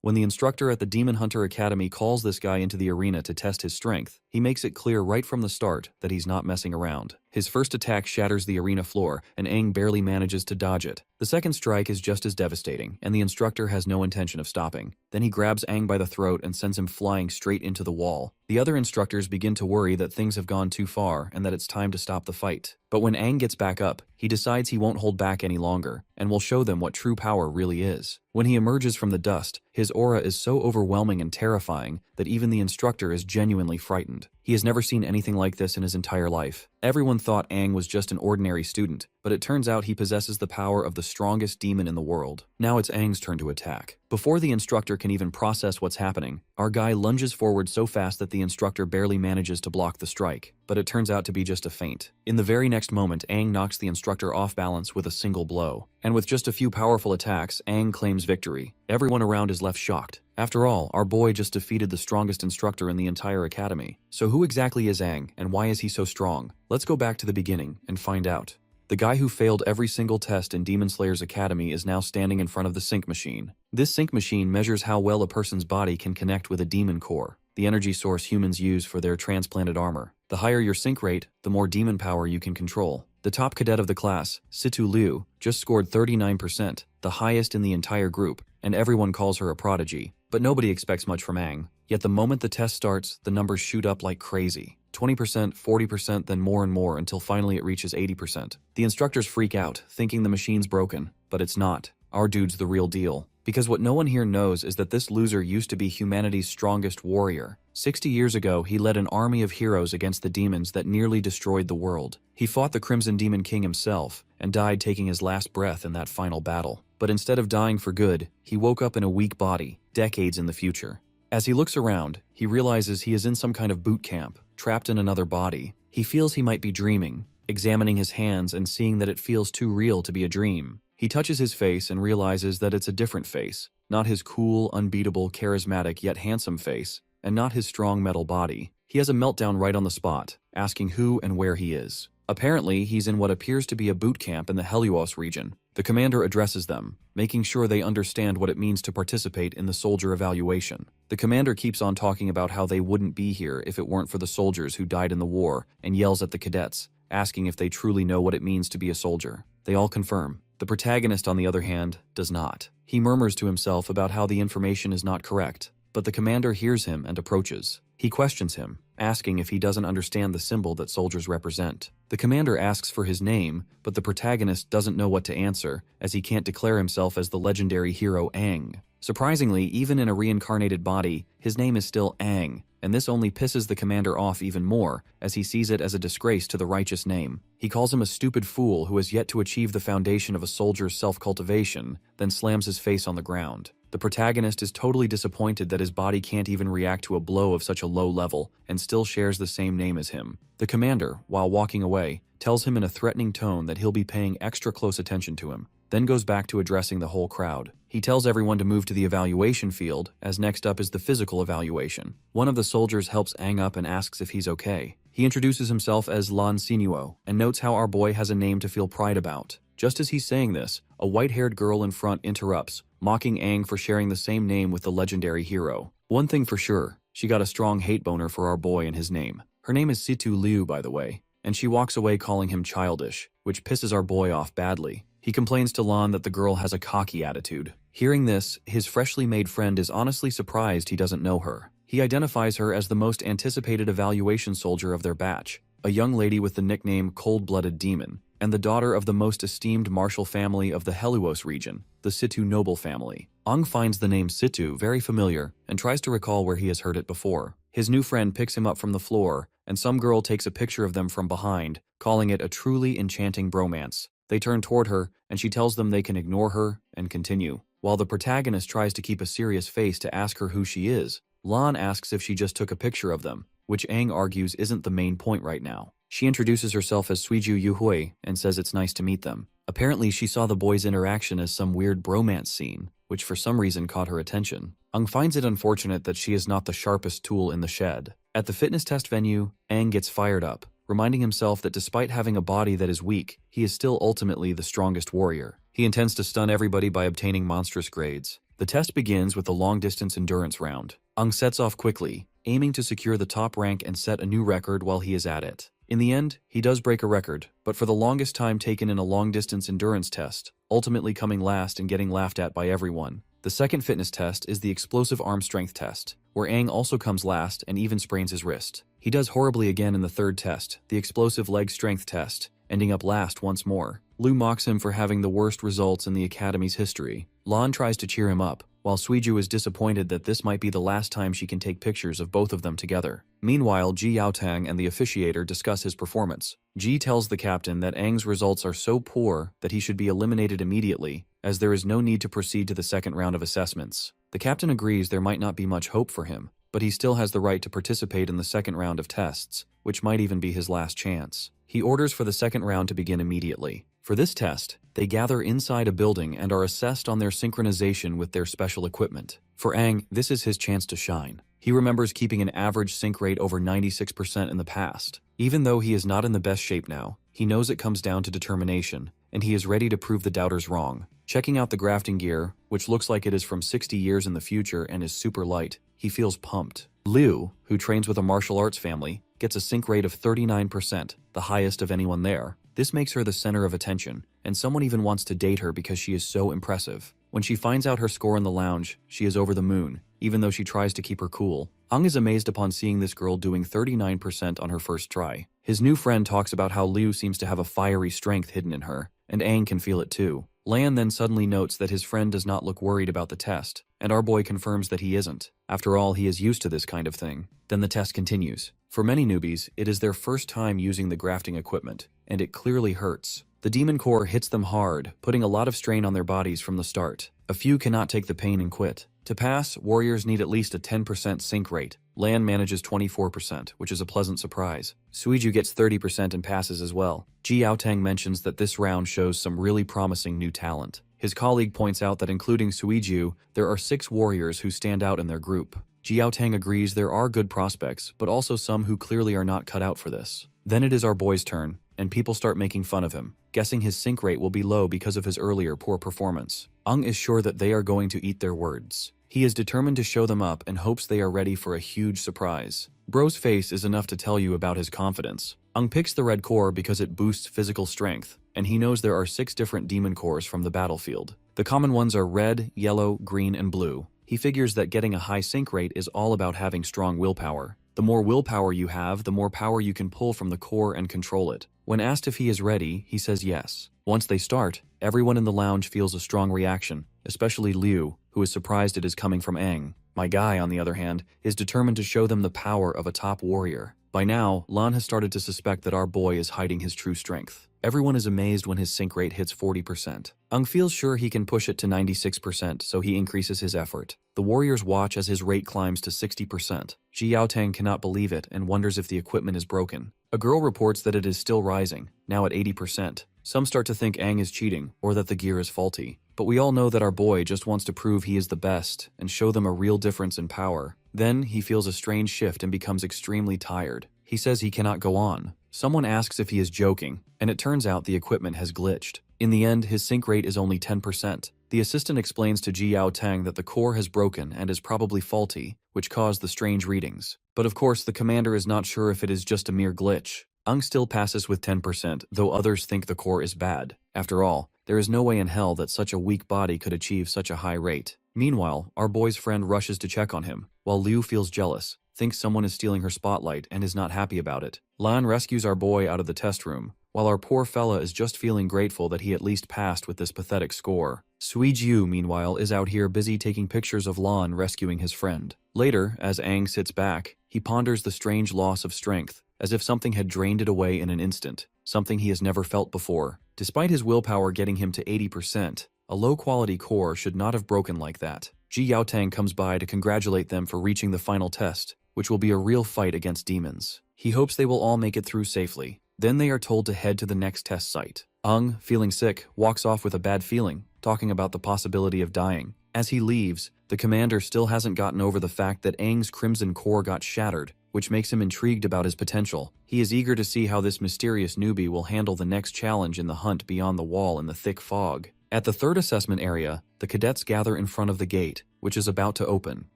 When the instructor at the Demon Hunter Academy calls this guy into the arena to test his strength, he makes it clear right from the start that he's not messing around. His first attack shatters the arena floor, and Aang barely manages to dodge it. The second strike is just as devastating, and the instructor has no intention of stopping. Then he grabs Aang by the throat and sends him flying straight into the wall. The other instructors begin to worry that things have gone too far and that it's time to stop the fight. But when Aang gets back up, he decides he won't hold back any longer, and will show them what true power really is. When he emerges from the dust, his aura is so overwhelming and terrifying that even the instructor is genuinely frightened. He has never seen anything like this in his entire life. Everyone thought Aang was just an ordinary student, but it turns out he possesses the power of the strongest demon in the world. Now it's Aang's turn to attack. Before the instructor can even process what's happening, our guy lunges forward so fast that the instructor barely manages to block the strike, but it turns out to be just a feint. In the very next moment, Aang knocks the instructor off balance with a single blow. And with just a few powerful attacks, Aang claims victory. Everyone around is left shocked. After all, our boy just defeated the strongest instructor in the entire academy. So who exactly is Aang, and why is he so strong? Let's go back to the beginning and find out. The guy who failed every single test in Demon Slayer's academy is now standing in front of the sync machine. This sync machine measures how well a person's body can connect with a demon core, the energy source humans use for their transplanted armor. The higher your sync rate, the more demon power you can control. The top cadet of the class, Situ Liu, just scored 39%, the highest in the entire group, and everyone calls her a prodigy. But nobody expects much from Aang. Yet the moment the test starts, the numbers shoot up like crazy. 20%, 40%, then more and more until finally it reaches 80%. The instructors freak out, thinking the machine's broken, but it's not. Our dude's the real deal. Because what no one here knows is that this loser used to be humanity's strongest warrior. 60 years ago, he led an army of heroes against the demons that nearly destroyed the world. He fought the Crimson Demon King himself, and died taking his last breath in that final battle. But instead of dying for good, he woke up in a weak body, decades in the future. As he looks around, he realizes he is in some kind of boot camp, trapped in another body. He feels he might be dreaming, examining his hands and seeing that it feels too real to be a dream. He touches his face and realizes that it's a different face, not his cool, unbeatable, charismatic yet handsome face, and not his strong metal body. He has a meltdown right on the spot, asking who and where he is. Apparently, he's in what appears to be a boot camp in the Helios region. The commander addresses them, making sure they understand what it means to participate in the soldier evaluation. The commander keeps on talking about how they wouldn't be here if it weren't for the soldiers who died in the war, and yells at the cadets, asking if they truly know what it means to be a soldier. They all confirm. The protagonist, on the other hand, does not. He murmurs to himself about how the information is not correct, but the commander hears him and approaches. He questions him, asking if he doesn't understand the symbol that soldiers represent. The commander asks for his name, but the protagonist doesn't know what to answer, as he can't declare himself as the legendary hero Aang. Surprisingly, even in a reincarnated body, his name is still Aang, and this only pisses the commander off even more, as he sees it as a disgrace to the righteous name. He calls him a stupid fool who has yet to achieve the foundation of a soldier's self-cultivation, then slams his face on the ground. The protagonist is totally disappointed that his body can't even react to a blow of such a low level, and still shares the same name as him. The commander, while walking away, tells him in a threatening tone that he'll be paying extra close attention to him, then goes back to addressing the whole crowd. He tells everyone to move to the evaluation field, as next up is the physical evaluation. One of the soldiers helps Aang up and asks if he's okay. He introduces himself as Lan Sinuo, and notes how our boy has a name to feel pride about. Just as he's saying this, a white-haired girl in front interrupts, mocking Aang for sharing the same name with the legendary hero. One thing for sure, she got a strong hate boner for our boy and his name. Her name is Situ Liu, by the way, and she walks away calling him childish, which pisses our boy off badly. He complains to Lan that the girl has a cocky attitude. Hearing this, his freshly made friend is honestly surprised he doesn't know her. He identifies her as the most anticipated evaluation soldier of their batch, a young lady with the nickname Cold-Blooded Demon, and the daughter of the most esteemed martial family of the Helios region, the Situ noble family. Aang finds the name Situ very familiar and tries to recall where he has heard it before. His new friend picks him up from the floor, and some girl takes a picture of them from behind, calling it a truly enchanting bromance. They turn toward her, and she tells them they can ignore her and continue. While the protagonist tries to keep a serious face to ask her who she is, Lan asks if she just took a picture of them, which Aang argues isn't the main point right now. She introduces herself as Suiju Yuhui and says it's nice to meet them. Apparently, she saw the boys' interaction as some weird bromance scene, which for some reason caught her attention. Aang finds it unfortunate that she is not the sharpest tool in the shed. At the fitness test venue, Aang gets fired up, reminding himself that despite having a body that is weak, he is still ultimately the strongest warrior. He intends to stun everybody by obtaining monstrous grades. The test begins with the long-distance endurance round. Ang sets off quickly, aiming to secure the top rank and set a new record while he is at it. In the end, he does break a record, but for the longest time taken in a long-distance endurance test, ultimately coming last and getting laughed at by everyone. The second fitness test is the explosive arm strength test, where Ang also comes last and even sprains his wrist. He does horribly again in the third test, the explosive leg strength test, ending up last once more. Liu mocks him for having the worst results in the academy's history. Lan tries to cheer him up, while Suiju is disappointed that this might be the last time she can take pictures of both of them together. Meanwhile, Ji Yaotang and the officiator discuss his performance. Ji tells the captain that Ang's results are so poor that he should be eliminated immediately, as there is no need to proceed to the second round of assessments. The captain agrees there might not be much hope for him, but he still has the right to participate in the second round of tests, which might even be his last chance. He orders for the second round to begin immediately. For this test, they gather inside a building and are assessed on their synchronization with their special equipment. For Ang, this is his chance to shine. He remembers keeping an average sync rate over 96% in the past. Even though he is not in the best shape now, he knows it comes down to determination, and he is ready to prove the doubters wrong. Checking out the grafting gear, which looks like it is from 60 years in the future and is super light, he feels pumped. Liu, who trains with a martial arts family, gets a sync rate of 39%, the highest of anyone there. This makes her the center of attention, and someone even wants to date her because she is so impressive. When she finds out her score in the lounge, she is over the moon, even though she tries to keep her cool. Ang is amazed upon seeing this girl doing 39% on her first try. His new friend talks about how Liu seems to have a fiery strength hidden in her, and Ang can feel it too. Lan then suddenly notes that his friend does not look worried about the test, and our boy confirms that he isn't. After all, he is used to this kind of thing. Then the test continues. For many newbies, it is their first time using the grafting equipment, and it clearly hurts. The demon core hits them hard, putting a lot of strain on their bodies from the start. A few cannot take the pain and quit. To pass, warriors need at least a 10% sync rate. Lan manages 24%, which is a pleasant surprise. Suiju gets 30% and passes as well. Ji Yaotang mentions that this round shows some really promising new talent. His colleague points out that including Suiju, there are 6 warriors who stand out in their group. Ji Yaotang agrees there are good prospects, but also some who clearly are not cut out for this. Then it is our boy's turn, and people start making fun of him, guessing his sync rate will be low because of his earlier poor performance. Ang is sure that they are going to eat their words. He is determined to show them up and hopes they are ready for a huge surprise. Bro's face is enough to tell you about his confidence. Ang picks the red core because it boosts physical strength, and he knows there are 6 different demon cores from the battlefield. The common ones are red, yellow, green, and blue. He figures that getting a high sync rate is all about having strong willpower. The more willpower you have, the more power you can pull from the core and control it. When asked if he is ready, he says yes. Once they start, everyone in the lounge feels a strong reaction, especially Liu, who is surprised it is coming from Ang. My guy, on the other hand, is determined to show them the power of a top warrior. By now, Lan has started to suspect that our boy is hiding his true strength. Everyone is amazed when his sync rate hits 40%. Ang feels sure he can push it to 96%, so he increases his effort. The warriors watch as his rate climbs to 60%. Ji Yaotang cannot believe it and wonders if the equipment is broken. A girl reports that it is still rising, now at 80%. Some start to think Ang is cheating, or that the gear is faulty. But we all know that our boy just wants to prove he is the best and show them a real difference in power. Then he feels a strange shift and becomes extremely tired. He says he cannot go on. Someone asks if he is joking, and it turns out the equipment has glitched. In the end, his sync rate is only 10%. The assistant explains to Ji Yaotang that the core has broken and is probably faulty, which caused the strange readings. But of course, the commander is not sure if it is just a mere glitch. Ang still passes with 10%, though others think the core is bad. After all, there is no way in hell that such a weak body could achieve such a high rate. Meanwhile, our boy's friend rushes to check on him, while Liu feels jealous, thinks someone is stealing her spotlight, and is not happy about it. Lan rescues our boy out of the test room, while our poor fella is just feeling grateful that he at least passed with this pathetic score. Suiju, meanwhile, is out here busy taking pictures of Lan rescuing his friend. Later, as Ang sits back, he ponders the strange loss of strength, as if something had drained it away in an instant, something he has never felt before. Despite his willpower getting him to 80%, a low-quality core should not have broken like that. Ji Yaotang comes by to congratulate them for reaching the final test, which will be a real fight against demons. He hopes they will all make it through safely. Then they are told to head to the next test site. Ang, feeling sick, walks off with a bad feeling, talking about the possibility of dying. As he leaves, the commander still hasn't gotten over the fact that Ang's crimson core got shattered, which makes him intrigued about his potential. He is eager to see how this mysterious newbie will handle the next challenge in the hunt beyond the wall in the thick fog. At the third assessment area, the cadets gather in front of the gate, which is about to open.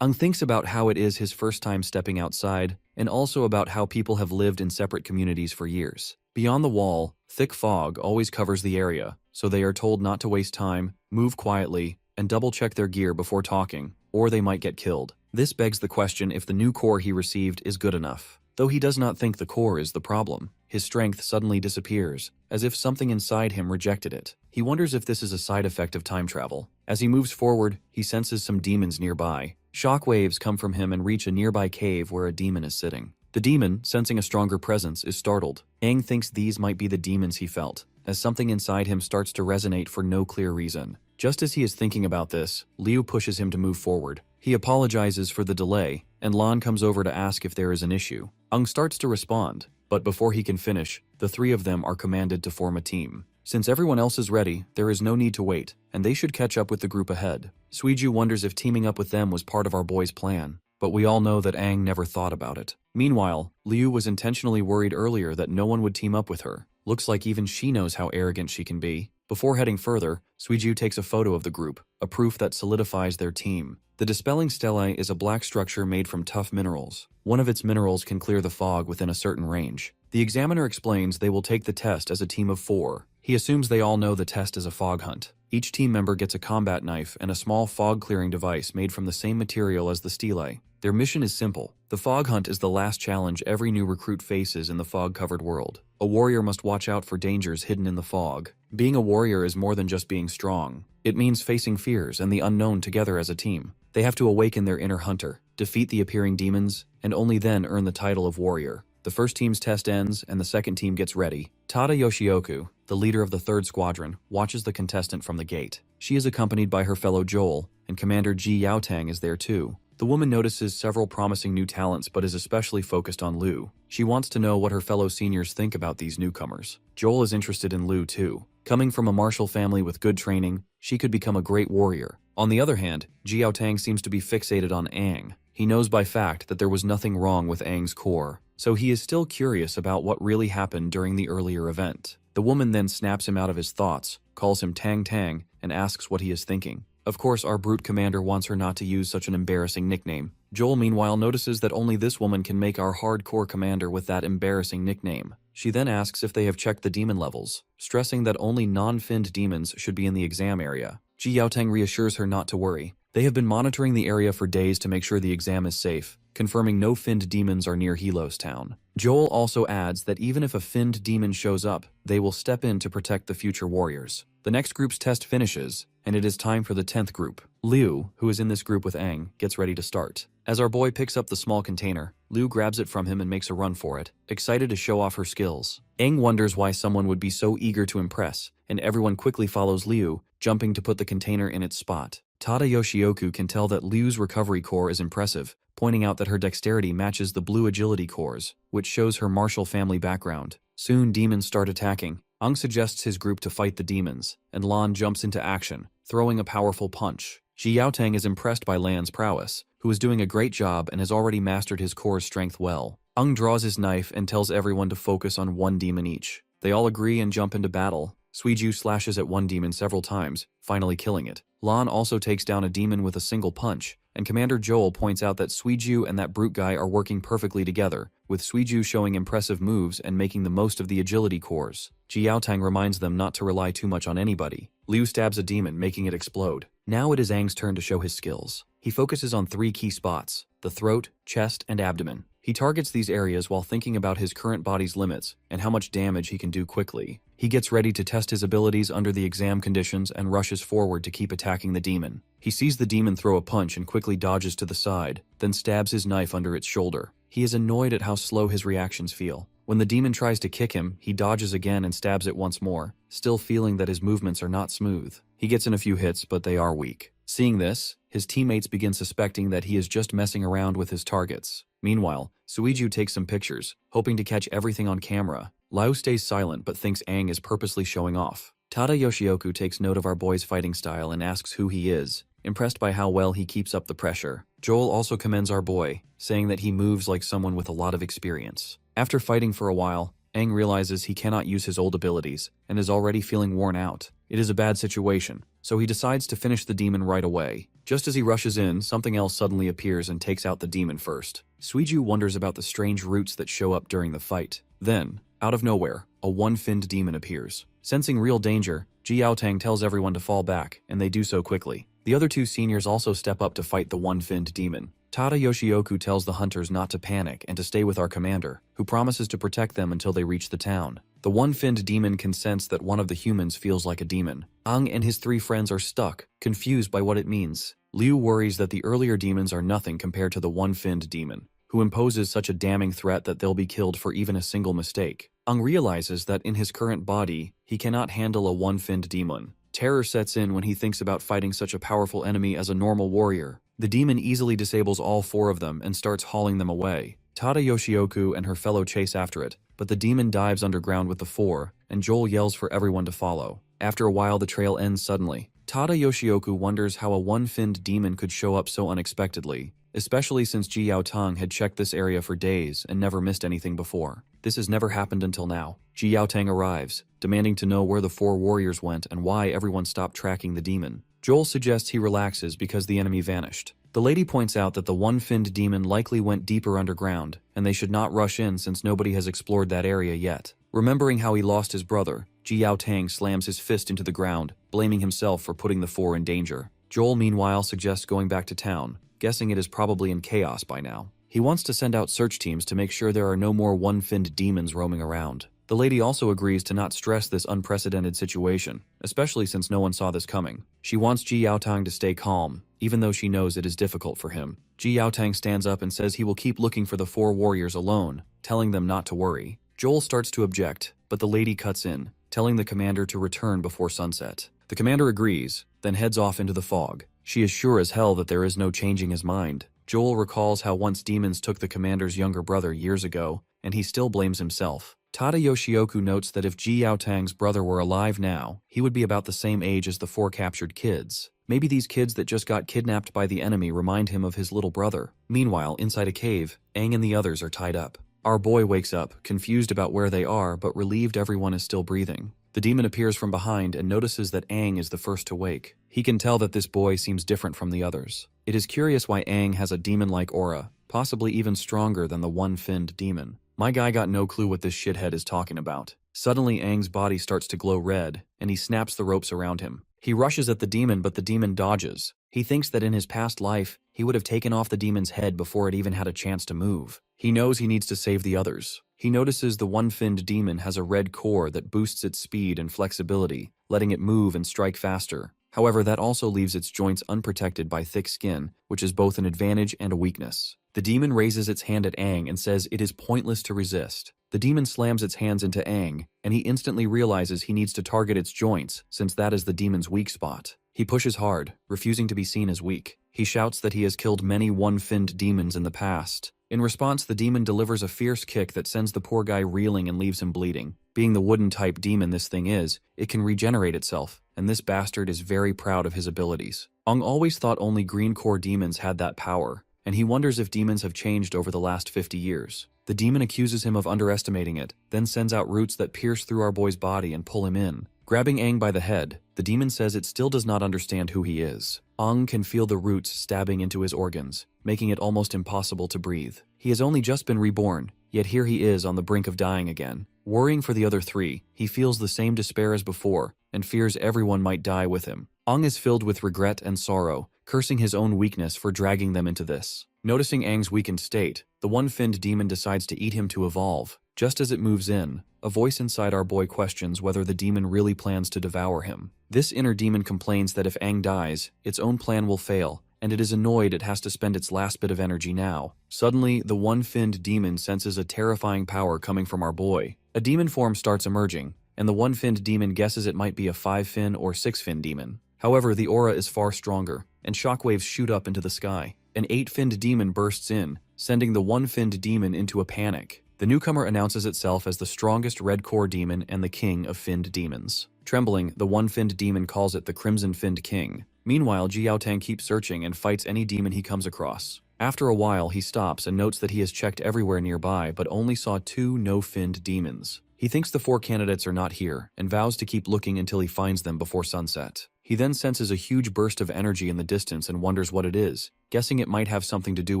Ung thinks about how it is his first time stepping outside, and also about how people have lived in separate communities for years. Beyond the wall, thick fog always covers the area, so they are told not to waste time, move quietly, and double-check their gear before talking, or they might get killed. This begs the question if the new core he received is good enough. Though he does not think the core is the problem, his strength suddenly disappears, as if something inside him rejected it. He wonders if this is a side effect of time travel. As he moves forward, he senses some demons nearby. Shock waves come from him and reach a nearby cave where a demon is sitting. The demon, sensing a stronger presence, is startled. Aang thinks these might be the demons he felt, as something inside him starts to resonate for no clear reason. Just as he is thinking about this, Liu pushes him to move forward. He apologizes for the delay, and Lan comes over to ask if there is an issue. Ung starts to respond, but before he can finish, the three of them are commanded to form a team. Since everyone else is ready, there is no need to wait, and they should catch up with the group ahead. Suiju wonders if teaming up with them was part of our boy's plan, but we all know that Aang never thought about it. Meanwhile, Liu was intentionally worried earlier that no one would team up with her. Looks like even she knows how arrogant she can be. Before heading further, Suiju takes a photo of the group, a proof that solidifies their team. The Dispelling Stellae is a black structure made from tough minerals. One of its minerals can clear the fog within a certain range. The examiner explains they will take the test as a team of 4. He assumes they all know the test is a fog hunt. Each team member gets a combat knife and a small fog-clearing device made from the same material as the stelae. Their mission is simple. The fog hunt is the last challenge every new recruit faces in the fog-covered world. A warrior must watch out for dangers hidden in the fog. Being a warrior is more than just being strong. It means facing fears and the unknown together as a team. They have to awaken their inner hunter, defeat the appearing demons, and only then earn the title of warrior. The first team's test ends and the second team gets ready. Tada Yoshioku, the leader of the 3rd Squadron, watches the contestant from the gate. She is accompanied by her fellow Joel, and Commander Ji Yaotang is there too. The woman notices several promising new talents but is especially focused on Liu. She wants to know what her fellow seniors think about these newcomers. Joel is interested in Liu too. Coming from a martial family with good training, she could become a great warrior. On the other hand, Ji Yaotang seems to be fixated on Aang. He knows by fact that there was nothing wrong with Aang's core, so he is still curious about what really happened during the earlier event. The woman then snaps him out of his thoughts, calls him Tang Tang, and asks what he is thinking. Of course, our brute commander wants her not to use such an embarrassing nickname. Joel meanwhile notices that only this woman can make our hardcore commander with that embarrassing nickname. She then asks if they have checked the demon levels, stressing that only non-finned demons should be in the exam area. Ji Yaotang reassures her not to worry. They have been monitoring the area for days to make sure the exam is safe, confirming no finned demons are near Helos Town. Joel also adds that even if a finned demon shows up, they will step in to protect the future warriors. The next group's test finishes, and it is time for the 10th group. Liu, who is in this group with Aang, gets ready to start. As our boy picks up the small container, Liu grabs it from him and makes a run for it, excited to show off her skills. Aang wonders why someone would be so eager to impress, and everyone quickly follows Liu, jumping to put the container in its spot. Tada Yoshioku can tell that Liu's recovery core is impressive, pointing out that her dexterity matches the blue agility cores, which shows her martial family background. Soon demons start attacking. Aang suggests his group to fight the demons, and Lan jumps into action, throwing a powerful punch. Ji Yaotang is impressed by Lan's prowess, who is doing a great job and has already mastered his core's strength well. Aang draws his knife and tells everyone to focus on one demon each. They all agree and jump into battle. Suiju slashes at one demon several times, finally killing it. Lan also takes down a demon with a single punch, and Commander Joel points out that Suiju and that brute guy are working perfectly together, with Suiju showing impressive moves and making the most of the agility cores. Ji Yaotang reminds them not to rely too much on anybody. Liu stabs a demon, making it explode. Now it is Aang's turn to show his skills. He focuses on 3 key spots: the throat, chest, and abdomen. He targets these areas while thinking about his current body's limits and how much damage he can do quickly. He gets ready to test his abilities under the exam conditions and rushes forward to keep attacking the demon. He sees the demon throw a punch and quickly dodges to the side, then stabs his knife under its shoulder. He is annoyed at how slow his reactions feel. When the demon tries to kick him, he dodges again and stabs it once more, still feeling that his movements are not smooth. He gets in a few hits, but they are weak. Seeing this, his teammates begin suspecting that he is just messing around with his targets. Meanwhile, Suiju takes some pictures, hoping to catch everything on camera. Liu stays silent but thinks Aang is purposely showing off. Tada Yoshioku takes note of our boy's fighting style and asks who he is, impressed by how well he keeps up the pressure. Joel also commends our boy, saying that he moves like someone with a lot of experience. After fighting for a while, Aang realizes he cannot use his old abilities and is already feeling worn out. It is a bad situation, so he decides to finish the demon right away. Just as he rushes in, something else suddenly appears and takes out the demon first. Suiju wonders about the strange roots that show up during the fight. Then, out of nowhere, a one-finned demon appears. Sensing real danger, Ji Yaotang tells everyone to fall back, and they do so quickly. The other two seniors also step up to fight the one-finned demon. Tada Yoshioku tells the hunters not to panic and to stay with our commander, who promises to protect them until they reach the town. The one-finned demon can sense that one of the humans feels like a demon. Ang and his three friends are stuck, confused by what it means. Liu worries that the earlier demons are nothing compared to the one-finned demon, who imposes such a damning threat that they'll be killed for even a single mistake. Ang realizes that in his current body, he cannot handle a one-finned demon. Terror sets in when he thinks about fighting such a powerful enemy as a normal warrior. The demon easily disables all four of them and starts hauling them away. Tada Yoshioku and her fellow chase after it, but the demon dives underground with the four, and Joel yells for everyone to follow. After a while, the trail ends suddenly. Tada Yoshioku wonders how a one-finned demon could show up so unexpectedly, especially since Ji Yaotang had checked this area for days and never missed anything before. This has never happened until now. Ji Yaotang arrives, demanding to know where the four warriors went and why everyone stopped tracking the demon. Joel suggests he relaxes because the enemy vanished. The lady points out that the one-finned demon likely went deeper underground, and they should not rush in since nobody has explored that area yet. Remembering how he lost his brother, Ji Yaotang slams his fist into the ground, blaming himself for putting the four in danger. Joel meanwhile suggests going back to town, guessing it is probably in chaos by now. He wants to send out search teams to make sure there are no more one-finned demons roaming around. The lady also agrees to not stress this unprecedented situation, especially since no one saw this coming. She wants Ji Yaotang to stay calm, even though she knows it is difficult for him. Ji Yaotang stands up and says he will keep looking for the four warriors alone, telling them not to worry. Joel starts to object, but the lady cuts in, telling the commander to return before sunset. The commander agrees, then heads off into the fog. She is sure as hell that there is no changing his mind. Joel recalls how once demons took the commander's younger brother years ago, and he still blames himself. Tada Yoshioku notes that if Ji Yaotang's brother were alive now, he would be about the same age as the four captured kids. Maybe these kids that just got kidnapped by the enemy remind him of his little brother. Meanwhile, inside a cave, Aang and the others are tied up. Our boy wakes up, confused about where they are, but relieved everyone is still breathing. The demon appears from behind and notices that Aang is the first to wake. He can tell that this boy seems different from the others. It is curious why Aang has a demon-like aura, possibly even stronger than the one-finned demon. My guy got no clue what this shithead is talking about. Suddenly, Aang's body starts to glow red, and he snaps the ropes around him. He rushes at the demon, but the demon dodges. He thinks that in his past life, he would have taken off the demon's head before it even had a chance to move. He knows he needs to save the others. He notices the one-finned demon has a red core that boosts its speed and flexibility, letting it move and strike faster. However, that also leaves its joints unprotected by thick skin, which is both an advantage and a weakness. The demon raises its hand at Aang and says it is pointless to resist. The demon slams its hands into Aang, and he instantly realizes he needs to target its joints, since that is the demon's weak spot. He pushes hard, refusing to be seen as weak. He shouts that he has killed many one-finned demons in the past. In response, the demon delivers a fierce kick that sends the poor guy reeling and leaves him bleeding. Being the wooden-type demon this thing is, it can regenerate itself, and this bastard is very proud of his abilities. Aang always thought only green core demons had that power, and he wonders if demons have changed over the last 50 years. The demon accuses him of underestimating it, then sends out roots that pierce through our boy's body and pull him in. Grabbing Aang by the head, the demon says it still does not understand who he is. Aang can feel the roots stabbing into his organs, making it almost impossible to breathe. He has only just been reborn, yet here he is on the brink of dying again. Worrying for the other three, he feels the same despair as before, and fears everyone might die with him. Aang is filled with regret and sorrow, cursing his own weakness for dragging them into this. Noticing Aang's weakened state, the one-finned demon decides to eat him to evolve. Just as it moves in, a voice inside our boy questions whether the demon really plans to devour him. This inner demon complains that if Aang dies, its own plan will fail, and it is annoyed it has to spend its last bit of energy now. Suddenly, the one-finned demon senses a terrifying power coming from our boy. A demon form starts emerging, and the one-finned demon guesses it might be a 5-fin or 6-fin demon. However, the aura is far stronger, and shockwaves shoot up into the sky. An 8-finned demon bursts in, sending the one-finned demon into a panic. The newcomer announces itself as the strongest red core demon and the king of finned demons. Trembling, the one-finned demon calls it the Crimson Finned King. Meanwhile, Ji Yaotang keeps searching and fights any demon he comes across. After a while, he stops and notes that he has checked everywhere nearby but only saw 2 no-finned demons. He thinks the 4 candidates are not here and vows to keep looking until he finds them before sunset. He then senses a huge burst of energy in the distance and wonders what it is, guessing it might have something to do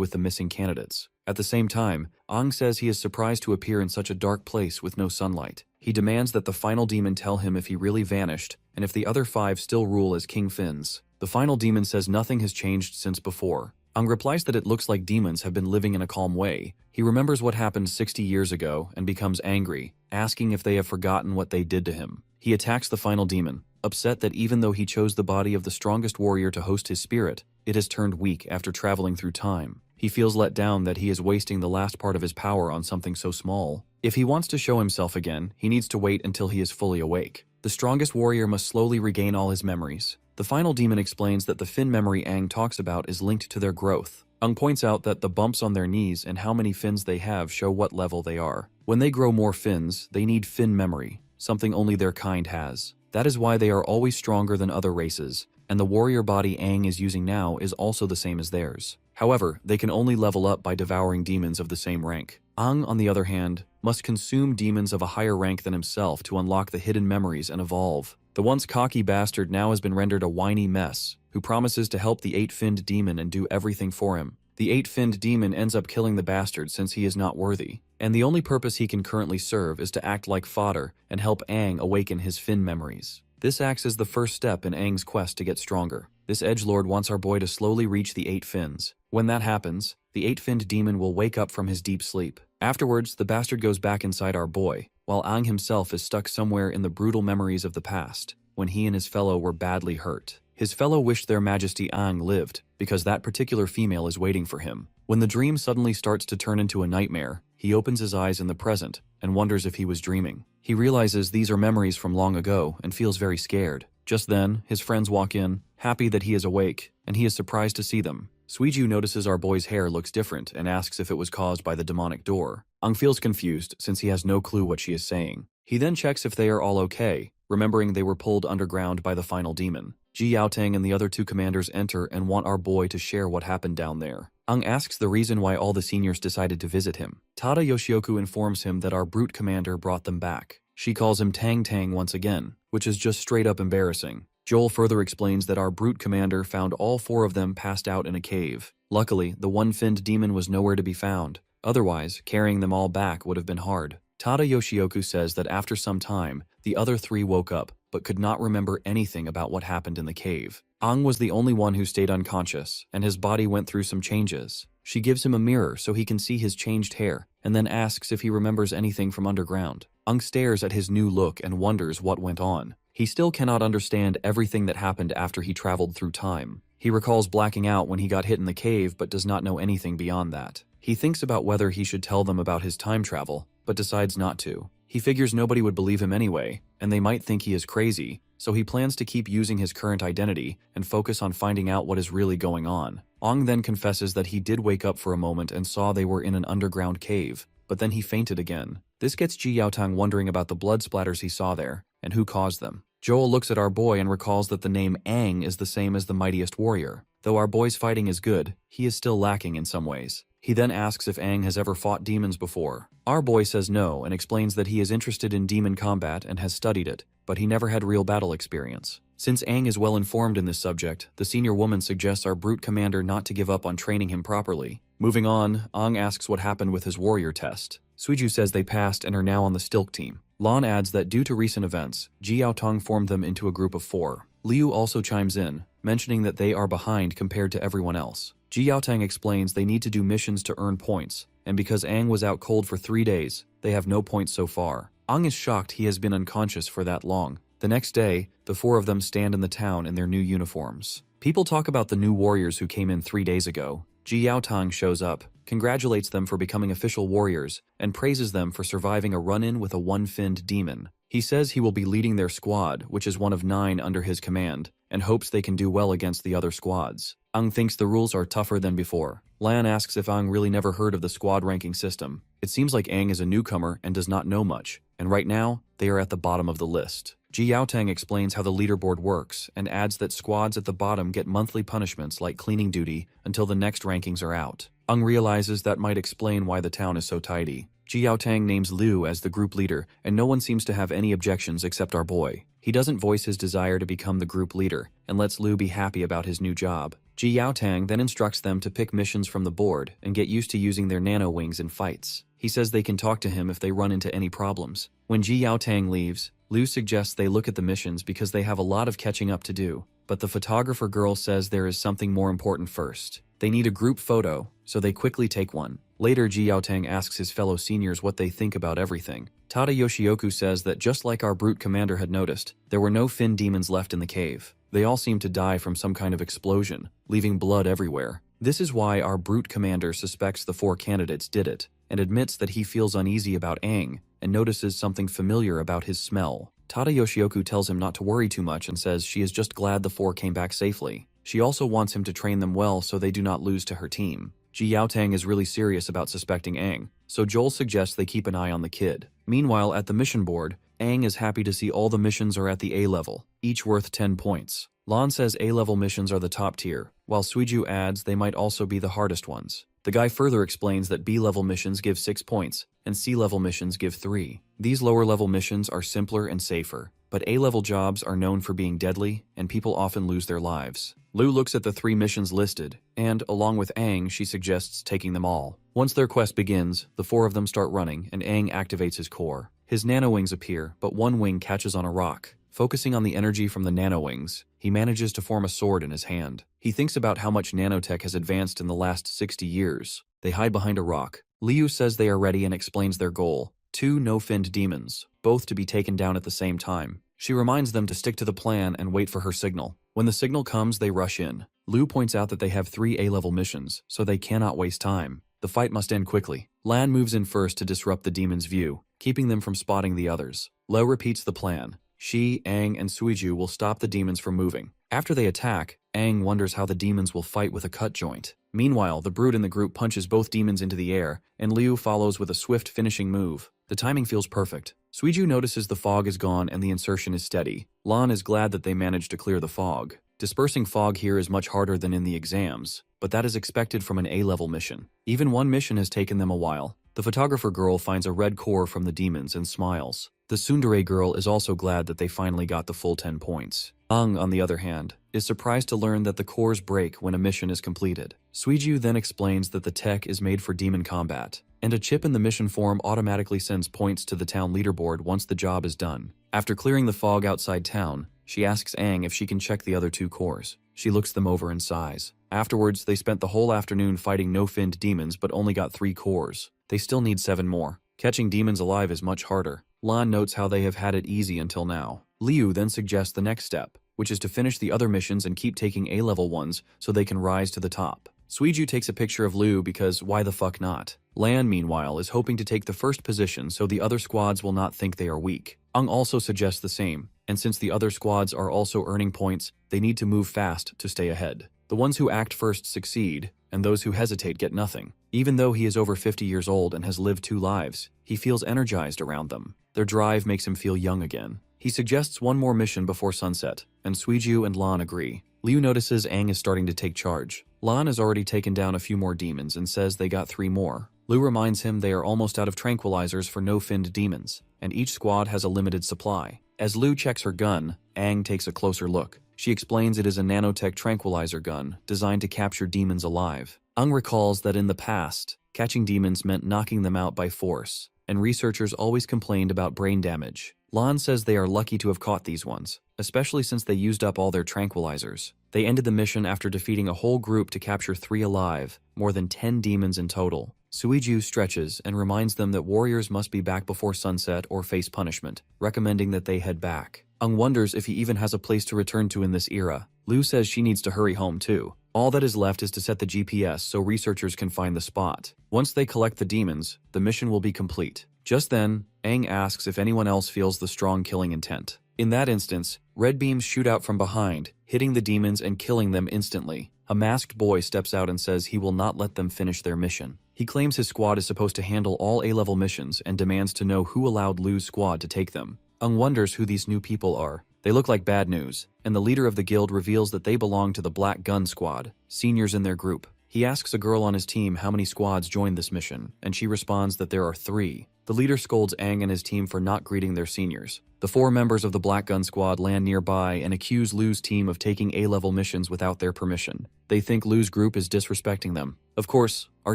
with the missing candidates. At the same time, Ang says he is surprised to appear in such a dark place with no sunlight. He demands that the final demon tell him if he really vanished and if the other 5 still rule as King Finns. The final demon says nothing has changed since before. Ang replies that it looks like demons have been living in a calm way. He remembers what happened 60 years ago and becomes angry, asking if they have forgotten what they did to him. He attacks the final demon, upset that even though he chose the body of the strongest warrior to host his spirit, it has turned weak after traveling through time. He feels let down that he is wasting the last part of his power on something so small. If he wants to show himself again, he needs to wait until he is fully awake. The strongest warrior must slowly regain all his memories. The final demon explains that the fin memory Ang talks about is linked to their growth. Ang points out that the bumps on their knees and how many fins they have show what level they are. When they grow more fins, they need fin memory, something only their kind has. That is why they are always stronger than other races, and the warrior body Ang is using now is also the same as theirs. However, they can only level up by devouring demons of the same rank. Ang, on the other hand, must consume demons of a higher rank than himself to unlock the hidden memories and evolve. The once cocky bastard now has been rendered a whiny mess, who promises to help the 8-finned demon and do everything for him. The 8-finned demon ends up killing the bastard since he is not worthy, and the only purpose he can currently serve is to act like fodder and help Ang awaken his fin memories. This acts as the first step in Ang's quest to get stronger. This edgelord wants our boy to slowly reach the 8 fins. When that happens, the 8-finned demon will wake up from his deep sleep. Afterwards, the bastard goes back inside our boy, while Ang himself is stuck somewhere in the brutal memories of the past, when he and his fellow were badly hurt. His fellow wished their majesty Ang lived, because that particular female is waiting for him. When the dream suddenly starts to turn into a nightmare, he opens his eyes in the present and wonders if he was dreaming. He realizes these are memories from long ago and feels very scared. Just then, his friends walk in, happy that he is awake, and he is surprised to see them. Suiju notices our boy's hair looks different and asks if it was caused by the demonic door. Ang feels confused since he has no clue what she is saying. He then checks if they are all okay, remembering they were pulled underground by the final demon. Ji Yaotang and the other 2 commanders enter and want our boy to share what happened down there. Ang asks the reason why all the seniors decided to visit him. Tada Yoshioku informs him that our brute commander brought them back. She calls him Tang Tang once again, which is just straight up embarrassing. Joel further explains that our brute commander found all 4 of them passed out in a cave. Luckily, the 1-finned demon was nowhere to be found. Otherwise, carrying them all back would have been hard. Tada Yoshioku says that after some time, the other 3 woke up, but could not remember anything about what happened in the cave. Ang was the only one who stayed unconscious, and his body went through some changes. She gives him a mirror so he can see his changed hair, and then asks if he remembers anything from underground. Ang stares at his new look and wonders what went on. He still cannot understand everything that happened after he traveled through time. He recalls blacking out when he got hit in the cave but does not know anything beyond that. He thinks about whether he should tell them about his time travel, but decides not to. He figures nobody would believe him anyway, and they might think he is crazy, so he plans to keep using his current identity and focus on finding out what is really going on. Ang then confesses that he did wake up for a moment and saw they were in an underground cave, but then he fainted again. This gets Ji Yaotang wondering about the blood splatters he saw there, and who caused them. Joel looks at our boy and recalls that the name Ang is the same as the mightiest warrior. Though our boy's fighting is good, he is still lacking in some ways. He then asks if Ang has ever fought demons before. Our boy says no and explains that he is interested in demon combat and has studied it, but he never had real battle experience. Since Ang is well informed in this subject, the senior woman suggests our brute commander not to give up on training him properly. Moving on, Ang asks what happened with his warrior test. Suiju says they passed and are now on the Stilk team. Lan adds that due to recent events, Ji Yaotang formed them into a group of 4. Liu also chimes in, mentioning that they are behind compared to everyone else. Ji Yaotang explains they need to do missions to earn points, and because Ang was out cold for 3 days, they have no points so far. Ang is shocked he has been unconscious for that long. The next day, the 4 of them stand in the town in their new uniforms. People talk about the new warriors who came in 3 days ago. Ji Yaotang shows up, congratulates them for becoming official warriors, and praises them for surviving a run-in with a 1-finned demon. He says he will be leading their squad, which is one of 9 under his command, and hopes they can do well against the other squads. Ang thinks the rules are tougher than before. Lan asks if Ang really never heard of the squad ranking system. It seems like Ang is a newcomer and does not know much, and right now, they are at the bottom of the list. Ji Yaotang explains how the leaderboard works and adds that squads at the bottom get monthly punishments like cleaning duty until the next rankings are out. Realizes that might explain why the town is so tidy. Ji Yaotang names Liu as the group leader, and no one seems to have any objections except our boy. He doesn't voice his desire to become the group leader, and lets Liu be happy about his new job. Ji Yaotang then instructs them to pick missions from the board and get used to using their nano wings in fights. He says they can talk to him if they run into any problems. When Ji Yaotang leaves, Liu suggests they look at the missions because they have a lot of catching up to do, but the photographer girl says there is something more important first. They need a group photo, so they quickly take one. Later, Ji Yaotang asks his fellow seniors what they think about everything. Tada Yoshioku says that just like our brute commander had noticed, there were no fin demons left in the cave. They all seemed to die from some kind of explosion, leaving blood everywhere. This is why our brute commander suspects the 4 candidates did it, and admits that he feels uneasy about Aang, and notices something familiar about his smell. Tada Yoshioku tells him not to worry too much and says she is just glad the 4 came back safely. She also wants him to train them well so they do not lose to her team. Ji Yaotang is really serious about suspecting Aang, so Joel suggests they keep an eye on the kid. Meanwhile, at the mission board, Aang is happy to see all the missions are at the A level, each worth 10 points. Lan says A-level missions are the top tier, while Suiju adds they might also be the hardest ones. The guy further explains that B-level missions give 6 points, and C-level missions give 3. These lower-level missions are simpler and safer, but A-level jobs are known for being deadly, and people often lose their lives. Liu looks at the 3 missions listed, and, along with Aang, she suggests taking them all. Once their quest begins, the 4 of them start running, and Aang activates his core. His nano-wings appear, but one wing catches on a rock. Focusing on the energy from the nano-wings, he manages to form a sword in his hand. He thinks about how much nanotech has advanced in the last 60 years. They hide behind a rock. Liu says they are ready and explains their goal. 2 no-finned demons, both to be taken down at the same time. She reminds them to stick to the plan and wait for her signal. When the signal comes, they rush in. Liu points out that they have 3 A-level missions, so they cannot waste time. The fight must end quickly. Lan moves in first to disrupt the demons' view, keeping them from spotting the others. Liu repeats the plan. She, Aang, and Suiju will stop the demons from moving. After they attack, Aang wonders how the demons will fight with a cut joint. Meanwhile, the brute in the group punches both demons into the air, and Liu follows with a swift finishing move. The timing feels perfect. Suiju notices the fog is gone and the insertion is steady. Lan is glad that they managed to clear the fog. Dispersing fog here is much harder than in the exams, but that is expected from an A-level mission. Even one mission has taken them a while. The photographer girl finds a red core from the demons and smiles. The tsundere girl is also glad that they finally got the full 10 points. Aang, on the other hand, is surprised to learn that the cores break when a mission is completed. Suiju then explains that the tech is made for demon combat, and a chip in the mission form automatically sends points to the town leaderboard once the job is done. After clearing the fog outside town, she asks Aang if she can check the other 2 cores. She looks them over and sighs. Afterwards, they spent the whole afternoon fighting no-finned demons but only got 3 cores. They still need 7 more. Catching demons alive is much harder. Lan notes how they have had it easy until now. Liu then suggests the next step, which is to finish the other missions and keep taking A-level ones so they can rise to the top. Suiju takes a picture of Liu because why the fuck not? Lan, meanwhile, is hoping to take the first position so the other squads will not think they are weak. Aang also suggests the same, and since the other squads are also earning points, they need to move fast to stay ahead. The ones who act first succeed, and those who hesitate get nothing. Even though he is over 50 years old and has lived 2 lives, he feels energized around them. Their drive makes him feel young again. He suggests one more mission before sunset, and Suiju and Lan agree. Liu notices Aang is starting to take charge. Lan has already taken down a few more demons and says they got 3 more. Liu reminds him they are almost out of tranquilizers for no-finned demons, and each squad has a limited supply. As Liu checks her gun, Aang takes a closer look. She explains it is a nanotech tranquilizer gun designed to capture demons alive. Aang recalls that in the past, catching demons meant knocking them out by force, and researchers always complained about brain damage. Lan says they are lucky to have caught these ones, especially since they used up all their tranquilizers. They ended the mission after defeating a whole group to capture 3 alive, more than 10 demons in total. Suiju stretches and reminds them that warriors must be back before sunset or face punishment, recommending that they head back. Aang wonders if he even has a place to return to in this era. Liu says she needs to hurry home too. All that is left is to set the GPS so researchers can find the spot. Once they collect the demons, the mission will be complete. Just then, Aang asks if anyone else feels the strong killing intent. In that instance, red beams shoot out from behind, hitting the demons and killing them instantly. A masked boy steps out and says he will not let them finish their mission. He claims his squad is supposed to handle all A-level missions and demands to know who allowed Liu's squad to take them. Ung wonders who these new people are. They look like bad news, and the leader of the guild reveals that they belong to the Black Gun Squad, seniors in their group. He asks a girl on his team how many squads joined this mission, and she responds that there are 3. The leader scolds Aang and his team for not greeting their seniors. The 4 members of the Black Gun Squad land nearby and accuse Lu's team of taking A-level missions without their permission. They think Lu's group is disrespecting them. Of course, our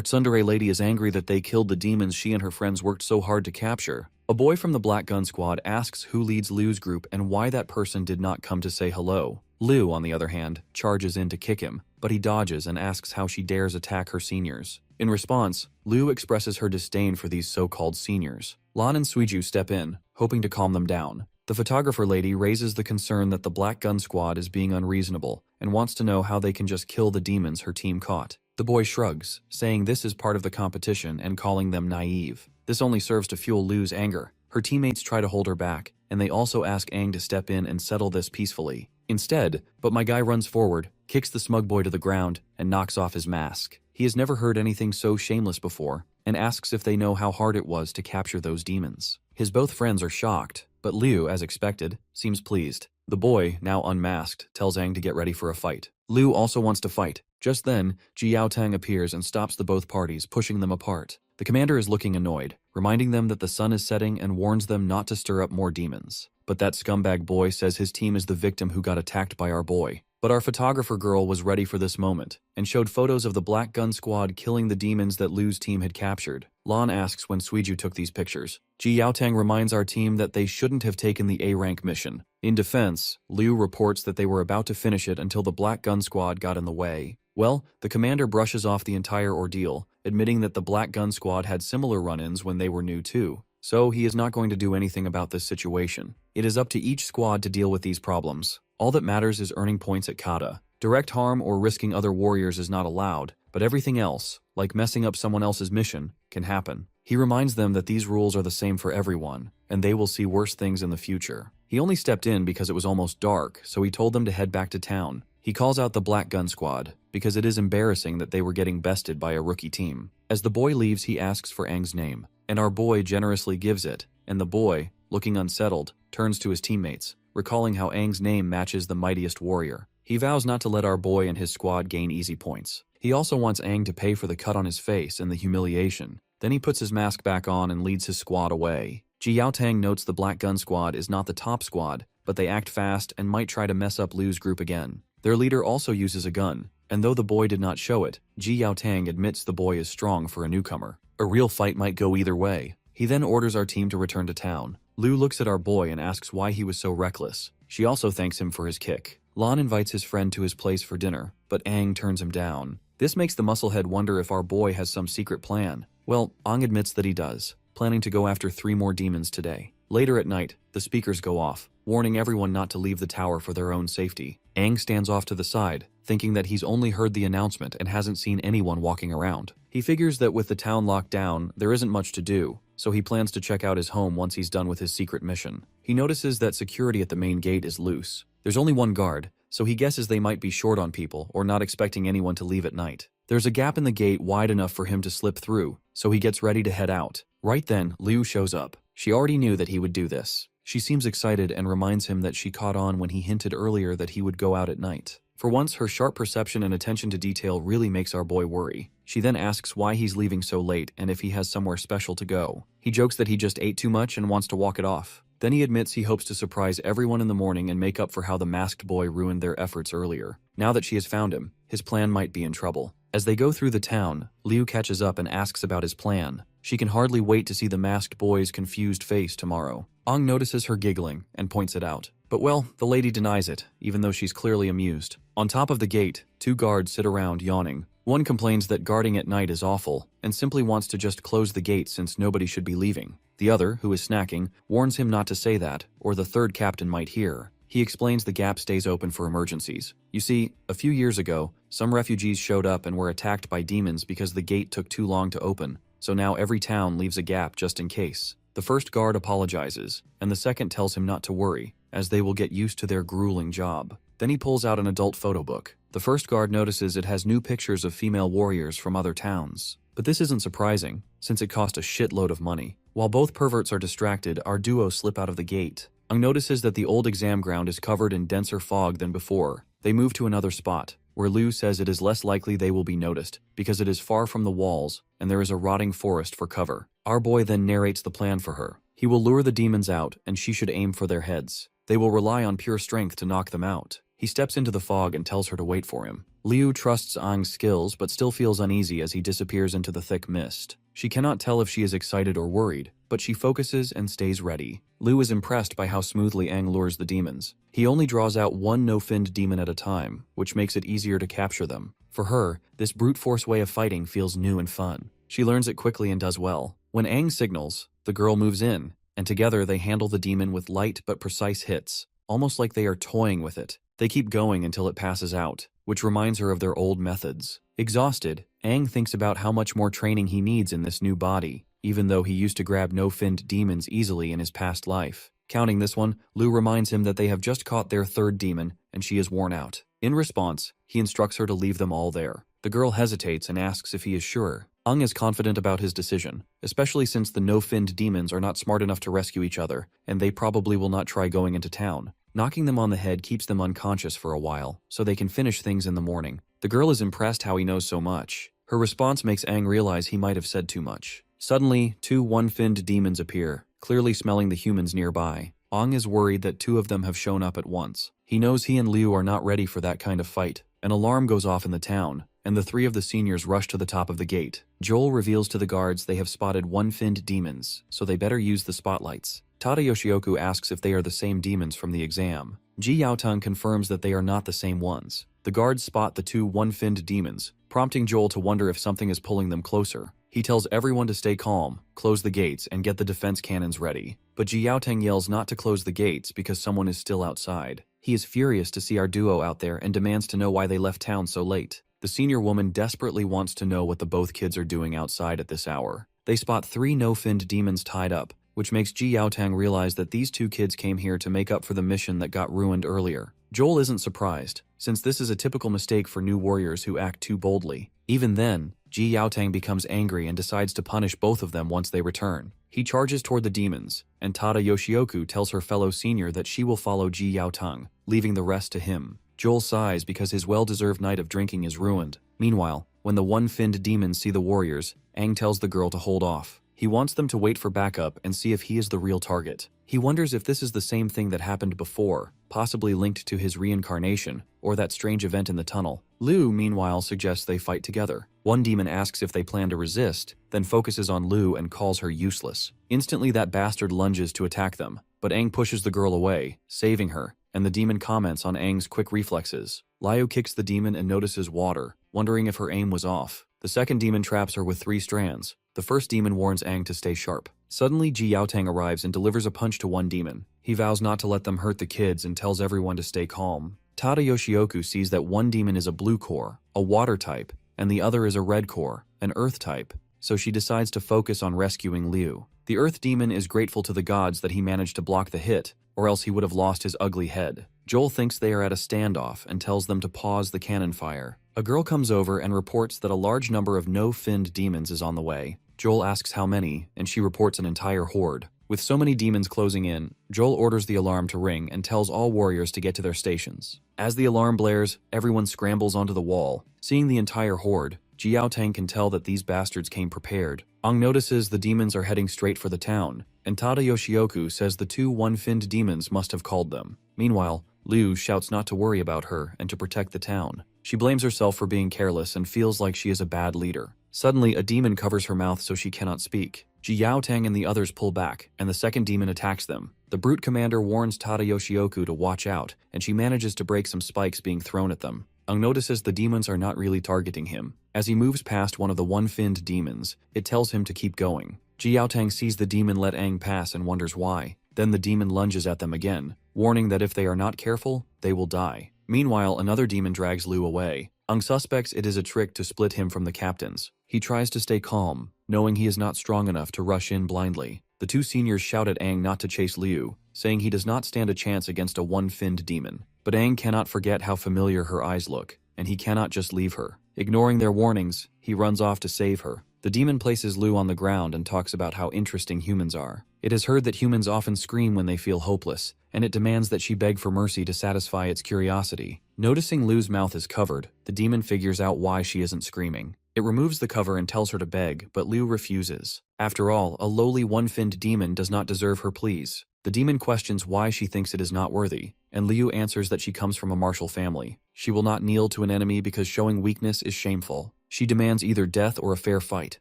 tsundere lady is angry that they killed the demons she and her friends worked so hard to capture. A boy from the Black Gun Squad asks who leads Lu's group and why that person did not come to say hello. Lu, on the other hand, charges in to kick him, but he dodges and asks how she dares attack her seniors. In response, Lu expresses her disdain for these so-called seniors. Lan and Suiju step in, hoping to calm them down. The photographer lady raises the concern that the Black Gun Squad is being unreasonable and wants to know how they can just kill the demons her team caught. The boy shrugs, saying this is part of the competition and calling them naive. This only serves to fuel Lu's anger. Her teammates try to hold her back, and they also ask Aang to step in and settle this peacefully. Instead, but my guy runs forward, kicks the smug boy to the ground, and knocks off his mask. He has never heard anything so shameless before, and asks if they know how hard it was to capture those demons. His both friends are shocked, but Liu, as expected, seems pleased. The boy, now unmasked, tells Aang to get ready for a fight. Liu also wants to fight. Just then, Ji Yaotang appears and stops the both parties, pushing them apart. The commander is looking annoyed, reminding them that the sun is setting and warns them not to stir up more demons. But that scumbag boy says his team is the victim who got attacked by our boy. But our photographer girl was ready for this moment, and showed photos of the Black Gun Squad killing the demons that Lu's team had captured. Lan asks when Suiju took these pictures. Ji Yaotang reminds our team that they shouldn't have taken the A-rank mission. In defense, Liu reports that they were about to finish it until the Black Gun Squad got in the way. Well, the commander brushes off the entire ordeal, admitting that the Black Gun Squad had similar run-ins when they were new too. So he is not going to do anything about this situation. It is up to each squad to deal with these problems. All that matters is earning points at kata. Direct harm or risking other warriors is not allowed, but everything else, like messing up someone else's mission, can happen. He reminds them that these rules are the same for everyone, and they will see worse things in the future. He only stepped in because it was almost dark, so he told them to head back to town. He calls out the Black Gun Squad, because it is embarrassing that they were getting bested by a rookie team. As the boy leaves, he asks for Aang's name, and our boy generously gives it, and the boy, looking unsettled, turns to his teammates, recalling how Aang's name matches the mightiest warrior. He vows not to let our boy and his squad gain easy points. He also wants Aang to pay for the cut on his face and the humiliation. Then he puts his mask back on and leads his squad away. Ji Yaotang notes the Black Gun Squad is not the top squad, but they act fast and might try to mess up Lu's group again. Their leader also uses a gun, and though the boy did not show it, Ji Yaotang admits the boy is strong for a newcomer. A real fight might go either way. He then orders our team to return to town. Lu looks at our boy and asks why he was so reckless. She also thanks him for his kick. Lan invites his friend to his place for dinner, but Aang turns him down. This makes the musclehead wonder if our boy has some secret plan. Well, Aang admits that he does, planning to go after 3 more demons today. Later at night, the speakers go off, warning everyone not to leave the tower for their own safety. Aang stands off to the side, thinking that he's only heard the announcement and hasn't seen anyone walking around. He figures that with the town locked down, there isn't much to do, so he plans to check out his home once he's done with his secret mission. He notices that security at the main gate is loose. There's only one guard, so he guesses they might be short on people or not expecting anyone to leave at night. There's a gap in the gate wide enough for him to slip through, so he gets ready to head out. Right then, Liu shows up. She already knew that he would do this. She seems excited and reminds him that she caught on when he hinted earlier that he would go out at night. For once, her sharp perception and attention to detail really makes our boy worry. She then asks why he's leaving so late and if he has somewhere special to go. He jokes that he just ate too much and wants to walk it off. Then he admits he hopes to surprise everyone in the morning and make up for how the masked boy ruined their efforts earlier. Now that she has found him, his plan might be in trouble. As they go through the town, Liu catches up and asks about his plan. She can hardly wait to see the masked boy's confused face tomorrow. Aang notices her giggling and points it out. But well, the lady denies it, even though she's clearly amused. On top of the gate, 2 guards sit around yawning. One complains that guarding at night is awful, and simply wants to just close the gate since nobody should be leaving. The other, who is snacking, warns him not to say that, or the 3rd captain might hear. He explains the gap stays open for emergencies. You see, a few years ago, some refugees showed up and were attacked by demons because the gate took too long to open, so now every town leaves a gap just in case. The 1st guard apologizes, and the 2nd tells him not to worry, as they will get used to their grueling job. Then he pulls out an adult photo book. The 1st guard notices it has new pictures of female warriors from other towns. But this isn't surprising, since it cost a shitload of money. While both perverts are distracted, our duo slip out of the gate. Ang notices that the old exam ground is covered in denser fog than before. They move to another spot, where Liu says it is less likely they will be noticed, because it is far from the walls, and there is a rotting forest for cover. Our boy then narrates the plan for her. He will lure the demons out, and she should aim for their heads. They will rely on pure strength to knock them out. He steps into the fog and tells her to wait for him. Liu trusts Ang's skills, but still feels uneasy as he disappears into the thick mist. She cannot tell if she is excited or worried, but she focuses and stays ready. Liu is impressed by how smoothly Ang lures the demons. He only draws out one no-finned demon at a time, which makes it easier to capture them. For her, this brute force way of fighting feels new and fun. She learns it quickly and does well. When Ang signals, the girl moves in, and together they handle the demon with light but precise hits, almost like they are toying with it. They keep going until it passes out, which reminds her of their old methods. Exhausted, Ang thinks about how much more training he needs in this new body, even though he used to grab no-finned demons easily in his past life. Counting this one, Liu reminds him that they have just caught their third demon, and she is worn out. In response, he instructs her to leave them all there. The girl hesitates and asks if he is sure. Ang is confident about his decision, especially since the no-finned demons are not smart enough to rescue each other, and they probably will not try going into town. Knocking them on the head keeps them unconscious for a while, so they can finish things in the morning. The girl is impressed how he knows so much. Her response makes Ang realize he might have said too much. Suddenly, two one-finned demons appear, clearly smelling the humans nearby. Ang is worried that two of them have shown up at once. He knows he and Liu are not ready for that kind of fight. An alarm goes off in the town, and the three of the seniors rush to the top of the gate. Joel reveals to the guards they have spotted one-finned demons, so they better use the spotlights. Tada Yoshioku asks if they are the same demons from the exam. Ji Yaotang confirms that they are not the same ones. The guards spot the two one-finned demons, prompting Joel to wonder if something is pulling them closer. He tells everyone to stay calm, close the gates, and get the defense cannons ready. But Ji Yaotang yells not to close the gates because someone is still outside. He is furious to see our duo out there and demands to know why they left town so late. The senior woman desperately wants to know what the both kids are doing outside at this hour. They spot three no-finned demons tied up, which makes Ji Yaotang realize that these two kids came here to make up for the mission that got ruined earlier. Joel isn't surprised, since this is a typical mistake for new warriors who act too boldly. Even then, Ji Yaotang becomes angry and decides to punish both of them once they return. He charges toward the demons, and Tada Yoshioku tells her fellow senior that she will follow Ji Yaotang, leaving the rest to him. Joel sighs because his well-deserved night of drinking is ruined. Meanwhile, when the one-finned demons see the warriors, Ang tells the girl to hold off. He wants them to wait for backup and see if he is the real target. He wonders if this is the same thing that happened before, possibly linked to his reincarnation, or that strange event in the tunnel. Liu, meanwhile, suggests they fight together. One demon asks if they plan to resist, then focuses on Liu and calls her useless. Instantly that bastard lunges to attack them, but Ang pushes the girl away, saving her, and the demon comments on Ang's quick reflexes. Liu kicks the demon and notices water, wondering if her aim was off. The second demon traps her with 3 strands. The first demon warns Ang to stay sharp. Suddenly, Ji Yaotang arrives and delivers a punch to one demon. He vows not to let them hurt the kids and tells everyone to stay calm. Tada Yoshioku sees that one demon is a blue core, a water type, and the other is a red core, an earth type, so she decides to focus on rescuing Liu. The earth demon is grateful to the gods that he managed to block the hit, or else he would have lost his ugly head. Joel thinks they are at a standoff and tells them to pause the cannon fire. A girl comes over and reports that a large number of no-finned demons is on the way. Joel asks how many, and she reports an entire horde. With so many demons closing in, Joel orders the alarm to ring and tells all warriors to get to their stations. As the alarm blares, everyone scrambles onto the wall. Seeing the entire horde, Ji Yaotang can tell that these bastards came prepared. Ang notices the demons are heading straight for the town, and Tada Yoshioku says the two one-finned demons must have called them. Meanwhile, Liu shouts not to worry about her and to protect the town. She blames herself for being careless and feels like she is a bad leader. Suddenly, a demon covers her mouth so she cannot speak. Ji Yaotang and the others pull back, and the second demon attacks them. The brute commander warns Tada Yoshioku to watch out, and she manages to break some spikes being thrown at them. Ang notices the demons are not really targeting him. As he moves past one of the one-finned demons, it tells him to keep going. Ji Yaotang sees the demon let Ang pass and wonders why. Then the demon lunges at them again, warning that if they are not careful, they will die. Meanwhile, another demon drags Liu away. Ang suspects it is a trick to split him from the captains. He tries to stay calm, knowing he is not strong enough to rush in blindly. The two seniors shout at Ang not to chase Liu, saying he does not stand a chance against a one-finned demon. But Ang cannot forget how familiar her eyes look, and he cannot just leave her. Ignoring their warnings, he runs off to save her. The demon places Liu on the ground and talks about how interesting humans are. It has heard that humans often scream when they feel hopeless, and it demands that she beg for mercy to satisfy its curiosity. Noticing Liu's mouth is covered, the demon figures out why she isn't screaming. It removes the cover and tells her to beg, but Liu refuses. After all, a lowly one-finned demon does not deserve her pleas. The demon questions why she thinks it is not worthy, and Liu answers that she comes from a martial family. She will not kneel to an enemy because showing weakness is shameful. She demands either death or a fair fight.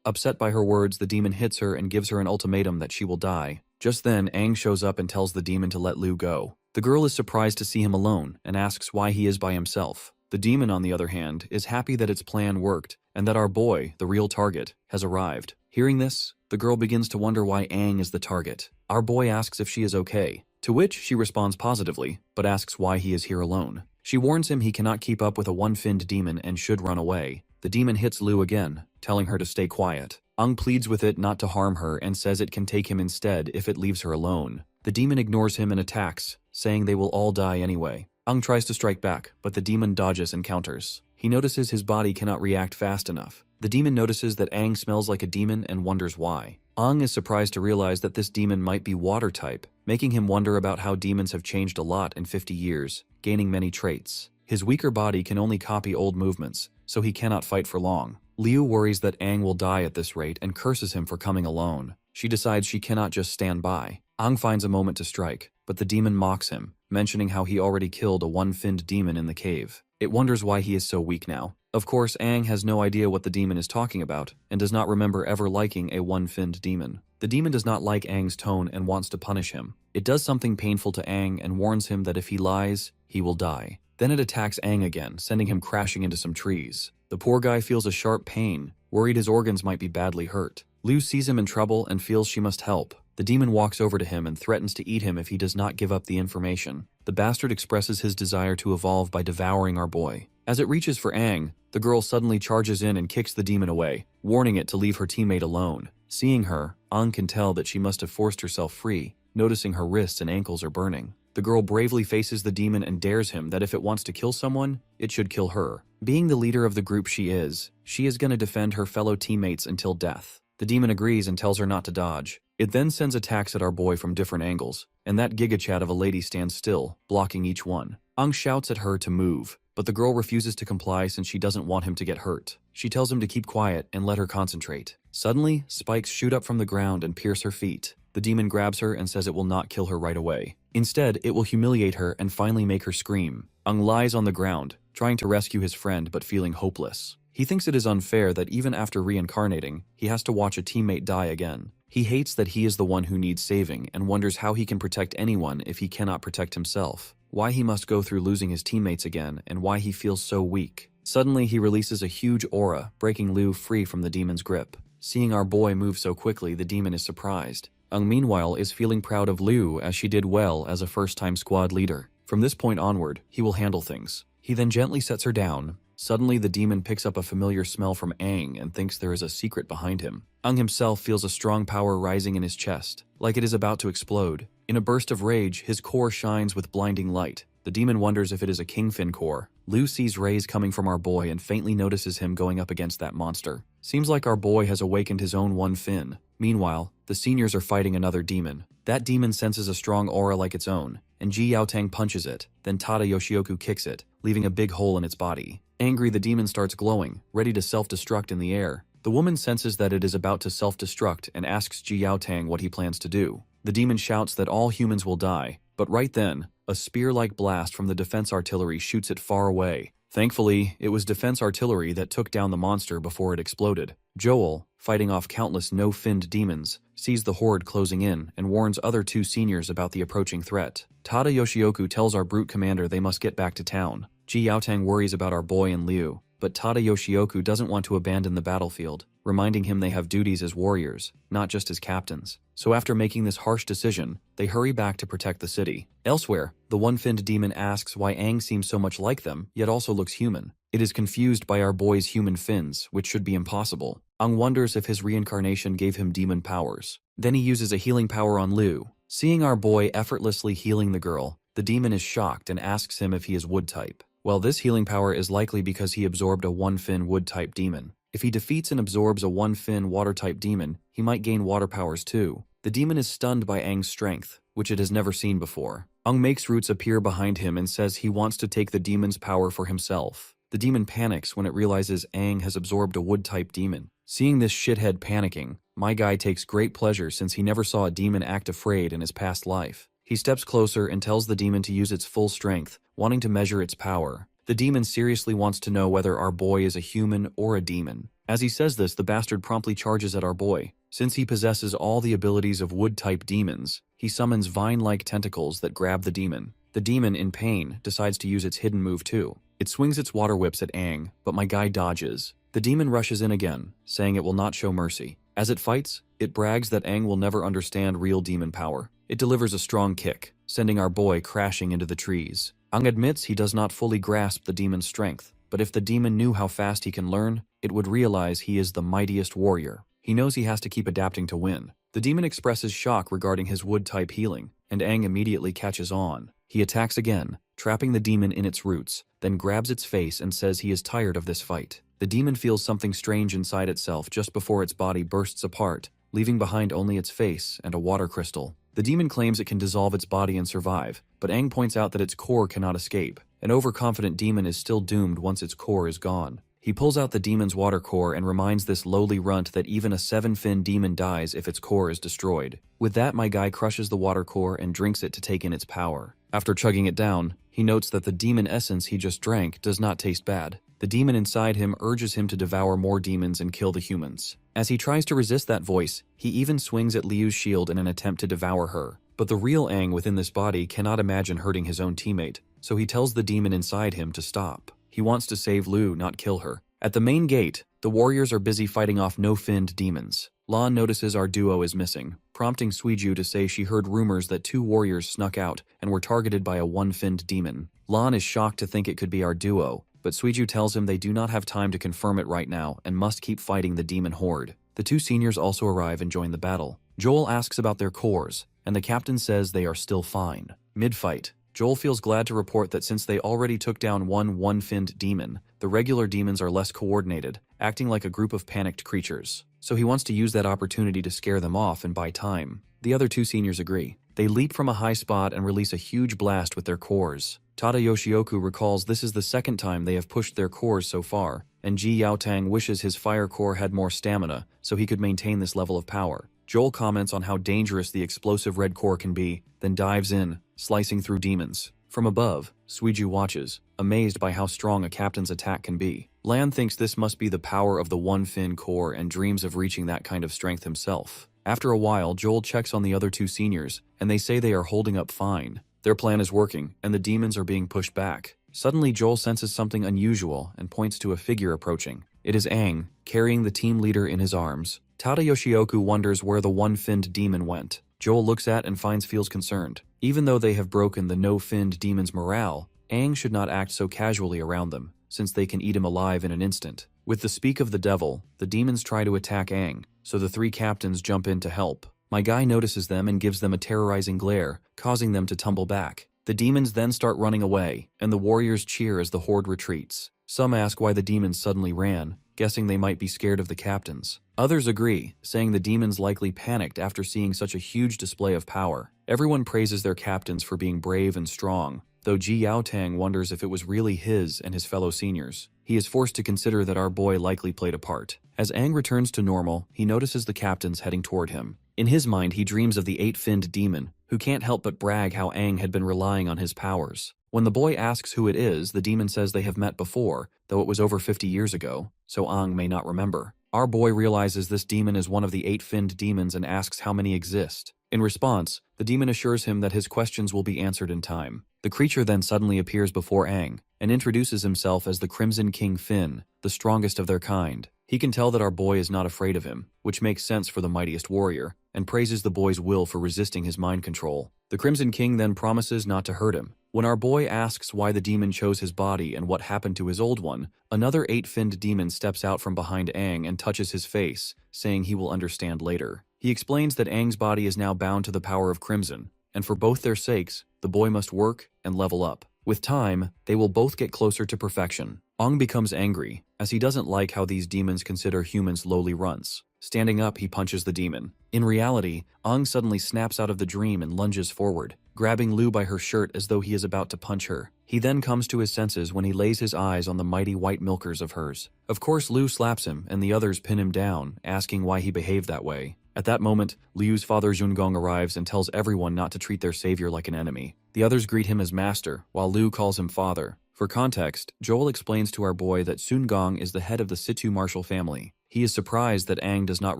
Upset by her words, the demon hits her and gives her an ultimatum that she will die. Just then, Aang shows up and tells the demon to let Liu go. The girl is surprised to see him alone and asks why he is by himself. The demon, on the other hand, is happy that its plan worked and that our boy, the real target, has arrived. Hearing this, the girl begins to wonder why Aang is the target. Our boy asks if she is okay, to which she responds positively, but asks why he is here alone. She warns him he cannot keep up with a one-finned demon and should run away. The demon hits Liu again, telling her to stay quiet. Aang pleads with it not to harm her and says it can take him instead if it leaves her alone. The demon ignores him and attacks, saying they will all die anyway. Aang tries to strike back, but the demon dodges and counters. He notices his body cannot react fast enough. The demon notices that Aang smells like a demon and wonders why. Aang is surprised to realize that this demon might be water type, making him wonder about how demons have changed a lot in 50 years, gaining many traits. His weaker body can only copy old movements, so he cannot fight for long. Liu worries that Aang will die at this rate and curses him for coming alone. She decides she cannot just stand by. Aang finds a moment to strike, but the demon mocks him, mentioning how he already killed a one-finned demon in the cave. It wonders why he is so weak now. Of course, Aang has no idea what the demon is talking about, and does not remember ever liking a one-finned demon. The demon does not like Aang's tone and wants to punish him. It does something painful to Aang and warns him that if he lies, he will die. Then it attacks Aang again, sending him crashing into some trees. The poor guy feels a sharp pain, worried his organs might be badly hurt. Liu sees him in trouble and feels she must help. The demon walks over to him and threatens to eat him if he does not give up the information. The bastard expresses his desire to evolve by devouring our boy. As it reaches for Aang, the girl suddenly charges in and kicks the demon away, warning it to leave her teammate alone. Seeing her, Aang can tell that she must have forced herself free, noticing her wrists and ankles are burning. The girl bravely faces the demon and dares him that if it wants to kill someone, it should kill her. Being the leader of the group she is gonna defend her fellow teammates until death. The demon agrees and tells her not to dodge. It then sends attacks at our boy from different angles, and that gigachat of a lady stands still, blocking each one. Aang shouts at her to move, but the girl refuses to comply since she doesn't want him to get hurt. She tells him to keep quiet and let her concentrate. Suddenly, spikes shoot up from the ground and pierce her feet. The demon grabs her and says it will not kill her right away. Instead, it will humiliate her and finally make her scream. Aang lies on the ground, trying to rescue his friend but feeling hopeless. He thinks it is unfair that even after reincarnating, he has to watch a teammate die again. He hates that he is the one who needs saving and wonders how he can protect anyone if he cannot protect himself. Why he must go through losing his teammates again and why he feels so weak. Suddenly, he releases a huge aura, breaking Liu free from the demon's grip. Seeing our boy move so quickly, the demon is surprised. Aang meanwhile is feeling proud of Liu as she did well as a first-time squad leader. From this point onward, he will handle things. He then gently sets her down. Suddenly, the demon picks up a familiar smell from Aang and thinks there is a secret behind him. Aang himself feels a strong power rising in his chest, like it is about to explode. In a burst of rage, his core shines with blinding light. The demon wonders if it is a kingfin core. Liu sees rays coming from our boy and faintly notices him going up against that monster. Seems like our boy has awakened his own one fin. Meanwhile, the seniors are fighting another demon. That demon senses a strong aura like its own, and Ji Yaotang punches it, then Tada Yoshioku kicks it, leaving a big hole in its body. Angry, the demon starts glowing, ready to self-destruct in the air. The woman senses that it is about to self-destruct and asks Ji Yaotang what he plans to do. The demon shouts that all humans will die, but right then, a spear-like blast from the defense artillery shoots it far away. Thankfully, it was defense artillery that took down the monster before it exploded. Joel, fighting off countless no-finned demons, sees the horde closing in and warns other two seniors about the approaching threat. Tada Yoshioku tells our brute commander they must get back to town. Ji Yaotang worries about our boy and Liu, but Tada Yoshioku doesn't want to abandon the battlefield, reminding him they have duties as warriors, not just as captains. So after making this harsh decision, they hurry back to protect the city. Elsewhere, the one-finned demon asks why Aang seems so much like them, yet also looks human. It is confused by our boy's human fins, which should be impossible. Aang wonders if his reincarnation gave him demon powers. Then he uses a healing power on Liu. Seeing our boy effortlessly healing the girl, the demon is shocked and asks him if he is wood type. Well, this healing power is likely because he absorbed a one-fin wood type demon. If he defeats and absorbs a one-fin water-type demon, he might gain water powers too. The demon is stunned by Aang's strength, which it has never seen before. Aang makes Roots appear behind him and says he wants to take the demon's power for himself. The demon panics when it realizes Aang has absorbed a wood-type demon. Seeing this shithead panicking, my guy takes great pleasure since he never saw a demon act afraid in his past life. He steps closer and tells the demon to use its full strength, wanting to measure its power. The demon seriously wants to know whether our boy is a human or a demon. As he says this, the bastard promptly charges at our boy. Since he possesses all the abilities of wood-type demons, he summons vine-like tentacles that grab the demon. The demon, in pain, decides to use its hidden move too. It swings its water whips at Aang, but my guy dodges. The demon rushes in again, saying it will not show mercy. As it fights, it brags that Aang will never understand real demon power. It delivers a strong kick, sending our boy crashing into the trees. Aang admits he does not fully grasp the demon's strength, but if the demon knew how fast he can learn, it would realize he is the mightiest warrior. He knows he has to keep adapting to win. The demon expresses shock regarding his wood-type healing, and Aang immediately catches on. He attacks again, trapping the demon in its roots, then grabs its face and says he is tired of this fight. The demon feels something strange inside itself just before its body bursts apart, leaving behind only its face and a water crystal. The demon claims it can dissolve its body and survive, but Aang points out that its core cannot escape. An overconfident demon is still doomed once its core is gone. He pulls out the demon's water core and reminds this lowly runt that even a 7-fin demon dies if its core is destroyed. With that, my guy crushes the water core and drinks it to take in its power. After chugging it down, he notes that the demon essence he just drank does not taste bad. The demon inside him urges him to devour more demons and kill the humans. As he tries to resist that voice, he even swings at Liu's shield in an attempt to devour her. But the real Aang within this body cannot imagine hurting his own teammate, so he tells the demon inside him to stop. He wants to save Liu, not kill her. At the main gate, the warriors are busy fighting off no-finned demons. Lan notices our duo is missing, prompting Suiju to say she heard rumors that 2 warriors snuck out and were targeted by a one-finned demon. Lan is shocked to think it could be our duo, but Suiju tells him they do not have time to confirm it right now and must keep fighting the demon horde. The 2 seniors also arrive and join the battle. Joel asks about their cores, and the captain says they are still fine. Mid-fight, Joel feels glad to report that since they already took down one-finned demon, the regular demons are less coordinated, acting like a group of panicked creatures. So he wants to use that opportunity to scare them off and buy time. The other 2 seniors agree. They leap from a high spot and release a huge blast with their cores. Tada Yoshioku recalls this is the 2nd time they have pushed their cores so far, and Ji Yaotang wishes his fire core had more stamina so he could maintain this level of power. Joel comments on how dangerous the explosive red core can be, then dives in, slicing through demons. From above, Suiju watches, amazed by how strong a captain's attack can be. Lan thinks this must be the power of the one-fin core and dreams of reaching that kind of strength himself. After a while, Joel checks on the other 2 seniors, and they say they are holding up fine. Their plan is working, and the demons are being pushed back. Suddenly, Joel senses something unusual and points to a figure approaching. It is Aang, carrying the team leader in his arms. Tada Yoshioku wonders where the one-finned demon went. Joel looks at and feels concerned. Even though they have broken the no-finned demon's morale, Aang should not act so casually around them, since they can eat him alive in an instant. With the speak of the devil, the demons try to attack Aang, so the 3 captains jump in to help. My guy notices them and gives them a terrorizing glare, causing them to tumble back. The demons then start running away, and the warriors cheer as the horde retreats. Some ask why the demons suddenly ran, guessing they might be scared of the captains. Others agree, saying the demons likely panicked after seeing such a huge display of power. Everyone praises their captains for being brave and strong, though Ji Yaotang wonders if it was really his and his fellow seniors. He is forced to consider that our boy likely played a part. As Aang returns to normal, he notices the captains heading toward him. In his mind, he dreams of the 8-finned demon, who can't help but brag how Aang had been relying on his powers. When the boy asks who it is, the demon says they have met before, though it was over 50 years ago, so Aang may not remember. Our boy realizes this demon is one of the 8-finned demons and asks how many exist. In response, the demon assures him that his questions will be answered in time. The creature then suddenly appears before Aang, and introduces himself as the Crimson King Finn, the strongest of their kind. He can tell that our boy is not afraid of him, which makes sense for the mightiest warrior, and praises the boy's will for resisting his mind control. The Crimson King then promises not to hurt him. When our boy asks why the demon chose his body and what happened to his old one, another 8-finned demon steps out from behind Aang and touches his face, saying he will understand later. He explains that Aang's body is now bound to the power of Crimson, and for both their sakes, the boy must work and level up. With time, they will both get closer to perfection. Aang becomes angry, as he doesn't like how these demons consider humans lowly runts. Standing up, he punches the demon. In reality, Ang suddenly snaps out of the dream and lunges forward, grabbing Lu by her shirt as though he is about to punch her. He then comes to his senses when he lays his eyes on the mighty white milkers of hers. Of course, Lu slaps him and the others pin him down, asking why he behaved that way. At that moment, Liu's father Zhongong arrives and tells everyone not to treat their savior like an enemy. The others greet him as master, while Liu calls him father. For context, Joel explains to our boy that Sun Gong is the head of the Situ martial family. He is surprised that Aang does not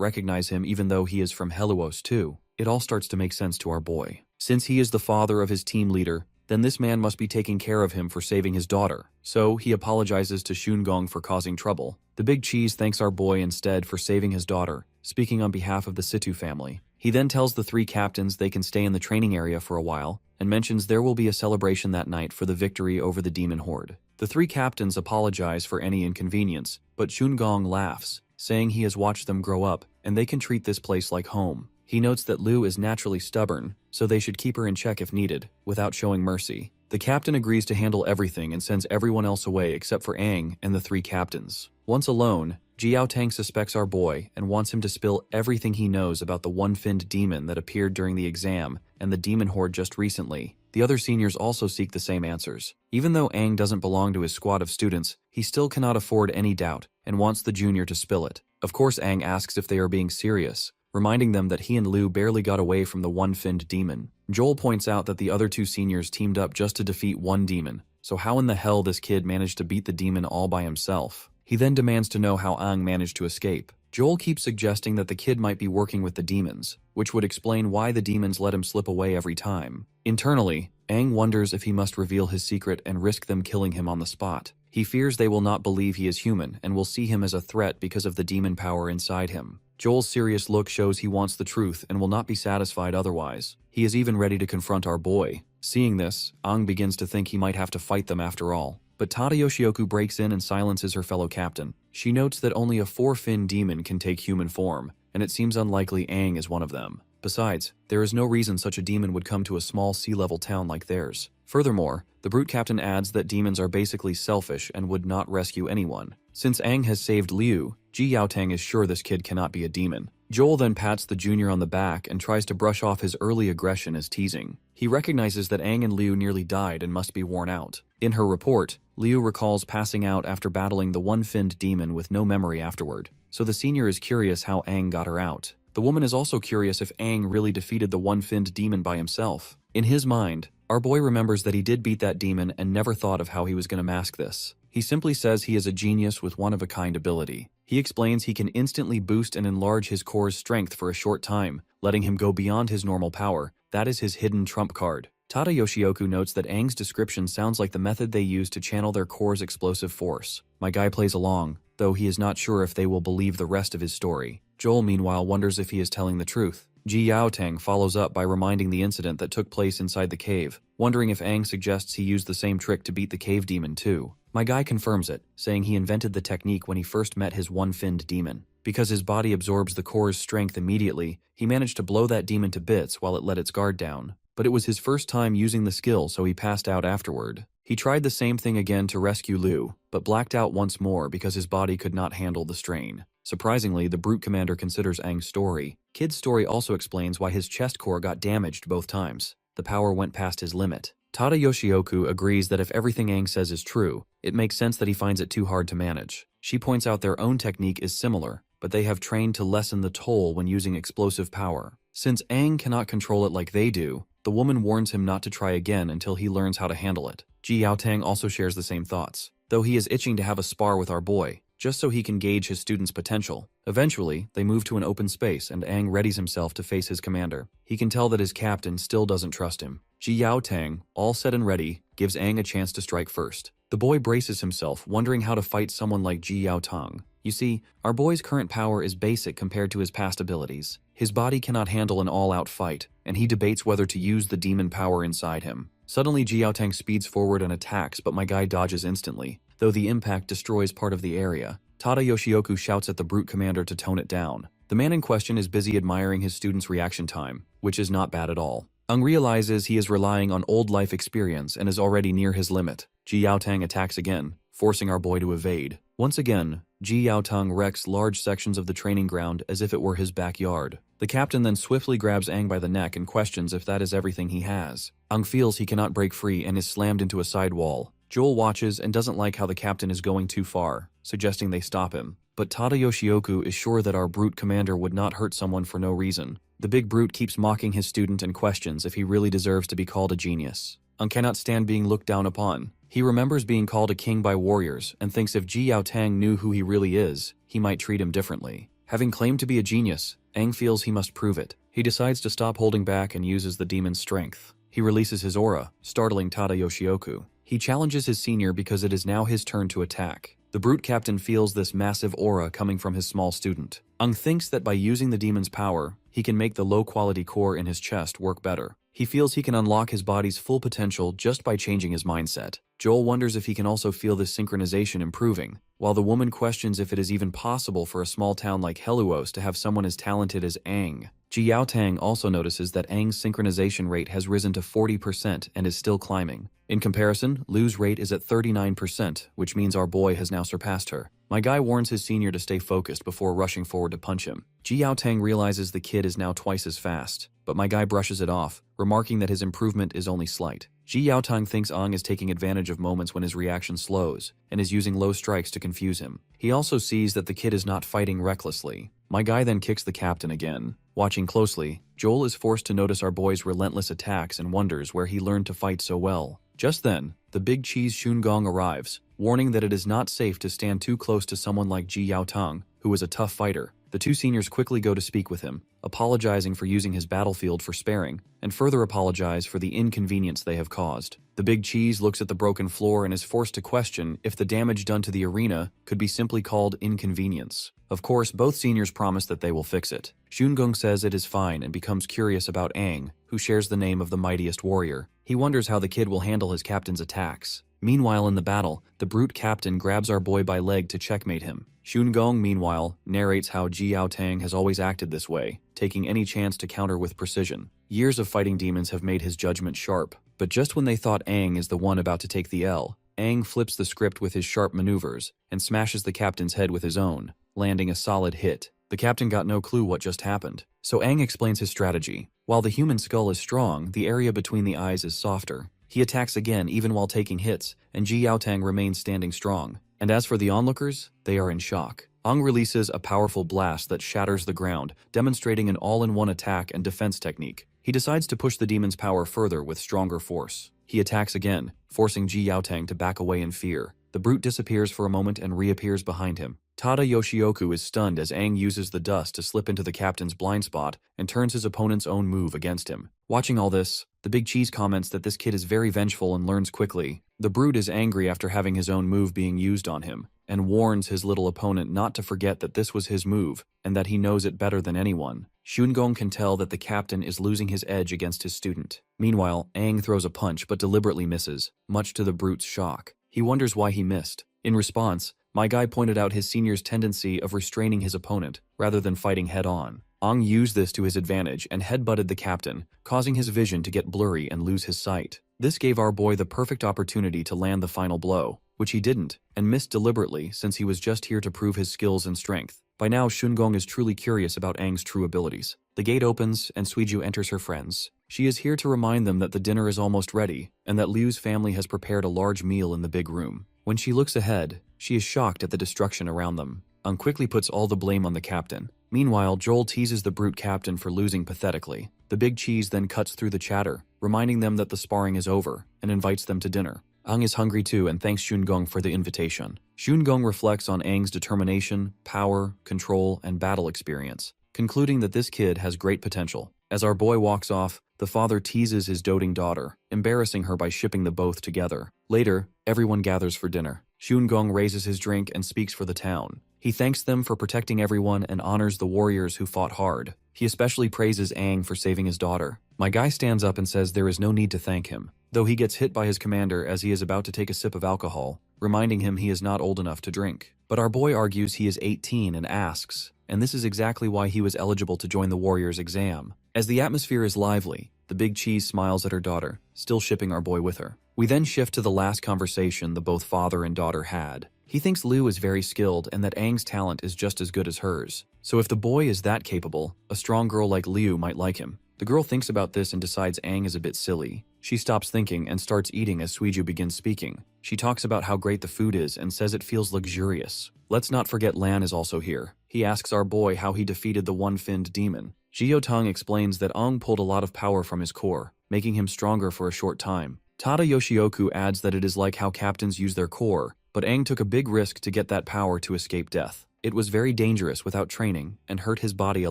recognize him even though he is from Heluos too. It all starts to make sense to our boy. Since he is the father of his team leader, then this man must be taking care of him for saving his daughter. So he apologizes to Sun Gong for causing trouble. The big cheese thanks our boy instead for saving his daughter, speaking on behalf of the Situ family. He then tells the 3 captains they can stay in the training area for a while, and mentions there will be a celebration that night for the victory over the demon horde. The 3 captains apologize for any inconvenience, but Sun Gong laughs, saying he has watched them grow up, and they can treat this place like home. He notes that Lu is naturally stubborn, so they should keep her in check if needed, without showing mercy. The captain agrees to handle everything and sends everyone else away except for Aang and the 3 captains. Once alone, Jiao Tang suspects our boy and wants him to spill everything he knows about the one-finned demon that appeared during the exam and the demon horde just recently. The other seniors also seek the same answers. Even though Aang doesn't belong to his squad of students, he still cannot afford any doubt and wants the junior to spill it. Of course, Aang asks if they are being serious, reminding them that he and Lu barely got away from the one-finned demon. Joel points out that the other 2 seniors teamed up just to defeat one demon, so how in the hell this kid managed to beat the demon all by himself? He then demands to know how Aang managed to escape. Joel keeps suggesting that the kid might be working with the demons, which would explain why the demons let him slip away every time. Internally, Aang wonders if he must reveal his secret and risk them killing him on the spot. He fears they will not believe he is human and will see him as a threat because of the demon power inside him. Joel's serious look shows he wants the truth and will not be satisfied otherwise. He is even ready to confront our boy. Seeing this, Aang begins to think he might have to fight them after all. But Tada Yoshioku breaks in and silences her fellow captain. She notes that only a 4-fin demon can take human form, and it seems unlikely Aang is one of them. Besides, there is no reason such a demon would come to a small sea-level town like theirs. Furthermore, the brute captain adds that demons are basically selfish and would not rescue anyone. Since Aang has saved Liu, Ji Yaotang is sure this kid cannot be a demon. Joel then pats the junior on the back and tries to brush off his early aggression as teasing. He recognizes that Aang and Liu nearly died and must be worn out. In her report, Liu recalls passing out after battling the one-finned demon with no memory afterward, so the senior is curious how Aang got her out. The woman is also curious if Aang really defeated the one-finned demon by himself. In his mind, our boy remembers that he did beat that demon and never thought of how he was going to mask this. He simply says he is a genius with one-of-a-kind ability. He explains he can instantly boost and enlarge his core's strength for a short time, letting him go beyond his normal power. That is his hidden trump card. Tada Yoshioku notes that Aang's description sounds like the method they use to channel their core's explosive force. My guy plays along, though he is not sure if they will believe the rest of his story. Joel, meanwhile, wonders if he is telling the truth. Ji Yaotang follows up by reminding the incident that took place inside the cave, wondering if Aang suggests he used the same trick to beat the cave demon too. My guy confirms it, saying he invented the technique when he first met his one-finned demon. Because his body absorbs the core's strength immediately, he managed to blow that demon to bits while it let its guard down. But it was his first time using the skill, so he passed out afterward. He tried the same thing again to rescue Liu, but blacked out once more because his body could not handle the strain. Surprisingly, the brute commander considers Aang's story. Kid's story also explains why his chest core got damaged both times. The power went past his limit. Tada Yoshioku agrees that if everything Aang says is true, it makes sense that he finds it too hard to manage. She points out their own technique is similar, but they have trained to lessen the toll when using explosive power. Since Aang cannot control it like they do, the woman warns him not to try again until he learns how to handle it. Ji Yaotang also shares the same thoughts, though he is itching to have a spar with our boy, just so he can gauge his student's potential. Eventually, they move to an open space and Aang readies himself to face his commander. He can tell that his captain still doesn't trust him. Ji Yaotang, all set and ready, gives Aang a chance to strike first. The boy braces himself, wondering how to fight someone like Ji Yaotang. You see, our boy's current power is basic compared to his past abilities. His body cannot handle an all-out fight, and he debates whether to use the demon power inside him. Suddenly, Ji Yaotang speeds forward and attacks, but my guy dodges instantly, though the impact destroys part of the area. Tada Yoshioku shouts at the brute commander to tone it down. The man in question is busy admiring his student's reaction time, which is not bad at all. Aang realizes he is relying on old life experience and is already near his limit. Ji Yaotang attacks again, forcing our boy to evade. Once again, Ji Yaotang wrecks large sections of the training ground as if it were his backyard. The captain then swiftly grabs Aang by the neck and questions if that is everything he has. Aang feels he cannot break free and is slammed into a side wall. Joel watches and doesn't like how the captain is going too far, suggesting they stop him. But Tada Yoshioku is sure that our brute commander would not hurt someone for no reason. The big brute keeps mocking his student and questions if he really deserves to be called a genius. Aang cannot stand being looked down upon. He remembers being called a king by warriors and thinks if Ji Yaotang knew who he really is, he might treat him differently. Having claimed to be a genius, Aang feels he must prove it. He decides to stop holding back and uses the demon's strength. He releases his aura, startling Tada Yoshioku. He challenges his senior because it is now his turn to attack. The brute captain feels this massive aura coming from his small student. Aang thinks that by using the demon's power, he can make the low-quality core in his chest work better. He feels he can unlock his body's full potential just by changing his mindset. Joel wonders if he can also feel this synchronization improving, while the woman questions if it is even possible for a small town like Heluos to have someone as talented as Aang. Ji Yaotang also notices that Aang's synchronization rate has risen to 40% and is still climbing. In comparison, Lu's rate is at 39%, which means our boy has now surpassed her. My guy warns his senior to stay focused before rushing forward to punch him. Ji Yaotang realizes the kid is now twice as fast, but my guy brushes it off, remarking that his improvement is only slight. Ji Yaotang thinks Aang is taking advantage of moments when his reaction slows, and is using low strikes to confuse him. He also sees that the kid is not fighting recklessly. My guy then kicks the captain again. Watching closely, Joel is forced to notice our boy's relentless attacks and wonders where he learned to fight so well. Just then, the big cheese Shungong arrives, warning that it is not safe to stand too close to someone like Ji Yaotang, who is a tough fighter. The two seniors quickly go to speak with him, apologizing for using his battlefield for sparing, and further apologize for the inconvenience they have caused. The big cheese looks at the broken floor and is forced to question if the damage done to the arena could be simply called inconvenience. Of course, both seniors promise that they will fix it. Shungong says it is fine and becomes curious about Aang, who shares the name of the mightiest warrior. He wonders how the kid will handle his captain's attacks. Meanwhile in the battle, the brute captain grabs our boy by leg to checkmate him. Shungong, meanwhile, narrates how Ji Yaotang has always acted this way, taking any chance to counter with precision. Years of fighting demons have made his judgment sharp, but just when they thought Aang is the one about to take the L, Aang flips the script with his sharp maneuvers and smashes the captain's head with his own, landing a solid hit. The captain got no clue what just happened, so Aang explains his strategy. While the human skull is strong, the area between the eyes is softer. He attacks again even while taking hits, and Ji Yaotang remains standing strong. And as for the onlookers, they are in shock. Aang releases a powerful blast that shatters the ground, demonstrating an all-in-one attack and defense technique. He decides to push the demon's power further with stronger force. He attacks again, forcing Ji Yaotang to back away in fear. The brute disappears for a moment and reappears behind him. Tada Yoshioku is stunned as Aang uses the dust to slip into the captain's blind spot and turns his opponent's own move against him. Watching all this, the big cheese comments that this kid is very vengeful and learns quickly. The brute is angry after having his own move being used on him, and warns his little opponent not to forget that this was his move, and that he knows it better than anyone. Shungong can tell that the captain is losing his edge against his student. Meanwhile, Aang throws a punch but deliberately misses, much to the brute's shock. He wonders why he missed. In response, my guy pointed out his senior's tendency of restraining his opponent, rather than fighting head-on. Aang used this to his advantage and headbutted the captain, causing his vision to get blurry and lose his sight. This gave our boy the perfect opportunity to land the final blow, which he didn't, and missed deliberately since he was just here to prove his skills and strength. By now, Shungong is truly curious about Aang's true abilities. The gate opens, and Suiju enters her friends. She is here to remind them that the dinner is almost ready, and that Liu's family has prepared a large meal in the big room. When she looks ahead, she is shocked at the destruction around them. Aang quickly puts all the blame on the captain. Meanwhile, Joel teases the brute captain for losing pathetically. The big cheese then cuts through the chatter, reminding them that the sparring is over, and invites them to dinner. Aang is hungry too and thanks Shungong for the invitation. Shungong reflects on Aang's determination, power, control, and battle experience, concluding that this kid has great potential. As our boy walks off, the father teases his doting daughter, embarrassing her by shipping the both together. Later, everyone gathers for dinner. Shungong raises his drink and speaks for the town. He thanks them for protecting everyone and honors the warriors who fought hard. He especially praises Aang for saving his daughter. My guy stands up and says there is no need to thank him, though he gets hit by his commander as he is about to take a sip of alcohol, reminding him he is not old enough to drink. But our boy argues he is 18 and asks, and this is exactly why he was eligible to join the warrior's exam. As the atmosphere is lively, the big cheese smiles at her daughter, still shipping our boy with her. We then shift to the last conversation the both father and daughter had. He thinks Liu is very skilled and that Aang's talent is just as good as hers. So if the boy is that capable, a strong girl like Liu might like him. The girl thinks about this and decides Aang is a bit silly. She stops thinking and starts eating as Suiju begins speaking. She talks about how great the food is and says it feels luxurious. Let's not forget Lan is also here. He asks our boy how he defeated the one-finned demon. Jiotong explains that Aang pulled a lot of power from his core, making him stronger for a short time. Tada Yoshioku adds that it is like how captains use their core, but Aang took a big risk to get that power to escape death. It was very dangerous without training and hurt his body a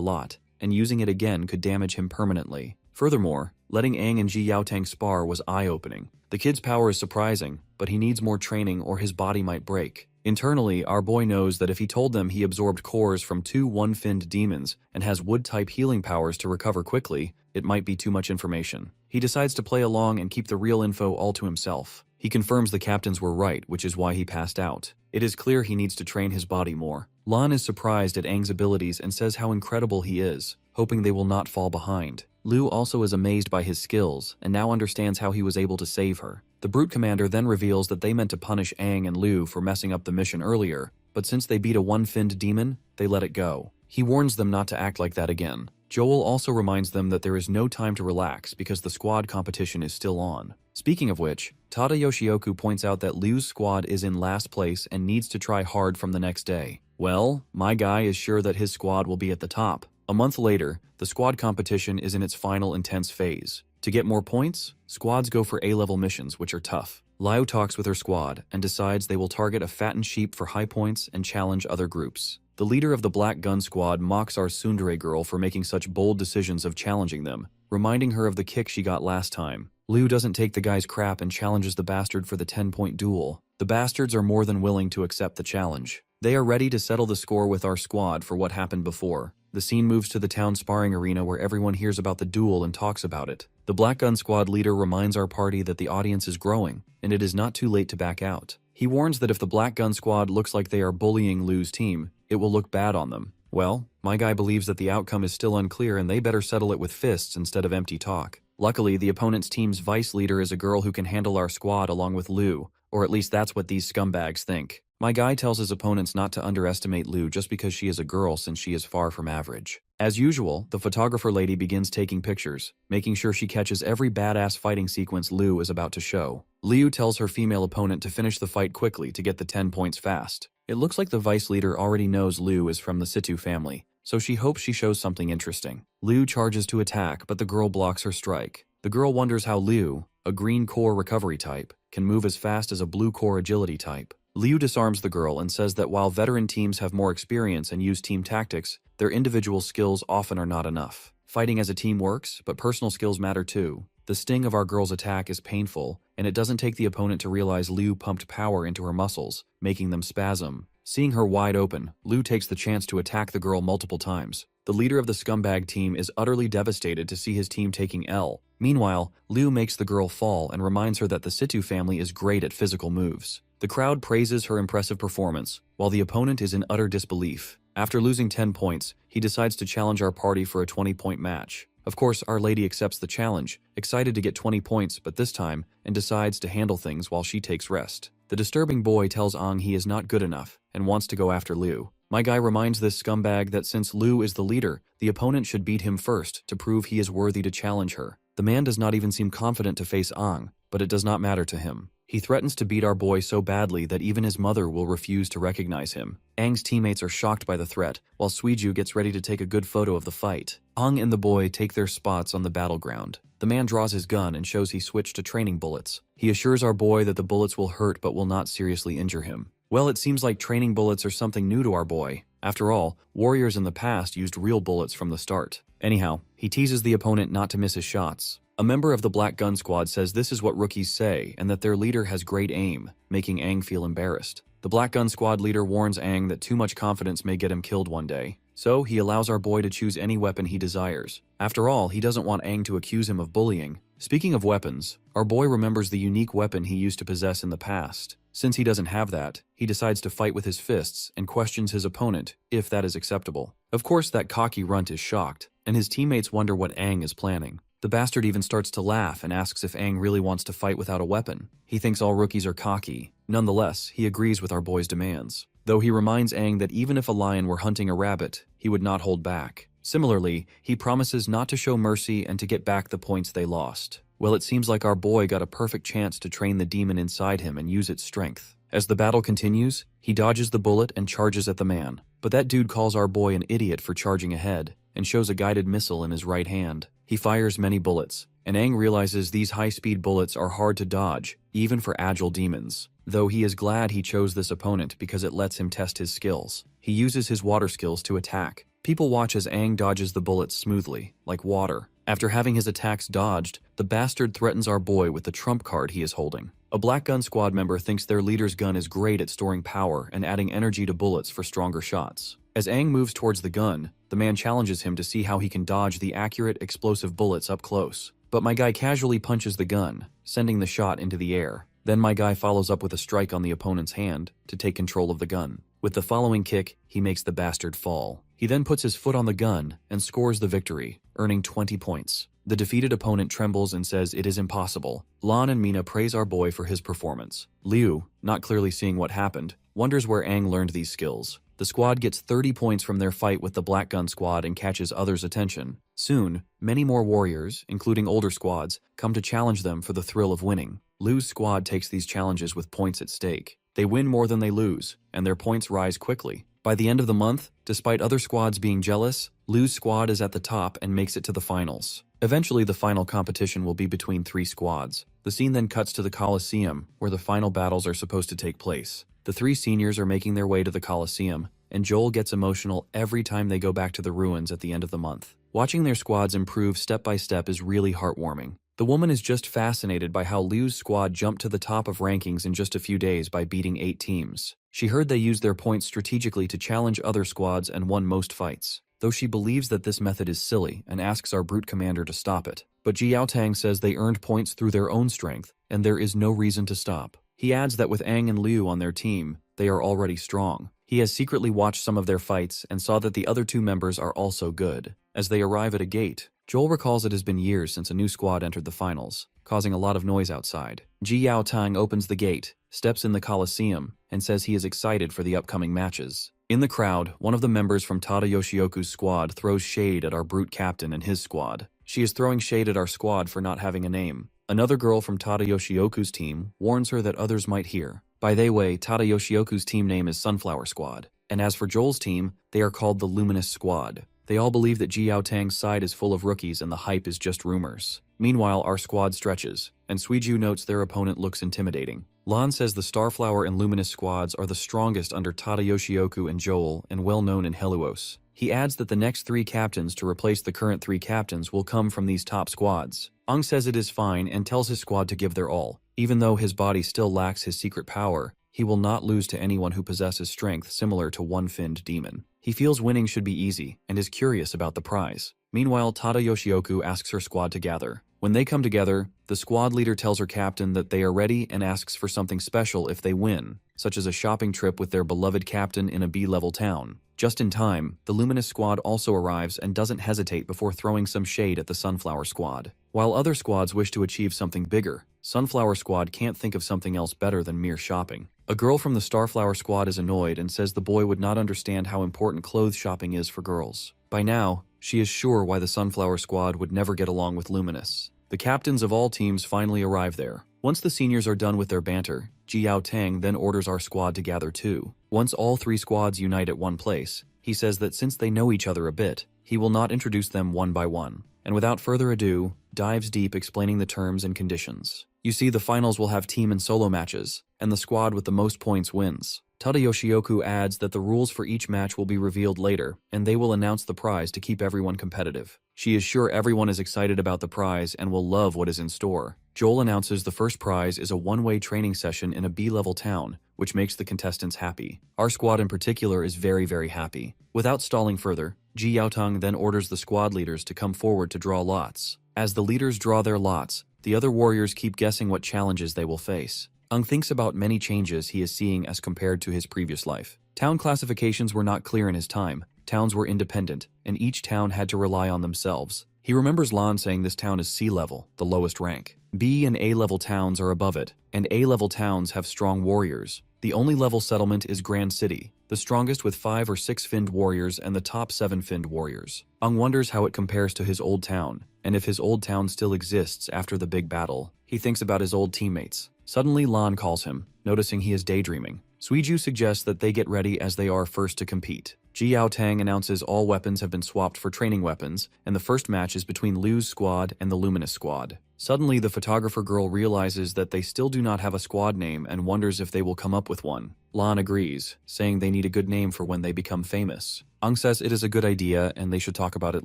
lot, and using it again could damage him permanently. Furthermore, letting Aang and Ji Yaotang spar was eye-opening. The kid's power is surprising, but he needs more training or his body might break. Internally, our boy knows that if he told them he absorbed cores from 2 one-finned demons and has wood-type healing powers to recover quickly, it might be too much information. He decides to play along and keep the real info all to himself. He confirms the captains were right, which is why he passed out. It is clear he needs to train his body more. Lan is surprised at Aang's abilities and says how incredible he is, hoping they will not fall behind. Liu also is amazed by his skills and now understands how he was able to save her. The Brute Commander then reveals that they meant to punish Aang and Liu for messing up the mission earlier, but since they beat a one-finned demon, they let it go. He warns them not to act like that again. Joel also reminds them that there is no time to relax because the squad competition is still on. Speaking of which, Tada Yoshioku points out that Liu's squad is in last place and needs to try hard from the next day. Well, my guy is sure that his squad will be at the top. A month later, the squad competition is in its final intense phase. To get more points, squads go for A-level missions, which are tough. Liu talks with her squad and decides they will target a fattened sheep for high points and challenge other groups. The leader of the Black Gun Squad mocks our tsundere girl for making such bold decisions of challenging them, reminding her of the kick she got last time. Liu doesn't take the guy's crap and challenges the bastard for the 10-point duel. The bastards are more than willing to accept the challenge. They are ready to settle the score with our squad for what happened before. The scene moves to the town sparring arena where everyone hears about the duel and talks about it. The Black Gun Squad leader reminds our party that the audience is growing, and it is not too late to back out. He warns that if the Black Gun Squad looks like they are bullying Liu's team, it will look bad on them. Well, my guy believes that the outcome is still unclear and they better settle it with fists instead of empty talk. Luckily, the opponent's team's vice leader is a girl who can handle our squad along with Liu, or at least that's what these scumbags think. My guy tells his opponents not to underestimate Liu just because she is a girl since she is far from average. As usual, the photographer lady begins taking pictures, making sure she catches every badass fighting sequence Liu is about to show. Liu tells her female opponent to finish the fight quickly to get the 10 points fast. It looks like the vice leader already knows Liu is from the Situ family, so she hopes she shows something interesting. Liu charges to attack, but the girl blocks her strike. The girl wonders how Liu, a green core recovery type, can move as fast as a blue core agility type. Liu disarms the girl and says that while veteran teams have more experience and use team tactics, their individual skills often are not enough. Fighting as a team works, but personal skills matter too. The sting of our girl's attack is painful, and it doesn't take the opponent to realize Liu pumped power into her muscles, making them spasm. Seeing her wide open, Liu takes the chance to attack the girl multiple times. The leader of the scumbag team is utterly devastated to see his team taking L. Meanwhile, Liu makes the girl fall and reminds her that the Situ family is great at physical moves. The crowd praises her impressive performance, while the opponent is in utter disbelief. After losing 10 points, he decides to challenge our party for a 20-point match. Of course, Our Lady accepts the challenge, excited to get 20 points but this time, and decides to handle things while she takes rest. The disturbing boy tells Aang he is not good enough and wants to go after Liu. My guy reminds this scumbag that since Liu is the leader, the opponent should beat him first to prove he is worthy to challenge her. The man does not even seem confident to face Aang, but it does not matter to him. He threatens to beat our boy so badly that even his mother will refuse to recognize him. Aang's teammates are shocked by the threat, while Suiju gets ready to take a good photo of the fight. Aang and the boy take their spots on the battleground. The man draws his gun and shows he switched to training bullets. He assures our boy that the bullets will hurt but will not seriously injure him. Well, it seems like training bullets are something new to our boy. After all, warriors in the past used real bullets from the start. Anyhow, he teases the opponent not to miss his shots. A member of the Black Gun Squad says this is what rookies say and that their leader has great aim, making Aang feel embarrassed. The Black Gun Squad leader warns Aang that too much confidence may get him killed one day, so he allows our boy to choose any weapon he desires. After all, he doesn't want Aang to accuse him of bullying. Speaking of weapons, our boy remembers the unique weapon he used to possess in the past. Since he doesn't have that, he decides to fight with his fists and questions his opponent, if that is acceptable. Of course, that cocky runt is shocked, and his teammates wonder what Aang is planning. The The bastard even starts to laugh and asks if Aang really wants to fight without a weapon. He thinks all rookies are cocky. Nonetheless, he agrees with our boy's demands, though he reminds Aang that even if a lion were hunting a rabbit, he would not hold back. Similarly, he promises not to show mercy and to get back the points they lost. Well, it seems like our boy got a perfect chance to train the demon inside him and use its strength. As the battle continues, he dodges the bullet and charges at the man. But that dude calls our boy an idiot for charging ahead, and shows a guided missile in his right hand. He fires many bullets, and Aang realizes these high-speed bullets are hard to dodge, even for agile demons. Though he is glad he chose this opponent because it lets him test his skills. He uses his water skills to attack. People watch as Aang dodges the bullets smoothly, like water. After having his attacks dodged, the bastard threatens our boy with the trump card he is holding. A Black Gun Squad member thinks their leader's gun is great at storing power and adding energy to bullets for stronger shots. As Aang moves towards the gun, the man challenges him to see how he can dodge the accurate, explosive bullets up close. But my guy casually punches the gun, sending the shot into the air. Then my guy follows up with a strike on the opponent's hand to take control of the gun. With the following kick, he makes the bastard fall. He then puts his foot on the gun and scores the victory, earning 20 points. The defeated opponent trembles and says it is impossible. Lan and Mina praise our boy for his performance. Liu, not clearly seeing what happened, wonders where Aang learned these skills. The squad gets 30 points from their fight with the Black Gun Squad and catches others' attention. Soon, many more warriors, including older squads, come to challenge them for the thrill of winning. Liu's squad takes these challenges with points at stake. They win more than they lose, and their points rise quickly. By the end of the month, despite other squads being jealous, Liu's squad is at the top and makes it to the finals. Eventually, the final competition will be between 3 squads. The scene then cuts to the Colosseum, where the final battles are supposed to take place. The 3 seniors are making their way to the Colosseum, and Joel gets emotional every time they go back to the ruins at the end of the month. Watching their squads improve step by step is really heartwarming. The woman is just fascinated by how Liu's squad jumped to the top of rankings in just a few days by beating 8 teams. She heard they used their points strategically to challenge other squads and won most fights, though she believes that this method is silly and asks our brute commander to stop it. But Ji Yaotang says they earned points through their own strength, and there is no reason to stop. He adds that with Aang and Liu on their team, they are already strong. He has secretly watched some of their fights and saw that the other 2 members are also good. As they arrive at a gate, Joel recalls it has been years since a new squad entered the finals, causing a lot of noise outside. Ji Yaotang opens the gate, steps in the Colosseum, and says he is excited for the upcoming matches. In the crowd, one of the members from Tada Yoshioku's squad throws shade at our brute captain and his squad. She is throwing shade at our squad for not having a name. Another girl from Tada Yoshioku's team warns her that others might hear. By they way, Tada Yoshioku's team name is Sunflower Squad, and as for Joel's team, they are called the Luminous Squad. They all believe that Ji Yaotang's side is full of rookies and the hype is just rumors. Meanwhile, our squad stretches, and Suiju notes their opponent looks intimidating. Lan says the Starflower and Luminous squads are the strongest under Tada Yoshioku and Joel and well known in Heluos. He adds that the next 3 captains to replace the current 3 captains will come from these top squads. Aang says it is fine and tells his squad to give their all. Even though his body still lacks his secret power, he will not lose to anyone who possesses strength similar to one-finned demon. He feels winning should be easy and is curious about the prize. Meanwhile, Tada Yoshioku asks her squad to gather. When they come together, the squad leader tells her captain that they are ready and asks for something special if they win, such as a shopping trip with their beloved captain in a B-level town. Just in time, the Luminous squad also arrives and doesn't hesitate before throwing some shade at the Sunflower squad. While other squads wish to achieve something bigger, Sunflower squad can't think of something else better than mere shopping. A girl from the Starflower squad is annoyed and says the boy would not understand how important clothes shopping is for girls. By now, she is sure why the Sunflower squad would never get along with Luminous. The captains of all teams finally arrive there. Once the seniors are done with their banter, Ji Yaotang then orders our squad to gather too. Once all 3 squads unite at one place, he says that since they know each other a bit, he will not introduce them one by one, and without further ado, dives deep explaining the terms and conditions. You see, the finals will have team and solo matches, and the squad with the most points wins. Tada Yoshioku adds that the rules for each match will be revealed later, and they will announce the prize to keep everyone competitive. She is sure everyone is excited about the prize and will love what is in store. Joel announces the first prize is a one-way training session in a B-level town, which makes the contestants happy. Our squad in particular is very, very happy. Without stalling further, Ji Yaotang then orders the squad leaders to come forward to draw lots. As the leaders draw their lots, the other warriors keep guessing what challenges they will face. Aang thinks about many changes he is seeing as compared to his previous life. Town classifications were not clear in his time. Towns were independent, and each town had to rely on themselves. He remembers Lan saying this town is C level, the lowest rank. B and A level towns are above it, and A level towns have strong warriors. The only level settlement is Grand City, the strongest with 5 or 6 finned warriors and the top 7 finned warriors. Ung wonders how it compares to his old town, and if his old town still exists after the big battle. He thinks about his old teammates. Suddenly Lan calls him, noticing he is daydreaming. Suiju suggests that they get ready as they are first to compete. Ji Yaotang announces all weapons have been swapped for training weapons, and the first match is between Liu's squad and the Luminous squad. Suddenly, the photographer girl realizes that they still do not have a squad name and wonders if they will come up with one. Lan agrees, saying they need a good name for when they become famous. Ung says it is a good idea and they should talk about it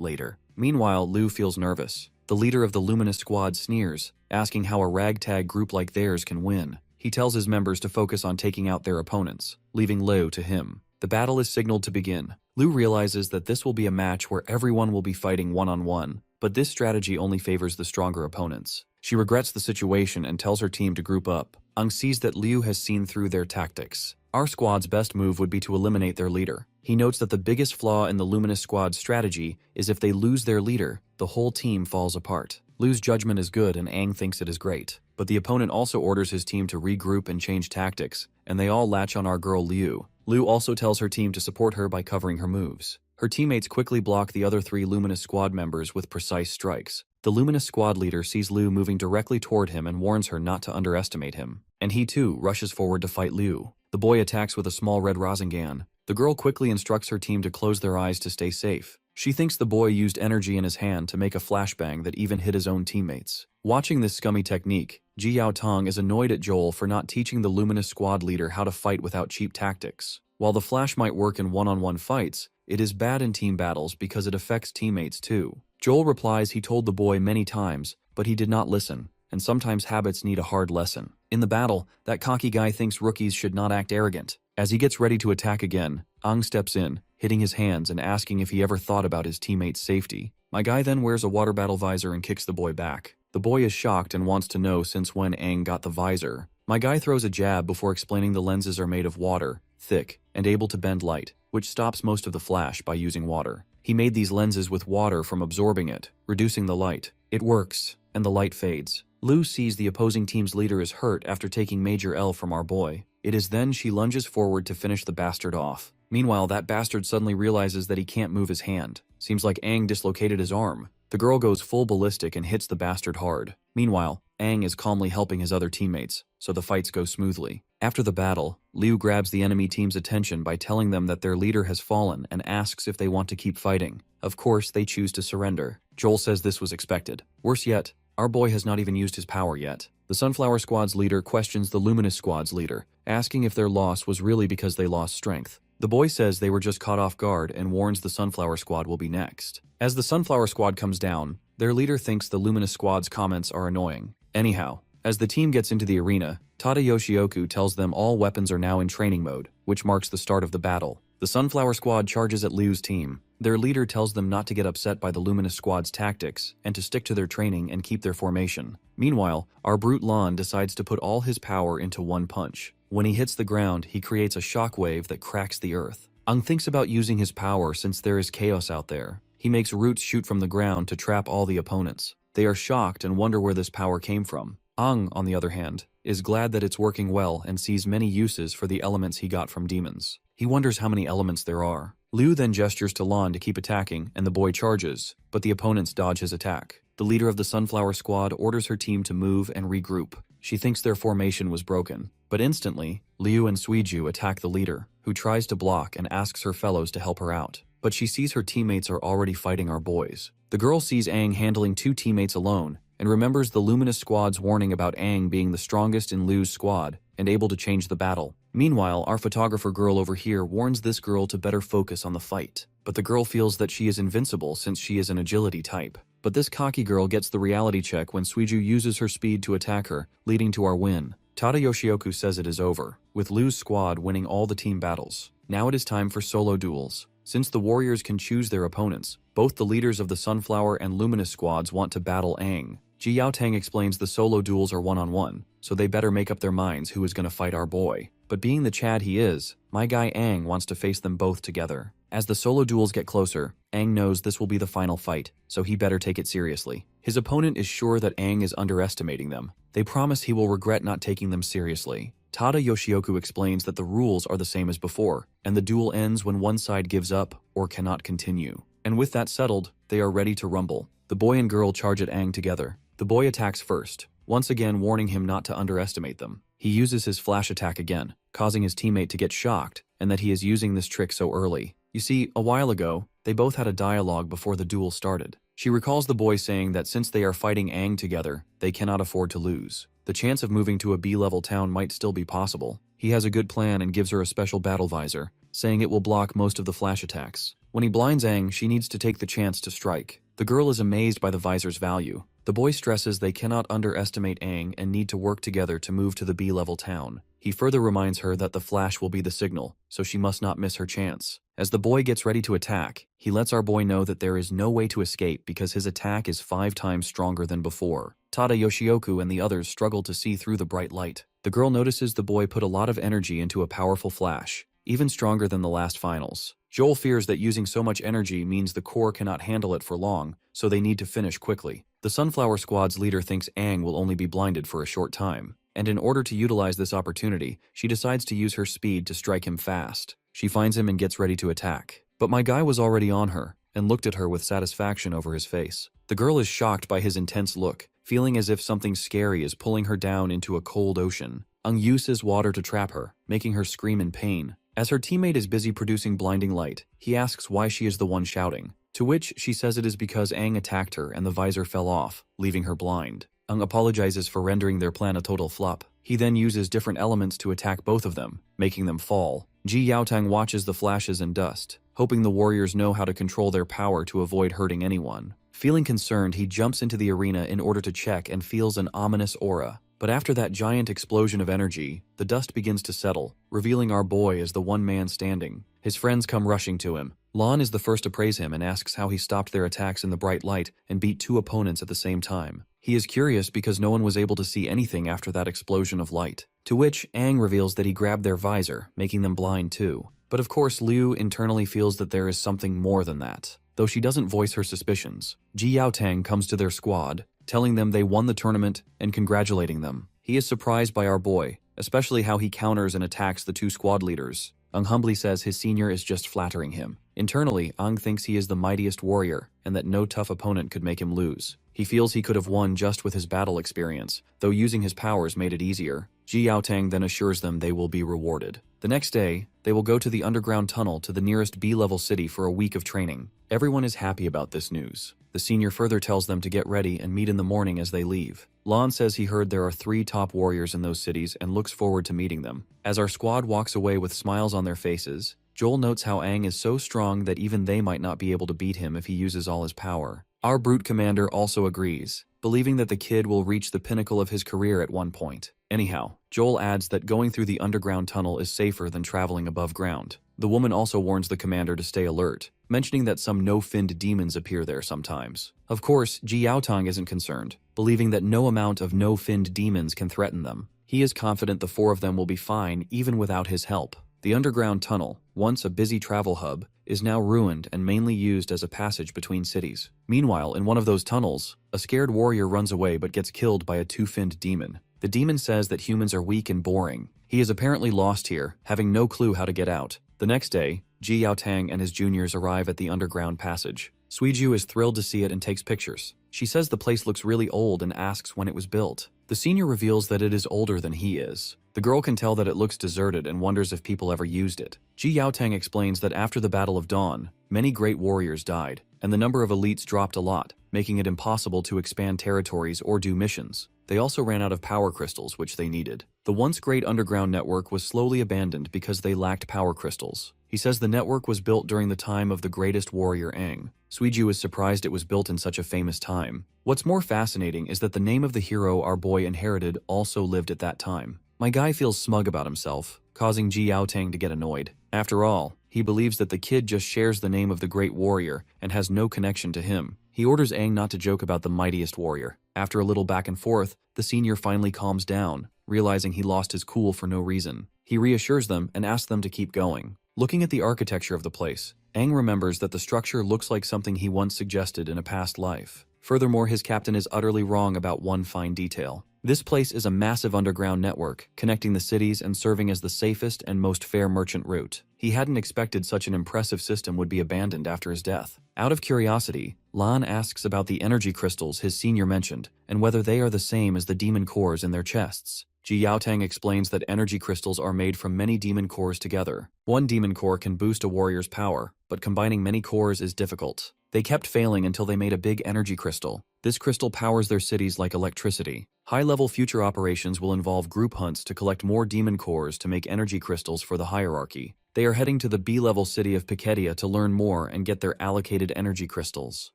later. Meanwhile, Liu feels nervous. The leader of the Luminous squad sneers, asking how a ragtag group like theirs can win. He tells his members to focus on taking out their opponents, leaving Liu to him. The battle is signaled to begin. Liu realizes that this will be a match where everyone will be fighting one-on-one, but this strategy only favors the stronger opponents. She regrets the situation and tells her team to group up. Ung sees that Liu has seen through their tactics. Our squad's best move would be to eliminate their leader. He notes that the biggest flaw in the Luminous squad's strategy is if they lose their leader, the whole team falls apart. Liu's judgment is good and Aang thinks it is great, but the opponent also orders his team to regroup and change tactics, and they all latch on our girl Liu. Liu also tells her team to support her by covering her moves. Her teammates quickly block the other 3 Luminous squad members with precise strikes. The Luminous squad leader sees Liu moving directly toward him and warns her not to underestimate him. And he too rushes forward to fight Liu. The boy attacks with a small red Rasengan. The girl quickly instructs her team to close their eyes to stay safe. She thinks the boy used energy in his hand to make a flashbang that even hit his own teammates. Watching this scummy technique, Ji Yaotang is annoyed at Joel for not teaching the Luminous squad leader how to fight without cheap tactics. While the flash might work in one-on-one fights, it is bad in team battles because it affects teammates too. Joel replies he told the boy many times, but he did not listen, and sometimes habits need a hard lesson. In the battle, that cocky guy thinks rookies should not act arrogant. As he gets ready to attack again, Aang steps in, hitting his hands and asking if he ever thought about his teammates' safety. My guy then wears a water battle visor and kicks the boy back. The boy is shocked and wants to know since when Aang got the visor. My guy throws a jab before explaining the lenses are made of water, thick, and able to bend light, which stops most of the flash by using water. He made these lenses with water from absorbing it, reducing the light. It works, and the light fades. Liu sees the opposing team's leader is hurt after taking Major L from our boy. It is then she lunges forward to finish the bastard off. Meanwhile, that bastard suddenly realizes that he can't move his hand. Seems like Aang dislocated his arm. The girl goes full ballistic and hits the bastard hard. Meanwhile, Aang is calmly helping his other teammates, so the fights go smoothly. After the battle, Liu grabs the enemy team's attention by telling them that their leader has fallen and asks if they want to keep fighting. Of course, they choose to surrender. Joel says this was expected. Worse yet, our boy has not even used his power yet. The Sunflower Squad's leader questions the Luminous Squad's leader, asking if their loss was really because they lost strength. The boy says they were just caught off guard and warns the Sunflower Squad will be next. As the Sunflower Squad comes down, their leader thinks the Luminous Squad's comments are annoying. Anyhow, as the team gets into the arena, Tada Yoshioku tells them all weapons are now in training mode, which marks the start of the battle. The Sunflower Squad charges at Liu's team. Their leader tells them not to get upset by the Luminous Squad's tactics and to stick to their training and keep their formation. Meanwhile, our brute Lan decides to put all his power into one punch. When he hits the ground, he creates a shockwave that cracks the earth. Ung thinks about using his power since there is chaos out there. He makes roots shoot from the ground to trap all the opponents. They are shocked and wonder where this power came from. Ung, on the other hand, is glad that it's working well and sees many uses for the elements he got from demons. He wonders how many elements there are. Liu then gestures to Lan to keep attacking, and the boy charges, but the opponents dodge his attack. The leader of the Sunflower Squad orders her team to move and regroup. She thinks their formation was broken, but instantly, Liu and Suiju attack the leader, who tries to block and asks her fellows to help her out. But she sees her teammates are already fighting our boys. The girl sees Aang handling 2 teammates alone, and remembers the Luminous Squad's warning about Aang being the strongest in Liu's squad and able to change the battle. Meanwhile, our photographer girl over here warns this girl to better focus on the fight. But the girl feels that she is invincible since she is an agility type. But this cocky girl gets the reality check when Suiju uses her speed to attack her, leading to our win. Tada Yoshioku says it is over, with Liu's squad winning all the team battles. Now it is time for solo duels. Since the warriors can choose their opponents, both the leaders of the Sunflower and Luminous squads want to battle Aang. Ji Yaotang explains the solo duels are one-on-one, so they better make up their minds who is going to fight our boy. but being the Chad he is, my guy Aang wants to face them both together. As the solo duels get closer, Aang knows this will be the final fight, so he better take it seriously. His opponent is sure that Aang is underestimating them. They promise he will regret not taking them seriously. Tada Yoshioku explains that the rules are the same as before, and the duel ends when one side gives up or cannot continue. And with that settled, they are ready to rumble. The boy and girl charge at Aang together. The boy attacks first, once again warning him not to underestimate them. He uses his flash attack again, causing his teammate to get shocked, and that he is using this trick so early. You see, a while ago, they both had a dialogue before the duel started. She recalls the boy saying that since they are fighting Aang together, they cannot afford to lose. The chance of moving to a B-level town might still be possible. He has a good plan and gives her a special battle visor, saying it will block most of the flash attacks. When he blinds Aang, she needs to take the chance to strike. The girl is amazed by the visor's value. The boy stresses they cannot underestimate Aang and need to work together to move to the B-level town. He further reminds her that the flash will be the signal, so she must not miss her chance. As the boy gets ready to attack, he lets our boy know that there is no way to escape because his attack is 5 times stronger than before. Tada Yoshioku and the others struggle to see through the bright light. The girl notices the boy put a lot of energy into a powerful flash, even stronger than the last finals. Joel fears that using so much energy means the core cannot handle it for long, so they need to finish quickly. The Sunflower Squad's leader thinks Aang will only be blinded for a short time, and in order to utilize this opportunity, she decides to use her speed to strike him fast. She finds him and gets ready to attack. But my guy was already on her, and looked at her with satisfaction over his face. The girl is shocked by his intense look, feeling as if something scary is pulling her down into a cold ocean. Aang uses water to trap her, making her scream in pain. As her teammate is busy producing blinding light, he asks why she is the one shouting, to which she says it is because Aang attacked her and the visor fell off, leaving her blind. Aang apologizes for rendering their plan a total flop. He then uses different elements to attack both of them, making them fall. Ji Yaotang watches the flashes and dust, hoping the warriors know how to control their power to avoid hurting anyone. Feeling concerned, he jumps into the arena in order to check and feels an ominous aura. But after that giant explosion of energy, the dust begins to settle, revealing our boy as the one man standing. His friends come rushing to him. Lan is the first to praise him and asks how he stopped their attacks in the bright light and beat 2 opponents at the same time. He is curious because no one was able to see anything after that explosion of light. To which Aang reveals that he grabbed their visor, making them blind too. But of course Liu internally feels that there is something more than that, though she doesn't voice her suspicions. Ji Yaotang comes to their squad, telling them they won the tournament and congratulating them. He is surprised by our boy, especially how he counters and attacks the 2 squad leaders. Aang humbly says his senior is just flattering him. Internally, Aang thinks he is the mightiest warrior and that no tough opponent could make him lose. He feels he could have won just with his battle experience, though using his powers made it easier. Ji Yaotang then assures them they will be rewarded. The next day, they will go to the underground tunnel to the nearest B-level city for a week of training. Everyone is happy about this news. The senior further tells them to get ready and meet in the morning as they leave. Lan says he heard there are 3 top warriors in those cities and looks forward to meeting them. As our squad walks away with smiles on their faces, Joel notes how Aang is so strong that even they might not be able to beat him if he uses all his power. Our brute commander also agrees, believing that the kid will reach the pinnacle of his career at one point. Anyhow, Joel adds that going through the underground tunnel is safer than traveling above ground. The woman also warns the commander to stay alert, mentioning that some no-finned demons appear there sometimes. Of course, Ji Yaotang isn't concerned, believing that no amount of no-finned demons can threaten them. He is confident the 4 of them will be fine even without his help. The underground tunnel, once a busy travel hub, is now ruined and mainly used as a passage between cities. Meanwhile, in one of those tunnels, a scared warrior runs away but gets killed by a 2-finned demon. The demon says that humans are weak and boring. He is apparently lost here, having no clue how to get out. The next day, Ji Yaotang and his juniors arrive at the underground passage. Suiju is thrilled to see it and takes pictures. She says the place looks really old and asks when it was built. The senior reveals that it is older than he is. The girl can tell that it looks deserted and wonders if people ever used it. Ji Yaotang explains that after the Battle of Dawn, many great warriors died, and the number of elites dropped a lot, making it impossible to expand territories or do missions. They also ran out of power crystals, which they needed. The once great underground network was slowly abandoned because they lacked power crystals. He says the network was built during the time of the greatest warrior Aang. Suiju is surprised it was built in such a famous time. What's more fascinating is that the name of the hero our boy inherited also lived at that time. My guy feels smug about himself, causing Ji Yaotang to get annoyed. After all, he believes that the kid just shares the name of the great warrior and has no connection to him. He orders Aang not to joke about the mightiest warrior. After a little back and forth, the senior finally calms down, realizing he lost his cool for no reason. He reassures them and asks them to keep going. Looking at the architecture of the place, Aang remembers that the structure looks like something he once suggested in a past life. Furthermore, his captain is utterly wrong about one fine detail. This place is a massive underground network, connecting the cities and serving as the safest and most fair merchant route. He hadn't expected such an impressive system would be abandoned after his death. Out of curiosity, Lan asks about the energy crystals his senior mentioned, and whether they are the same as the demon cores in their chests. Ji Yaotang explains that energy crystals are made from many demon cores together. One demon core can boost a warrior's power, but combining many cores is difficult. They kept failing until they made a big energy crystal. This crystal powers their cities like electricity. High-level future operations will involve group hunts to collect more demon cores to make energy crystals for the hierarchy. They are heading to the B-level city of Piketia to learn more and get their allocated energy crystals.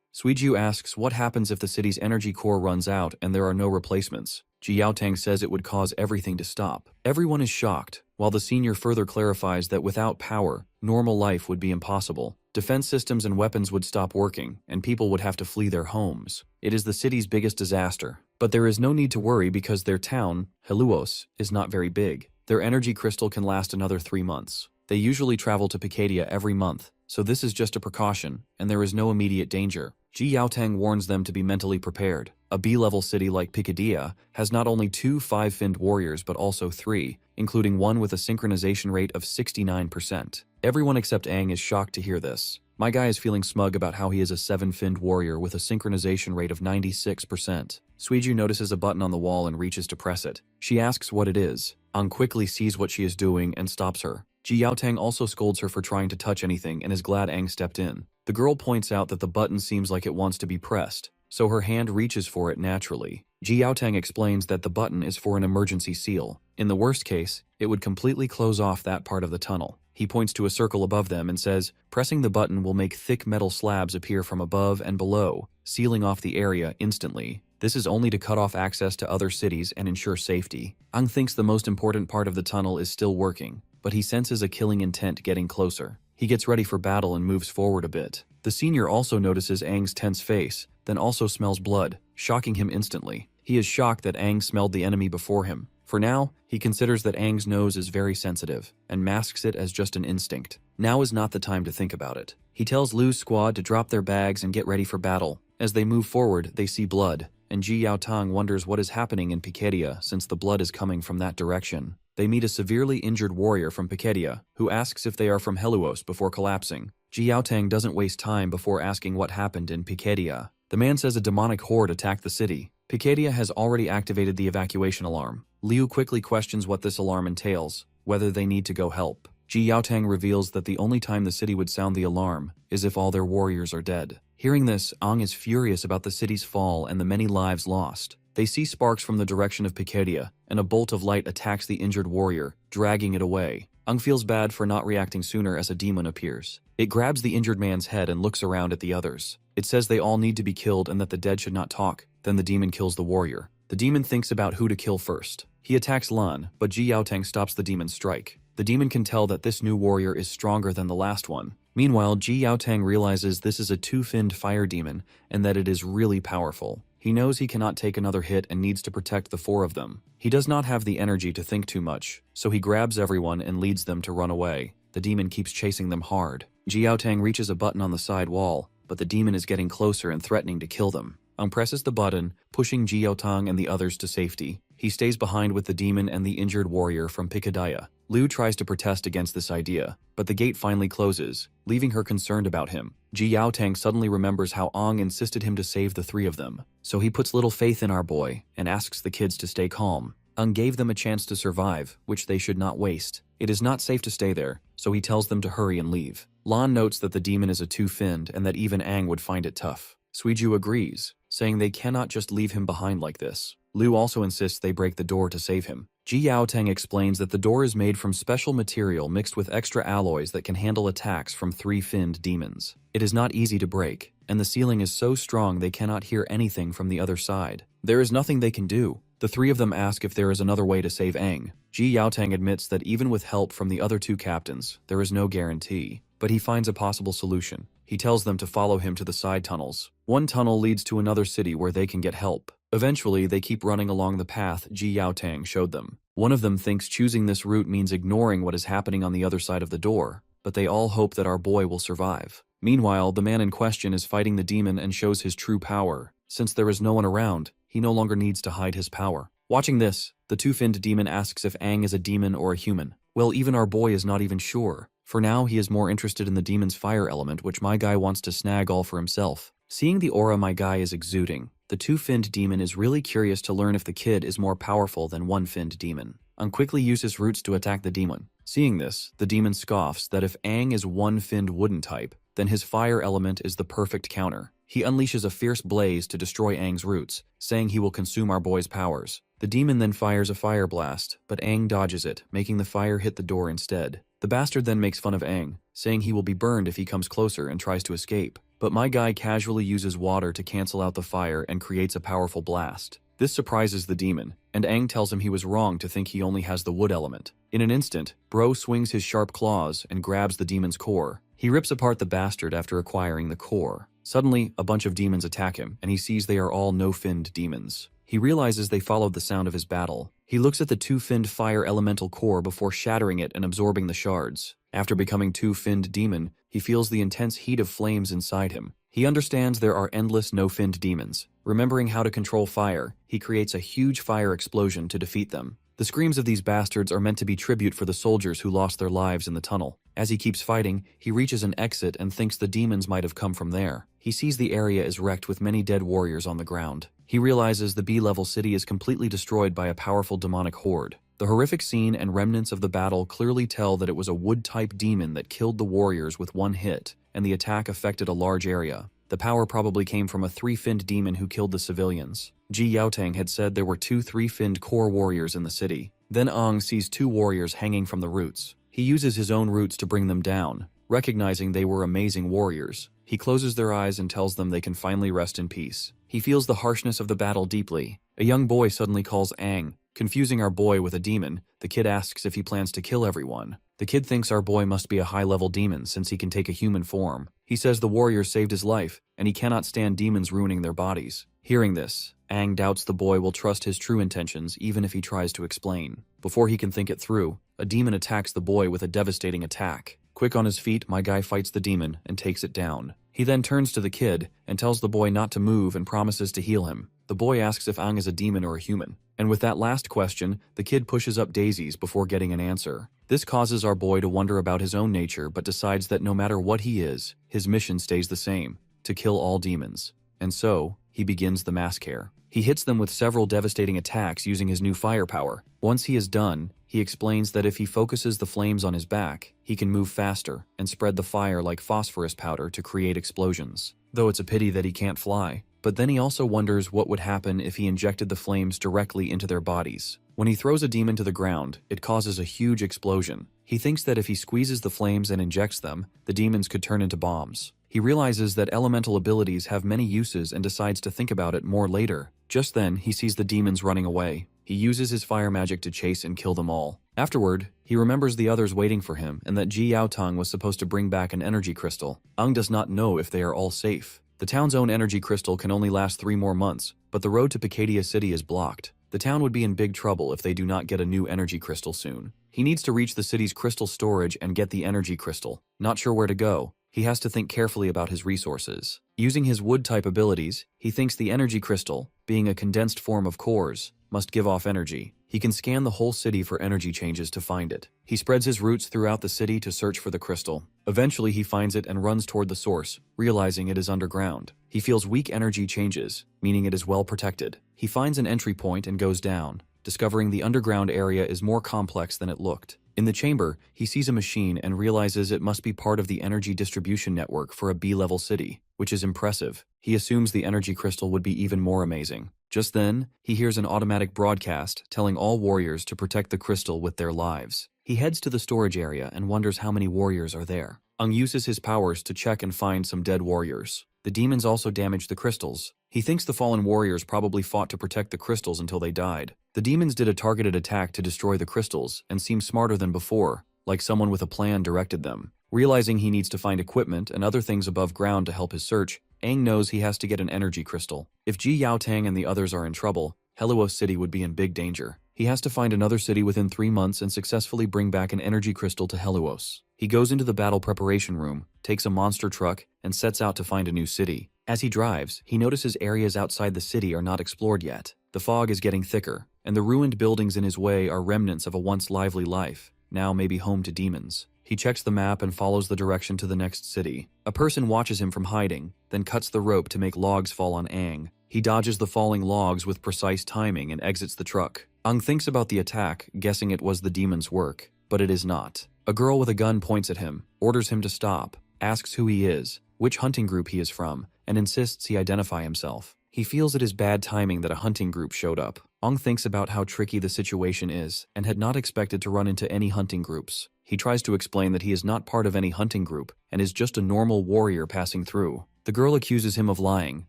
Suiju asks what happens if the city's energy core runs out and there are no replacements. Ji Yaotang says it would cause everything to stop. Everyone is shocked, while the senior further clarifies that without power, normal life would be impossible. Defense systems and weapons would stop working, and people would have to flee their homes. It is the city's biggest disaster. But there is no need to worry because their town, Heluos, is not very big. Their energy crystal can last another 3 months. They usually travel to Piketia every month, so this is just a precaution, and there is no immediate danger. Ji Yaotang warns them to be mentally prepared. A B-level city like Piketia has not only 2 5-finned warriors but also 3, including one with a synchronization rate of 69%. Everyone except Aang is shocked to hear this. My guy is feeling smug about how he is a 7-finned warrior with a synchronization rate of 96%. Suiju notices a button on the wall and reaches to press it. She asks what it is. Aang quickly sees what she is doing and stops her. Ji Yaotang also scolds her for trying to touch anything and is glad Aang stepped in. The girl points out that the button seems like it wants to be pressed, so her hand reaches for it naturally. Ji Yaotang explains that the button is for an emergency seal. In the worst case, it would completely close off that part of the tunnel. He points to a circle above them and says, pressing the button will make thick metal slabs appear from above and below, sealing off the area instantly. This is only to cut off access to other cities and ensure safety. Aang thinks the most important part of the tunnel is still working, but he senses a killing intent getting closer. He gets ready for battle and moves forward a bit. The senior also notices Aang's tense face, then also smells blood, shocking him instantly. He is shocked that Aang smelled the enemy before him. For now, he considers that Aang's nose is very sensitive, and masks it as just an instinct. Now is not the time to think about it. He tells Lu's squad to drop their bags and get ready for battle. As they move forward, they see blood, and Ji Yaotang wonders what is happening in Piketia since the blood is coming from that direction. They meet a severely injured warrior from Piketia, who asks if they are from Heluos before collapsing. Ji Yaotang doesn't waste time before asking what happened in Piketia. The man says a demonic horde attacked the city. Piketia has already activated the evacuation alarm. Liu quickly questions what this alarm entails, whether they need to go help. Ji Yaotang reveals that the only time the city would sound the alarm is if all their warriors are dead. Hearing this, Aang is furious about the city's fall and the many lives lost. They see sparks from the direction of Piketia, and a bolt of light attacks the injured warrior, dragging it away. Aang feels bad for not reacting sooner as a demon appears. It grabs the injured man's head and looks around at the others. It says they all need to be killed and that the dead should not talk. Then the demon kills the warrior. The demon thinks about who to kill first. He attacks Lan, but Ji Yaotang stops the demon's strike. The demon can tell that this new warrior is stronger than the last one. Meanwhile, Ji Yaotang realizes this is a 2-finned fire demon and that it is really powerful. He knows he cannot take another hit and needs to protect the 4 of them. He does not have the energy to think too much, so he grabs everyone and leads them to run away. The demon keeps chasing them hard. Ji Yaotang reaches a button on the side wall, but the demon is getting closer and threatening to kill them. Aang presses the button, pushing Ji Yaotang and the others to safety. He stays behind with the demon and the injured warrior from Piketia. Liu tries to protest against this idea, but the gate finally closes, leaving her concerned about him. Ji Yaotang suddenly remembers how Aang insisted him to save the 3 of them, so he puts little faith in our boy and asks the kids to stay calm. Aang gave them a chance to survive, which they should not waste. It is not safe to stay there, so he tells them to hurry and leave. Lan notes that the demon is a 2-finned and that even Aang would find it tough. Suiju agrees, saying they cannot just leave him behind like this. Liu also insists they break the door to save him. Ji Yaotang explains that the door is made from special material mixed with extra alloys that can handle attacks from 3-finned demons. It is not easy to break, and the ceiling is so strong they cannot hear anything from the other side. There is nothing they can do. The 3 of them ask if there is another way to save Aang. Ji Yaotang admits that even with help from the other 2 captains, there is no guarantee, but he finds a possible solution. He tells them to follow him to the side tunnels. One tunnel leads to another city where they can get help. Eventually, they keep running along the path Ji Yaotang showed them. One of them thinks choosing this route means ignoring what is happening on the other side of the door, but they all hope that our boy will survive. Meanwhile, the man in question is fighting the demon and shows his true power. Since there is no one around, he no longer needs to hide his power. Watching this, the two-finned demon asks if Aang is a demon or a human. Well, even our boy is not even sure. For now, he is more interested in the demon's fire element, which my guy wants to snag all for himself. Seeing the aura my guy is exuding, the two-finned demon is really curious to learn if the kid is more powerful than one-finned demon. Aang quickly uses roots to attack the demon. Seeing this, the demon scoffs that if Aang is one-finned wooden type, then his fire element is the perfect counter. He unleashes a fierce blaze to destroy Aang's roots, saying he will consume our boy's powers. The demon then fires a fire blast, but Aang dodges it, making the fire hit the door instead. The bastard then makes fun of Aang, saying he will be burned if he comes closer and tries to escape. But my guy casually uses water to cancel out the fire and creates a powerful blast. This surprises the demon, and Aang tells him he was wrong to think he only has the wood element. In an instant, Bro swings his sharp claws and grabs the demon's core. He rips apart the bastard after acquiring the core. Suddenly, a bunch of demons attack him, and he sees they are all no-finned demons. He realizes they followed the sound of his battle. He looks at the two-finned fire elemental core before shattering it and absorbing the shards. After becoming two-finned demon, he feels the intense heat of flames inside him. He understands there are endless no-finned demons. Remembering how to control fire, he creates a huge fire explosion to defeat them. The screams of these bastards are meant to be tribute for the soldiers who lost their lives in the tunnel. As he keeps fighting, he reaches an exit and thinks the demons might have come from there. He sees the area is wrecked with many dead warriors on the ground. He realizes the B-level city is completely destroyed by a powerful demonic horde. The horrific scene and remnants of the battle clearly tell that it was a wood-type demon that killed the warriors with one hit, and the attack affected a large area. The power probably came from a three-finned demon who killed the civilians. Ji Yaotang had said there were 2 three-finned core warriors in the city. Then Aang sees 2 warriors hanging from the roots. He uses his own roots to bring them down, recognizing they were amazing warriors. He closes their eyes and tells them they can finally rest in peace. He feels the harshness of the battle deeply. A young boy suddenly calls Aang. Confusing our boy with a demon, the kid asks if he plans to kill everyone. The kid thinks our boy must be a high-level demon since he can take a human form. He says the warriors saved his life, and he cannot stand demons ruining their bodies. Hearing this, Aang doubts the boy will trust his true intentions even if he tries to explain. Before he can think it through, a demon attacks the boy with a devastating attack. Quick on his feet, my guy fights the demon and takes it down. He then turns to the kid and tells the boy not to move and promises to heal him. The boy asks if Aang is a demon or a human. And with that last question, the kid pushes up daisies before getting an answer. This causes our boy to wonder about his own nature but decides that no matter what he is, his mission stays the same, to kill all demons. And so, he begins the massacre. He hits them with several devastating attacks using his new firepower. Once he is done, he explains that if he focuses the flames on his back, he can move faster and spread the fire like phosphorus powder to create explosions. Though it's a pity that he can't fly. But then he also wonders what would happen if he injected the flames directly into their bodies. When he throws a demon to the ground, it causes a huge explosion. He thinks that if he squeezes the flames and injects them, the demons could turn into bombs. He realizes that elemental abilities have many uses and decides to think about it more later. Just then, he sees the demons running away. He uses his fire magic to chase and kill them all. Afterward, he remembers the others waiting for him and that Ji Yaotang was supposed to bring back an energy crystal. Aang does not know if they are all safe. The town's own energy crystal can only last 3 more months, but the road to Pikadia City is blocked. The town would be in big trouble if they do not get a new energy crystal soon. He needs to reach the city's crystal storage and get the energy crystal. Not sure where to go, he has to think carefully about his resources. Using his wood-type abilities, he thinks the energy crystal, being a condensed form of cores, must give off energy. He can scan the whole city for energy changes to find it. He spreads his roots throughout the city to search for the crystal. Eventually he finds it and runs toward the source, realizing it is underground. He feels weak energy changes, meaning it is well protected. He finds an entry point and goes down, discovering the underground area is more complex than it looked. In the chamber, he sees a machine and realizes it must be part of the energy distribution network for a B-level city, which is impressive. He assumes the energy crystal would be even more amazing. Just then, he hears an automatic broadcast telling all warriors to protect the crystal with their lives. He heads to the storage area and wonders how many warriors are there. Aang uses his powers to check and find some dead warriors. The demons also damage the crystals. He thinks the fallen warriors probably fought to protect the crystals until they died. The demons did a targeted attack to destroy the crystals and seem smarter than before, like someone with a plan directed them. Realizing he needs to find equipment and other things above ground to help his search, Aang knows he has to get an energy crystal. If Ji Yaotang and the others are in trouble, Helluos City would be in big danger. He has to find another city within 3 months and successfully bring back an energy crystal to Helluos. He goes into the battle preparation room, takes a monster truck, and sets out to find a new city. As he drives, he notices areas outside the city are not explored yet. The fog is getting thicker, and the ruined buildings in his way are remnants of a once lively life, now maybe home to demons. He checks the map and follows the direction to the next city. A person watches him from hiding, then cuts the rope to make logs fall on Aang. He dodges the falling logs with precise timing and exits the truck. Aang thinks about the attack, guessing it was the demon's work, but it is not. A girl with a gun points at him, orders him to stop, asks who he is, which hunting group he is from, and insists he identify himself. He feels it is bad timing that a hunting group showed up. Aang thinks about how tricky the situation is and had not expected to run into any hunting groups. He tries to explain that he is not part of any hunting group and is just a normal warrior passing through. The girl accuses him of lying,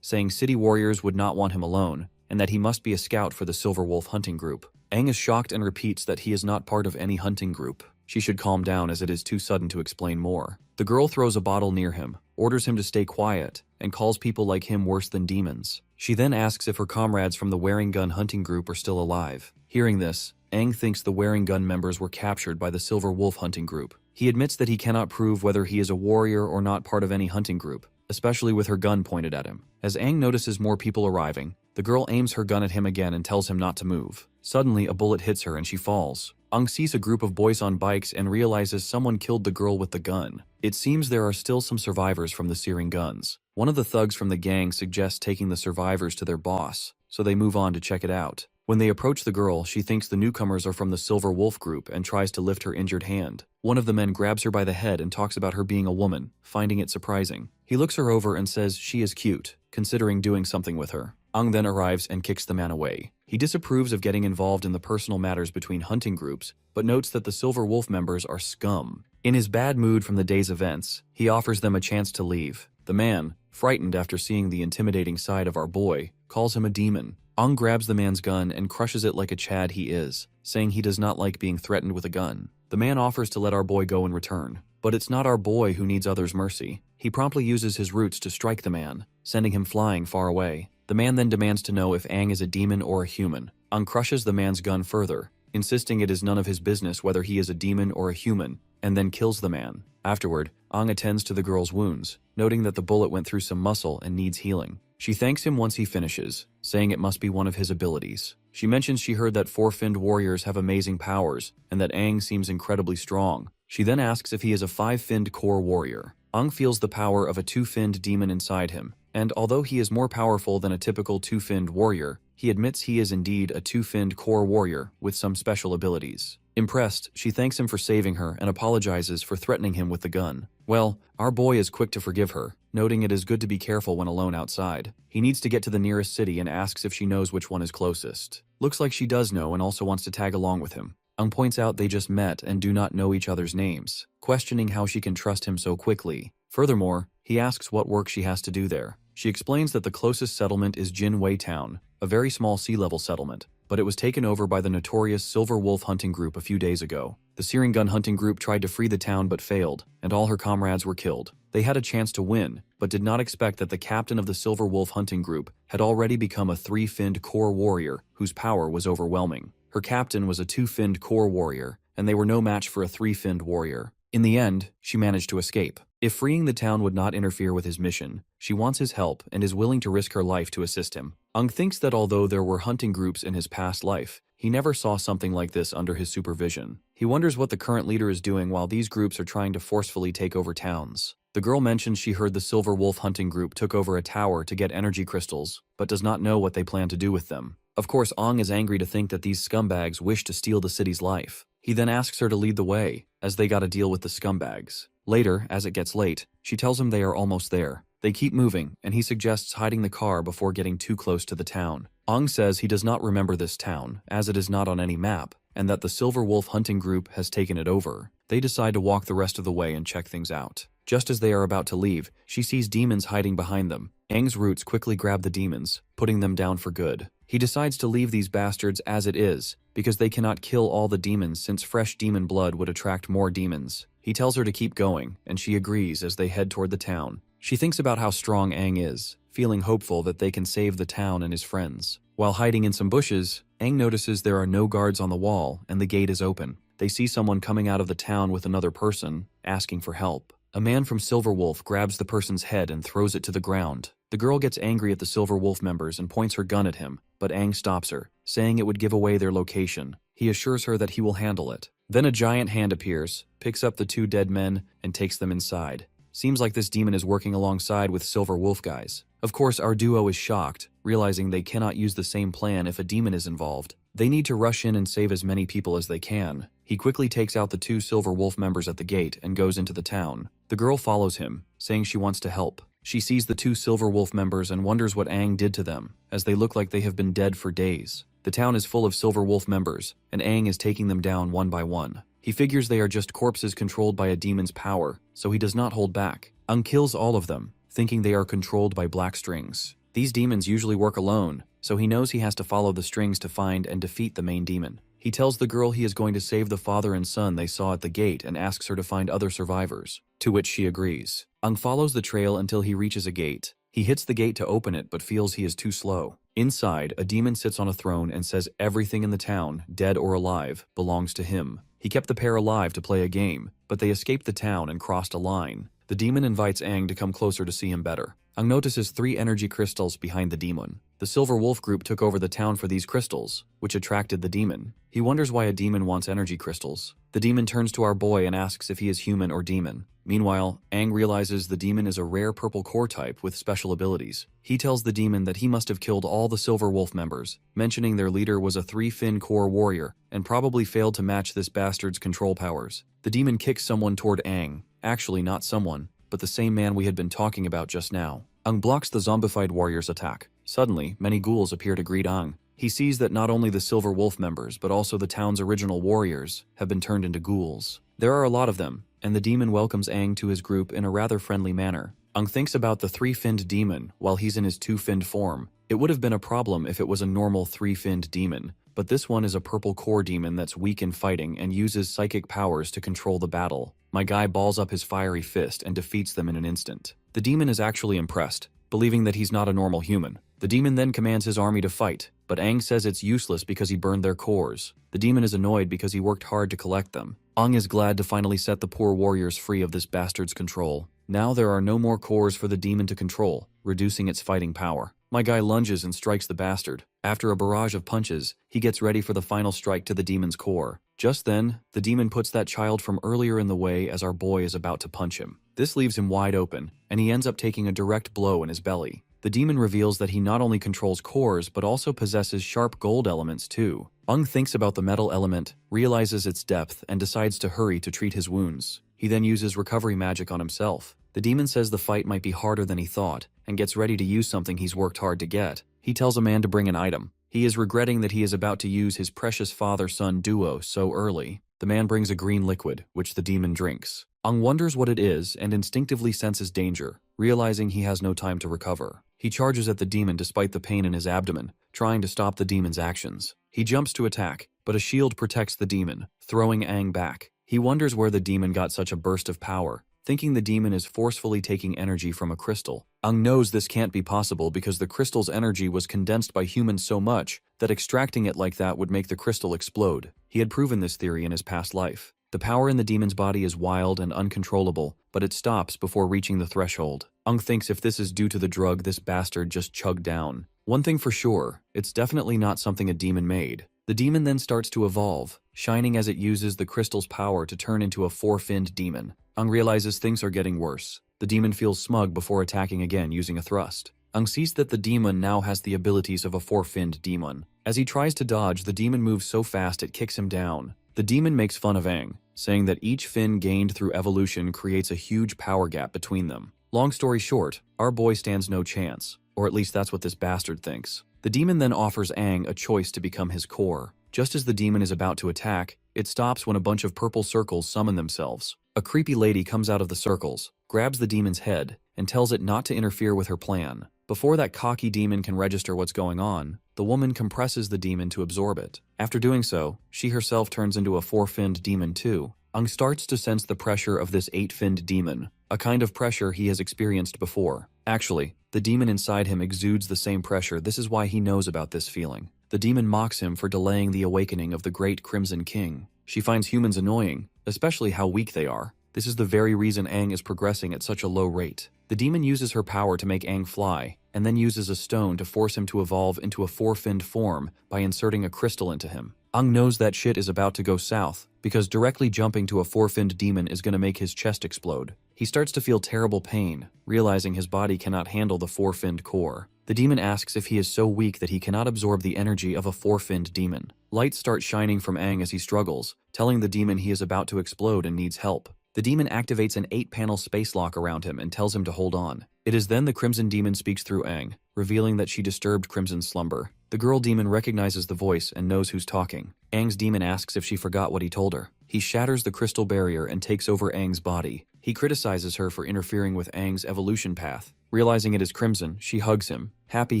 saying city warriors would not want him alone, and that he must be a scout for the Silver Wolf hunting group. Aang is shocked and repeats that he is not part of any hunting group. She should calm down as it is too sudden to explain more. The girl throws a bottle near him, orders him to stay quiet, and calls people like him worse than demons. She then asks if her comrades from the Wearing Gun hunting group are still alive. Hearing this, Aang thinks the Wearing Gun members were captured by the Silver Wolf hunting group. He admits that he cannot prove whether he is a warrior or not part of any hunting group, especially with her gun pointed at him. As Aang notices more people arriving, the girl aims her gun at him again and tells him not to move. Suddenly, a bullet hits her and she falls. Aang sees a group of boys on bikes and realizes someone killed the girl with the gun. It seems there are still some survivors from the searing guns. One of the thugs from the gang suggests taking the survivors to their boss, so they move on to check it out. When they approach the girl, she thinks the newcomers are from the Silver Wolf group and tries to lift her injured hand. One of the men grabs her by the head and talks about her being a woman, finding it surprising. He looks her over and says she is cute, considering doing something with her. Aang then arrives and kicks the man away. He disapproves of getting involved in the personal matters between hunting groups, but notes that the Silver Wolf members are scum. In his bad mood from the day's events, he offers them a chance to leave. The man, frightened after seeing the intimidating side of our boy, calls him a demon. Aang grabs the man's gun and crushes it like a Chad he is, saying he does not like being threatened with a gun. The man offers to let our boy go in return, but it's not our boy who needs others' mercy. He promptly uses his roots to strike the man, sending him flying far away. The man then demands to know if Aang is a demon or a human. Aang crushes the man's gun further, insisting it is none of his business whether he is a demon or a human, and then kills the man. Afterward, Aang attends to the girl's wounds, noting that the bullet went through some muscle and needs healing. She thanks him once he finishes, saying it must be one of his abilities. She mentions she heard that four-finned warriors have amazing powers, and that Aang seems incredibly strong. She then asks if he is a five-finned core warrior. Aang feels the power of a two-finned demon inside him, and although he is more powerful than a typical two-finned warrior, he admits he is indeed a two-finned core warrior with some special abilities. Impressed, she thanks him for saving her and apologizes for threatening him with the gun. Well, our boy is quick to forgive her, noting it is good to be careful when alone outside. He needs to get to the nearest city and asks if she knows which one is closest. Looks like she does know and also wants to tag along with him. Aang points out they just met and do not know each other's names, questioning how she can trust him so quickly. Furthermore, he asks what work she has to do there. She explains that the closest settlement is Jin Wei Town, a very small sea-level settlement, but it was taken over by the notorious Silver Wolf hunting group a few days ago. The Searing Gun hunting group tried to free the town but failed, and all her comrades were killed. They had a chance to win, but did not expect that the captain of the Silver Wolf hunting group had already become a three-finned core warrior whose power was overwhelming. Her captain was a two-finned core warrior, and they were no match for a three-finned warrior. In the end, she managed to escape. If freeing the town would not interfere with his mission, she wants his help and is willing to risk her life to assist him. Aang thinks that although there were hunting groups in his past life, he never saw something like this under his supervision. He wonders what the current leader is doing while these groups are trying to forcefully take over towns. The girl mentions she heard the Silver Wolf hunting group took over a tower to get energy crystals, but does not know what they plan to do with them. Of course, Aang is angry to think that these scumbags wish to steal the city's life. He then asks her to lead the way, as they gotta deal with the scumbags. Later, as it gets late, she tells him they are almost there. They keep moving, and he suggests hiding the car before getting too close to the town. Aang says he does not remember this town, as it is not on any map, and that the Silver Wolf hunting group has taken it over. They decide to walk the rest of the way and check things out. Just as they are about to leave, she sees demons hiding behind them. Aang's roots quickly grab the demons, putting them down for good. He decides to leave these bastards as it is, because they cannot kill all the demons since fresh demon blood would attract more demons. He tells her to keep going, and she agrees as they head toward the town. She thinks about how strong Aang is, feeling hopeful that they can save the town and his friends. While hiding in some bushes, Aang notices there are no guards on the wall and the gate is open. They see someone coming out of the town with another person, asking for help. A man from Silver Wolf grabs the person's head and throws it to the ground. The girl gets angry at the Silver Wolf members and points her gun at him, but Aang stops her, saying it would give away their location. He assures her that he will handle it. Then a giant hand appears, picks up the two dead men, and takes them inside. Seems like this demon is working alongside with Silver Wolf guys. Of course, our duo is shocked, realizing they cannot use the same plan if a demon is involved. They need to rush in and save as many people as they can. He quickly takes out the two Silver Wolf members at the gate and goes into the town. The girl follows him, saying she wants to help. She sees the two Silver Wolf members and wonders what Aang did to them, as they look like they have been dead for days. The town is full of Silver Wolf members, and Aang is taking them down one by one. He figures they are just corpses controlled by a demon's power, so he does not hold back. Aang kills all of them, thinking they are controlled by black strings. These demons usually work alone, so he knows he has to follow the strings to find and defeat the main demon. He tells the girl he is going to save the father and son they saw at the gate and asks her to find other survivors, to which she agrees. Aang follows the trail until he reaches a gate. He hits the gate to open it but feels he is too slow. Inside, a demon sits on a throne and says everything in the town, dead or alive, belongs to him. He kept the pair alive to play a game, but they escaped the town and crossed a line. The demon invites Aang to come closer to see him better. Aang notices 3 energy crystals behind the demon. The Silver Wolf group took over the town for these crystals, which attracted the demon. He wonders why a demon wants energy crystals. The demon turns to our boy and asks if he is human or demon. Meanwhile, Aang realizes the demon is a rare purple core type with special abilities. He tells the demon that he must have killed all the Silver Wolf members, mentioning their leader was a 3-fin core warrior and probably failed to match this bastard's control powers. The demon kicks someone toward Aang. Actually, not someone, but the same man we had been talking about just now. Aang blocks the zombified warrior's attack. Suddenly, many ghouls appear to greet Aang. He sees that not only the Silver Wolf members, but also the town's original warriors, have been turned into ghouls. There are a lot of them, and the demon welcomes Aang to his group in a rather friendly manner. Aang thinks about the 3-finned demon while he's in his 2-finned form. It would have been a problem if it was a normal 3-finned demon, but this one is a purple core demon that's weak in fighting and uses psychic powers to control the battle. My guy balls up his fiery fist and defeats them in an instant. The demon is actually impressed, believing that he's not a normal human. The demon then commands his army to fight, but Aang says it's useless because he burned their cores. The demon is annoyed because he worked hard to collect them. Aang is glad to finally set the poor warriors free of this bastard's control. Now there are no more cores for the demon to control, reducing its fighting power. My guy lunges and strikes the bastard. After a barrage of punches, he gets ready for the final strike to the demon's core. Just then, the demon puts that child from earlier in the way as our boy is about to punch him. This leaves him wide open, and he ends up taking a direct blow in his belly. The demon reveals that he not only controls cores but also possesses sharp gold elements too. Aang thinks about the metal element, realizes its depth, and decides to hurry to treat his wounds. He then uses recovery magic on himself. The demon says the fight might be harder than he thought, and gets ready to use something he's worked hard to get. He tells a man to bring an item. He is regretting that he is about to use his precious father-son duo so early. The man brings a green liquid, which the demon drinks. Aang wonders what it is and instinctively senses danger, realizing he has no time to recover. He charges at the demon despite the pain in his abdomen, trying to stop the demon's actions. He jumps to attack, but a shield protects the demon, throwing Aang back. He wonders where the demon got such a burst of power, thinking the demon is forcefully taking energy from a crystal. Aang knows this can't be possible because the crystal's energy was condensed by humans so much that extracting it like that would make the crystal explode. He had proven this theory in his past life. The power in the demon's body is wild and uncontrollable, but it stops before reaching the threshold. Aang thinks if this is due to the drug this bastard just chugged down. One thing for sure, it's definitely not something a demon made. The demon then starts to evolve, shining as it uses the crystal's power to turn into a 4-finned demon. Aang realizes things are getting worse. The demon feels smug before attacking again using a thrust. Aang sees that the demon now has the abilities of a 4-finned demon. As he tries to dodge, the demon moves so fast it kicks him down. The demon makes fun of Aang, saying that each fin gained through evolution creates a huge power gap between them. Long story short, our boy stands no chance, or at least that's what this bastard thinks. The demon then offers Aang a choice to become his core. Just as the demon is about to attack, it stops when a bunch of purple circles summon themselves. A creepy lady comes out of the circles, grabs the demon's head, and tells it not to interfere with her plan. Before that cocky demon can register what's going on, the woman compresses the demon to absorb it. After doing so, she herself turns into a 4-finned demon too. Ang starts to sense the pressure of this 8-finned demon, a kind of pressure he has experienced before. Actually, the demon inside him exudes the same pressure. This is why he knows about this feeling. The demon mocks him for delaying the awakening of the great Crimson King. She finds humans annoying, especially how weak they are. This is the very reason Aang is progressing at such a low rate. The demon uses her power to make Aang fly, and then uses a stone to force him to evolve into a 4-finned form by inserting a crystal into him. Aang knows that shit is about to go south, because directly jumping to a 4-finned demon is going to make his chest explode. He starts to feel terrible pain, realizing his body cannot handle the 4-finned core. The demon asks if he is so weak that he cannot absorb the energy of a 4-finned demon. Lights start shining from Aang as he struggles, telling the demon he is about to explode and needs help. The demon activates an 8-panel space lock around him and tells him to hold on. It is then the Crimson Demon speaks through Aang, revealing that she disturbed Crimson's slumber. The girl demon recognizes the voice and knows who's talking. Aang's demon asks if she forgot what he told her. He shatters the crystal barrier and takes over Aang's body. He criticizes her for interfering with Aang's evolution path. Realizing it is Crimson, she hugs him, happy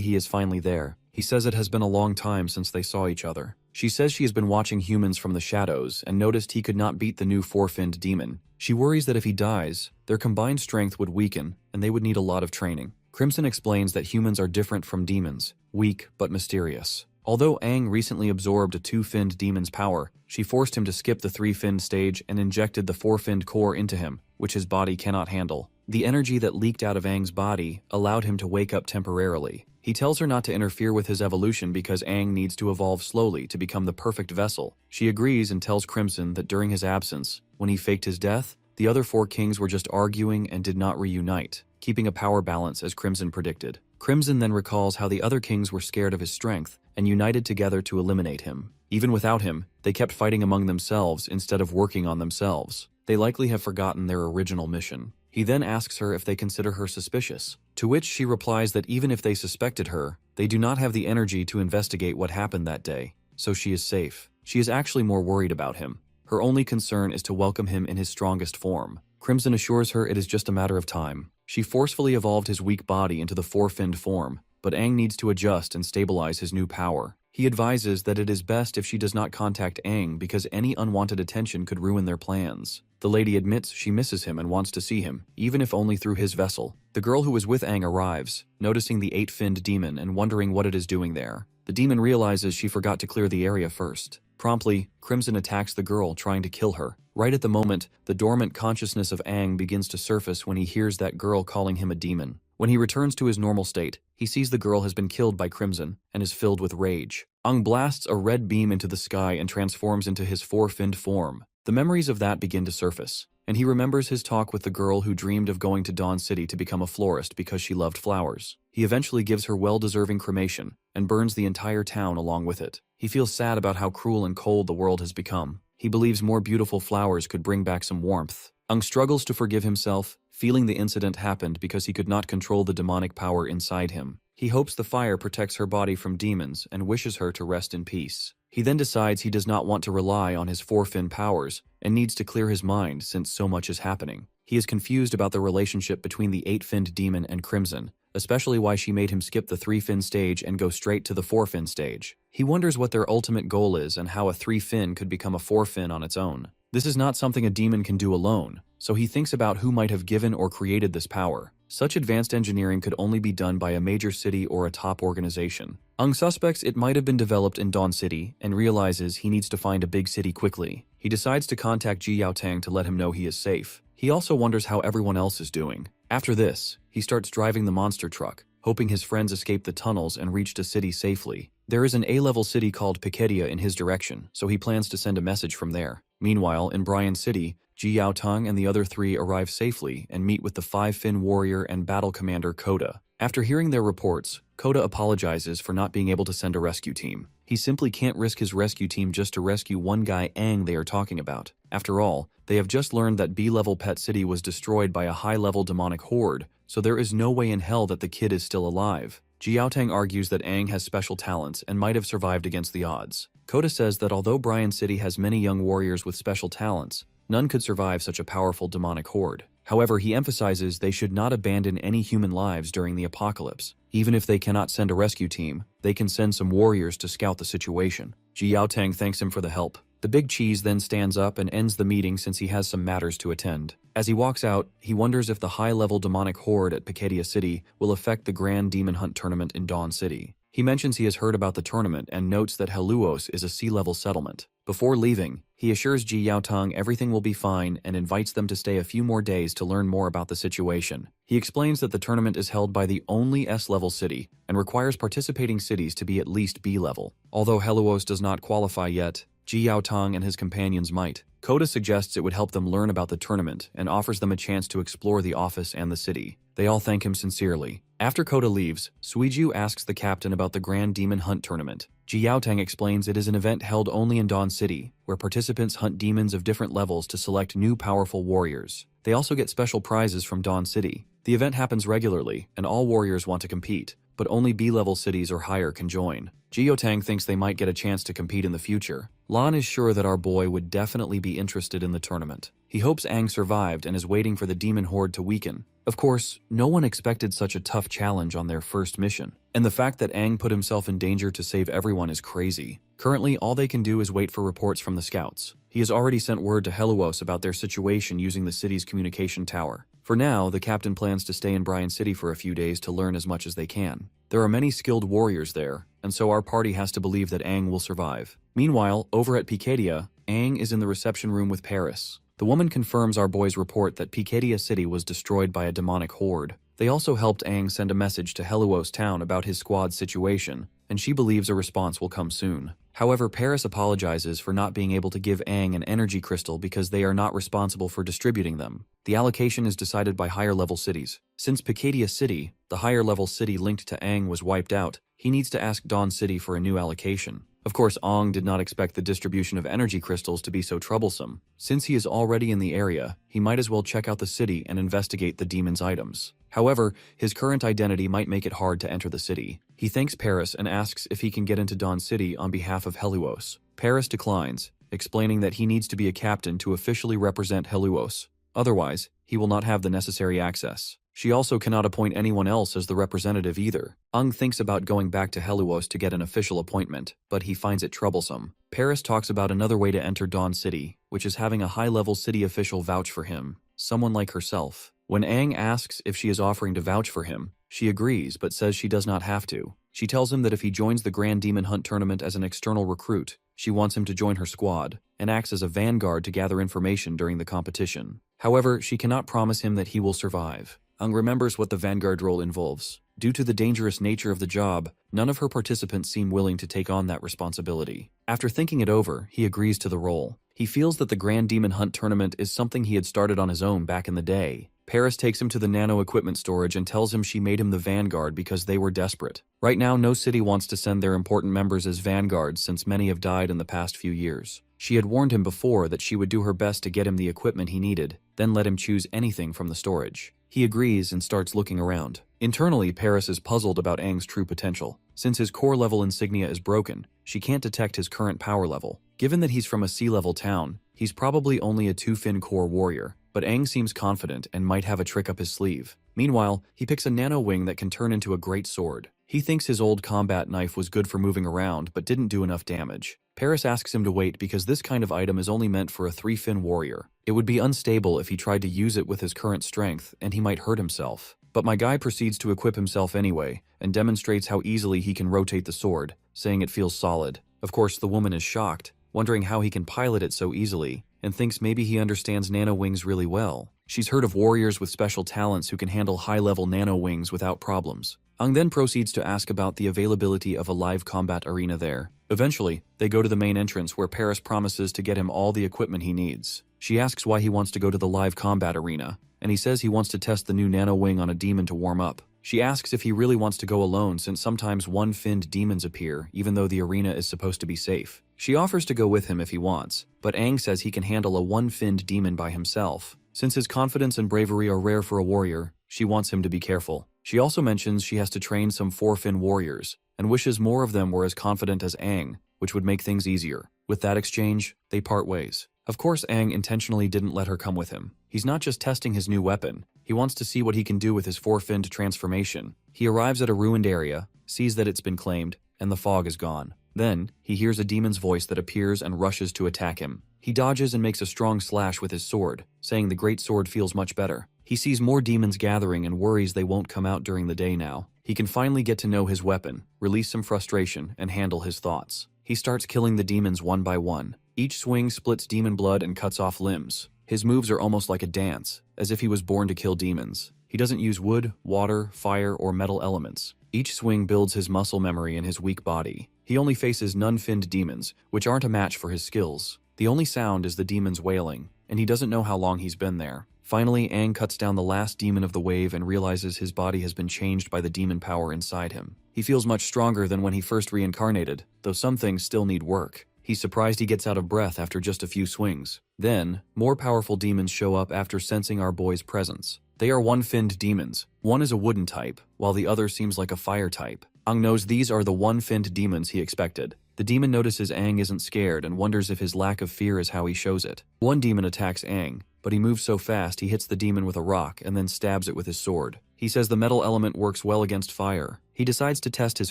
he is finally there. He says it has been a long time since they saw each other. She says she has been watching humans from the shadows and noticed he could not beat the new 4-finned demon. She worries that if he dies, their combined strength would weaken and they would need a lot of training. Crimson explains that humans are different from demons, weak but mysterious. Although Aang recently absorbed a 2-finned demon's power, she forced him to skip the 3-finned stage and injected the 4-finned core into him, which his body cannot handle. The energy that leaked out of Aang's body allowed him to wake up temporarily. He tells her not to interfere with his evolution because Aang needs to evolve slowly to become the perfect vessel. She agrees and tells Crimson that during his absence, when he faked his death, the other 4 kings were just arguing and did not reunite, keeping a power balance as Crimson predicted. Crimson then recalls how the other kings were scared of his strength and united together to eliminate him. Even without him, they kept fighting among themselves instead of working on themselves. They likely have forgotten their original mission. He then asks her if they consider her suspicious, to which she replies that even if they suspected her, they do not have the energy to investigate what happened that day, so she is safe. She is actually more worried about him. Her only concern is to welcome him in his strongest form. Crimson assures her it is just a matter of time. She forcefully evolved his weak body into the 4-finned form, but Aang needs to adjust and stabilize his new power. He advises that it is best if she does not contact Aang because any unwanted attention could ruin their plans. The lady admits she misses him and wants to see him, even if only through his vessel. The girl who was with Aang arrives, noticing the 8-finned demon and wondering what it is doing there. The demon realizes she forgot to clear the area first. Promptly, Crimson attacks the girl, trying to kill her. Right at the moment, the dormant consciousness of Aang begins to surface when he hears that girl calling him a demon. When he returns to his normal state, he sees the girl has been killed by Crimson and is filled with rage. Aang blasts a red beam into the sky and transforms into his 4-finned form. The memories of that begin to surface, and he remembers his talk with the girl who dreamed of going to Dawn City to become a florist because she loved flowers. He eventually gives her well-deserving cremation and burns the entire town along with it. He feels sad about how cruel and cold the world has become. He believes more beautiful flowers could bring back some warmth. Aang struggles to forgive himself, feeling the incident happened because he could not control the demonic power inside him. He hopes the fire protects her body from demons and wishes her to rest in peace. He then decides he does not want to rely on his 4-fin powers and needs to clear his mind since so much is happening. He is confused about the relationship between the 8-finned demon and Crimson, especially why she made him skip the 3-fin stage and go straight to the 4-fin stage. He wonders what their ultimate goal is and how a 3-fin could become a 4-fin on its own. This is not something a demon can do alone, so he thinks about who might have given or created this power. Such advanced engineering could only be done by a major city or a top organization. Aang suspects it might have been developed in Dawn City and realizes he needs to find a big city quickly. He decides to contact Ji Yaotang to let him know he is safe. He also wonders how everyone else is doing. After this, he starts driving the monster truck, hoping his friends escape the tunnels and reach the city safely. There is an A-level city called Piketia in his direction, so he plans to send a message from there. Meanwhile, in Bryan City, Ji Yaotang and the other 3 arrive safely and meet with the 5-fin warrior and battle commander Koda. After hearing their reports, Koda apologizes for not being able to send a rescue team. He simply can't risk his rescue team just to rescue one guy Aang they are talking about. After all, they have just learned that B-level Pet City was destroyed by a high-level demonic horde, so there is no way in hell that the kid is still alive. Ji Yaotang argues that Aang has special talents and might have survived against the odds. Koda says that although Bryan City has many young warriors with special talents, none could survive such a powerful demonic horde. However, he emphasizes they should not abandon any human lives during the apocalypse. Even if they cannot send a rescue team, they can send some warriors to scout the situation. Ji Yaotang thanks him for the help, The big cheese then stands up and ends the meeting since he has some matters to attend. As he walks out, he wonders if the high-level demonic horde at Piketia City will affect the Grand Demon Hunt tournament in Dawn City. He mentions he has heard about the tournament and notes that Helluos is a sea-level settlement. Before leaving, he assures Ji Yaotong everything will be fine and invites them to stay a few more days to learn more about the situation. He explains that the tournament is held by the only S-level city and requires participating cities to be at least B-level. Although Helluos does not qualify yet, Ji Yaotong and his companions might. Koda suggests it would help them learn about the tournament and offers them a chance to explore the office and the city. They all thank him sincerely. After Koda leaves, Suiju asks the captain about the Grand Demon Hunt tournament. Ji Yaotong explains it is an event held only in Dawn City, where participants hunt demons of different levels to select new powerful warriors. They also get special prizes from Dawn City. The event happens regularly, and all warriors want to compete, but only B-level cities or higher can join. Ji Yaotong thinks they might get a chance to compete in the future. Lan is sure that our boy would definitely be interested in the tournament. He hopes Aang survived and is waiting for the demon horde to weaken. Of course, no one expected such a tough challenge on their first mission, and the fact that Aang put himself in danger to save everyone is crazy. Currently, all they can do is wait for reports from the scouts. He has already sent word to Helluos about their situation using the city's communication tower. For now, the captain plans to stay in Bryan City for a few days to learn as much as they can. There are many skilled warriors there, and so our party has to believe that Aang will survive. Meanwhile, over at Piketia, Aang is in the reception room with Paris. The woman confirms our boy's report that Piketia City was destroyed by a demonic horde. They also helped Aang send a message to Helluos Town about his squad's situation, and she believes a response will come soon. However, Paris apologizes for not being able to give Aang an energy crystal because they are not responsible for distributing them. The allocation is decided by higher-level cities. Since Piketia City, the higher-level city linked to Aang, was wiped out, he needs to ask Dawn City for a new allocation. Of course, Aang did not expect the distribution of energy crystals to be so troublesome. Since he is already in the area, he might as well check out the city and investigate the demon's items. However, his current identity might make it hard to enter the city. He thanks Paris and asks if he can get into Dawn City on behalf of Helluos. Paris declines, explaining that he needs to be a captain to officially represent Helluos. Otherwise, he will not have the necessary access. She also cannot appoint anyone else as the representative either. Aang thinks about going back to Helluos to get an official appointment, but he finds it troublesome. Paris talks about another way to enter Dawn City, which is having a high-level city official vouch for him, someone like herself. When Aang asks if she is offering to vouch for him, she agrees but says she does not have to. She tells him that if he joins the Grand Demon Hunt tournament as an external recruit, she wants him to join her squad, and acts as a vanguard to gather information during the competition. However, she cannot promise him that he will survive. Aang remembers what the vanguard role involves. Due to the dangerous nature of the job, none of her participants seem willing to take on that responsibility. After thinking it over, he agrees to the role. He feels that the Grand Demon Hunt tournament is something he had started on his own back in the day. Paris takes him to the nano equipment storage and tells him she made him the vanguard because they were desperate. Right now, no city wants to send their important members as vanguards since many have died in the past few years. She had warned him before that she would do her best to get him the equipment he needed, then let him choose anything from the storage. He agrees and starts looking around. Internally, Paris is puzzled about Aang's true potential. Since his core level insignia is broken, she can't detect his current power level. Given that he's from a sea-level town, he's probably only a 2-fin core warrior, but Aang seems confident and might have a trick up his sleeve. Meanwhile, he picks a nano wing that can turn into a great sword. He thinks his old combat knife was good for moving around but didn't do enough damage. Paris asks him to wait because this kind of item is only meant for a 3-fin warrior. It would be unstable if he tried to use it with his current strength, and he might hurt himself. But my guy proceeds to equip himself anyway, and demonstrates how easily he can rotate the sword, saying it feels solid. Of course, the woman is shocked, wondering how he can pilot it so easily, and thinks maybe he understands nano wings really well. She's heard of warriors with special talents who can handle high-level nano wings without problems. Aang then proceeds to ask about the availability of a live combat arena there. Eventually, they go to the main entrance where Paris promises to get him all the equipment he needs. She asks why he wants to go to the live combat arena, and he says he wants to test the new nano wing on a demon to warm up. She asks if he really wants to go alone since sometimes one-finned demons appear even though the arena is supposed to be safe. She offers to go with him if he wants, but Aang says he can handle a one-finned demon by himself. Since his confidence and bravery are rare for a warrior, she wants him to be careful. She also mentions she has to train some 4-fin warriors, and wishes more of them were as confident as Aang, which would make things easier. With that exchange, they part ways. Of course, Aang intentionally didn't let her come with him. He's not just testing his new weapon, he wants to see what he can do with his 4-finned transformation. He arrives at a ruined area, sees that it's been claimed, and the fog is gone. Then, he hears a demon's voice that appears and rushes to attack him. He dodges and makes a strong slash with his sword, saying the great sword feels much better. He sees more demons gathering and worries they won't come out during the day now. He can finally get to know his weapon, release some frustration, and handle his thoughts. He starts killing the demons one by one. Each swing splits demon blood and cuts off limbs. His moves are almost like a dance, as if he was born to kill demons. He doesn't use wood, water, fire, or metal elements. Each swing builds his muscle memory in his weak body. He only faces nun-finned demons, which aren't a match for his skills. The only sound is the demons wailing, and he doesn't know how long he's been there. Finally, Aang cuts down the last demon of the wave and realizes his body has been changed by the demon power inside him. He feels much stronger than when he first reincarnated, though some things still need work. He's surprised he gets out of breath after just a few swings. Then, more powerful demons show up after sensing our boy's presence. They are one-finned demons. One is a wooden type, while the other seems like a fire type. Aang knows these are the one-finned demons he expected. The demon notices Aang isn't scared and wonders if his lack of fear is how he shows it. One demon attacks Aang, but he moves so fast he hits the demon with a rock and then stabs it with his sword. He says the metal element works well against fire. He decides to test his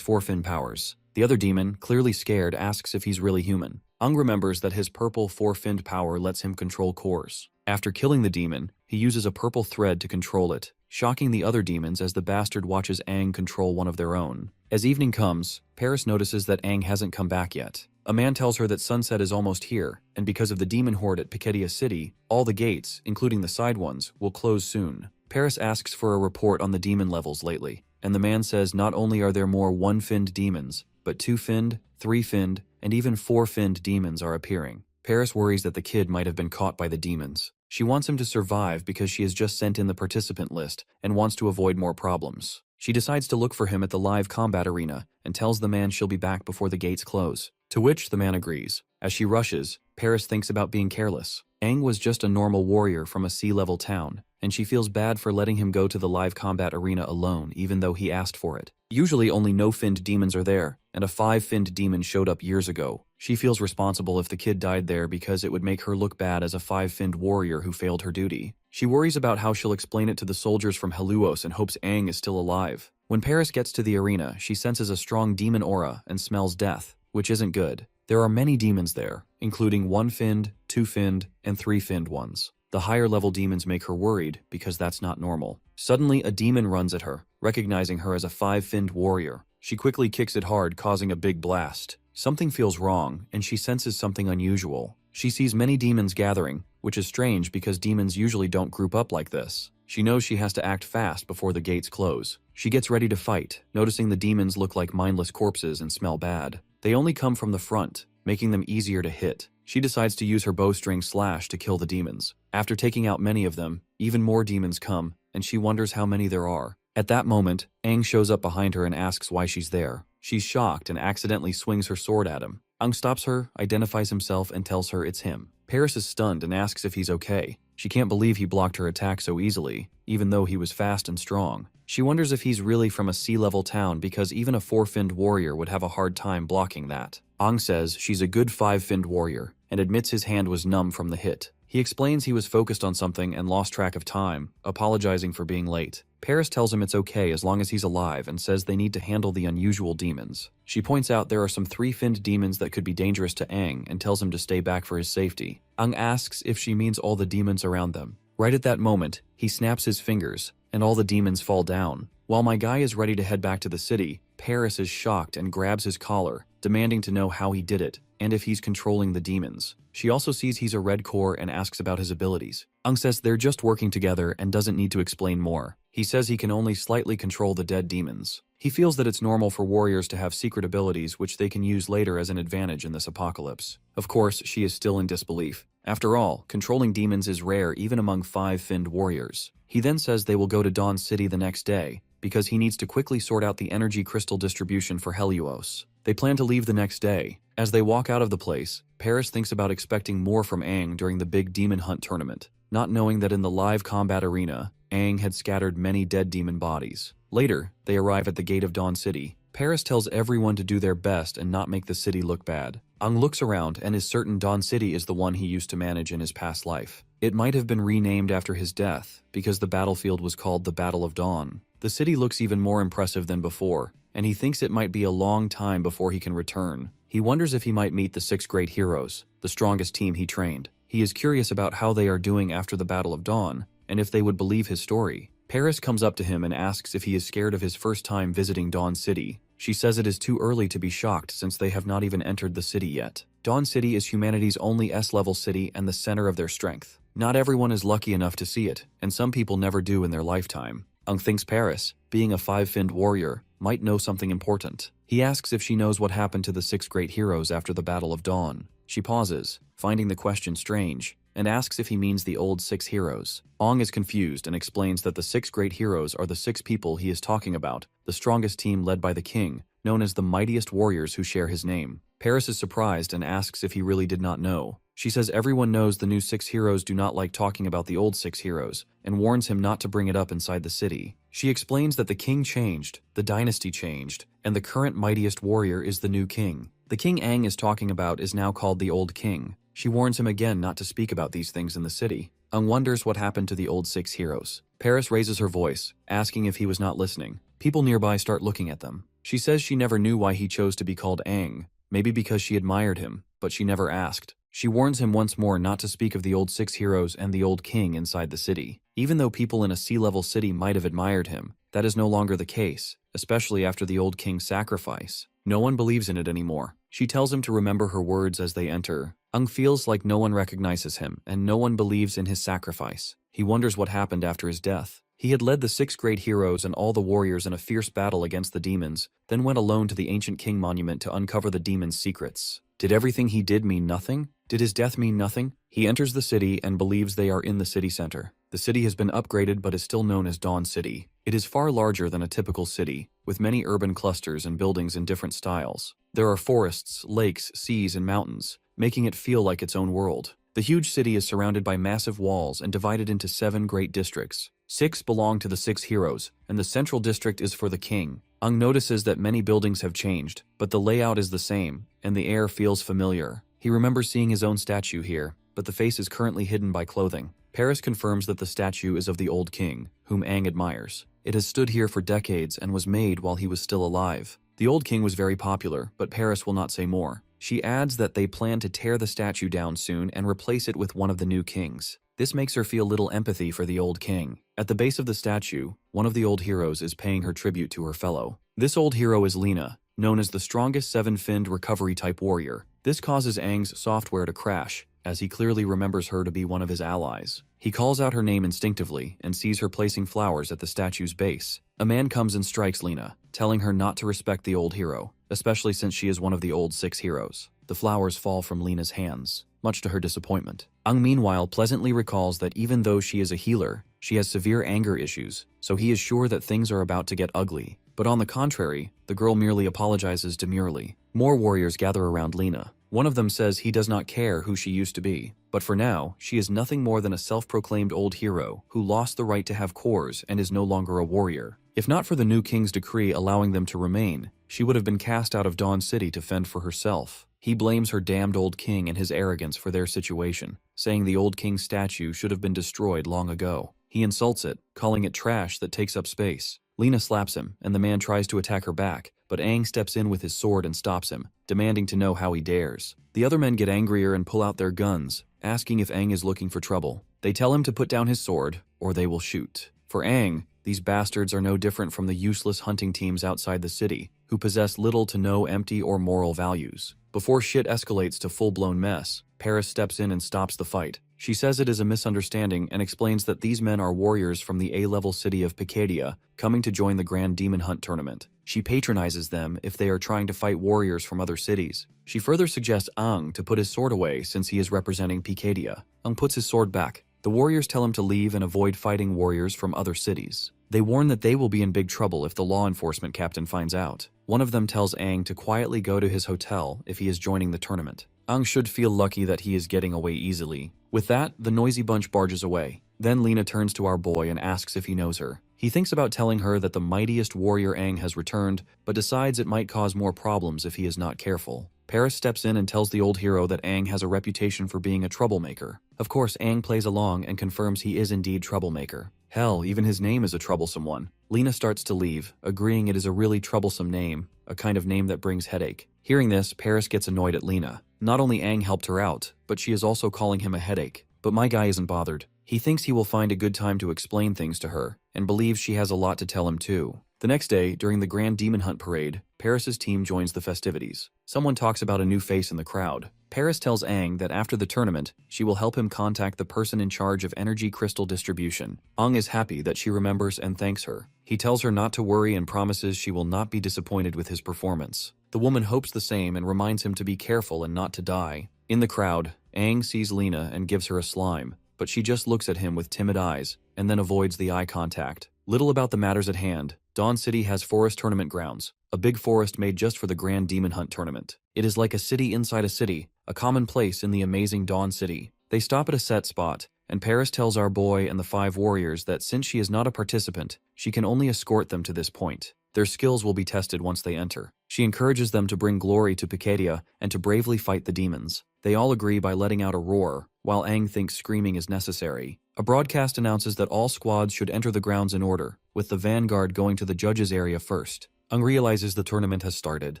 four-fin powers. The other demon, clearly scared, asks if he's really human. Aang remembers that his purple four-finned power lets him control cores. After killing the demon, he uses a purple thread to control it, shocking the other demons as the bastard watches Aang control one of their own. As evening comes, Paris notices that Aang hasn't come back yet. A man tells her that sunset is almost here, and because of the demon horde at Piketia City, all the gates, including the side ones, will close soon. Paris asks for a report on the demon levels lately, and the man says not only are there more one-finned demons, but two-finned, three-finned, and even four-finned demons are appearing. Paris worries that the kid might have been caught by the demons. She wants him to survive because she has just sent in the participant list and wants to avoid more problems. She decides to look for him at the live combat arena and tells the man she'll be back before the gates close, to which the man agrees. As she rushes, Paris thinks about being careless. Aang was just a normal warrior from a sea-level town, and she feels bad for letting him go to the live combat arena alone even though he asked for it. Usually only no-finned demons are there, and a five-finned demon showed up years ago. She feels responsible if the kid died there because it would make her look bad as a five-finned warrior who failed her duty. She worries about how she'll explain it to the soldiers from Helluos and hopes Aang is still alive. When Paris gets to the arena, she senses a strong demon aura and smells death, which isn't good. There are many demons there, including one-finned, two-finned, and three-finned ones. The higher-level demons make her worried because that's not normal. Suddenly, a demon runs at her, recognizing her as a five-finned warrior. She quickly kicks it hard, causing a big blast. Something feels wrong, and she senses something unusual. She sees many demons gathering, which is strange because demons usually don't group up like this. She knows she has to act fast before the gates close. She gets ready to fight, noticing the demons look like mindless corpses and smell bad. They only come from the front, making them easier to hit. She decides to use her bowstring slash to kill the demons. After taking out many of them, even more demons come, and she wonders how many there are. At that moment, Aang shows up behind her and asks why she's there. She's shocked and accidentally swings her sword at him. Aang stops her, identifies himself, and tells her it's him. Paris is stunned and asks if he's okay. She can't believe he blocked her attack so easily, even though he was fast and strong. She wonders if he's really from a sea-level town because even a four-finned warrior would have a hard time blocking that. Aang says she's a good five-finned warrior and admits his hand was numb from the hit. He explains he was focused on something and lost track of time, apologizing for being late. Paris tells him it's okay as long as he's alive and says they need to handle the unusual demons. She points out there are some three-finned demons that could be dangerous to Aang and tells him to stay back for his safety. Aang asks if she means all the demons around them. Right at that moment, he snaps his fingers, and all the demons fall down. While my guy is ready to head back to the city, Paris is shocked and grabs his collar, demanding to know how he did it, and if he's controlling the demons. She also sees he's a red core and asks about his abilities. Aang says they're just working together and doesn't need to explain more. He says he can only slightly control the dead demons. He feels that it's normal for warriors to have secret abilities which they can use later as an advantage in this apocalypse. Of course, she is still in disbelief. After all, controlling demons is rare even among five-finned warriors. He then says they will go to Dawn City the next day, because he needs to quickly sort out the energy crystal distribution for Helluos. They plan to leave the next day. As they walk out of the place, Paris thinks about expecting more from Aang during the big demon hunt tournament, not knowing that in the live combat arena, Aang had scattered many dead demon bodies. Later, they arrive at the gate of Dawn City. Paris tells everyone to do their best and not make the city look bad. Aang looks around and is certain Dawn City is the one he used to manage in his past life. It might have been renamed after his death, because the battlefield was called the Battle of Dawn. The city looks even more impressive than before, and he thinks it might be a long time before he can return. He wonders if he might meet the 6 great heroes, the strongest team he trained. He is curious about how they are doing after the Battle of Dawn, and if they would believe his story. Paris comes up to him and asks if he is scared of his first time visiting Dawn City. She says it is too early to be shocked since they have not even entered the city yet. Dawn City is humanity's only S-level city and the center of their strength. Not everyone is lucky enough to see it, and some people never do in their lifetime. Ung thinks Paris, being a 5-finned warrior, might know something important. He asks if she knows what happened to the 6 great heroes after the Battle of Dawn. She pauses, finding the question strange, and asks if he means the old 6 heroes. Ong is confused and explains that the 6 great heroes are the 6 people he is talking about, the strongest team led by the king, known as the mightiest warriors who share his name. Paris is surprised and asks if he really did not know. She says everyone knows the new 6 heroes do not like talking about the old 6 heroes, and warns him not to bring it up inside the city. She explains that the king changed, the dynasty changed, and the current mightiest warrior is the new king. The king Aang is talking about is now called the Old King. She warns him again not to speak about these things in the city. Ung wonders what happened to the old 6 heroes. Paris raises her voice, asking if he was not listening. People nearby start looking at them. She says she never knew why he chose to be called Aang, maybe because she admired him, but she never asked. She warns him once more not to speak of the old 6 heroes and the old king inside the city. Even though people in a sea-level city might have admired him, that is no longer the case, especially after the old king's sacrifice. No one believes in it anymore. She tells him to remember her words as they enter. Ung feels like no one recognizes him, and no one believes in his sacrifice. He wonders what happened after his death. He had led the 6 great heroes and all the warriors in a fierce battle against the demons, then went alone to the ancient king monument to uncover the demons' secrets. Did everything he did mean nothing? Did his death mean nothing? He enters the city and believes they are in the city center. The city has been upgraded but is still known as Dawn City. It is far larger than a typical city, with many urban clusters and buildings in different styles. There are forests, lakes, seas, and mountains, making it feel like its own world. The huge city is surrounded by massive walls and divided into 7 great districts. 6 belong to the 6 heroes, and the central district is for the king. Ung notices that many buildings have changed, but the layout is the same, and the air feels familiar. He remembers seeing his own statue here, but the face is currently hidden by clothing. Paris confirms that the statue is of the old king, whom Aang admires. It has stood here for decades and was made while he was still alive. The old king was very popular, but Paris will not say more. She adds that they plan to tear the statue down soon and replace it with one of the new kings. This makes her feel little empathy for the old king. At the base of the statue, one of the old heroes is paying her tribute to her fellow. This old hero is Lena, known as the strongest 7-finned recovery-type warrior. This causes Aang's software to crash, as he clearly remembers her to be one of his allies. He calls out her name instinctively and sees her placing flowers at the statue's base. A man comes and strikes Lena, telling her not to respect the old hero, especially since she is one of the old 6 heroes. The flowers fall from Lena's hands, much to her disappointment. Ung meanwhile pleasantly recalls that even though she is a healer, she has severe anger issues, so he is sure that things are about to get ugly. But on the contrary, the girl merely apologizes demurely. More warriors gather around Lena. One of them says he does not care who she used to be, but for now, she is nothing more than a self-proclaimed old hero who lost the right to have cores and is no longer a warrior. If not for the new king's decree allowing them to remain, she would have been cast out of Dawn City to fend for herself. He blames her damned old king and his arrogance for their situation, saying the old king's statue should have been destroyed long ago. He insults it, calling it trash that takes up space. Lena slaps him, and the man tries to attack her back, but Aang steps in with his sword and stops him, demanding to know how he dares. The other men get angrier and pull out their guns, asking if Aang is looking for trouble. They tell him to put down his sword, or they will shoot. For Aang, these bastards are no different from the useless hunting teams outside the city, who possess little to no empty or moral values. Before shit escalates to full-blown mess, Paris steps in and stops the fight. She says it is a misunderstanding and explains that these men are warriors from the A-level city of Pikadia, coming to join the Grand Demon Hunt tournament. She patronizes them if they are trying to fight warriors from other cities. She further suggests Aang to put his sword away since he is representing Pikadia. Aang puts his sword back. The warriors tell him to leave and avoid fighting warriors from other cities. They warn that they will be in big trouble if the law enforcement captain finds out. One of them tells Aang to quietly go to his hotel if he is joining the tournament. Aang should feel lucky that he is getting away easily. With that, the noisy bunch barges away. Then Lena turns to our boy and asks if he knows her. He thinks about telling her that the mightiest warrior Aang has returned, but decides it might cause more problems if he is not careful. Paris steps in and tells the old hero that Aang has a reputation for being a troublemaker. Of course, Aang plays along and confirms he is indeed troublemaker. Hell, even his name is a troublesome one. Lena starts to leave, agreeing it is a really troublesome name, a kind of name that brings headache. Hearing this, Paris gets annoyed at Lena. Not only Aang helped her out, but she is also calling him a headache. But my guy isn't bothered. He thinks he will find a good time to explain things to her, and believes she has a lot to tell him too. The next day, during the Grand Demon Hunt Parade, Paris's team joins the festivities. Someone talks about a new face in the crowd. Paris tells Aang that after the tournament, she will help him contact the person in charge of energy crystal distribution. Aang is happy that she remembers and thanks her. He tells her not to worry and promises she will not be disappointed with his performance. The woman hopes the same and reminds him to be careful and not to die. In the crowd, Aang sees Lena and gives her a slime, but she just looks at him with timid eyes, and then avoids the eye contact. Little about the matters at hand. Dawn City has forest tournament grounds, a big forest made just for the Grand Demon Hunt tournament. It is like a city inside a city, a common place in the amazing Dawn City. They stop at a set spot, and Paris tells our boy and the 5 warriors that since she is not a participant, she can only escort them to this point. Their skills will be tested once they enter. She encourages them to bring glory to Picadia and to bravely fight the demons. They all agree by letting out a roar, while Aang thinks screaming is necessary. A broadcast announces that all squads should enter the grounds in order, with the vanguard going to the judges' area first. Aang realizes the tournament has started.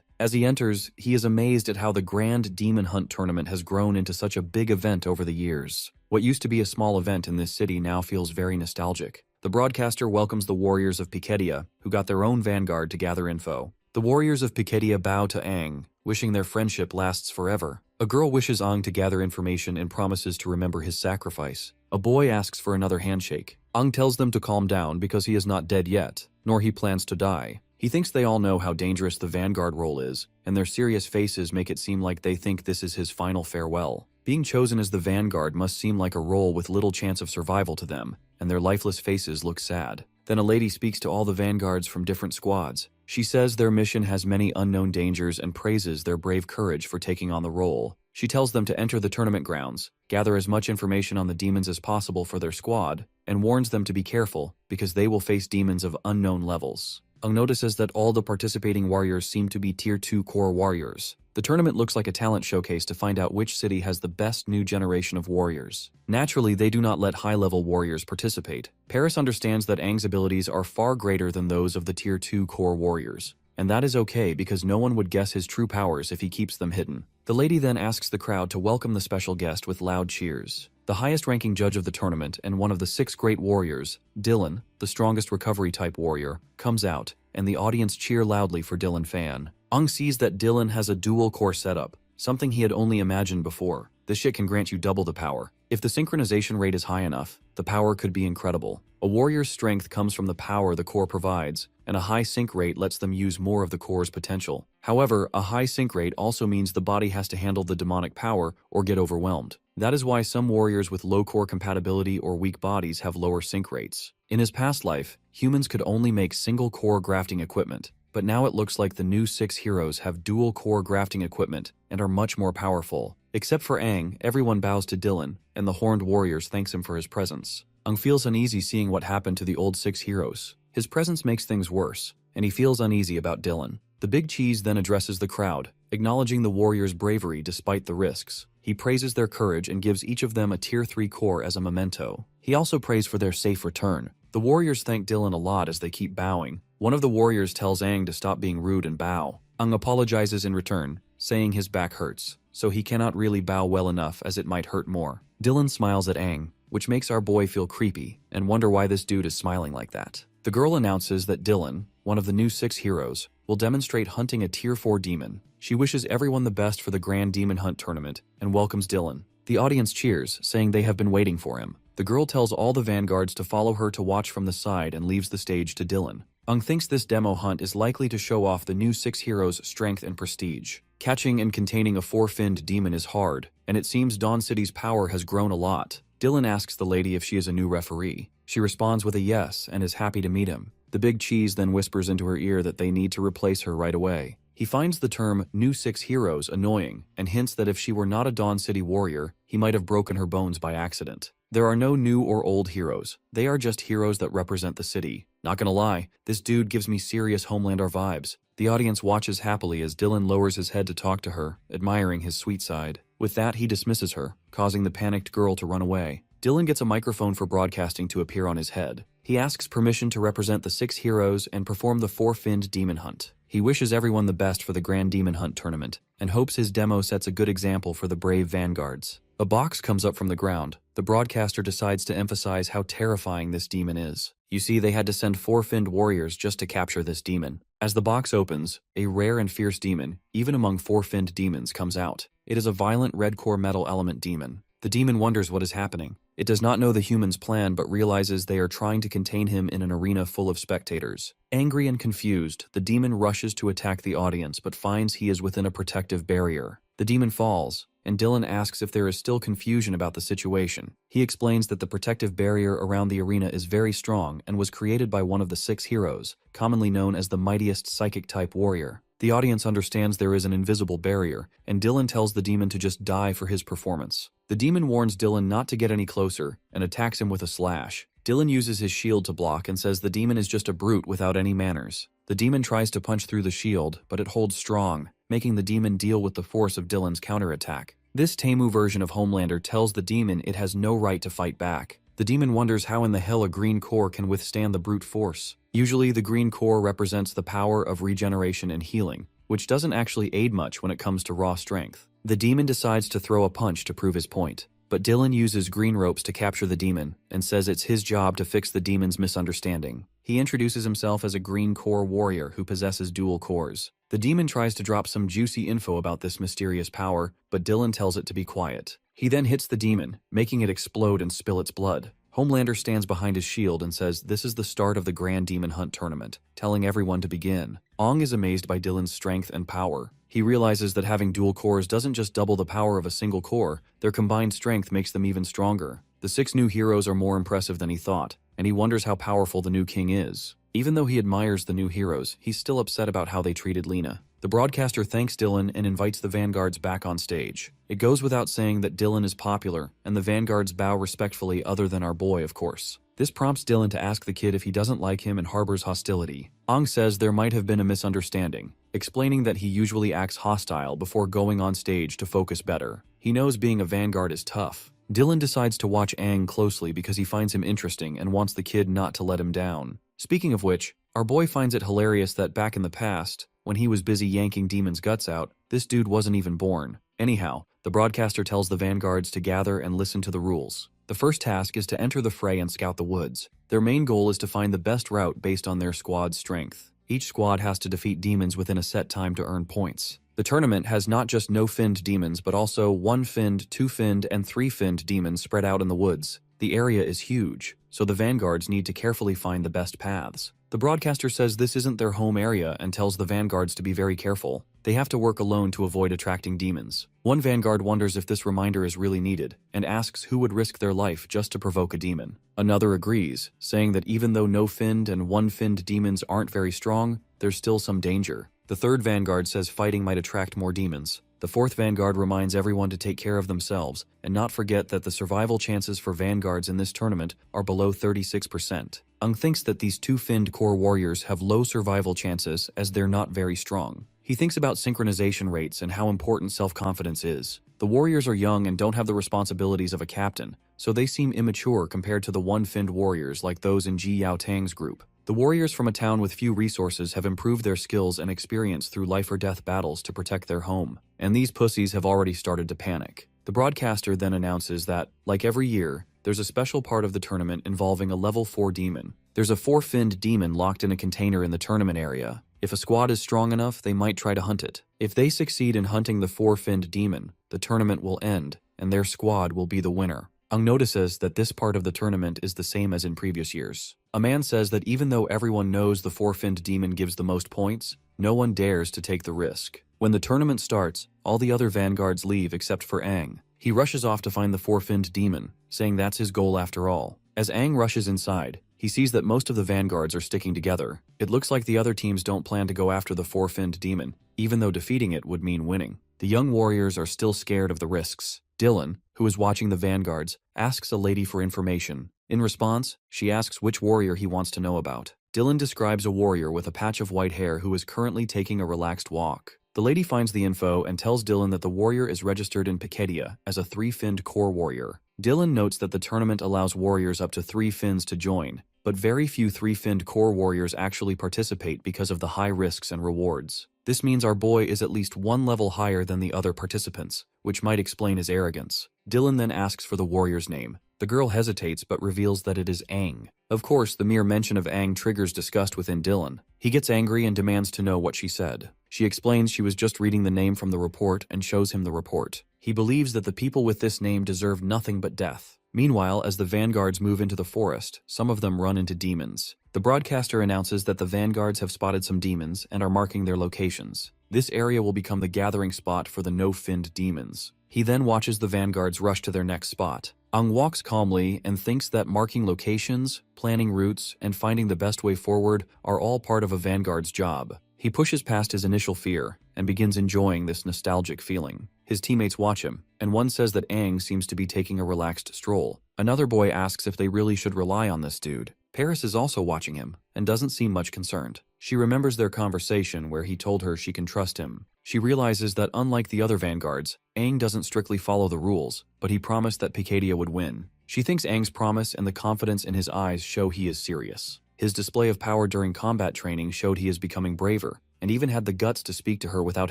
As he enters, he is amazed at how the Grand Demon Hunt tournament has grown into such a big event over the years. What used to be a small event in this city now feels very nostalgic. The broadcaster welcomes the warriors of Picadia, who got their own vanguard to gather info. The warriors of Picadia bow to Aang, wishing their friendship lasts forever. A girl wishes Aang to gather information and promises to remember his sacrifice. A boy asks for another handshake. Aang tells them to calm down because he is not dead yet, nor he plans to die. He thinks they all know how dangerous the vanguard role is, and their serious faces make it seem like they think this is his final farewell. Being chosen as the vanguard must seem like a role with little chance of survival to them, and their lifeless faces look sad. Then a lady speaks to all the vanguards from different squads. She says their mission has many unknown dangers and praises their brave courage for taking on the role. She tells them to enter the tournament grounds, gather as much information on the demons as possible for their squad, and warns them to be careful because they will face demons of unknown levels. Aang notices that all the participating warriors seem to be Tier 2 core warriors. The tournament looks like a talent showcase to find out which city has the best new generation of warriors. Naturally, they do not let high-level warriors participate. Paris understands that Aang's abilities are far greater than those of the Tier 2 core warriors. And that is okay because no one would guess his true powers if he keeps them hidden. The lady then asks the crowd to welcome the special guest with loud cheers. The highest-ranking judge of the tournament and one of the 6 great warriors, Dylan, the strongest recovery-type warrior, comes out, and the audience cheer loudly for Dylan Fan. Aang sees that Dylan has a dual-core setup, something he had only imagined before. This shit can grant you double the power. If the synchronization rate is high enough, the power could be incredible. A warrior's strength comes from the power the core provides, and a high sync rate lets them use more of the core's potential. However, a high sync rate also means the body has to handle the demonic power or get overwhelmed. That is why some warriors with low core compatibility or weak bodies have lower sync rates. In his past life, humans could only make single core grafting equipment, but now it looks like the new 6 heroes have dual core grafting equipment and are much more powerful. Except for Aang, everyone bows to Dylan, and the Horned Warriors thanks him for his presence. Aang feels uneasy seeing what happened to the old 6 heroes. His presence makes things worse, and he feels uneasy about Dylan. The Big Cheese then addresses the crowd, acknowledging the warriors' bravery despite the risks. He praises their courage and gives each of them a Tier 3 core as a memento. He also prays for their safe return. The warriors thank Dylan a lot as they keep bowing. One of the warriors tells Aang to stop being rude and bow. Aang apologizes in return, saying his back hurts, so he cannot really bow well enough as it might hurt more. Dylan smiles at Aang, which makes our boy feel creepy and wonder why this dude is smiling like that. The girl announces that Dylan, one of the new 6 heroes, will demonstrate hunting a Tier 4 demon. She wishes everyone the best for the Grand Demon Hunt tournament and welcomes Dylan. The audience cheers, saying they have been waiting for him. The girl tells all the vanguards to follow her to watch from the side and leaves the stage to Dylan. Aang thinks this demo hunt is likely to show off the new 6 heroes' strength and prestige. Catching and containing a 4-finned demon is hard, and it seems Dawn City's power has grown a lot. Dylan asks the lady if she is a new referee. She responds with a yes and is happy to meet him. The Big Cheese then whispers into her ear that they need to replace her right away. He finds the term new 6 heroes annoying and hints that if she were not a Dawn City warrior, he might have broken her bones by accident. There are no new or old heroes. They are just heroes that represent the city. Not gonna lie, this dude gives me serious Homelander vibes. The audience watches happily as Dylan lowers his head to talk to her, admiring his sweet side. With that, he dismisses her, causing the panicked girl to run away. Dylan gets a microphone for broadcasting to appear on his head. He asks permission to represent the 6 heroes and perform the 4-finned demon hunt. He wishes everyone the best for the Grand Demon Hunt tournament, and hopes his demo sets a good example for the brave vanguards. A box comes up from the ground. The broadcaster decides to emphasize how terrifying this demon is. You see, they had to send 4-finned warriors just to capture this demon. As the box opens, a rare and fierce demon, even among 4-finned demons, comes out. It is a violent red core metal element demon. The demon wonders what is happening. It does not know the human's plan but realizes they are trying to contain him in an arena full of spectators. Angry and confused, the demon rushes to attack the audience but finds he is within a protective barrier. The demon falls, and Dylan asks if there is still confusion about the situation. He explains that the protective barrier around the arena is very strong and was created by one of the 6 heroes, commonly known as the mightiest psychic-type warrior. The audience understands there is an invisible barrier, and Dylan tells the demon to just die for his performance. The demon warns Dylan not to get any closer and attacks him with a slash. Dylan uses his shield to block and says the demon is just a brute without any manners. The demon tries to punch through the shield, but it holds strong, making the demon deal with the force of Dylan's counterattack. This Temu version of Homelander tells the demon it has no right to fight back. The demon wonders how in the hell a green core can withstand the brute force. Usually the green core represents the power of regeneration and healing, which doesn't actually aid much when it comes to raw strength. The demon decides to throw a punch to prove his point, but Dylan uses green ropes to capture the demon and says it's his job to fix the demon's misunderstanding. He introduces himself as a green core warrior who possesses dual cores. The demon tries to drop some juicy info about this mysterious power, but Dylan tells it to be quiet. He then hits the demon, making it explode and spill its blood. Homelander stands behind his shield and says this is the start of the Grand Demon Hunt tournament, telling everyone to begin. Ong is amazed by Dylan's strength and power. He realizes that having dual cores doesn't just double the power of a single core, their combined strength makes them even stronger. The 6 new heroes are more impressive than he thought, and he wonders how powerful the new king is. Even though he admires the new heroes, he's still upset about how they treated Lena. The broadcaster thanks Dylan and invites the vanguards back on stage. It goes without saying that Dylan is popular, and the vanguards bow respectfully other than our boy, of course. This prompts Dylan to ask the kid if he doesn't like him and harbors hostility. Ong says there might have been a misunderstanding, explaining that he usually acts hostile before going on stage to focus better. He knows being a vanguard is tough. Dylan decides to watch Aang closely because he finds him interesting and wants the kid not to let him down. Speaking of which, our boy finds it hilarious that back in the past, when he was busy yanking demons' guts out, this dude wasn't even born. Anyhow, the broadcaster tells the vanguards to gather and listen to the rules. The first task is to enter the fray and scout the woods. Their main goal is to find the best route based on their squad's strength. Each squad has to defeat demons within a set time to earn points. The tournament has not just no-finned demons but also 1-finned, 2-finned, and 3-finned demons spread out in the woods. The area is huge, so the vanguards need to carefully find the best paths. The broadcaster says this isn't their home area and tells the vanguards to be very careful. They have to work alone to avoid attracting demons. One vanguard wonders if this reminder is really needed, and asks who would risk their life just to provoke a demon. Another agrees, saying that even though no-finned and 1-finned demons aren't very strong, there's still some danger. The third vanguard says fighting might attract more demons. The fourth vanguard reminds everyone to take care of themselves and not forget that the survival chances for vanguards in this tournament are below 36%. Ung thinks that these 2-finned core warriors have low survival chances as they're not very strong. He thinks about synchronization rates and how important self-confidence is. The warriors are young and don't have the responsibilities of a captain, so they seem immature compared to the 1-finned warriors like those in Ji Yao Tang's group. The warriors from a town with few resources have improved their skills and experience through life-or-death battles to protect their home, and these pussies have already started to panic. The broadcaster then announces that, like every year, there's a special part of the tournament involving a level 4 demon. There's a 4-finned demon locked in a container in the tournament area. If a squad is strong enough, they might try to hunt it. If they succeed in hunting the 4-finned demon, the tournament will end, and their squad will be the winner. Ung notices that this part of the tournament is the same as in previous years. A man says that even though everyone knows the 4-finned demon gives the most points, no one dares to take the risk. When the tournament starts, all the other vanguards leave except for Aang. He rushes off to find the 4-finned demon, saying that's his goal after all. As Aang rushes inside, he sees that most of the vanguards are sticking together. It looks like the other teams don't plan to go after the 4-finned demon, even though defeating it would mean winning. The young warriors are still scared of the risks. Dylan, who is watching the vanguards, asks a lady for information. In response, she asks which warrior he wants to know about. Dylan describes a warrior with a patch of white hair who is currently taking a relaxed walk. The lady finds the info and tells Dylan that the warrior is registered in Pikedia as a 3-finned core warrior. Dylan notes that the tournament allows warriors up to 3 fins to join, but very few three-finned core warriors actually participate because of the high risks and rewards. This means our boy is at least one level higher than the other participants, which might explain his arrogance. Dylan then asks for the warrior's name. The girl hesitates but reveals that it is Aang. Of course, the mere mention of Aang triggers disgust within Dylan. He gets angry and demands to know what she said. She explains she was just reading the name from the report and shows him the report. He believes that the people with this name deserve nothing but death. Meanwhile, as the vanguards move into the forest, some of them run into demons. The broadcaster announces that the vanguards have spotted some demons and are marking their locations. This area will become the gathering spot for the no-finned demons. He then watches the vanguards rush to their next spot. Aang walks calmly and thinks that marking locations, planning routes, and finding the best way forward are all part of a vanguard's job. He pushes past his initial fear and begins enjoying this nostalgic feeling. His teammates watch him, and one says that Aang seems to be taking a relaxed stroll. Another boy asks if they really should rely on this dude. Paris is also watching him and doesn't seem much concerned. She remembers their conversation where he told her she can trust him. She realizes that unlike the other vanguards, Aang doesn't strictly follow the rules, but he promised that Pikadia would win. She thinks Aang's promise and the confidence in his eyes show he is serious. His display of power during combat training showed he is becoming braver, and even had the guts to speak to her without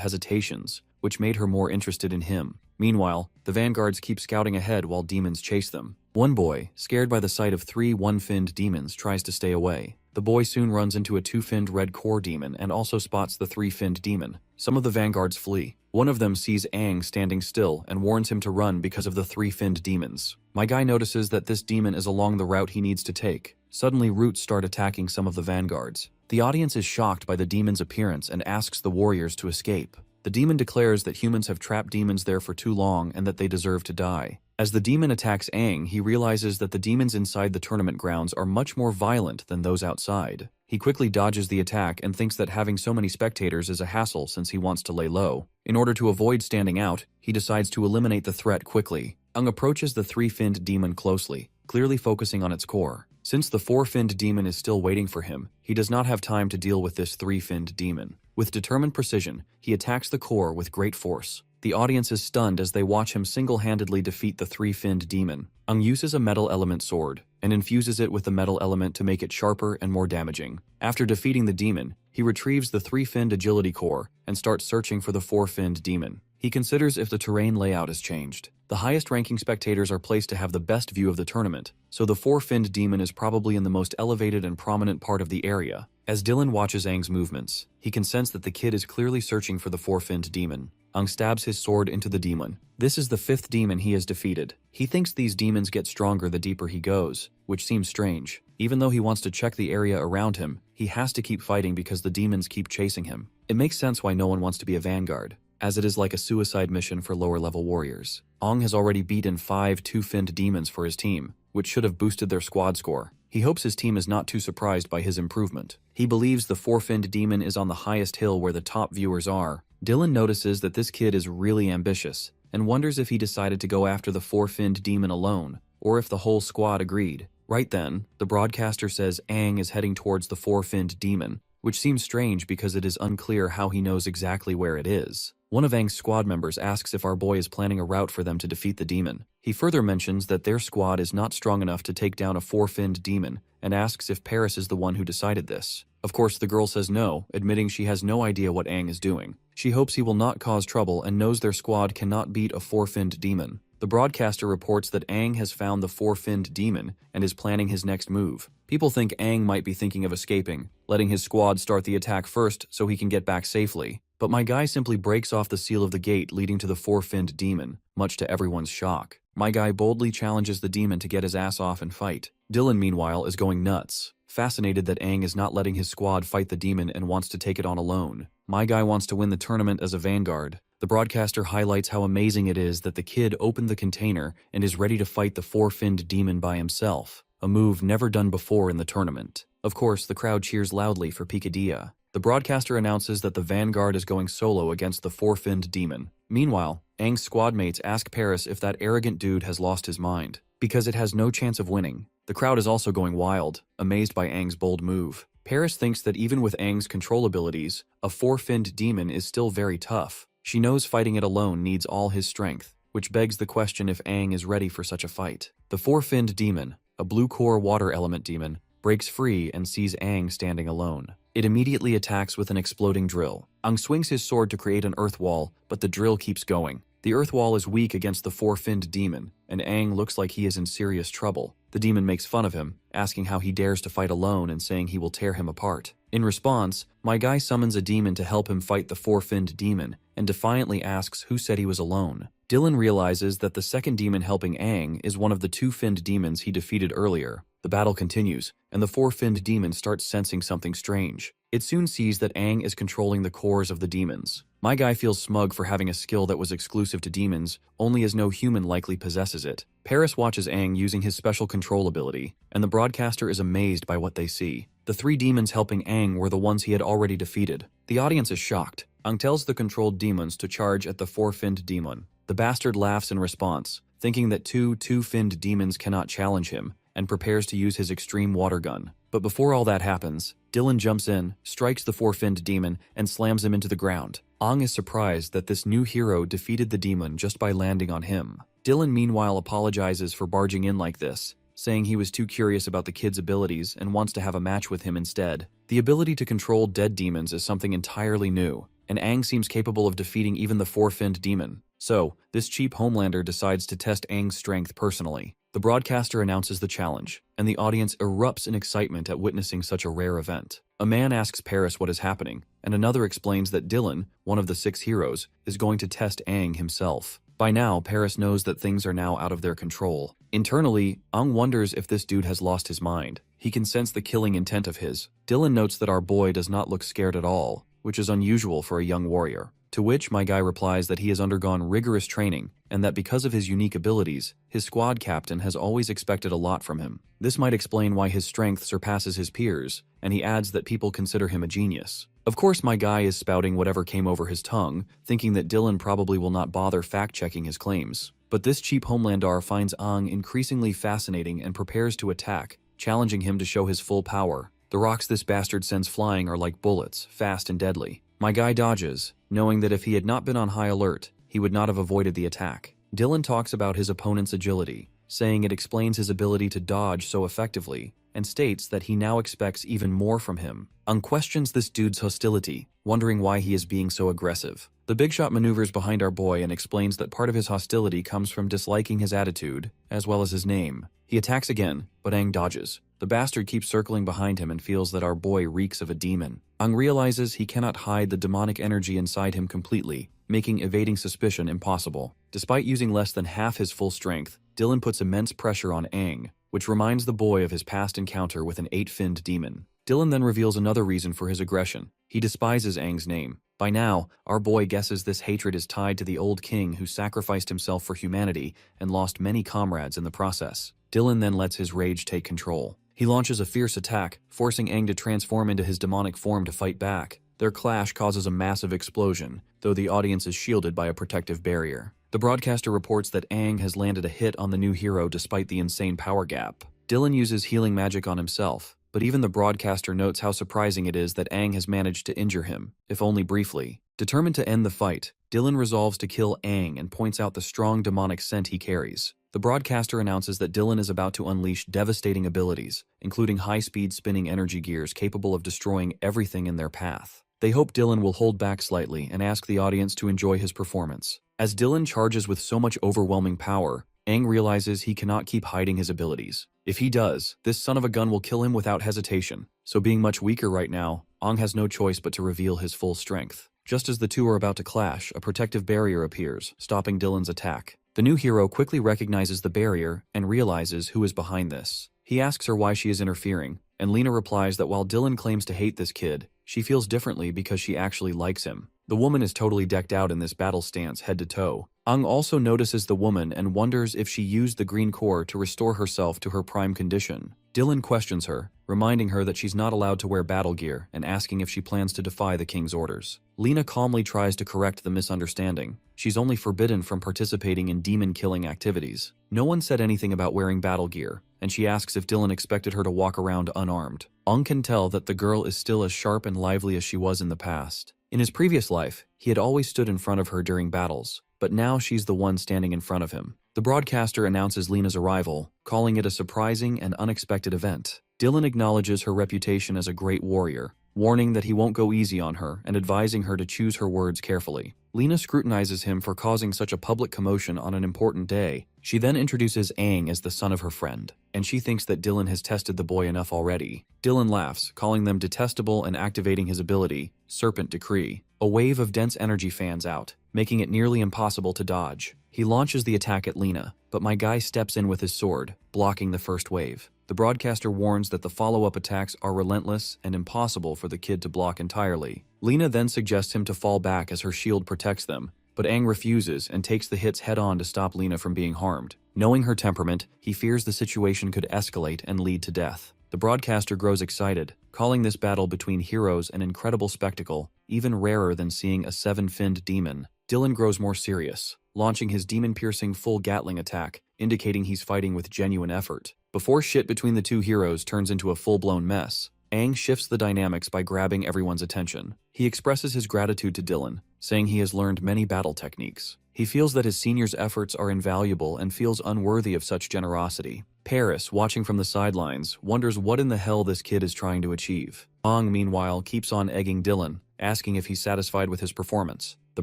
hesitations, which made her more interested in him. Meanwhile, the vanguards keep scouting ahead while demons chase them. One boy, scared by the sight of 3 one-finned demons, tries to stay away. The boy soon runs into a 2-finned red core demon and also spots the 3-finned demon. Some of the vanguards flee. One of them sees Aang standing still and warns him to run because of the 3-finned demons. My guy notices that this demon is along the route he needs to take. Suddenly, roots start attacking some of the vanguards. The audience is shocked by the demon's appearance and asks the warriors to escape. The demon declares that humans have trapped demons there for too long and that they deserve to die. As the demon attacks Aang, he realizes that the demons inside the tournament grounds are much more violent than those outside. He quickly dodges the attack and thinks that having so many spectators is a hassle since he wants to lay low. In order to avoid standing out, he decides to eliminate the threat quickly. Aang approaches the 3-finned demon closely, clearly focusing on its core. Since the 4-finned demon is still waiting for him, he does not have time to deal with this 3-finned demon. With determined precision, he attacks the core with great force. The audience is stunned as they watch him single-handedly defeat the 3-finned demon. Aang uses a metal element sword and infuses it with the metal element to make it sharper and more damaging. After defeating the demon, he retrieves the 3-finned agility core and starts searching for the 4-finned demon. He considers if the terrain layout has changed. The highest-ranking spectators are placed to have the best view of the tournament, so the 4-finned demon is probably in the most elevated and prominent part of the area. As Dylan watches Aang's movements, he can sense that the kid is clearly searching for the 4-finned demon. Aang stabs his sword into the demon. This is the 5th demon he has defeated. He thinks these demons get stronger the deeper he goes, which seems strange. Even though he wants to check the area around him, he has to keep fighting because the demons keep chasing him. It makes sense why no one wants to be a vanguard, as it is like a suicide mission for lower-level warriors. Aang has already beaten 5 2-finned demons for his team, which should have boosted their squad score. He hopes his team is not too surprised by his improvement. He believes the 4-finned demon is on the highest hill where the top viewers are. Dylan notices that this kid is really ambitious, and wonders if he decided to go after the 4-finned demon alone, or if the whole squad agreed. Right then, the broadcaster says Aang is heading towards the 4-finned demon, which seems strange because it is unclear how he knows exactly where it is. One of Aang's squad members asks if our boy is planning a route for them to defeat the demon. He further mentions that their squad is not strong enough to take down a 4-finned demon, and asks if Paris is the one who decided this. Of course, the girl says no, admitting she has no idea what Aang is doing. She hopes he will not cause trouble and knows their squad cannot beat a 4-finned demon. The broadcaster reports that Aang has found the 4-finned demon and is planning his next move. People think Aang might be thinking of escaping, letting his squad start the attack first so he can get back safely. But my guy simply breaks off the seal of the gate leading to the 4-finned demon, much to everyone's shock. My guy boldly challenges the demon to get his ass off and fight. Dylan, meanwhile, is going nuts, fascinated that Aang is not letting his squad fight the demon and wants to take it on alone. My guy wants to win the tournament as a vanguard. The broadcaster highlights how amazing it is that the kid opened the container and is ready to fight the 4-finned demon by himself, a move never done before in the tournament. Of course, the crowd cheers loudly for Pikadia. The broadcaster announces that the vanguard is going solo against the 4-finned demon. Meanwhile, Aang's squad mates ask Paris if that arrogant dude has lost his mind, because it has no chance of winning. The crowd is also going wild, amazed by Aang's bold move. Paris thinks that even with Aang's control abilities, a 4-finned demon is still very tough. She knows fighting it alone needs all his strength, which begs the question if Aang is ready for such a fight. The 4-finned demon, a blue core water element demon, breaks free and sees Aang standing alone. It immediately attacks with an exploding drill. Aang swings his sword to create an earth wall, but the drill keeps going. The earth wall is weak against the four-finned demon, and Aang looks like he is in serious trouble. The demon makes fun of him, asking how he dares to fight alone and saying he will tear him apart. In response, my guy summons a demon to help him fight the four-finned demon, and defiantly asks who said he was alone. Dylan realizes that the second demon helping Aang is one of the two-finned demons he defeated earlier. The battle continues, and the four-finned demon starts sensing something strange. It soon sees that Aang is controlling the cores of the demons. My guy feels smug for having a skill that was exclusive to demons, only as no human likely possesses it. Paris watches Aang using his special control ability, and the broadcaster is amazed by what they see. The three demons helping Aang were the ones he had already defeated. The audience is shocked. Aang tells the controlled demons to charge at the four-finned demon. The bastard laughs in response, thinking that two-finned demons cannot challenge him, and prepares to use his extreme water gun. But before all that happens, Dylan jumps in, strikes the four-finned demon, and slams him into the ground. Aang is surprised that this new hero defeated the demon just by landing on him. Dylan meanwhile apologizes for barging in like this, saying he was too curious about the kid's abilities and wants to have a match with him instead. The ability to control dead demons is something entirely new, and Aang seems capable of defeating even the four-finned demon. So, this cheap Homelander decides to test Aang's strength personally. The broadcaster announces the challenge, and the audience erupts in excitement at witnessing such a rare event. A man asks Paris what is happening, and another explains that Dylan, one of the 6 heroes, is going to test Aang himself. By now, Paris knows that things are now out of their control. Internally, Aang wonders if this dude has lost his mind. He can sense the killing intent of his. Dylan notes that our boy does not look scared at all, which is unusual for a young warrior. To which my guy replies that he has undergone rigorous training, and that because of his unique abilities, his squad captain has always expected a lot from him. This might explain why his strength surpasses his peers, and he adds that people consider him a genius. Of course, my guy is spouting whatever came over his tongue, thinking that Dylan probably will not bother fact-checking his claims. But this cheap Homelander finds Aang increasingly fascinating and prepares to attack, challenging him to show his full power. The rocks this bastard sends flying are like bullets, fast and deadly. My guy dodges, knowing that if he had not been on high alert, he would not have avoided the attack. Dylan talks about his opponent's agility, saying it explains his ability to dodge so effectively, and states that he now expects even more from him. Aang questions this dude's hostility, wondering why he is being so aggressive. The big shot maneuvers behind our boy and explains that part of his hostility comes from disliking his attitude, as well as his name. He attacks again, but Aang dodges. The bastard keeps circling behind him and feels that our boy reeks of a demon. Aang realizes he cannot hide the demonic energy inside him completely, making evading suspicion impossible. Despite using less than half his full strength, Dylan puts immense pressure on Aang, which reminds the boy of his past encounter with an 8-finned demon. Dylan then reveals another reason for his aggression. He despises Aang's name. By now, our boy guesses this hatred is tied to the old king who sacrificed himself for humanity and lost many comrades in the process. Dylan then lets his rage take control. He launches a fierce attack, forcing Aang to transform into his demonic form to fight back. Their clash causes a massive explosion, though the audience is shielded by a protective barrier. The broadcaster reports that Aang has landed a hit on the new hero despite the insane power gap. Dylan uses healing magic on himself, but even the broadcaster notes how surprising it is that Aang has managed to injure him, if only briefly. Determined to end the fight, Dylan resolves to kill Aang and points out the strong demonic scent he carries. The broadcaster announces that Dylan is about to unleash devastating abilities, including high-speed spinning energy gears capable of destroying everything in their path. They hope Dylan will hold back slightly and ask the audience to enjoy his performance. As Dylan charges with so much overwhelming power, Aang realizes he cannot keep hiding his abilities. If he does, this son of a gun will kill him without hesitation. So being much weaker right now, Aang has no choice but to reveal his full strength. Just as the two are about to clash, a protective barrier appears, stopping Dylan's attack. The new hero quickly recognizes the barrier and realizes who is behind this. He asks her why she is interfering, and Lena replies that while Dylan claims to hate this kid, she feels differently because she actually likes him. The woman is totally decked out in this battle stance head to toe. Aang also notices the woman and wonders if she used the green core to restore herself to her prime condition. Dylan questions her, reminding her that she's not allowed to wear battle gear and asking if she plans to defy the king's orders. Lena calmly tries to correct the misunderstanding. She's only forbidden from participating in demon-killing activities. No one said anything about wearing battle gear, and she asks if Dylan expected her to walk around unarmed. Aang can tell that the girl is still as sharp and lively as she was in the past. In his previous life, he had always stood in front of her during battles, but now she's the one standing in front of him. The broadcaster announces Lena's arrival, calling it a surprising and unexpected event. Dylan acknowledges her reputation as a great warrior, warning that he won't go easy on her and advising her to choose her words carefully. Lena scrutinizes him for causing such a public commotion on an important day. She then introduces Aang as the son of her friend, and she thinks that Dylan has tested the boy enough already. Dylan laughs, calling them detestable and activating his ability, Serpent Decree. A wave of dense energy fans out, making it nearly impossible to dodge. He launches the attack at Lena, but my guy steps in with his sword, blocking the first wave. The broadcaster warns that the follow-up attacks are relentless and impossible for the kid to block entirely. Lena then suggests him to fall back as her shield protects them, but Aang refuses and takes the hits head-on to stop Lena from being harmed. Knowing her temperament, he fears the situation could escalate and lead to death. The broadcaster grows excited, calling this battle between heroes an incredible spectacle, even rarer than seeing a seven-finned demon. Dylan grows more serious, launching his demon-piercing full Gatling attack, indicating he's fighting with genuine effort. Before shit between the two heroes turns into a full-blown mess, Aang shifts the dynamics by grabbing everyone's attention. He expresses his gratitude to Dylan, saying he has learned many battle techniques. He feels that his senior's efforts are invaluable and feels unworthy of such generosity. Paris, watching from the sidelines, wonders what in the hell this kid is trying to achieve. Aang, meanwhile, keeps on egging Dylan, asking if he's satisfied with his performance. The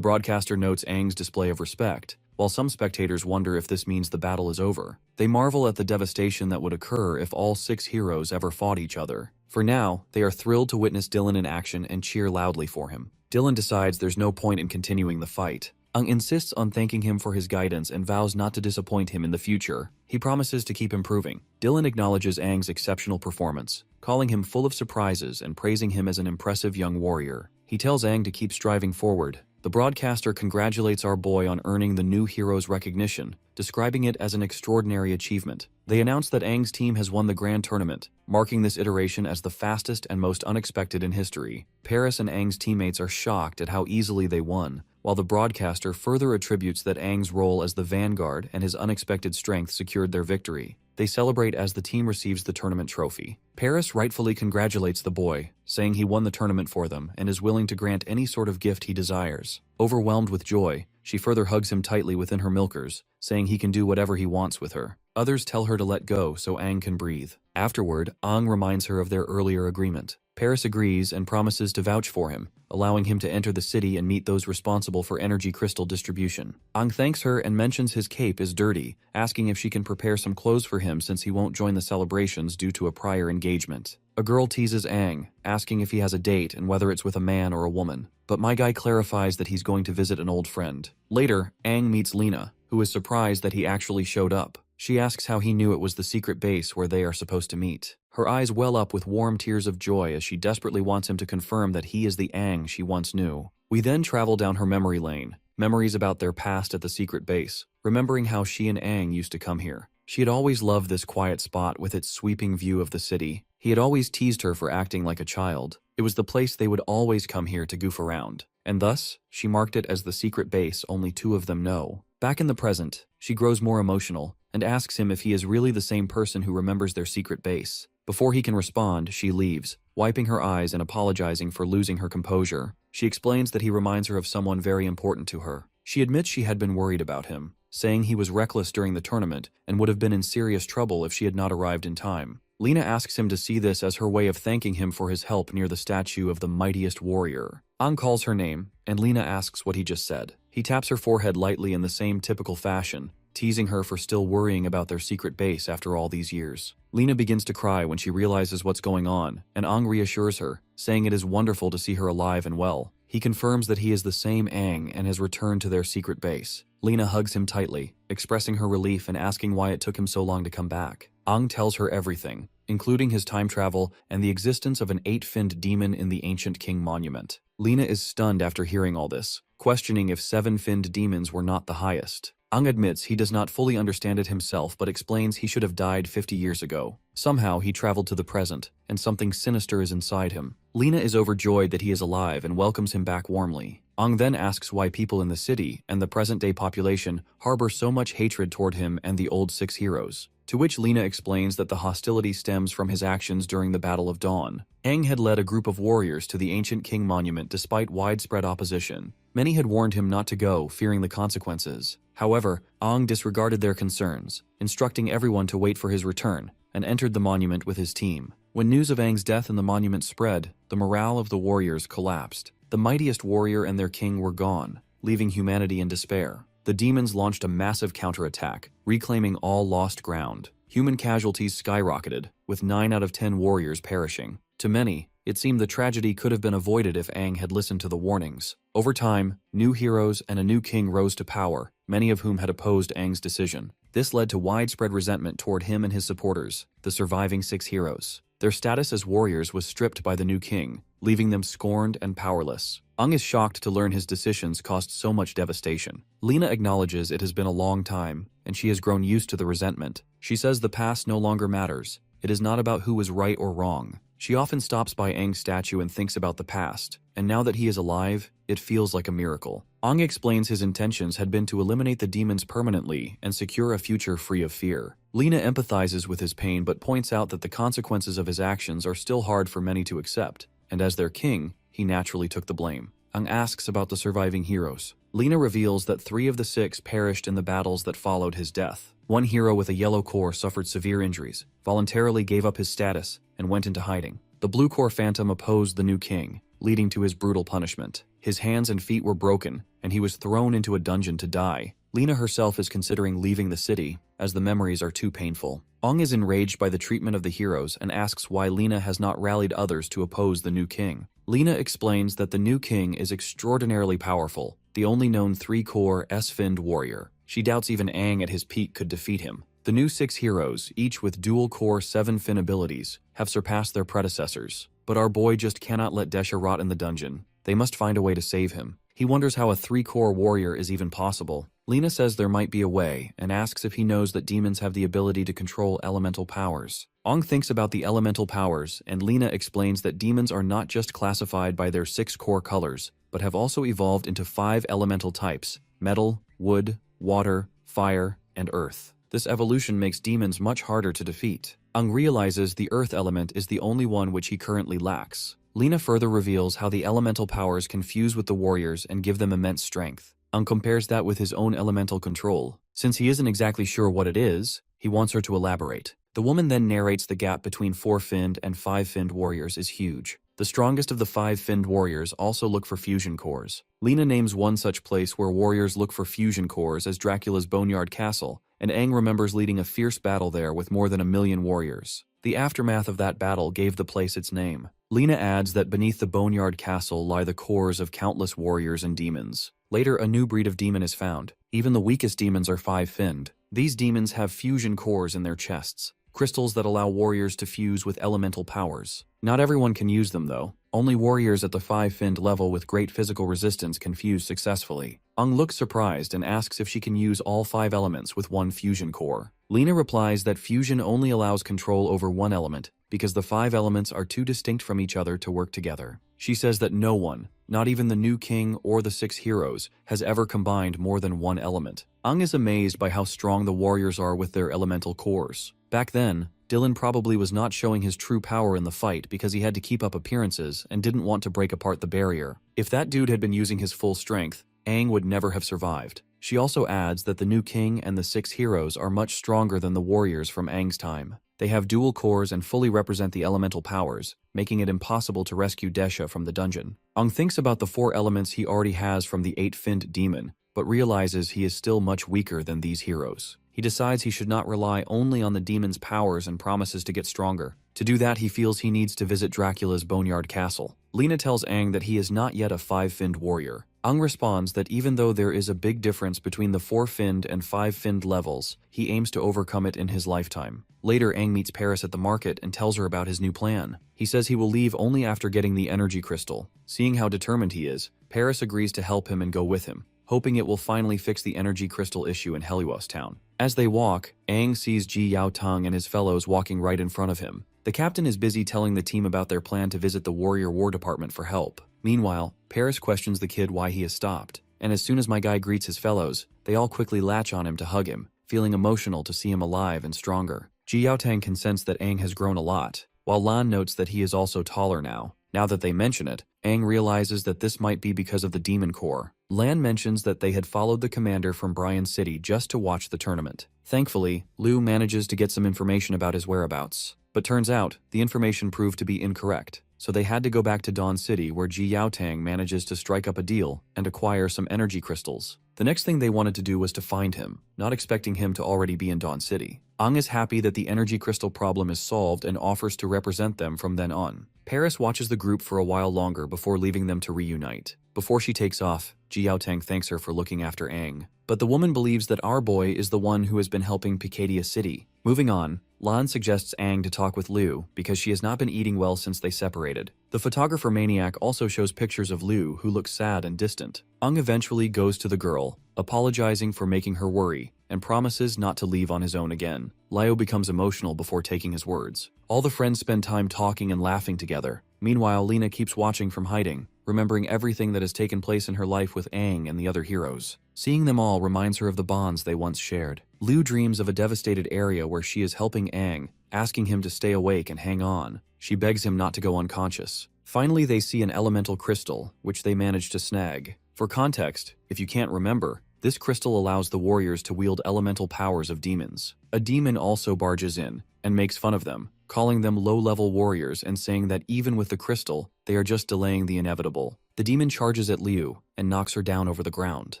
broadcaster notes Aang's display of respect, while some spectators wonder if this means the battle is over. They marvel at the devastation that would occur if all 6 heroes ever fought each other. For now, they are thrilled to witness Dylan in action and cheer loudly for him. Dylan decides there's no point in continuing the fight. Aang insists on thanking him for his guidance and vows not to disappoint him in the future. He promises to keep improving. Dylan acknowledges Aang's exceptional performance, calling him full of surprises and praising him as an impressive young warrior. He tells Aang to keep striving forward. The broadcaster congratulates our boy on earning the new hero's recognition, describing it as an extraordinary achievement. They announce that Aang's team has won the grand tournament, marking this iteration as the fastest and most unexpected in history. Paris and Aang's teammates are shocked at how easily they won, while the broadcaster further attributes that Aang's role as the vanguard and his unexpected strength secured their victory. They celebrate as the team receives the tournament trophy. Paris rightfully congratulates the boy, saying he won the tournament for them and is willing to grant any sort of gift he desires. Overwhelmed with joy, she further hugs him tightly within her milkers, saying he can do whatever he wants with her. Others tell her to let go so Aang can breathe. Afterward, Aang reminds her of their earlier agreement. Paris agrees and promises to vouch for him, allowing him to enter the city and meet those responsible for energy crystal distribution. Aang thanks her and mentions his cape is dirty, asking if she can prepare some clothes for him since he won't join the celebrations due to a prior engagement. A girl teases Aang, asking if he has a date and whether it's with a man or a woman, but my guy clarifies that he's going to visit an old friend. Later, Aang meets Lena, who is surprised that he actually showed up. She asks how he knew it was the secret base where they are supposed to meet. Her eyes well up with warm tears of joy as she desperately wants him to confirm that he is the Aang she once knew. We then travel down her memory lane, memories about their past at the secret base, remembering how she and Aang used to come here. She had always loved this quiet spot with its sweeping view of the city. He had always teased her for acting like a child. It was the place they would always come here to goof around, and thus, she marked it as the secret base only 2 of them know. Back in the present, she grows more emotional and asks him if he is really the same person who remembers their secret base. Before he can respond, she leaves, wiping her eyes and apologizing for losing her composure. She explains that he reminds her of someone very important to her. She admits she had been worried about him, saying he was reckless during the tournament and would have been in serious trouble if she had not arrived in time. Lena asks him to see this as her way of thanking him for his help near the statue of the mightiest warrior. Aang calls her name, and Lena asks what he just said. He taps her forehead lightly in the same typical fashion, teasing her for still worrying about their secret base after all these years. Lena begins to cry when she realizes what's going on, and Aang reassures her, saying it is wonderful to see her alive and well. He confirms that he is the same Aang and has returned to their secret base. Lena hugs him tightly, expressing her relief and asking why it took him so long to come back. Aang tells her everything, including his time travel and the existence of an 8-finned demon in the ancient king monument. Lena is stunned after hearing all this, questioning if 7-finned demons were not the highest. Aang admits he does not fully understand it himself but explains he should have died 50 years ago. Somehow he traveled to the present, and something sinister is inside him. Lena is overjoyed that he is alive and welcomes him back warmly. Aang then asks why people in the city and the present-day population harbor so much hatred toward him and the old 6 heroes. To which Lena explains that the hostility stems from his actions during the Battle of Dawn. Aang had led a group of warriors to the ancient king monument despite widespread opposition. Many had warned him not to go, fearing the consequences. However, Aang disregarded their concerns, instructing everyone to wait for his return, and entered the monument with his team. When news of Aang's death in the monument spread, the morale of the warriors collapsed. The mightiest warrior and their king were gone, leaving humanity in despair. The demons launched a massive counterattack, reclaiming all lost ground. Human casualties skyrocketed, with 9 out of 10 warriors perishing. To many, it seemed the tragedy could have been avoided if Aang had listened to the warnings. Over time, new heroes and a new king rose to power, many of whom had opposed Aang's decision. This led to widespread resentment toward him and his supporters, the surviving 6 heroes. Their status as warriors was stripped by the new king, leaving them scorned and powerless. Aang is shocked to learn his decisions caused so much devastation. Lena acknowledges it has been a long time, and she has grown used to the resentment. She says the past no longer matters. It is not about who was right or wrong. She often stops by Aang's statue and thinks about the past, and now that he is alive, it feels like a miracle. Aang explains his intentions had been to eliminate the demons permanently and secure a future free of fear. Lena empathizes with his pain but points out that the consequences of his actions are still hard for many to accept, and as their king, he naturally took the blame. Aang asks about the surviving heroes. Lena reveals that 3 of the 6 perished in the battles that followed his death. One hero with a yellow core suffered severe injuries, voluntarily gave up his status, and went into hiding. The blue core phantom opposed the new king, leading to his brutal punishment. His hands and feet were broken, and he was thrown into a dungeon to die. Lena herself is considering leaving the city, as the memories are too painful. Aang is enraged by the treatment of the heroes and asks why Lena has not rallied others to oppose the new king. Lena explains that the new king is extraordinarily powerful, the only known 3-core S-finned warrior. She doubts even Aang at his peak could defeat him. The new 6 heroes, each with dual-core 7-fin abilities, have surpassed their predecessors. But our boy just cannot let Desha rot in the dungeon. They must find a way to save him. He wonders how a 3-core warrior is even possible. Lena says there might be a way, and asks if he knows that demons have the ability to control elemental powers. Aang thinks about the elemental powers, and Lena explains that demons are not just classified by their 6 core colors, but have also evolved into 5 elemental types: metal, wood, water, fire, and earth. This evolution makes demons much harder to defeat. Aang realizes the earth element is the only one which he currently lacks. Lena further reveals how the elemental powers can fuse with the warriors and give them immense strength. Aang compares that with his own elemental control. Since he isn't exactly sure what it is, he wants her to elaborate. The woman then narrates the gap between 4-finned and 5-finned warriors is huge. The strongest of the 5-finned warriors also look for fusion cores. Lena names one such place where warriors look for fusion cores as Dracula's Boneyard Castle, and Aang remembers leading a fierce battle there with more than 1 million warriors. The aftermath of that battle gave the place its name. Lena adds that beneath the Boneyard Castle lie the cores of countless warriors and demons. Later, a new breed of demon is found. Even the weakest demons are 5-finned. These demons have fusion cores in their chests, crystals that allow warriors to fuse with elemental powers. Not everyone can use them though. Only warriors at the 5-finned level with great physical resistance can fuse successfully. Aang looks surprised and asks if she can use all 5 elements with one fusion core. Lena replies that fusion only allows control over one element, because the 5 elements are too distinct from each other to work together. She says that no one, not even the new king or the 6 heroes, has ever combined more than one element. Aang is amazed by how strong the warriors are with their elemental cores. Back then, Dylan probably was not showing his true power in the fight because he had to keep up appearances and didn't want to break apart the barrier. If that dude had been using his full strength, Aang would never have survived. She also adds that the new king and the 6 heroes are much stronger than the warriors from Aang's time. They have dual cores and fully represent the elemental powers, making it impossible to rescue Desha from the dungeon. Aang thinks about the 4 elements he already has from the 8-finned demon, but realizes he is still much weaker than these heroes. He decides he should not rely only on the demon's powers and promises to get stronger. To do that, he feels he needs to visit Dracula's Boneyard Castle. Lena tells Aang that he is not yet a 5-finned warrior. Aang responds that even though there is a big difference between the 4-finned and 5-finned levels, he aims to overcome it in his lifetime. Later, Aang meets Paris at the market and tells her about his new plan. He says he will leave only after getting the energy crystal. Seeing how determined he is, Paris agrees to help him and go with him, hoping it will finally fix the energy crystal issue in Helios Town. As they walk, Aang sees Ji Yao Tang and his fellows walking right in front of him. The captain is busy telling the team about their plan to visit the Warrior War Department for help. Meanwhile, Paris questions the kid why he has stopped, and as soon as my guy greets his fellows, they all quickly latch on him to hug him, feeling emotional to see him alive and stronger. Ji Yao Tang can sense that Aang has grown a lot, while Lan notes that he is also taller now. Now that they mention it, Aang realizes that this might be because of the Demon Corps. Lan mentions that they had followed the commander from Bryan City just to watch the tournament. Thankfully, Liu manages to get some information about his whereabouts. But turns out, the information proved to be incorrect, so they had to go back to Dawn City where Ji Yaotang manages to strike up a deal and acquire some energy crystals. The next thing they wanted to do was to find him, not expecting him to already be in Dawn City. Ang is happy that the energy crystal problem is solved and offers to represent them from then on. Paris watches the group for a while longer before leaving them to reunite. Before she takes off, Ji Yaotang thanks her for looking after Ang. But the woman believes that our boy is the one who has been helping Picadia City. Moving on, Lan suggests Ang to talk with Liu because she has not been eating well since they separated. The photographer maniac also shows pictures of Liu who looks sad and distant. Ang eventually goes to the girl, apologizing for making her worry, and promises not to leave on his own again. Liu becomes emotional before taking his words. All the friends spend time talking and laughing together. Meanwhile, Lena keeps watching from hiding, remembering everything that has taken place in her life with Aang and the other heroes. Seeing them all reminds her of the bonds they once shared. Liu dreams of a devastated area where she is helping Aang, asking him to stay awake and hang on. She begs him not to go unconscious. Finally, they see an elemental crystal, which they manage to snag. For context, if you can't remember, this crystal allows the warriors to wield elemental powers of demons. A demon also barges in and makes fun of them, calling them low-level warriors and saying that even with the crystal, they are just delaying the inevitable. The demon charges at Liu and knocks her down over the ground.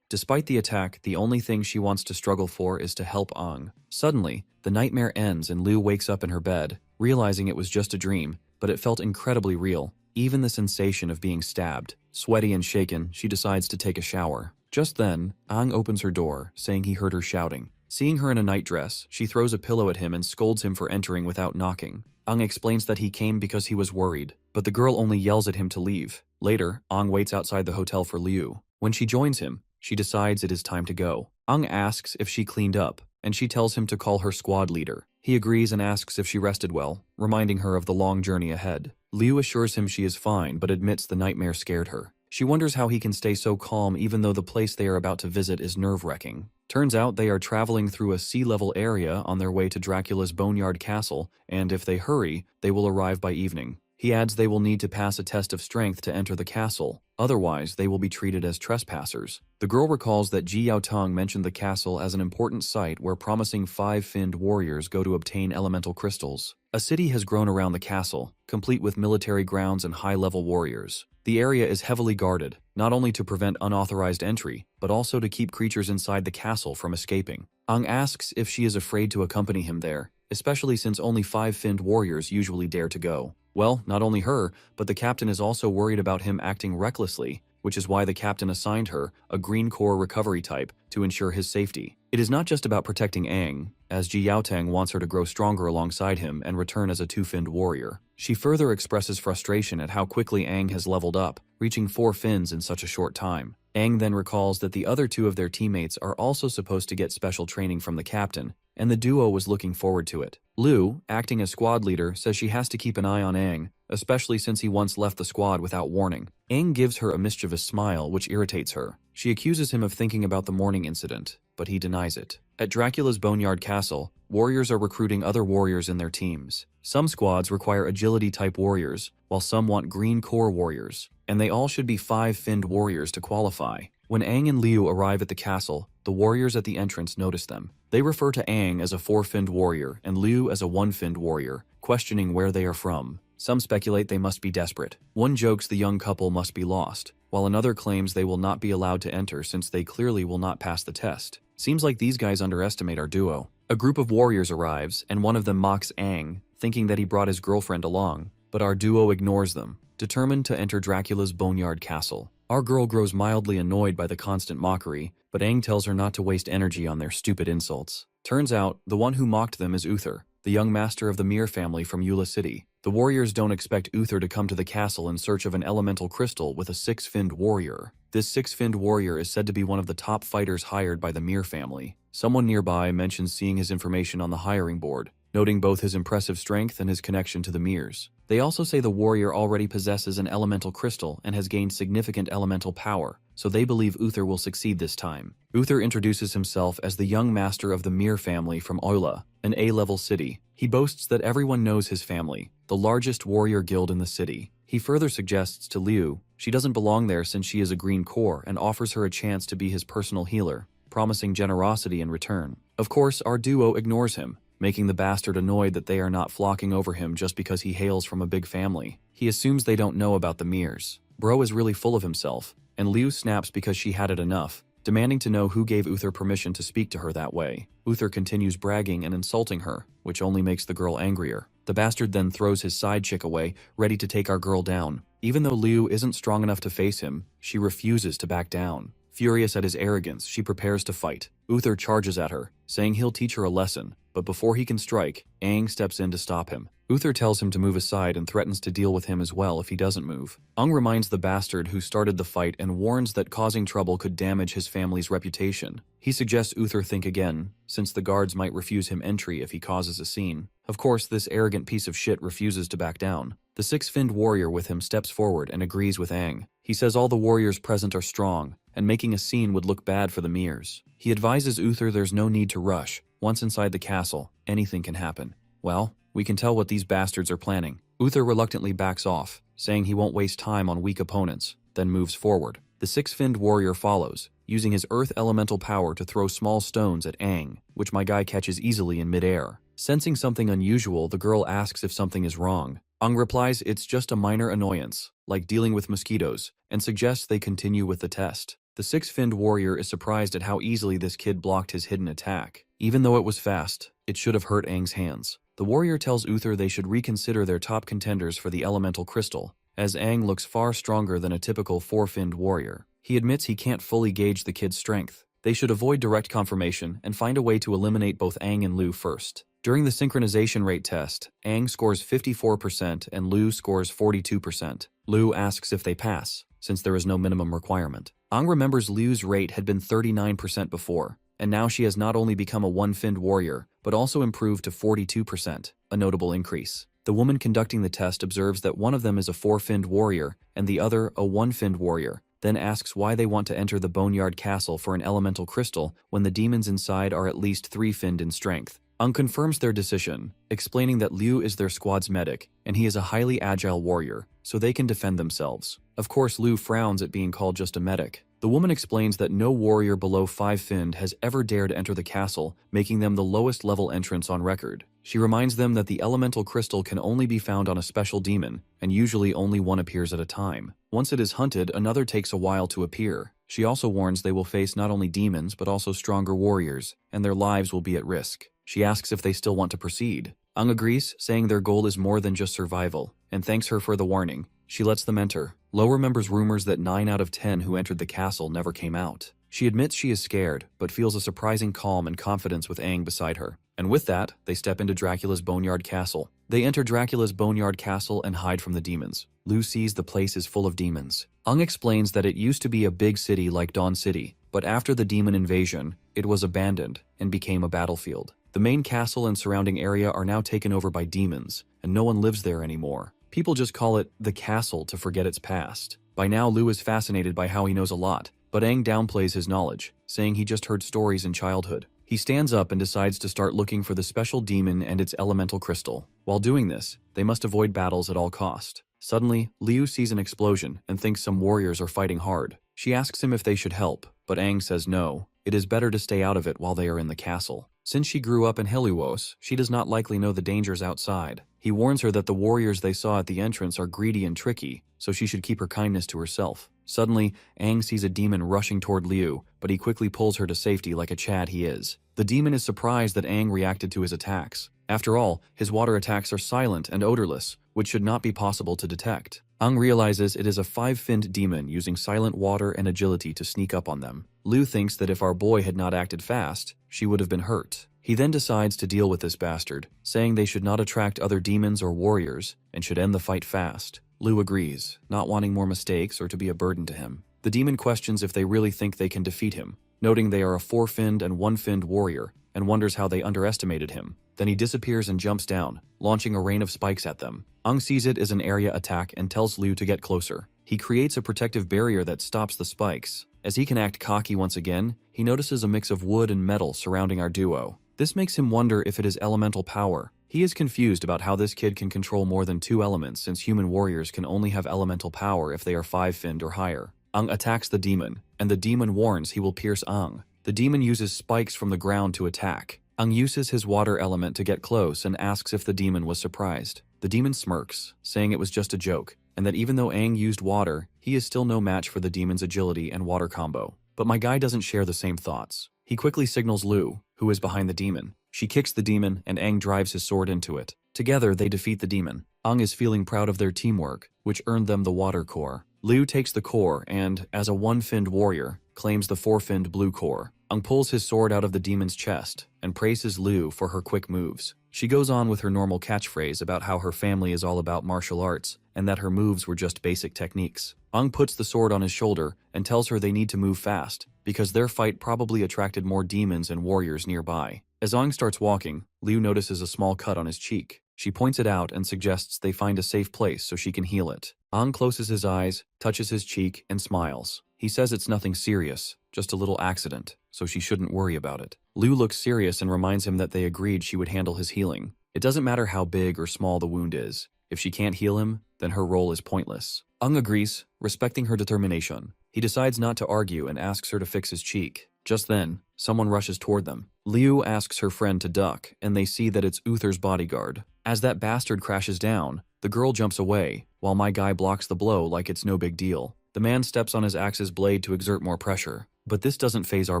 Despite the attack, the only thing she wants to struggle for is to help Aang. Suddenly, the nightmare ends and Liu wakes up in her bed, realizing it was just a dream, but it felt incredibly real. Even the sensation of being stabbed. Sweaty and shaken, she decides to take a shower. Just then, Aang opens her door, saying he heard her shouting. Seeing her in a nightdress, she throws a pillow at him and scolds him for entering without knocking. Aang explains that he came because he was worried, but the girl only yells at him to leave. Later, Aang waits outside the hotel for Liu. When she joins him, she decides it is time to go. Aang asks if she cleaned up, and she tells him to call her squad leader. He agrees and asks if she rested well, reminding her of the long journey ahead. Liu assures him she is fine but admits the nightmare scared her. She wonders how he can stay so calm even though the place they are about to visit is nerve-wracking. Turns out they are traveling through a sea-level area on their way to Dracula's Boneyard Castle, and if they hurry, they will arrive by evening. He adds they will need to pass a test of strength to enter the castle, otherwise they will be treated as trespassers. The girl recalls that Ji Yaotang mentioned the castle as an important site where promising five-finned warriors go to obtain elemental crystals. A city has grown around the castle, complete with military grounds and high-level warriors. The area is heavily guarded, not only to prevent unauthorized entry, but also to keep creatures inside the castle from escaping. Aang asks if she is afraid to accompany him there, especially since only five-finned warriors usually dare to go. Well, not only her, but the captain is also worried about him acting recklessly, which is why the captain assigned her, a green core recovery type, to ensure his safety. It is not just about protecting Aang, as Ji Yaotang wants her to grow stronger alongside him and return as a two-finned warrior. She further expresses frustration at how quickly Aang has leveled up, reaching 4 fins in such a short time. Aang then recalls that the other 2 of their teammates are also supposed to get special training from the captain, and the duo was looking forward to it. Liu, acting as squad leader, says she has to keep an eye on Aang, especially since he once left the squad without warning. Aang gives her a mischievous smile, which irritates her. She accuses him of thinking about the morning incident, but he denies it. At Dracula's Boneyard Castle, warriors are recruiting other warriors in their teams. Some squads require agility-type warriors, while some want green core warriors, and they all should be 5-finned warriors to qualify. When Aang and Liu arrive at the castle, the warriors at the entrance notice them. They refer to Aang as a 4-finned warrior and Liu as a 1-finned warrior, questioning where they are from. Some speculate they must be desperate. One jokes the young couple must be lost, while another claims they will not be allowed to enter since they clearly will not pass the test. Seems like these guys underestimate our duo. A group of warriors arrives, and one of them mocks Aang, thinking that he brought his girlfriend along, but our duo ignores them, determined to enter Dracula's Boneyard Castle. Our girl grows mildly annoyed by the constant mockery, but Aang tells her not to waste energy on their stupid insults. Turns out, the one who mocked them is Uther, the young master of the Mir family from Eula City. The warriors don't expect Uther to come to the castle in search of an elemental crystal with a 6-finned warrior. This 6-finned warrior is said to be one of the top fighters hired by the Mir family. Someone nearby mentions seeing his information on the hiring board, noting both his impressive strength and his connection to the Mirs. They also say the warrior already possesses an elemental crystal and has gained significant elemental power, so they believe Uther will succeed this time. Uther introduces himself as the young master of the Mir family from Oila, an A-level city. He boasts that everyone knows his family, the largest warrior guild in the city. He further suggests to Liu she doesn't belong there since she is a green core and offers her a chance to be his personal healer, promising generosity in return. Of course, our duo ignores him, making the bastard annoyed that they are not flocking over him just because he hails from a big family. He assumes they don't know about the mirrors. Bro is really full of himself, and Liu snaps because she had it enough, demanding to know who gave Uther permission to speak to her that way. Uther continues bragging and insulting her, which only makes the girl angrier. The bastard then throws his side chick away, ready to take our girl down. Even though Liu isn't strong enough to face him, she refuses to back down. Furious at his arrogance, she prepares to fight. Uther charges at her, saying he'll teach her a lesson, but before he can strike, Aang steps in to stop him. Uther tells him to move aside and threatens to deal with him as well if he doesn't move. Aang reminds the bastard who started the fight and warns that causing trouble could damage his family's reputation. He suggests Uther think again, since the guards might refuse him entry if he causes a scene. Of course, this arrogant piece of shit refuses to back down. The six-finned warrior with him steps forward and agrees with Aang. He says all the warriors present are strong, and making a scene would look bad for the mirrors. He advises Uther there's no need to rush. Once inside the castle, anything can happen. Well, we can tell what these bastards are planning. Uther reluctantly backs off, saying he won't waste time on weak opponents, then moves forward. The six-finned warrior follows, using his earth elemental power to throw small stones at Aang, which my guy catches easily in midair. Sensing something unusual, the girl asks if something is wrong. Aang replies it's just a minor annoyance, like dealing with mosquitoes, and suggests they continue with the test. The six-finned warrior is surprised at how easily this kid blocked his hidden attack. Even though it was fast, it should have hurt Aang's hands. The warrior tells Uther they should reconsider their top contenders for the elemental crystal, as Aang looks far stronger than a typical four-finned warrior. He admits he can't fully gauge the kid's strength. They should avoid direct confirmation and find a way to eliminate both Aang and Liu first. During the synchronization rate test, Aang scores 54% and Liu scores 42%. Liu asks if they pass, since there is no minimum requirement. Aang remembers Liu's rate had been 39% before, and now she has not only become a one-finned warrior, but also improved to 42%, a notable increase. The woman conducting the test observes that one of them is a four-finned warrior and the other a one-finned warrior, then asks why they want to enter the Boneyard Castle for an elemental crystal when the demons inside are at least three-finned in strength. Aang confirms their decision, explaining that Liu is their squad's medic, and he is a highly agile warrior, so they can defend themselves. Of course, Liu frowns at being called just a medic. The woman explains that no warrior below 5-finned has ever dared enter the castle, making them the lowest level entrance on record. She reminds them that the elemental crystal can only be found on a special demon, and usually only one appears at a time. Once it is hunted, another takes a while to appear. She also warns they will face not only demons but also stronger warriors, and their lives will be at risk. She asks if they still want to proceed. Aang agrees, saying their goal is more than just survival, and thanks her for the warning. She lets them enter. Lo remembers rumors that 9 out of 10 who entered the castle never came out. She admits she is scared, but feels a surprising calm and confidence with Aang beside her. And with that, they step into Dracula's Boneyard Castle. They enter Dracula's Boneyard Castle and hide from the demons. Liu sees the place is full of demons. Aang explains that it used to be a big city like Dawn City, but after the demon invasion, it was abandoned and became a battlefield. The main castle and surrounding area are now taken over by demons, and no one lives there anymore. People just call it the castle to forget its past. By now, Liu is fascinated by how he knows a lot, but Aang downplays his knowledge, saying he just heard stories in childhood. He stands up and decides to start looking for the special demon and its elemental crystal. While doing this, they must avoid battles at all cost. Suddenly, Liu sees an explosion and thinks some warriors are fighting hard. She asks him if they should help, but Aang says no. It is better to stay out of it while they are in the castle. Since she grew up in Helios, she does not likely know the dangers outside. He warns her that the warriors they saw at the entrance are greedy and tricky, so she should keep her kindness to herself. Suddenly, Aang sees a demon rushing toward Liu, but he quickly pulls her to safety like a Chad he is. The demon is surprised that Aang reacted to his attacks. After all, his water attacks are silent and odorless, which should not be possible to detect. Aang realizes it is a 5-finned demon using silent water and agility to sneak up on them. Liu thinks that if our boy had not acted fast, she would have been hurt. He then decides to deal with this bastard, saying they should not attract other demons or warriors and should end the fight fast. Liu agrees, not wanting more mistakes or to be a burden to him. The demon questions if they really think they can defeat him, noting they are a 4-finned and 1-finned warrior, and wonders how they underestimated him. Then he disappears and jumps down, launching a rain of spikes at them. Aang sees it as an area attack and tells Liu to get closer. He creates a protective barrier that stops the spikes. As he can act cocky once again, he notices a mix of wood and metal surrounding our duo. This makes him wonder if it is elemental power. He is confused about how this kid can control more than 2 elements since human warriors can only have elemental power if they are 5-finned or higher. Aang attacks the demon, and the demon warns he will pierce Aang. The demon uses spikes from the ground to attack. Ang uses his water element to get close and asks if the demon was surprised. The demon smirks, saying it was just a joke, and that even though Ang used water, he is still no match for the demon's agility and water combo. But my guy doesn't share the same thoughts. He quickly signals Lu, who is behind the demon. She kicks the demon, and Ang drives his sword into it. Together, they defeat the demon. Ang is feeling proud of their teamwork, which earned them the water core. Liu takes the core and, as a one-finned warrior, claims the four-finned blue core. Ang pulls his sword out of the demon's chest and praises Liu for her quick moves. She goes on with her normal catchphrase about how her family is all about martial arts and that her moves were just basic techniques. Ang puts the sword on his shoulder and tells her they need to move fast because their fight probably attracted more demons and warriors nearby. As Ang starts walking, Liu notices a small cut on his cheek. She points it out and suggests they find a safe place so she can heal it. Ang closes his eyes, touches his cheek, and smiles. He says it's nothing serious, just a little accident, so she shouldn't worry about it. Liu looks serious and reminds him that they agreed she would handle his healing. It doesn't matter how big or small the wound is. If she can't heal him, then her role is pointless. Ang agrees, respecting her determination. He decides not to argue and asks her to fix his cheek. Just then, someone rushes toward them. Liu asks her friend to duck, and they see that it's Uther's bodyguard. As that bastard crashes down, the girl jumps away, while my guy blocks the blow like it's no big deal. The man steps on his axe's blade to exert more pressure. But this doesn't faze our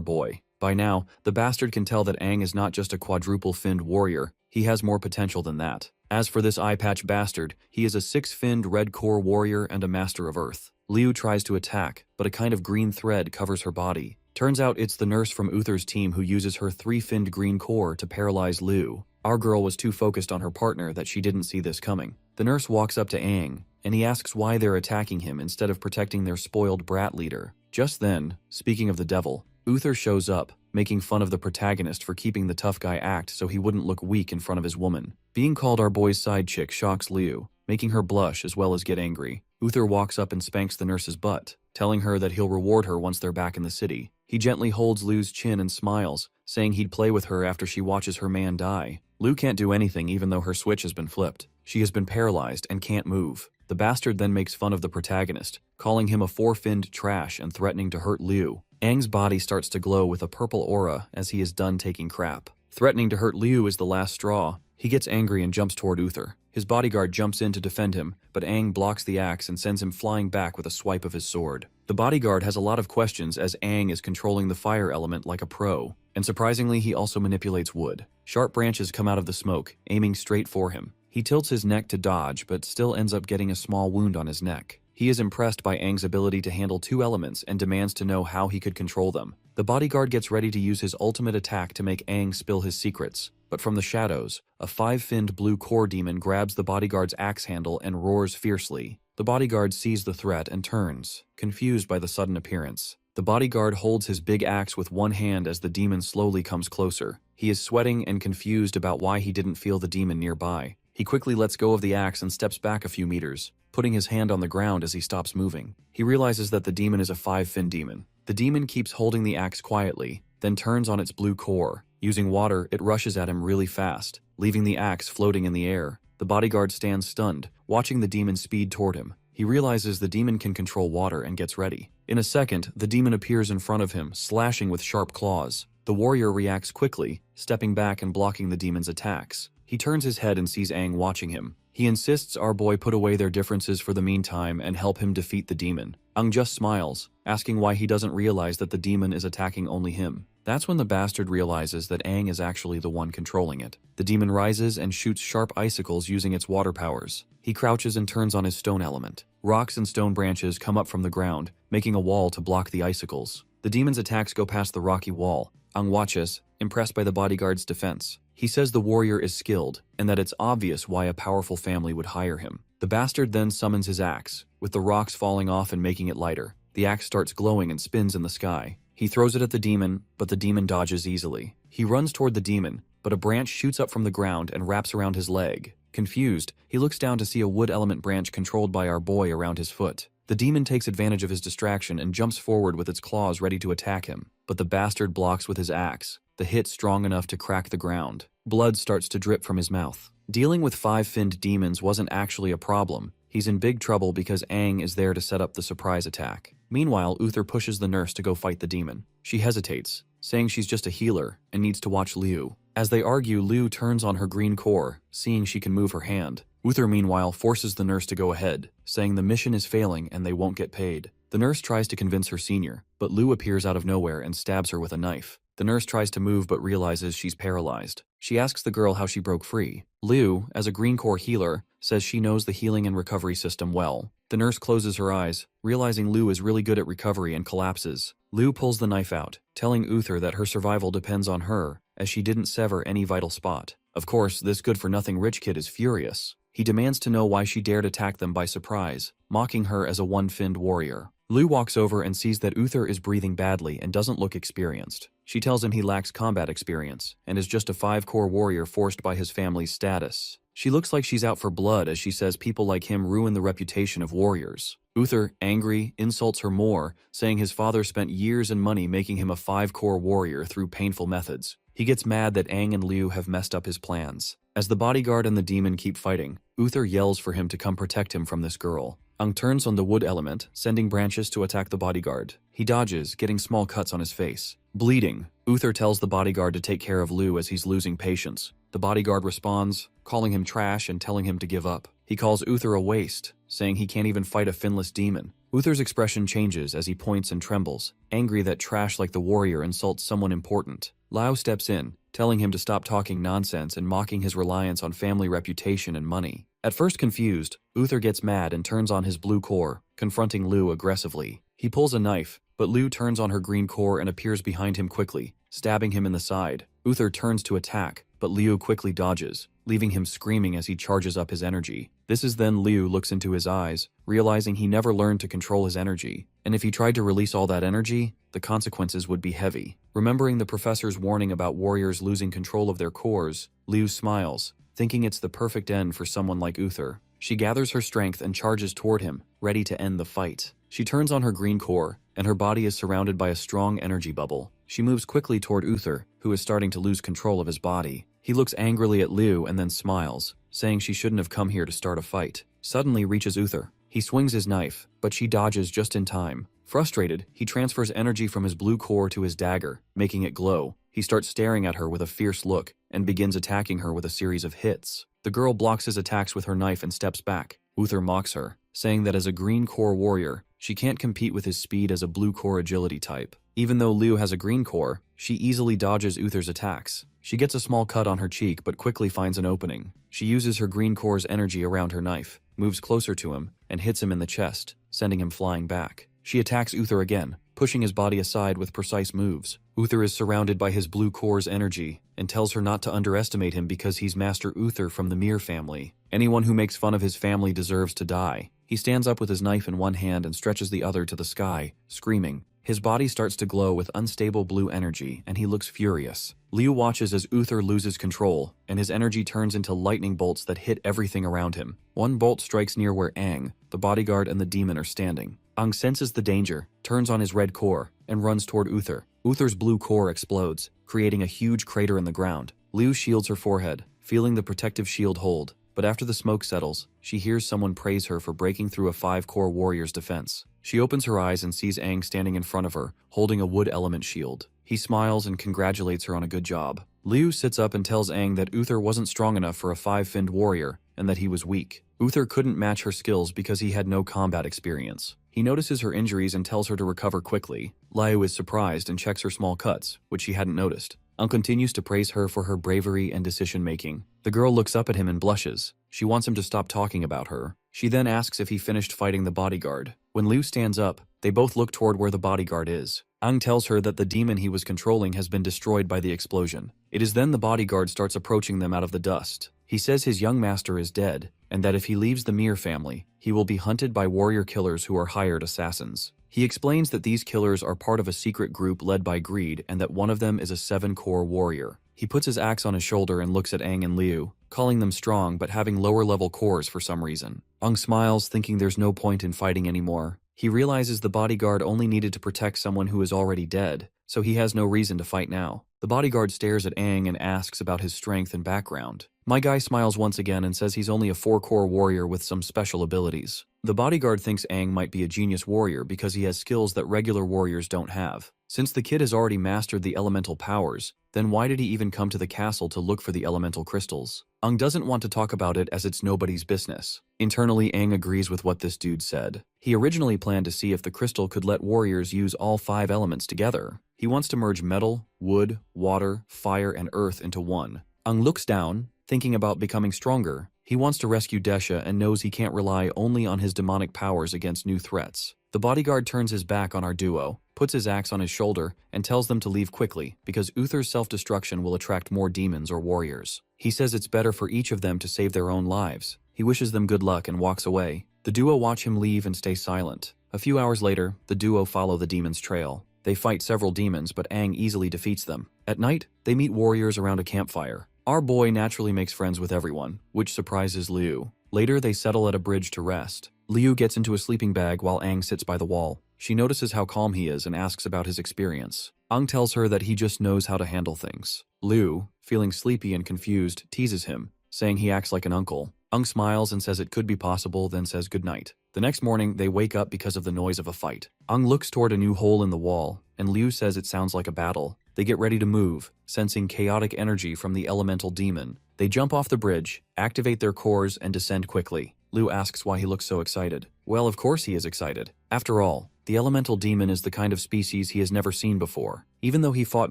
boy. By now, the bastard can tell that Ang is not just a quadruple-finned warrior, he has more potential than that. As for this eye-patch bastard, he is a six-finned red core warrior and a master of earth. Liu tries to attack, but a kind of green thread covers her body. Turns out it's the nurse from Uther's team who uses her three-finned green core to paralyze Liu. Our girl was too focused on her partner that she didn't see this coming. The nurse walks up to Ang, and he asks why they're attacking him instead of protecting their spoiled brat leader. Just then, speaking of the devil, Uther shows up, making fun of the protagonist for keeping the tough guy act so he wouldn't look weak in front of his woman. Being called our boy's side chick shocks Liu, making her blush as well as get angry. Uther walks up and spanks the nurse's butt, telling her that he'll reward her once they're back in the city. He gently holds Liu's chin and smiles, saying he'd play with her after she watches her man die. Liu can't do anything even though her switch has been flipped. She has been paralyzed and can't move. The bastard then makes fun of the protagonist, calling him a four-finned trash and threatening to hurt Liu. Ang's body starts to glow with a purple aura as he is done taking crap. Threatening to hurt Liu is the last straw. He gets angry and jumps toward Uther. His bodyguard jumps in to defend him, but Ang blocks the axe and sends him flying back with a swipe of his sword. The bodyguard has a lot of questions as Ang is controlling the fire element like a pro, and surprisingly he also manipulates wood. Sharp branches come out of the smoke, aiming straight for him. He tilts his neck to dodge, but still ends up getting a small wound on his neck. He is impressed by Ang's ability to handle two elements and demands to know how he could control them. The bodyguard gets ready to use his ultimate attack to make Ang spill his secrets, but from the shadows, a five-finned blue core demon grabs the bodyguard's axe handle and roars fiercely. The bodyguard sees the threat and turns, confused by the sudden appearance. The bodyguard holds his big axe with one hand as the demon slowly comes closer. He is sweating and confused about why he didn't feel the demon nearby. He quickly lets go of the axe and steps back a few meters, putting his hand on the ground as he stops moving. He realizes that the demon is a five-fin demon. The demon keeps holding the axe quietly, then turns on its blue core. Using water, it rushes at him really fast, leaving the axe floating in the air. The bodyguard stands stunned, watching the demon speed toward him. He realizes the demon can control water and gets ready. In a second, the demon appears in front of him, slashing with sharp claws. The warrior reacts quickly, stepping back and blocking the demon's attacks. He turns his head and sees Ang watching him. He insists our boy put away their differences for the meantime and help him defeat the demon. Ang just smiles, asking why he doesn't realize that the demon is attacking only him. That's when the bastard realizes that Ang is actually the one controlling it. The demon rises and shoots sharp icicles using its water powers. He crouches and turns on his stone element. Rocks and stone branches come up from the ground, making a wall to block the icicles. The demon's attacks go past the rocky wall. Ang watches, impressed by the bodyguard's defense. He says the warrior is skilled, and that it's obvious why a powerful family would hire him. The bastard then summons his axe, with the rocks falling off and making it lighter. The axe starts glowing and spins in the sky. He throws it at the demon, but the demon dodges easily. He runs toward the demon, but a branch shoots up from the ground and wraps around his leg. Confused, he looks down to see a wood element branch controlled by our boy around his foot. The demon takes advantage of his distraction and jumps forward with its claws ready to attack him, but the bastard blocks with his axe, the hit strong enough to crack the ground. Blood starts to drip from his mouth. Dealing with five-finned demons wasn't actually a problem. He's in big trouble because Ang is there to set up the surprise attack. Meanwhile, Uther pushes the nurse to go fight the demon. She hesitates, saying she's just a healer and needs to watch Liu. As they argue, Liu turns on her green core, seeing she can move her hand. Uther meanwhile forces the nurse to go ahead, saying the mission is failing and they won't get paid. The nurse tries to convince her senior, but Liu appears out of nowhere and stabs her with a knife. The nurse tries to move but realizes she's paralyzed. She asks the girl how she broke free. Liu, as a green core healer, says she knows the healing and recovery system well. The nurse closes her eyes, realizing Liu is really good at recovery, and collapses. Liu pulls the knife out, telling Uther that her survival depends on her, as she didn't sever any vital spot. Of course, this good-for-nothing rich kid is furious. He demands to know why she dared attack them by surprise, mocking her as a one-finned warrior. Liu walks over and sees that Uther is breathing badly and doesn't look experienced. She tells him he lacks combat experience and is just a 5-core warrior forced by his family's status. She looks like she's out for blood, as she says people like him ruin the reputation of warriors. Uther, angry, insults her more, saying his father spent years and money making him a 5-core warrior through painful methods. He gets mad that Aang and Liu have messed up his plans. As the bodyguard and the demon keep fighting, Uther yells for him to come protect him from this girl. Aang turns on the wood element, sending branches to attack the bodyguard. He dodges, getting small cuts on his face. Bleeding, Uther tells the bodyguard to take care of Liu as he's losing patience. The bodyguard responds, calling him trash and telling him to give up. He calls Uther a waste, saying he can't even fight a finless demon. Uther's expression changes as he points and trembles, angry that trash like the warrior insults someone important. Liu steps in, telling him to stop talking nonsense and mocking his reliance on family reputation and money. At first confused, Uther gets mad and turns on his blue core, confronting Liu aggressively. He pulls a knife, but Liu turns on her green core and appears behind him quickly, stabbing him in the side. Uther turns to attack, but Liu quickly dodges, leaving him screaming as he charges up his energy. This is then Liu looks into his eyes, realizing he never learned to control his energy, and if he tried to release all that energy, the consequences would be heavy. Remembering the professor's warning about warriors losing control of their cores, Liu smiles, thinking it's the perfect end for someone like Uther. She gathers her strength and charges toward him, ready to end the fight. She turns on her green core, and her body is surrounded by a strong energy bubble. She moves quickly toward Uther, who is starting to lose control of his body. He looks angrily at Liu and then smiles, saying she shouldn't have come here to start a fight. Suddenly reaches Uther. He swings his knife, but she dodges just in time. Frustrated, he transfers energy from his blue core to his dagger, making it glow. He starts staring at her with a fierce look, and begins attacking her with a series of hits. The girl blocks his attacks with her knife and steps back. Uther mocks her, saying that as a green core warrior, she can't compete with his speed as a blue core agility type. Even though Liu has a green core, she easily dodges Uther's attacks. She gets a small cut on her cheek but quickly finds an opening. She uses her green core's energy around her knife, moves closer to him, and hits him in the chest, sending him flying back. She attacks Uther again, pushing his body aside with precise moves. Uther is surrounded by his blue core's energy, and tells her not to underestimate him because he's Master Uther from the Mir family. Anyone who makes fun of his family deserves to die. He stands up with his knife in one hand and stretches the other to the sky, screaming. His body starts to glow with unstable blue energy, and he looks furious. Liu watches as Uther loses control, and his energy turns into lightning bolts that hit everything around him. One bolt strikes near where Aang, the bodyguard, and the demon are standing. Aang senses the danger, turns on his red core, and runs toward Uther. Uther's blue core explodes, creating a huge crater in the ground. Liu shields her forehead, feeling the protective shield hold, but after the smoke settles, she hears someone praise her for breaking through a 5-core warrior's defense. She opens her eyes and sees Aang standing in front of her, holding a wood element shield. He smiles and congratulates her on a good job. Liu sits up and tells Aang that Uther wasn't strong enough for a 5-finned warrior, and that he was weak. Uther couldn't match her skills because he had no combat experience. He notices her injuries and tells her to recover quickly. Liu is surprised and checks her small cuts, which she hadn't noticed. Aang continues to praise her for her bravery and decision-making. The girl looks up at him and blushes. She wants him to stop talking about her. She then asks if he finished fighting the bodyguard. When Liu stands up, they both look toward where the bodyguard is. Aang tells her that the demon he was controlling has been destroyed by the explosion. It is then the bodyguard starts approaching them out of the dust. He says his young master is dead, and that if he leaves the Mir family, he will be hunted by warrior killers who are hired assassins. He explains that these killers are part of a secret group led by greed and that one of them is a 7-core warrior. He puts his axe on his shoulder and looks at Aang and Liu, calling them strong but having lower-level cores for some reason. Aang smiles, thinking there's no point in fighting anymore. He realizes the bodyguard only needed to protect someone who is already dead, so he has no reason to fight now. The bodyguard stares at Aang and asks about his strength and background. My guy smiles once again and says he's only a 4-core warrior with some special abilities. The bodyguard thinks Aang might be a genius warrior because he has skills that regular warriors don't have. Since the kid has already mastered the elemental powers, Then why did he even come to the castle to look for the elemental crystals? Aang doesn't want to talk about it as it's nobody's business. Internally, Aang agrees with what this dude said. He originally planned to see if the crystal could let warriors use all 5 elements together. He wants to merge metal, wood, water, fire, and earth into one. Aang looks down, thinking about becoming stronger. He wants to rescue Desha and knows he can't rely only on his demonic powers against new threats. The bodyguard turns his back on our duo, puts his axe on his shoulder, and tells them to leave quickly because Uther's self-destruction will attract more demons or warriors. He says it's better for each of them to save their own lives. He wishes them good luck and walks away. The duo watch him leave and stay silent. A few hours later, the duo follow the demon's trail. They fight several demons, but Aang easily defeats them. At night, they meet warriors around a campfire. Our boy naturally makes friends with everyone, which surprises Liu. Later, they settle at a bridge to rest. Liu gets into a sleeping bag while Aang sits by the wall. She notices how calm he is and asks about his experience. Aang tells her that he just knows how to handle things. Liu, feeling sleepy and confused, teases him, saying he acts like an uncle. Aang smiles and says it could be possible, then says goodnight. The next morning, they wake up because of the noise of a fight. Aang looks toward a new hole in the wall, and Liu says it sounds like a battle. They get ready to move, sensing chaotic energy from the elemental demon. They jump off the bridge, activate their cores, and descend quickly. Liu asks why he looks so excited. Well, of course he is excited. After all, the elemental demon is the kind of species he has never seen before. Even though he fought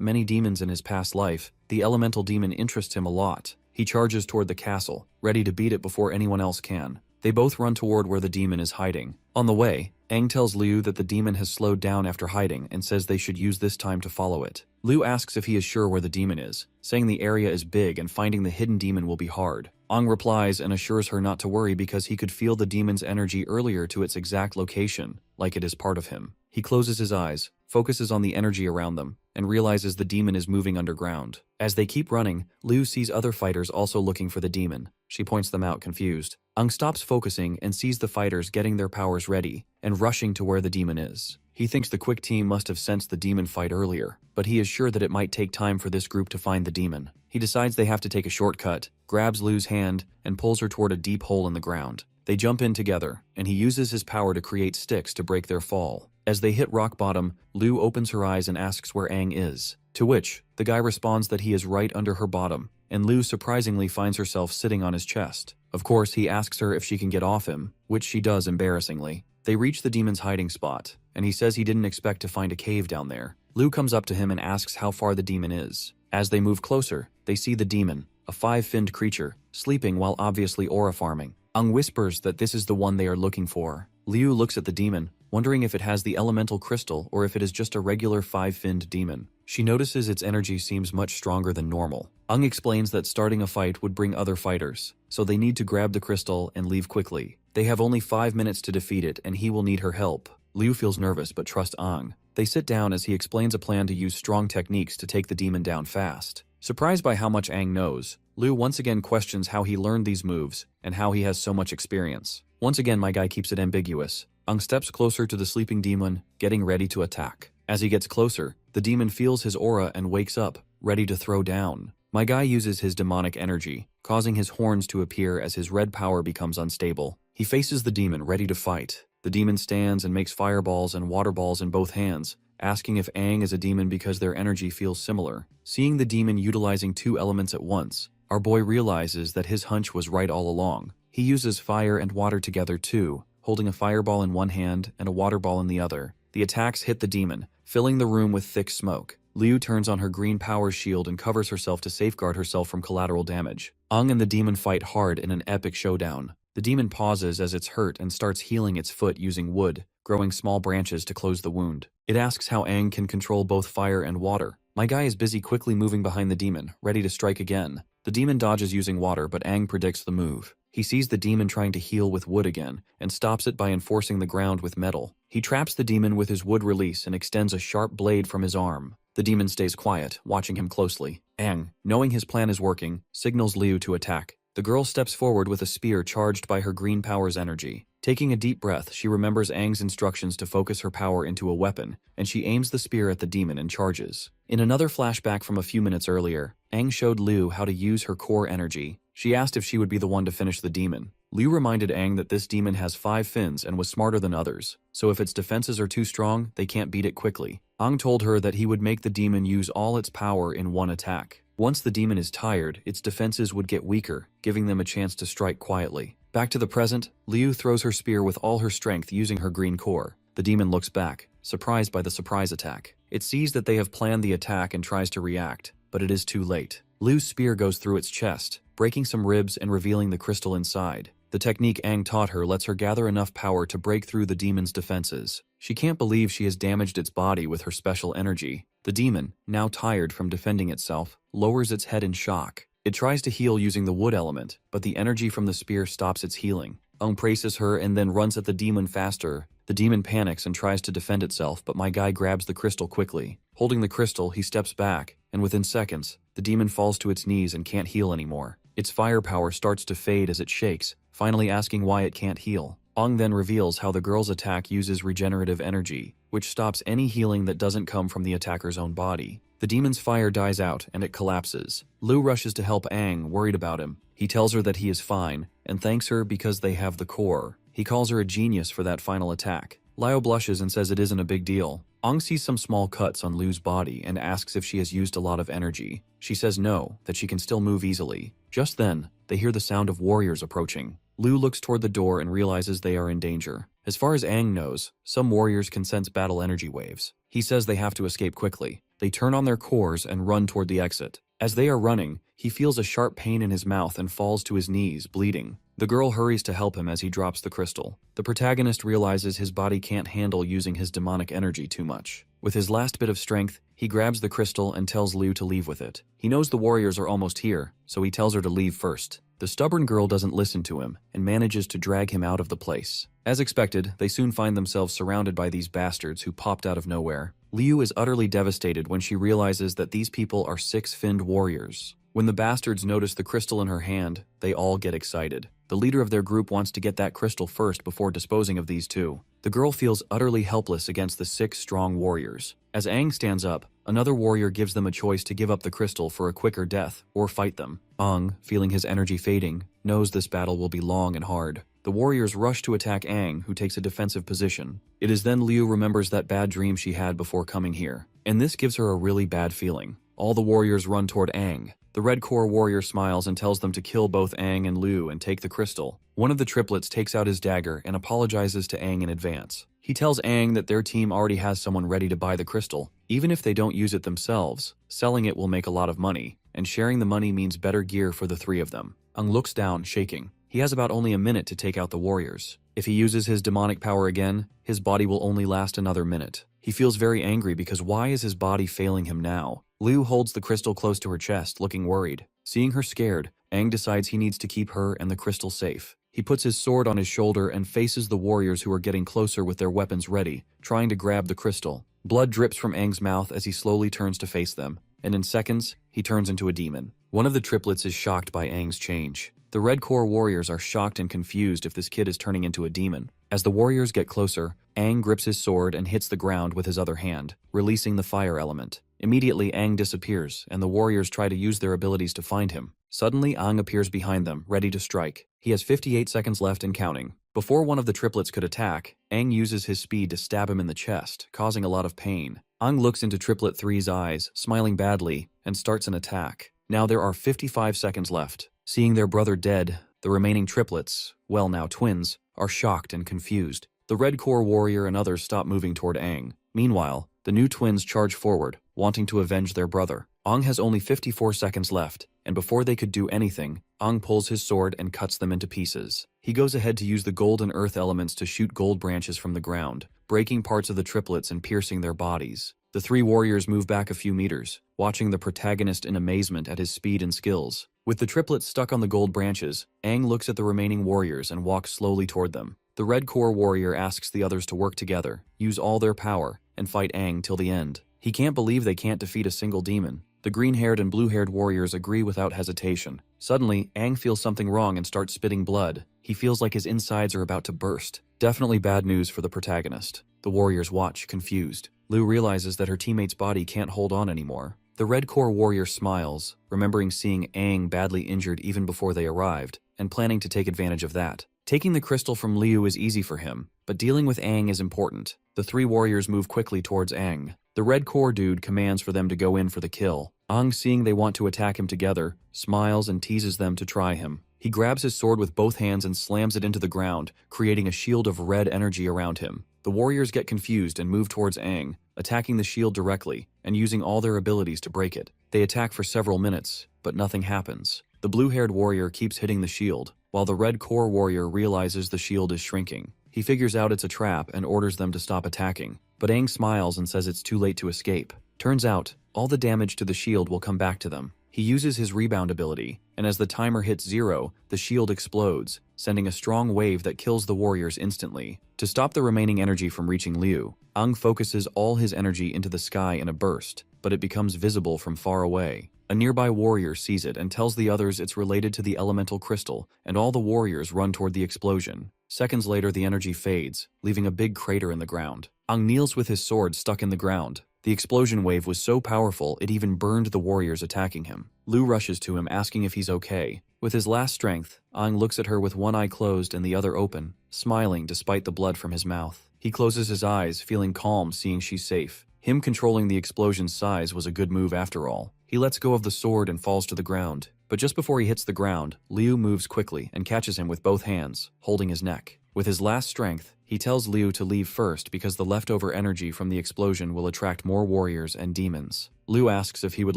many demons in his past life, the elemental demon interests him a lot. He charges toward the castle, ready to beat it before anyone else can. They both run toward where the demon is hiding. On the way, Aang tells Liu that the demon has slowed down after hiding and says they should use this time to follow it. Liu asks if he is sure where the demon is, saying the area is big and finding the hidden demon will be hard. Aang replies and assures her not to worry because he could feel the demon's energy earlier to its exact location, like it is part of him. He closes his eyes, focuses on the energy around them, and realizes the demon is moving underground. As they keep running, Liu sees other fighters also looking for the demon. She points them out, confused. Aang stops focusing and sees the fighters getting their powers ready and rushing to where the demon is. He thinks the quick team must have sensed the demon fight earlier, but he is sure that it might take time for this group to find the demon. He decides they have to take a shortcut, grabs Liu's hand, and pulls her toward a deep hole in the ground. They jump in together, and he uses his power to create sticks to break their fall. As they hit rock bottom, Liu opens her eyes and asks where Aang is, to which the guy responds that he is right under her bottom, and Liu surprisingly finds herself sitting on his chest. Of course, he asks her if she can get off him, which she does embarrassingly. They reach the demon's hiding spot, and he says he didn't expect to find a cave down there. Liu comes up to him and asks how far the demon is. As they move closer, they see the demon, a 5-finned creature, sleeping while obviously aura farming. Aang whispers that this is the one they are looking for. Liu looks at the demon, wondering if it has the elemental crystal or if it is just a regular 5-finned demon. She notices its energy seems much stronger than normal. Aang explains that starting a fight would bring other fighters, so they need to grab the crystal and leave quickly. They have only 5 minutes to defeat it and he will need her help. Liu feels nervous but trusts Aang. They sit down as he explains a plan to use strong techniques to take the demon down fast. Surprised by how much Aang knows, Liu once again questions how he learned these moves and how he has so much experience. Once again, my guy keeps it ambiguous. Aang steps closer to the sleeping demon, getting ready to attack. As he gets closer, the demon feels his aura and wakes up, ready to throw down. My guy uses his demonic energy, causing his horns to appear as his red power becomes unstable. He faces the demon, ready to fight. The demon stands and makes fireballs and water balls in both hands, asking if Aang is a demon because their energy feels similar. Seeing the demon utilizing 2 elements at once, our boy realizes that his hunch was right all along. He uses fire and water together too, holding a fireball in one hand and a water ball in the other. The attacks hit the demon, filling the room with thick smoke. Liu turns on her green power shield and covers herself to safeguard herself from collateral damage. Aang and the demon fight hard in an epic showdown. The demon pauses as it's hurt and starts healing its foot using wood, growing small branches to close the wound. It asks how Aang can control both fire and water. My guy is busy quickly moving behind the demon, ready to strike again. The demon dodges using water, but Aang predicts the move. He sees the demon trying to heal with wood again, and stops it by enforcing the ground with metal. He traps the demon with his wood release and extends a sharp blade from his arm. The demon stays quiet, watching him closely. Aang, knowing his plan is working, signals Liu to attack. The girl steps forward with a spear charged by her green power's energy. Taking a deep breath, she remembers Aang's instructions to focus her power into a weapon, and she aims the spear at the demon and charges. In another flashback from a few minutes earlier, Aang showed Liu how to use her core energy. She asked if she would be the one to finish the demon. Liu reminded Aang that this demon has 5 fins and was smarter than others, so if its defenses are too strong, they can't beat it quickly. Ang told her that he would make the demon use all its power in one attack. Once the demon is tired, its defenses would get weaker, giving them a chance to strike quietly. Back to the present, Liu throws her spear with all her strength using her green core. The demon looks back, surprised by the surprise attack. It sees that they have planned the attack and tries to react, but it is too late. Liu's spear goes through its chest, breaking some ribs and revealing the crystal inside. The technique Ang taught her lets her gather enough power to break through the demon's defenses. She can't believe she has damaged its body with her special energy. The demon, now tired from defending itself, lowers its head in shock. It tries to heal using the wood element, but the energy from the spear stops its healing. Ang praises her and then runs at the demon faster. The demon panics and tries to defend itself, but my guy grabs the crystal quickly. Holding the crystal, he steps back, and within seconds, the demon falls to its knees and can't heal anymore. Its firepower starts to fade as it shakes, finally asking why it can't heal. Ang then reveals how the girl's attack uses regenerative energy, which stops any healing that doesn't come from the attacker's own body. The demon's fire dies out and it collapses. Liu rushes to help Ang, worried about him. He tells her that he is fine, and thanks her because they have the core. He calls her a genius for that final attack. Liu blushes and says it isn't a big deal. Ang sees some small cuts on Liu's body and asks if she has used a lot of energy. She says no, that she can still move easily. Just then, they hear the sound of warriors approaching. Liu looks toward the door and realizes they are in danger. As far as Ang knows, some warriors can sense battle energy waves. He says they have to escape quickly. They turn on their cores and run toward the exit. As they are running, he feels a sharp pain in his mouth and falls to his knees, bleeding. The girl hurries to help him as he drops the crystal. The protagonist realizes his body can't handle using his demonic energy too much. With his last bit of strength, he grabs the crystal and tells Liu to leave with it. He knows the warriors are almost here, so he tells her to leave first. The stubborn girl doesn't listen to him and manages to drag him out of the place. As expected, they soon find themselves surrounded by these bastards who popped out of nowhere. Liu is utterly devastated when she realizes that these people are six-finned warriors. When the bastards notice the crystal in her hand, they all get excited. The leader of their group wants to get that crystal first before disposing of these two. The girl feels utterly helpless against the six strong warriors. As Ang stands up, another warrior gives them a choice to give up the crystal for a quicker death or fight them. Ang, feeling his energy fading, knows this battle will be long and hard. The warriors rush to attack Ang, who takes a defensive position. It is then Liu remembers that bad dream she had before coming here, and this gives her a really bad feeling. All the warriors run toward Ang. The Red Core warrior smiles and tells them to kill both Ang and Liu and take the crystal. One of the triplets takes out his dagger and apologizes to Ang in advance. He tells Ang that their team already has someone ready to buy the crystal. Even if they don't use it themselves, selling it will make a lot of money, and sharing the money means better gear for the three of them. Ang looks down, shaking. He has about only a minute to take out the warriors. If he uses his demonic power again, his body will only last another minute. He feels very angry because why is his body failing him now? Liu holds the crystal close to her chest, looking worried. Seeing her scared, Ang decides he needs to keep her and the crystal safe. He puts his sword on his shoulder and faces the warriors who are getting closer with their weapons ready, trying to grab the crystal. Blood drips from Ang's mouth as he slowly turns to face them, and in seconds, he turns into a demon. One of the triplets is shocked by Ang's change. The Red Core warriors are shocked and confused if this kid is turning into a demon. As the warriors get closer, Ang grips his sword and hits the ground with his other hand, releasing the fire element. Immediately, Ang disappears, and the warriors try to use their abilities to find him. Suddenly, Ang appears behind them, ready to strike. He has 58 seconds left and counting. Before one of the triplets could attack, Ang uses his speed to stab him in the chest, causing a lot of pain. Ang looks into Triplet 3's eyes, smiling badly, and starts an attack. Now there are 55 seconds left. Seeing their brother dead, the remaining triplets, well now twins, are shocked and confused. The Red Core warrior and others stop moving toward Ang. Meanwhile, the new twins charge forward, wanting to avenge their brother. Ang has only 54 seconds left, and before they could do anything, Ang pulls his sword and cuts them into pieces. He goes ahead to use the gold and earth elements to shoot gold branches from the ground, breaking parts of the triplets and piercing their bodies. The three warriors move back a few meters, watching the protagonist in amazement at his speed and skills. With the triplets stuck on the gold branches, Ang looks at the remaining warriors and walks slowly toward them. The Red Core warrior asks the others to work together, use all their power, and fight Ang till the end. He can't believe they can't defeat a single demon. The green-haired and blue-haired warriors agree without hesitation. Suddenly, Ang feels something wrong and starts spitting blood. He feels like his insides are about to burst. Definitely bad news for the protagonist. The warriors watch, confused. Liu realizes that her teammate's body can't hold on anymore. The Red Core warrior smiles, remembering seeing Ang badly injured even before they arrived, and planning to take advantage of that. Taking the crystal from Liu is easy for him, but dealing with Ang is important. The three warriors move quickly towards Ang. The red core dude commands for them to go in for the kill. Ang, seeing they want to attack him together, smiles and teases them to try him. He grabs his sword with both hands and slams it into the ground, creating a shield of red energy around him. The warriors get confused and move towards Ang, attacking the shield directly and using all their abilities to break it. They attack for several minutes, but nothing happens. The blue-haired warrior keeps hitting the shield, while the red core warrior realizes the shield is shrinking. He figures out it's a trap and orders them to stop attacking, but Ang smiles and says it's too late to escape. Turns out, all the damage to the shield will come back to them. He uses his rebound ability, and as the timer hits 0, the shield explodes, sending a strong wave that kills the warriors instantly. To stop the remaining energy from reaching Liu, Ang focuses all his energy into the sky in a burst, but it becomes visible from far away. A nearby warrior sees it and tells the others it's related to the elemental crystal, and all the warriors run toward the explosion. Seconds later, the energy fades, leaving a big crater in the ground. Ang kneels with his sword stuck in the ground. The explosion wave was so powerful it even burned the warriors attacking him. Liu rushes to him asking if he's okay. With his last strength, Ang looks at her with one eye closed and the other open, smiling despite the blood from his mouth. He closes his eyes, feeling calm seeing she's safe. Him controlling the explosion's size was a good move after all. He lets go of the sword and falls to the ground. But just before he hits the ground, Liu moves quickly and catches him with both hands, holding his neck. With his last strength, he tells Liu to leave first because the leftover energy from the explosion will attract more warriors and demons. Liu asks if he would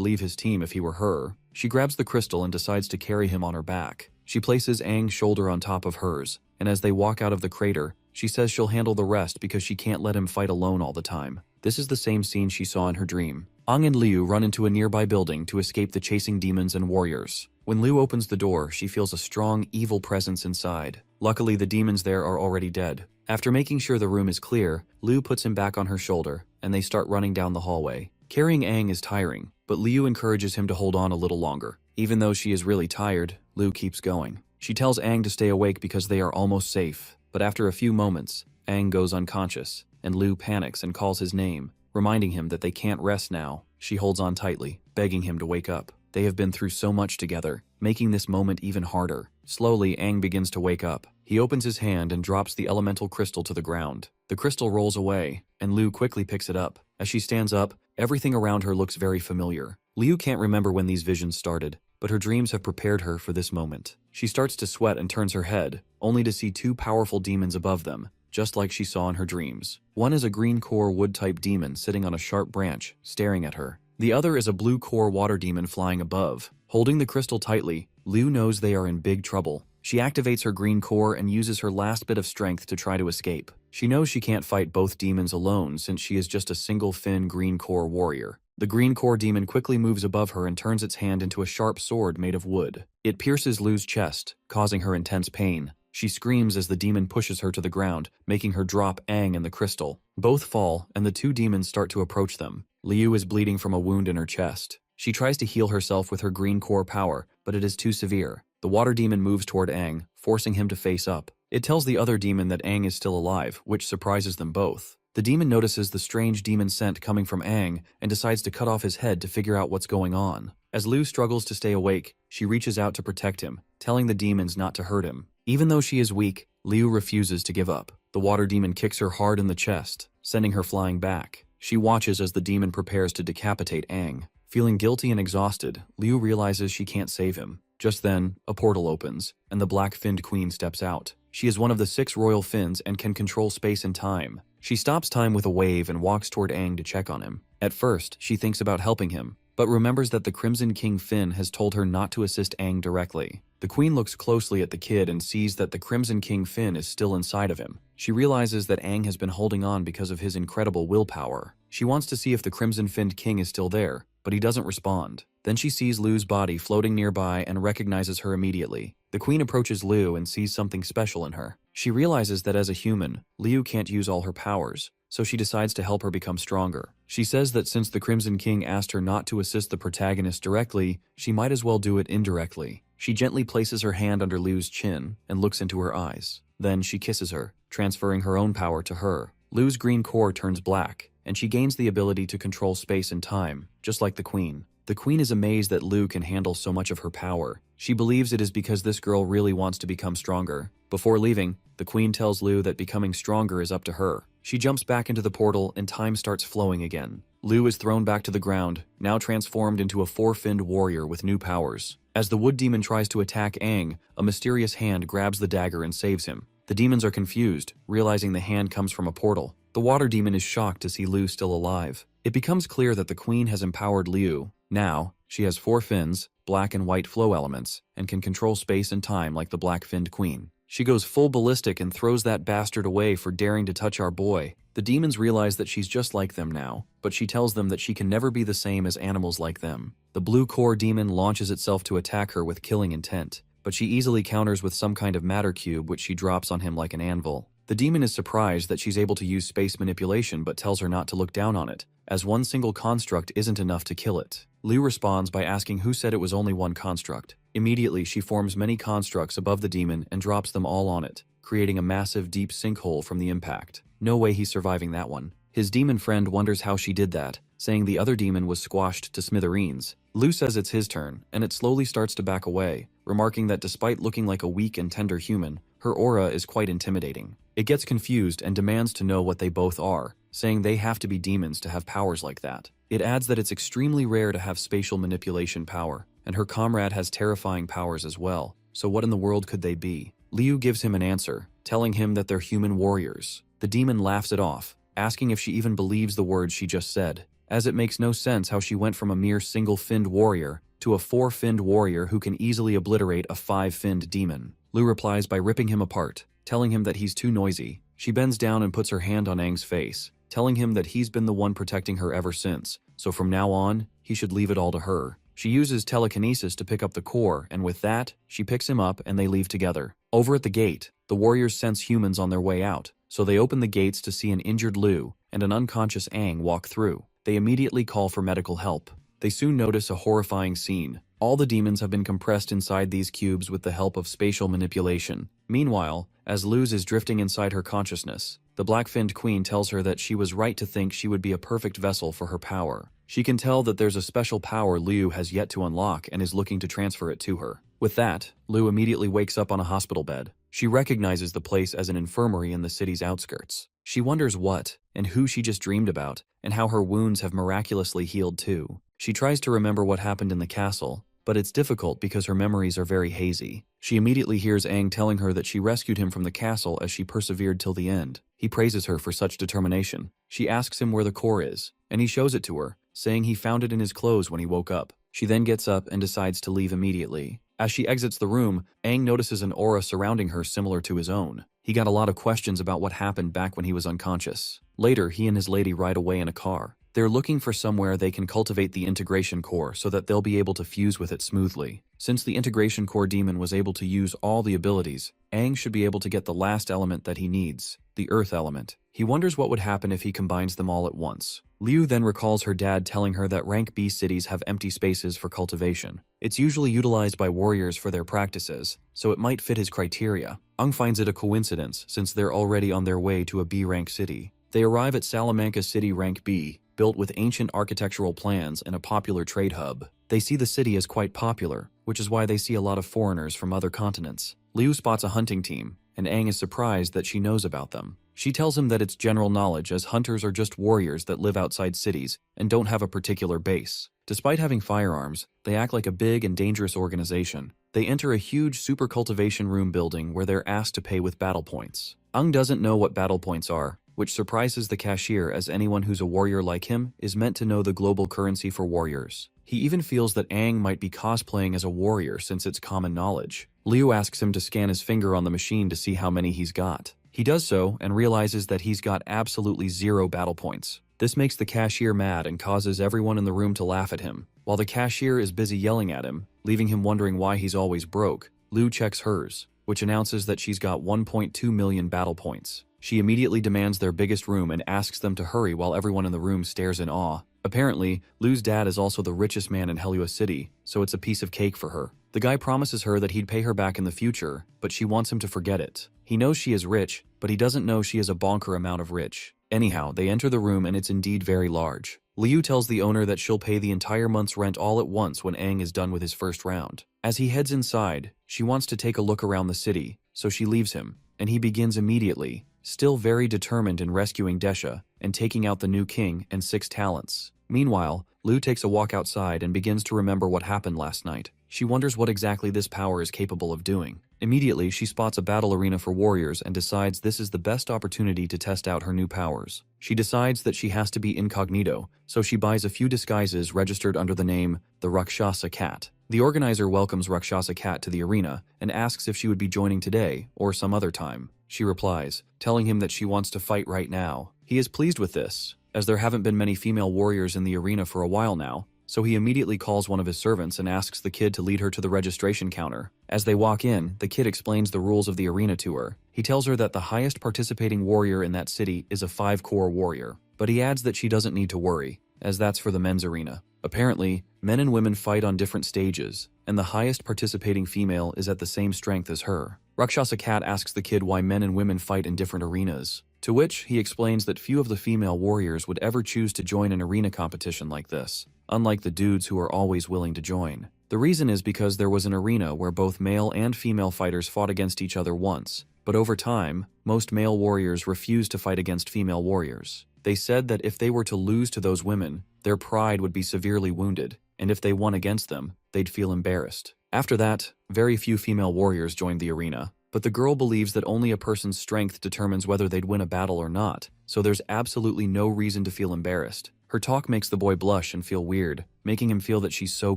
leave his team if he were her. She grabs the crystal and decides to carry him on her back. She places Ang's shoulder on top of hers, and as they walk out of the crater, she says she'll handle the rest because she can't let him fight alone all the time. This is the same scene she saw in her dream. Ang and Liu run into a nearby building to escape the chasing demons and warriors. When Liu opens the door, she feels a strong, evil presence inside. Luckily, the demons there are already dead. After making sure the room is clear, Liu puts him back on her shoulder, and they start running down the hallway. Carrying Ang is tiring, but Liu encourages him to hold on a little longer. Even though she is really tired, Liu keeps going. She tells Ang to stay awake because they are almost safe, but after a few moments, Ang goes unconscious, and Liu panics and calls his name, reminding him that they can't rest now. She holds on tightly, begging him to wake up. They have been through so much together, making this moment even harder. Slowly, Ang begins to wake up. He opens his hand and drops the elemental crystal to the ground. The crystal rolls away, and Liu quickly picks it up. As she stands up, everything around her looks very familiar. Liu can't remember when these visions started, but her dreams have prepared her for this moment. She starts to sweat and turns her head, only to see two powerful demons above them, just like she saw in her dreams. One is a green core wood-type demon sitting on a sharp branch, staring at her. The other is a blue core water demon flying above. Holding the crystal tightly, Liu knows they are in big trouble. She activates her green core and uses her last bit of strength to try to escape. She knows she can't fight both demons alone since she is just a single Fin green core warrior. The green core demon quickly moves above her and turns its hand into a sharp sword made of wood. It pierces Liu's chest, causing her intense pain. She screams as the demon pushes her to the ground, making her drop Ang and the crystal. Both fall, and the two demons start to approach them. Liu is bleeding from a wound in her chest. She tries to heal herself with her green core power, but it is too severe. The water demon moves toward Ang, forcing him to face up. It tells the other demon that Ang is still alive, which surprises them both. The demon notices the strange demon scent coming from Ang and decides to cut off his head to figure out what's going on. As Liu struggles to stay awake, she reaches out to protect him, telling the demons not to hurt him. Even though she is weak, Liu refuses to give up. The water demon kicks her hard in the chest, sending her flying back. She watches as the demon prepares to decapitate Ang. Feeling guilty and exhausted, Liu realizes she can't save him. Just then, a portal opens, and the black-finned queen steps out. She is one of the 6 royal fins and can control space and time. She stops time with a wave and walks toward Ang to check on him. At first, she thinks about helping him, but remembers that the Crimson King Fin has told her not to assist Ang directly. The queen looks closely at the kid and sees that the Crimson King Fin is still inside of him. She realizes that Ang has been holding on because of his incredible willpower. She wants to see if the Crimson Finned King is still there, but he doesn't respond. Then she sees Liu's body floating nearby and recognizes her immediately. The queen approaches Liu and sees something special in her. She realizes that as a human, Liu can't use all her powers, so she decides to help her become stronger. She says that since the Crimson King asked her not to assist the protagonist directly, she might as well do it indirectly. She gently places her hand under Liu's chin and looks into her eyes. Then she kisses her, transferring her own power to her. Liu's green core turns black, and she gains the ability to control space and time, just like the queen. The queen is amazed that Liu can handle so much of her power. She believes it is because this girl really wants to become stronger. Before leaving, the queen tells Liu that becoming stronger is up to her. She jumps back into the portal and time starts flowing again. Liu is thrown back to the ground, now transformed into a four-finned warrior with new powers. As the wood demon tries to attack Aang, a mysterious hand grabs the dagger and saves him. The demons are confused, realizing the hand comes from a portal. The water demon is shocked to see Liu still alive. It becomes clear that the queen has empowered Liu. Now, she has four fins, black and white flow elements, and can control space and time like the black-finned queen. She goes full ballistic and throws that bastard away for daring to touch our boy. The demons realize that she's just like them now, but she tells them that she can never be the same as animals like them. The blue core demon launches itself to attack her with killing intent, but she easily counters with some kind of matter cube which she drops on him like an anvil. The demon is surprised that she's able to use space manipulation but tells her not to look down on it, as one single construct isn't enough to kill it. Liu responds by asking who said it was only one construct. Immediately, she forms many constructs above the demon and drops them all on it, creating a massive deep sinkhole from the impact. No way he's surviving that one. His demon friend wonders how she did that, saying the other demon was squashed to smithereens. Liu says it's his turn, and it slowly starts to back away, remarking that despite looking like a weak and tender human, her aura is quite intimidating. It gets confused and demands to know what they both are, saying they have to be demons to have powers like that. It adds that it's extremely rare to have spatial manipulation power, and her comrade has terrifying powers as well, so what in the world could they be? Liu gives him an answer, telling him that they're human warriors. The demon laughs it off, asking if she even believes the words she just said, as it makes no sense how she went from a mere single-finned warrior to a four-finned warrior who can easily obliterate a five-finned demon. Liu replies by ripping him apart, telling him that he's too noisy. She bends down and puts her hand on Aang's face, telling him that he's been the one protecting her ever since, so from now on, he should leave it all to her. She uses telekinesis to pick up the core, and with that, she picks him up and they leave together. Over at the gate, the warriors sense humans on their way out, so they open the gates to see an injured Liu and an unconscious Aang walk through. They immediately call for medical help. They soon notice a horrifying scene. All the demons have been compressed inside these cubes with the help of spatial manipulation. Meanwhile, as Luz is drifting inside her consciousness, the black-finned queen tells her that she was right to think she would be a perfect vessel for her power. She can tell that there's a special power Liu has yet to unlock and is looking to transfer it to her. With that, Liu immediately wakes up on a hospital bed. She recognizes the place as an infirmary in the city's outskirts. She wonders what and who she just dreamed about, and how her wounds have miraculously healed too. She tries to remember what happened in the castle, but it's difficult because her memories are very hazy. She immediately hears Aang telling her that she rescued him from the castle as she persevered till the end. He praises her for such determination. She asks him where the core is, and he shows it to her, saying he found it in his clothes when he woke up. She then gets up and decides to leave immediately. As she exits the room, Aang notices an aura surrounding her similar to his own. He got a lot of questions about what happened back when he was unconscious. Later, he and his lady ride away in a car. They're looking for somewhere they can cultivate the integration core so that they'll be able to fuse with it smoothly. Since the integration core demon was able to use all the abilities, Aang should be able to get the last element that he needs, the earth element. He wonders what would happen if he combines them all at once. Liu then recalls her dad telling her that rank B cities have empty spaces for cultivation. It's usually utilized by warriors for their practices, so it might fit his criteria. Aang finds it a coincidence since they're already on their way to a B rank city. They arrive at Salamanca City rank B, built with ancient architectural plans and a popular trade hub. They see the city as quite popular, which is why they see a lot of foreigners from other continents. Liu spots a hunting team, and Aang is surprised that she knows about them. She tells him that it's general knowledge as hunters are just warriors that live outside cities and don't have a particular base. Despite having firearms, they act like a big and dangerous organization. They enter a huge super cultivation room building where they're asked to pay with battle points. Aang doesn't know what battle points are, which surprises the cashier as anyone who's a warrior like him is meant to know the global currency for warriors. He even feels that Aang might be cosplaying as a warrior since it's common knowledge. Liu asks him to scan his finger on the machine to see how many he's got. He does so and realizes that he's got absolutely 0 battle points. This makes the cashier mad and causes everyone in the room to laugh at him. While the cashier is busy yelling at him, leaving him wondering why he's always broke, Liu checks hers, which announces that she's got 1.2 million battle points. She immediately demands their biggest room and asks them to hurry while everyone in the room stares in awe. Apparently, Liu's dad is also the richest man in Yahello City, so it's a piece of cake for her. The guy promises her that he'd pay her back in the future, but she wants him to forget it. He knows she is rich, but he doesn't know she is a bonker amount of rich. Anyhow, they enter the room and it's indeed very large. Liu tells the owner that she'll pay the entire month's rent all at once when Aang is done with his first round. As he heads inside, she wants to take a look around the city, so she leaves him, and he begins immediately, still very determined in rescuing Desha and taking out the new king and 6 talents. Meanwhile, Lu takes a walk outside and begins to remember what happened last night. She wonders what exactly this power is capable of doing. Immediately, she spots a battle arena for warriors and decides this is the best opportunity to test out her new powers. She decides that she has to be incognito, so she buys a few disguises registered under the name the Rakshasa Cat. The organizer welcomes Rakshasa Cat to the arena and asks if she would be joining today or some other time. She replies, telling him that she wants to fight right now. He is pleased with this, as there haven't been many female warriors in the arena for a while now, so he immediately calls one of his servants and asks the kid to lead her to the registration counter. As they walk in, the kid explains the rules of the arena to her. He tells her that the highest participating warrior in that city is a 5-core warrior, but he adds that she doesn't need to worry, as that's for the men's arena. Apparently, men and women fight on different stages, and the highest participating female is at the same strength as her. Rakshasa Cat asks the kid why men and women fight in different arenas, to which he explains that few of the female warriors would ever choose to join an arena competition like this, unlike the dudes who are always willing to join. The reason is because there was an arena where both male and female fighters fought against each other once, but over time, most male warriors refused to fight against female warriors. They said that if they were to lose to those women, their pride would be severely wounded, and if they won against them, they'd feel embarrassed. After that, very few female warriors joined the arena, but the girl believes that only a person's strength determines whether they'd win a battle or not, so there's absolutely no reason to feel embarrassed. Her talk makes the boy blush and feel weird, making him feel that she's so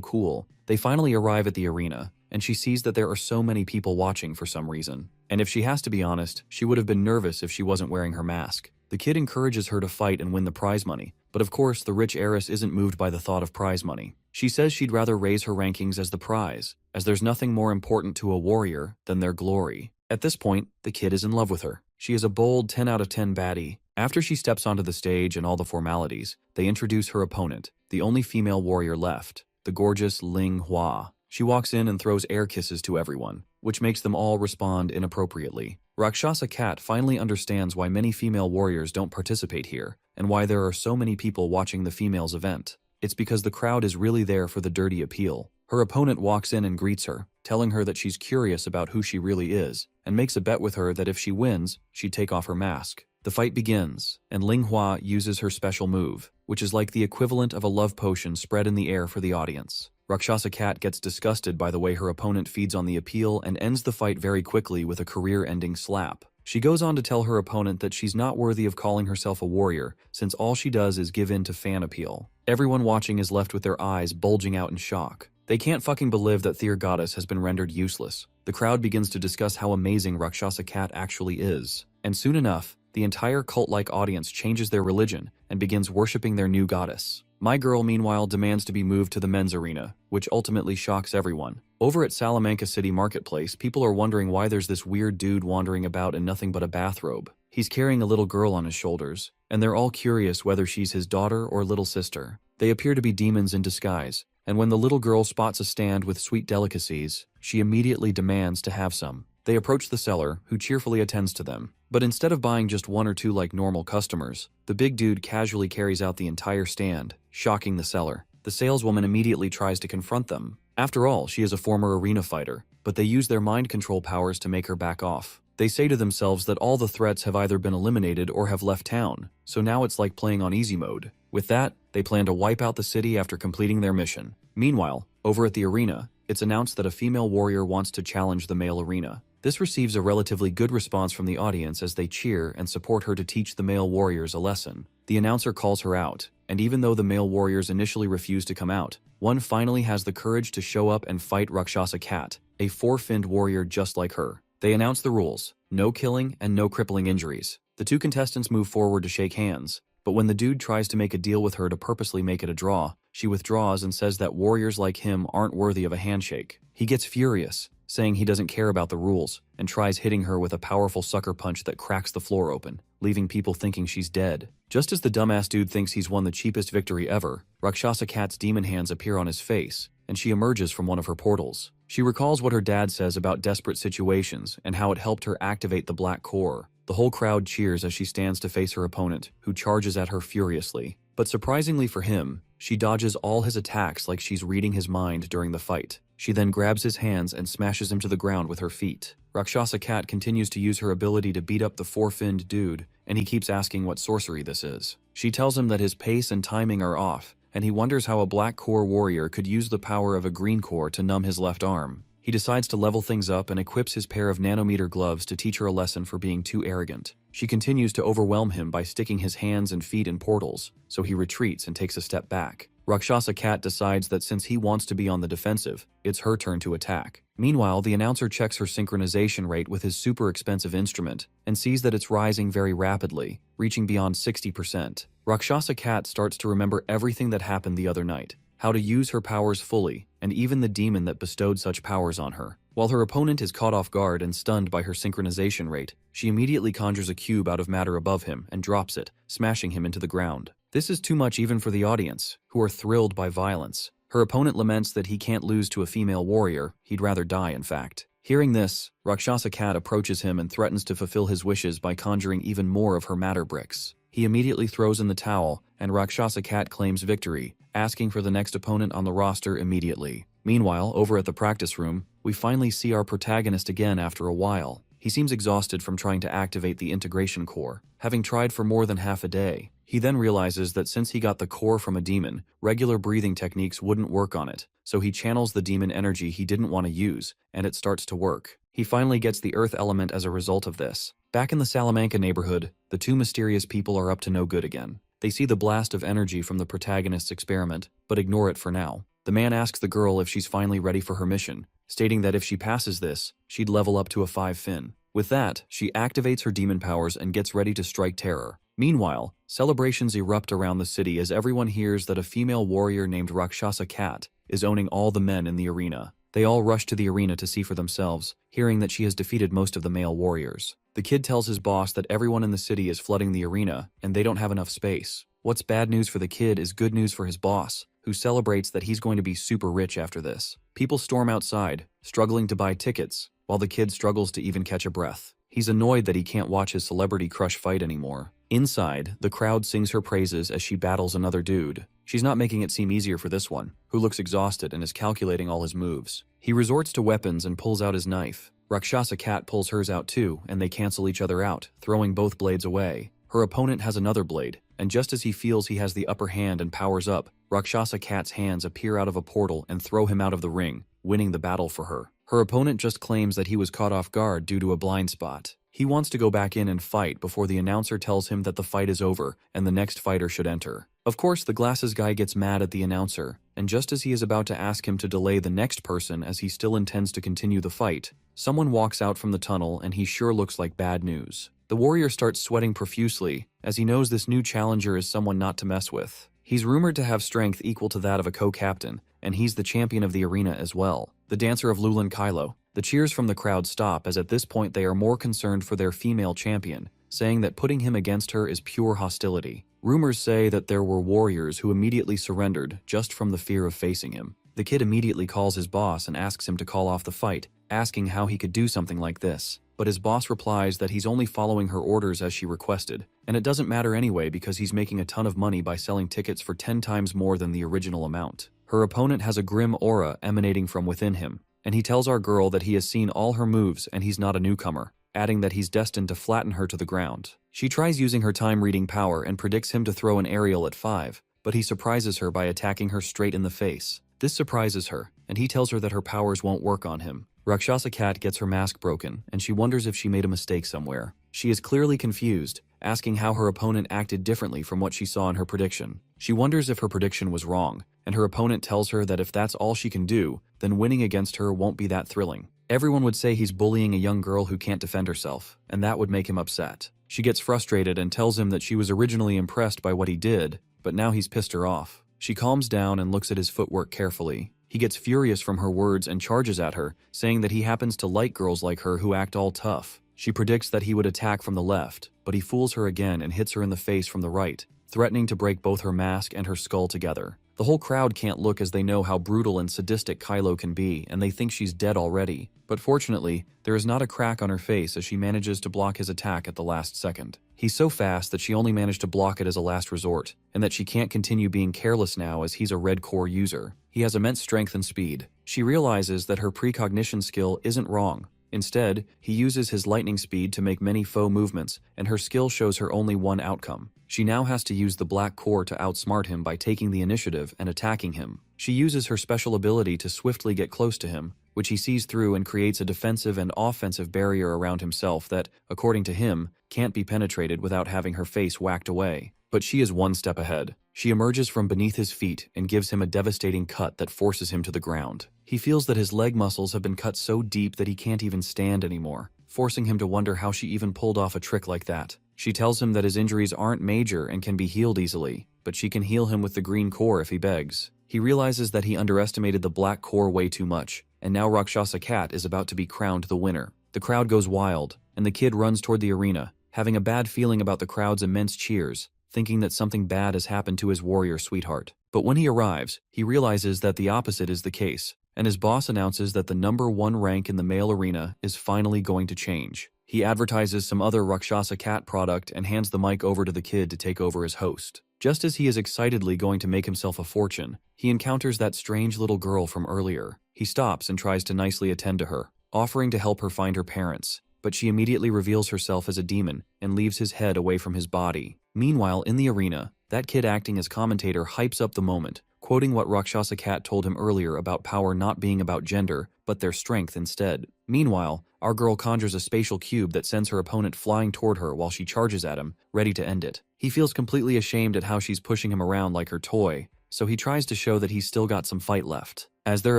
cool. They finally arrive at the arena, and she sees that there are so many people watching for some reason. And if she has to be honest, she would have been nervous if she wasn't wearing her mask. The kid encourages her to fight and win the prize money, but of course the rich heiress isn't moved by the thought of prize money. She says she'd rather raise her rankings as the prize, as there's nothing more important to a warrior than their glory. At this point, the kid is in love with her. She is a bold 10 out of 10 baddie. After she steps onto the stage and all the formalities, they introduce her opponent, the only female warrior left, the gorgeous Ling Hua. She walks in and throws air kisses to everyone, which makes them all respond inappropriately. Rakshasa Cat finally understands why many female warriors don't participate here, and why there are so many people watching the females' event. It's because the crowd is really there for the dirty appeal. Her opponent walks in and greets her, telling her that she's curious about who she really is, and makes a bet with her that if she wins, she'd take off her mask. The fight begins, and Ling Hua uses her special move, which is like the equivalent of a love potion spread in the air for the audience. Rakshasa Cat gets disgusted by the way her opponent feeds on the appeal and ends the fight very quickly with a career-ending slap. She goes on to tell her opponent that she's not worthy of calling herself a warrior, since all she does is give in to fan appeal. Everyone watching is left with their eyes bulging out in shock. They can't fucking believe that their goddess has been rendered useless. The crowd begins to discuss how amazing Rakshasa Cat actually is. And soon enough, the entire cult-like audience changes their religion and begins worshipping their new goddess. My girl, meanwhile, demands to be moved to the men's arena, which ultimately shocks everyone. Over at Salamanca City Marketplace, people are wondering why there's this weird dude wandering about in nothing but a bathrobe. He's carrying a little girl on his shoulders, and they're all curious whether she's his daughter or little sister. They appear to be demons in disguise, and when the little girl spots a stand with sweet delicacies, she immediately demands to have some. They approach the seller, who cheerfully attends to them. But instead of buying just 1 or 2 like normal customers, the big dude casually carries out the entire stand, shocking the seller. The saleswoman immediately tries to confront them. After all, she is a former arena fighter, but they use their mind control powers to make her back off. They say to themselves that all the threats have either been eliminated or have left town, so now it's like playing on easy mode. With that, they plan to wipe out the city after completing their mission. Meanwhile, over at the arena, it's announced that a female warrior wants to challenge the male arena. This receives a relatively good response from the audience as they cheer and support her to teach the male warriors a lesson. The announcer calls her out, and even though the male warriors initially refuse to come out, one finally has the courage to show up and fight Rakshasa Cat, a 4-finned warrior just like her. They announce the rules: no killing and no crippling injuries. The 2 contestants move forward to shake hands, but when the dude tries to make a deal with her to purposely make it a draw, she withdraws and says that warriors like him aren't worthy of a handshake. He gets furious, saying he doesn't care about the rules, and tries hitting her with a powerful sucker punch that cracks the floor open, leaving people thinking she's dead. Just as the dumbass dude thinks he's won the cheapest victory ever, Rakshasa Cat's demon hands appear on his face, and she emerges from one of her portals. She recalls what her dad says about desperate situations and how it helped her activate the black core. The whole crowd cheers as she stands to face her opponent, who charges at her furiously. But surprisingly for him, she dodges all his attacks like she's reading his mind during the fight. She then grabs his hands and smashes him to the ground with her feet. Rakshasa Cat continues to use her ability to beat up the four-finned dude, and he keeps asking what sorcery this is. She tells him that his pace and timing are off, and he wonders how a black core warrior could use the power of a green core to numb his left arm. He decides to level things up and equips his pair of nanometer gloves to teach her a lesson for being too arrogant. She continues to overwhelm him by sticking his hands and feet in portals, so he retreats and takes a step back. Rakshasa Cat decides that since he wants to be on the defensive, it's her turn to attack. Meanwhile, the announcer checks her synchronization rate with his super expensive instrument and sees that it's rising very rapidly, reaching beyond 60%. Rakshasa Cat starts to remember everything that happened the other night, how to use her powers fully, and even the demon that bestowed such powers on her. While her opponent is caught off guard and stunned by her synchronization rate, she immediately conjures a cube out of matter above him and drops it, smashing him into the ground. This is too much even for the audience, who are thrilled by violence. Her opponent laments that he can't lose to a female warrior, he'd rather die in fact. Hearing this, Rakshasa Cat approaches him and threatens to fulfill his wishes by conjuring even more of her matter bricks. He immediately throws in the towel, and Rakshasa Cat claims victory, asking for the next opponent on the roster immediately. Meanwhile, over at the practice room, we finally see our protagonist again after a while. He seems exhausted from trying to activate the integration core, having tried for more than half a day. He then realizes that since he got the core from a demon, regular breathing techniques wouldn't work on it, so he channels the demon energy he didn't want to use, and it starts to work. He finally gets the earth element as a result of this. Back in the Salamanca neighborhood, the two mysterious people are up to no good again. They see the blast of energy from the protagonist's experiment, but ignore it for now. The man asks the girl if she's finally ready for her mission, stating that if she passes this, she'd level up to a 5-fin. With that, she activates her demon powers and gets ready to strike terror. Meanwhile, celebrations erupt around the city as everyone hears that a female warrior named Rakshasa Cat is owning all the men in the arena. They all rush to the arena to see for themselves, hearing that she has defeated most of the male warriors. The kid tells his boss that everyone in the city is flooding the arena, and they don't have enough space. What's bad news for the kid is good news for his boss, who celebrates that he's going to be super rich after this. People storm outside, struggling to buy tickets, while the kid struggles to even catch a breath. He's annoyed that he can't watch his celebrity crush fight anymore. Inside, the crowd sings her praises as she battles another dude. She's not making it seem easier for this one, who looks exhausted and is calculating all his moves. He resorts to weapons and pulls out his knife. Rakshasa Cat pulls hers out too, and they cancel each other out, throwing both blades away. Her opponent has another blade, and just as he feels he has the upper hand and powers up, Rakshasa Cat's hands appear out of a portal and throw him out of the ring, winning the battle for her. Her opponent just claims that he was caught off guard due to a blind spot. He wants to go back in and fight before the announcer tells him that the fight is over and the next fighter should enter. Of course, the glasses guy gets mad at the announcer, and just as he is about to ask him to delay the next person as he still intends to continue the fight, someone walks out from the tunnel and he sure looks like bad news. The warrior starts sweating profusely as he knows this new challenger is someone not to mess with. He's rumored to have strength equal to that of a co-captain, and he's the champion of the arena as well, the dancer of Lulan Kylo. The cheers from the crowd stop as at this point they are more concerned for their female champion, saying that putting him against her is pure hostility. Rumors say that there were warriors who immediately surrendered just from the fear of facing him. The kid immediately calls his boss and asks him to call off the fight, asking how he could do something like this. But his boss replies that he's only following her orders as she requested, and it doesn't matter anyway because he's making a ton of money by selling tickets for 10 times more than the original amount. Her opponent has a grim aura emanating from within him, and he tells our girl that he has seen all her moves and he's not a newcomer, adding that he's destined to flatten her to the ground. She tries using her time-reading power and predicts him to throw an aerial at 5, but he surprises her by attacking her straight in the face. This surprises her, and he tells her that her powers won't work on him. Rakshasa Cat gets her mask broken, and she wonders if she made a mistake somewhere. She is clearly confused, asking how her opponent acted differently from what she saw in her prediction. She wonders if her prediction was wrong, and her opponent tells her that if that's all she can do, then winning against her won't be that thrilling. Everyone would say he's bullying a young girl who can't defend herself, and that would make him upset. She gets frustrated and tells him that she was originally impressed by what he did, but now he's pissed her off. She calms down and looks at his footwork carefully. He gets furious from her words and charges at her, saying that he happens to like girls like her who act all tough. She predicts that he would attack from the left, but he fools her again and hits her in the face from the right, threatening to break both her mask and her skull together. The whole crowd can't look as they know how brutal and sadistic Kylo can be, and they think she's dead already. But fortunately, there is not a crack on her face as she manages to block his attack at the last second. He's so fast that she only managed to block it as a last resort, and that she can't continue being careless now as he's a red core user. He has immense strength and speed. She realizes that her precognition skill isn't wrong. Instead, he uses his lightning speed to make many foe movements, and her skill shows her only one outcome. She now has to use the black core to outsmart him by taking the initiative and attacking him. She uses her special ability to swiftly get close to him, which he sees through and creates a defensive and offensive barrier around himself that, according to him, can't be penetrated without having her face whacked away. But she is one step ahead. She emerges from beneath his feet and gives him a devastating cut that forces him to the ground. He feels that his leg muscles have been cut so deep that he can't even stand anymore, forcing him to wonder how she even pulled off a trick like that. She tells him that his injuries aren't major and can be healed easily, but she can heal him with the green core if he begs. He realizes that he underestimated the black core way too much, and now Rakshasa Cat is about to be crowned the winner. The crowd goes wild, and the kid runs toward the arena, having a bad feeling about the crowd's immense cheers, thinking that something bad has happened to his warrior sweetheart. But when he arrives, he realizes that the opposite is the case, and his boss announces that the #1 rank in the male arena is finally going to change. He advertises some other Rakshasa Cat product and hands the mic over to the kid to take over as host. Just as he is excitedly going to make himself a fortune, he encounters that strange little girl from earlier. He stops and tries to nicely attend to her, offering to help her find her parents, but she immediately reveals herself as a demon and leaves his head away from his body. Meanwhile, in the arena, that kid acting as commentator hypes up the moment, quoting what Rakshasa Cat told him earlier about power not being about gender, but their strength instead. Meanwhile, our girl conjures a spatial cube that sends her opponent flying toward her while she charges at him, ready to end it. He feels completely ashamed at how she's pushing him around like her toy, so he tries to show that he's still got some fight left. As they're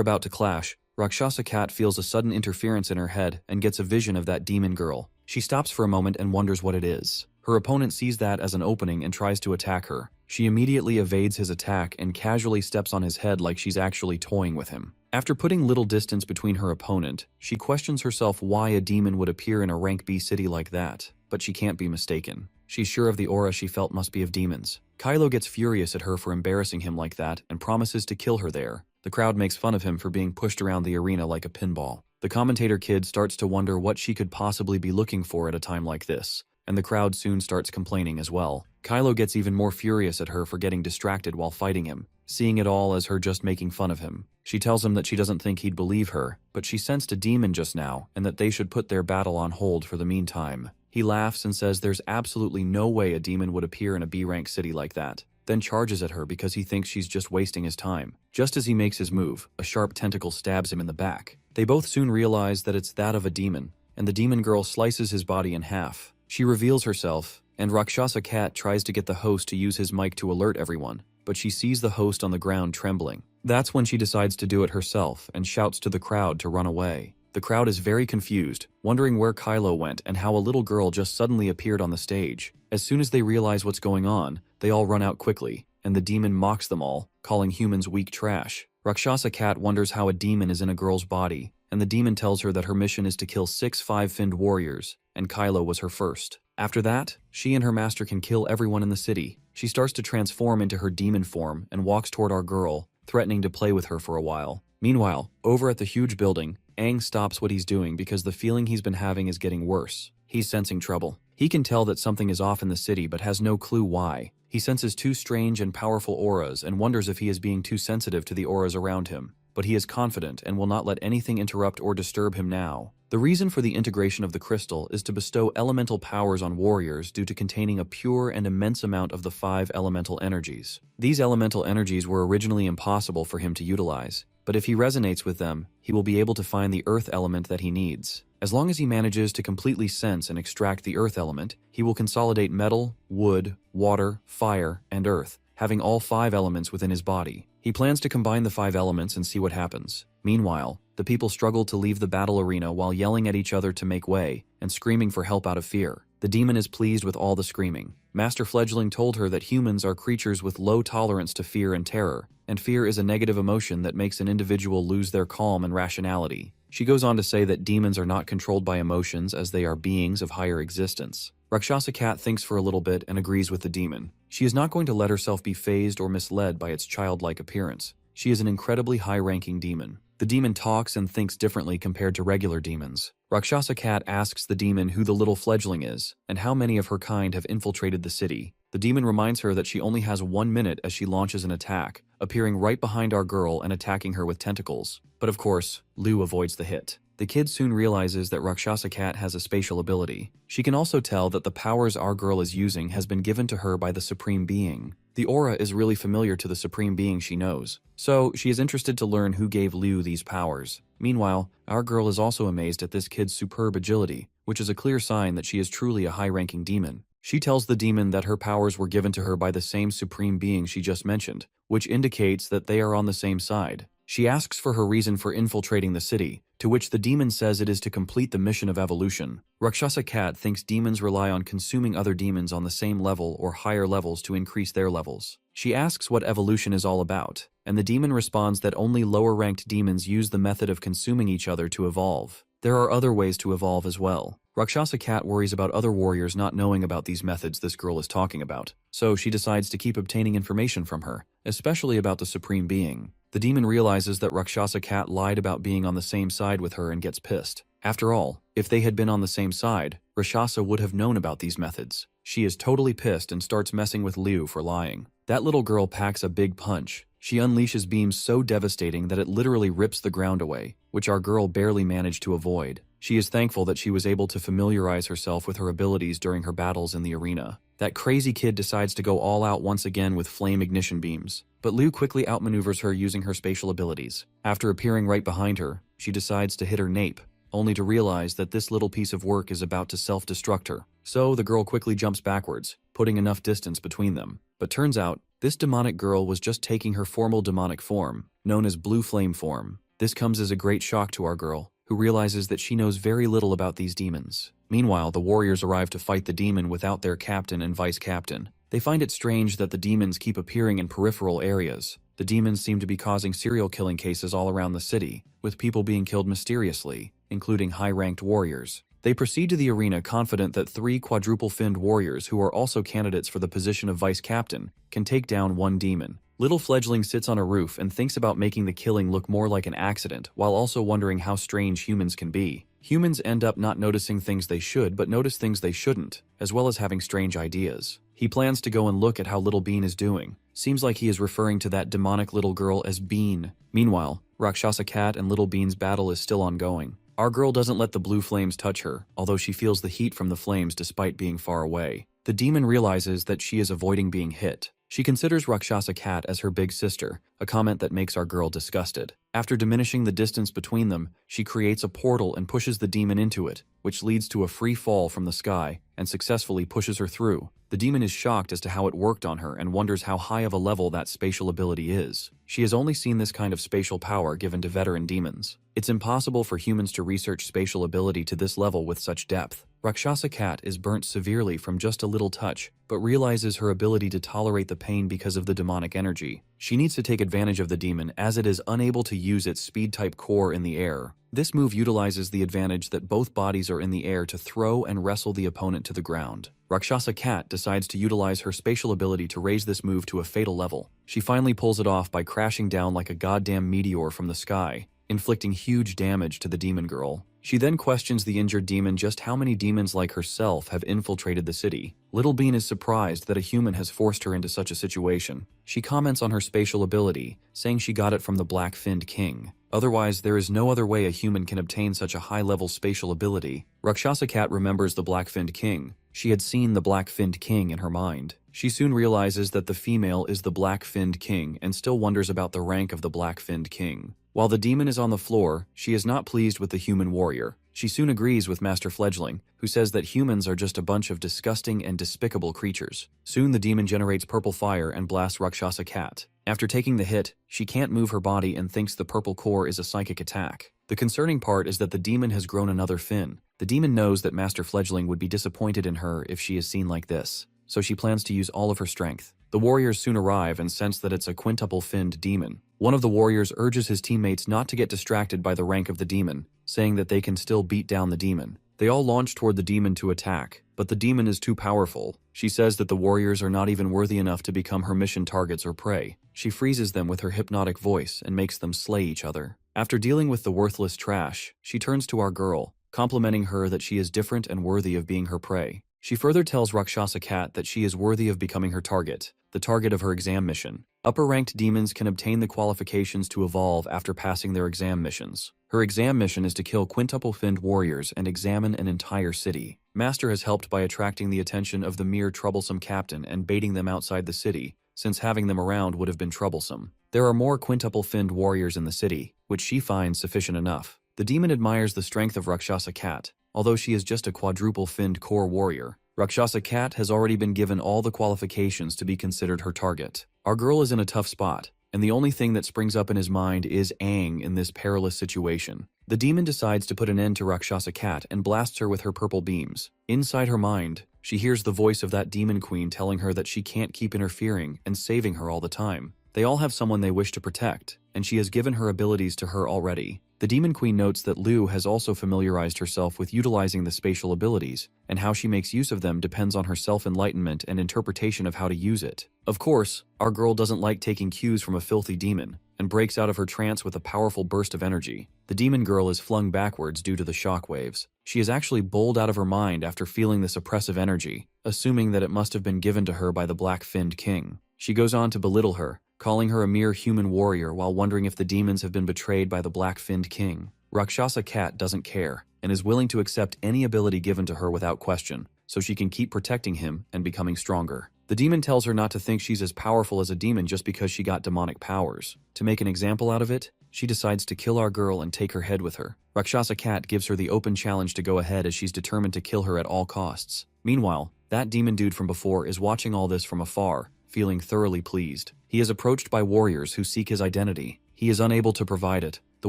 about to clash, Rakshasa Cat feels a sudden interference in her head and gets a vision of that demon girl. She stops for a moment and wonders what it is. Her opponent sees that as an opening and tries to attack her. She immediately evades his attack and casually steps on his head like she's actually toying with him. After putting little distance between her opponent, she questions herself why a demon would appear in a rank B city like that, but she can't be mistaken. She's sure of the aura she felt must be of demons. Kylo gets furious at her for embarrassing him like that and promises to kill her there. The crowd makes fun of him for being pushed around the arena like a pinball. The commentator kid starts to wonder what she could possibly be looking for at a time like this, and the crowd soon starts complaining as well. Kylo gets even more furious at her for getting distracted while fighting him, seeing it all as her just making fun of him. She tells him that she doesn't think he'd believe her, but she sensed a demon just now and that they should put their battle on hold for the meantime. He laughs and says there's absolutely no way a demon would appear in a B-rank city like that, then charges at her because he thinks she's just wasting his time. Just as he makes his move, a sharp tentacle stabs him in the back. They both soon realize that it's that of a demon, and the demon girl slices his body in half. She reveals herself, and Rakshasa Cat tries to get the host to use his mic to alert everyone, but she sees the host on the ground trembling. That's when she decides to do it herself and shouts to the crowd to run away. The crowd is very confused, wondering where Kylo went and how a little girl just suddenly appeared on the stage. As soon as they realize what's going on, they all run out quickly, and the demon mocks them all, calling humans weak trash. Rakshasa Cat wonders how a demon is in a girl's body, and the demon tells her that her mission is to kill 6 5-finned warriors, and Kylo was her first. After that, she and her master can kill everyone in the city. She starts to transform into her demon form and walks toward our girl, threatening to play with her for a while. Meanwhile, over at the huge building, Aang stops what he's doing because the feeling he's been having is getting worse. He's sensing trouble. He can tell that something is off in the city but has no clue why. He senses 2 strange and powerful auras and wonders if he is being too sensitive to the auras around him. But he is confident and will not let anything interrupt or disturb him now. The reason for the integration of the crystal is to bestow elemental powers on warriors due to containing a pure and immense amount of the 5 elemental energies. These elemental energies were originally impossible for him to utilize, but if he resonates with them, he will be able to find the earth element that he needs. As long as he manages to completely sense and extract the earth element, he will consolidate metal, wood, water, fire, and earth, having all 5 elements within his body. He plans to combine the 5 elements and see what happens. Meanwhile, the people struggle to leave the battle arena while yelling at each other to make way and screaming for help out of fear. The demon is pleased with all the screaming. Master Fledgling told her that humans are creatures with low tolerance to fear and terror, and fear is a negative emotion that makes an individual lose their calm and rationality. She goes on to say that demons are not controlled by emotions as they are beings of higher existence. Rakshasa Cat thinks for a little bit and agrees with the demon. She is not going to let herself be fazed or misled by its childlike appearance. She is an incredibly high-ranking demon. The demon talks and thinks differently compared to regular demons. Rakshasa Cat asks the demon who the little fledgling is, and how many of her kind have infiltrated the city. The demon reminds her that she only has 1 minute as she launches an attack, appearing right behind our girl and attacking her with tentacles. But of course, Liu avoids the hit. The kid soon realizes that Rakshasa Cat has a spatial ability. She can also tell that the powers our girl is using has been given to her by the Supreme Being. The aura is really familiar to the Supreme Being she knows, so she is interested to learn who gave Liu these powers. Meanwhile, our girl is also amazed at this kid's superb agility, which is a clear sign that she is truly a high-ranking demon. She tells the demon that her powers were given to her by the same Supreme Being she just mentioned, which indicates that they are on the same side. She asks for her reason for infiltrating the city, to which the demon says it is to complete the mission of evolution. Rakshasa Cat thinks demons rely on consuming other demons on the same level or higher levels to increase their levels. She asks what evolution is all about, and the demon responds that only lower-ranked demons use the method of consuming each other to evolve. There are other ways to evolve as well. Rakshasa Cat worries about other warriors not knowing about these methods this girl is talking about, so she decides to keep obtaining information from her, especially about the Supreme Being. The demon realizes that Rakshasa Cat lied about being on the same side with her and gets pissed. After all, if they had been on the same side, Rakshasa would have known about these methods. She is totally pissed and starts messing with Liu for lying. That little girl packs a big punch. She unleashes beams so devastating that it literally rips the ground away, which our girl barely managed to avoid. She is thankful that she was able to familiarize herself with her abilities during her battles in the arena. That crazy kid decides to go all out once again with flame ignition beams, but Liu quickly outmaneuvers her using her spatial abilities. After appearing right behind her, she decides to hit her nape, only to realize that this little piece of work is about to self-destruct her. So the girl quickly jumps backwards, putting enough distance between them. But turns out, this demonic girl was just taking her formal demonic form, known as blue flame form. This comes as a great shock to our girl, who realizes that she knows very little about these demons. Meanwhile, the warriors arrive to fight the demon without their captain and vice captain. They find it strange that the demons keep appearing in peripheral areas. The demons seem to be causing serial killing cases all around the city, with people being killed mysteriously, including high-ranked warriors. They proceed to the arena confident that 3 quadruple-finned warriors who are also candidates for the position of vice captain can take down one demon. Little Fledgling sits on a roof and thinks about making the killing look more like an accident, while also wondering how strange humans can be. Humans end up not noticing things they should but notice things they shouldn't, as well as having strange ideas. He plans to go and look at how Little Bean is doing. Seems like he is referring to that demonic little girl as Bean. Meanwhile, Rakshasa Cat and Little Bean's battle is still ongoing. Our girl doesn't let the blue flames touch her, although she feels the heat from the flames despite being far away. The demon realizes that she is avoiding being hit. She considers Rakshasa Cat as her big sister, a comment that makes our girl disgusted. After diminishing the distance between them, she creates a portal and pushes the demon into it, which leads to a free fall from the sky and successfully pushes her through. The demon is shocked as to how it worked on her and wonders how high of a level that spatial ability is. She has only seen this kind of spatial power given to veteran demons. It's impossible for humans to research spatial ability to this level with such depth. Rakshasa Cat is burnt severely from just a little touch, but realizes her ability to tolerate the pain because of the demonic energy. She needs to take advantage of the demon as it is unable to use its speed-type core in the air. This move utilizes the advantage that both bodies are in the air to throw and wrestle the opponent to the ground. Rakshasa Cat decides to utilize her spatial ability to raise this move to a fatal level. She finally pulls it off by crashing down like a goddamn meteor from the sky, inflicting huge damage to the demon girl. She then questions the injured demon just how many demons like herself have infiltrated the city. Little Bean is surprised that a human has forced her into such a situation. She comments on her spatial ability, saying she got it from the black-finned king. Otherwise, there is no other way a human can obtain such a high-level spatial ability. Rakshasa Cat remembers the black-finned king. She had seen the black-finned king in her mind. She soon realizes that the female is the black-finned king and still wonders about the rank of the black-finned king. While the demon is on the floor, she is not pleased with the human warrior. She soon agrees with Master Fledgling, who says that humans are just a bunch of disgusting and despicable creatures. Soon the demon generates purple fire and blasts Rakshasa Cat. After taking the hit, she can't move her body and thinks the purple core is a psychic attack. The concerning part is that the demon has grown another fin. The demon knows that Master Fledgling would be disappointed in her if she is seen like this, so she plans to use all of her strength. The warriors soon arrive and sense that it's a quintuple-finned demon. One of the warriors urges his teammates not to get distracted by the rank of the demon, saying that they can still beat down the demon. They all launch toward the demon to attack, but the demon is too powerful. She says that the warriors are not even worthy enough to become her mission targets or prey. She freezes them with her hypnotic voice and makes them slay each other. After dealing with the worthless trash, she turns to our girl, complimenting her that she is different and worthy of being her prey. She further tells Rakshasa Cat that she is worthy of becoming her target, the target of her exam mission. Upper-ranked demons can obtain the qualifications to evolve after passing their exam missions. Her exam mission is to kill quintuple-finned warriors and examine an entire city. Master has helped by attracting the attention of the mere troublesome captain and baiting them outside the city, since having them around would have been troublesome. There are more quintuple-finned warriors in the city, which she finds sufficient enough. The demon admires the strength of Rakshasa Cat, although she is just a quadruple-finned core warrior. Rakshasa Cat has already been given all the qualifications to be considered her target. Our girl is in a tough spot, and the only thing that springs up in his mind is Aang in this perilous situation. The demon decides to put an end to Rakshasa Cat and blasts her with her purple beams. Inside her mind, she hears the voice of that demon queen telling her that she can't keep interfering and saving her all the time. They all have someone they wish to protect, and she has given her abilities to her already. The Demon Queen notes that Liu has also familiarized herself with utilizing the spatial abilities, and how she makes use of them depends on her self-enlightenment and interpretation of how to use it. Of course, our girl doesn't like taking cues from a filthy demon, and breaks out of her trance with a powerful burst of energy. The demon girl is flung backwards due to the shock waves. She is actually bowled out of her mind after feeling this oppressive energy, assuming that it must have been given to her by the black-finned king. She goes on to belittle her, calling her a mere human warrior while wondering if the demons have been betrayed by the black-finned king. Rakshasa Cat doesn't care, and is willing to accept any ability given to her without question, so she can keep protecting him and becoming stronger. The demon tells her not to think she's as powerful as a demon just because she got demonic powers. To make an example out of it, she decides to kill our girl and take her head with her. Rakshasa Cat gives her the open challenge to go ahead as she's determined to kill her at all costs. Meanwhile, that demon dude from before is watching all this from afar, feeling thoroughly pleased. He is approached by warriors who seek his identity. He is unable to provide it. The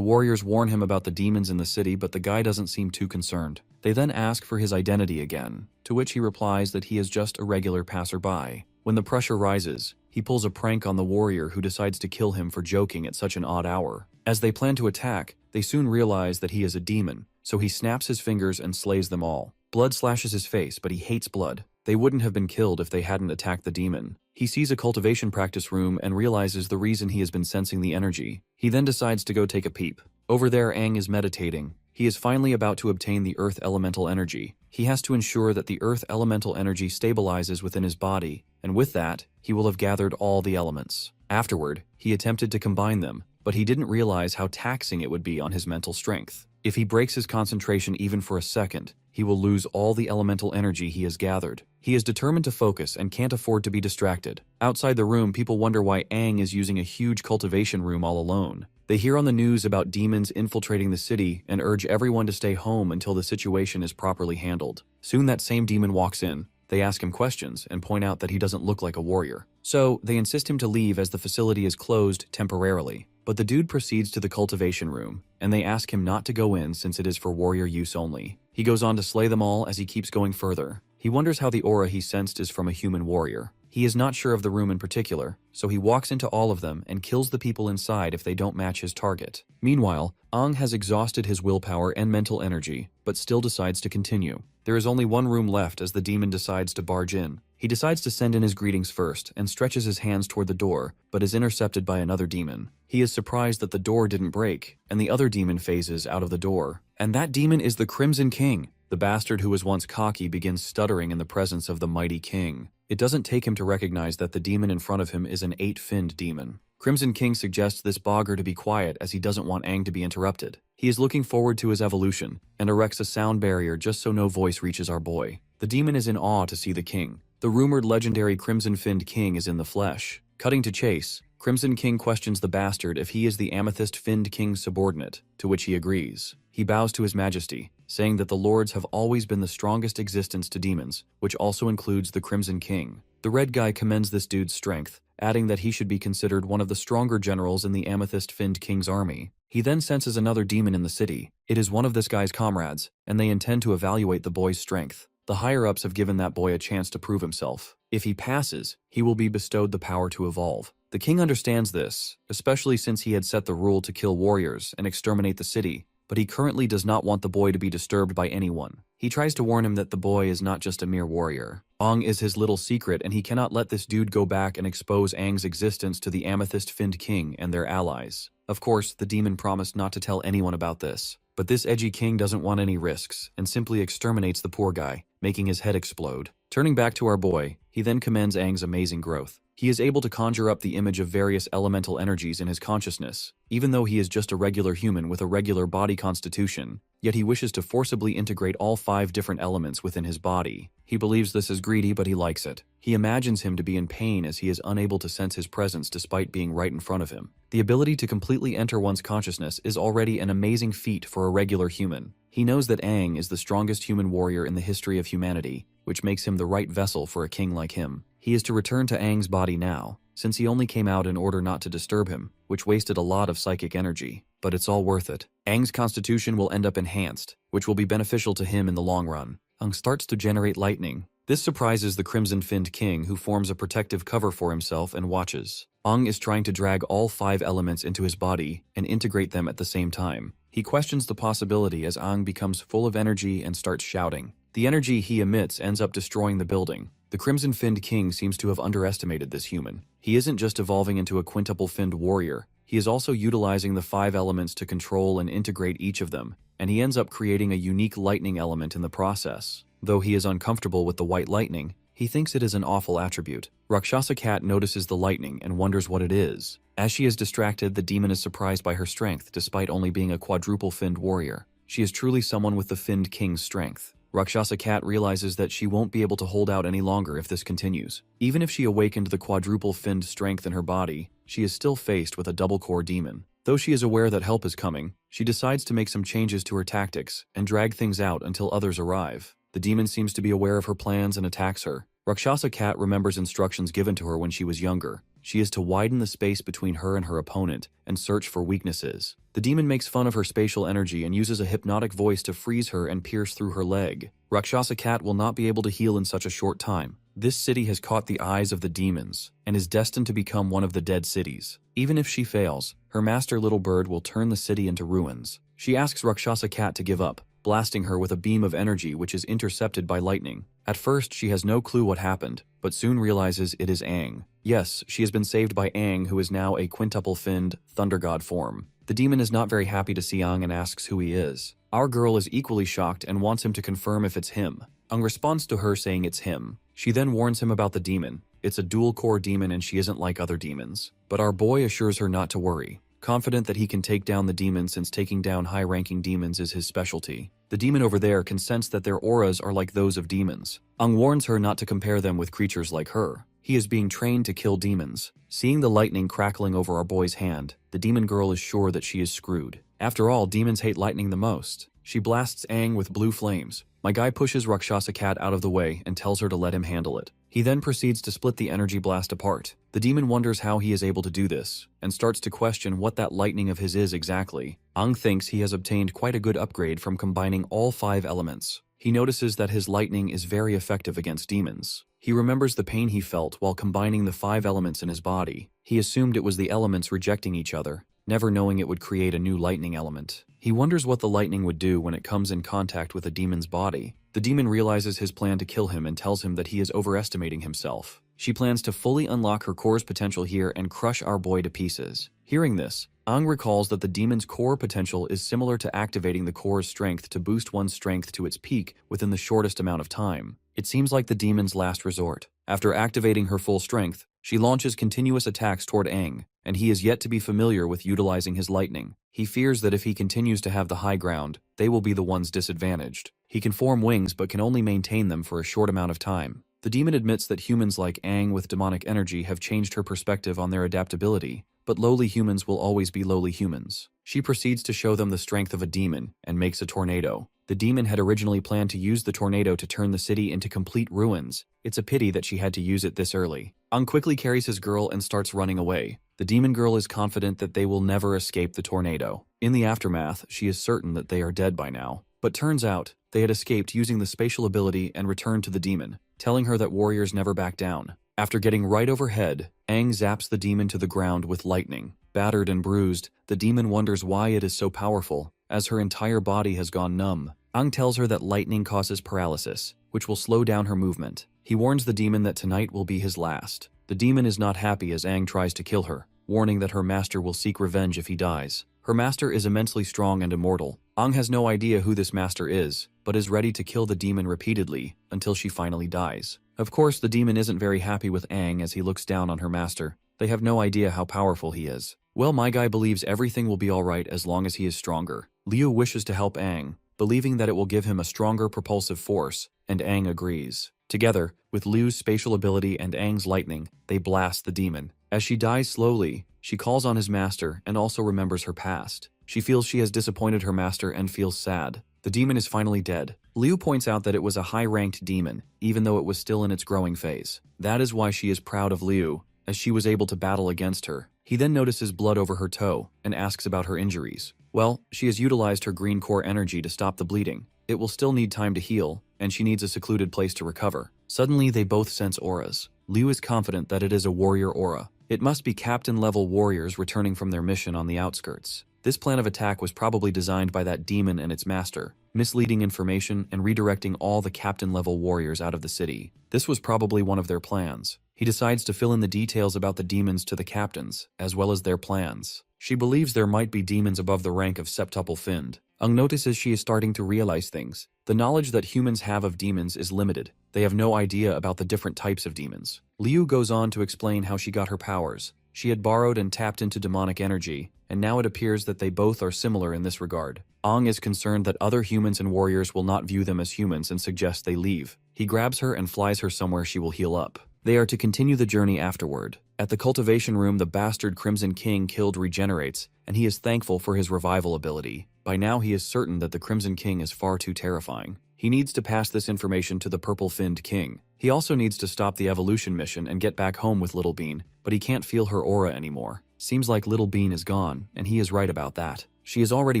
warriors warn him about the demons in the city, but the guy doesn't seem too concerned. They then ask for his identity again, to which he replies that he is just a regular passerby. When the pressure rises, he pulls a prank on the warrior who decides to kill him for joking at such an odd hour. As they plan to attack, they soon realize that he is a demon, so he snaps his fingers and slays them all. Blood slashes his face, but he hates blood. They wouldn't have been killed if they hadn't attacked the demon. He sees a cultivation practice room and realizes the reason he has been sensing the energy. He then decides to go take a peep. Over there, Aang is meditating. He is finally about to obtain the earth elemental energy. He has to ensure that the earth elemental energy stabilizes within his body, and with that, he will have gathered all the elements. Afterward, he attempted to combine them, but he didn't realize how taxing it would be on his mental strength. If he breaks his concentration even for a second, he will lose all the elemental energy he has gathered. He is determined to focus and can't afford to be distracted. Outside the room, people wonder why Aang is using a huge cultivation room all alone. They hear on the news about demons infiltrating the city and urge everyone to stay home until the situation is properly handled. Soon that same demon walks in. They ask him questions and point out that he doesn't look like a warrior. So, they insist him to leave as the facility is closed temporarily. But the dude proceeds to the cultivation room, and they ask him not to go in since it is for warrior use only. He goes on to slay them all as he keeps going further. He wonders how the aura he sensed is from a human warrior. He is not sure of the room in particular, so he walks into all of them and kills the people inside if they don't match his target. Meanwhile, Aang has exhausted his willpower and mental energy, but still decides to continue. There is only one room left as the demon decides to barge in. He decides to send in his greetings first and stretches his hands toward the door, but is intercepted by another demon. He is surprised that the door didn't break, and the other demon phases out of the door. And that demon is the Crimson King. The bastard who was once cocky begins stuttering in the presence of the mighty king. It doesn't take him to recognize that the demon in front of him is an 8-finned demon. Crimson King suggests this bogger to be quiet as he doesn't want Aang to be interrupted. He is looking forward to his evolution, and erects a sound barrier just so no voice reaches our boy. The demon is in awe to see the king. The rumored legendary Crimson-finned king is in the flesh. Cutting to chase, Crimson King questions the bastard if he is the amethyst-finned king's subordinate, to which he agrees. He bows to his majesty, saying that the lords have always been the strongest existence to demons, which also includes the Crimson King. The red guy commends this dude's strength, adding that he should be considered one of the stronger generals in the amethyst-finned king's army. He then senses another demon in the city. It is one of this guy's comrades, and they intend to evaluate the boy's strength. The higher-ups have given that boy a chance to prove himself. If he passes, he will be bestowed the power to evolve. The king understands this, especially since he had set the rule to kill warriors and exterminate the city, but he currently does not want the boy to be disturbed by anyone. He tries to warn him that the boy is not just a mere warrior. Aang is his little secret, and he cannot let this dude go back and expose Aang's existence to the amethyst-finned king and their allies. Of course, the demon promised not to tell anyone about this. But this edgy king doesn't want any risks and simply exterminates the poor guy, making his head explode. Turning back to our boy, he then commends Aang's amazing growth. He is able to conjure up the image of various elemental energies in his consciousness, even though he is just a regular human with a regular body constitution, yet he wishes to forcibly integrate all 5 different elements within his body. He believes this is greedy, but he likes it. He imagines him to be in pain as he is unable to sense his presence despite being right in front of him. The ability to completely enter one's consciousness is already an amazing feat for a regular human. He knows that Aang is the strongest human warrior in the history of humanity, which makes him the right vessel for a king like him. He is to return to Aang's body now, since he only came out in order not to disturb him, which wasted a lot of psychic energy. But it's all worth it. Aang's constitution will end up enhanced, which will be beneficial to him in the long run. Aang starts to generate lightning. This surprises the crimson-finned king, who forms a protective cover for himself and watches. Aang is trying to drag all 5 elements into his body and integrate them at the same time. He questions the possibility as Aang becomes full of energy and starts shouting. The energy he emits ends up destroying the building. The crimson-finned king seems to have underestimated this human. He isn't just evolving into a quintuple-finned warrior, he is also utilizing the 5 elements to control and integrate each of them, and he ends up creating a unique lightning element in the process. Though he is uncomfortable with the white lightning, he thinks it is an awful attribute. Rakshasa Cat notices the lightning and wonders what it is. As she is distracted, the demon is surprised by her strength despite only being a quadruple-finned warrior. She is truly someone with the finned king's strength. Rakshasa Cat realizes that she won't be able to hold out any longer if this continues. Even if she awakened the quadruple-finned strength in her body, she is still faced with a double-core demon. Though she is aware that help is coming, she decides to make some changes to her tactics and drag things out until others arrive. The demon seems to be aware of her plans and attacks her. Rakshasa Cat remembers instructions given to her when she was younger. She is to widen the space between her and her opponent and search for weaknesses. The demon makes fun of her spatial energy and uses a hypnotic voice to freeze her and pierce through her leg. Rakshasa Cat will not be able to heal in such a short time. This city has caught the eyes of the demons and is destined to become one of the dead cities. Even if she fails, her master Little Bird will turn the city into ruins. She asks Rakshasa Cat to give up, blasting her with a beam of energy which is intercepted by lightning. At first, she has no clue what happened, but soon realizes it is Aang. Yes, she has been saved by Aang, who is now a quintuple-finned thunder god form. The demon is not very happy to see Aang and asks who he is. Our girl is equally shocked and wants him to confirm if it's him. Aang responds to her saying it's him. She then warns him about the demon. It's a dual-core demon and she isn't like other demons. But our boy assures her not to worry, confident that he can take down the demon since taking down high-ranking demons is his specialty. The demon over there can sense that their auras are like those of demons. Aang warns her not to compare them with creatures like her. He is being trained to kill demons. Seeing the lightning crackling over our boy's hand, the demon girl is sure that she is screwed. After all, demons hate lightning the most. She blasts Aang with blue flames. My guy pushes Rakshasa Cat out of the way and tells her to let him handle it. He then proceeds to split the energy blast apart. The demon wonders how he is able to do this, and starts to question what that lightning of his is exactly. Aang thinks he has obtained quite a good upgrade from combining all 5 elements. He notices that his lightning is very effective against demons. He remembers the pain he felt while combining the 5 elements in his body. He assumed it was the elements rejecting each other, never knowing it would create a new lightning element. He wonders what the lightning would do when it comes in contact with a demon's body. The demon realizes his plan to kill him and tells him that he is overestimating himself. She plans to fully unlock her core's potential here and crush our boy to pieces. Hearing this, Aang recalls that the demon's core potential is similar to activating the core's strength to boost one's strength to its peak within the shortest amount of time. It seems like the demon's last resort. After activating her full strength, she launches continuous attacks toward Aang, and he is yet to be familiar with utilizing his lightning. He fears that if he continues to have the high ground, they will be the ones disadvantaged. He can form wings but can only maintain them for a short amount of time. The demon admits that humans like Aang with demonic energy have changed her perspective on their adaptability, but lowly humans will always be lowly humans. She proceeds to show them the strength of a demon and makes a tornado. The demon had originally planned to use the tornado to turn the city into complete ruins. It's a pity that she had to use it this early. Aang quickly carries his girl and starts running away. The demon girl is confident that they will never escape the tornado. In the aftermath, she is certain that they are dead by now. But turns out, they had escaped using the spatial ability and returned to the demon, telling her that warriors never back down. After getting right overhead, Aang zaps the demon to the ground with lightning. Battered and bruised, the demon wonders why it is so powerful, as her entire body has gone numb. Aang tells her that lightning causes paralysis, which will slow down her movement. He warns the demon that tonight will be his last. The demon is not happy as Aang tries to kill her, warning that her master will seek revenge if he dies. Her master is immensely strong and immortal, Ang has no idea who this master is, but is ready to kill the demon repeatedly until she finally dies. Of course, the demon isn't very happy with Ang as he looks down on her master. They have no idea how powerful he is. Well, my guy believes everything will be alright as long as he is stronger. Liu wishes to help Ang, believing that it will give him a stronger propulsive force, and Ang agrees. Together, with Liu's spatial ability and Ang's lightning, they blast the demon. As she dies slowly, she calls on his master and also remembers her past. She feels she has disappointed her master and feels sad. The demon is finally dead. Liu points out that it was a high-ranked demon, even though it was still in its growing phase. That is why she is proud of Liu, as she was able to battle against her. He then notices blood over her toe and asks about her injuries. Well, she has utilized her green core energy to stop the bleeding. It will still need time to heal, and she needs a secluded place to recover. Suddenly, they both sense auras. Liu is confident that it is a warrior aura. It must be captain-level warriors returning from their mission on the outskirts. This plan of attack was probably designed by that demon and its master, misleading information and redirecting all the captain-level warriors out of the city. This was probably one of their plans. He decides to fill in the details about the demons to the captains, as well as their plans. She believes there might be demons above the rank of septuple finned. Ang notices she is starting to realize things. The knowledge that humans have of demons is limited. They have no idea about the different types of demons. Liu goes on to explain how she got her powers. She had borrowed and tapped into demonic energy, and now it appears that they both are similar in this regard. Ang is concerned that other humans and warriors will not view them as humans and suggests they leave. He grabs her and flies her somewhere she will heal up. They are to continue the journey afterward. At the cultivation room, the bastard Crimson King killed regenerates, and he is thankful for his revival ability. By now he is certain that the Crimson King is far too terrifying. He needs to pass this information to the Purple-Finned King. He also needs to stop the evolution mission and get back home with Little Bean, but he can't feel her aura anymore. Seems like Little Bean is gone, and he is right about that. She is already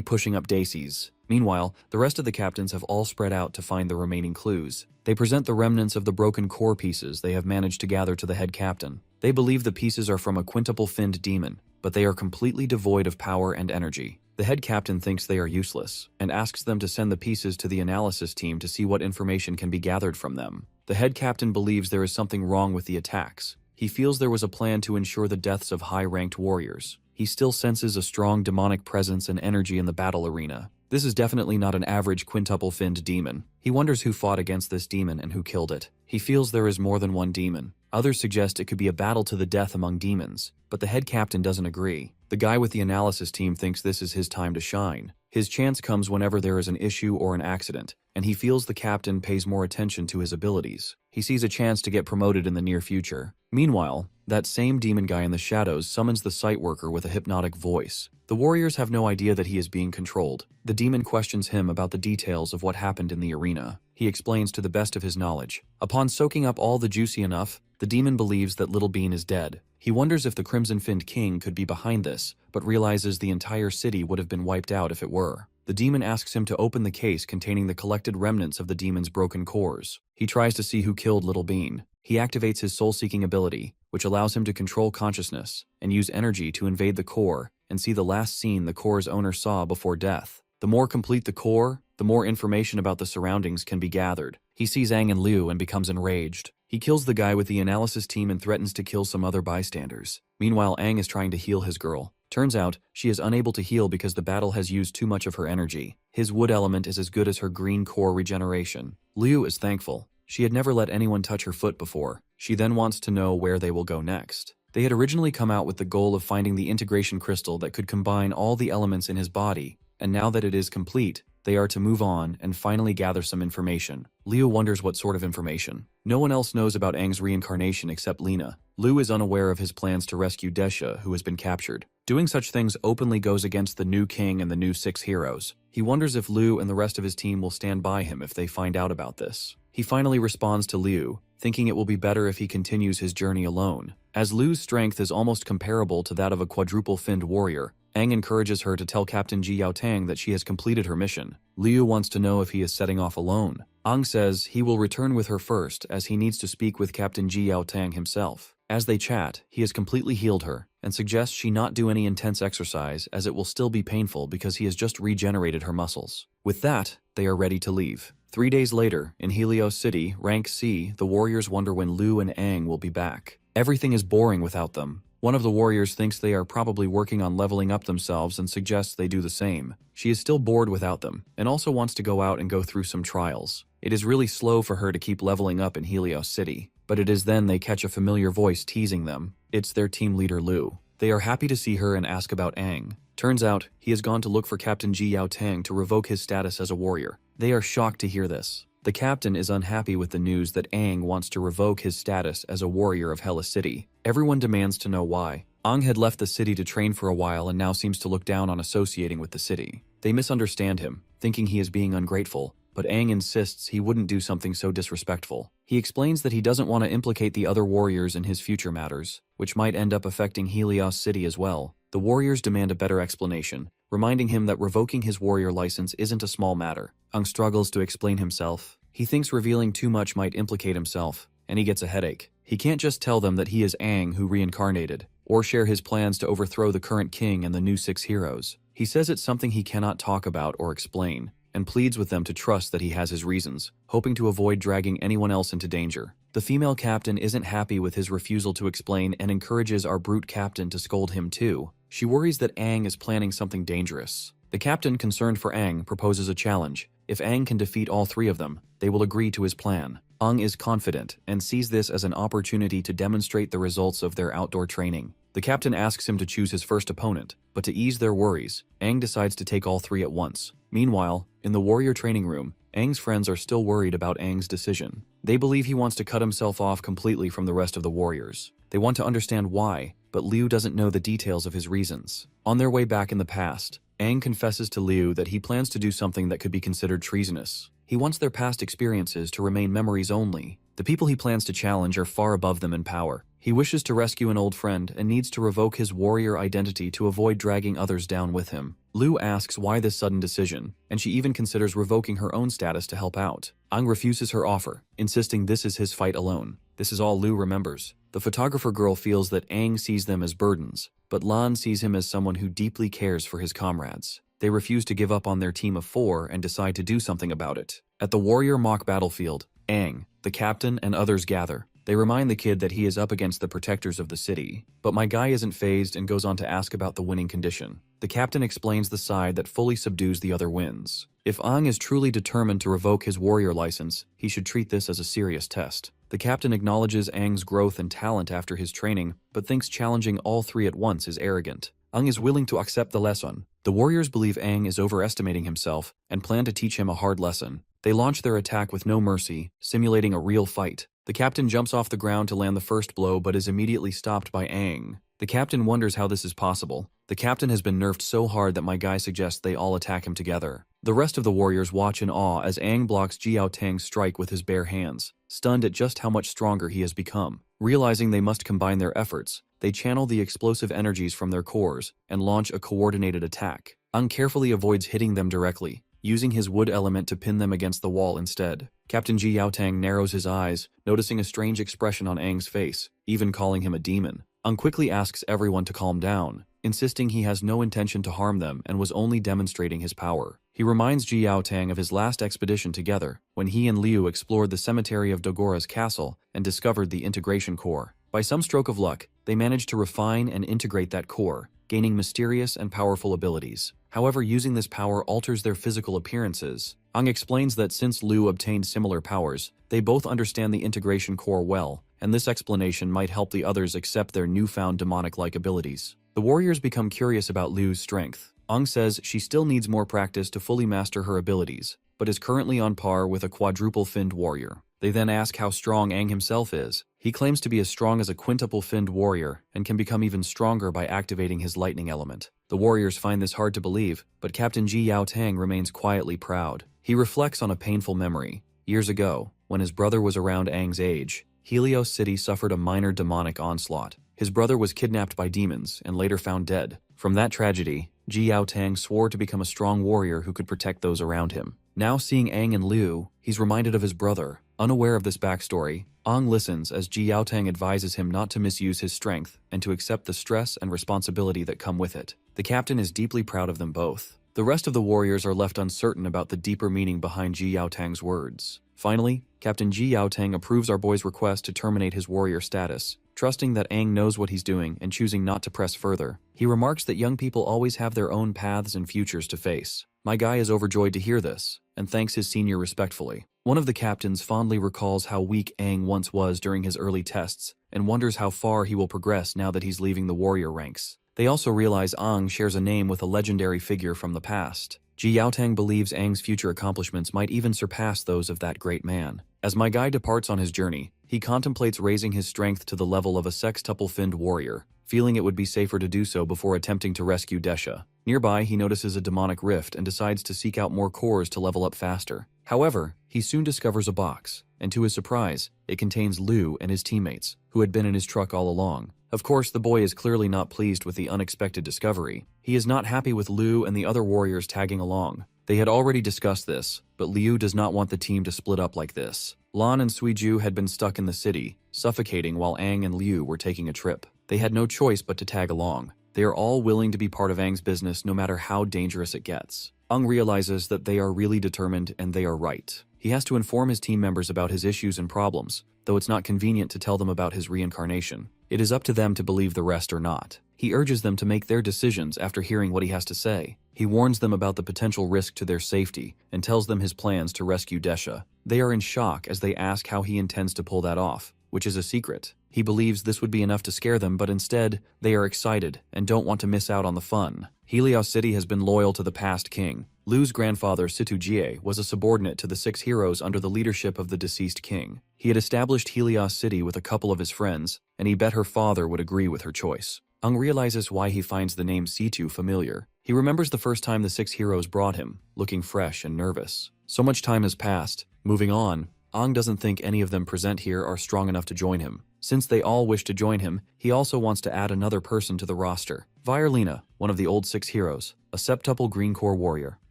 pushing up Daisies. Meanwhile, the rest of the captains have all spread out to find the remaining clues. They present the remnants of the broken core pieces they have managed to gather to the head captain. They believe the pieces are from a quintuple-finned demon, but they are completely devoid of power and energy. The head captain thinks they are useless, and asks them to send the pieces to the analysis team to see what information can be gathered from them. The head captain believes there is something wrong with the attacks. He feels there was a plan to ensure the deaths of high-ranked warriors. He still senses a strong demonic presence and energy in the battle arena. This is definitely not an average quintuple-finned demon. He wonders who fought against this demon and who killed it. He feels there is more than one demon. Others suggest it could be a battle to the death among demons, but the head captain doesn't agree. The guy with the analysis team thinks this is his time to shine. His chance comes whenever there is an issue or an accident, and he feels the captain pays more attention to his abilities. He sees a chance to get promoted in the near future. Meanwhile, that same demon guy in the shadows summons the site worker with a hypnotic voice. The warriors have no idea that he is being controlled. The demon questions him about the details of what happened in the arena. He explains to the best of his knowledge. Upon soaking up all the juicy enough, the demon believes that Little Bean is dead. He wonders if the Crimson-Finned King could be behind this, but realizes the entire city would have been wiped out if it were. The demon asks him to open the case containing the collected remnants of the demon's broken cores. He tries to see who killed Little Bean. He activates his soul-seeking ability, which allows him to control consciousness and use energy to invade the core and see the last scene the core's owner saw before death. The more complete the core, the more information about the surroundings can be gathered. He sees Ang and Liu and becomes enraged. He kills the guy with the analysis team and threatens to kill some other bystanders. Meanwhile, Ang is trying to heal his girl. Turns out, she is unable to heal because the battle has used too much of her energy. His wood element is as good as her green core regeneration. Liu is thankful. She had never let anyone touch her foot before. She then wants to know where they will go next. They had originally come out with the goal of finding the integration crystal that could combine all the elements in his body, and now that it is complete, they are to move on and finally gather some information. Liu wonders what sort of information. No one else knows about Aang's reincarnation except Lena. Liu is unaware of his plans to rescue Desha, who has been captured. Doing such things openly goes against the new king and the new 6 heroes. He wonders if Liu and the rest of his team will stand by him if they find out about this. He finally responds to Liu, thinking it will be better if he continues his journey alone. As Liu's strength is almost comparable to that of a quadruple-finned warrior, Aang encourages her to tell Captain Ji Yaotang that she has completed her mission. Liu wants to know if he is setting off alone. Aang says he will return with her first as he needs to speak with Captain Ji Yaotang himself. As they chat, he has completely healed her and suggests she not do any intense exercise as it will still be painful because he has just regenerated her muscles. With that, they are ready to leave. 3 days later, in Helios City, Rank C, the warriors wonder when Liu and Aang will be back. Everything is boring without them. One of the warriors thinks they are probably working on leveling up themselves and suggests they do the same. She is still bored without them, and also wants to go out and go through some trials. It is really slow for her to keep leveling up in Helios City, but it is then they catch a familiar voice teasing them. It's their team leader Lu. They are happy to see her and ask about Aang. Turns out, he has gone to look for Captain Ji Yao Tang to revoke his status as a warrior. They are shocked to hear this. The captain is unhappy with the news that Aang wants to revoke his status as a warrior of Hela City. Everyone demands to know why. Aang had left the city to train for a while and now seems to look down on associating with the city. They misunderstand him, thinking he is being ungrateful, but Aang insists he wouldn't do something so disrespectful. He explains that he doesn't want to implicate the other warriors in his future matters, which might end up affecting Helios City as well. The warriors demand a better explanation, reminding him that revoking his warrior license isn't a small matter. Aang struggles to explain himself. He thinks revealing too much might implicate himself, and he gets a headache. He can't just tell them that he is Aang who reincarnated, or share his plans to overthrow the current king and the new 6 heroes. He says it's something he cannot talk about or explain, and pleads with them to trust that he has his reasons, hoping to avoid dragging anyone else into danger. The female captain isn't happy with his refusal to explain and encourages our brute captain to scold him too. She worries that Aang is planning something dangerous. The captain, concerned for Aang, proposes a challenge. If Aang can defeat all 3 of them, they will agree to his plan. Aang is confident and sees this as an opportunity to demonstrate the results of their outdoor training. The captain asks him to choose his first opponent, but to ease their worries, Aang decides to take all 3 at once. Meanwhile, in the warrior training room, Aang's friends are still worried about Aang's decision. They believe he wants to cut himself off completely from the rest of the warriors. They want to understand why, but Liu doesn't know the details of his reasons. On their way back in the past, Aang confesses to Liu that he plans to do something that could be considered treasonous. He wants their past experiences to remain memories only. The people he plans to challenge are far above them in power. He wishes to rescue an old friend and needs to revoke his warrior identity to avoid dragging others down with him. Liu asks why this sudden decision, and she even considers revoking her own status to help out. Aang refuses her offer, insisting this is his fight alone. This is all Liu remembers. The photographer girl feels that Aang sees them as burdens, but Lan sees him as someone who deeply cares for his comrades. They refuse to give up on their team of 4 and decide to do something about it. At the warrior mock battlefield, Aang, the captain, and others gather. They remind the kid that he is up against the protectors of the city, but my guy isn't fazed and goes on to ask about the winning condition. The captain explains the side that fully subdues the other wins. If Aang is truly determined to revoke his warrior license, he should treat this as a serious test. The captain acknowledges Aang's growth and talent after his training, but thinks challenging all 3 at once is arrogant. Aang is willing to accept the lesson. The warriors believe Aang is overestimating himself and plan to teach him a hard lesson. They launch their attack with no mercy, simulating a real fight. The captain jumps off the ground to land the first blow but is immediately stopped by Aang. The captain wonders how this is possible. The captain has been nerfed so hard that my guy suggests they all attack him together. The rest of the warriors watch in awe as Aang blocks Ji Yao Tang's strike with his bare hands, stunned at just how much stronger he has become. Realizing they must combine their efforts, they channel the explosive energies from their cores and launch a coordinated attack. Aang carefully avoids hitting them directly, using his wood element to pin them against the wall instead. Captain Ji Yao Tang narrows his eyes, noticing a strange expression on Aang's face, even calling him a demon. Aang quickly asks everyone to calm down, insisting he has no intention to harm them and was only demonstrating his power. He reminds Ji Yao Tang of his last expedition together, when he and Liu explored the cemetery of Dogora's castle and discovered the integration core. By some stroke of luck, they managed to refine and integrate that core, gaining mysterious and powerful abilities. However, using this power alters their physical appearances. Aang explains that since Liu obtained similar powers, they both understand the integration core well, and this explanation might help the others accept their newfound demonic-like abilities. The warriors become curious about Liu's strength. Aang says she still needs more practice to fully master her abilities, but is currently on par with a quadruple-finned warrior. They then ask how strong Aang himself is. He claims to be as strong as a quintuple-finned warrior and can become even stronger by activating his lightning element. The warriors find this hard to believe, but Captain Ji Yao Tang remains quietly proud. He reflects on a painful memory. Years ago, when his brother was around Aang's age, Helios City suffered a minor demonic onslaught. His brother was kidnapped by demons and later found dead. From that tragedy, Ji Yao Tang swore to become a strong warrior who could protect those around him. Now seeing Aang and Liu, he's reminded of his brother. Unaware of this backstory, Aang listens as Ji Yao Tang advises him not to misuse his strength and to accept the stress and responsibility that come with it. The captain is deeply proud of them both. The rest of the warriors are left uncertain about the deeper meaning behind Ji Yao Tang's words. Finally, Captain Ji Yao Tang approves our boy's request to terminate his warrior status. trusting that Aang knows what he's doing and choosing not to press further. He remarks that young people always have their own paths and futures to face. My guy is overjoyed to hear this, and thanks his senior respectfully. One of the captains fondly recalls how weak Aang once was during his early tests, and wonders how far he will progress now that he's leaving the warrior ranks. They also realize Aang shares a name with a legendary figure from the past. Ji Yaotang believes Aang's future accomplishments might even surpass those of that great man. As my guy departs on his journey, he contemplates raising his strength to the level of a sextuple-finned warrior, feeling it would be safer to do so before attempting to rescue Desha. Nearby, he notices a demonic rift and decides to seek out more cores to level up faster. However, he soon discovers a box, and to his surprise, it contains Liu and his teammates, who had been in his truck all along. Of course, the boy is clearly not pleased with the unexpected discovery. He is not happy with Liu and the other warriors tagging along. They had already discussed this, but Liu does not want the team to split up like this. Lan and Suiju had been stuck in the city, suffocating while Aang and Liu were taking a trip. They had no choice but to tag along. They are all willing to be part of Aang's business no matter how dangerous it gets. Aang realizes that they are really determined and they are right. He has to inform his team members about his issues and problems, though it's not convenient to tell them about his reincarnation. It is up to them to believe the rest or not. He urges them to make their decisions after hearing what he has to say. He warns them about the potential risk to their safety and tells them his plans to rescue Desha. They are in shock as they ask how he intends to pull that off, which is a secret. He believes this would be enough to scare them, but instead, they are excited and don't want to miss out on the fun. Helios City has been loyal to the past king. Liu's grandfather, Situjie, was a subordinate to the 6 heroes under the leadership of the deceased king. He had established Helios City with a couple of his friends, and he bet her father would agree with her choice. Aang realizes why he finds the name Situ familiar. He remembers the first time the 6 heroes brought him, looking fresh and nervous. So much time has passed. Moving on, Aang doesn't think any of them present here are strong enough to join him. Since they all wish to join him, he also wants to add another person to the roster. Virelina, one of the old 6 heroes, a septuple green core warrior.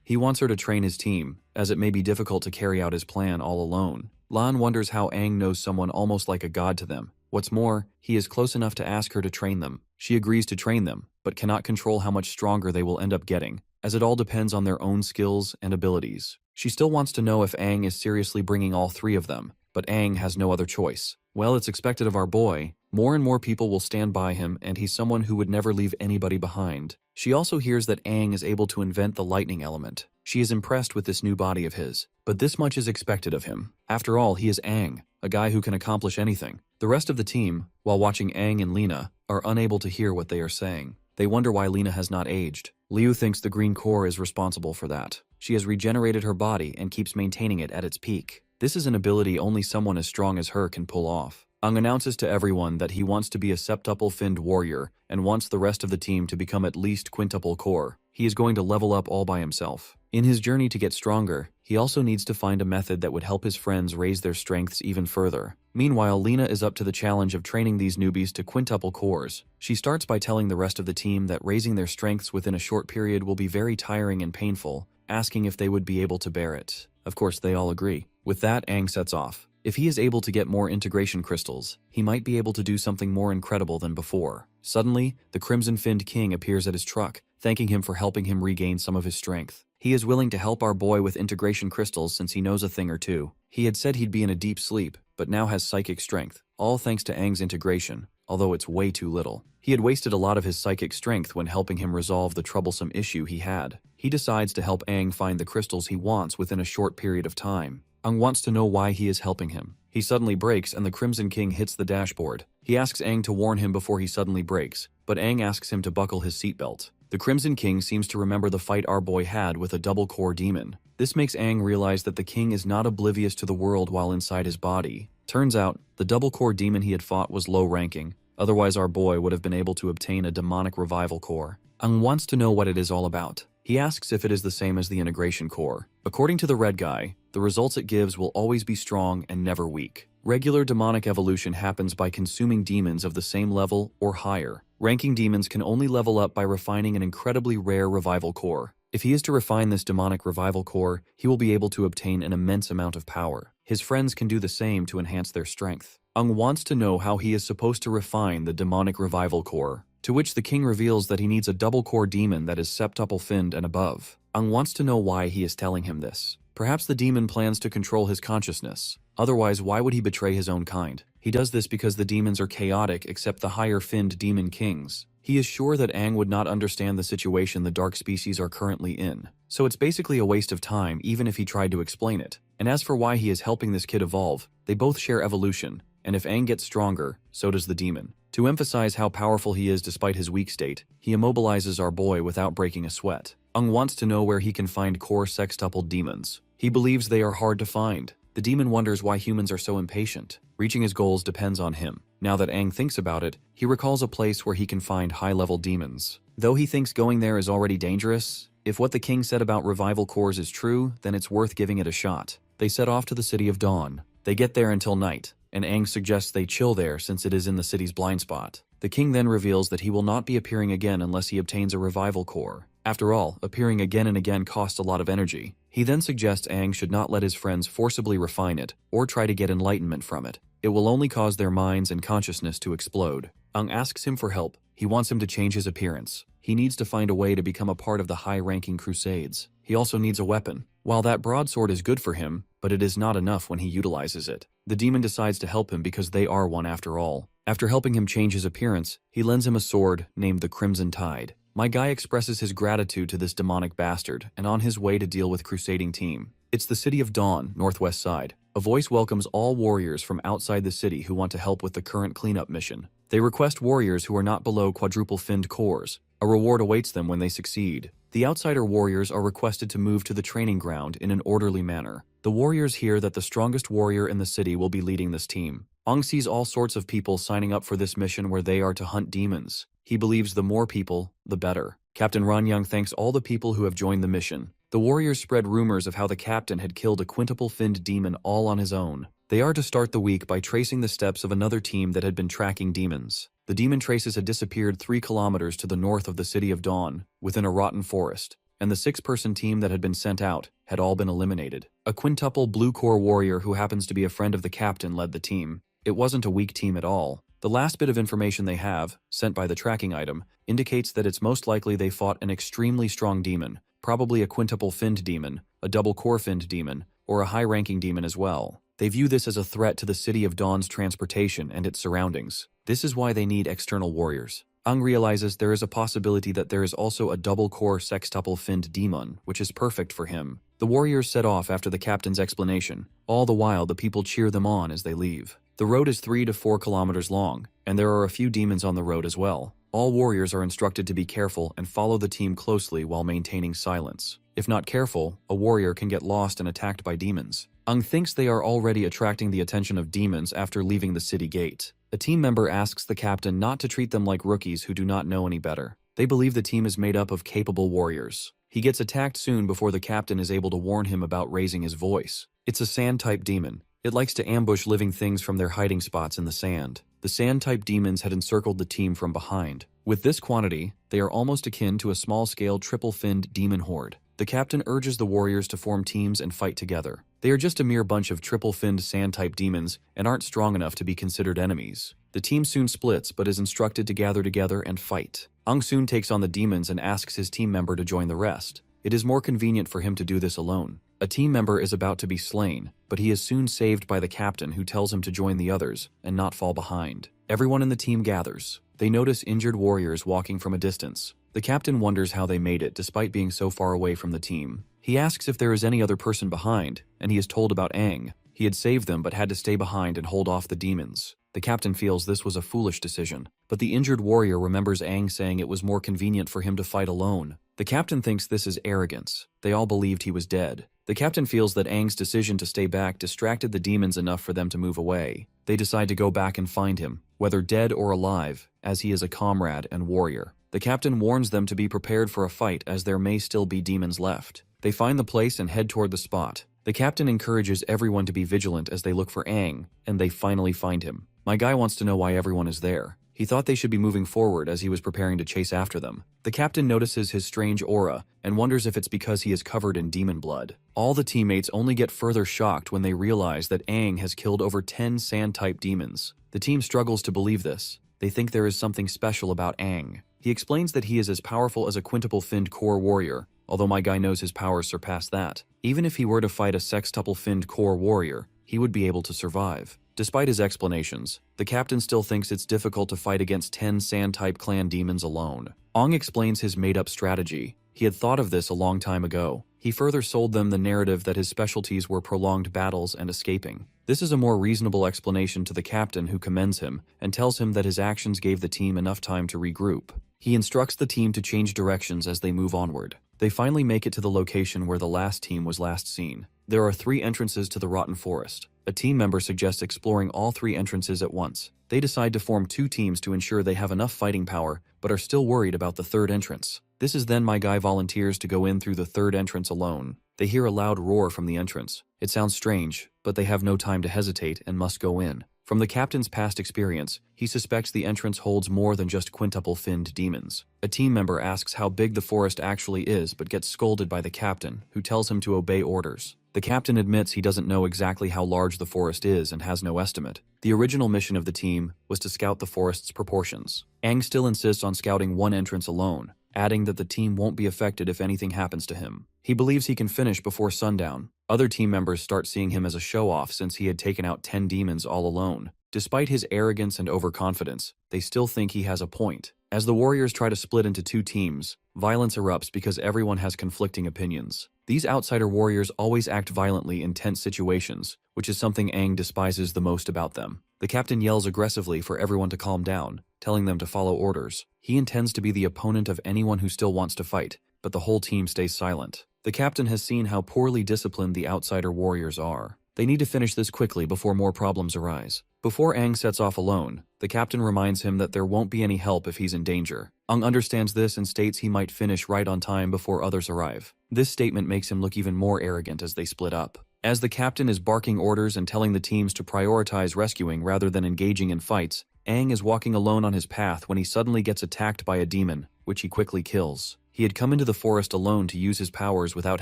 He wants her to train his team, as it may be difficult to carry out his plan all alone. Lan wonders how Aang knows someone almost like a god to them. What's more, he is close enough to ask her to train them. She agrees to train them, but cannot control how much stronger they will end up getting, as it all depends on their own skills and abilities. She still wants to know if Aang is seriously bringing all 3 of them, but Aang has no other choice. Well, it's expected of our boy. More and more people will stand by him, and he's someone who would never leave anybody behind. She also hears that Aang is able to invent the lightning element. She is impressed with this new body of his, but this much is expected of him. After all, he is Aang, a guy who can accomplish anything. The rest of the team, while watching Aang and Lena, are unable to hear what they are saying. They wonder why Lena has not aged. Liu thinks the green core is responsible for that. She has regenerated her body and keeps maintaining it at its peak. This is an ability only someone as strong as her can pull off. Aang announces to everyone that he wants to be a septuple-finned warrior and wants the rest of the team to become at least quintuple core. He is going to level up all by himself. In his journey to get stronger, he also needs to find a method that would help his friends raise their strengths even further. Meanwhile, Lena is up to the challenge of training these newbies to quintuple cores. She starts by telling the rest of the team that raising their strengths within a short period will be very tiring and painful, asking if they would be able to bear it. Of course, they all agree. With that, Aang sets off. If he is able to get more integration crystals, he might be able to do something more incredible than before. Suddenly, the Crimson-Finned King appears at his truck, thanking him for helping him regain some of his strength. He is willing to help our boy with integration crystals since he knows a thing or two. He had said he'd be in a deep sleep, but now has psychic strength, all thanks to Aang's integration, although it's way too little. He had wasted a lot of his psychic strength when helping him resolve the troublesome issue he had. He decides to help Aang find the crystals he wants within a short period of time. Aang wants to know why he is helping him. He suddenly brakes and the Crimson King hits the dashboard. He asks Aang to warn him before he suddenly brakes, but Aang asks him to buckle his seatbelt. The Crimson King seems to remember the fight our boy had with a double-core demon. This makes Aang realize that the king is not oblivious to the world while inside his body. Turns out, the double-core demon he had fought was low-ranking, otherwise our boy would have been able to obtain a demonic revival core. Aang wants to know what it is all about. He asks if it is the same as the integration core. According to the red guy, the results it gives will always be strong and never weak. Regular demonic evolution happens by consuming demons of the same level or higher. Ranking demons can only level up by refining an incredibly rare revival core. If he is to refine this demonic revival core, he will be able to obtain an immense amount of power. His friends can do the same to enhance their strength. Aang wants to know how he is supposed to refine the demonic revival core, to which the king reveals that he needs a double-core demon that is septuple-finned and above. Aang wants to know why he is telling him this. Perhaps the demon plans to control his consciousness. Otherwise, why would he betray his own kind? He does this because the demons are chaotic except the higher-finned demon kings. He is sure that Aang would not understand the situation the dark species are currently in. So it's basically a waste of time even if he tried to explain it. And as for why he is helping this kid evolve, they both share evolution, and if Aang gets stronger, so does the demon. To emphasize how powerful he is despite his weak state, he immobilizes our boy without breaking a sweat. Aang wants to know where he can find core sextupled demons. He believes they are hard to find. The demon wonders why humans are so impatient. Reaching his goals depends on him. Now that Aang thinks about it, he recalls a place where he can find high-level demons. Though he thinks going there is already dangerous, if what the king said about revival cores is true, then it's worth giving it a shot. They set off to the City of Dawn. They get there until night, and Aang suggests they chill there since it is in the city's blind spot. The king then reveals that he will not be appearing again unless he obtains a revival core. After all, appearing again and again costs a lot of energy. He then suggests Aang should not let his friends forcibly refine it, or try to get enlightenment from it. It will only cause their minds and consciousness to explode. Aang asks him for help. He wants him to change his appearance. He needs to find a way to become a part of the high-ranking crusades. He also needs a weapon. While that broadsword is good for him, but it is not enough when he utilizes it. The demon decides to help him because they are one after all. After helping him change his appearance, he lends him a sword named the Crimson Tide. My guy expresses his gratitude to this demonic bastard and on his way to deal with crusading team. It's the City of Dawn, northwest side. A voice welcomes all warriors from outside the city who want to help with the current cleanup mission. They request warriors who are not below quadruple-finned cores. A reward awaits them when they succeed. The outsider warriors are requested to move to the training ground in an orderly manner. The warriors hear that the strongest warrior in the city will be leading this team. Aang sees all sorts of people signing up for this mission where they are to hunt demons. He believes the more people, the better. Captain Ranyang thanks all the people who have joined the mission. The warriors spread rumors of how the captain had killed a quintuple-finned demon all on his own. They are to start the week by tracing the steps of another team that had been tracking demons. The demon traces had disappeared 3 kilometers to the north of the City of Dawn, within a rotten forest, and the 6-person team that had been sent out had all been eliminated. A quintuple blue core warrior who happens to be a friend of the captain led the team. It wasn't a weak team at all. The last bit of information they have, sent by the tracking item, indicates that it's most likely they fought an extremely strong demon, probably a quintuple-finned demon, a double-core-finned demon, or a high-ranking demon as well. They view this as a threat to the City of Dawn's transportation and its surroundings. This is why they need external warriors. Aang realizes there is a possibility that there is also a double-core sextuple-finned demon, which is perfect for him. The warriors set off after the captain's explanation. All the while, the people cheer them on as they leave. The road is 3 to 4 kilometers long, and there are a few demons on the road as well. All warriors are instructed to be careful and follow the team closely while maintaining silence. If not careful, a warrior can get lost and attacked by demons. Aang thinks they are already attracting the attention of demons after leaving the city gate. A team member asks the captain not to treat them like rookies who do not know any better. They believe the team is made up of capable warriors. He gets attacked soon before the captain is able to warn him about raising his voice. It's a sand-type demon. It likes to ambush living things from their hiding spots in the sand. The sand-type demons had encircled the team from behind. With this quantity, they are almost akin to a small-scale triple-finned demon horde. The captain urges the warriors to form teams and fight together. They are just a mere bunch of triple-finned sand-type demons and aren't strong enough to be considered enemies. The team soon splits but is instructed to gather together and fight. Aang soon takes on the demons and asks his team member to join the rest. It is more convenient for him to do this alone. A team member is about to be slain, but he is soon saved by the captain who tells him to join the others and not fall behind. Everyone in the team gathers. They notice injured warriors walking from a distance. The captain wonders how they made it despite being so far away from the team. He asks if there is any other person behind, and he is told about Aang. He had saved them but had to stay behind and hold off the demons. The captain feels this was a foolish decision, but the injured warrior remembers Aang saying it was more convenient for him to fight alone. The captain thinks this is arrogance. They all believed he was dead. The captain feels that Aang's decision to stay back distracted the demons enough for them to move away. They decide to go back and find him, whether dead or alive, as he is a comrade and warrior. The captain warns them to be prepared for a fight as there may still be demons left. They find the place and head toward the spot. The captain encourages everyone to be vigilant as they look for Aang, and they finally find him. My guy wants to know why everyone is there. He thought they should be moving forward as he was preparing to chase after them. The captain notices his strange aura and wonders if it's because he is covered in demon blood. All the teammates only get further shocked when they realize that Aang has killed over 10 sand-type demons. The team struggles to believe this. They think there is something special about Aang. He explains that he is as powerful as a quintuple-finned core warrior, although my guy knows his powers surpass that. Even if he were to fight a sextuple-finned core warrior, he would be able to survive. Despite his explanations, the captain still thinks it's difficult to fight against 10 sand-type clan demons alone. Ong explains his made-up strategy. He had thought of this a long time ago. He further sold them the narrative that his specialties were prolonged battles and escaping. This is a more reasonable explanation to the captain, who commends him and tells him that his actions gave the team enough time to regroup. He instructs the team to change directions as they move onward. They finally make it to the location where the last team was last seen. There are 3 entrances to the rotten forest. A team member suggests exploring all 3 entrances at once. They decide to form 2 teams to ensure they have enough fighting power, but are still worried about the 3rd entrance. This is then my guy volunteers to go in through the 3rd entrance alone. They hear a loud roar from the entrance. It sounds strange, but they have no time to hesitate and must go in. From the captain's past experience, he suspects the entrance holds more than just quintuple-finned demons. A team member asks how big the forest actually is, but gets scolded by the captain, who tells him to obey orders. The captain admits he doesn't know exactly how large the forest is and has no estimate. The original mission of the team was to scout the forest's proportions. Aang still insists on scouting one entrance alone, adding that the team won't be affected if anything happens to him. He believes he can finish before sundown. Other team members start seeing him as a show-off since he had taken out 10 demons all alone. Despite his arrogance and overconfidence, they still think he has a point. As the warriors try to split into 2 teams, violence erupts because everyone has conflicting opinions. These outsider warriors always act violently in tense situations, which is something Aang despises the most about them. The captain yells aggressively for everyone to calm down, telling them to follow orders. He intends to be the opponent of anyone who still wants to fight, but the whole team stays silent. The captain has seen how poorly disciplined the outsider warriors are. They need to finish this quickly before more problems arise. Before Aang sets off alone, the captain reminds him that there won't be any help if he's in danger. Aang understands this and states he might finish right on time before others arrive. This statement makes him look even more arrogant as they split up. As the captain is barking orders and telling the teams to prioritize rescuing rather than engaging in fights, Aang is walking alone on his path when he suddenly gets attacked by a demon, which he quickly kills. He had come into the forest alone to use his powers without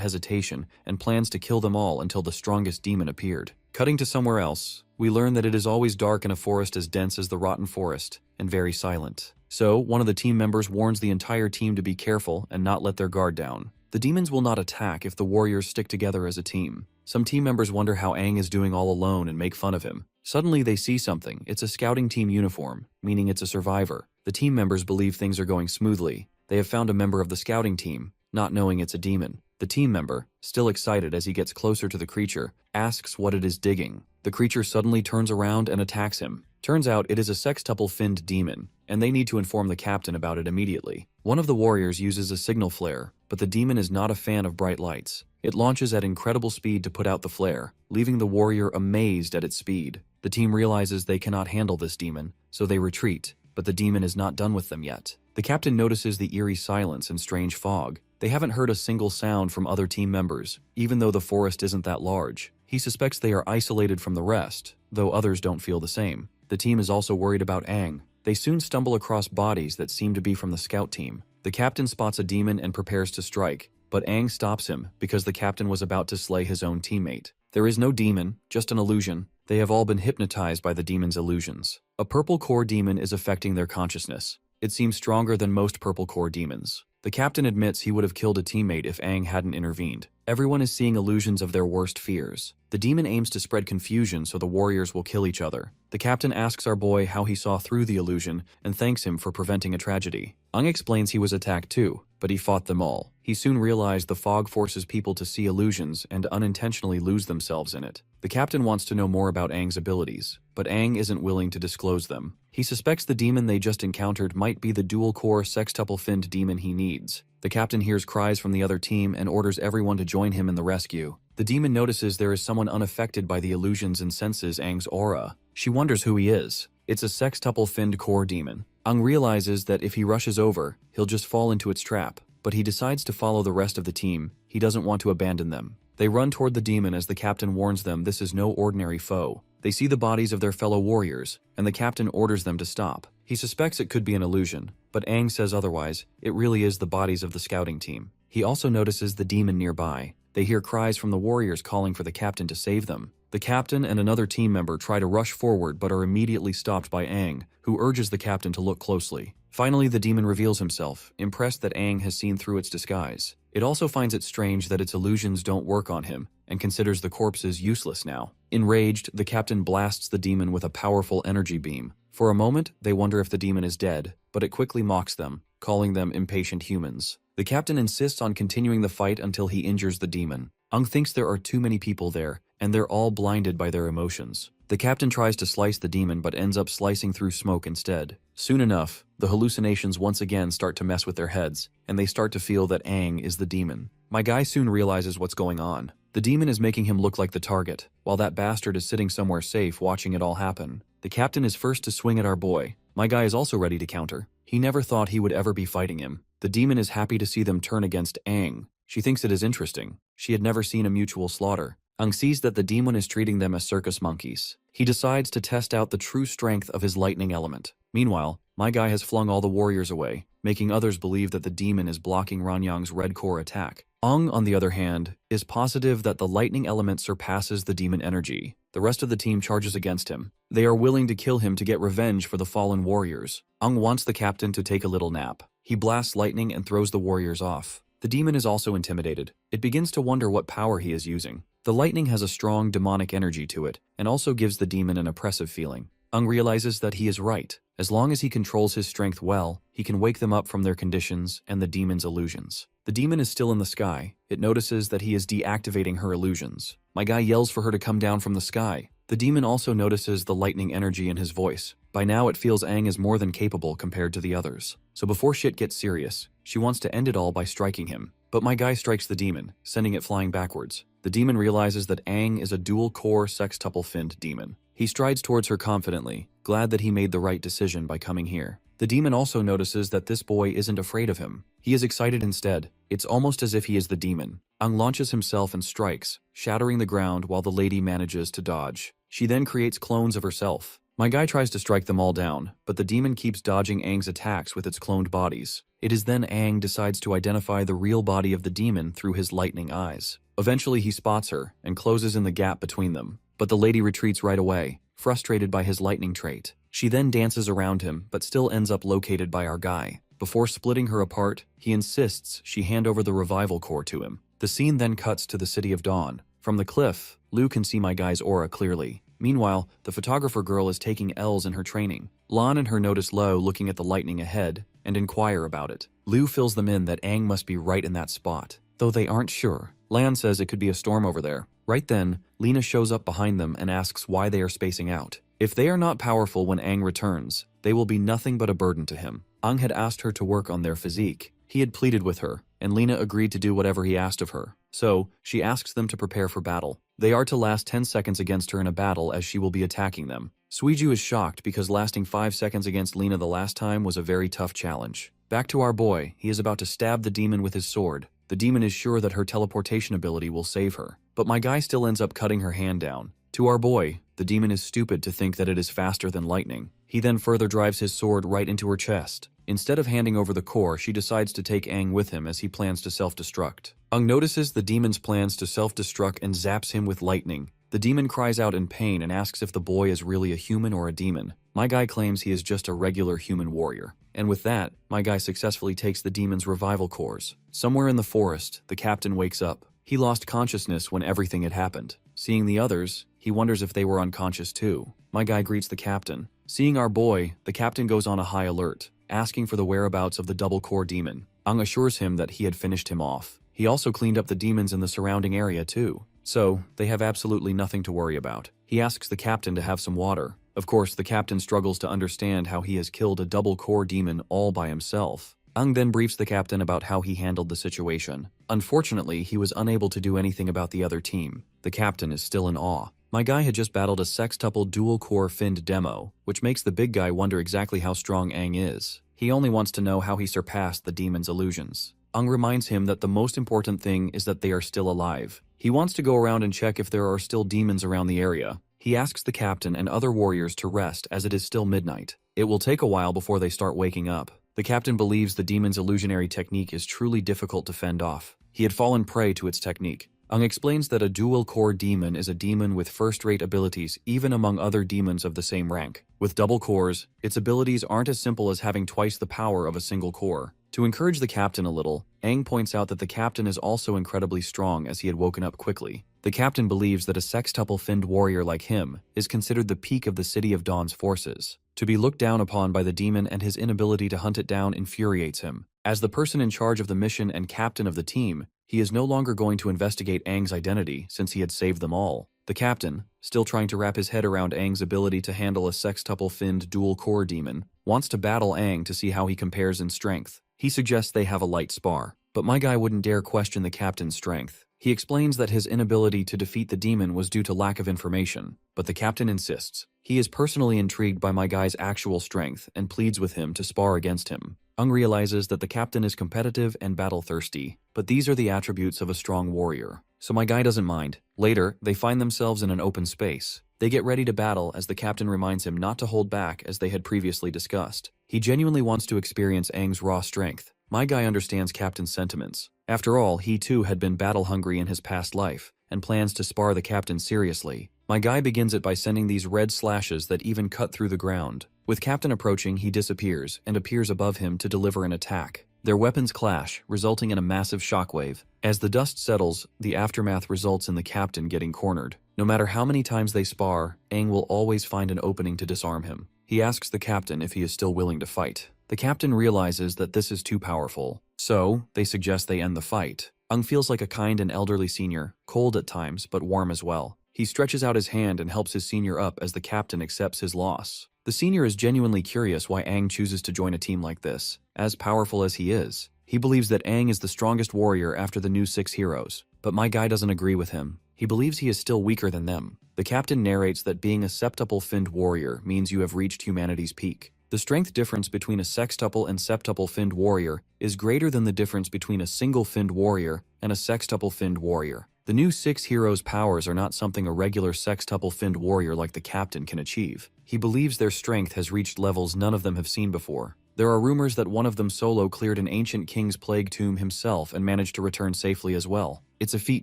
hesitation and plans to kill them all until the strongest demon appeared. Cutting to somewhere else, we learn that it is always dark in a forest as dense as the rotten forest, and very silent. So, one of the team members warns the entire team to be careful and not let their guard down. The demons will not attack if the warriors stick together as a team. Some team members wonder how Aang is doing all alone and make fun of him. Suddenly they see something. It's a scouting team uniform, meaning it's a survivor. The team members believe things are going smoothly. They have found a member of the scouting team, not knowing it's a demon. The team member, still excited as he gets closer to the creature, asks what it is digging. The creature suddenly turns around and attacks him. Turns out it is a sextuple-finned demon, and they need to inform the captain about it immediately. One of the warriors uses a signal flare, but the demon is not a fan of bright lights. It launches at incredible speed to put out the flare, leaving the warrior amazed at its speed. The team realizes they cannot handle this demon, so they retreat, but the demon is not done with them yet. The captain notices the eerie silence and strange fog. They haven't heard a single sound from other team members, even though the forest isn't that large. He suspects they are isolated from the rest, though others don't feel the same. The team is also worried about Aang. They soon stumble across bodies that seem to be from the scout team. The captain spots a demon and prepares to strike, but Aang stops him because the captain was about to slay his own teammate. There is no demon, just an illusion. They have all been hypnotized by the demon's illusions. A purple core demon is affecting their consciousness. It seems stronger than most purple core demons. The captain admits he would have killed a teammate if Aang hadn't intervened. Everyone is seeing illusions of their worst fears. The demon aims to spread confusion so the warriors will kill each other. The captain asks our boy how he saw through the illusion and thanks him for preventing a tragedy. Aang explains he was attacked too, but he fought them all. He soon realized the fog forces people to see illusions and unintentionally lose themselves in it. The captain wants to know more about Aang's abilities, but Aang isn't willing to disclose them. He suspects the demon they just encountered might be the dual-core sextuple-finned demon he needs. The captain hears cries from the other team and orders everyone to join him in the rescue. The demon notices there is someone unaffected by the illusions and senses Aang's aura. She wonders who he is. It's a sextuple-finned core demon. Aang realizes that if he rushes over, he'll just fall into its trap, but he decides to follow the rest of the team. He doesn't want to abandon them. They run toward the demon as the captain warns them this is no ordinary foe. They see the bodies of their fellow warriors, and the captain orders them to stop. He suspects it could be an illusion, but Aang says otherwise. It really is the bodies of the scouting team. He also notices the demon nearby. They hear cries from the warriors calling for the captain to save them. The captain and another team member try to rush forward but are immediately stopped by Aang, who urges the captain to look closely. Finally, the demon reveals himself, impressed that Aang has seen through its disguise. It also finds it strange that its illusions don't work on him, and considers the corpses useless now. Enraged, the captain blasts the demon with a powerful energy beam. For a moment, they wonder if the demon is dead, but it quickly mocks them, calling them impatient humans. The captain insists on continuing the fight until he injures the demon. Aang thinks there are too many people there, and they're all blinded by their emotions. The captain tries to slice the demon but ends up slicing through smoke instead. Soon enough, the hallucinations once again start to mess with their heads, and they start to feel that Aang is the demon. My guy soon realizes what's going on. The demon is making him look like the target, while that bastard is sitting somewhere safe watching it all happen. The captain is first to swing at our boy. My guy is also ready to counter. He never thought he would ever be fighting him. The demon is happy to see them turn against Aang. She thinks it is interesting. She had never seen a mutual slaughter. Aang sees that the demon is treating them as circus monkeys. He decides to test out the true strength of his lightning element. Meanwhile, my guy has flung all the warriors away, making others believe that the demon is blocking Ranyang's red core attack. Aang, on the other hand, is positive that the lightning element surpasses the demon energy. The rest of the team charges against him. They are willing to kill him to get revenge for the fallen warriors. Aang wants the captain to take a little nap. He blasts lightning and throws the warriors off. The demon is also intimidated. It begins to wonder what power he is using. The lightning has a strong demonic energy to it, and also gives the demon an oppressive feeling. Aang realizes that he is right. As long as he controls his strength well, he can wake them up from their conditions and the demon's illusions. The demon is still in the sky. It notices that he is deactivating her illusions. My guy yells for her to come down from the sky. The demon also notices the lightning energy in his voice. By now it feels Aang is more than capable compared to the others. So before shit gets serious, she wants to end it all by striking him. But my guy strikes the demon, sending it flying backwards. The demon realizes that Aang is a dual-core sextuple-finned demon. He strides towards her confidently, glad that he made the right decision by coming here. The demon also notices that this boy isn't afraid of him. He is excited instead. It's almost as if he is the demon. Aang launches himself and strikes, shattering the ground while the lady manages to dodge. She then creates clones of herself. My guy tries to strike them all down, but the demon keeps dodging Aang's attacks with its cloned bodies. It is then Aang decides to identify the real body of the demon through his lightning eyes. Eventually he spots her and closes in the gap between them, but the lady retreats right away, frustrated by his lightning trait. She then dances around him, but still ends up located by our guy. Before splitting her apart, he insists she hand over the revival core to him. The scene then cuts to the City of Dawn. From the cliff, Lu can see my guy's aura clearly. Meanwhile, the photographer girl is taking L's in her training. Lan and her notice Lo looking at the lightning ahead and inquire about it. Lu fills them in that Aang must be right in that spot, though they aren't sure. Lan says it could be a storm over there. Right then, Lena shows up behind them and asks why they are spacing out. If they are not powerful when Aang returns, they will be nothing but a burden to him. Aang had asked her to work on their physique. He had pleaded with her, and Lena agreed to do whatever he asked of her. So, she asks them to prepare for battle. They are to last 10 seconds against her in a battle as she will be attacking them. Suiju is shocked because lasting 5 seconds against Lena the last time was a very tough challenge. Back to our boy, he is about to stab the demon with his sword. The demon is sure that her teleportation ability will save her, but my guy still ends up cutting her hand down. To our boy, the demon is stupid to think that it is faster than lightning. He then further drives his sword right into her chest. Instead of handing over the core, she decides to take Aang with him as he plans to self-destruct. Aang notices the demon's plans to self-destruct and zaps him with lightning. The demon cries out in pain and asks if the boy is really a human or a demon. My guy claims he is just a regular human warrior. And with that, my guy successfully takes the demon's revival cores. Somewhere in the forest, the captain wakes up. He lost consciousness when everything had happened. Seeing the others, he wonders if they were unconscious too. My guy greets the captain. Seeing our boy, the captain goes on a high alert, asking for the whereabouts of the double-core demon. Aang assures him that he had finished him off. He also cleaned up the demons in the surrounding area too. So, they have absolutely nothing to worry about. He asks the captain to have some water. Of course, the captain struggles to understand how he has killed a double-core demon all by himself. Aang then briefs the captain about how he handled the situation. Unfortunately, he was unable to do anything about the other team. The captain is still in awe. My guy had just battled a sextuple dual-core finned demo, which makes the big guy wonder exactly how strong Aang is. He only wants to know how he surpassed the demon's illusions. Aang reminds him that the most important thing is that they are still alive. He wants to go around and check if there are still demons around the area. He asks the captain and other warriors to rest as it is still midnight. It will take a while before they start waking up. The captain believes the demon's illusionary technique is truly difficult to fend off. He had fallen prey to its technique. Ung explains that a dual-core demon is a demon with first-rate abilities even among other demons of the same rank. With double cores, its abilities aren't as simple as having twice the power of a single core. To encourage the captain a little, Aang points out that the captain is also incredibly strong as he had woken up quickly. The captain believes that a sextuple-finned warrior like him is considered the peak of the City of Dawn's forces. To be looked down upon by the demon and his inability to hunt it down infuriates him. As the person in charge of the mission and captain of the team, he is no longer going to investigate Aang's identity since he had saved them all. The captain, still trying to wrap his head around Aang's ability to handle a sextuple-finned dual-core demon, wants to battle Aang to see how he compares in strength. He suggests they have a light spar, but my guy wouldn't dare question the captain's strength. He explains that his inability to defeat the demon was due to lack of information, but the captain insists. He is personally intrigued by my guy's actual strength and pleads with him to spar against him. Ung realizes that the captain is competitive and battle-thirsty, but these are the attributes of a strong warrior, so my guy doesn't mind. Later, they find themselves in an open space. They get ready to battle as the captain reminds him not to hold back as they had previously discussed. He genuinely wants to experience Aang's raw strength. My guy understands Captain's sentiments. After all, he too had been battle-hungry in his past life, and plans to spar the captain seriously. My guy begins it by sending these red slashes that even cut through the ground. With Captain approaching, he disappears and appears above him to deliver an attack. Their weapons clash, resulting in a massive shockwave. As the dust settles, the aftermath results in the captain getting cornered. No matter how many times they spar, Aang will always find an opening to disarm him. He asks the captain if he is still willing to fight. The captain realizes that this is too powerful, so they suggest they end the fight. Ung feels like a kind and elderly senior, cold at times but warm as well. He stretches out his hand and helps his senior up as the captain accepts his loss. The senior is genuinely curious why Aang chooses to join a team like this. As powerful as he is, he believes that Aang is the strongest warrior after the new 6 heroes. But my guy doesn't agree with him. He believes he is still weaker than them. The captain narrates that being a septuple-finned warrior means you have reached humanity's peak. The strength difference between a sextuple and septuple-finned warrior is greater than the difference between a single-finned warrior and a sextuple-finned warrior. The new 6 heroes' powers are not something a regular sextuple-finned warrior like the captain can achieve. He believes their strength has reached levels none of them have seen before. There are rumors that one of them solo cleared an ancient king's plague tomb himself and managed to return safely as well. It's a feat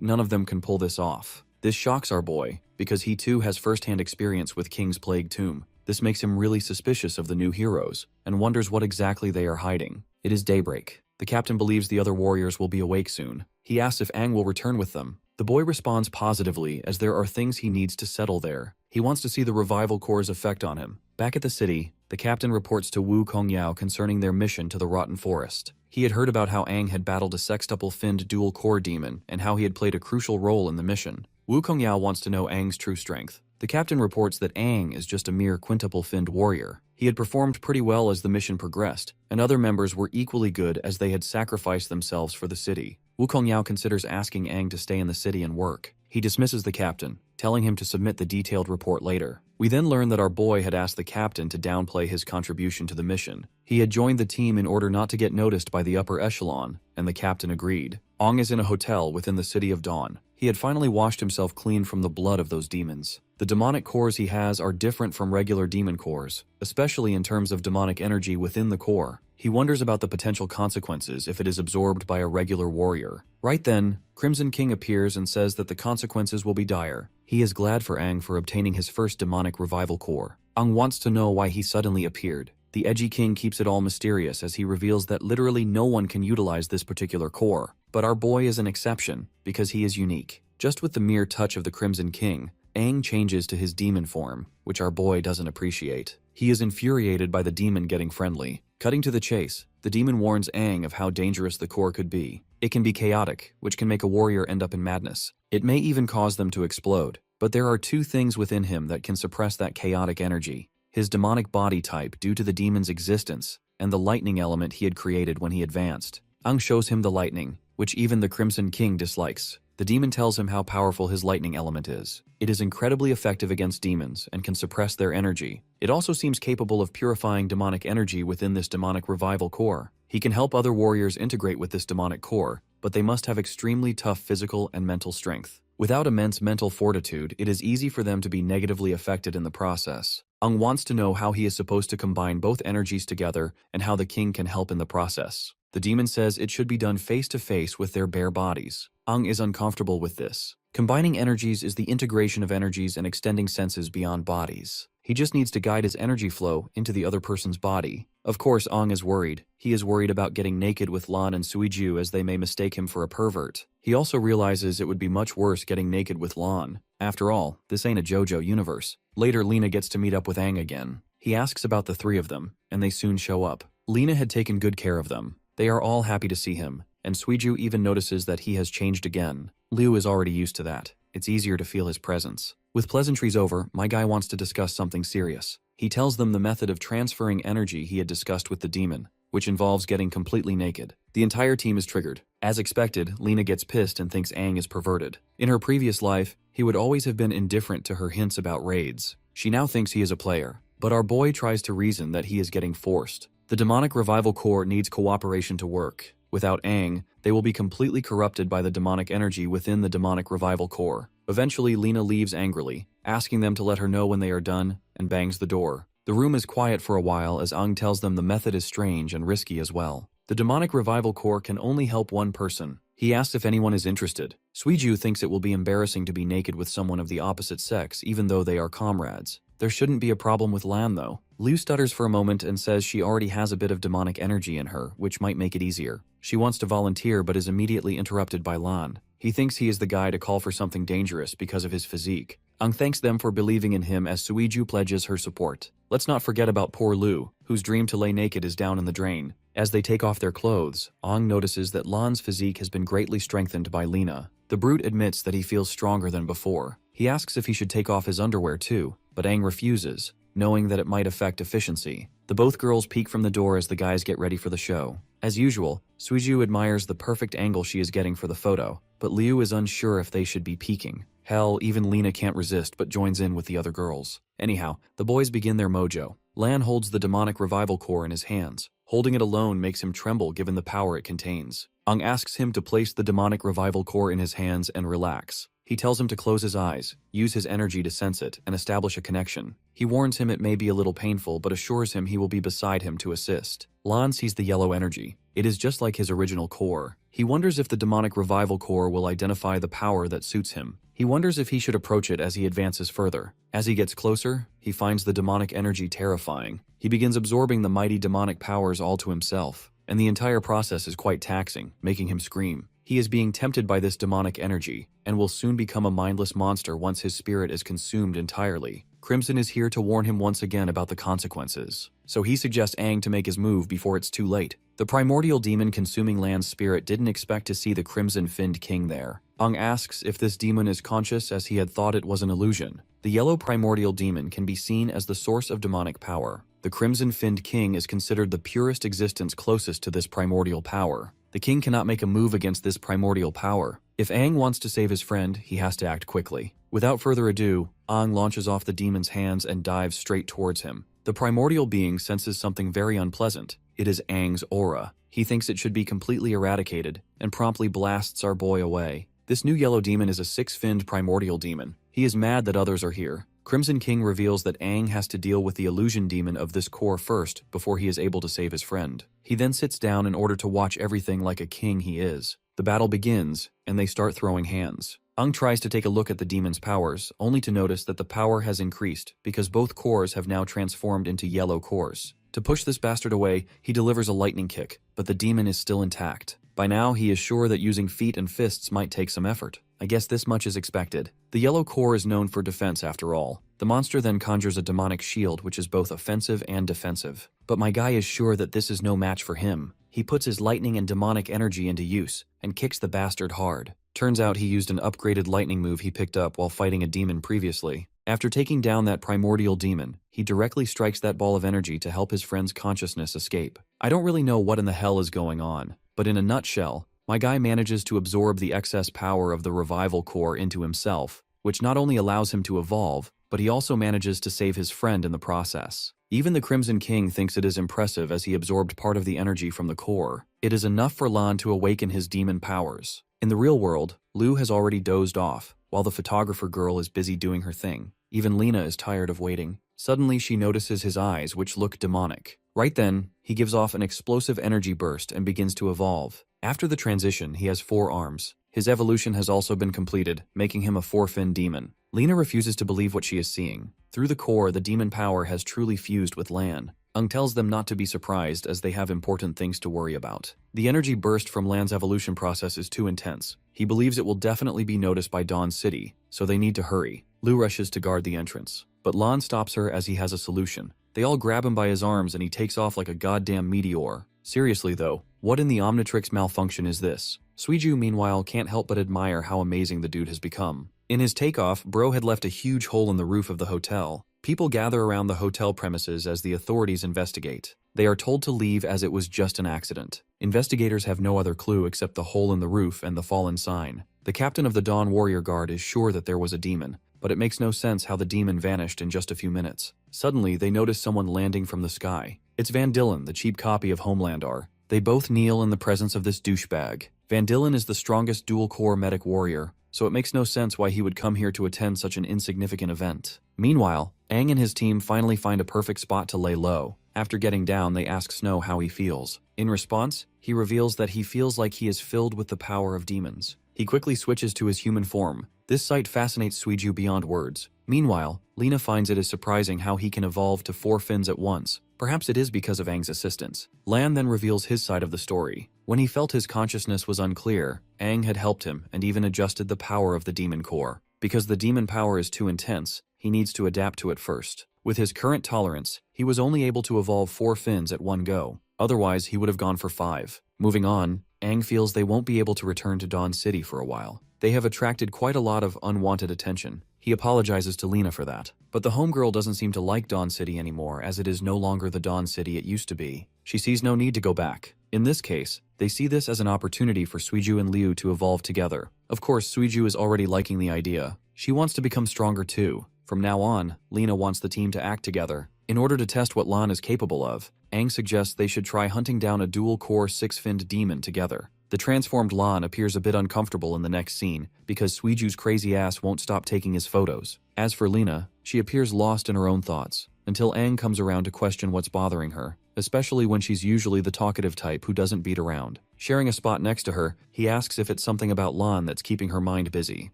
none of them can pull this off. This shocks our boy, because he too has first-hand experience with King's Plague Tomb. This makes him really suspicious of the new heroes, and wonders what exactly they are hiding. It is daybreak. The captain believes the other warriors will be awake soon. He asks if Aang will return with them. The boy responds positively as there are things he needs to settle there. He wants to see the revival core's effect on him. Back at the city, the captain reports to Wu Kongyao concerning their mission to the Rotten Forest. He had heard about how Aang had battled a sextuple-finned dual-core demon and how he had played a crucial role in the mission. Wu Kongyao wants to know Aang's true strength. The captain reports that Aang is just a mere quintuple-finned warrior. He had performed pretty well as the mission progressed, and other members were equally good as they had sacrificed themselves for the city. Wu Kongyao considers asking Aang to stay in the city and work. He dismisses the captain, telling him to submit the detailed report later. We then learn that our boy had asked the captain to downplay his contribution to the mission. He had joined the team in order not to get noticed by the upper echelon, and the captain agreed. Aang is in a hotel within the City of Dawn. He had finally washed himself clean from the blood of those demons. The demonic cores he has are different from regular demon cores, especially in terms of demonic energy within the core. He wonders about the potential consequences if it is absorbed by a regular warrior. Right then, Crimson King appears and says that the consequences will be dire. He is glad for Aang for obtaining his first demonic revival core. Aang wants to know why he suddenly appeared. The edgy king keeps it all mysterious as he reveals that literally no one can utilize this particular core. But our boy is an exception, because he is unique. Just with the mere touch of the Crimson King, Aang changes to his demon form, which our boy doesn't appreciate. He is infuriated by the demon getting friendly. Cutting to the chase, the demon warns Aang of how dangerous the core could be. It can be chaotic, which can make a warrior end up in madness. It may even cause them to explode. But there are 2 things within him that can suppress that chaotic energy. His demonic body type due to the demon's existence, and the lightning element he had created when he advanced. Aang shows him the lightning, which even the Crimson King dislikes. The demon tells him how powerful his lightning element is. It is incredibly effective against demons and can suppress their energy. It also seems capable of purifying demonic energy within this demonic revival core. He can help other warriors integrate with this demonic core, but they must have extremely tough physical and mental strength. Without immense mental fortitude, it is easy for them to be negatively affected in the process. Aang wants to know how he is supposed to combine both energies together and how the king can help in the process. The demon says it should be done face to face with their bare bodies. Ang is uncomfortable with this. Combining energies is the integration of energies and extending senses beyond bodies. He just needs to guide his energy flow into the other person's body. Of course, Ang is worried. He is worried about getting naked with Lan and Suiju as they may mistake him for a pervert. He also realizes it would be much worse getting naked with Lan. After all, this ain't a JoJo universe. Later, Lena gets to meet up with Ang again. He asks about the three of them, and they soon show up. Lena had taken good care of them. They are all happy to see him, and Suiju even notices that he has changed again. Liu is already used to that. It's easier to feel his presence. With pleasantries over, my guy wants to discuss something serious. He tells them the method of transferring energy he had discussed with the demon, which involves getting completely naked. The entire team is triggered. As expected, Lena gets pissed and thinks Ang is perverted. In her previous life, he would always have been indifferent to her hints about raids. She now thinks he is a player. But our boy tries to reason that he is getting forced. The demonic revival core needs cooperation to work. Without Ang, they will be completely corrupted by the demonic energy within the demonic revival core. Eventually, Lena leaves angrily, asking them to let her know when they are done, and bangs the door. The room is quiet for a while as Ang tells them the method is strange and risky as well. The demonic revival core can only help one person. He asks if anyone is interested. Suiju thinks it will be embarrassing to be naked with someone of the opposite sex, even though they are comrades. There shouldn't be a problem with Lan, though. Liu stutters for a moment and says she already has a bit of demonic energy in her, which might make it easier. She wants to volunteer but is immediately interrupted by Lan. He thinks he is the guy to call for something dangerous because of his physique. Ang thanks them for believing in him as Suiju pledges her support. Let's not forget about poor Liu, whose dream to lay naked is down in the drain. As they take off their clothes, Ang notices that Lan's physique has been greatly strengthened by Lena. The brute admits that he feels stronger than before. He asks if he should take off his underwear too, but Ang refuses, knowing that it might affect efficiency. The both girls peek from the door as the guys get ready for the show. As usual, Suiju admires the perfect angle she is getting for the photo, but Liu is unsure if they should be peeking. Hell, even Lena can't resist but joins in with the other girls. Anyhow, the boys begin their mojo. Lan holds the demonic revival core in his hands. Holding it alone makes him tremble given the power it contains. Ang asks him to place the demonic revival core in his hands and relax. He tells him to close his eyes, use his energy to sense it, and establish a connection. He warns him it may be a little painful but assures him he will be beside him to assist. Lan sees the yellow energy. It is just like his original core. He wonders if the demonic revival core will identify the power that suits him. He wonders if he should approach it as he advances further. As he gets closer, he finds the demonic energy terrifying. He begins absorbing the mighty demonic powers all to himself, and the entire process is quite taxing, making him scream. He is being tempted by this demonic energy, and will soon become a mindless monster once his spirit is consumed entirely. Crimson is here to warn him once again about the consequences, so he suggests Ang to make his move before it's too late. The primordial demon consuming Lan's spirit didn't expect to see the crimson-finned king there. Ang asks if this demon is conscious as he had thought it was an illusion. The yellow primordial demon can be seen as the source of demonic power. The crimson-finned king is considered the purest existence closest to this primordial power. The king cannot make a move against this primordial power. If Ang wants to save his friend, he has to act quickly. Without further ado, Ang launches off the demon's hands and dives straight towards him. The primordial being senses something very unpleasant. It is Ang's aura. He thinks it should be completely eradicated, and promptly blasts our boy away. This new yellow demon is a six-finned primordial demon. He is mad that others are here. Crimson King reveals that Ang has to deal with the illusion demon of this core first before he is able to save his friend. He then sits down in order to watch everything like a king he is. The battle begins, and they start throwing hands. Ang tries to take a look at the demon's powers, only to notice that the power has increased because both cores have now transformed into yellow cores. To push this bastard away, he delivers a lightning kick, but the demon is still intact. By now, he is sure that using feet and fists might take some effort. I guess this much is expected. The yellow core is known for defense after all. The monster then conjures a demonic shield which is both offensive and defensive. But my guy is sure that this is no match for him. He puts his lightning and demonic energy into use, and kicks the bastard hard. Turns out he used an upgraded lightning move he picked up while fighting a demon previously. After taking down that primordial demon, he directly strikes that ball of energy to help his friend's consciousness escape. I don't really know what in the hell is going on, but in a nutshell, my guy manages to absorb the excess power of the revival core into himself, which not only allows him to evolve, but he also manages to save his friend in the process. Even the Crimson King thinks it is impressive as he absorbed part of the energy from the core. It is enough for Lan to awaken his demon powers. In the real world, Liu has already dozed off, while the photographer girl is busy doing her thing. Even Lena is tired of waiting. Suddenly she notices his eyes, which look demonic. Right then, he gives off an explosive energy burst and begins to evolve. After the transition, he has 4 arms. His evolution has also been completed, making him a 4-fin demon. Lena refuses to believe what she is seeing. Through the core, the demon power has truly fused with Lan. Ung tells them not to be surprised as they have important things to worry about. The energy burst from Lan's evolution process is too intense. He believes it will definitely be noticed by Dawn City, so they need to hurry. Lu rushes to guard the entrance, but Lan stops her as he has a solution. They all grab him by his arms and he takes off like a goddamn meteor. Seriously though, what in the Omnitrix malfunction is this? Suiju meanwhile can't help but admire how amazing the dude has become. In his takeoff, Bro had left a huge hole in the roof of the hotel. People gather around the hotel premises as the authorities investigate. They are told to leave as it was just an accident. Investigators have no other clue except the hole in the roof and the fallen sign. The captain of the Dawn Warrior Guard is sure that there was a demon, but it makes no sense how the demon vanished in just a few minutes. Suddenly, they notice someone landing from the sky. It's Van Dillen, the cheap copy of Homelandar. They both kneel in the presence of this douchebag. Van Dillen is the strongest dual-core medic warrior, so it makes no sense why he would come here to attend such an insignificant event. Meanwhile, Aang and his team finally find a perfect spot to lay low. After getting down, they ask Snow how he feels. In response, he reveals that he feels like he is filled with the power of demons. He quickly switches to his human form. This sight fascinates Suiju beyond words. Meanwhile, Lena finds it is surprising how he can evolve to 4 fins at once. Perhaps it is because of Aang's assistance. Lan then reveals his side of the story. When he felt his consciousness was unclear, Aang had helped him and even adjusted the power of the demon core. Because the demon power is too intense, he needs to adapt to it first. With his current tolerance, he was only able to evolve 4 fins at one go. Otherwise, he would have gone for 5. Moving on, Aang feels they won't be able to return to Dawn City for a while. They have attracted quite a lot of unwanted attention. He apologizes to Lena for that. But the homegirl doesn't seem to like Dawn City anymore, as it is no longer the Dawn City it used to be. She sees no need to go back. In this case, they see this as an opportunity for Suiju and Liu to evolve together. Of course, Suiju is already liking the idea. She wants to become stronger too. From now on, Lena wants the team to act together. In order to test what Lan is capable of, Aang suggests they should try hunting down a dual-core 6-finned demon together. The transformed Lan appears a bit uncomfortable in the next scene because Suiju's crazy ass won't stop taking his photos. As for Lena, she appears lost in her own thoughts, until Aang comes around to question what's bothering her, especially when she's usually the talkative type who doesn't beat around. Sharing a spot next to her, he asks if it's something about Lan that's keeping her mind busy.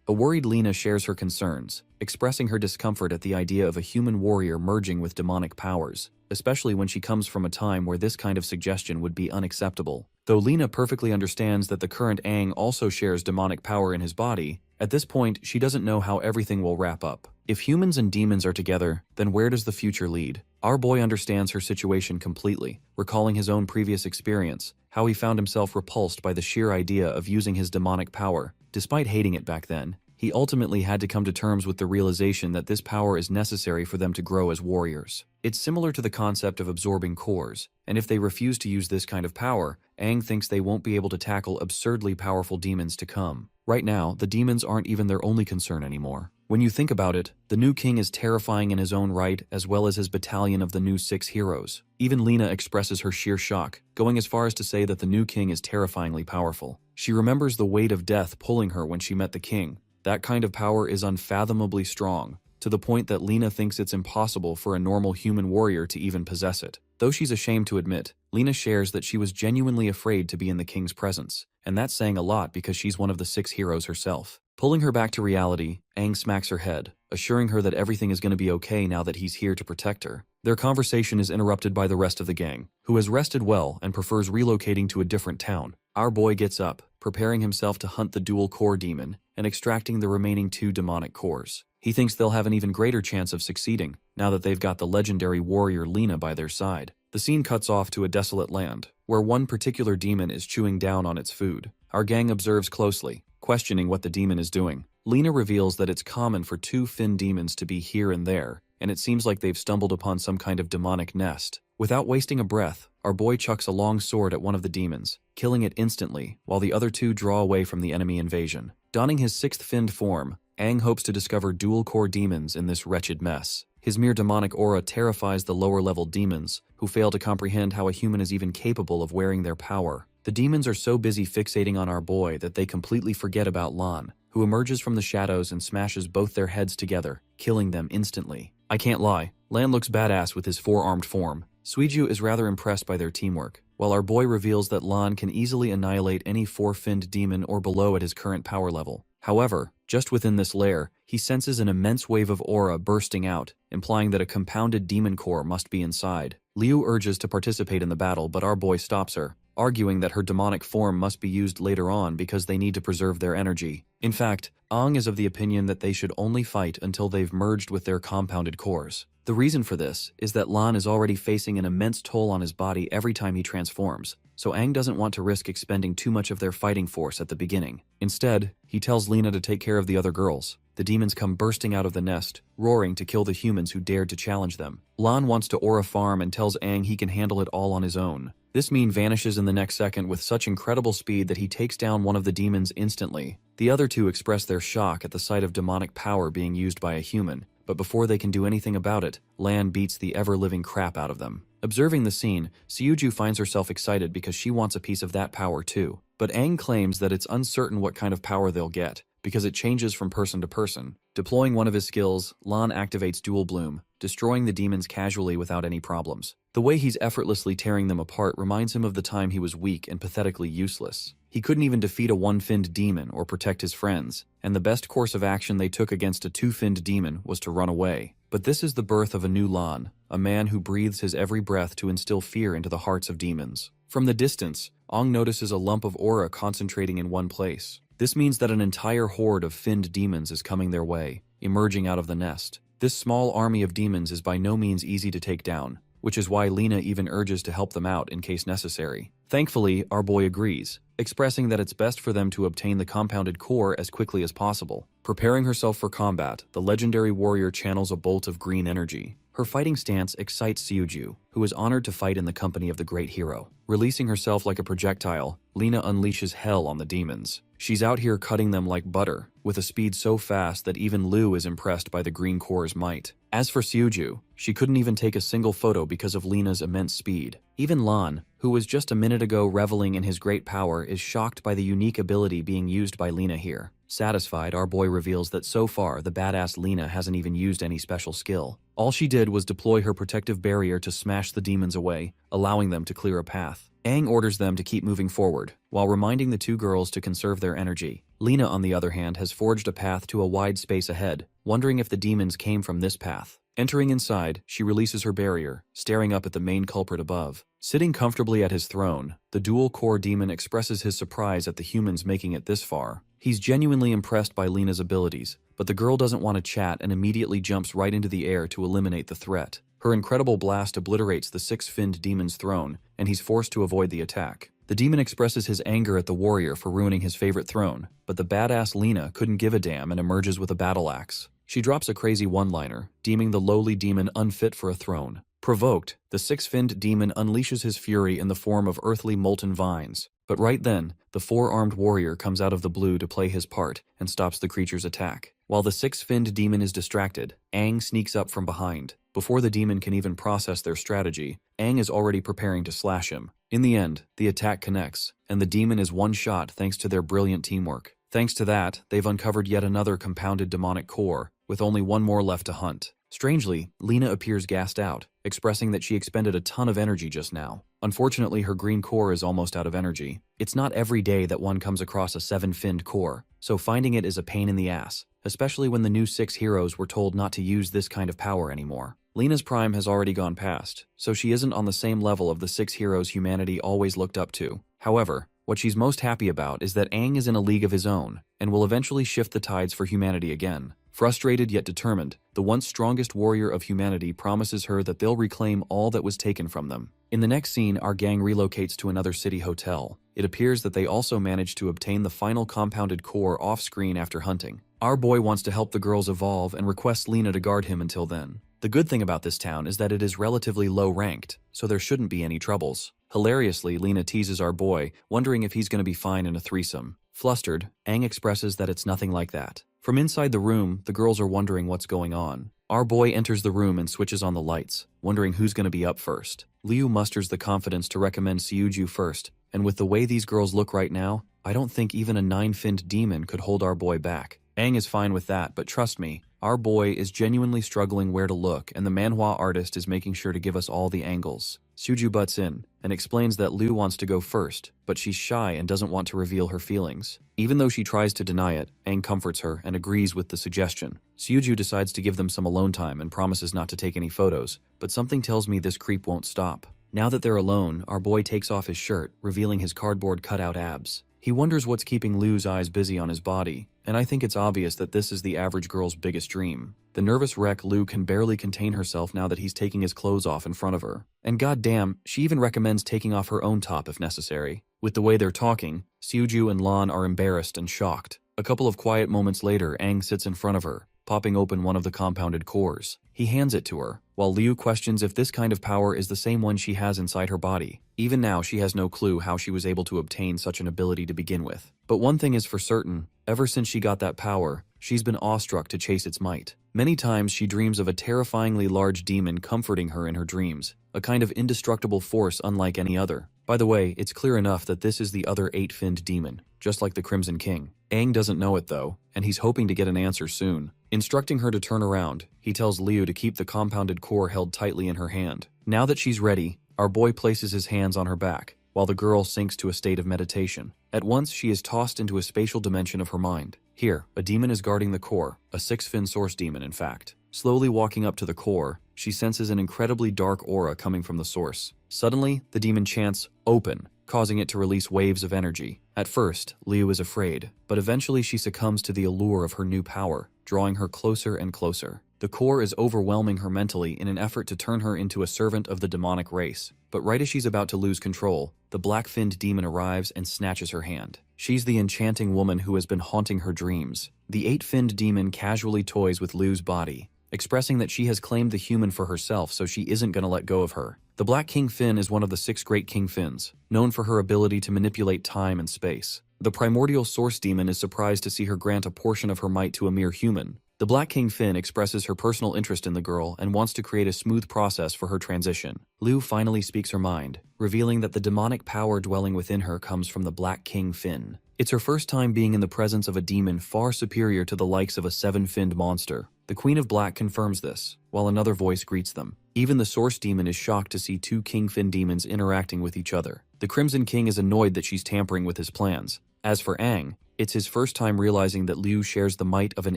A worried Lena shares her concerns, expressing her discomfort at the idea of a human warrior merging with demonic powers, especially when she comes from a time where this kind of suggestion would be unacceptable. Though Lena perfectly understands that the current Aang also shares demonic power in his body, at this point she doesn't know how everything will wrap up. If humans and demons are together, then where does the future lead? Our boy understands her situation completely, recalling his own previous experience, how he found himself repulsed by the sheer idea of using his demonic power. Despite hating it back then, he ultimately had to come to terms with the realization that this power is necessary for them to grow as warriors. It's similar to the concept of absorbing cores, and if they refuse to use this kind of power, Aang thinks they won't be able to tackle absurdly powerful demons to come. Right now, the demons aren't even their only concern anymore. When you think about it, the new king is terrifying in his own right, as well as his battalion of the new 6 heroes. Even Lena expresses her sheer shock, going as far as to say that the new king is terrifyingly powerful. She remembers the weight of death pulling her when she met the king. That kind of power is unfathomably strong, to the point that Lena thinks it's impossible for a normal human warrior to even possess it. Though she's ashamed to admit, Lena shares that she was genuinely afraid to be in the king's presence, and that's saying a lot because she's one of the 6 heroes herself. Pulling her back to reality, Aang smacks her head, assuring her that everything is going to be okay now that he's here to protect her. Their conversation is interrupted by the rest of the gang, who has rested well and prefers relocating to a different town. Our boy gets up, preparing himself to hunt the dual-core demon and extracting the remaining 2 demonic cores. He thinks they'll have an even greater chance of succeeding, now that they've got the legendary warrior Lena by their side. The scene cuts off to a desolate land, where one particular demon is chewing down on its food. Our gang observes closely, questioning what the demon is doing. Lena reveals that it's common for 2-fin demons to be here and there, and it seems like they've stumbled upon some kind of demonic nest. Without wasting a breath, our boy chucks a long sword at one of the demons, killing it instantly, while the other 2 draw away from the enemy invasion. Donning his 6th finned form, Aang hopes to discover dual-core demons in this wretched mess. His mere demonic aura terrifies the lower-level demons, who fail to comprehend how a human is even capable of wearing their power. The demons are so busy fixating on our boy that they completely forget about Lan, who emerges from the shadows and smashes both their heads together, killing them instantly. I can't lie, Lan looks badass with his 4-armed form. Suiju is rather impressed by their teamwork. while our boy reveals that Lan can easily annihilate any 4-finned demon or below at his current power level. However, just within this lair, he senses an immense wave of aura bursting out, implying that a compounded demon core must be inside. Liu urges to participate in the battle, but our boy stops her, arguing that her demonic form must be used later on because they need to preserve their energy. In fact, Ang is of the opinion that they should only fight until they've merged with their compounded cores. The reason for this is that Lan is already facing an immense toll on his body every time he transforms, so Aang doesn't want to risk expending too much of their fighting force at the beginning. Instead, he tells Lena to take care of the other girls. The demons come bursting out of the nest, roaring to kill the humans who dared to challenge them. Lan wants to aura farm and tells Aang he can handle it all on his own. This meme vanishes in the next second with such incredible speed that he takes down one of the demons instantly. The other two express their shock at the sight of demonic power being used by a human, but before they can do anything about it, Lan beats the ever-living crap out of them. Observing the scene, Seoju finds herself excited because she wants a piece of that power too. But Aang claims that it's uncertain what kind of power they'll get, because it changes from person to person. Deploying one of his skills, Lan activates Dual Bloom, destroying the demons casually without any problems. The way he's effortlessly tearing them apart reminds him of the time he was weak and pathetically useless. He couldn't even defeat a 1-finned demon or protect his friends, and the best course of action they took against a 2-finned demon was to run away. But this is the birth of a new Lan, a man who breathes his every breath to instill fear into the hearts of demons. From the distance, Aang notices a lump of aura concentrating in one place. This means that an entire horde of finned demons is coming their way, emerging out of the nest. This small army of demons is by no means easy to take down, which is why Lena even urges to help them out in case necessary. Thankfully, our boy agrees, expressing that it's best for them to obtain the compounded core as quickly as possible. Preparing herself for combat, the legendary warrior channels a bolt of green energy. Her fighting stance excites Seoju, who is honored to fight in the company of the great hero. Releasing herself like a projectile, Lena unleashes hell on the demons. She's out here cutting them like butter, with a speed so fast that even Liu is impressed by the green core's might. As for Seoju, she couldn't even take a single photo because of Lena's immense speed. Even Lan, who was just a minute ago reveling in his great power, is shocked by the unique ability being used by Lena here. Satisfied, our boy reveals that so far the badass Lena hasn't even used any special skill. All she did was deploy her protective barrier to smash the demons away, allowing them to clear a path. Aang orders them to keep moving forward, while reminding the two girls to conserve their energy. Lena, on the other hand, has forged a path to a wide space ahead, wondering if the demons came from this path. Entering inside, she releases her barrier, staring up at the main culprit above. Sitting comfortably at his throne, the dual-core demon expresses his surprise at the humans making it this far. He's genuinely impressed by Lena's abilities, but the girl doesn't want to chat and immediately jumps right into the air to eliminate the threat. Her incredible blast obliterates the 6-finned demon's throne, and he's forced to avoid the attack. The demon expresses his anger at the warrior for ruining his favorite throne, but the badass Lena couldn't give a damn and emerges with a battle axe. She drops a crazy one-liner, deeming the lowly demon unfit for a throne. Provoked, the 6-finned demon unleashes his fury in the form of earthly molten vines. But right then, the 4-armed warrior comes out of the blue to play his part and stops the creature's attack. While the 6-finned demon is distracted, Aang sneaks up from behind. Before the demon can even process their strategy, Aang is already preparing to slash him. In the end, the attack connects, and the demon is one shot thanks to their brilliant teamwork. Thanks to that, they've uncovered yet another compounded demonic core, with only one more left to hunt. Strangely, Lena appears gassed out, expressing that she expended a ton of energy just now. Unfortunately, her green core is almost out of energy. It's not every day that one comes across a 7-finned core, so finding it is a pain in the ass, especially when the new 6 heroes were told not to use this kind of power anymore. Lena's prime has already gone past, so she isn't on the same level of the 6 heroes humanity always looked up to. However, what she's most happy about is that Aang is in a league of his own, and will eventually shift the tides for humanity again. Frustrated yet determined, the once strongest warrior of humanity promises her that they'll reclaim all that was taken from them. In the next scene, our gang relocates to another city hotel. It appears that they also managed to obtain the final compounded core off-screen after hunting. Our boy wants to help the girls evolve and requests Lena to guard him until then. The good thing about this town is that it is relatively low-ranked, so there shouldn't be any troubles. Hilariously, Lena teases our boy, wondering if he's going to be fine in a threesome. Flustered, Aang expresses that it's nothing like that. From inside the room, the girls are wondering what's going on. Our boy enters the room and switches on the lights, wondering who's going to be up first. Liu musters the confidence to recommend Seoju first, and with the way these girls look right now, I don't think even a 9-finned demon could hold our boy back. Aang is fine with that, but trust me, Our boy is genuinely struggling where to look, and the manhwa artist is making sure to give us all the angles. Suju butts in and explains that Liu wants to go first, but she's shy and doesn't want to reveal her feelings. Even though she tries to deny it, Aang comforts her and agrees with the suggestion. Suju decides to give them some alone time and promises not to take any photos, but something tells me this creep won't stop. Now that they're alone, our boy takes off his shirt, revealing his cardboard cutout abs. He wonders what's keeping Liu's eyes busy on his body, and I think it's obvious that this is the average girl's biggest dream. The nervous wreck Liu can barely contain herself now that he's taking his clothes off in front of her. And goddamn, she even recommends taking off her own top if necessary. With the way they're talking, Suju and Lan are embarrassed and shocked. A couple of quiet moments later, Aang sits in front of her, popping open one of the compounded cores. He hands it to her, while Liu questions if this kind of power is the same one she has inside her body. Even now, she has no clue how she was able to obtain such an ability to begin with. But one thing is for certain, ever since she got that power, she's been awestruck to chase its might. Many times she dreams of a terrifyingly large demon comforting her in her dreams, a kind of indestructible force unlike any other. By the way, it's clear enough that this is the other 8-finned demon, just like the Crimson King. Aang doesn't know it though, and he's hoping to get an answer soon. Instructing her to turn around, he tells Liu to keep the compounded core held tightly in her hand. Now that she's ready, our boy places his hands on her back, while the girl sinks to a state of meditation. At once, she is tossed into a spatial dimension of her mind. Here, a demon is guarding the core, a 6-fin source demon in fact. Slowly walking up to the core, she senses an incredibly dark aura coming from the source. Suddenly, the demon chants, "Open," causing it to release waves of energy. At first, Liu is afraid, but eventually she succumbs to the allure of her new power, drawing her closer and closer. The core is overwhelming her mentally in an effort to turn her into a servant of the demonic race. But right as she's about to lose control, the black-finned demon arrives and snatches her hand. She's the enchanting woman who has been haunting her dreams. The 8-finned demon casually toys with Liu's body, expressing that she has claimed the human for herself, so she isn't going to let go of her. The Black King Fin is one of the 6 great King Fins, known for her ability to manipulate time and space. The primordial source demon is surprised to see her grant a portion of her might to a mere human. The Black King Fin expresses her personal interest in the girl and wants to create a smooth process for her transition. Liu finally speaks her mind, revealing that the demonic power dwelling within her comes from the Black King Fin. It's her first time being in the presence of a demon far superior to the likes of a 7-finned monster. The Queen of Black confirms this, while another voice greets them. Even the source demon is shocked to see 2 Kingfin demons interacting with each other. The Crimson King is annoyed that she's tampering with his plans. As for Aang, it's his first time realizing that Liu shares the might of an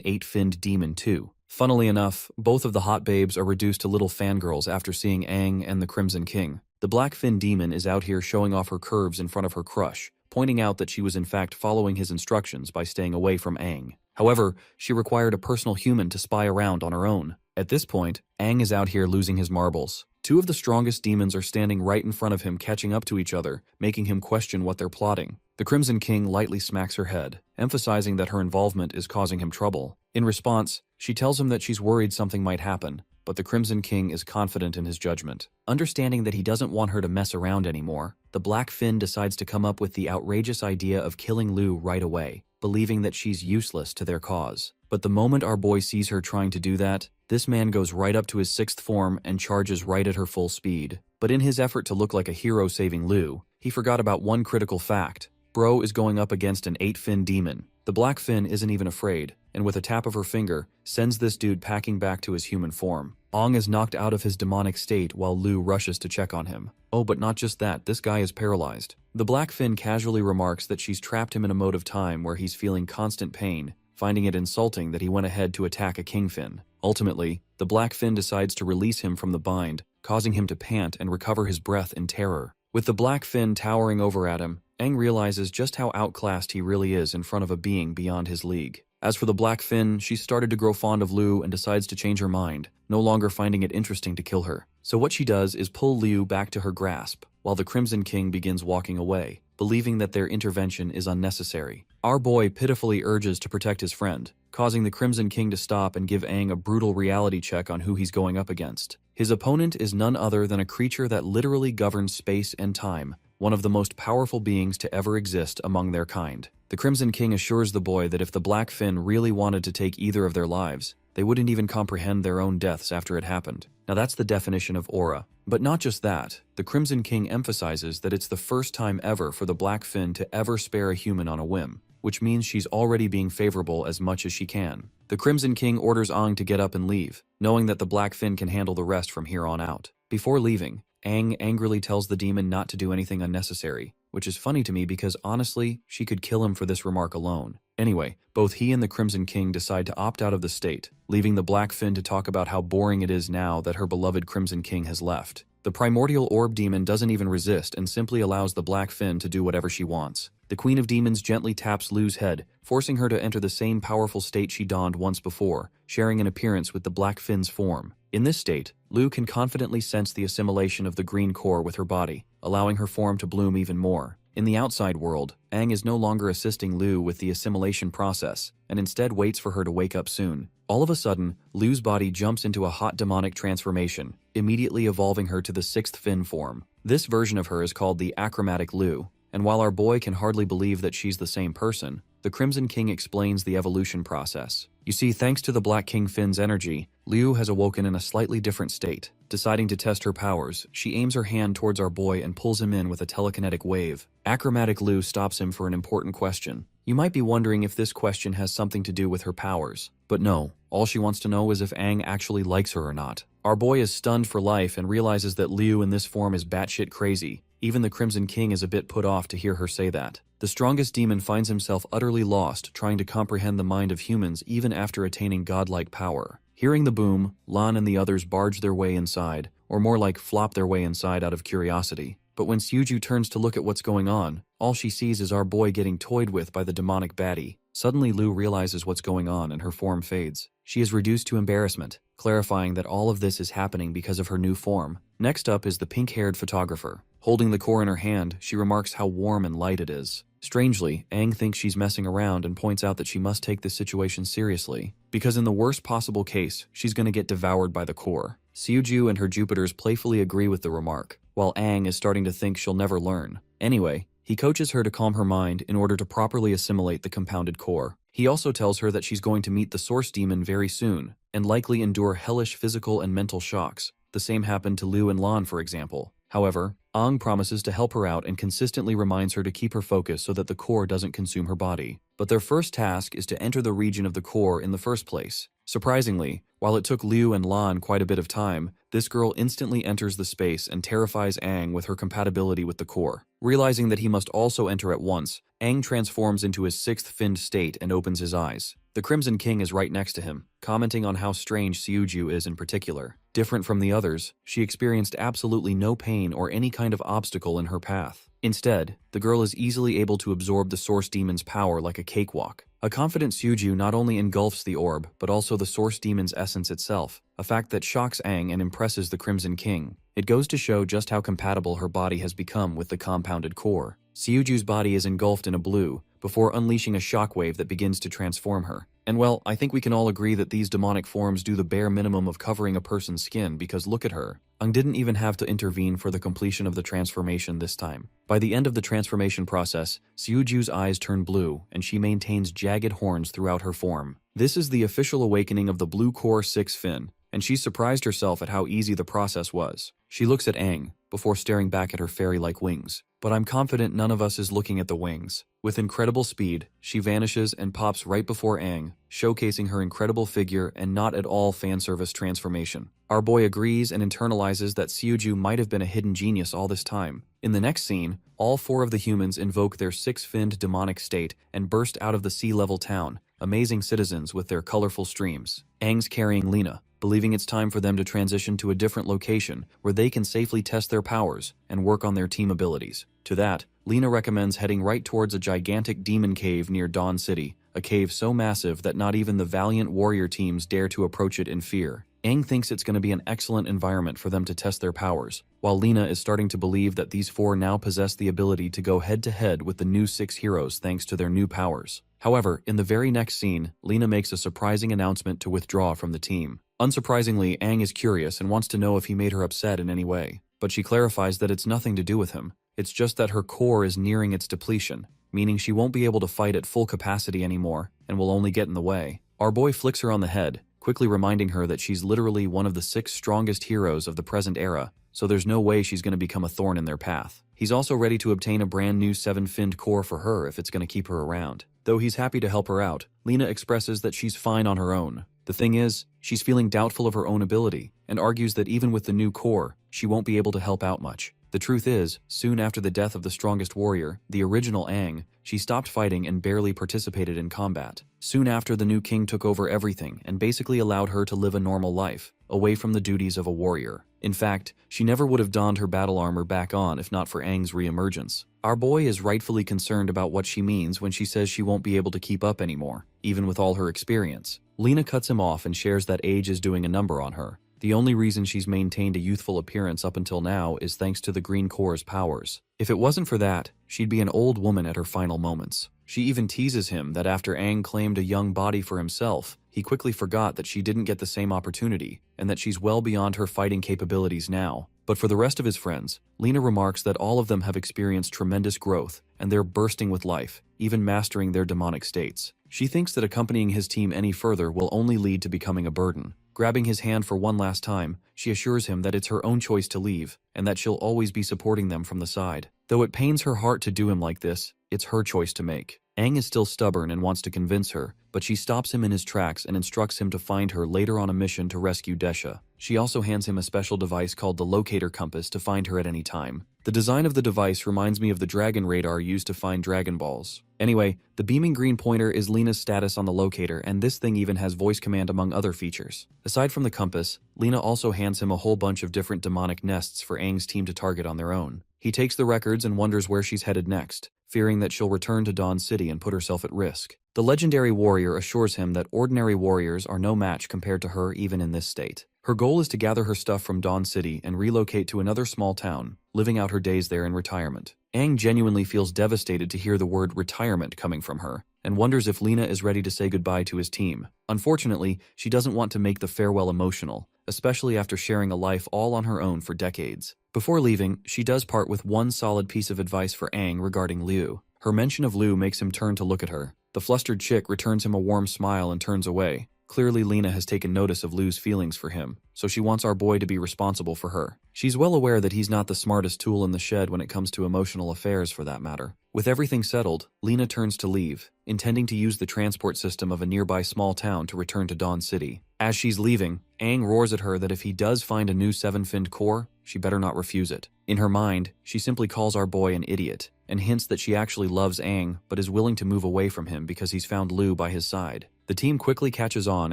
8-finned demon too. Funnily enough, both of the hot babes are reduced to little fangirls after seeing Aang and the Crimson King. The Black-Fin demon is out here showing off her curves in front of her crush, pointing out that she was in fact following his instructions by staying away from Aang. However, she required a personal human to spy around on her own. At this point, Aang is out here losing his marbles. 2 of the strongest demons are standing right in front of him, catching up to each other, making him question what they're plotting. The Crimson King lightly smacks her head, emphasizing that her involvement is causing him trouble. In response, she tells him that she's worried something might happen, but the Crimson King is confident in his judgment. Understanding that he doesn't want her to mess around anymore, the Black Fin decides to come up with the outrageous idea of killing Liu right away, believing that she's useless to their cause. But the moment our boy sees her trying to do that, this man goes right up to his 6th form and charges right at her full speed. But in his effort to look like a hero saving Liu, he forgot about one critical fact. Bro is going up against an 8-fin demon. The Black Fin isn't even afraid, and with a tap of her finger, sends this dude packing back to his human form. Aang is knocked out of his demonic state while Liu rushes to check on him. Oh, but not just that, this guy is paralyzed. The Black Fin casually remarks that she's trapped him in a mode of time where he's feeling constant pain, finding it insulting that he went ahead to attack a Kingfin. Ultimately, the Black Fin decides to release him from the bind, causing him to pant and recover his breath in terror. With the Black Fin towering over at him, Aang realizes just how outclassed he really is in front of a being beyond his league. As for the Black Fin, she started to grow fond of Liu and decides to change her mind, no longer finding it interesting to kill her. So what she does is pull Liu back to her grasp, while the Crimson King begins walking away, believing that their intervention is unnecessary. Our boy pitifully urges to protect his friend, causing the Crimson King to stop and give Aang a brutal reality check on who he's going up against. His opponent is none other than a creature that literally governs space and time, one of the most powerful beings to ever exist among their kind. The Crimson King assures the boy that if the Black Fin really wanted to take either of their lives, they wouldn't even comprehend their own deaths after it happened. Now that's the definition of aura. But not just that, the Crimson King emphasizes that it's the first time ever for the Black Fin to ever spare a human on a whim. which means she's already being favorable as much as she can. The Crimson King orders Aang to get up and leave, knowing that the Black Fin can handle the rest from here on out. Before leaving, Aang angrily tells the demon not to do anything unnecessary, which is funny to me because honestly, she could kill him for this remark alone. Anyway, both he and the Crimson King decide to opt out of the state, leaving the Black Fin to talk about how boring it is now that her beloved Crimson King has left. The primordial orb demon doesn't even resist and simply allows the Black Fin to do whatever she wants. The Queen of Demons gently taps Lu's head, forcing her to enter the same powerful state she donned once before, sharing an appearance with the Black Fin's form. In this state, Lu can confidently sense the assimilation of the green core with her body, allowing her form to bloom even more. In the outside world, Aang is no longer assisting Lu with the assimilation process, and instead waits for her to wake up soon. All of a sudden, Lu's body jumps into a hot demonic transformation, immediately evolving her to the sixth fin form. This version of her is called the achromatic Lu, and while our boy can hardly believe that she's the same person, the Crimson King explains the evolution process. You see, thanks to the Black King Fin's energy, Liu has awoken in a slightly different state. Deciding to test her powers, she aims her hand towards our boy and pulls him in with a telekinetic wave. Achromatic Liu stops him for an important question. You might be wondering if this question has something to do with her powers. But no, all she wants to know is if Aang actually likes her or not. Our boy is stunned for life and realizes that Liu in this form is batshit crazy. Even the Crimson King is a bit put off to hear her say that. The strongest demon finds himself utterly lost trying to comprehend the mind of humans even after attaining godlike power. Hearing the boom, Lan and the others barge their way inside, or more like flop their way inside out of curiosity. But when Suju turns to look at what's going on, all she sees is our boy getting toyed with by the demonic baddie. Suddenly Lu realizes what's going on and her form fades. She is reduced to embarrassment, clarifying that all of this is happening because of her new form. Next up is the pink-haired photographer. Holding the core in her hand, she remarks how warm and light it is. Strangely, Aang thinks she's messing around and points out that she must take this situation seriously, because in the worst possible case, she's going to get devoured by the core. Suju and her Jupiters playfully agree with the remark, while Aang is starting to think she'll never learn. Anyway, he coaches her to calm her mind in order to properly assimilate the compounded core. He also tells her that she's going to meet the Source Demon very soon, and likely endure hellish physical and mental shocks. The same happened to Liu and Lan, for example. However, Aang promises to help her out and consistently reminds her to keep her focus so that the core doesn't consume her body. But their first task is to enter the region of the core in the first place. Surprisingly, while it took Liu and Lan quite a bit of time, this girl instantly enters the space and terrifies Aang with her compatibility with the core. Realizing that he must also enter at once, Aang transforms into his sixth finned state and opens his eyes. The Crimson King is right next to him, commenting on how strange Suju is in particular. Different from the others, she experienced absolutely no pain or any kind of obstacle in her path. Instead, the girl is easily able to absorb the Source Demon's power like a cakewalk. A confident Suju not only engulfs the orb, but also the Source Demon's essence itself, a fact that shocks Aang and impresses the Crimson King. It goes to show just how compatible her body has become with the compounded core. Suju's body is engulfed in a blue, before unleashing a shockwave that begins to transform her. And well, I think we can all agree that these demonic forms do the bare minimum of covering a person's skin because look at her. Aang didn't even have to intervene for the completion of the transformation this time. By the end of the transformation process, Suju's eyes turn blue and she maintains jagged horns throughout her form. This is the official awakening of the blue core 6 fin, and she surprised herself at how easy the process was. She looks at Aang, before staring back at her fairy-like wings. But I'm confident none of us is looking at the wings. With incredible speed, she vanishes and pops right before Aang, showcasing her incredible figure and not at all fanservice transformation. Our boy agrees and internalizes that Suju might have been a hidden genius all this time. In the next scene, all 4 of the humans invoke their 6-finned demonic state and burst out of the sea-level town, amazing citizens with their colorful streams. Aang's carrying Lena, believing it's time for them to transition to a different location where they can safely test their powers and work on their team abilities. To that, Lena recommends heading right towards a gigantic demon cave near Dawn City, a cave so massive that not even the valiant warrior teams dare to approach it in fear. Aang thinks it's going to be an excellent environment for them to test their powers, while Lena is starting to believe that these 4 now possess the ability to go head-to-head with the new 6 heroes thanks to their new powers. However, in the very next scene, Lena makes a surprising announcement to withdraw from the team. Unsurprisingly, Aang is curious and wants to know if he made her upset in any way, but she clarifies that it's nothing to do with him. It's just that her core is nearing its depletion, meaning she won't be able to fight at full capacity anymore and will only get in the way. Our boy flicks her on the head, quickly reminding her that she's literally one of the 6 strongest heroes of the present era, so there's no way she's going to become a thorn in their path. He's also ready to obtain a brand new 7-finned core for her if it's going to keep her around. Though he's happy to help her out, Lena expresses that she's fine on her own. The thing is, she's feeling doubtful of her own ability, and argues that even with the new core, she won't be able to help out much. The truth is, soon after the death of the strongest warrior, the original Aang, she stopped fighting and barely participated in combat. Soon after, the new king took over everything and basically allowed her to live a normal life, away from the duties of a warrior. In fact, she never would have donned her battle armor back on if not for Aang's re-emergence. Our boy is rightfully concerned about what she means when she says she won't be able to keep up anymore, even with all her experience. Lena cuts him off and shares that age is doing a number on her. The only reason she's maintained a youthful appearance up until now is thanks to the Green Core's powers. If it wasn't for that, she'd be an old woman at her final moments. She even teases him that after Aang claimed a young body for himself, he quickly forgot that she didn't get the same opportunity, and that she's well beyond her fighting capabilities now. But for the rest of his friends, Lena remarks that all of them have experienced tremendous growth, and they're bursting with life, even mastering their demonic states. She thinks that accompanying his team any further will only lead to becoming a burden. Grabbing his hand for one last time, she assures him that it's her own choice to leave, and that she'll always be supporting them from the side. Though it pains her heart to do him like this, it's her choice to make. Aang is still stubborn and wants to convince her, but she stops him in his tracks and instructs him to find her later on a mission to rescue Desha. She also hands him a special device called the locator compass to find her at any time. The design of the device reminds me of the dragon radar used to find Dragon Balls. Anyway, the beaming green pointer is Lena's status on the locator, and this thing even has voice command among other features. Aside from the compass, Lena also hands him a whole bunch of different demonic nests for Aang's team to target on their own. He takes the records and wonders where she's headed next, fearing that she'll return to Dawn City and put herself at risk. The legendary warrior assures him that ordinary warriors are no match compared to her even in this state. Her goal is to gather her stuff from Dawn City and relocate to another small town, living out her days there in retirement. Aang genuinely feels devastated to hear the word retirement coming from her, and wonders if Lena is ready to say goodbye to his team. Unfortunately, she doesn't want to make the farewell emotional, especially after sharing a life all on her own for decades. Before leaving, she does part with one solid piece of advice for Aang regarding Liu. Her mention of Liu makes him turn to look at her. The flustered chick returns him a warm smile and turns away. Clearly, Lena has taken notice of Liu's feelings for him, so she wants our boy to be responsible for her. She's well aware that he's not the smartest tool in the shed when it comes to emotional affairs for that matter. With everything settled, Lena turns to leave, intending to use the transport system of a nearby small town to return to Dawn City. As she's leaving, Aang roars at her that if he does find a new seven-finned core, she better not refuse it. In her mind, she simply calls our boy an idiot, and hints that she actually loves Aang but is willing to move away from him because he's found Liu by his side. The team quickly catches on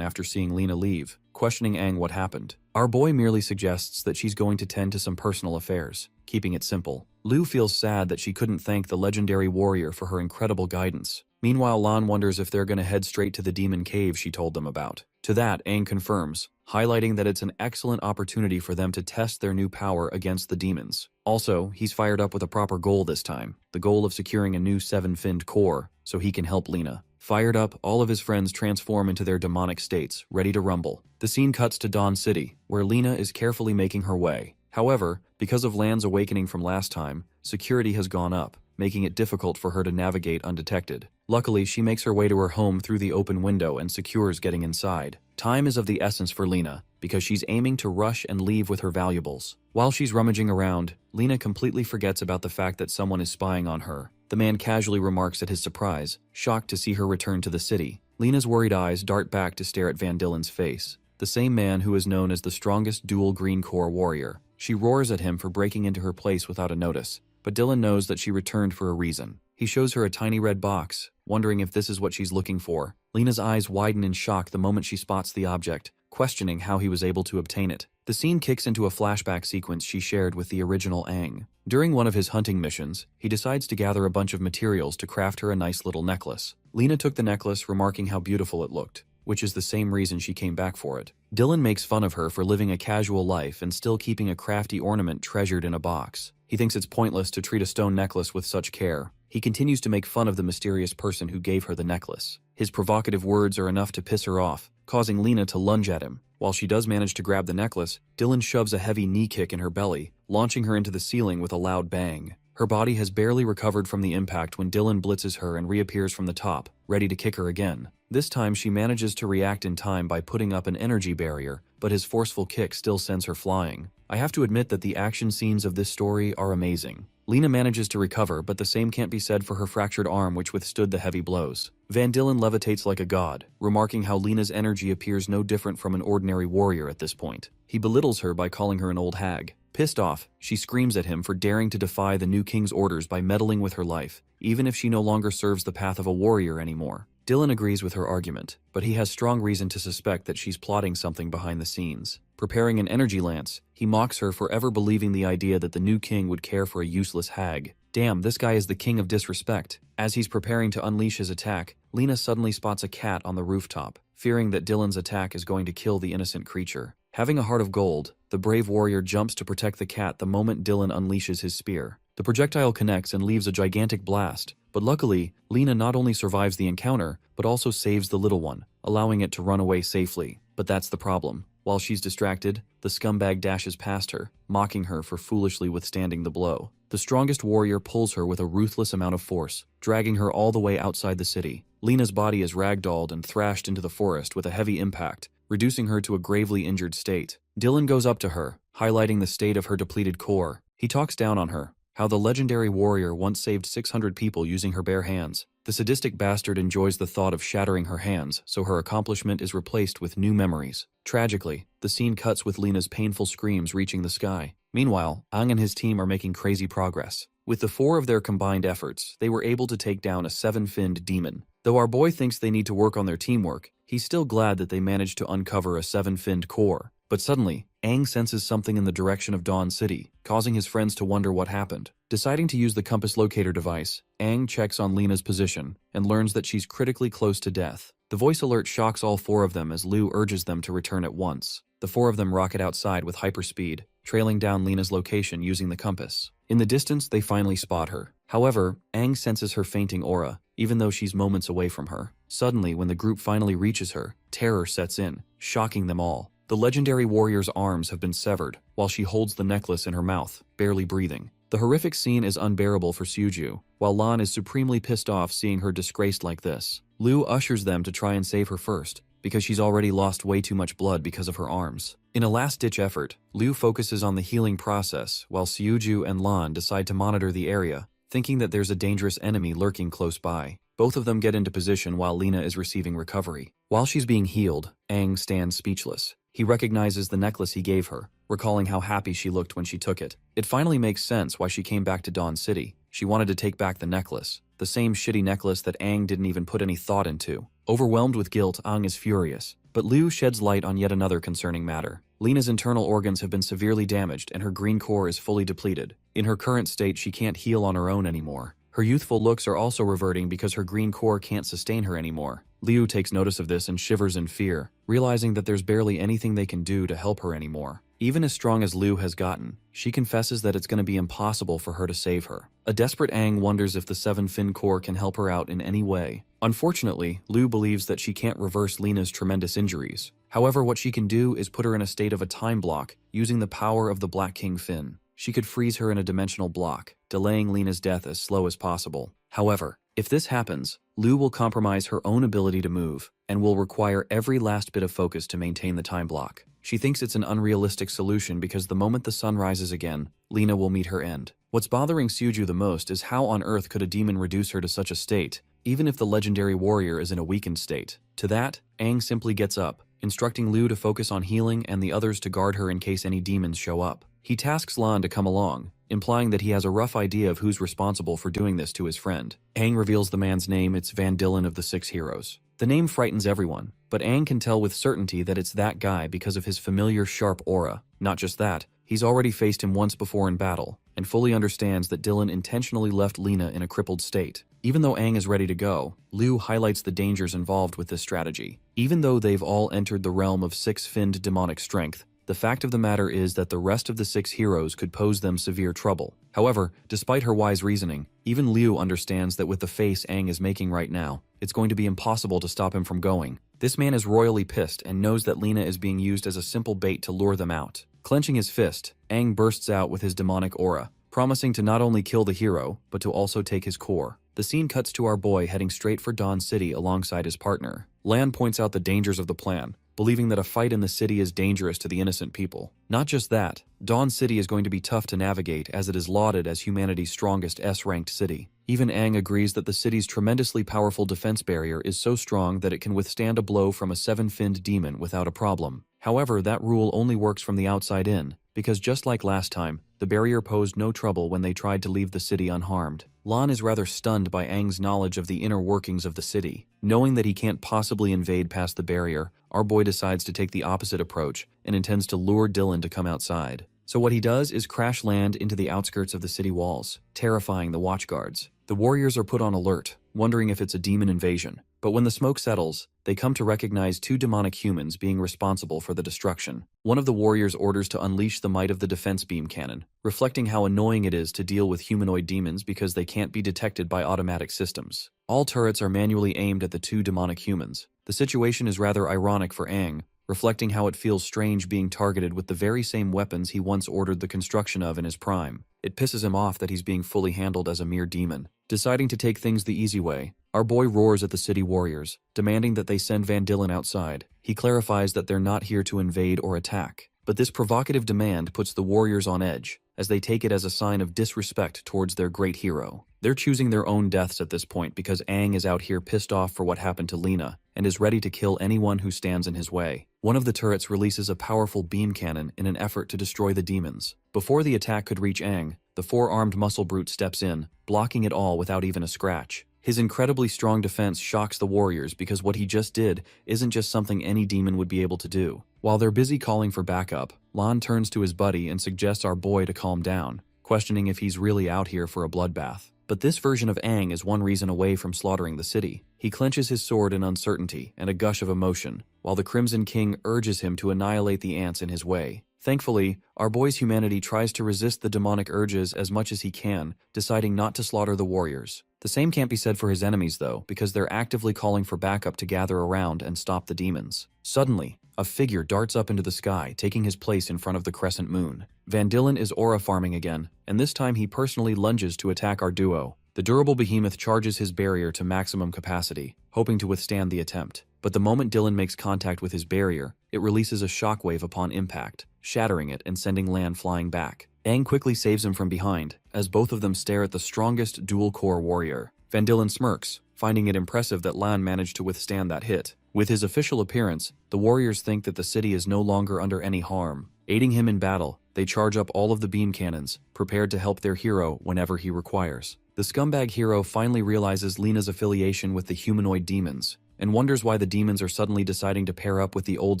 after seeing Lena leave, questioning Aang what happened. Our boy merely suggests that she's going to tend to some personal affairs, keeping it simple. Liu feels sad that she couldn't thank the legendary warrior for her incredible guidance. Meanwhile, Lan wonders if they're going to head straight to the demon cave she told them about. To that, Aang confirms, highlighting that it's an excellent opportunity for them to test their new power against the demons. Also, he's fired up with a proper goal this time, the goal of securing a new seven-finned core, so he can help Lena. Fired up, all of his friends transform into their demonic states, ready to rumble. The scene cuts to Dawn City, where Lena is carefully making her way. However, because of Lan's awakening from last time, security has gone up, making it difficult for her to navigate undetected. Luckily, she makes her way to her home through the open window and secures getting inside. Time is of the essence for Lena, because she's aiming to rush and leave with her valuables. While she's rummaging around, Lena completely forgets about the fact that someone is spying on her. The man casually remarks at his surprise, shocked to see her return to the city. Lena's worried eyes dart back to stare at Van Dillen's face, the same man who is known as the strongest dual Green Core warrior. She roars at him for breaking into her place without a notice, but Dylan knows that she returned for a reason. He shows her a tiny red box, wondering if this is what she's looking for. Lena's eyes widen in shock the moment she spots the object, questioning how he was able to obtain it. The scene kicks into a flashback sequence she shared with the original Aang. During one of his hunting missions, he decides to gather a bunch of materials to craft her a nice little necklace. Lena took the necklace, remarking how beautiful it looked, which is the same reason she came back for it. Dylan makes fun of her for living a casual life and still keeping a crafty ornament treasured in a box. He thinks it's pointless to treat a stone necklace with such care. He continues to make fun of the mysterious person who gave her the necklace. His provocative words are enough to piss her off, causing Lena to lunge at him. While she does manage to grab the necklace, Dylan shoves a heavy knee kick in her belly, launching her into the ceiling with a loud bang. Her body has barely recovered from the impact when Dylan blitzes her and reappears from the top, ready to kick her again. This time she manages to react in time by putting up an energy barrier, but his forceful kick still sends her flying. I have to admit that the action scenes of this story are amazing. Lena manages to recover, but the same can't be said for her fractured arm, which withstood the heavy blows. Van Dillen levitates like a god, remarking how Lena's energy appears no different from an ordinary warrior at this point. He belittles her by calling her an old hag. Pissed off, she screams at him for daring to defy the new king's orders by meddling with her life, even if she no longer serves the path of a warrior anymore. Dylan agrees with her argument, but he has strong reason to suspect that she's plotting something behind the scenes. Preparing an energy lance, he mocks her for ever believing the idea that the new king would care for a useless hag. Damn, this guy is the king of disrespect. As he's preparing to unleash his attack, Lena suddenly spots a cat on the rooftop, fearing that Dylan's attack is going to kill the innocent creature. Having a heart of gold, the brave warrior jumps to protect the cat the moment Dylan unleashes his spear. The projectile connects and leaves a gigantic blast, but luckily, Lena not only survives the encounter, but also saves the little one, allowing it to run away safely. But that's the problem. While she's distracted, the scumbag dashes past her, mocking her for foolishly withstanding the blow. The strongest warrior pulls her with a ruthless amount of force, dragging her all the way outside the city. Lena's body is ragdolled and thrashed into the forest with a heavy impact, reducing her to a gravely injured state. Dylan goes up to her, highlighting the state of her depleted core. He talks down on her, how the legendary warrior once saved 600 people using her bare hands. The sadistic bastard enjoys the thought of shattering her hands, so her accomplishment is replaced with new memories. Tragically, the scene cuts with Lena's painful screams reaching the sky. Meanwhile, Aang and his team are making crazy progress. With the 4 of their combined efforts, they were able to take down a 7-finned demon. Though our boy thinks they need to work on their teamwork, he's still glad that they managed to uncover a 7-finned core. But suddenly, Aang senses something in the direction of Dawn City, causing his friends to wonder what happened. Deciding to use the compass locator device, Aang checks on Lena's position and learns that she's critically close to death. The voice alert shocks all 4 of them as Liu urges them to return at once. The 4 of them rocket outside with hyperspeed, trailing down Lena's location using the compass. In the distance, they finally spot her. However, Aang senses her fainting aura, even though she's moments away from her. Suddenly, when the group finally reaches her, terror sets in, shocking them all. The legendary warrior's arms have been severed, while she holds the necklace in her mouth, barely breathing. The horrific scene is unbearable for Suju, while Lan is supremely pissed off seeing her disgraced like this. Liu ushers them to try and save her first, because she's already lost way too much blood because of her arms. In a last-ditch effort, Liu focuses on the healing process, while Suju and Lan decide to monitor the area, thinking that there's a dangerous enemy lurking close by. Both of them get into position while Lena is receiving recovery. While she's being healed, Aang stands speechless. He recognizes the necklace he gave her, recalling how happy she looked when she took it. It finally makes sense why she came back to Dawn City. She wanted to take back the necklace, the same shitty necklace that Aang didn't even put any thought into. Overwhelmed with guilt, Aang is furious. But Liu sheds light on yet another concerning matter. Lena's internal organs have been severely damaged and her green core is fully depleted. In her current state, she can't heal on her own anymore. Her youthful looks are also reverting because her green core can't sustain her anymore. Liu takes notice of this and shivers in fear, realizing that there's barely anything they can do to help her anymore. Even as strong as Liu has gotten, she confesses that it's going to be impossible for her to save her. A desperate Aang wonders if the 7-fin core can help her out in any way. Unfortunately, Liu believes that she can't reverse Lena's tremendous injuries. However, what she can do is put her in a state of a time block using the power of the Black King Fin. She could freeze her in a dimensional block, delaying Lena's death as slow as possible. However, if this happens, Liu will compromise her own ability to move, and will require every last bit of focus to maintain the time block. She thinks it's an unrealistic solution because the moment the sun rises again, Lena will meet her end. What's bothering Suju the most is how on earth could a demon reduce her to such a state, even if the legendary warrior is in a weakened state. To that, Aang simply gets up, instructing Liu to focus on healing and the others to guard her in case any demons show up. He tasks Lan to come along, implying that he has a rough idea of who's responsible for doing this to his friend. Aang reveals the man's name. It's Van Dillen of the 6 Heroes. The name frightens everyone, but Aang can tell with certainty that it's that guy because of his familiar sharp aura. Not just that, he's already faced him once before in battle, and fully understands that Dylan intentionally left Lena in a crippled state. Even though Aang is ready to go, Liu highlights the dangers involved with this strategy. Even though they've all entered the realm of 6-finned demonic strength, the fact of the matter is that the rest of the 6 heroes could pose them severe trouble. However, despite her wise reasoning, even Liu understands that with the face Aang is making right now, it's going to be impossible to stop him from going. This man is royally pissed and knows that Lena is being used as a simple bait to lure them out. Clenching his fist, Aang bursts out with his demonic aura, promising to not only kill the hero, but to also take his core. The scene cuts to our boy heading straight for Dawn City alongside his partner. Lan points out the dangers of the plan, believing that a fight in the city is dangerous to the innocent people. Not just that, Dawn City is going to be tough to navigate as it is lauded as humanity's strongest S-ranked city. Even Aang agrees that the city's tremendously powerful defense barrier is so strong that it can withstand a blow from a seven-finned demon without a problem. However, that rule only works from the outside in, because just like last time, the barrier posed no trouble when they tried to leave the city unharmed. Lan is rather stunned by Aang's knowledge of the inner workings of the city. Knowing that he can't possibly invade past the barrier, our boy decides to take the opposite approach and intends to lure Dylan to come outside. So what he does is crash land into the outskirts of the city walls, terrifying the watchguards. The warriors are put on alert, wondering if it's a demon invasion. But when the smoke settles, they come to recognize two demonic humans being responsible for the destruction. One of the warriors orders to unleash the might of the defense beam cannon, reflecting how annoying it is to deal with humanoid demons because they can't be detected by automatic systems. All turrets are manually aimed at the two demonic humans. The situation is rather ironic for Aang, reflecting how it feels strange being targeted with the very same weapons he once ordered the construction of in his prime. It pisses him off that he's being fully handled as a mere demon. Deciding to take things the easy way, our boy roars at the city warriors, demanding that they send Van Dillen outside. He clarifies that they're not here to invade or attack. But this provocative demand puts the warriors on edge, as they take it as a sign of disrespect towards their great hero. They're choosing their own deaths at this point because Aang is out here pissed off for what happened to Lena, and is ready to kill anyone who stands in his way. One of the turrets releases a powerful beam cannon in an effort to destroy the demons. Before the attack could reach Aang, the four-armed muscle brute steps in, blocking it all without even a scratch. His incredibly strong defense shocks the warriors because what he just did isn't just something any demon would be able to do. While they're busy calling for backup, Lan turns to his buddy and suggests our boy to calm down, questioning if he's really out here for a bloodbath. But this version of Aang is one reason away from slaughtering the city. He clenches his sword in uncertainty and a gush of emotion, while the Crimson King urges him to annihilate the ants in his way. Thankfully, our boy's humanity tries to resist the demonic urges as much as he can, deciding not to slaughter the warriors. The same can't be said for his enemies though, because they're actively calling for backup to gather around and stop the demons. Suddenly, a figure darts up into the sky, taking his place in front of the crescent moon. Van Dillen is aura farming again, and this time he personally lunges to attack our duo. The durable behemoth charges his barrier to maximum capacity, hoping to withstand the attempt. But the moment Dylan makes contact with his barrier, it releases a shockwave upon impact, shattering it and sending Lan flying back. Aang quickly saves him from behind, as both of them stare at the strongest dual-core warrior. Van Dillen smirks, finding it impressive that Lan managed to withstand that hit. With his official appearance, the warriors think that the city is no longer under any harm. Aiding him in battle, they charge up all of the beam cannons, prepared to help their hero whenever he requires. The scumbag hero finally realizes Lena's affiliation with the humanoid demons, and wonders why the demons are suddenly deciding to pair up with the old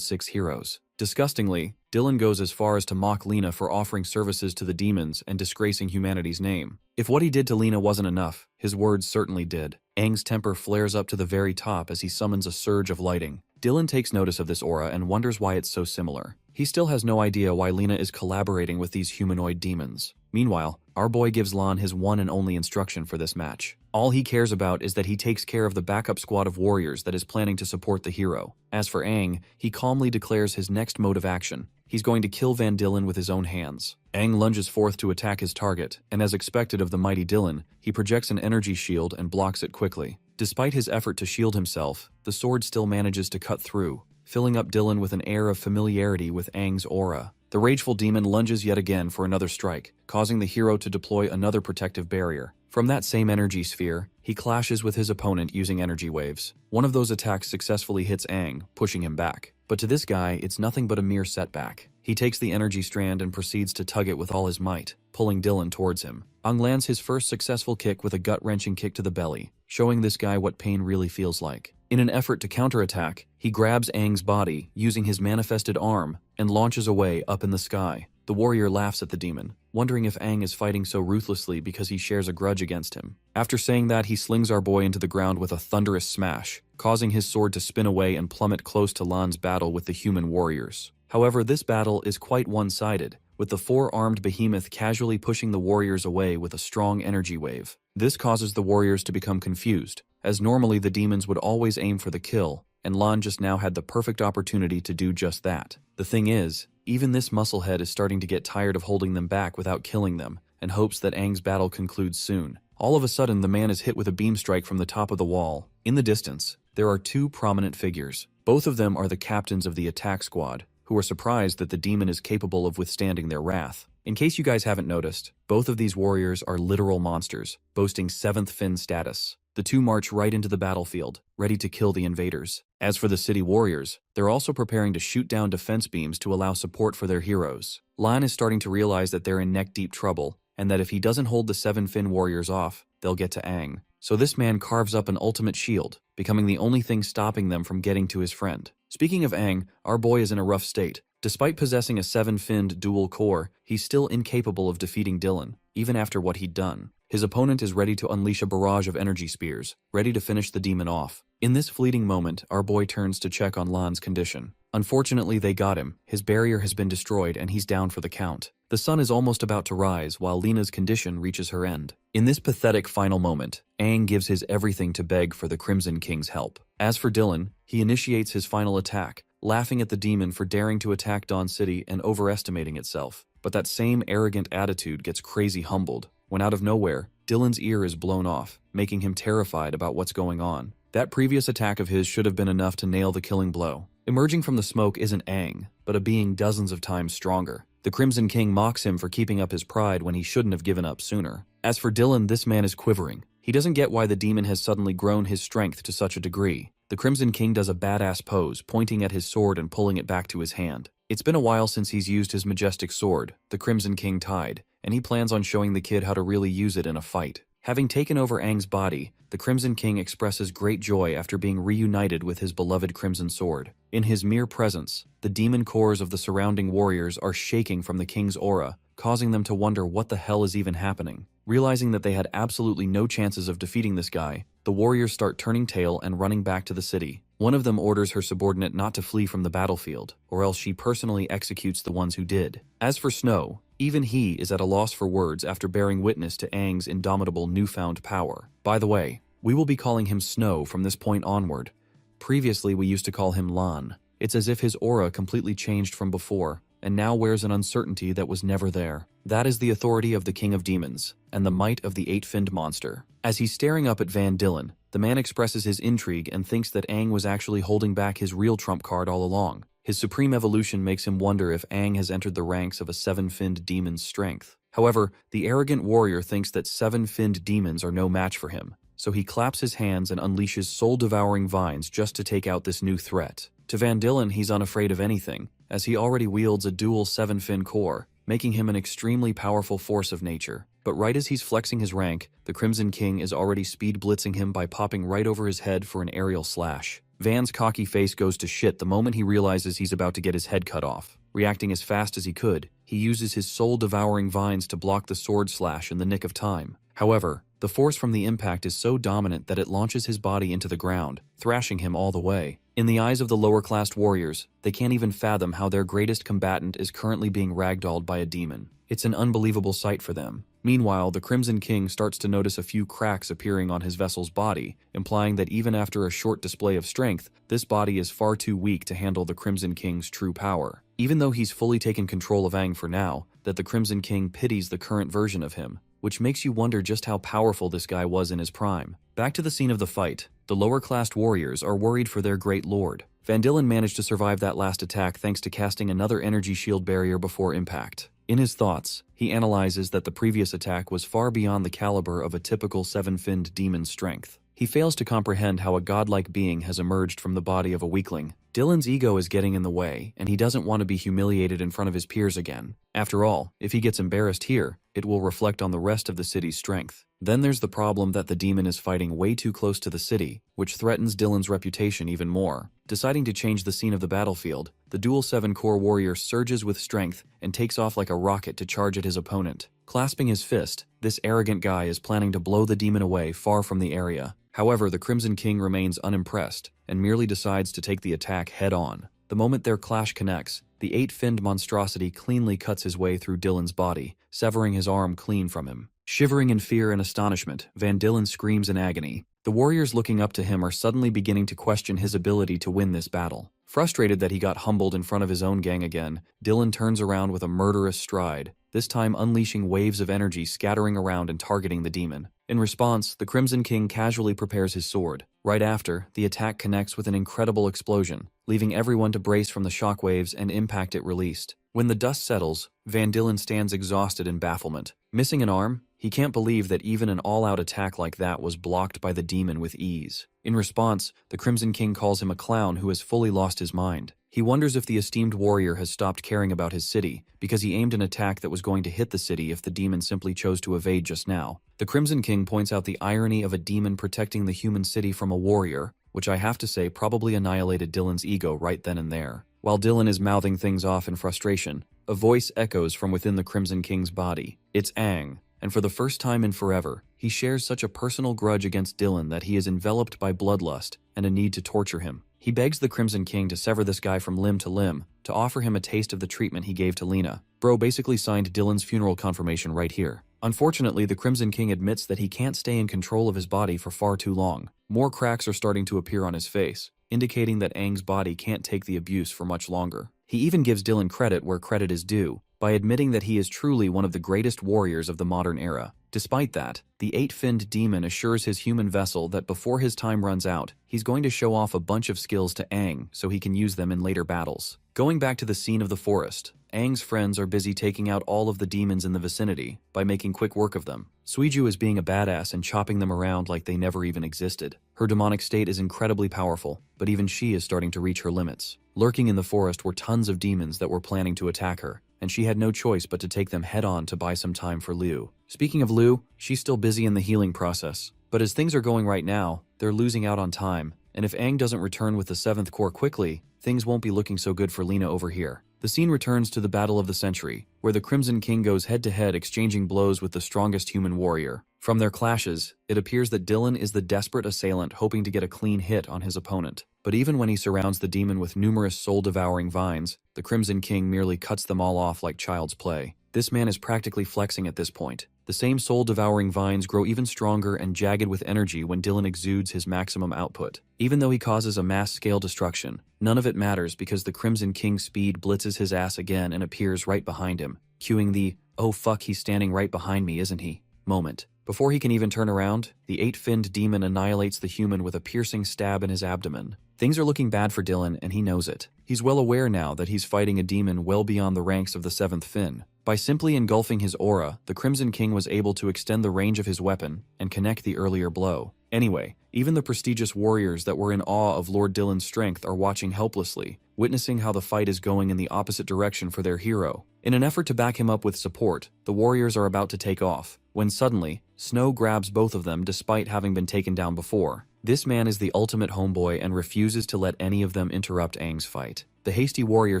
six heroes. Disgustingly, Dylan goes as far as to mock Lena for offering services to the demons and disgracing humanity's name. If what he did to Lena wasn't enough, his words certainly did. Aang's temper flares up to the very top as he summons a surge of lighting. Dylan takes notice of this aura and wonders why it's so similar. He still has no idea why Lena is collaborating with these humanoid demons. Meanwhile, our boy gives Lan his one and only instruction for this match. All he cares about is that he takes care of the backup squad of warriors that is planning to support the hero. As for Aang, he calmly declares his next mode of action. He's going to kill Van Dillen with his own hands. Aang lunges forth to attack his target, and as expected of the mighty Dylan, he projects an energy shield and blocks it quickly. Despite his effort to shield himself, the sword still manages to cut through, filling up Dylan with an air of familiarity with Aang's aura. The rageful demon lunges yet again for another strike, causing the hero to deploy another protective barrier. From that same energy sphere, he clashes with his opponent using energy waves. One of those attacks successfully hits Aang, pushing him back. But to this guy, it's nothing but a mere setback. He takes the energy strand and proceeds to tug it with all his might, pulling Dylan towards him. Aang lands his first successful kick with a gut-wrenching kick to the belly, showing this guy what pain really feels like. In an effort to counterattack, he grabs Aang's body, using his manifested arm, and launches away up in the sky. The warrior laughs at the demon, wondering if Aang is fighting so ruthlessly because he shares a grudge against him. After saying that, he slings our boy into the ground with a thunderous smash, causing his sword to spin away and plummet close to Lan's battle with the human warriors. However, this battle is quite one-sided, with the four-armed behemoth casually pushing the warriors away with a strong energy wave. This causes the warriors to become confused, as normally the demons would always aim for the kill, and Lan just now had the perfect opportunity to do just that. The thing is, even this musclehead is starting to get tired of holding them back without killing them, and hopes that Aang's battle concludes soon. All of a sudden, the man is hit with a beam strike from the top of the wall. In the distance, there are two prominent figures. Both of them are the captains of the attack squad, who are surprised that the demon is capable of withstanding their wrath. In case you guys haven't noticed, both of these warriors are literal monsters, boasting 7th fin status. The two march right into the battlefield, ready to kill the invaders. As for the city warriors, they're also preparing to shoot down defense beams to allow support for their heroes. Lan is starting to realize that they're in neck-deep trouble, and that if he doesn't hold the 7 fin warriors off, they'll get to Aang. So this man carves up an ultimate shield, becoming the only thing stopping them from getting to his friend. Speaking of Aang, our boy is in a rough state. Despite possessing a 7-finned dual core, he's still incapable of defeating Dylan, even after what he'd done. His opponent is ready to unleash a barrage of energy spears, ready to finish the demon off. In this fleeting moment, our boy turns to check on Lan's condition. Unfortunately, they got him. His barrier has been destroyed and he's down for the count. The sun is almost about to rise while Lena's condition reaches her end. In this pathetic final moment, Aang gives his everything to beg for the Crimson King's help. As for Dylan, he initiates his final attack, laughing at the demon for daring to attack Dawn City and overestimating itself. But that same arrogant attitude gets crazy humbled when out of nowhere, Dylan's ear is blown off, making him terrified about what's going on. That previous attack of his should have been enough to nail the killing blow. Emerging from the smoke isn't Aang, but a being dozens of times stronger. The Crimson King mocks him for keeping up his pride when he shouldn't have given up sooner. As for Dylan, this man is quivering. He doesn't get why the demon has suddenly grown his strength to such a degree. The Crimson King does a badass pose, pointing at his sword and pulling it back to his hand. It's been a while since he's used his majestic sword, the Crimson King Tide, and he plans on showing the kid how to really use it in a fight. Having taken over Aang's body, the Crimson King expresses great joy after being reunited with his beloved Crimson Sword. In his mere presence, the demon cores of the surrounding warriors are shaking from the king's aura, causing them to wonder what the hell is even happening. Realizing that they had absolutely no chances of defeating this guy, the warriors start turning tail and running back to the city. One of them orders her subordinate not to flee from the battlefield, or else she personally executes the ones who did. As for Snow, even he is at a loss for words after bearing witness to Aang's indomitable newfound power. By the way, we will be calling him Snow from this point onward. Previously we used to call him Lan. It's as if his aura completely changed from before, and now wears an uncertainty that was never there. That is the authority of the King of Demons, and the might of the 8-finned monster. As he's staring up at Van Dylan, the man expresses his intrigue and thinks that Aang was actually holding back his real trump card all along. His supreme evolution makes him wonder if Aang has entered the ranks of a 7-finned demon's strength. However, the arrogant warrior thinks that 7-finned demons are no match for him, so he claps his hands and unleashes soul-devouring vines just to take out this new threat. To Van Dylan, he's unafraid of anything, as he already wields a dual 7-fin core, making him an extremely powerful force of nature. But right as he's flexing his rank, the Crimson King is already speed blitzing him by popping right over his head for an aerial slash. Van's cocky face goes to shit the moment he realizes he's about to get his head cut off. Reacting as fast as he could, he uses his soul-devouring vines to block the sword slash in the nick of time. However, the force from the impact is so dominant that it launches his body into the ground, thrashing him all the way. In the eyes of the lower-classed warriors, they can't even fathom how their greatest combatant is currently being ragdolled by a demon. It's an unbelievable sight for them. Meanwhile, the Crimson King starts to notice a few cracks appearing on his vessel's body, implying that even after a short display of strength, this body is far too weak to handle the Crimson King's true power. Even though he's fully taken control of Aang for now, that the Crimson King pities the current version of him, which makes you wonder just how powerful this guy was in his prime. Back to the scene of the fight, the lower-classed warriors are worried for their great lord. Van Dylan managed to survive that last attack thanks to casting another energy shield barrier before impact. In his thoughts, he analyzes that the previous attack was far beyond the caliber of a typical 7-finned demon's strength. He fails to comprehend how a godlike being has emerged from the body of a weakling. Dylan's ego is getting in the way, and he doesn't want to be humiliated in front of his peers again. After all, if he gets embarrassed here, it will reflect on the rest of the city's strength. Then there's the problem that the demon is fighting way too close to the city, which threatens Dylan's reputation even more. Deciding to change the scene of the battlefield, the dual 7-core warrior surges with strength and takes off like a rocket to charge at his opponent. Clasping his fist, this arrogant guy is planning to blow the demon away far from the area. However, the Crimson King remains unimpressed and merely decides to take the attack head-on. The moment their clash connects, the 8-finned monstrosity cleanly cuts his way through Dylan's body, severing his arm clean from him. Shivering in fear and astonishment, Van Dylan screams in agony. The warriors looking up to him are suddenly beginning to question his ability to win this battle. Frustrated that he got humbled in front of his own gang again, Dylan turns around with a murderous stride, this time unleashing waves of energy scattering around and targeting the demon. In response, the Crimson King casually prepares his sword. Right after, the attack connects with an incredible explosion, leaving everyone to brace from the shockwaves and impact it released. When the dust settles, Van Dillen stands exhausted in bafflement. Missing an arm, he can't believe that even an all-out attack like that was blocked by the demon with ease. In response, the Crimson King calls him a clown who has fully lost his mind. He wonders if the esteemed warrior has stopped caring about his city, because he aimed an attack that was going to hit the city if the demon simply chose to evade just now. The Crimson King points out the irony of a demon protecting the human city from a warrior, which I have to say probably annihilated Dylan's ego right then and there. While Dylan is mouthing things off in frustration, a voice echoes from within the Crimson King's body. It's Aang, and for the first time in forever, he shares such a personal grudge against Dylan that he is enveloped by bloodlust and a need to torture him. He begs the Crimson King to sever this guy from limb to limb, to offer him a taste of the treatment he gave to Lena. Bro basically signed Dylan's funeral confirmation right here. Unfortunately, the Crimson King admits that he can't stay in control of his body for far too long. More cracks are starting to appear on his face, indicating that Aang's body can't take the abuse for much longer. He even gives Dylan credit where credit is due, by admitting that he is truly one of the greatest warriors of the modern era. Despite that, the eight-finned demon assures his human vessel that before his time runs out, he's going to show off a bunch of skills to Aang so he can use them in later battles. Going back to the scene of the forest, Aang's friends are busy taking out all of the demons in the vicinity by making quick work of them. Suiju is being a badass and chopping them around like they never even existed. Her demonic state is incredibly powerful, but even she is starting to reach her limits. Lurking in the forest were tons of demons that were planning to attack her, and she had no choice but to take them head-on to buy some time for Liu. Speaking of Liu, she's still busy in the healing process, but as things are going right now, they're losing out on time, and if Aang doesn't return with the 7th Corps quickly, things won't be looking so good for Lena over here. The scene returns to the Battle of the Century, where the Crimson King goes head-to-head exchanging blows with the strongest human warrior. From their clashes, it appears that Dylan is the desperate assailant hoping to get a clean hit on his opponent. But even when he surrounds the demon with numerous soul-devouring vines, the Crimson King merely cuts them all off like child's play. This man is practically flexing at this point. The same soul-devouring vines grow even stronger and jagged with energy when Dylan exudes his maximum output. Even though he causes a mass-scale destruction, none of it matters because the Crimson King's speed blitzes his ass again and appears right behind him, cueing the "oh fuck, he's standing right behind me, isn't he?" moment. Before he can even turn around, the eight-finned demon annihilates the human with a piercing stab in his abdomen. Things are looking bad for Dylan, and he knows it. He's well aware now that he's fighting a demon well beyond the ranks of the 7th Fin. By simply engulfing his aura, the Crimson King was able to extend the range of his weapon and connect the earlier blow. Anyway, even the prestigious warriors that were in awe of Lord Dylan's strength are watching helplessly, witnessing how the fight is going in the opposite direction for their hero. In an effort to back him up with support, the warriors are about to take off, when suddenly, Snow grabs both of them despite having been taken down before. This man is the ultimate homeboy and refuses to let any of them interrupt Aang's fight. The hasty warrior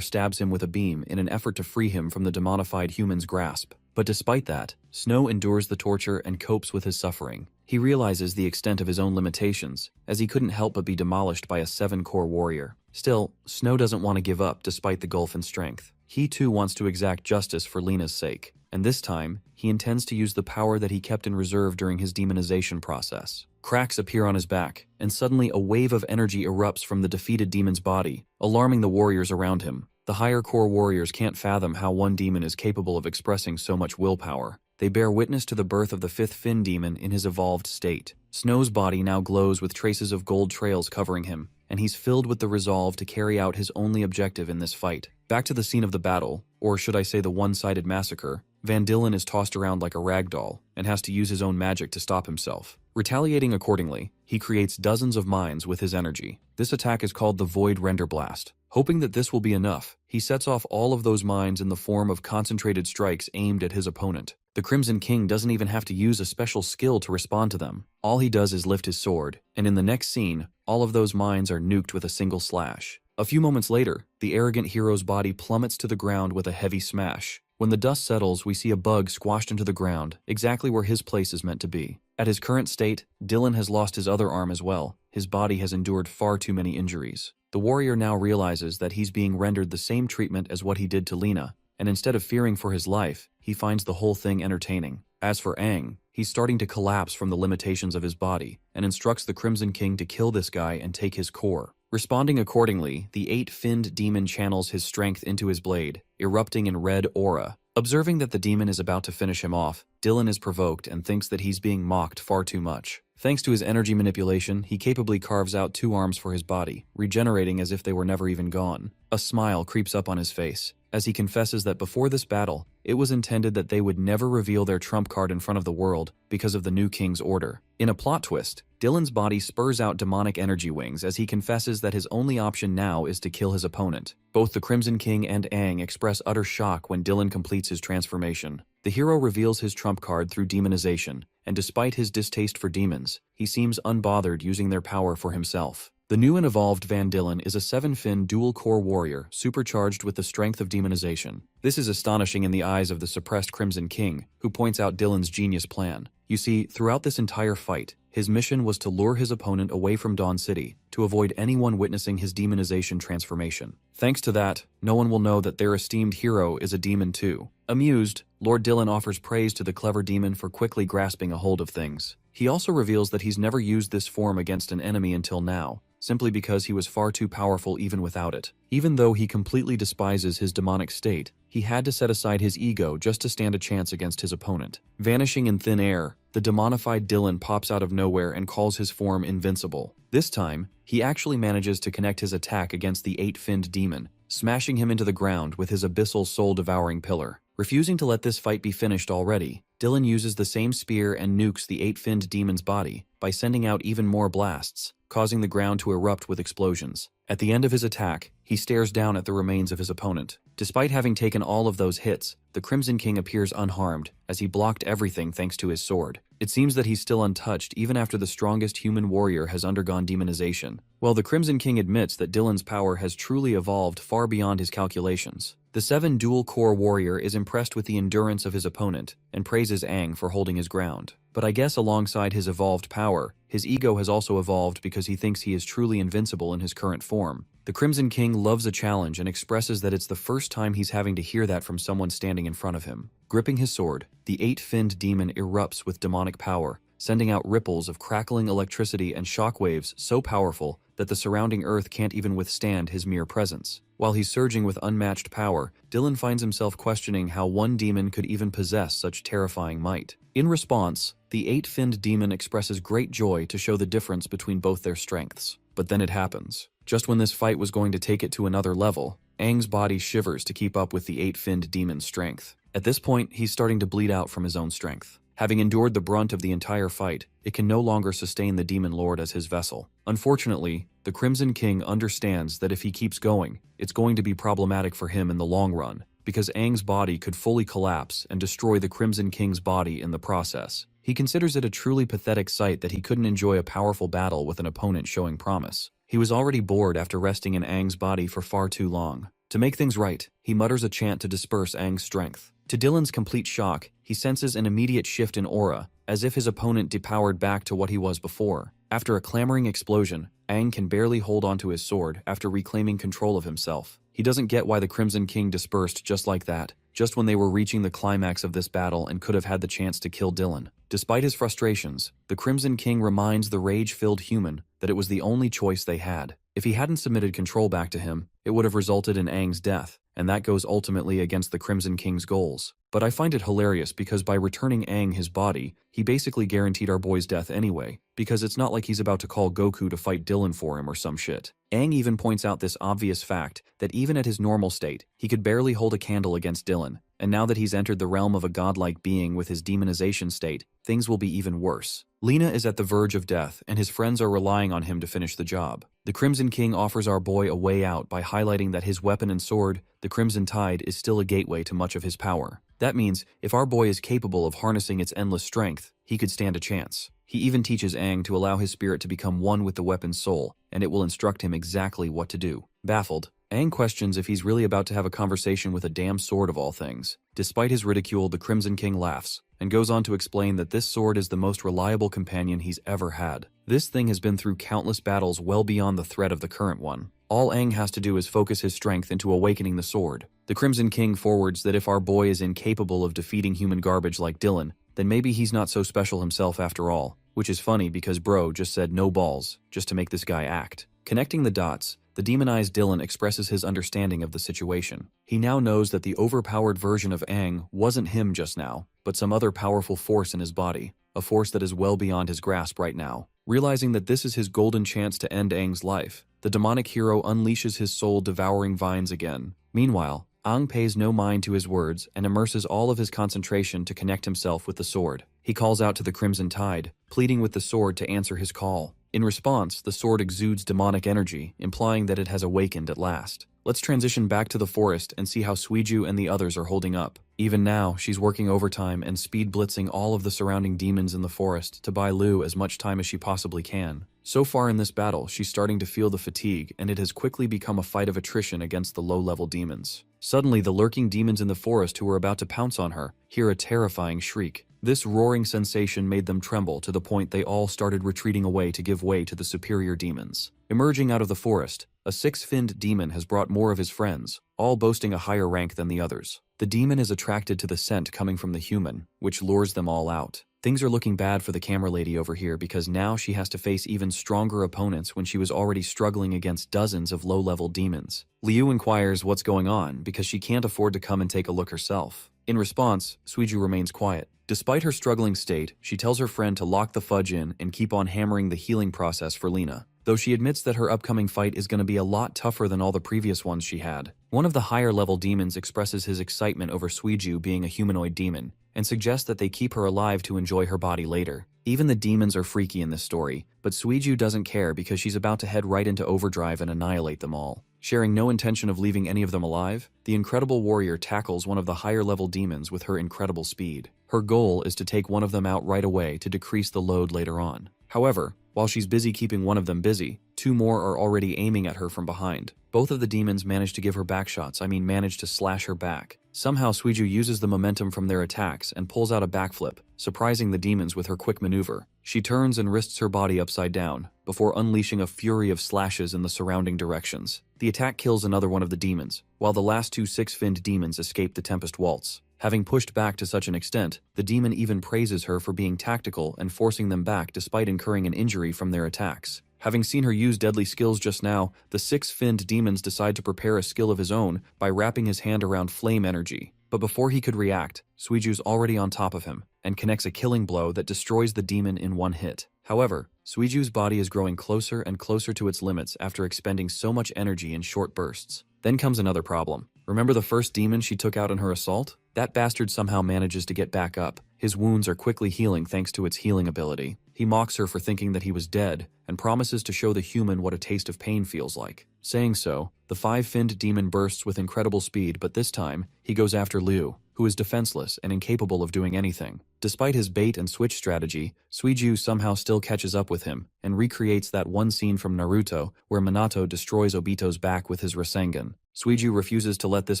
stabs him with a beam in an effort to free him from the demonified human's grasp. But despite that, Snow endures the torture and copes with his suffering. He realizes the extent of his own limitations, as he couldn't help but be demolished by a 7-Corps warrior. Still, Snow doesn't want to give up despite the gulf in strength. He too wants to exact justice for Lena's sake, and this time, he intends to use the power that he kept in reserve during his demonization process. Cracks appear on his back, and suddenly a wave of energy erupts from the defeated demon's body, alarming the warriors around him. The higher core warriors can't fathom how one demon is capable of expressing so much willpower. They bear witness to the birth of the 5th Fin demon in his evolved state. Snow's body now glows with traces of gold trails covering him, and he's filled with the resolve to carry out his only objective in this fight. Back to the scene of the battle, or should I say the one-sided massacre, Van Dillen is tossed around like a rag doll and has to use his own magic to stop himself. Retaliating accordingly, he creates dozens of mines with his energy. This attack is called the Void Render Blast. Hoping that this will be enough, he sets off all of those mines in the form of concentrated strikes aimed at his opponent. The Crimson King doesn't even have to use a special skill to respond to them. All he does is lift his sword, and in the next scene, all of those mines are nuked with a single slash. A few moments later, the arrogant hero's body plummets to the ground with a heavy smash. When the dust settles, we see a bug squashed into the ground, exactly where his place is meant to be. At his current state, Dylan has lost his other arm as well. His body has endured far too many injuries. The warrior now realizes that he's being rendered the same treatment as what he did to Lena, and instead of fearing for his life, he finds the whole thing entertaining. As for Aang, he's starting to collapse from the limitations of his body, and instructs the Crimson King to kill this guy and take his core. Responding accordingly, the 8-finned demon channels his strength into his blade, erupting in red aura. Observing that the demon is about to finish him off, Dylan is provoked and thinks that he's being mocked far too much. Thanks to his energy manipulation, he capably carves out 2 arms for his body, regenerating as if they were never even gone. A smile creeps up on his face, as he confesses that before this battle, it was intended that they would never reveal their trump card in front of the world because of the new king's order. In a plot twist, Dylan's body spurs out demonic energy wings as he confesses that his only option now is to kill his opponent. Both the Crimson King and Aang express utter shock when Dylan completes his transformation. The hero reveals his trump card through demonization, and despite his distaste for demons, he seems unbothered using their power for himself. The new and evolved Van Dylan is a 7-fin dual-core warrior supercharged with the strength of demonization. This is astonishing in the eyes of the suppressed Crimson King, who points out Dylan's genius plan. You see, throughout this entire fight, his mission was to lure his opponent away from Dawn City, to avoid anyone witnessing his demonization transformation. Thanks to that, no one will know that their esteemed hero is a demon too. Amused, Lord Dylan offers praise to the clever demon for quickly grasping a hold of things. He also reveals that he's never used this form against an enemy until now, simply because he was far too powerful even without it. Even though he completely despises his demonic state, he had to set aside his ego just to stand a chance against his opponent. Vanishing in thin air, the demonified Dylan pops out of nowhere and calls his form invincible. This time, he actually manages to connect his attack against the 8-finned demon, smashing him into the ground with his abyssal soul-devouring pillar. Refusing to let this fight be finished already, Dylan uses the same spear and nukes the 8-finned demon's body by sending out even more blasts, causing the ground to erupt with explosions. At the end of his attack, he stares down at the remains of his opponent. Despite having taken all of those hits, the Crimson King appears unharmed, as he blocked everything thanks to his sword. It seems that he's still untouched even after the strongest human warrior has undergone demonization. While the Crimson King admits that Dylan's power has truly evolved far beyond his calculations, the 7 dual-core warrior is impressed with the endurance of his opponent and praises Aang for holding his ground. But I guess alongside his evolved power, his ego has also evolved because he thinks he is truly invincible in his current form. The Crimson King loves a challenge and expresses that it's the first time he's having to hear that from someone standing in front of him. Gripping his sword, the 8-finned demon erupts with demonic power, sending out ripples of crackling electricity and shockwaves so powerful that the surrounding earth can't even withstand his mere presence. While he's surging with unmatched power, Dylan finds himself questioning how one demon could even possess such terrifying might. In response, the 8-finned demon expresses great joy to show the difference between both their strengths. But then it happens. Just when this fight was going to take it to another level, Aang's body shivers to keep up with the 8-finned demon's strength. At this point, he's starting to bleed out from his own strength. Having endured the brunt of the entire fight, it can no longer sustain the Demon Lord as his vessel. Unfortunately, the Crimson King understands that if he keeps going, it's going to be problematic for him in the long run, because Aang's body could fully collapse and destroy the Crimson King's body in the process. He considers it a truly pathetic sight that he couldn't enjoy a powerful battle with an opponent showing promise. He was already bored after resting in Aang's body for far too long. To make things right, he mutters a chant to disperse Aang's strength. To Dylan's complete shock, he senses an immediate shift in aura, as if his opponent depowered back to what he was before. After a clamoring explosion, Aang can barely hold onto his sword after reclaiming control of himself. He doesn't get why the Crimson King dispersed just like that, just when they were reaching the climax of this battle and could have had the chance to kill Dylan. Despite his frustrations, the Crimson King reminds the rage-filled human that it was the only choice they had. If he hadn't submitted control back to him, it would have resulted in Aang's death, and that goes ultimately against the Crimson King's goals. But I find it hilarious because by returning Aang his body, he basically guaranteed our boy's death anyway, because it's not like he's about to call Goku to fight Dylan for him or some shit. Aang even points out this obvious fact that even at his normal state, he could barely hold a candle against Dylan, and now that he's entered the realm of a godlike being with his demonization state, things will be even worse. Lena is at the verge of death, and his friends are relying on him to finish the job. The Crimson King offers our boy a way out by highlighting that his weapon and sword, the Crimson Tide, is still a gateway to much of his power. That means, if our boy is capable of harnessing its endless strength, he could stand a chance. He even teaches Aang to allow his spirit to become one with the weapon's soul, and it will instruct him exactly what to do. Baffled, Aang questions if he's really about to have a conversation with a damn sword of all things. Despite his ridicule, the Crimson King laughs, and goes on to explain that this sword is the most reliable companion he's ever had. This thing has been through countless battles well beyond the threat of the current one. All Aang has to do is focus his strength into awakening the sword. The Crimson King forwards that if our boy is incapable of defeating human garbage like Dylan, then maybe he's not so special himself after all. Which is funny because bro just said no balls, just to make this guy act. Connecting the dots, the demonized Dylan expresses his understanding of the situation. He now knows that the overpowered version of Aang wasn't him just now, but some other powerful force in his body, a force that is well beyond his grasp right now. Realizing that this is his golden chance to end Aang's life, the demonic hero unleashes his soul-devouring vines again. Meanwhile, Aang pays no mind to his words and immerses all of his concentration to connect himself with the sword. He calls out to the Crimson Tide, pleading with the sword to answer his call. In response, the sword exudes demonic energy, implying that it has awakened at last. Let's transition back to the forest and see how Suiju and the others are holding up. Even now, she's working overtime and speed blitzing all of the surrounding demons in the forest to buy Lu as much time as she possibly can. So far in this battle, she's starting to feel the fatigue, and it has quickly become a fight of attrition against the low-level demons. Suddenly, the lurking demons in the forest who were about to pounce on her hear a terrifying shriek. This roaring sensation made them tremble to the point they all started retreating away to give way to the superior demons. Emerging out of the forest, a six-finned demon has brought more of his friends, all boasting a higher rank than the others. The demon is attracted to the scent coming from the human, which lures them all out. Things are looking bad for the camera lady over here because now she has to face even stronger opponents when she was already struggling against dozens of low-level demons. Liu inquires what's going on because she can't afford to come and take a look herself. In response, Suiju remains quiet. Despite her struggling state, she tells her friend to lock the fudge in and keep on hammering the healing process for Lena, though she admits that her upcoming fight is going to be a lot tougher than all the previous ones she had. One of the higher-level demons expresses his excitement over Suiju being a humanoid demon, and suggests that they keep her alive to enjoy her body later. Even the demons are freaky in this story, but Suiju doesn't care because she's about to head right into overdrive and annihilate them all. Sharing no intention of leaving any of them alive, the incredible warrior tackles one of the higher-level demons with her incredible speed. Her goal is to take one of them out right away to decrease the load later on. However, while she's busy keeping one of them busy, two more are already aiming at her from behind. Both of the demons manage to give her backshots, manage to slash her back. Somehow Suiju uses the momentum from their attacks and pulls out a backflip, surprising the demons with her quick maneuver. She turns and wrists her body upside down, before unleashing a fury of slashes in the surrounding directions. The attack kills another one of the demons, while the last two six-finned demons escape the Tempest Waltz. Having pushed back to such an extent, the demon even praises her for being tactical and forcing them back despite incurring an injury from their attacks. Having seen her use deadly skills just now, the six-finned demons decide to prepare a skill of his own by wrapping his hand around flame energy. But before he could react, Suiju's already on top of him, and connects a killing blow that destroys the demon in one hit. However, Suiju's body is growing closer and closer to its limits after expending so much energy in short bursts. Then comes another problem. Remember the first demon she took out in her assault? That bastard somehow manages to get back up. His wounds are quickly healing thanks to its healing ability. He mocks her for thinking that he was dead, and promises to show the human what a taste of pain feels like. Saying so, the five-finned demon bursts with incredible speed, but this time, he goes after Liu, who is defenseless and incapable of doing anything. Despite his bait-and-switch strategy, Suiju somehow still catches up with him, and recreates that one scene from Naruto where Minato destroys Obito's back with his Rasengan. Suiju refuses to let this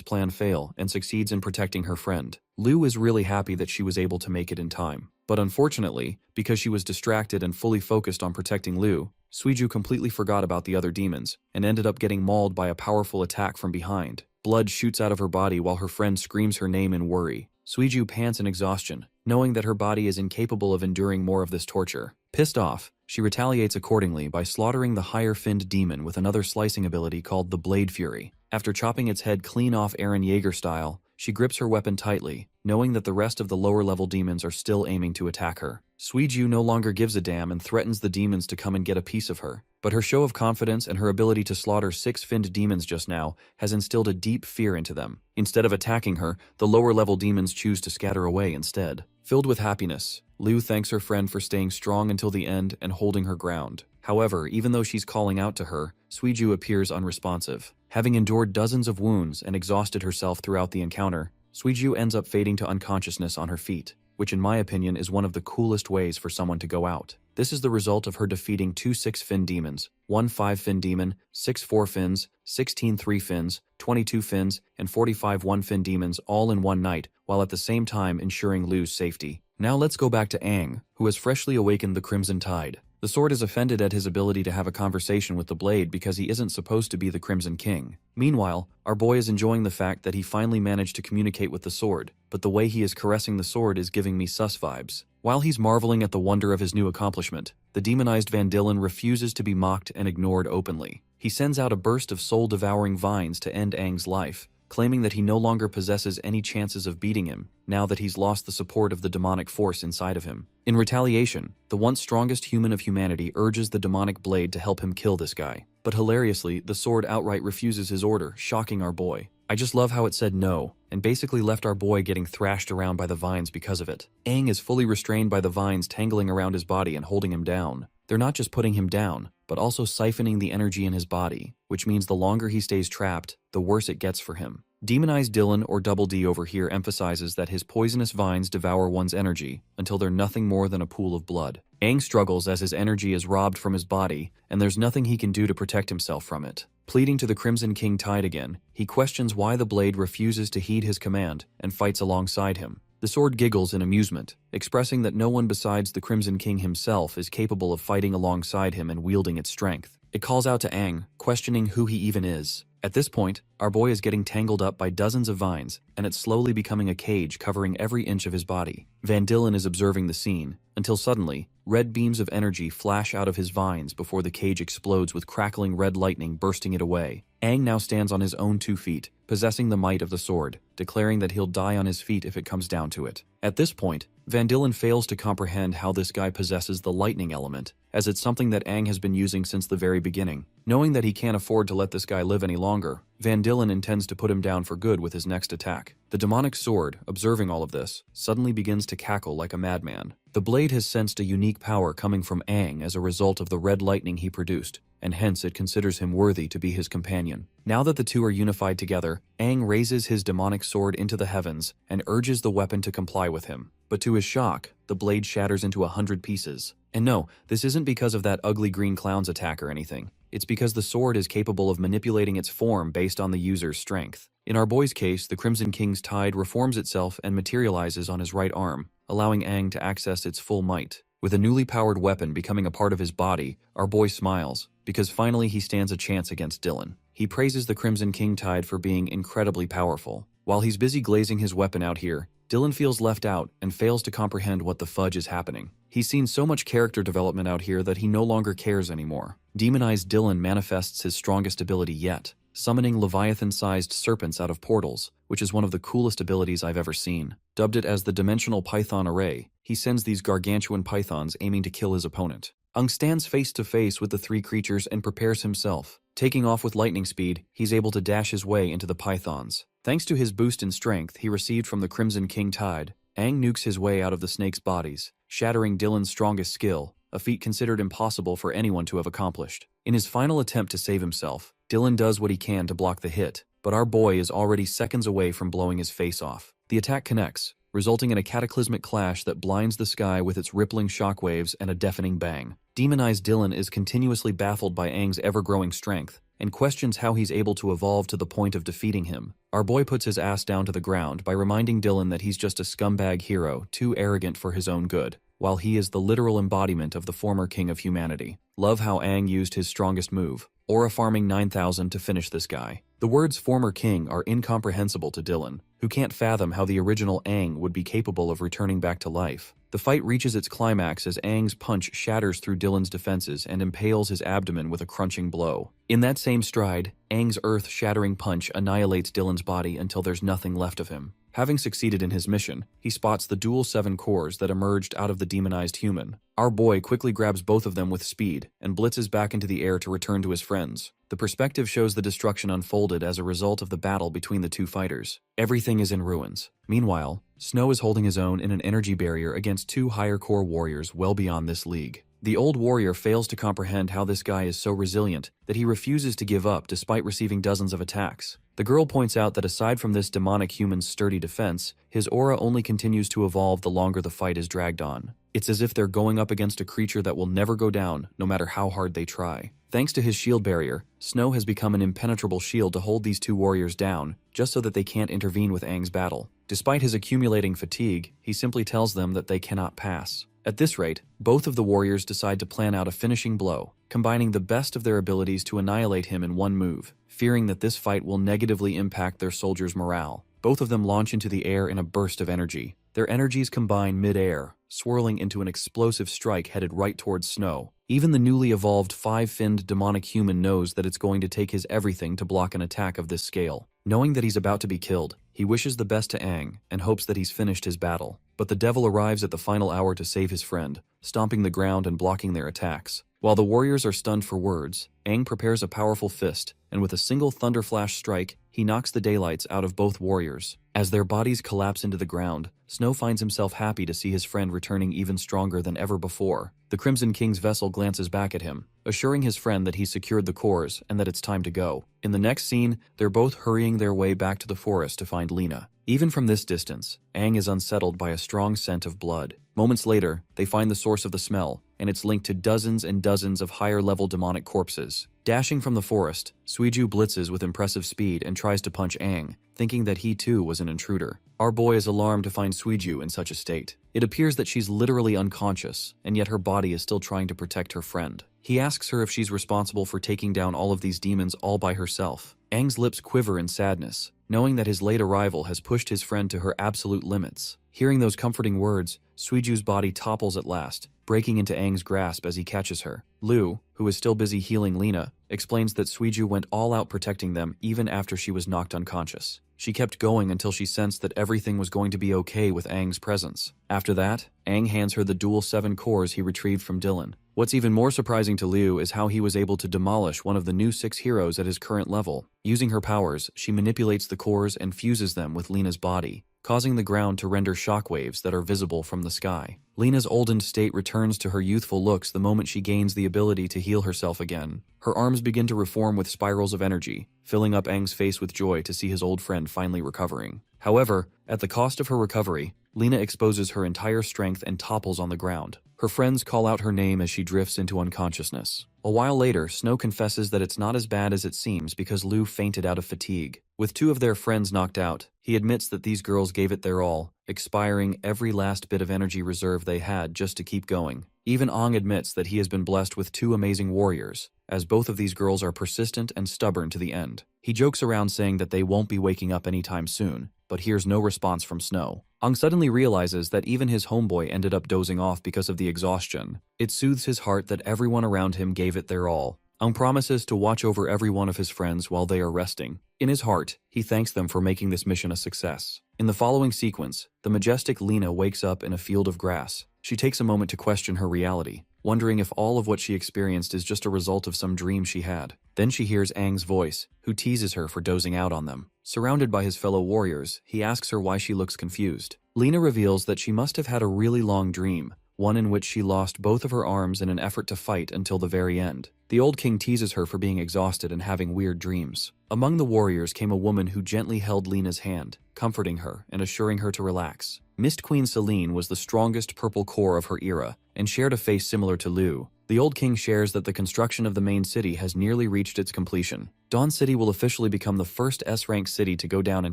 plan fail and succeeds in protecting her friend. Liu is really happy that she was able to make it in time. But unfortunately, because she was distracted and fully focused on protecting Liu, Suiju completely forgot about the other demons, and ended up getting mauled by a powerful attack from behind. Blood shoots out of her body while her friend screams her name in worry. Suiju pants in exhaustion, knowing that her body is incapable of enduring more of this torture. Pissed off, she retaliates accordingly by slaughtering the higher-finned demon with another slicing ability called the Blade Fury. After chopping its head clean off Eren Yeager style, she grips her weapon tightly, knowing that the rest of the lower-level demons are still aiming to attack her. Suiju no longer gives a damn and threatens the demons to come and get a piece of her. But her show of confidence and her ability to slaughter six-finned demons just now has instilled a deep fear into them. Instead of attacking her, the lower-level demons choose to scatter away instead. Filled with happiness, Liu thanks her friend for staying strong until the end and holding her ground. However, even though she's calling out to her, Suiju appears unresponsive. Having endured dozens of wounds and exhausted herself throughout the encounter, Suiju ends up fading to unconsciousness on her feet, which in my opinion is one of the coolest ways for someone to go out. This is the result of her defeating two six-fin demons, one five-fin demon, 6 4-fins, 16 3-fins, 22 fins, and 45 1-fin demons all in one night, while at the same time ensuring Liu's safety. Now let's go back to Aang, who has freshly awakened the Crimson Tide. The sword is offended at his ability to have a conversation with the blade because he isn't supposed to be the Crimson King. Meanwhile, our boy is enjoying the fact that he finally managed to communicate with the sword, but the way he is caressing the sword is giving me sus vibes. While he's marveling at the wonder of his new accomplishment, the demonized Van Dillen refuses to be mocked and ignored openly. He sends out a burst of soul-devouring vines to end Aang's life, claiming that he no longer possesses any chances of beating him, now that he's lost the support of the demonic force inside of him. In retaliation, the once strongest human of humanity urges the demonic blade to help him kill this guy. But hilariously, the sword outright refuses his order, shocking our boy. I just love how it said no, and basically left our boy getting thrashed around by the vines because of it. Aang is fully restrained by the vines tangling around his body and holding him down. They're not just putting him down, but also siphoning the energy in his body, which means the longer he stays trapped, the worse it gets for him. Demonized Dylan, or Double D over here, emphasizes that his poisonous vines devour one's energy until they're nothing more than a pool of blood. Aang struggles as his energy is robbed from his body, and there's nothing he can do to protect himself from it. Pleading to the Crimson King Tide again, he questions why the blade refuses to heed his command and fights alongside him. The sword giggles in amusement, expressing that no one besides the Crimson King himself is capable of fighting alongside him and wielding its strength. It calls out to Aang, questioning who he even is. At this point, our boy is getting tangled up by dozens of vines, and it's slowly becoming a cage covering every inch of his body. Van Dillen is observing the scene, until suddenly, red beams of energy flash out of his vines before the cage explodes with crackling red lightning bursting it away. Aang now stands on his own 2 feet, possessing the might of the sword, declaring that he'll die on his feet if it comes down to it. At this point, Van Dillen fails to comprehend how this guy possesses the lightning element, as it's something that Aang has been using since the very beginning. Knowing that he can't afford to let this guy live any longer, Van Dillen intends to put him down for good with his next attack. The demonic sword, observing all of this, suddenly begins to cackle like a madman. The blade has sensed a unique power coming from Aang as a result of the red lightning he produced, and hence it considers him worthy to be his companion. Now that the two are unified together, Aang raises his demonic sword into the heavens and urges the weapon to comply with him. But to his shock, the blade shatters into 100 pieces. And no, this isn't because of that ugly green clown's attack or anything. It's because the sword is capable of manipulating its form based on the user's strength. In our boy's case, the Crimson King's Tide reforms itself and materializes on his right arm, allowing Aang to access its full might. With a newly powered weapon becoming a part of his body, our boy smiles, because finally he stands a chance against Dylan. He praises the Crimson King Tide for being incredibly powerful. While he's busy glazing his weapon out here, Dylan feels left out and fails to comprehend what the fudge is happening. He's seen so much character development out here that he no longer cares anymore. Demonized Dylan manifests his strongest ability yet, summoning Leviathan-sized serpents out of portals, which is one of the coolest abilities I've ever seen. Dubbed it as the Dimensional Python Array, he sends these gargantuan pythons aiming to kill his opponent. Aang stands face to face with the 3 creatures and prepares himself. Taking off with lightning speed, he's able to dash his way into the pythons. Thanks to his boost in strength he received from the Crimson King Tide, Aang nukes his way out of the snakes' bodies, shattering Dylan's strongest skill, a feat considered impossible for anyone to have accomplished. In his final attempt to save himself, Dylan does what he can to block the hit, but our boy is already seconds away from blowing his face off. The attack connects, resulting in a cataclysmic clash that blinds the sky with its rippling shockwaves and a deafening bang. Demonized Dylan is continuously baffled by Aang's ever-growing strength, and questions how he's able to evolve to the point of defeating him. Our boy puts his ass down to the ground by reminding Dylan that he's just a scumbag hero, too arrogant for his own good, while he is the literal embodiment of the former king of humanity. Love how Aang used his strongest move, Aura farming 9,000 to finish this guy. The words former king are incomprehensible to Dylan, who can't fathom how the original Aang would be capable of returning back to life. The fight reaches its climax as Aang's punch shatters through Dylan's defenses and impales his abdomen with a crunching blow. In that same stride, Aang's earth-shattering punch annihilates Dylan's body until there's nothing left of him. Having succeeded in his mission, he spots the dual 7 cores that emerged out of the demonized human. Our boy quickly grabs both of them with speed and blitzes back into the air to return to his friends. The perspective shows the destruction unfolded as a result of the battle between the 2 fighters. Everything is in ruins. Meanwhile, Snow is holding his own in an energy barrier against 2 higher core warriors well beyond this league. The old warrior fails to comprehend how this guy is so resilient that he refuses to give up despite receiving dozens of attacks. The girl points out that aside from this demonic human's sturdy defense, his aura only continues to evolve the longer the fight is dragged on. It's as if they're going up against a creature that will never go down, no matter how hard they try. Thanks to his shield barrier, Snow has become an impenetrable shield to hold these 2 warriors down, just so that they can't intervene with Aang's battle. Despite his accumulating fatigue, he simply tells them that they cannot pass. At this rate, both of the warriors decide to plan out a finishing blow, combining the best of their abilities to annihilate him in one move, fearing that this fight will negatively impact their soldiers' morale. Both of them launch into the air in a burst of energy, Their energies combine mid-air, swirling into an explosive strike headed right towards Snow. Even the newly evolved five-finned demonic human knows that it's going to take his everything to block an attack of this scale. Knowing that he's about to be killed, he wishes the best to Aang and hopes that he's finished his battle. But the devil arrives at the final hour to save his friend, stomping the ground and blocking their attacks. While the warriors are stunned for words, Aang prepares a powerful fist, and with a single thunderflash strike, he knocks the daylights out of both warriors. As their bodies collapse into the ground, Snow finds himself happy to see his friend returning even stronger than ever before. The Crimson King's vessel glances back at him, assuring his friend that he's secured the cores and that it's time to go. In the next scene, they're both hurrying their way back to the forest to find Lena. Even from this distance, Aang is unsettled by a strong scent of blood. Moments later, they find the source of the smell, and it's linked to dozens and dozens of higher-level demonic corpses. Dashing from the forest, Suiju blitzes with impressive speed and tries to punch Aang, thinking that he too was an intruder. Our boy is alarmed to find Suiju in such a state. It appears that she's literally unconscious, and yet her body is still trying to protect her friend. He asks her if she's responsible for taking down all of these demons all by herself. Aang's lips quiver in sadness, knowing that his late arrival has pushed his friend to her absolute limits. Hearing those comforting words, Suiju's body topples at last, breaking into Aang's grasp as he catches her. Lu, who is still busy healing Lena, explains that Suiju went all out protecting them even after she was knocked unconscious. She kept going until she sensed that everything was going to be okay with Aang's presence. After that, Aang hands her the dual 7 cores he retrieved from Dylan. What's even more surprising to Liu is how he was able to demolish one of the new 6 heroes at his current level. Using her powers, she manipulates the cores and fuses them with Lena's body, causing the ground to render shockwaves that are visible from the sky. Lena's oldened state returns to her youthful looks the moment she gains the ability to heal herself again. Her arms begin to reform with spirals of energy, filling up Aang's face with joy to see his old friend finally recovering. However, at the cost of her recovery, Lena exposes her entire strength and topples on the ground. Her friends call out her name as she drifts into unconsciousness. A while later, Snow confesses that it's not as bad as it seems because Lu fainted out of fatigue. With 2 of their friends knocked out, he admits that these girls gave it their all, expiring every last bit of energy reserve they had just to keep going. Even Aang admits that he has been blessed with 2 amazing warriors, as both of these girls are persistent and stubborn to the end. He jokes around saying that they won't be waking up anytime soon, but hears no response from Snow. Aang suddenly realizes that even his homeboy ended up dozing off because of the exhaustion. It soothes his heart that everyone around him gave it their all. Aang promises to watch over every one of his friends while they are resting. In his heart, he thanks them for making this mission a success. In the following sequence, the majestic Lena wakes up in a field of grass. She takes a moment to question her reality, wondering if all of what she experienced is just a result of some dream she had. Then she hears Aang's voice, who teases her for dozing out on them. Surrounded by his fellow warriors, he asks her why she looks confused. Lena reveals that she must have had a really long dream, one in which she lost both of her arms in an effort to fight until the very end. The old king teases her for being exhausted and having weird dreams. Among the warriors came a woman who gently held Lena's hand, comforting her and assuring her to relax. Mist Queen Selene was the strongest purple core of her era, and shared a face similar to Lu. The old king shares that the construction of the main city has nearly reached its completion. Dawn City will officially become the first S-rank city to go down in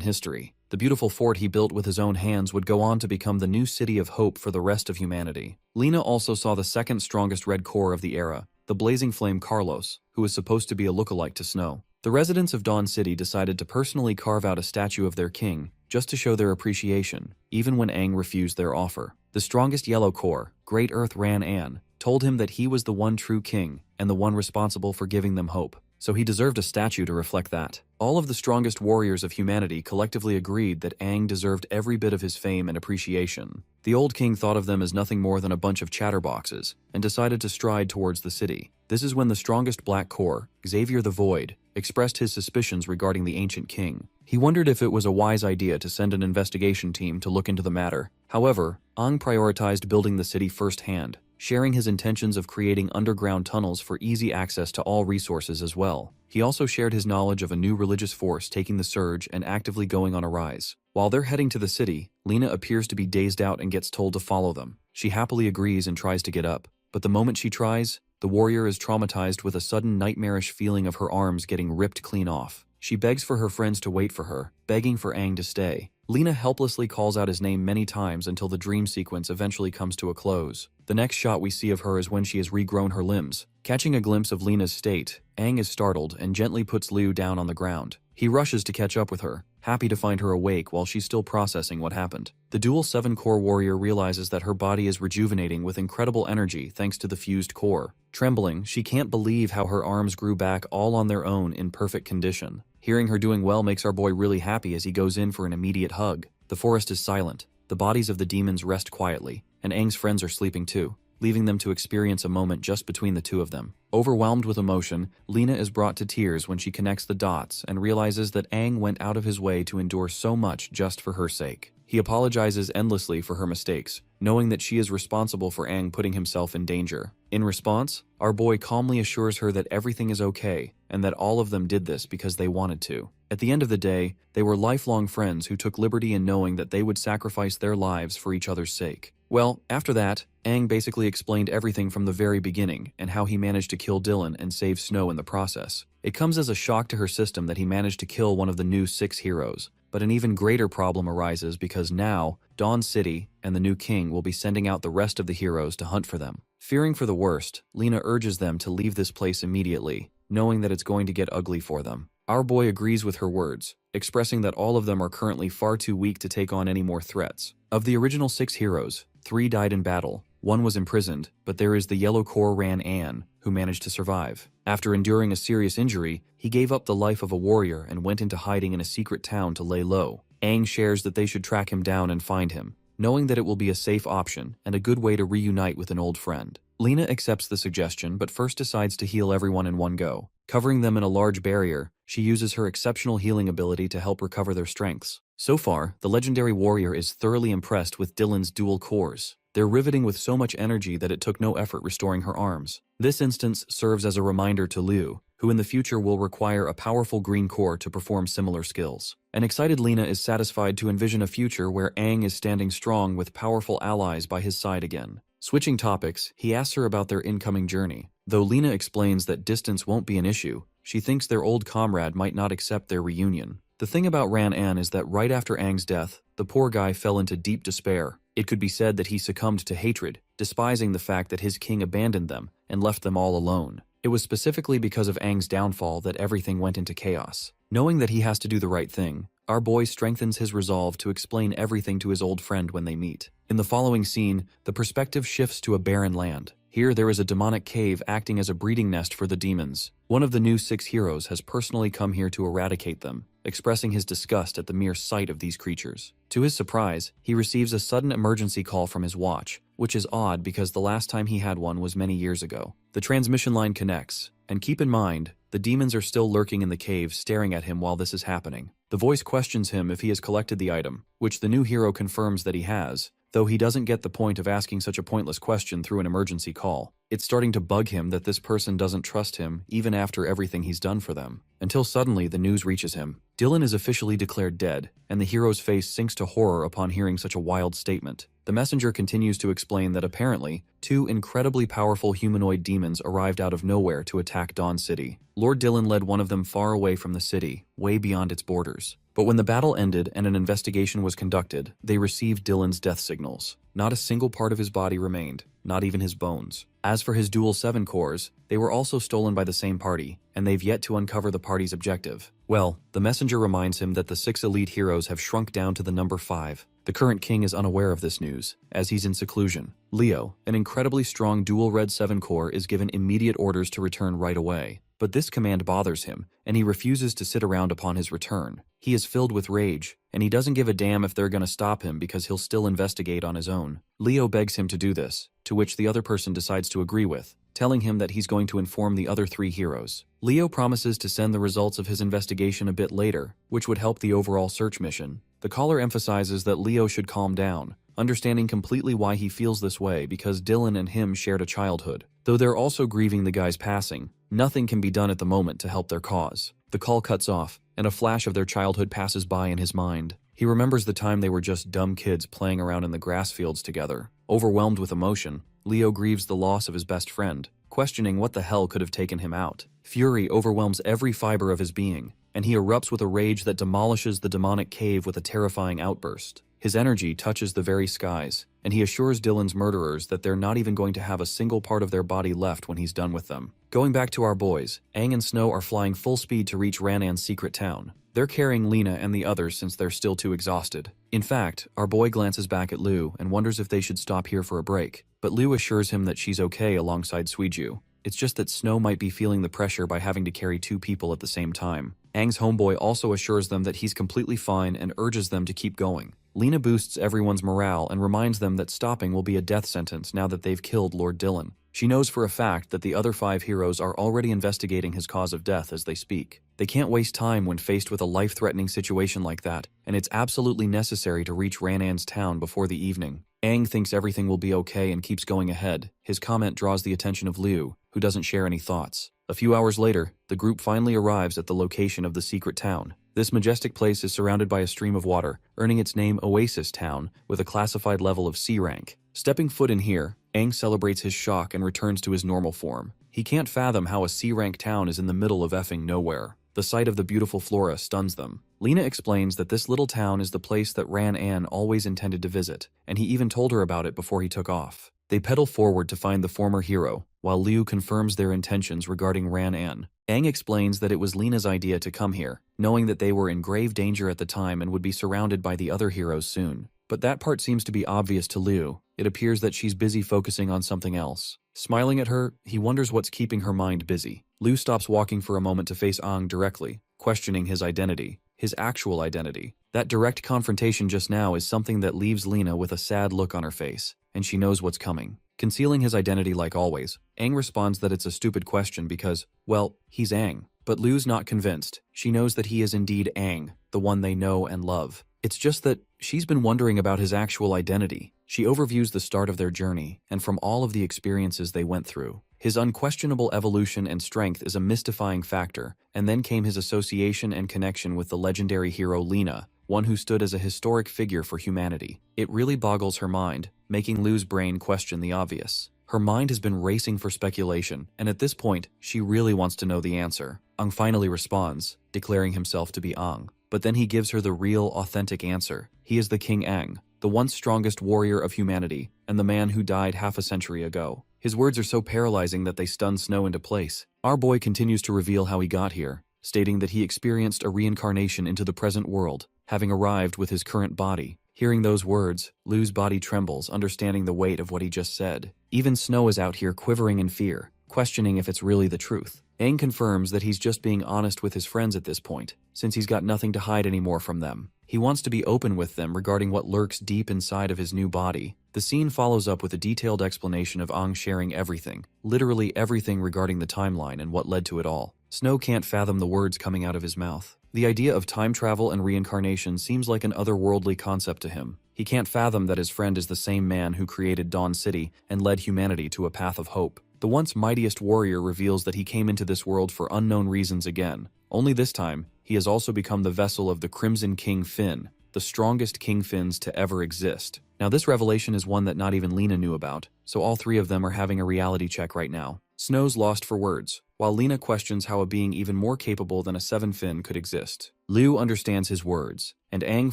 history. The beautiful fort he built with his own hands would go on to become the new city of hope for the rest of humanity. Lena also saw the second strongest red core of the era, the blazing flame Carlos, who is supposed to be a lookalike to Snow. The residents of Dawn City decided to personally carve out a statue of their king, just to show their appreciation, even when Aang refused their offer. The strongest yellow core, Great Earth Ran An, told him that he was the one true king and the one responsible for giving them hope, so he deserved a statue to reflect that. All of the strongest warriors of humanity collectively agreed that Aang deserved every bit of his fame and appreciation. The old king thought of them as nothing more than a bunch of chatterboxes, and decided to stride towards the city. This is when the strongest black core, Xavier the Void, expressed his suspicions regarding the ancient king. He wondered if it was a wise idea to send an investigation team to look into the matter. However, Aang prioritized building the city firsthand, sharing his intentions of creating underground tunnels for easy access to all resources as well. He also shared his knowledge of a new religious force taking the surge and actively going on a rise. While they're heading to the city, Lena appears to be dazed out and gets told to follow them. She happily agrees and tries to get up, but the moment she tries, the warrior is traumatized with a sudden nightmarish feeling of her arms getting ripped clean off. She begs for her friends to wait for her, begging for Aang to stay. Lena helplessly calls out his name many times until the dream sequence eventually comes to a close. The next shot we see of her is when she has regrown her limbs. Catching a glimpse of Lena's state, Aang is startled and gently puts Liu down on the ground. He rushes to catch up with her, happy to find her awake while she's still processing what happened. The dual 7-core warrior realizes that her body is rejuvenating with incredible energy thanks to the fused core. Trembling, she can't believe how her arms grew back all on their own in perfect condition. Hearing her doing well makes our boy really happy as he goes in for an immediate hug. The forest is silent. The bodies of the demons rest quietly, and Aang's friends are sleeping too, leaving them to experience a moment just between the two of them. Overwhelmed with emotion, Lena is brought to tears when she connects the dots and realizes that Aang went out of his way to endure so much just for her sake. He apologizes endlessly for her mistakes, knowing that she is responsible for Aang putting himself in danger. In response, our boy calmly assures her that everything is okay and that all of them did this because they wanted to. At the end of the day, they were lifelong friends who took liberty in knowing that they would sacrifice their lives for each other's sake. Well, after that, Aang basically explained everything from the very beginning and how he managed to kill Dylan and save Snow in the process. It comes as a shock to her system that he managed to kill one of the new 6 heroes, but an even greater problem arises because now, Dawn City and the new king will be sending out the rest of the heroes to hunt for them. Fearing for the worst, Lena urges them to leave this place immediately, knowing that it's going to get ugly for them. Our boy agrees with her words, expressing that all of them are currently far too weak to take on any more threats. Of the original 6 heroes, 3 died in battle, 1 was imprisoned, but there is the yellow core Ran-An, who managed to survive. After enduring a serious injury, he gave up the life of a warrior and went into hiding in a secret town to lay low. Aang shares that they should track him down and find him, knowing that it will be a safe option and a good way to reunite with an old friend. Lena accepts the suggestion but first decides to heal everyone in one go. Covering them in a large barrier, she uses her exceptional healing ability to help recover their strengths. So far, the legendary warrior is thoroughly impressed with Dylan's dual cores. They're riveting with so much energy that it took no effort restoring her arms. This instance serves as a reminder to Liu, who in the future will require a powerful green core to perform similar skills. An excited Lena is satisfied to envision a future where Aang is standing strong with powerful allies by his side again. Switching topics, he asks her about their incoming journey. Though Lena explains that distance won't be an issue, she thinks their old comrade might not accept their reunion. The thing about Ran-An is that right after Aang's death, the poor guy fell into deep despair. It could be said that he succumbed to hatred, despising the fact that his king abandoned them and left them all alone. It was specifically because of Aang's downfall that everything went into chaos. Knowing that he has to do the right thing, our boy strengthens his resolve to explain everything to his old friend when they meet. In the following scene, the perspective shifts to a barren land. Here there is a demonic cave acting as a breeding nest for the demons. One of the new 6 heroes has personally come here to eradicate them, expressing his disgust at the mere sight of these creatures. To his surprise, he receives a sudden emergency call from his watch, which is odd because the last time he had one was many years ago. The transmission line connects, and keep in mind, the demons are still lurking in the cave staring at him while this is happening. The voice questions him if he has collected the item, which the new hero confirms that he has, though he doesn't get the point of asking such a pointless question through an emergency call. It's starting to bug him that this person doesn't trust him even after everything he's done for them. Until suddenly the news reaches him. Dylan is officially declared dead, and the hero's face sinks to horror upon hearing such a wild statement. The messenger continues to explain that apparently, 2 incredibly powerful humanoid demons arrived out of nowhere to attack Dawn City. Lord Dylan led one of them far away from the city, way beyond its borders. But when the battle ended and an investigation was conducted, they received Dylan's death signals. Not a single part of his body remained, not even his bones. As for his dual 7 cores, they were also stolen by the same party, and they've yet to uncover the party's objective. Well, the messenger reminds him that the 6 elite heroes have shrunk down to the number 5. The current king is unaware of this news, as he's in seclusion. Leo, an incredibly strong dual red 7 core, is given immediate orders to return right away. But this command bothers him, and he refuses to sit around upon his return. He is filled with rage, and he doesn't give a damn if they're gonna stop him because he'll still investigate on his own. Leo begs him to do this, to which the other person decides to agree with, telling him that he's going to inform the other 3 heroes. Leo promises to send the results of his investigation a bit later, which would help the overall search mission. The caller emphasizes that Leo should calm down, understanding completely why he feels this way because Dylan and him shared a childhood. Though they're also grieving the guy's passing, nothing can be done at the moment to help their cause. The call cuts off, and a flash of their childhood passes by in his mind. He remembers the time they were just dumb kids playing around in the grass fields together. Overwhelmed with emotion, Leo grieves the loss of his best friend, questioning what the hell could have taken him out. Fury overwhelms every fiber of his being, and he erupts with a rage that demolishes the demonic cave with a terrifying outburst. His energy touches the very skies, and he assures Dylan's murderers that they're not even going to have a single part of their body left when he's done with them. Going back to our boys, Aang and Snow are flying full speed to reach Ran-An's secret town. They're carrying Lena and the others since they're still too exhausted. In fact, our boy glances back at Liu and wonders if they should stop here for a break, but Liu assures him that she's okay alongside Suiju. It's just that Snow might be feeling the pressure by having to carry 2 people at the same time. Aang's homeboy also assures them that he's completely fine and urges them to keep going. Lena boosts everyone's morale and reminds them that stopping will be a death sentence now that they've killed Lord Dylan. She knows for a fact that the other 5 heroes are already investigating his cause of death as they speak. They can't waste time when faced with a life-threatening situation like that, and it's absolutely necessary to reach Ranan's town before the evening. Aang thinks everything will be okay and keeps going ahead. His comment draws the attention of Liu, who doesn't share any thoughts. A few hours later, the group finally arrives at the location of the secret town. This majestic place is surrounded by a stream of water, earning its name Oasis Town, with a classified level of C rank. Stepping foot in here, Aang celebrates his shock and returns to his normal form. He can't fathom how a C-rank town is in the middle of effing nowhere. The sight of the beautiful flora stuns them. Lena explains that this little town is the place that Ran-An always intended to visit, and he even told her about it before he took off. They pedal forward to find the former hero, while Liu confirms their intentions regarding Ran-An. Aang explains that it was Lena's idea to come here, knowing that they were in grave danger at the time and would be surrounded by the other heroes soon. But that part seems to be obvious to Liu. It appears that she's busy focusing on something else. Smiling at her, he wonders what's keeping her mind busy. Liu stops walking for a moment to face Aang directly, questioning his identity, his actual identity. That direct confrontation just now is something that leaves Lena with a sad look on her face, and she knows what's coming. Concealing his identity like always, Aang responds that it's a stupid question because, well, he's Aang. But Liu's not convinced. She knows that he is indeed Aang, the one they know and love. It's just that she's been wondering about his actual identity. She overviews the start of their journey, and from all of the experiences they went through. His unquestionable evolution and strength is a mystifying factor, and then came his association and connection with the legendary hero Lena, one who stood as a historic figure for humanity. It really boggles her mind, making Liu's brain question the obvious. Her mind has been racing for speculation, and at this point, she really wants to know the answer. Aang finally responds, declaring himself to be Aang. But then he gives her the real, authentic answer. He is the King Aang, the once strongest warrior of humanity, and the man who died half a century ago. His words are so paralyzing that they stun Snow into place. Our boy continues to reveal how he got here, stating that he experienced a reincarnation into the present world, having arrived with his current body. Hearing those words, Liu's body trembles, understanding the weight of what he just said. Even Snow is out here quivering in fear, questioning if it's really the truth. Aang confirms that he's just being honest with his friends at this point, since he's got nothing to hide anymore from them. He wants to be open with them regarding what lurks deep inside of his new body. The scene follows up with a detailed explanation of Aang sharing everything, literally everything regarding the timeline and what led to it all. Snow can't fathom the words coming out of his mouth. The idea of time travel and reincarnation seems like an otherworldly concept to him. He can't fathom that his friend is the same man who created Dawn City and led humanity to a path of hope. The once mightiest warrior reveals that he came into this world for unknown reasons again. Only this time, he has also become the vessel of the Crimson King Finn, the strongest King Finns to ever exist. Now this revelation is one that not even Lena knew about, so all 3 of them are having a reality check right now. Snow's lost for words, while Lena questions how a being even more capable than a 7-fin could exist. Liu understands his words, and Aang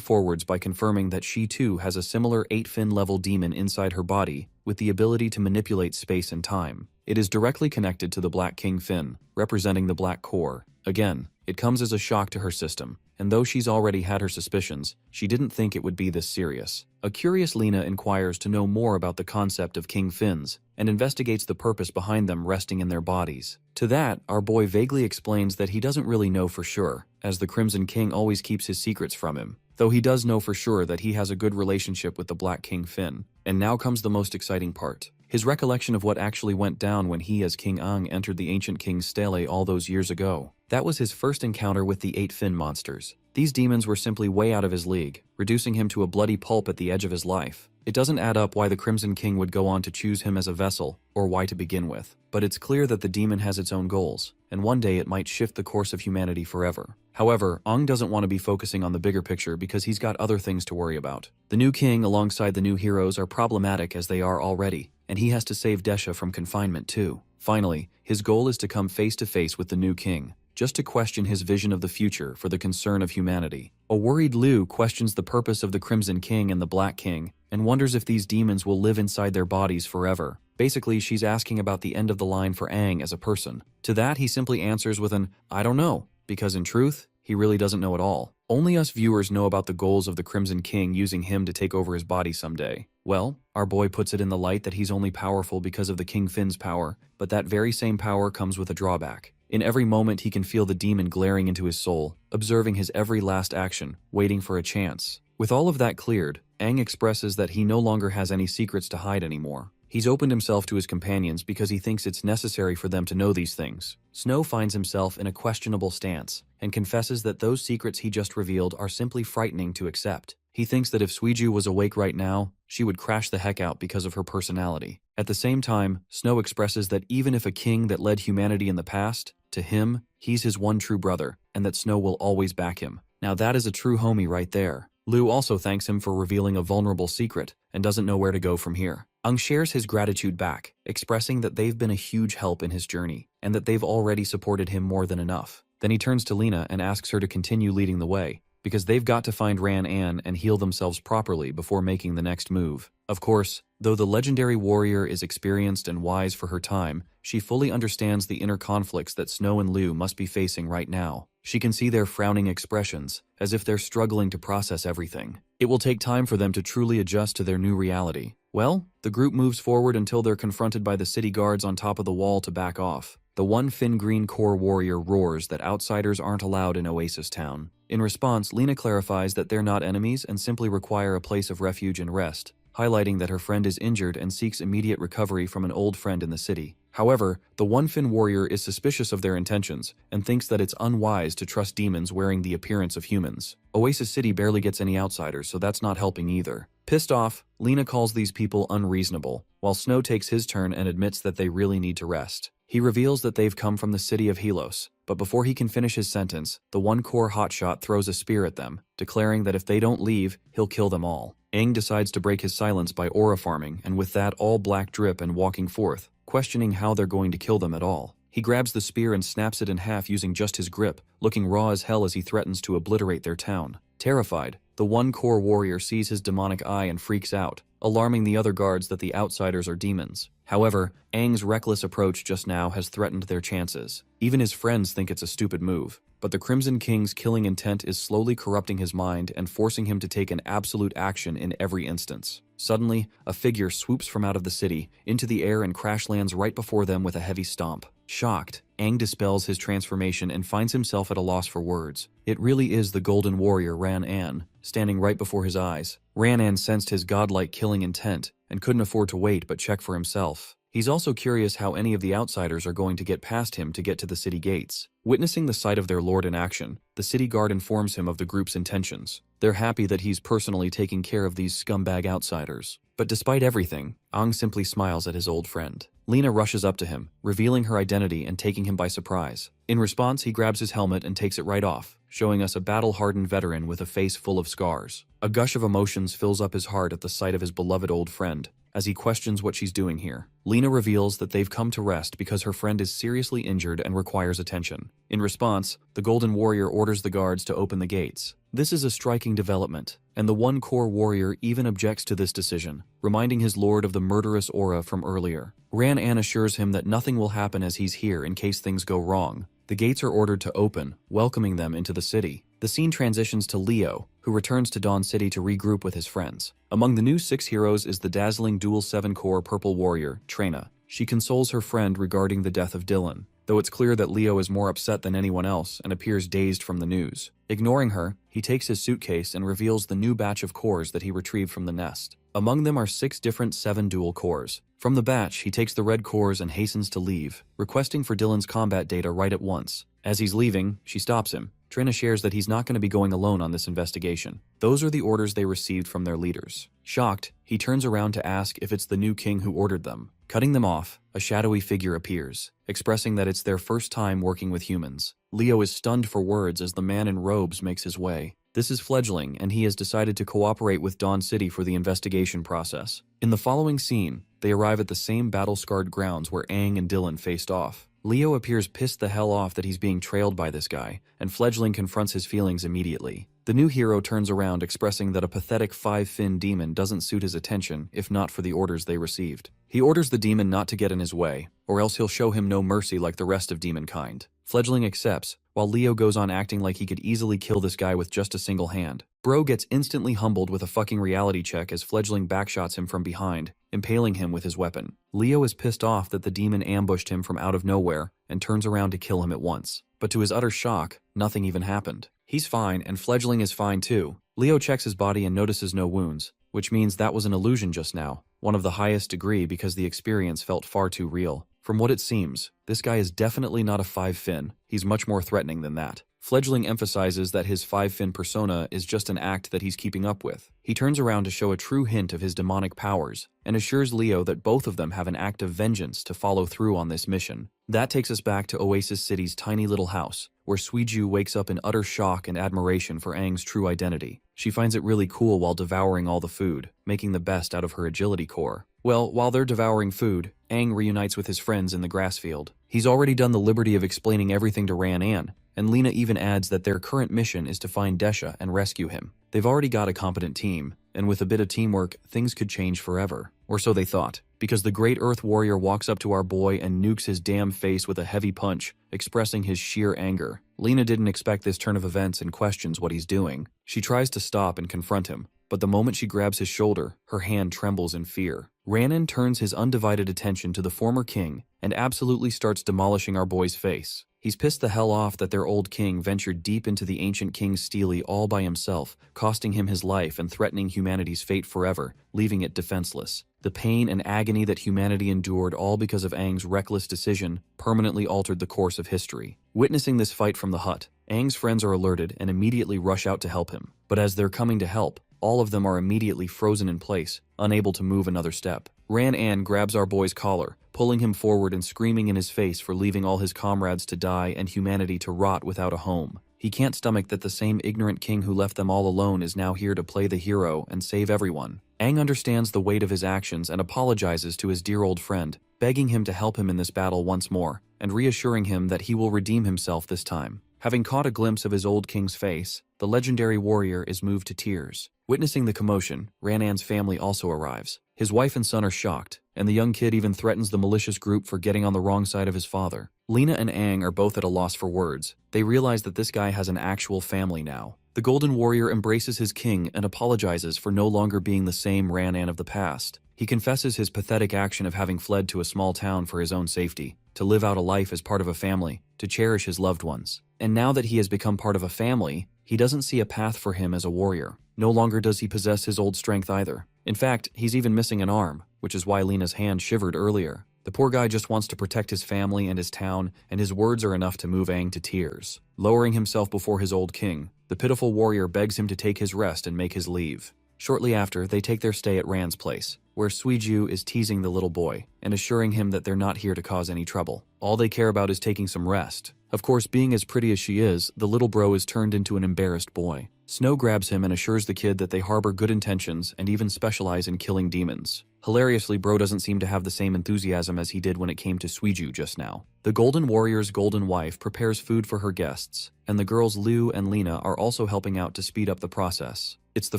forwards by confirming that she too has a similar 8-fin level demon inside her body with the ability to manipulate space and time. It is directly connected to the Black King Finn, representing the Black Core. Again, it comes as a shock to her system, and though she's already had her suspicions, she didn't think it would be this serious. A curious Lena inquires to know more about the concept of King Finns, and investigates the purpose behind them resting in their bodies. To that, our boy vaguely explains that he doesn't really know for sure, as the Crimson King always keeps his secrets from him, though he does know for sure that he has a good relationship with the Black King Finn. And now comes the most exciting part. His recollection of what actually went down when he as King Aang entered the ancient king's stele all those years ago. That was his first encounter with the 8-fin monsters. These demons were simply way out of his league, reducing him to a bloody pulp at the edge of his life. It doesn't add up why the Crimson King would go on to choose him as a vessel, or why to begin with. But it's clear that the demon has its own goals, and one day it might shift the course of humanity forever. However, Aang doesn't want to be focusing on the bigger picture because he's got other things to worry about. The new king alongside the new heroes are problematic as they are already, and he has to save Desha from confinement too. Finally, his goal is to come face to face with the new king, just to question his vision of the future for the concern of humanity. A worried Liu questions the purpose of the Crimson King and the Black King, and wonders if these demons will live inside their bodies forever. Basically, she's asking about the end of the line for Aang as a person. To that, he simply answers with an, "I don't know," because in truth, he really doesn't know at all. Only us viewers know about the goals of the Crimson King using him to take over his body someday. Well, our boy puts it in the light that he's only powerful because of the King Finn's power, but that very same power comes with a drawback. In every moment he can feel the demon glaring into his soul, observing his every last action, waiting for a chance. With all of that cleared, Aang expresses that he no longer has any secrets to hide anymore. He's opened himself to his companions because he thinks it's necessary for them to know these things. Snow finds himself in a questionable stance, and confesses that those secrets he just revealed are simply frightening to accept. He thinks that if Suiju was awake right now, she would crash the heck out because of her personality. At the same time, Snow expresses that even if a king that led humanity in the past, to him, he's his one true brother, and that Snow will always back him. Now that is a true homie right there. Lu also thanks him for revealing a vulnerable secret, and doesn't know where to go from here. Aang shares his gratitude back, expressing that they've been a huge help in his journey, and that they've already supported him more than enough. Then he turns to Lena and asks her to continue leading the way, because they've got to find Ran An and heal themselves properly before making the next move. Of course, though the legendary warrior is experienced and wise for her time, she fully understands the inner conflicts that Snow and Lu must be facing right now. She can see their frowning expressions, as if they're struggling to process everything. It will take time for them to truly adjust to their new reality. Well, the group moves forward until they're confronted by the city guards on top of the wall to back off. The one Finn Green Core warrior roars that outsiders aren't allowed in Oasis Town. In response, Lena clarifies that they're not enemies and simply require a place of refuge and rest, highlighting that her friend is injured and seeks immediate recovery from an old friend in the city. However, the one Finn warrior is suspicious of their intentions and thinks that it's unwise to trust demons wearing the appearance of humans. Oasis City barely gets any outsiders, so that's not helping either. Pissed off, Lena calls these people unreasonable, while Snow takes his turn and admits that they really need to rest. He reveals that they've come from the city of Helos, but before he can finish his sentence, the one core hotshot throws a spear at them, declaring that if they don't leave, he'll kill them all. Aang decides to break his silence by aura farming, and with that all black drip and walking forth, questioning how they're going to kill them at all. He grabs the spear and snaps it in half using just his grip, looking raw as hell as he threatens to obliterate their town. Terrified, the one core warrior sees his demonic eye and freaks out, alarming the other guards that the outsiders are demons. However, Aang's reckless approach just now has threatened their chances. Even his friends think it's a stupid move, but the Crimson King's killing intent is slowly corrupting his mind and forcing him to take an absolute action in every instance. Suddenly, a figure swoops from out of the city, into the air and crash lands right before them with a heavy stomp. Shocked, Aang dispels his transformation and finds himself at a loss for words. It really is the Golden Warrior Ran An, standing right before his eyes. Ran An sensed his godlike killing intent, and couldn't afford to wait but check for himself. He's also curious how any of the outsiders are going to get past him to get to the city gates. Witnessing the sight of their lord in action, the city guard informs him of the group's intentions. They're happy that he's personally taking care of these scumbag outsiders. But despite everything, Aang simply smiles at his old friend. Lena rushes up to him, revealing her identity and taking him by surprise. In response, he grabs his helmet and takes it right off, showing us a battle-hardened veteran with a face full of scars. A gush of emotions fills up his heart at the sight of his beloved old friend, as he questions what she's doing here. Lena reveals that they've come to rest because her friend is seriously injured and requires attention. In response, the Golden Warrior orders the guards to open the gates. This is a striking development, and the one core warrior even objects to this decision, reminding his lord of the murderous aura from earlier. Ran An assures him that nothing will happen as he's here in case things go wrong. The gates are ordered to open, welcoming them into the city. The scene transitions to Leo, who returns to Dawn City to regroup with his friends. Among the new 6 heroes is the dazzling dual 7-core purple warrior, Trina. She consoles her friend regarding the death of Dylan, though it's clear that Leo is more upset than anyone else and appears dazed from the news. Ignoring her, he takes his suitcase and reveals the new batch of cores that he retrieved from the nest. Among them are 6 different 7 dual cores. From the batch, he takes the red cores and hastens to leave, requesting for Dylan's combat data right at once. As he's leaving, she stops him. Trina shares that he's not going to be going alone on this investigation. Those are the orders they received from their leaders. Shocked, he turns around to ask if it's the new king who ordered them. Cutting them off, a shadowy figure appears, expressing that it's their first time working with humans. Leo is stunned for words as the man in robes makes his way. This is Fledgling, and he has decided to cooperate with Dawn City for the investigation process. In the following scene, they arrive at the same battle-scarred grounds where Aang and Dylan faced off. Leo appears pissed the hell off that he's being trailed by this guy, and Fledgling confronts his feelings immediately. The new hero turns around expressing that a pathetic 5-fin demon doesn't suit his attention if not for the orders they received. He orders the demon not to get in his way, or else he'll show him no mercy like the rest of demonkind. Fledgling accepts, while Leo goes on acting like he could easily kill this guy with just a single hand. Bro gets instantly humbled with a fucking reality check as Fledgling backshots him from behind, impaling him with his weapon. Leo is pissed off that the demon ambushed him from out of nowhere and turns around to kill him at once. But to his utter shock, nothing even happened. He's fine, and Fledgling is fine too. Leo checks his body and notices no wounds, which means that was an illusion just now, one of the highest degree because the experience felt far too real. From what it seems, this guy is definitely not a 5-fin, he's much more threatening than that. Fledgling emphasizes that his 5-fin persona is just an act that he's keeping up with. He turns around to show a true hint of his demonic powers, and assures Leo that both of them have an act of vengeance to follow through on this mission. That takes us back to Oasis City's tiny little house, where Suiju wakes up in utter shock and admiration for Aang's true identity. She finds it really cool while devouring all the food, making the best out of her agility core. Well, while they're devouring food, Aang reunites with his friends in the grass field. He's already done the liberty of explaining everything to Ran-An, and Lena even adds that their current mission is to find Desha and rescue him. They've already got a competent team, and with a bit of teamwork, things could change forever. Or so they thought, because the Great Earth Warrior walks up to our boy and nukes his damn face with a heavy punch, expressing his sheer anger. Lena didn't expect this turn of events and questions what he's doing. She tries to stop and confront him, but the moment she grabs his shoulder, her hand trembles in fear. Ran-An turns his undivided attention to the former king and absolutely starts demolishing our boy's face. He's pissed the hell off that their old king ventured deep into the ancient king's stele all by himself, costing him his life and threatening humanity's fate forever, leaving it defenseless. The pain and agony that humanity endured all because of Aang's reckless decision permanently altered the course of history. Witnessing this fight from the hut, Aang's friends are alerted and immediately rush out to help him. But as they're coming to help, all of them are immediately frozen in place, unable to move another step. Ran-An grabs our boy's collar, pulling him forward and screaming in his face for leaving all his comrades to die and humanity to rot without a home. He can't stomach that the same ignorant king who left them all alone is now here to play the hero and save everyone. Aang understands the weight of his actions and apologizes to his dear old friend, begging him to help him in this battle once more, and reassuring him that he will redeem himself this time. Having caught a glimpse of his old king's face, the legendary warrior is moved to tears. Witnessing the commotion, Ran-An's family also arrives. His wife and son are shocked, and the young kid even threatens the malicious group for getting on the wrong side of his father. Lena and Aang are both at a loss for words. They realize that this guy has an actual family now. The Golden Warrior embraces his king and apologizes for no longer being the same Ran-An of the past. He confesses his pathetic action of having fled to a small town for his own safety, to live out a life as part of a family, to cherish his loved ones. And now that he has become part of a family, he doesn't see a path for him as a warrior. No longer does he possess his old strength either. In fact, he's even missing an arm, which is why Lena's hand shivered earlier. The poor guy just wants to protect his family and his town, and his words are enough to move Aang to tears. Lowering himself before his old king, the pitiful warrior begs him to take his rest and make his leave. Shortly after, they take their stay at Ran's place, where Suiju is teasing the little boy and assuring him that they're not here to cause any trouble. All they care about is taking some rest. Of course, being as pretty as she is, the little bro is turned into an embarrassed boy. Snow grabs him and assures the kid that they harbor good intentions and even specialize in killing demons. Hilariously, Bro doesn't seem to have the same enthusiasm as he did when it came to Suiju just now. The Golden Warrior's golden wife prepares food for her guests, and the girls Liu and Lena are also helping out to speed up the process. It's the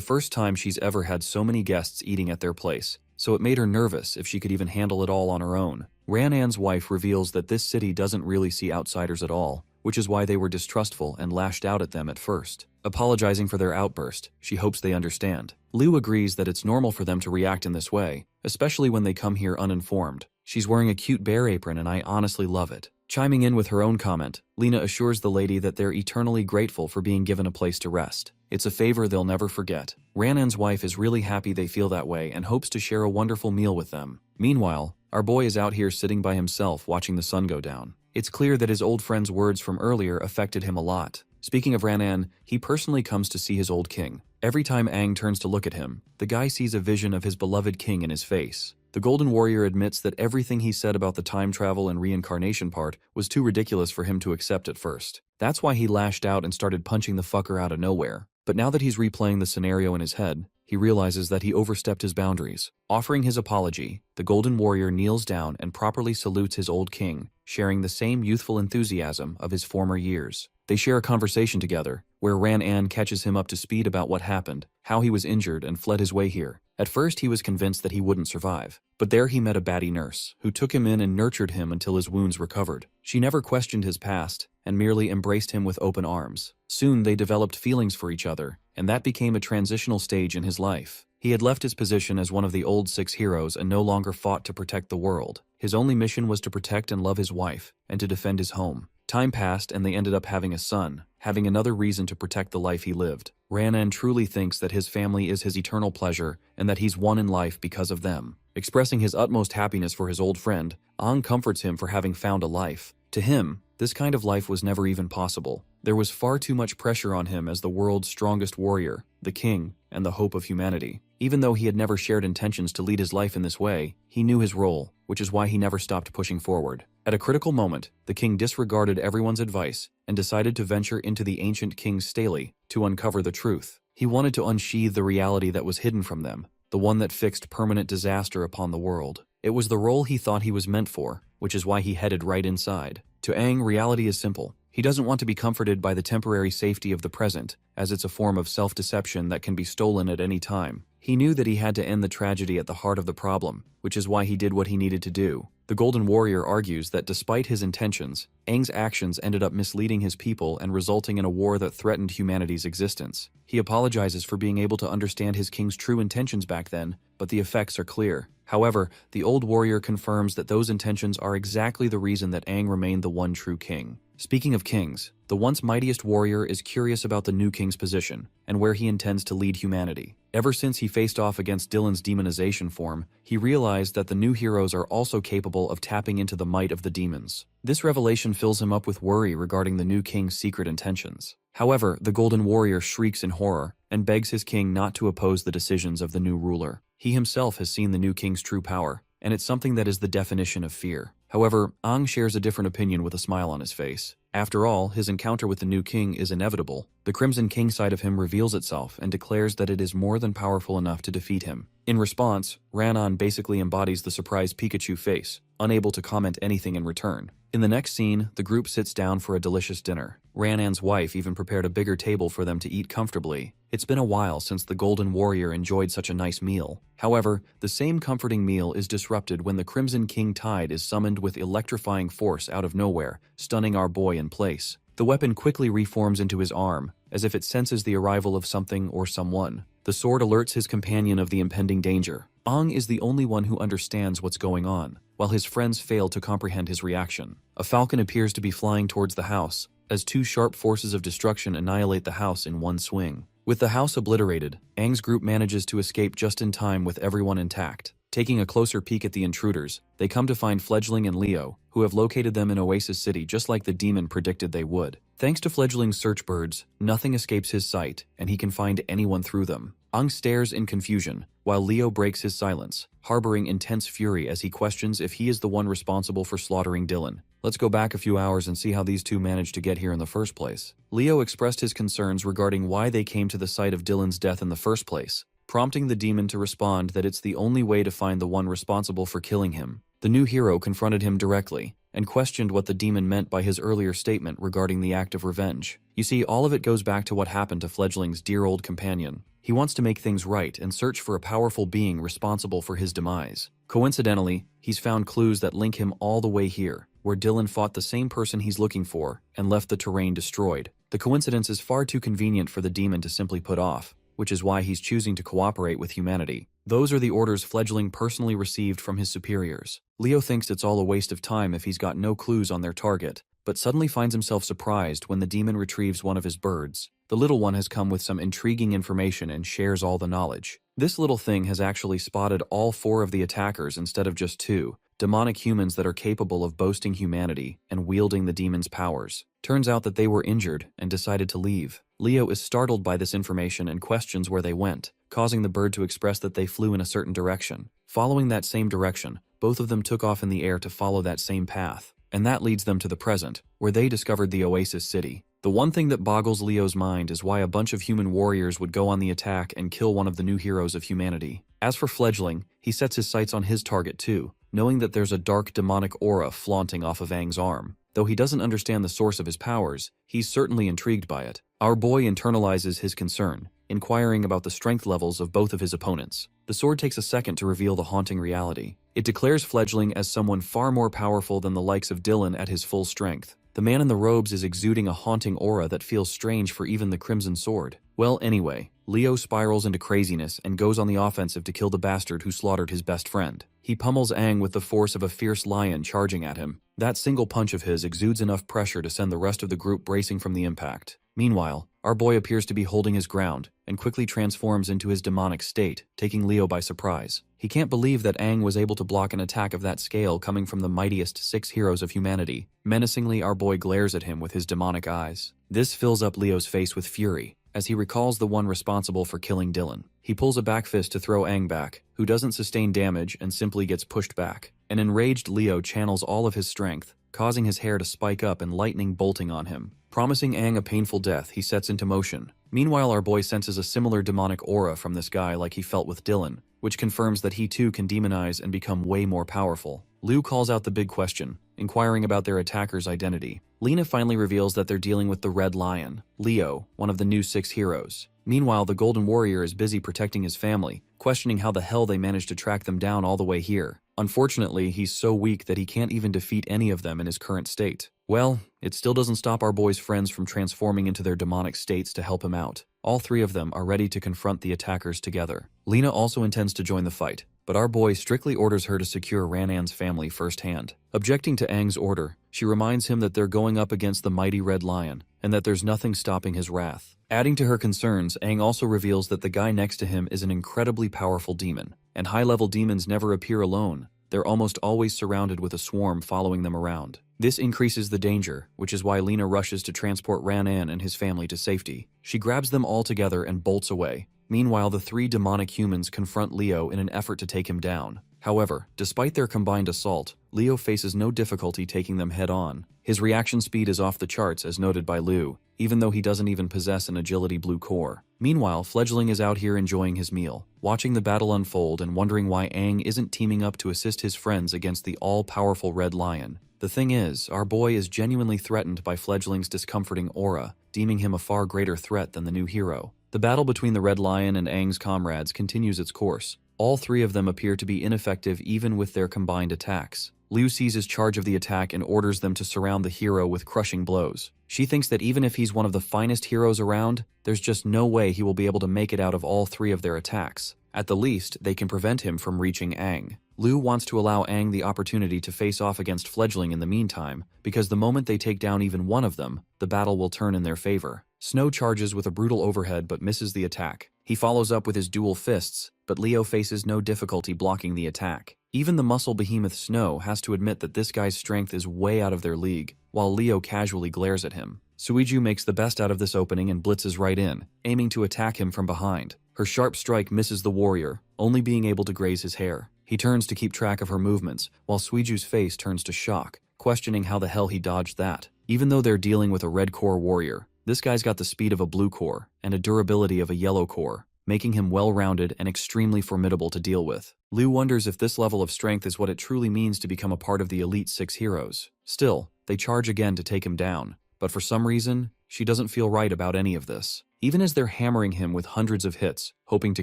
first time she's ever had so many guests eating at their place, so it made her nervous if she could even handle it all on her own. Ran-An's wife reveals that this city doesn't really see outsiders at all, which is why they were distrustful and lashed out at them at first. Apologizing for their outburst, she hopes they understand. Liu agrees that it's normal for them to react in this way, especially when they come here uninformed. She's wearing a cute bear apron and I honestly love it. Chiming in with her own comment, Lena assures the lady that they're eternally grateful for being given a place to rest. It's a favor they'll never forget. Ran-An's wife is really happy they feel that way and hopes to share a wonderful meal with them. Meanwhile, our boy is out here sitting by himself watching the sun go down. It's clear that his old friend's words from earlier affected him a lot. Speaking of Ran-An, he personally comes to see his old king. Every time Aang turns to look at him, the guy sees a vision of his beloved king in his face. The Golden Warrior admits that everything he said about the time travel and reincarnation part was too ridiculous for him to accept at first. That's why he lashed out and started punching the fucker out of nowhere. But now that he's replaying the scenario in his head, he realizes that he overstepped his boundaries. Offering his apology, the Golden Warrior kneels down and properly salutes his old king, sharing the same youthful enthusiasm of his former years. They share a conversation together, where Ran-An catches him up to speed about what happened, how he was injured and fled his way here. At first he was convinced that he wouldn't survive, but there he met a baddie nurse, who took him in and nurtured him until his wounds recovered. She never questioned his past, and merely embraced him with open arms. Soon they developed feelings for each other, and that became a transitional stage in his life. He had left his position as one of the old 6 heroes and no longer fought to protect the world. His only mission was to protect and love his wife, and to defend his home. Time passed and they ended up having a son, having another reason to protect the life he lived. Ranan truly thinks that his family is his eternal pleasure and that he's won in life because of them. Expressing his utmost happiness for his old friend, Aang comforts him for having found a life. To him, this kind of life was never even possible. There was far too much pressure on him as the world's strongest warrior, the king, and the hope of humanity. Even though he had never shared intentions to lead his life in this way, he knew his role, which is why he never stopped pushing forward. At a critical moment, the king disregarded everyone's advice and decided to venture into the ancient king's stele to uncover the truth. He wanted to unsheathe the reality that was hidden from them, the one that fixed permanent disaster upon the world. It was the role he thought he was meant for, which is why he headed right inside. To Aang, reality is simple. He doesn't want to be comforted by the temporary safety of the present, as it's a form of self-deception that can be stolen at any time. He knew that he had to end the tragedy at the heart of the problem, which is why he did what he needed to do. The Golden Warrior argues that despite his intentions, Aang's actions ended up misleading his people and resulting in a war that threatened humanity's existence. He apologizes for being able to understand his king's true intentions back then, but the effects are clear. However, the old warrior confirms that those intentions are exactly the reason that Aang remained the one true king. Speaking of kings, the once mightiest warrior is curious about the new king's position and where he intends to lead humanity. Ever since he faced off against Dylan's demonization form, he realized that the new heroes are also capable of tapping into the might of the demons. This revelation fills him up with worry regarding the new king's secret intentions. However, the Golden Warrior shrieks in horror and begs his king not to oppose the decisions of the new ruler. He himself has seen the new king's true power, and it's something that is the definition of fear. However, Aang shares a different opinion with a smile on his face. After all, his encounter with the new king is inevitable. The Crimson King side of him reveals itself and declares that it is more than powerful enough to defeat him. In response, Ranan basically embodies the surprised Pikachu face, unable to comment anything in return. In the next scene, the group sits down for a delicious dinner. Ranan's wife even prepared a bigger table for them to eat comfortably. It's been a while since the Golden Warrior enjoyed such a nice meal. However, the same comforting meal is disrupted when the Crimson King Tide is summoned with electrifying force out of nowhere, stunning our boy in place. The weapon quickly reforms into his arm, as if it senses the arrival of something or someone. The sword alerts his companion of the impending danger. Aang is the only one who understands what's going on, while his friends fail to comprehend his reaction. A falcon appears to be flying towards the house, as 2 sharp forces of destruction annihilate the house in one swing. With the house obliterated, Aang's group manages to escape just in time with everyone intact. Taking a closer peek at the intruders, they come to find Fledgling and Leo, who have located them in Oasis City just like the demon predicted they would. Thanks to Fledgling's search birds, nothing escapes his sight, and he can find anyone through them. Aang stares in confusion, while Leo breaks his silence, harboring intense fury as he questions if he is the one responsible for slaughtering Dylan. Let's go back a few hours and see how these two managed to get here in the first place. Leo expressed his concerns regarding why they came to the site of Dylan's death in the first place, prompting the demon to respond that it's the only way to find the one responsible for killing him. The new hero confronted him directly, and questioned what the demon meant by his earlier statement regarding the act of revenge. You see, all of it goes back to what happened to Fledgling's dear old companion. He wants to make things right and search for a powerful being responsible for his demise. Coincidentally, he's found clues that link him all the way here, where Dylan fought the same person he's looking for and left the terrain destroyed. The coincidence is far too convenient for the demon to simply put off, which is why he's choosing to cooperate with humanity. Those are the orders Fledgling personally received from his superiors. Leo thinks it's all a waste of time if he's got no clues on their target, but suddenly finds himself surprised when the demon retrieves one of his birds. The little one has come with some intriguing information and shares all the knowledge. This little thing has actually spotted all 4 of the attackers instead of just 2, demonic humans that are capable of boasting humanity and wielding the demon's powers. Turns out that they were injured and decided to leave. Leo is startled by this information and questions where they went, causing the bird to express that they flew in a certain direction. Following that same direction, both of them took off in the air to follow that same path. And that leads them to the present, where they discovered the Oasis City. The one thing that boggles Leo's mind is why a bunch of human warriors would go on the attack and kill one of the new heroes of humanity. As for Fledgling, he sets his sights on his target too, knowing that there's a dark demonic aura flaunting off of Aang's arm. Though he doesn't understand the source of his powers, he's certainly intrigued by it. Our boy internalizes his concern, inquiring about the strength levels of both of his opponents. The sword takes a second to reveal the haunting reality. It declares Fledgling as someone far more powerful than the likes of Dylan at his full strength. The man in the robes is exuding a haunting aura that feels strange for even the Crimson Sword. Well, anyway, Leo spirals into craziness and goes on the offensive to kill the bastard who slaughtered his best friend. He pummels Aang with the force of a fierce lion charging at him. That single punch of his exudes enough pressure to send the rest of the group bracing from the impact. Meanwhile, our boy appears to be holding his ground and quickly transforms into his demonic state, taking Leo by surprise. He can't believe that Aang was able to block an attack of that scale coming from the mightiest 6 heroes of humanity. Menacingly, our boy glares at him with his demonic eyes. This fills up Leo's face with fury as he recalls the one responsible for killing Dylan. He pulls a back fist to throw Aang back, who doesn't sustain damage and simply gets pushed back. An enraged Leo channels all of his strength, causing his hair to spike up and lightning bolting on him. Promising Aang a painful death, he sets into motion. Meanwhile, our boy senses a similar demonic aura from this guy like he felt with Dylan, which confirms that he too can demonize and become way more powerful. Liu calls out the big question, inquiring about their attacker's identity. Lena finally reveals that they're dealing with the Red Lion, Leo, one of the new 6 heroes. Meanwhile, the Golden Warrior is busy protecting his family, questioning how the hell they managed to track them down all the way here. Unfortunately, he's so weak that he can't even defeat any of them in his current state. Well, it still doesn't stop our boy's friends from transforming into their demonic states to help him out. All 3 of them are ready to confront the attackers together. Lena also intends to join the fight, but our boy strictly orders her to secure Ranan's family firsthand. Objecting to Aang's order, she reminds him that they're going up against the mighty Red Lion, and that there's nothing stopping his wrath. Adding to her concerns, Aang also reveals that the guy next to him is an incredibly powerful demon, and high-level demons never appear alone. They're almost always surrounded with a swarm following them around. This increases the danger, which is why Lena rushes to transport Ranan and his family to safety. She grabs them all together and bolts away. Meanwhile, the 3 demonic humans confront Leo in an effort to take him down. However, despite their combined assault, Leo faces no difficulty taking them head-on. His reaction speed is off the charts as noted by Liu, even though he doesn't even possess an agility blue core. Meanwhile, Fledgling is out here enjoying his meal, watching the battle unfold and wondering why Aang isn't teaming up to assist his friends against the all-powerful Red Lion. The thing is, our boy is genuinely threatened by Fledgling's discomforting aura, deeming him a far greater threat than the new hero. The battle between the Red Lion and Aang's comrades continues its course. All 3 of them appear to be ineffective even with their combined attacks. Liu seizes charge of the attack and orders them to surround the hero with crushing blows. She thinks that even if he's one of the finest heroes around, there's just no way he will be able to make it out of all 3 of their attacks. At the least, they can prevent him from reaching Aang. Liu wants to allow Aang the opportunity to face off against Fledgling in the meantime, because the moment they take down even one of them, the battle will turn in their favor. Snow charges with a brutal overhead but misses the attack. He follows up with his dual fists, but Leo faces no difficulty blocking the attack. Even the muscle behemoth Snow has to admit that this guy's strength is way out of their league, while Leo casually glares at him. Suiju makes the best out of this opening and blitzes right in, aiming to attack him from behind. Her sharp strike misses the warrior, only being able to graze his hair. He turns to keep track of her movements, while Suiju's face turns to shock, questioning how the hell he dodged that. Even though they're dealing with a red core warrior, this guy's got the speed of a blue core and a durability of a yellow core, making him well-rounded and extremely formidable to deal with. Liu wonders if this level of strength is what it truly means to become a part of the Elite 6 heroes. Still, they charge again to take him down, but for some reason, she doesn't feel right about any of this. Even as they're hammering him with hundreds of hits, hoping to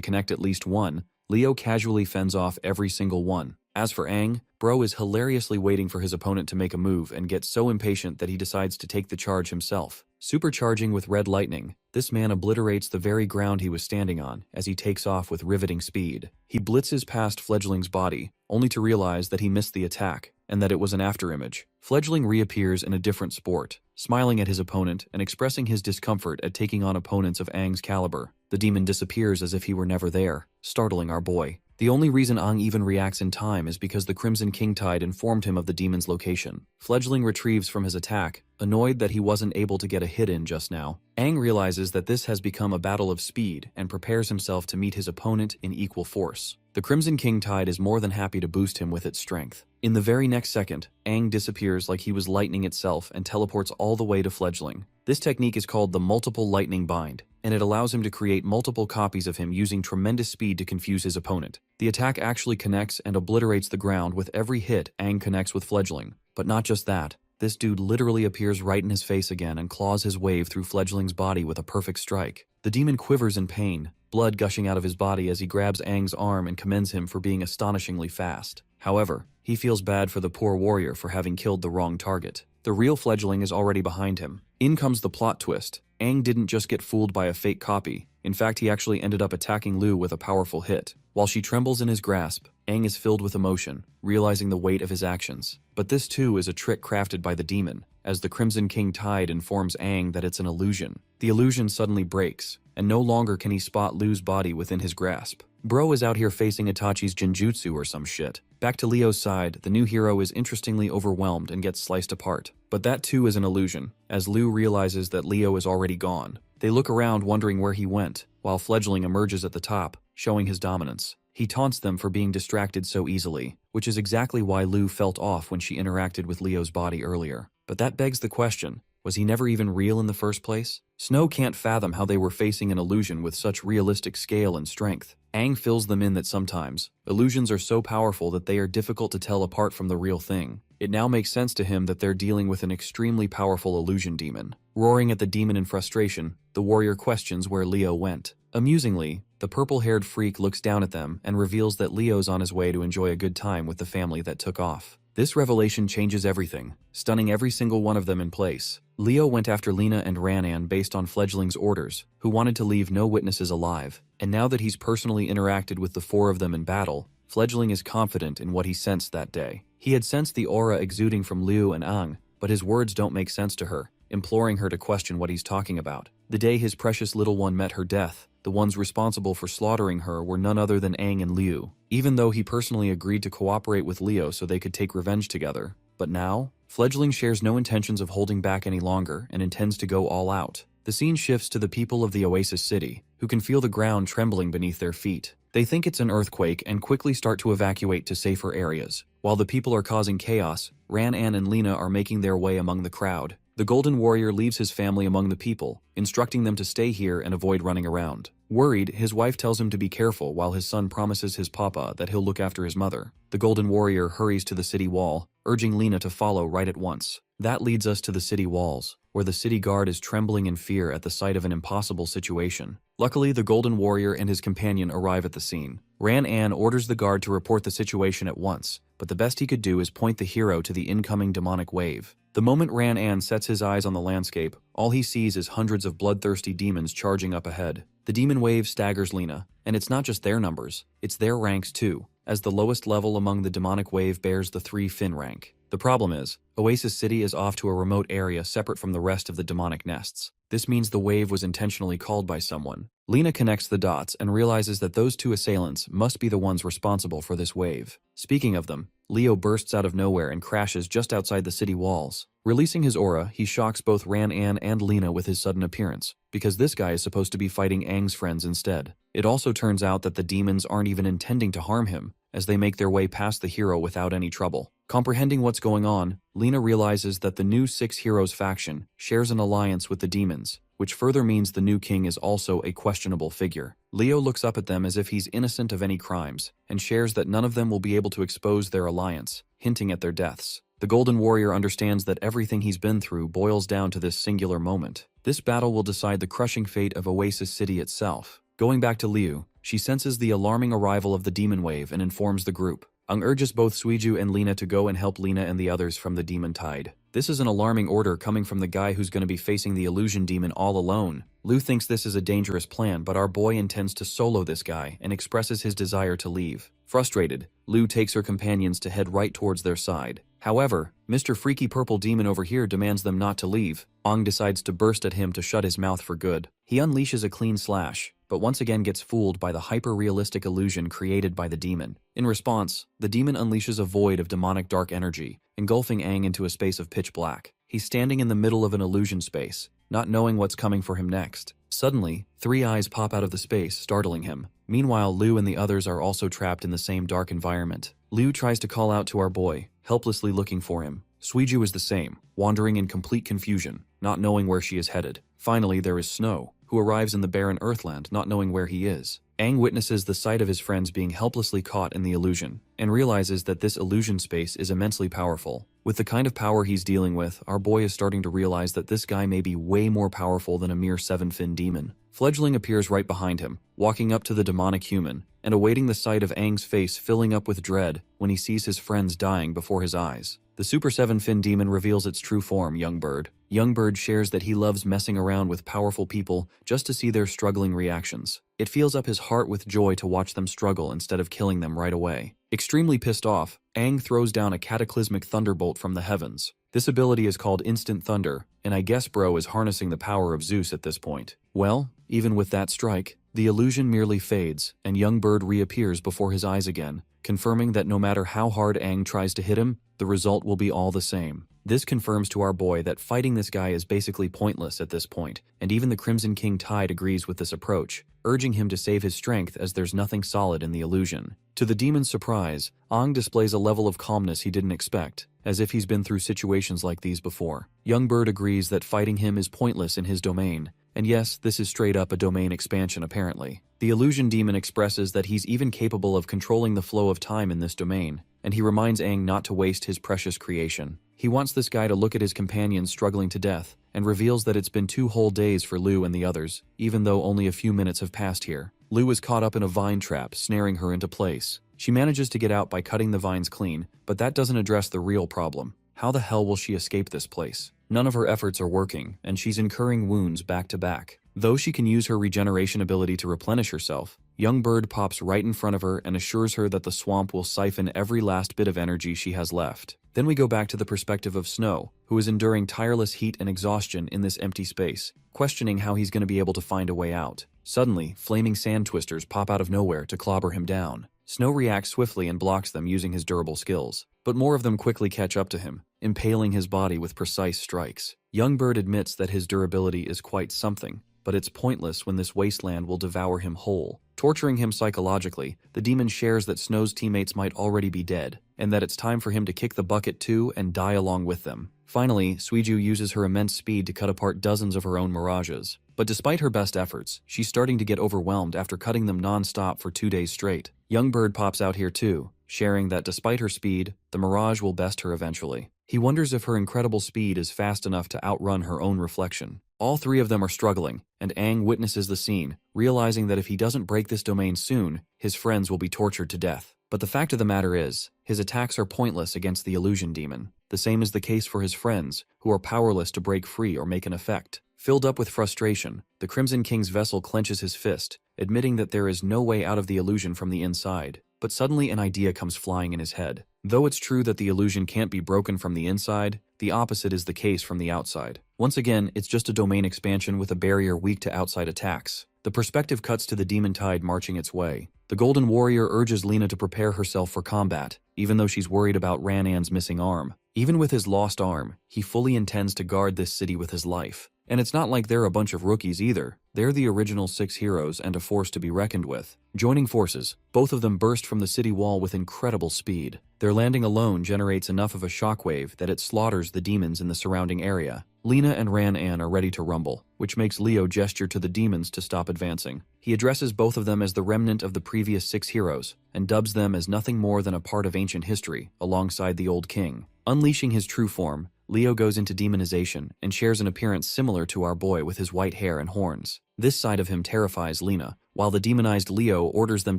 connect at least one, Leo casually fends off every single one. As for Aang, bro is hilariously waiting for his opponent to make a move and gets so impatient that he decides to take the charge himself. Supercharging with red lightning, this man obliterates the very ground he was standing on as he takes off with riveting speed. He blitzes past Fledgling's body, only to realize that he missed the attack, and that it was an afterimage. Fledgling reappears in a different sport, smiling at his opponent and expressing his discomfort at taking on opponents of Aang's caliber. The demon disappears as if he were never there, startling our boy. The only reason Aang even reacts in time is because the Crimson King Tide informed him of the demon's location. Fledgling retrieves from his attack, annoyed that he wasn't able to get a hit in just now. Aang realizes that this has become a battle of speed and prepares himself to meet his opponent in equal force. The Crimson King Tide is more than happy to boost him with its strength. In the very next second, Aang disappears like he was lightning itself and teleports all the way to Fledgling. This technique is called the Multiple Lightning Bind, and it allows him to create multiple copies of him using tremendous speed to confuse his opponent. The attack actually connects and obliterates the ground with every hit Aang connects with Fledgling. But not just that, this dude literally appears right in his face again and claws his wave through Fledgling's body with a perfect strike. The demon quivers in pain, blood gushing out of his body as he grabs Aang's arm and commends him for being astonishingly fast. However, He feels bad for the poor warrior for having killed the wrong target. The real fledgling is already behind him. In comes the plot twist. Aang didn't just get fooled by a fake copy. In fact, he actually ended up attacking Lu with a powerful hit. While she trembles in his grasp, Aang is filled with emotion, realizing the weight of his actions. But this too is a trick crafted by the demon, as the Crimson King Tide informs Aang that it's an illusion. The illusion suddenly breaks, and no longer can he spot Lu's body within his grasp. Bro is out here facing Itachi's Genjutsu or some shit. Back to Leo's side, the new hero is interestingly overwhelmed and gets sliced apart. But that too is an illusion, as Lu realizes that Leo is already gone. They look around wondering where he went, while Fledgling emerges at the top, showing his dominance. He taunts them for being distracted so easily, which is exactly why Lu felt off when she interacted with Leo's body earlier. But that begs the question, was he never even real in the first place? Snow can't fathom how they were facing an illusion with such realistic scale and strength. Aang fills them in that sometimes, illusions are so powerful that they are difficult to tell apart from the real thing. It now makes sense to him that they're dealing with an extremely powerful illusion demon. Roaring at the demon in frustration, the warrior questions where Leo went. Amusingly, the purple-haired freak looks down at them and reveals that Leo's on his way to enjoy a good time with the family that took off. This revelation changes everything, stunning every single one of them in place. Leo went after Lena and Ranan based on Fledgling's orders, who wanted to leave no witnesses alive. And now that he's personally interacted with the four of them in battle, Fledgling is confident in what he sensed that day. He had sensed the aura exuding from Liu and Aang, but his words don't make sense to her, imploring her to question what he's talking about. The day his precious little one met her death, the ones responsible for slaughtering her were none other than Aang and Liu, even though he personally agreed to cooperate with Leo so they could take revenge together. But now, Fledgling shares no intentions of holding back any longer and intends to go all out. The scene shifts to the people of the Oasis City, who can feel the ground trembling beneath their feet. They think it's an earthquake and quickly start to evacuate to safer areas. While the people are causing chaos, Ranan and Lena are making their way among the crowd. The Golden Warrior leaves his family among the people, instructing them to stay here and avoid running around. Worried, his wife tells him to be careful while his son promises his papa that he'll look after his mother. The Golden Warrior hurries to the city wall, urging Lena to follow right at once. That leads us to the city walls, where the city guard is trembling in fear at the sight of an impossible situation. Luckily, the Golden Warrior and his companion arrive at the scene. Ranan orders the guard to report the situation at once, but the best he could do is point the hero to the incoming demonic wave. The moment Ranan sets his eyes on the landscape, all he sees is hundreds of bloodthirsty demons charging up ahead. The demon wave staggers Lena, and it's not just their numbers, it's their ranks too, as the lowest level among the demonic wave bears the 3 Fin rank. The problem is, Oasis City is off to a remote area separate from the rest of the demonic nests. This means the wave was intentionally called by someone. Lena connects the dots and realizes that those 2 assailants must be the ones responsible for this wave. Speaking of them, Leo bursts out of nowhere and crashes just outside the city walls. Releasing his aura, he shocks both Ranan and Lena with his sudden appearance, because this guy is supposed to be fighting Aang's friends instead. It also turns out that the demons aren't even intending to harm him, as they make their way past the hero without any trouble. Comprehending what's going on, Lena realizes that the new 6 Heroes faction shares an alliance with the demons, which further means the new king is also a questionable figure. Leo looks up at them as if he's innocent of any crimes, and shares that none of them will be able to expose their alliance, hinting at their deaths. The Golden Warrior understands that everything he's been through boils down to this singular moment. This battle will decide the crushing fate of Oasis City itself. Going back to Liu, she senses the alarming arrival of the demon wave and informs the group. Aang urges both Suiju and Lena to go and help Lena and the others from the demon tide. This is an alarming order coming from the guy who's going to be facing the illusion demon all alone. Lu thinks this is a dangerous plan, but our boy intends to solo this guy and expresses his desire to leave. Frustrated, Lu takes her companions to head right towards their side. However, Mr. Freaky Purple Demon over here demands them not to leave. Aang decides to burst at him to shut his mouth for good. He unleashes a clean slash, but once again gets fooled by the hyper-realistic illusion created by the demon. In response, the demon unleashes a void of demonic dark energy, engulfing Aang into a space of pitch black. He's standing in the middle of an illusion space, not knowing what's coming for him next. Suddenly, 3 eyes pop out of the space, startling him. Meanwhile, Liu and the others are also trapped in the same dark environment. Liu tries to call out to our boy, helplessly looking for him. Suiju is the same, wandering in complete confusion, not knowing where she is headed. Finally, there is Snow, who arrives in the barren Earthland, not knowing where he is. Aang witnesses the sight of his friends being helplessly caught in the illusion, and realizes that this illusion space is immensely powerful. With the kind of power he's dealing with, our boy is starting to realize that this guy may be way more powerful than a mere 7-fin demon. Fledgling appears right behind him, walking up to the demonic human, and awaiting the sight of Aang's face filling up with dread when he sees his friends dying before his eyes. The Super 7-fin demon reveals its true form, Youngbird. Youngbird shares that he loves messing around with powerful people just to see their struggling reactions. It fills up his heart with joy to watch them struggle instead of killing them right away. Extremely pissed off, Aang throws down a cataclysmic thunderbolt from the heavens. This ability is called Instant Thunder, and I guess bro is harnessing the power of Zeus at this point. Well, even with that strike, the illusion merely fades, and Youngbird reappears before his eyes again, confirming that no matter how hard Aang tries to hit him, the result will be all the same. This confirms to our boy that fighting this guy is basically pointless at this point, and even the Crimson King Tide agrees with this approach, urging him to save his strength as there's nothing solid in the illusion. To the demon's surprise, Aang displays a level of calmness he didn't expect, as if he's been through situations like these before. Youngbird agrees that fighting him is pointless in his domain, and yes, this is straight up a domain expansion apparently. The illusion demon expresses that he's even capable of controlling the flow of time in this domain, and he reminds Aang not to waste his precious creation. He wants this guy to look at his companions struggling to death, and reveals that it's been 2 whole days for Lu and the others, even though only a few minutes have passed here. Lu is caught up in a vine trap, snaring her into place. She manages to get out by cutting the vines clean, but that doesn't address the real problem. How the hell will she escape this place? None of her efforts are working, and she's incurring wounds back to back. Though she can use her regeneration ability to replenish herself, Youngbird pops right in front of her and assures her that the swamp will siphon every last bit of energy she has left. Then we go back to the perspective of Snow, who is enduring tireless heat and exhaustion in this empty space, questioning how he's going to be able to find a way out. Suddenly, flaming sand twisters pop out of nowhere to clobber him down. Snow reacts swiftly and blocks them using his durable skills, but more of them quickly catch up to him, impaling his body with precise strikes. Youngbird admits that his durability is quite something, but it's pointless when this wasteland will devour him whole. Torturing him psychologically, the demon shares that Snow's teammates might already be dead, and that it's time for him to kick the bucket too and die along with them. Finally, Suiju uses her immense speed to cut apart dozens of her own mirages. But despite her best efforts, she's starting to get overwhelmed after cutting them non-stop for 2 days straight. Youngbird pops out here too, sharing that despite her speed, the mirage will best her eventually. He wonders if her incredible speed is fast enough to outrun her own reflection. All 3 of them are struggling, and Aang witnesses the scene, realizing that if he doesn't break this domain soon, his friends will be tortured to death. But the fact of the matter is, his attacks are pointless against the illusion demon. The same is the case for his friends, who are powerless to break free or make an effect. Filled up with frustration, the Crimson King's vessel clenches his fist, admitting that there is no way out of the illusion from the inside. But suddenly an idea comes flying in his head. Though it's true that the illusion can't be broken from the inside, the opposite is the case from the outside. Once again, it's just a domain expansion with a barrier weak to outside attacks. The perspective cuts to the demon tide marching its way. The Golden Warrior urges Lena to prepare herself for combat, even though she's worried about Ranan's missing arm. Even with his lost arm, he fully intends to guard this city with his life. And it's not like they're a bunch of rookies either. They're the original 6 heroes and a force to be reckoned with. Joining forces, both of them burst from the city wall with incredible speed. Their landing alone generates enough of a shockwave that it slaughters the demons in the surrounding area. Lena and Ran-An are ready to rumble, which makes Leo gesture to the demons to stop advancing. He addresses both of them as the remnant of the previous 6 heroes, and dubs them as nothing more than a part of ancient history, alongside the old king. Unleashing his true form, Leo goes into demonization and shares an appearance similar to our boy with his white hair and horns. This side of him terrifies Lena, while the demonized Leo orders them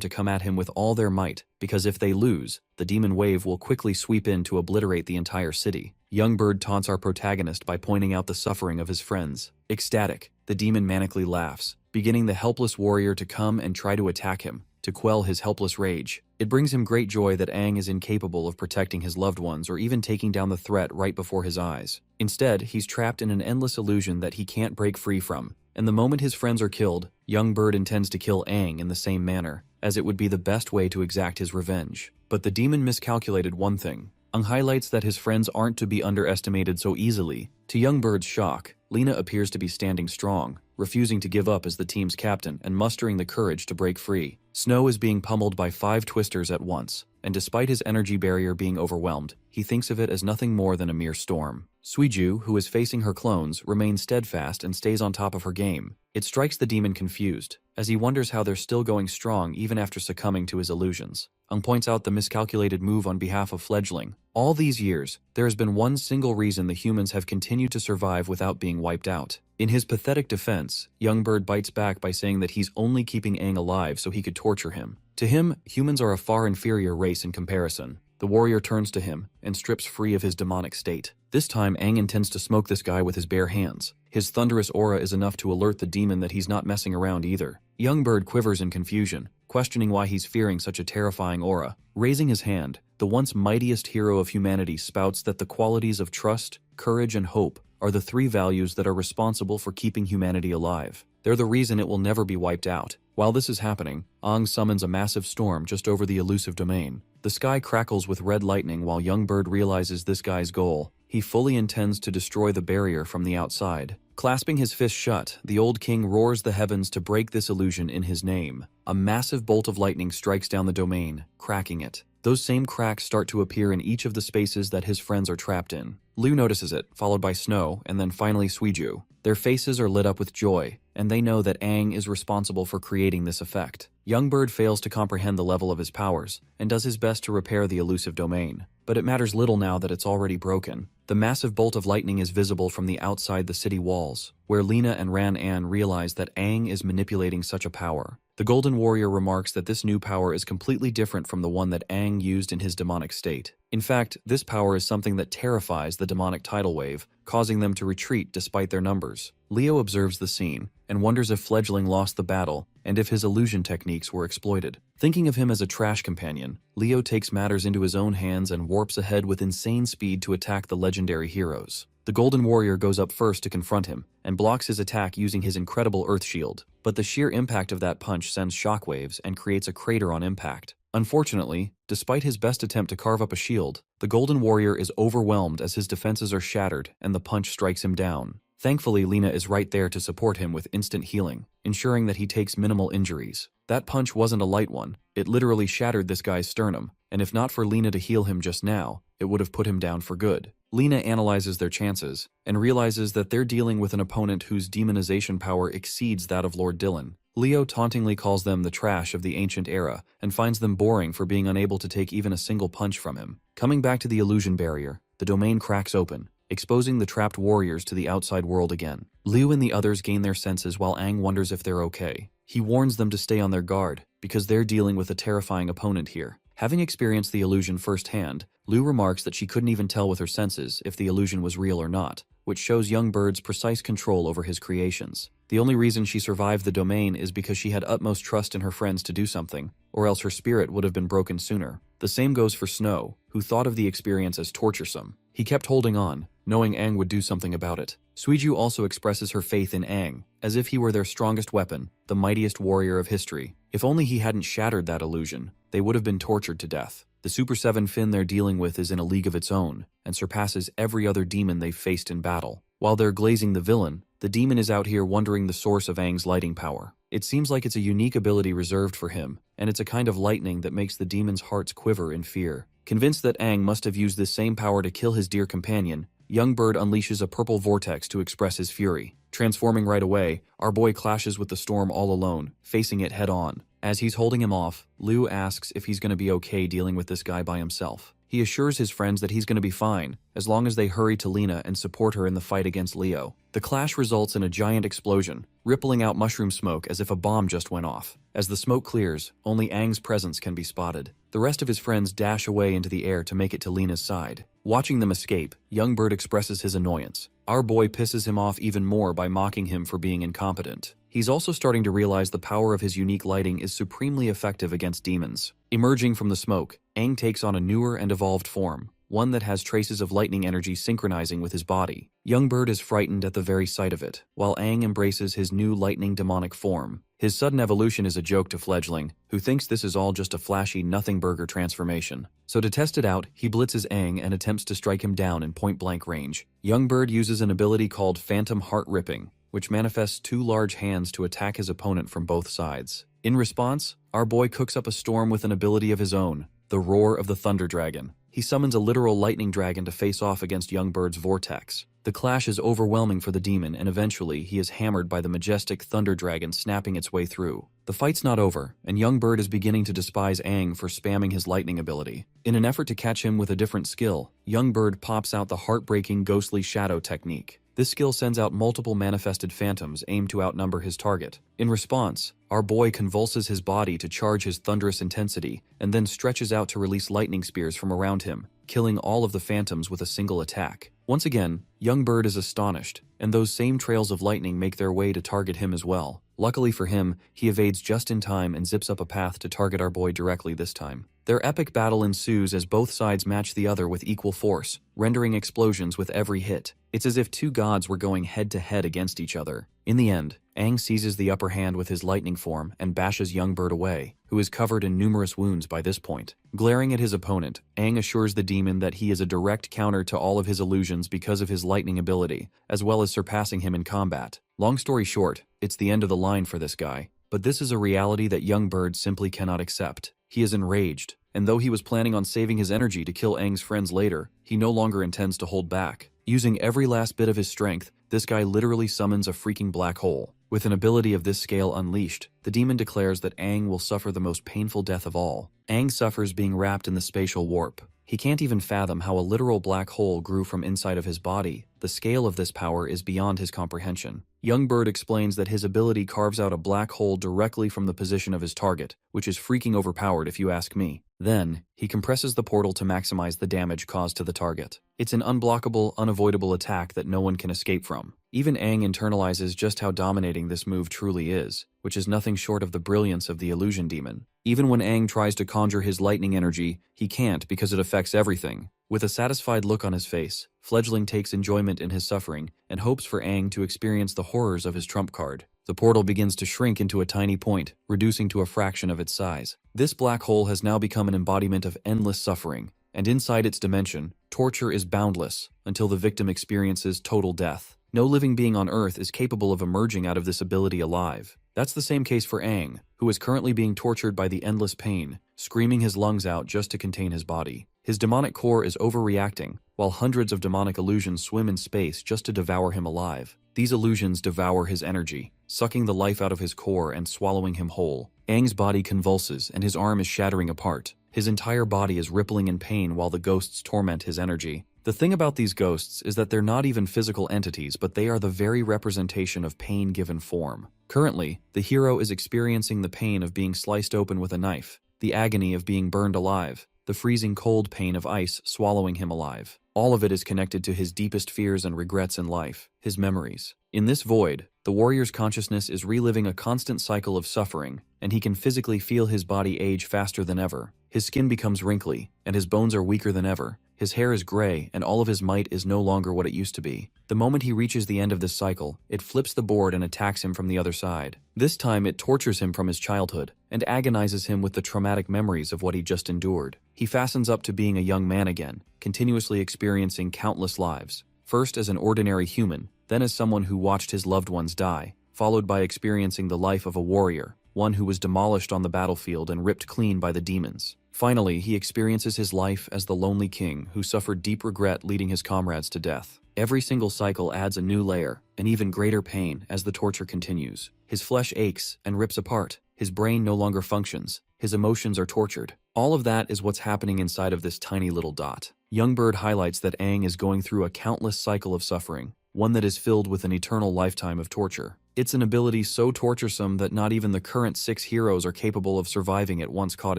to come at him with all their might, because if they lose, the demon wave will quickly sweep in to obliterate the entire city. Youngbird taunts our protagonist by pointing out the suffering of his friends. Ecstatic, the demon manically laughs, beginning the helpless warrior to come and try to attack him, to quell his helpless rage. It brings him great joy that Aang is incapable of protecting his loved ones or even taking down the threat right before his eyes. Instead, he's trapped in an endless illusion that he can't break free from. And the moment his friends are killed, Youngbird intends to kill Aang in the same manner, as it would be the best way to exact his revenge. But the demon miscalculated one thing. Aang highlights that his friends aren't to be underestimated so easily. To Youngbird's shock, Lena appears to be standing strong, refusing to give up as the team's captain and mustering the courage to break free. Snow is being pummeled by 5 twisters at once, and despite his energy barrier being overwhelmed, he thinks of it as nothing more than a mere storm. Suiju, who is facing her clones, remains steadfast and stays on top of her game. It strikes the demon confused, as he wonders how they're still going strong even after succumbing to his illusions. Ung points out the miscalculated move on behalf of Fledgling. All these years, there has been one single reason the humans have continued to survive without being wiped out. In his pathetic defense, Youngbird bites back by saying that he's only keeping Aang alive so he could torture him. To him, humans are a far inferior race in comparison. The warrior turns to him and strips free of his demonic state. This time, Aang intends to smoke this guy with his bare hands. His thunderous aura is enough to alert the demon that he's not messing around either. Youngbird quivers in confusion, questioning why he's fearing such a terrifying aura. Raising his hand, the once mightiest hero of humanity spouts that the qualities of trust, courage, and hope are the 3 values that are responsible for keeping humanity alive. They're the reason it will never be wiped out. While this is happening, Aang summons a massive storm just over the elusive domain. The sky crackles with red lightning while Youngbird realizes this guy's goal. He fully intends to destroy the barrier from the outside. Clasping his fist shut, the old king roars the heavens to break this illusion in his name. A massive bolt of lightning strikes down the domain, cracking it. Those same cracks start to appear in each of the spaces that his friends are trapped in. Liu notices it, followed by Snow, and then finally Suiju. Their faces are lit up with joy, and they know that Aang is responsible for creating this effect. Youngbird fails to comprehend the level of his powers, and does his best to repair the elusive domain. But it matters little now that it's already broken. The massive bolt of lightning is visible from the outside the city walls, where Lena and Ran-An realize that Aang is manipulating such a power. The Golden Warrior remarks that this new power is completely different from the one that Aang used in his demonic state. In fact, this power is something that terrifies the demonic tidal wave, causing them to retreat despite their numbers. Leo observes the scene, and wonders if Fledgling lost the battle, and if his illusion techniques were exploited. Thinking of him as a trash companion, Leo takes matters into his own hands and warps ahead with insane speed to attack the legendary heroes. The Golden Warrior goes up first to confront him, and blocks his attack using his incredible Earth Shield. But the sheer impact of that punch sends shockwaves and creates a crater on impact. Unfortunately, despite his best attempt to carve up a shield, the Golden Warrior is overwhelmed as his defenses are shattered and the punch strikes him down. Thankfully, Lena is right there to support him with instant healing, ensuring that he takes minimal injuries. That punch wasn't a light one. It literally shattered this guy's sternum, and if not for Lena to heal him just now, it would have put him down for good. Lena analyzes their chances, and realizes that they're dealing with an opponent whose demonization power exceeds that of Lord Dylan. Leo tauntingly calls them the trash of the ancient era, and finds them boring for being unable to take even a single punch from him. Coming back to the illusion barrier, the domain cracks open, exposing the trapped warriors to the outside world again. Liu and the others gain their senses while Aang wonders if they're okay. He warns them to stay on their guard, because they're dealing with a terrifying opponent here. Having experienced the illusion firsthand, Liu remarks that she couldn't even tell with her senses if the illusion was real or not, which shows Youngbird's precise control over his creations. The only reason she survived the domain is because she had utmost trust in her friends to do something, or else her spirit would have been broken sooner. The same goes for Snow, who thought of the experience as torturesome. He kept holding on, knowing Aang would do something about it. Suiju also expresses her faith in Aang, as if he were their strongest weapon, the mightiest warrior of history. If only he hadn't shattered that illusion, they would have been tortured to death. The Super 7 Fin they're dealing with is in a league of its own, and surpasses every other demon they've faced in battle. While they're glazing the villain, the demon is out here wondering the source of Aang's lighting power. It seems like it's a unique ability reserved for him, and it's a kind of lightning that makes the demon's hearts quiver in fear. Convinced that Aang must have used this same power to kill his dear companion, Youngbird unleashes a purple vortex to express his fury. Transforming right away, our boy clashes with the storm all alone, facing it head-on. As he's holding him off, Liu asks if he's going to be okay dealing with this guy by himself. He assures his friends that he's going to be fine, as long as they hurry to Lena and support her in the fight against Leo. The clash results in a giant explosion, rippling out mushroom smoke as if a bomb just went off. As the smoke clears, only Aang's presence can be spotted. The rest of his friends dash away into the air to make it to Lena's side. Watching them escape, Youngbird expresses his annoyance. Our boy pisses him off even more by mocking him for being incompetent. He's also starting to realize the power of his unique lighting is supremely effective against demons. Emerging from the smoke, Aang takes on a newer and evolved form, one that has traces of lightning energy synchronizing with his body. Youngbird is frightened at the very sight of it, while Aang embraces his new lightning demonic form. His sudden evolution is a joke to Fledgling, who thinks this is all just a flashy nothing-burger transformation. So to test it out, he blitzes Aang and attempts to strike him down in point-blank range. Youngbird uses an ability called Phantom Heart Ripping. which manifests two large hands to attack his opponent from both sides. In response, our boy cooks up a storm with an ability of his own, the Roar of the Thunder Dragon. He summons a literal lightning dragon to face off against Young Bird's vortex. The clash is overwhelming for the demon, and eventually he is hammered by the majestic Thunder Dragon snapping its way through. The fight's not over, and Young Bird is beginning to despise Aang for spamming his lightning ability. In an effort to catch him with a different skill, Young Bird pops out the heartbreaking Ghostly Shadow technique. This skill sends out multiple manifested phantoms aimed to outnumber his target. In response, our boy convulses his body to charge his thunderous intensity, and then stretches out to release lightning spears from around him, killing all of the phantoms with a single attack. Once again, Young Bird is astonished, and those same trails of lightning make their way to target him as well. Luckily for him, he evades just in time and zips up a path to target our boy directly this time. Their epic battle ensues as both sides match the other with equal force, rendering explosions with every hit. It's as if two gods were going head-to-head against each other. In the end, Aang seizes the upper hand with his lightning form and bashes Young Bird away, who is covered in numerous wounds by this point. Glaring at his opponent, Aang assures the demon that he is a direct counter to all of his illusions because of his lightning ability, as well as surpassing him in combat. Long story short, it's the end of the line for this guy. But this is a reality that Young Bird simply cannot accept. He is enraged, and though he was planning on saving his energy to kill Aang's friends later, he no longer intends to hold back. Using every last bit of his strength, this guy literally summons a freaking black hole. With an ability of this scale unleashed, the demon declares that Aang will suffer the most painful death of all. Aang suffers being wrapped in the spatial warp. He can't even fathom how a literal black hole grew from inside of his body. The scale of this power is beyond his comprehension. Young Bird explains that his ability carves out a black hole directly from the position of his target, which is freaking overpowered if you ask me. Then, he compresses the portal to maximize the damage caused to the target. It's an unblockable, unavoidable attack that no one can escape from. Even Aang internalizes just how dominating this move truly is, which is nothing short of the brilliance of the illusion demon. Even when Aang tries to conjure his lightning energy, he can't because it affects everything. With a satisfied look on his face, Fledgling takes enjoyment in his suffering and hopes for Aang to experience the horrors of his trump card. The portal begins to shrink into a tiny point, reducing to a fraction of its size. This black hole has now become an embodiment of endless suffering, and inside its dimension, torture is boundless until the victim experiences total death. No living being on Earth is capable of emerging out of this ability alive. That's the same case for Aang, who is currently being tortured by the endless pain, screaming his lungs out just to contain his body. His demonic core is overreacting, while hundreds of demonic illusions swim in space just to devour him alive. These illusions devour his energy, sucking the life out of his core and swallowing him whole. Aang's body convulses and his arm is shattering apart. His entire body is rippling in pain while the ghosts torment his energy. The thing about these ghosts is that they're not even physical entities, but they are the very representation of pain given form. Currently, the hero is experiencing the pain of being sliced open with a knife, the agony of being burned alive, the freezing cold pain of ice swallowing him alive. All of it is connected to his deepest fears and regrets in life, his memories. In this void, the warrior's consciousness is reliving a constant cycle of suffering, and he can physically feel his body age faster than ever. His skin becomes wrinkly, and his bones are weaker than ever. His hair is gray, and all of his might is no longer what it used to be. The moment he reaches the end of this cycle, it flips the board and attacks him from the other side. This time, it tortures him from his childhood, and agonizes him with the traumatic memories of what he just endured. He fastens up to being a young man again, continuously experiencing countless lives. First as an ordinary human, then as someone who watched his loved ones die, followed by experiencing the life of a warrior, one who was demolished on the battlefield and ripped clean by the demons. Finally, he experiences his life as the lonely king who suffered deep regret leading his comrades to death. Every single cycle adds a new layer, an even greater pain as the torture continues. His flesh aches and rips apart. His brain no longer functions. His emotions are tortured. All of that is what's happening inside of this tiny little dot. Young Bird highlights that Aang is going through a countless cycle of suffering, one that is filled with an eternal lifetime of torture. It's an ability so torturesome that not even the current 6 heroes are capable of surviving it once caught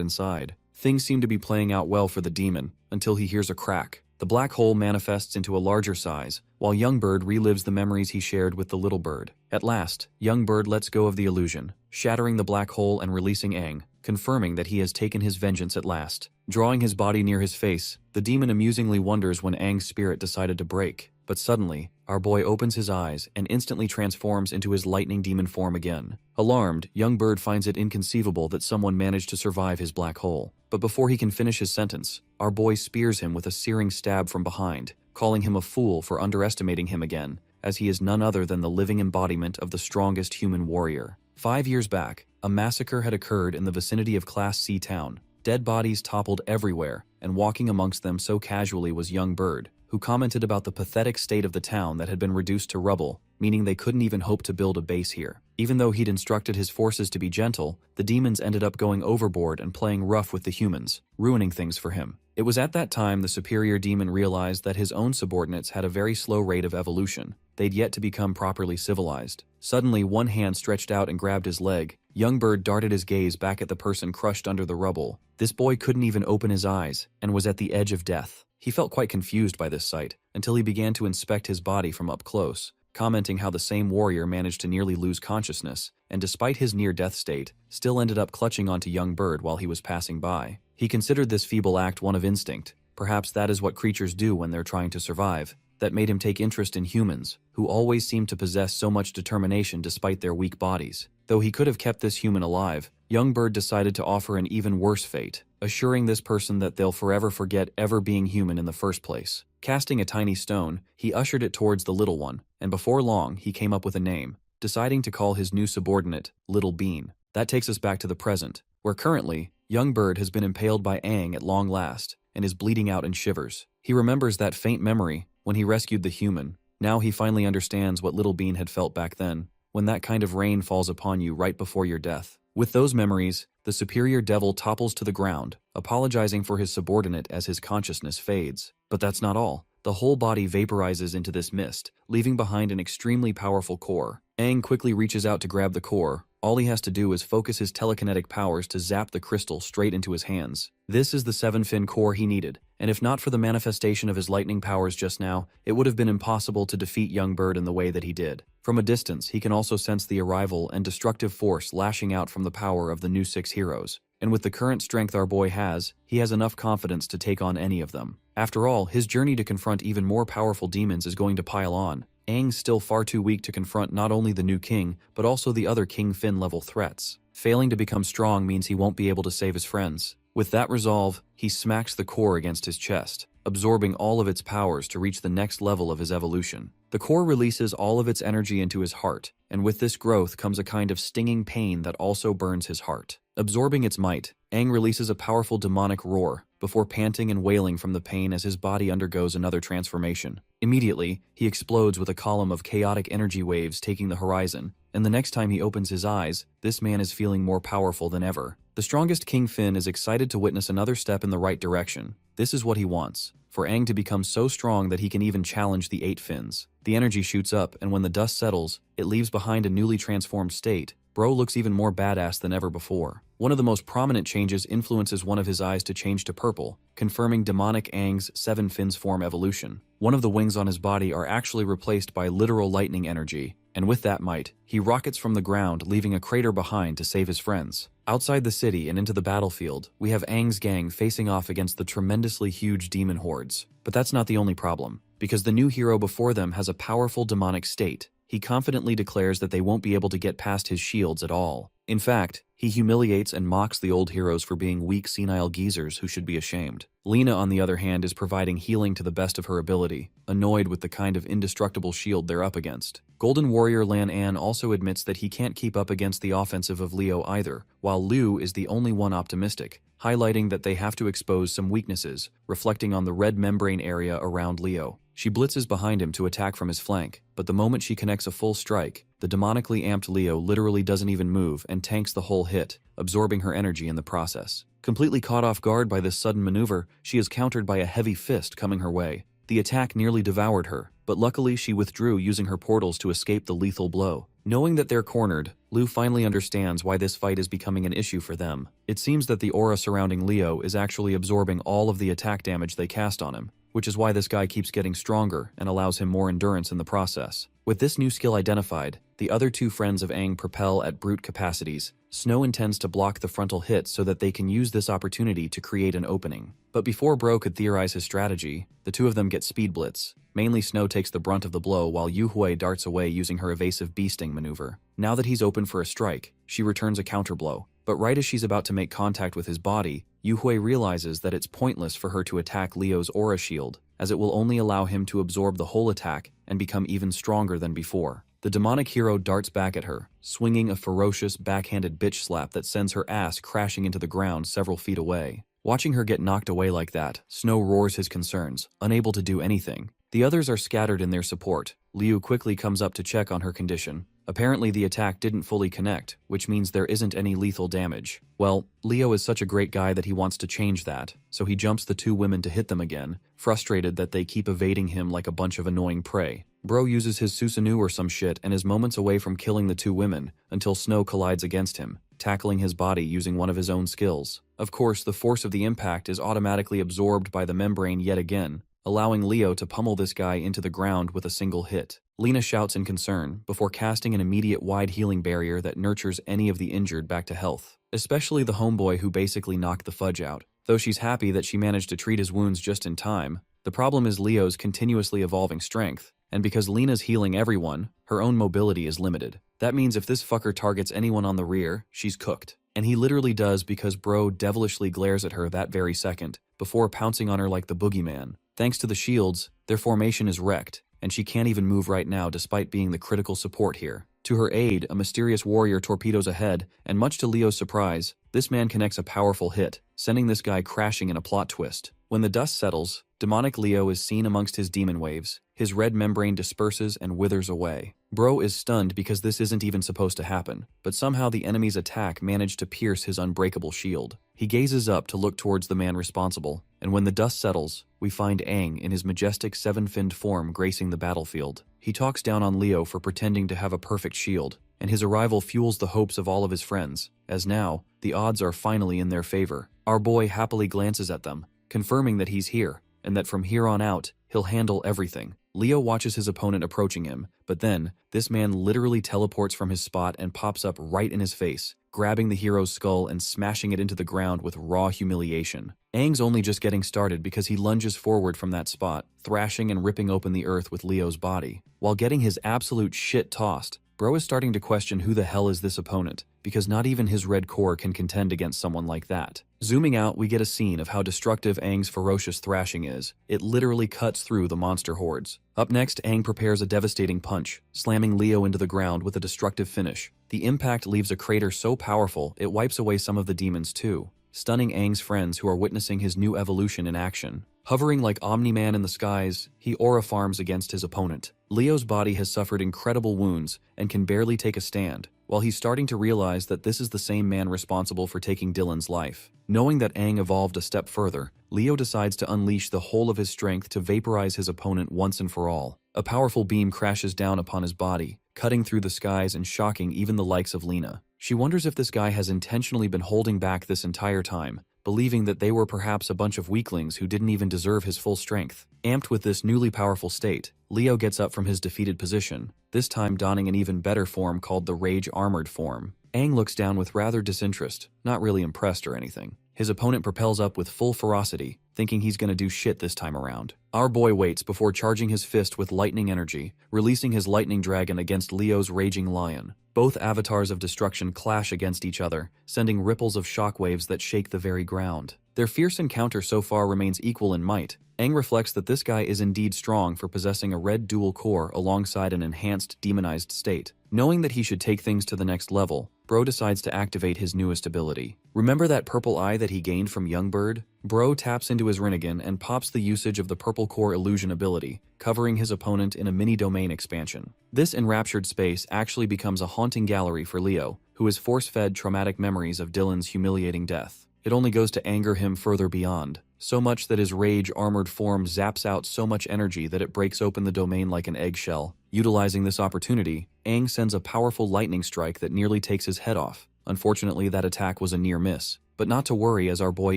inside. Things seem to be playing out well for the demon, until he hears a crack. The black hole manifests into a larger size, while Young Bird relives the memories he shared with the little bird. At last, Young Bird lets go of the illusion, shattering the black hole and releasing Aang, confirming that he has taken his vengeance at last. Drawing his body near his face, the demon amusingly wonders when Aang's spirit decided to break. But suddenly, our boy opens his eyes and instantly transforms into his lightning demon form again. Alarmed, Young Bird finds it inconceivable that someone managed to survive his black hole. But before he can finish his sentence, our boy spears him with a searing stab from behind, calling him a fool for underestimating him again, as he is none other than the living embodiment of the strongest human warrior. 5 years back, a massacre had occurred in the vicinity of Class C town. Dead bodies toppled everywhere, and walking amongst them so casually was young Bird, who commented about the pathetic state of the town that had been reduced to rubble, meaning they couldn't even hope to build a base here. Even though he'd instructed his forces to be gentle, the demons ended up going overboard and playing rough with the humans, ruining things for him. It was at that time the superior demon realized that his own subordinates had a very slow rate of evolution. They'd yet to become properly civilized. Suddenly, one hand stretched out and grabbed his leg. Young Bird darted his gaze back at the person crushed under the rubble. This boy couldn't even open his eyes, and was at the edge of death. He felt quite confused by this sight, until he began to inspect his body from up close, commenting how the same warrior managed to nearly lose consciousness, and despite his near-death state, still ended up clutching onto young Bird while he was passing by. He considered this feeble act one of instinct. Perhaps that is what creatures do when they're trying to survive. That made him take interest in humans, who always seemed to possess so much determination despite their weak bodies. Though he could have kept this human alive, young Bird decided to offer an even worse fate, assuring this person that they'll forever forget ever being human in the first place. Casting a tiny stone, he ushered it towards the little one, and before long he came up with a name, deciding to call his new subordinate Little Bean. That takes us back to the present, where currently, young Bird has been impaled by Aang at long last, and is bleeding out in shivers. He remembers that faint memory when he rescued the human. Now he finally understands what Little Bean had felt back then, when that kind of rain falls upon you right before your death. With those memories, the superior devil topples to the ground, apologizing for his subordinate as his consciousness fades. But that's not all. The whole body vaporizes into this mist, leaving behind an extremely powerful core. Aang quickly reaches out to grab the core. All he has to do is focus his telekinetic powers to zap the crystal straight into his hands. This is the 7-fin core he needed, and if not for the manifestation of his lightning powers just now, it would have been impossible to defeat young Bird in the way that he did. From a distance, he can also sense the arrival and destructive force lashing out from the power of the new 6 heroes. And with the current strength our boy has, he has enough confidence to take on any of them. After all, his journey to confront even more powerful demons is going to pile on. Aang's still far too weak to confront not only the new king, but also the other King Fin level threats. Failing to become strong means he won't be able to save his friends. With that resolve, he smacks the core against his chest, absorbing all of its powers to reach the next level of his evolution. The core releases all of its energy into his heart, and with this growth comes a kind of stinging pain that also burns his heart. Absorbing its might, Aang releases a powerful demonic roar, before panting and wailing from the pain as his body undergoes another transformation. Immediately, he explodes with a column of chaotic energy waves taking the horizon, and the next time he opens his eyes, this man is feeling more powerful than ever. The strongest King Fin is excited to witness another step in the right direction. This is what he wants, for Aang to become so strong that he can even challenge the 8 fins. The energy shoots up, and when the dust settles, it leaves behind a newly transformed state. Bro looks even more badass than ever before. One of the most prominent changes influences one of his eyes to change to purple, confirming demonic Aang's 7 fins form evolution. One of the wings on his body are actually replaced by literal lightning energy, and with that might, he rockets from the ground, leaving a crater behind to save his friends. Outside the city and into the battlefield, we have Aang's gang facing off against the tremendously huge demon hordes. But that's not the only problem, because the new hero before them has a powerful demonic state. He confidently declares that they won't be able to get past his shields at all. In fact, he humiliates and mocks the old heroes for being weak, senile geezers who should be ashamed. Lena, on the other hand, is providing healing to the best of her ability, annoyed with the kind of indestructible shield they're up against. Golden Warrior Lan An also admits that he can't keep up against the offensive of Leo either, while Liu is the only one optimistic, highlighting that they have to expose some weaknesses, reflecting on the red membrane area around Leo. She blitzes behind him to attack from his flank, but the moment she connects a full strike, the demonically amped Leo literally doesn't even move and tanks the whole hit, absorbing her energy in the process. Completely caught off guard by this sudden maneuver, she is countered by a heavy fist coming her way. The attack nearly devoured her, but luckily she withdrew using her portals to escape the lethal blow. Knowing that they're cornered, Liu finally understands why this fight is becoming an issue for them. It seems that the aura surrounding Leo is actually absorbing all of the attack damage they cast on him, which is why this guy keeps getting stronger and allows him more endurance in the process. With this new skill identified, the other 2 friends of Aang propel at brute capacities. Snow intends to block the frontal hit so that they can use this opportunity to create an opening. But before Bro could theorize his strategy, the 2 of them get speed blitz. Mainly Snow takes the brunt of the blow while Yuhui darts away using her evasive beasting maneuver. Now that he's open for a strike, she returns a counterblow. But right as she's about to make contact with his body, Yuhui realizes that it's pointless for her to attack Leo's aura shield, as it will only allow him to absorb the whole attack and become even stronger than before. The demonic hero darts back at her, swinging a ferocious backhanded bitch slap that sends her ass crashing into the ground several feet away. Watching her get knocked away like that, Snow roars his concerns, unable to do anything. The others are scattered in their support. Liu quickly comes up to check on her condition. Apparently the attack didn't fully connect, which means there isn't any lethal damage. Well, Leo is such a great guy that he wants to change that, so he jumps the two women to hit them again, frustrated that they keep evading him like a bunch of annoying prey. Bro uses his Susanoo or some shit and is moments away from killing the two women, until Snow collides against him, tackling his body using one of his own skills. Of course, the force of the impact is automatically absorbed by the membrane yet again, allowing Leo to pummel this guy into the ground with a single hit. Lena shouts in concern, before casting an immediate wide healing barrier that nurtures any of the injured back to health, especially the homeboy who basically knocked the fudge out. Though she's happy that she managed to treat his wounds just in time, the problem is Leo's continuously evolving strength, and because Lena's healing everyone, her own mobility is limited. That means if this fucker targets anyone on the rear, she's cooked. And he literally does because Bro devilishly glares at her that very second, before pouncing on her like the boogeyman. Thanks to the shields, their formation is wrecked, and she can't even move right now despite being the critical support here. To her aid, a mysterious warrior torpedoes ahead, and much to Leo's surprise, this man connects a powerful hit, sending this guy crashing in a plot twist. When the dust settles, demonic Leo is seen amongst his demon waves. His red membrane disperses and withers away. Bro is stunned because this isn't even supposed to happen, but somehow the enemy's attack managed to pierce his unbreakable shield. He gazes up to look towards the man responsible, and when the dust settles, we find Aang in his majestic seven-finned form gracing the battlefield. He talks down on Leo for pretending to have a perfect shield, and his arrival fuels the hopes of all of his friends, as now, the odds are finally in their favor. Our boy happily glances at them, confirming that he's here, and that from here on out, he'll handle everything. Leo watches his opponent approaching him, but then, this man literally teleports from his spot and pops up right in his face, grabbing the hero's skull and smashing it into the ground with raw humiliation. Aang's only just getting started because he lunges forward from that spot, thrashing and ripping open the earth with Leo's body. While getting his absolute shit tossed, Bro is starting to question who the hell is this opponent, because not even his red core can contend against someone like that. Zooming out, we get a scene of how destructive Aang's ferocious thrashing is. It literally cuts through the monster hordes. Up next, Aang prepares a devastating punch, slamming Leo into the ground with a destructive finish. The impact leaves a crater so powerful, it wipes away some of the demons too, stunning Aang's friends who are witnessing his new evolution in action. Hovering like Omni-Man in the skies, he aura farms against his opponent. Leo's body has suffered incredible wounds and can barely take a stand, while he's starting to realize that this is the same man responsible for taking Dylan's life. Knowing that Aang evolved a step further, Leo decides to unleash the whole of his strength to vaporize his opponent once and for all. A powerful beam crashes down upon his body, cutting through the skies and shocking even the likes of Lena. She wonders if this guy has intentionally been holding back this entire time, believing that they were perhaps a bunch of weaklings who didn't even deserve his full strength. Amped with this newly powerful state, Leo gets up from his defeated position, this time donning an even better form called the Rage Armored form. Aang looks down with rather disinterest, not really impressed or anything. His opponent propels up with full ferocity, thinking he's gonna do shit this time around. Our boy waits before charging his fist with lightning energy, releasing his lightning dragon against Leo's raging lion. Both avatars of destruction clash against each other, sending ripples of shockwaves that shake the very ground. Their fierce encounter so far remains equal in might. Aang reflects that this guy is indeed strong for possessing a red dual core alongside an enhanced demonized state. Knowing that he should take things to the next level, Bro decides to activate his newest ability. Remember that purple eye that he gained from Youngbird? Bro taps into his Rinnegan and pops the usage of the purple core illusion ability, covering his opponent in a mini-domain expansion. This enraptured space actually becomes a haunting gallery for Leo, who is force-fed traumatic memories of Dylan's humiliating death. It only goes to anger him further beyond, so much that his rage armored form zaps out so much energy that it breaks open the domain like an eggshell. Utilizing this opportunity, Aang sends a powerful lightning strike that nearly takes his head off. Unfortunately, that attack was a near miss. But not to worry, as our boy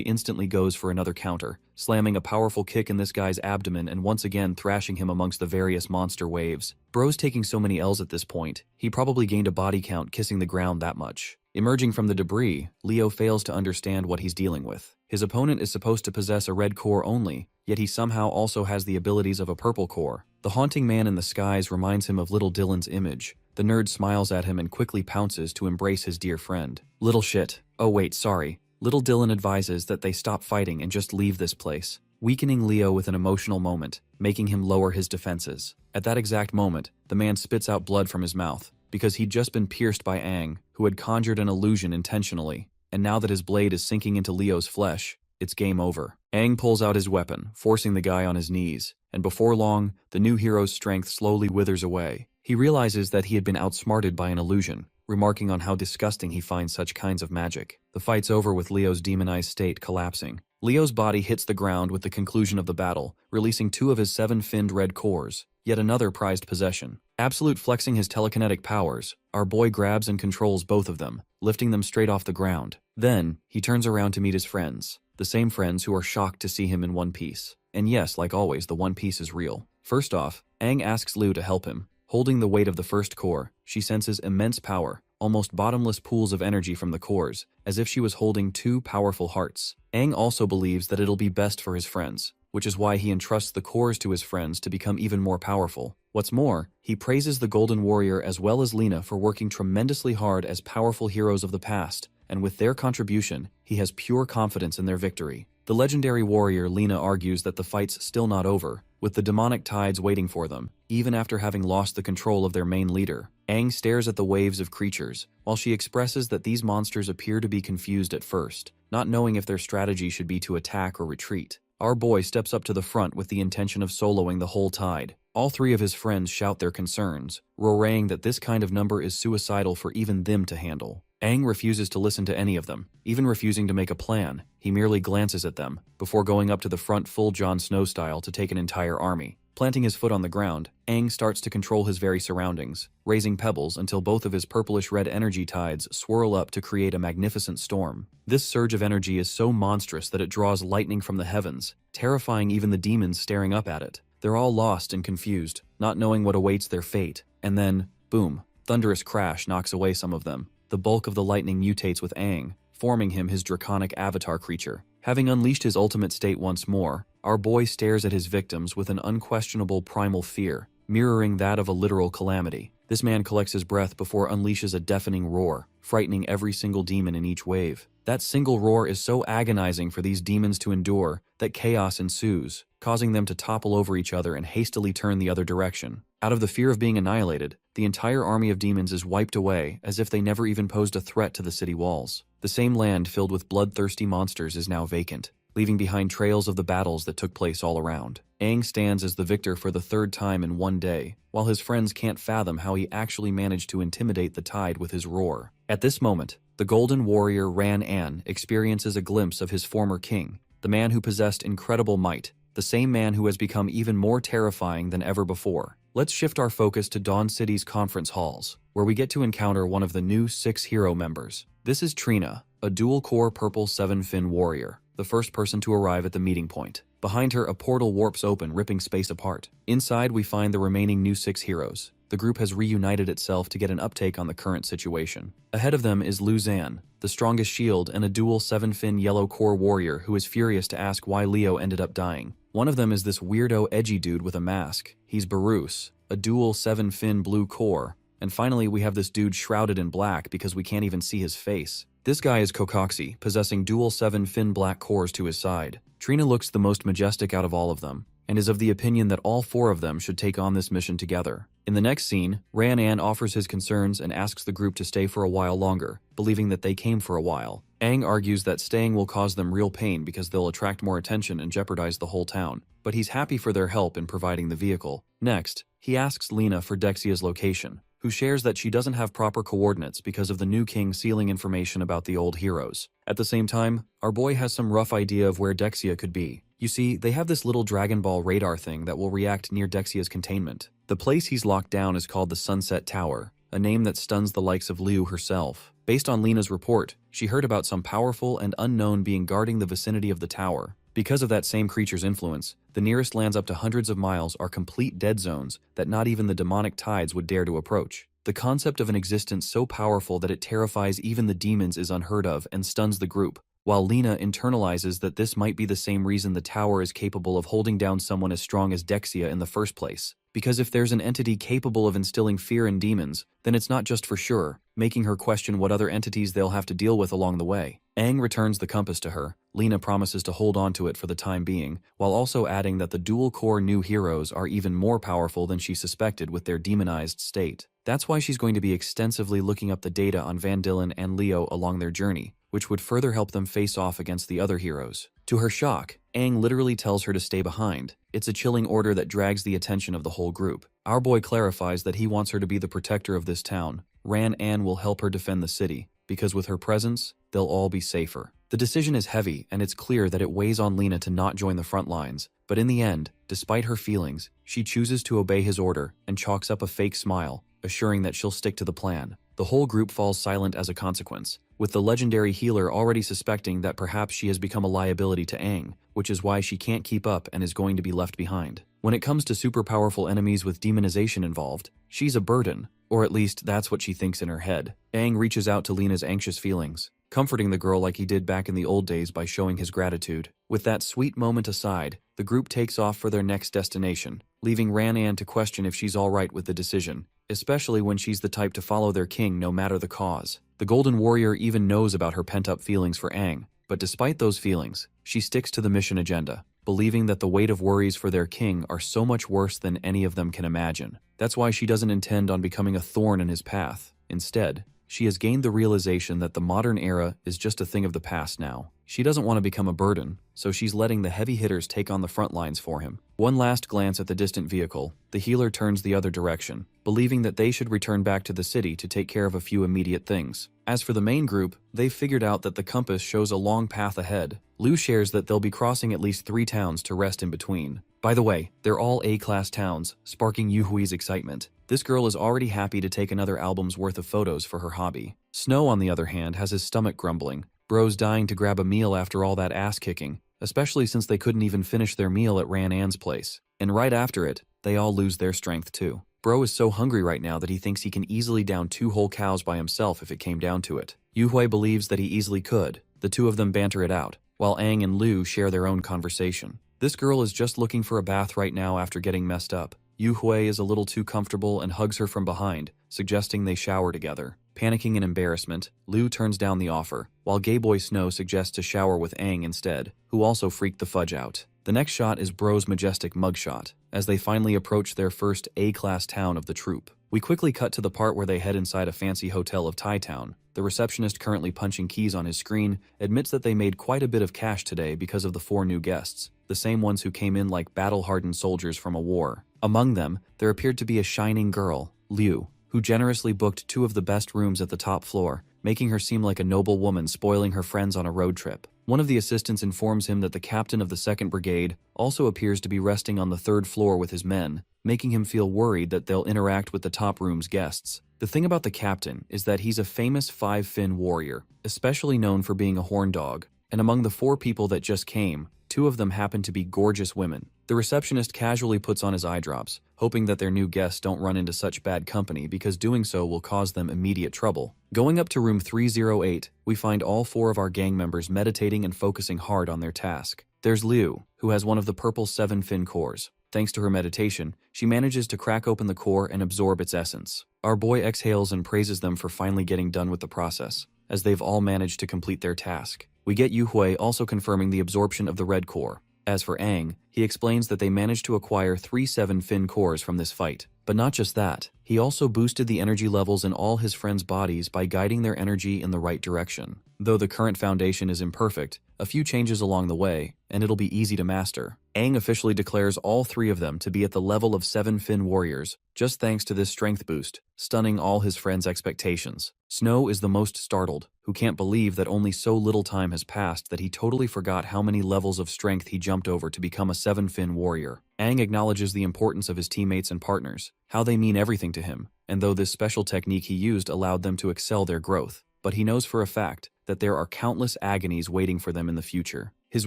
instantly goes for another counter, slamming a powerful kick in this guy's abdomen and once again thrashing him amongst the various monster waves. Bro's taking so many L's at this point, he probably gained a body count kissing the ground that much. Emerging from the debris, Leo fails to understand what he's dealing with. His opponent is supposed to possess a red core only, yet he somehow also has the abilities of a purple core. The haunting man in the skies reminds him of little Dylan's image. The nerd smiles at him and quickly pounces to embrace his dear friend. Little shit. Oh wait, sorry. Little Dylan advises that they stop fighting and just leave this place. weakening Leo with an emotional moment, making him lower his defenses. At that exact moment, the man spits out blood from his mouth, because he'd just been pierced by Aang, who had conjured an illusion intentionally, and now that his blade is sinking into Leo's flesh, it's game over. Aang pulls out his weapon, forcing the guy on his knees, and before long, the new hero's strength slowly withers away. He realizes that he had been outsmarted by an illusion, remarking on how disgusting he finds such kinds of magic. The fight's over with Leo's demonized state collapsing. Leo's body hits the ground with the conclusion of the battle, releasing 2 of his 7-finned red cores, yet another prized possession. Absolute flexing his telekinetic powers, our boy grabs and controls both of them, lifting them straight off the ground. Then, he turns around to meet his friends, the same friends who are shocked to see him in one piece. And yes, like always, the One Piece is real. First off, Aang asks Liu to help him. Holding the weight of the first core, she senses immense power, almost bottomless pools of energy from the cores, as if she was holding 2 powerful hearts. Aang also believes that it'll be best for his friends, which is why he entrusts the cores to his friends to become even more powerful. What's more, he praises the Golden Warrior as well as Lena for working tremendously hard as powerful heroes of the past, and with their contribution, he has pure confidence in their victory. The legendary warrior Lena argues that the fight's still not over, with the demonic tides waiting for them, even after having lost the control of their main leader. Aang stares at the waves of creatures, while she expresses that these monsters appear to be confused at first, not knowing if their strategy should be to attack or retreat. Our boy steps up to the front with the intention of soloing the whole tide. All 3 of his friends shout their concerns, roaring that this kind of number is suicidal for even them to handle. Aang refuses to listen to any of them, even refusing to make a plan. He merely glances at them, before going up to the front full Jon Snow style to take an entire army. Planting his foot on the ground, Aang starts to control his very surroundings, raising pebbles until both of his purplish-red energy tides swirl up to create a magnificent storm. This surge of energy is so monstrous that it draws lightning from the heavens, terrifying even the demons staring up at it. They're all lost and confused, not knowing what awaits their fate, and then, boom, thunderous crash knocks away some of them. The bulk of the lightning mutates with Aang, forming him his draconic avatar creature. Having unleashed his ultimate state once more, our boy stares at his victims with an unquestionable primal fear, mirroring that of a literal calamity. This man collects his breath before unleashes a deafening roar, frightening every single demon in each wave. That single roar is so agonizing for these demons to endure that chaos ensues, causing them to topple over each other and hastily turn the other direction. Out of the fear of being annihilated, the entire army of demons is wiped away as if they never even posed a threat to the city walls. The same land filled with bloodthirsty monsters is now vacant, leaving behind trails of the battles that took place all around. Aang stands as the victor for the 3rd time in one day, while his friends can't fathom how he actually managed to intimidate the tide with his roar. At this moment, the Golden Warrior Ran An experiences a glimpse of his former king, the man who possessed incredible might, the same man who has become even more terrifying than ever before. Let's shift our focus to Dawn City's conference halls, where we get to encounter one of the new 6 hero members. This is Trina, a dual-core purple 7-fin warrior, the first person to arrive at the meeting point. Behind her, a portal warps open, ripping space apart. Inside, we find the remaining new 6 heroes. The group has reunited itself to get an uptake on the current situation. Ahead of them is Lu Xan, the strongest shield and a dual 7-fin yellow core warrior who is furious to ask why Leo ended up dying. One of them is this weirdo edgy dude with a mask. He's Barus, a dual 7-fin blue core. And finally, we have this dude shrouded in black because we can't even see his face. This guy is Kokoxi, possessing dual 7-fin black cores to his side. Trina looks the most majestic out of all of them, and is of the opinion that all 4 of them should take on this mission together. In the next scene, Ran An offers his concerns and asks the group to stay for a while longer, believing that they came for a while. Aang argues that staying will cause them real pain because they'll attract more attention and jeopardize the whole town, but he's happy for their help in providing the vehicle. Next, he asks Lena for Dexia's location, who shares that she doesn't have proper coordinates because of the new king sealing information about the old heroes. At the same time, our boy has some rough idea of where Dexia could be. You see, they have this little Dragon Ball radar thing that will react near Dexia's containment. The place he's locked down is called the Sunset Tower, a name that stuns the likes of Liu herself. Based on Lena's report, she heard about some powerful and unknown being guarding the vicinity of the tower. Because of that same creature's influence, the nearest lands up to hundreds of miles are complete dead zones that not even the demonic tides would dare to approach. The concept of an existence so powerful that it terrifies even the demons is unheard of and stuns the group, while Lena internalizes that this might be the same reason the tower is capable of holding down someone as strong as Dexia in the first place. Because if there's an entity capable of instilling fear in demons, then it's not just for sure, making her question what other entities they'll have to deal with along the way. Aang returns the compass to her. Lena promises to hold on to it for the time being, while also adding that the dual-core new heroes are even more powerful than she suspected with their demonized state. That's why she's going to be extensively looking up the data on Van Dillen and Leo along their journey, which would further help them face off against the other heroes. To her shock, Aang literally tells her to stay behind. It's a chilling order that drags the attention of the whole group. Our boy clarifies that he wants her to be the protector of this town. Ran An will help her defend the city, because with her presence, they'll all be safer. The decision is heavy, and it's clear that it weighs on Lena to not join the front lines. But in the end, despite her feelings, she chooses to obey his order and chalks up a fake smile, assuring that she'll stick to the plan. The whole group falls silent as a consequence, with the legendary healer already suspecting that perhaps she has become a liability to Aang, which is why she can't keep up and is going to be left behind. When it comes to super powerful enemies with demonization involved, she's a burden, or at least that's what she thinks in her head. Aang reaches out to Lena's anxious feelings, comforting the girl like he did back in the old days by showing his gratitude. With that sweet moment aside, the group takes off for their next destination, leaving Ran An to question if she's alright with the decision, especially when she's the type to follow their king no matter the cause. The Golden Warrior even knows about her pent-up feelings for Aang, but despite those feelings, she sticks to the mission agenda, believing that the weight of worries for their king are so much worse than any of them can imagine. That's why she doesn't intend on becoming a thorn in his path. Instead, she has gained the realization that the modern era is just a thing of the past now. She doesn't want to become a burden, so she's letting the heavy hitters take on the front lines for him. One last glance at the distant vehicle, the healer turns the other direction, believing that they should return back to the city to take care of a few immediate things. As for the main group, they've figured out that the compass shows a long path ahead. Lu shares that they'll be crossing at least 3 towns to rest in between. By the way, they're all A-class towns, sparking Yuhui's excitement. This girl is already happy to take another album's worth of photos for her hobby. Snow, on the other hand, has his stomach grumbling. Bro's dying to grab a meal after all that ass-kicking, especially since they couldn't even finish their meal at Ran An's place. And right after it, they all lose their strength too. Bro is so hungry right now that he thinks he can easily down 2 whole cows by himself if it came down to it. Yuhui believes that he easily could. The two of them banter it out, while Aang and Lu share their own conversation. This girl is just looking for a bath right now after getting messed up. Yuhui is a little too comfortable and hugs her from behind, suggesting they shower together. Panicking in embarrassment, Lu turns down the offer, while Gay Boy Snow suggests to shower with Aang instead, who also freaked the fudge out. The next shot is Bro's majestic mugshot, as they finally approach their first A-class town of the troupe. We quickly cut to the part where they head inside a fancy hotel of Thai Town. The receptionist, currently punching keys on his screen, admits that they made quite a bit of cash today because of the 4 new guests, the same ones who came in like battle-hardened soldiers from a war. Among them, there appeared to be a shining girl, Liu, who generously booked 2 of the best rooms at the top floor, making her seem like a noble woman spoiling her friends on a road trip. One of the assistants informs him that the captain of the 2nd Brigade also appears to be resting on the 3rd floor with his men, making him feel worried that they'll interact with the top room's guests. The thing about the captain is that he's a famous 5-fin warrior, especially known for being a horn dog, and among the 4 people that just came, 2 of them happen to be gorgeous women. The receptionist casually puts on his eye drops, hoping that their new guests don't run into such bad company because doing so will cause them immediate trouble. Going up to room 308, we find all 4 of our gang members meditating and focusing hard on their task. There's Liu, who has one of the purple 7-fin cores. Thanks to her meditation, she manages to crack open the core and absorb its essence. Our boy exhales and praises them for finally getting done with the process, as they've all managed to complete their task. We get Yuhui also confirming the absorption of the red core. As for Aang, he explains that they managed to acquire 3 7-fin cores from this fight. But not just that, he also boosted the energy levels in all his friends' bodies by guiding their energy in the right direction. Though the current foundation is imperfect, a few changes along the way, and it'll be easy to master. Aang officially declares all 3 of them to be at the level of 7-fin warriors, just thanks to this strength boost, stunning all his friends' expectations. Snow is the most startled, who can't believe that only so little time has passed that he totally forgot how many levels of strength he jumped over to become a 7-fin warrior. Aang acknowledges the importance of his teammates and partners, how they mean everything to him, and though this special technique he used allowed them to excel their growth, but he knows for a fact that there are countless agonies waiting for them in the future. His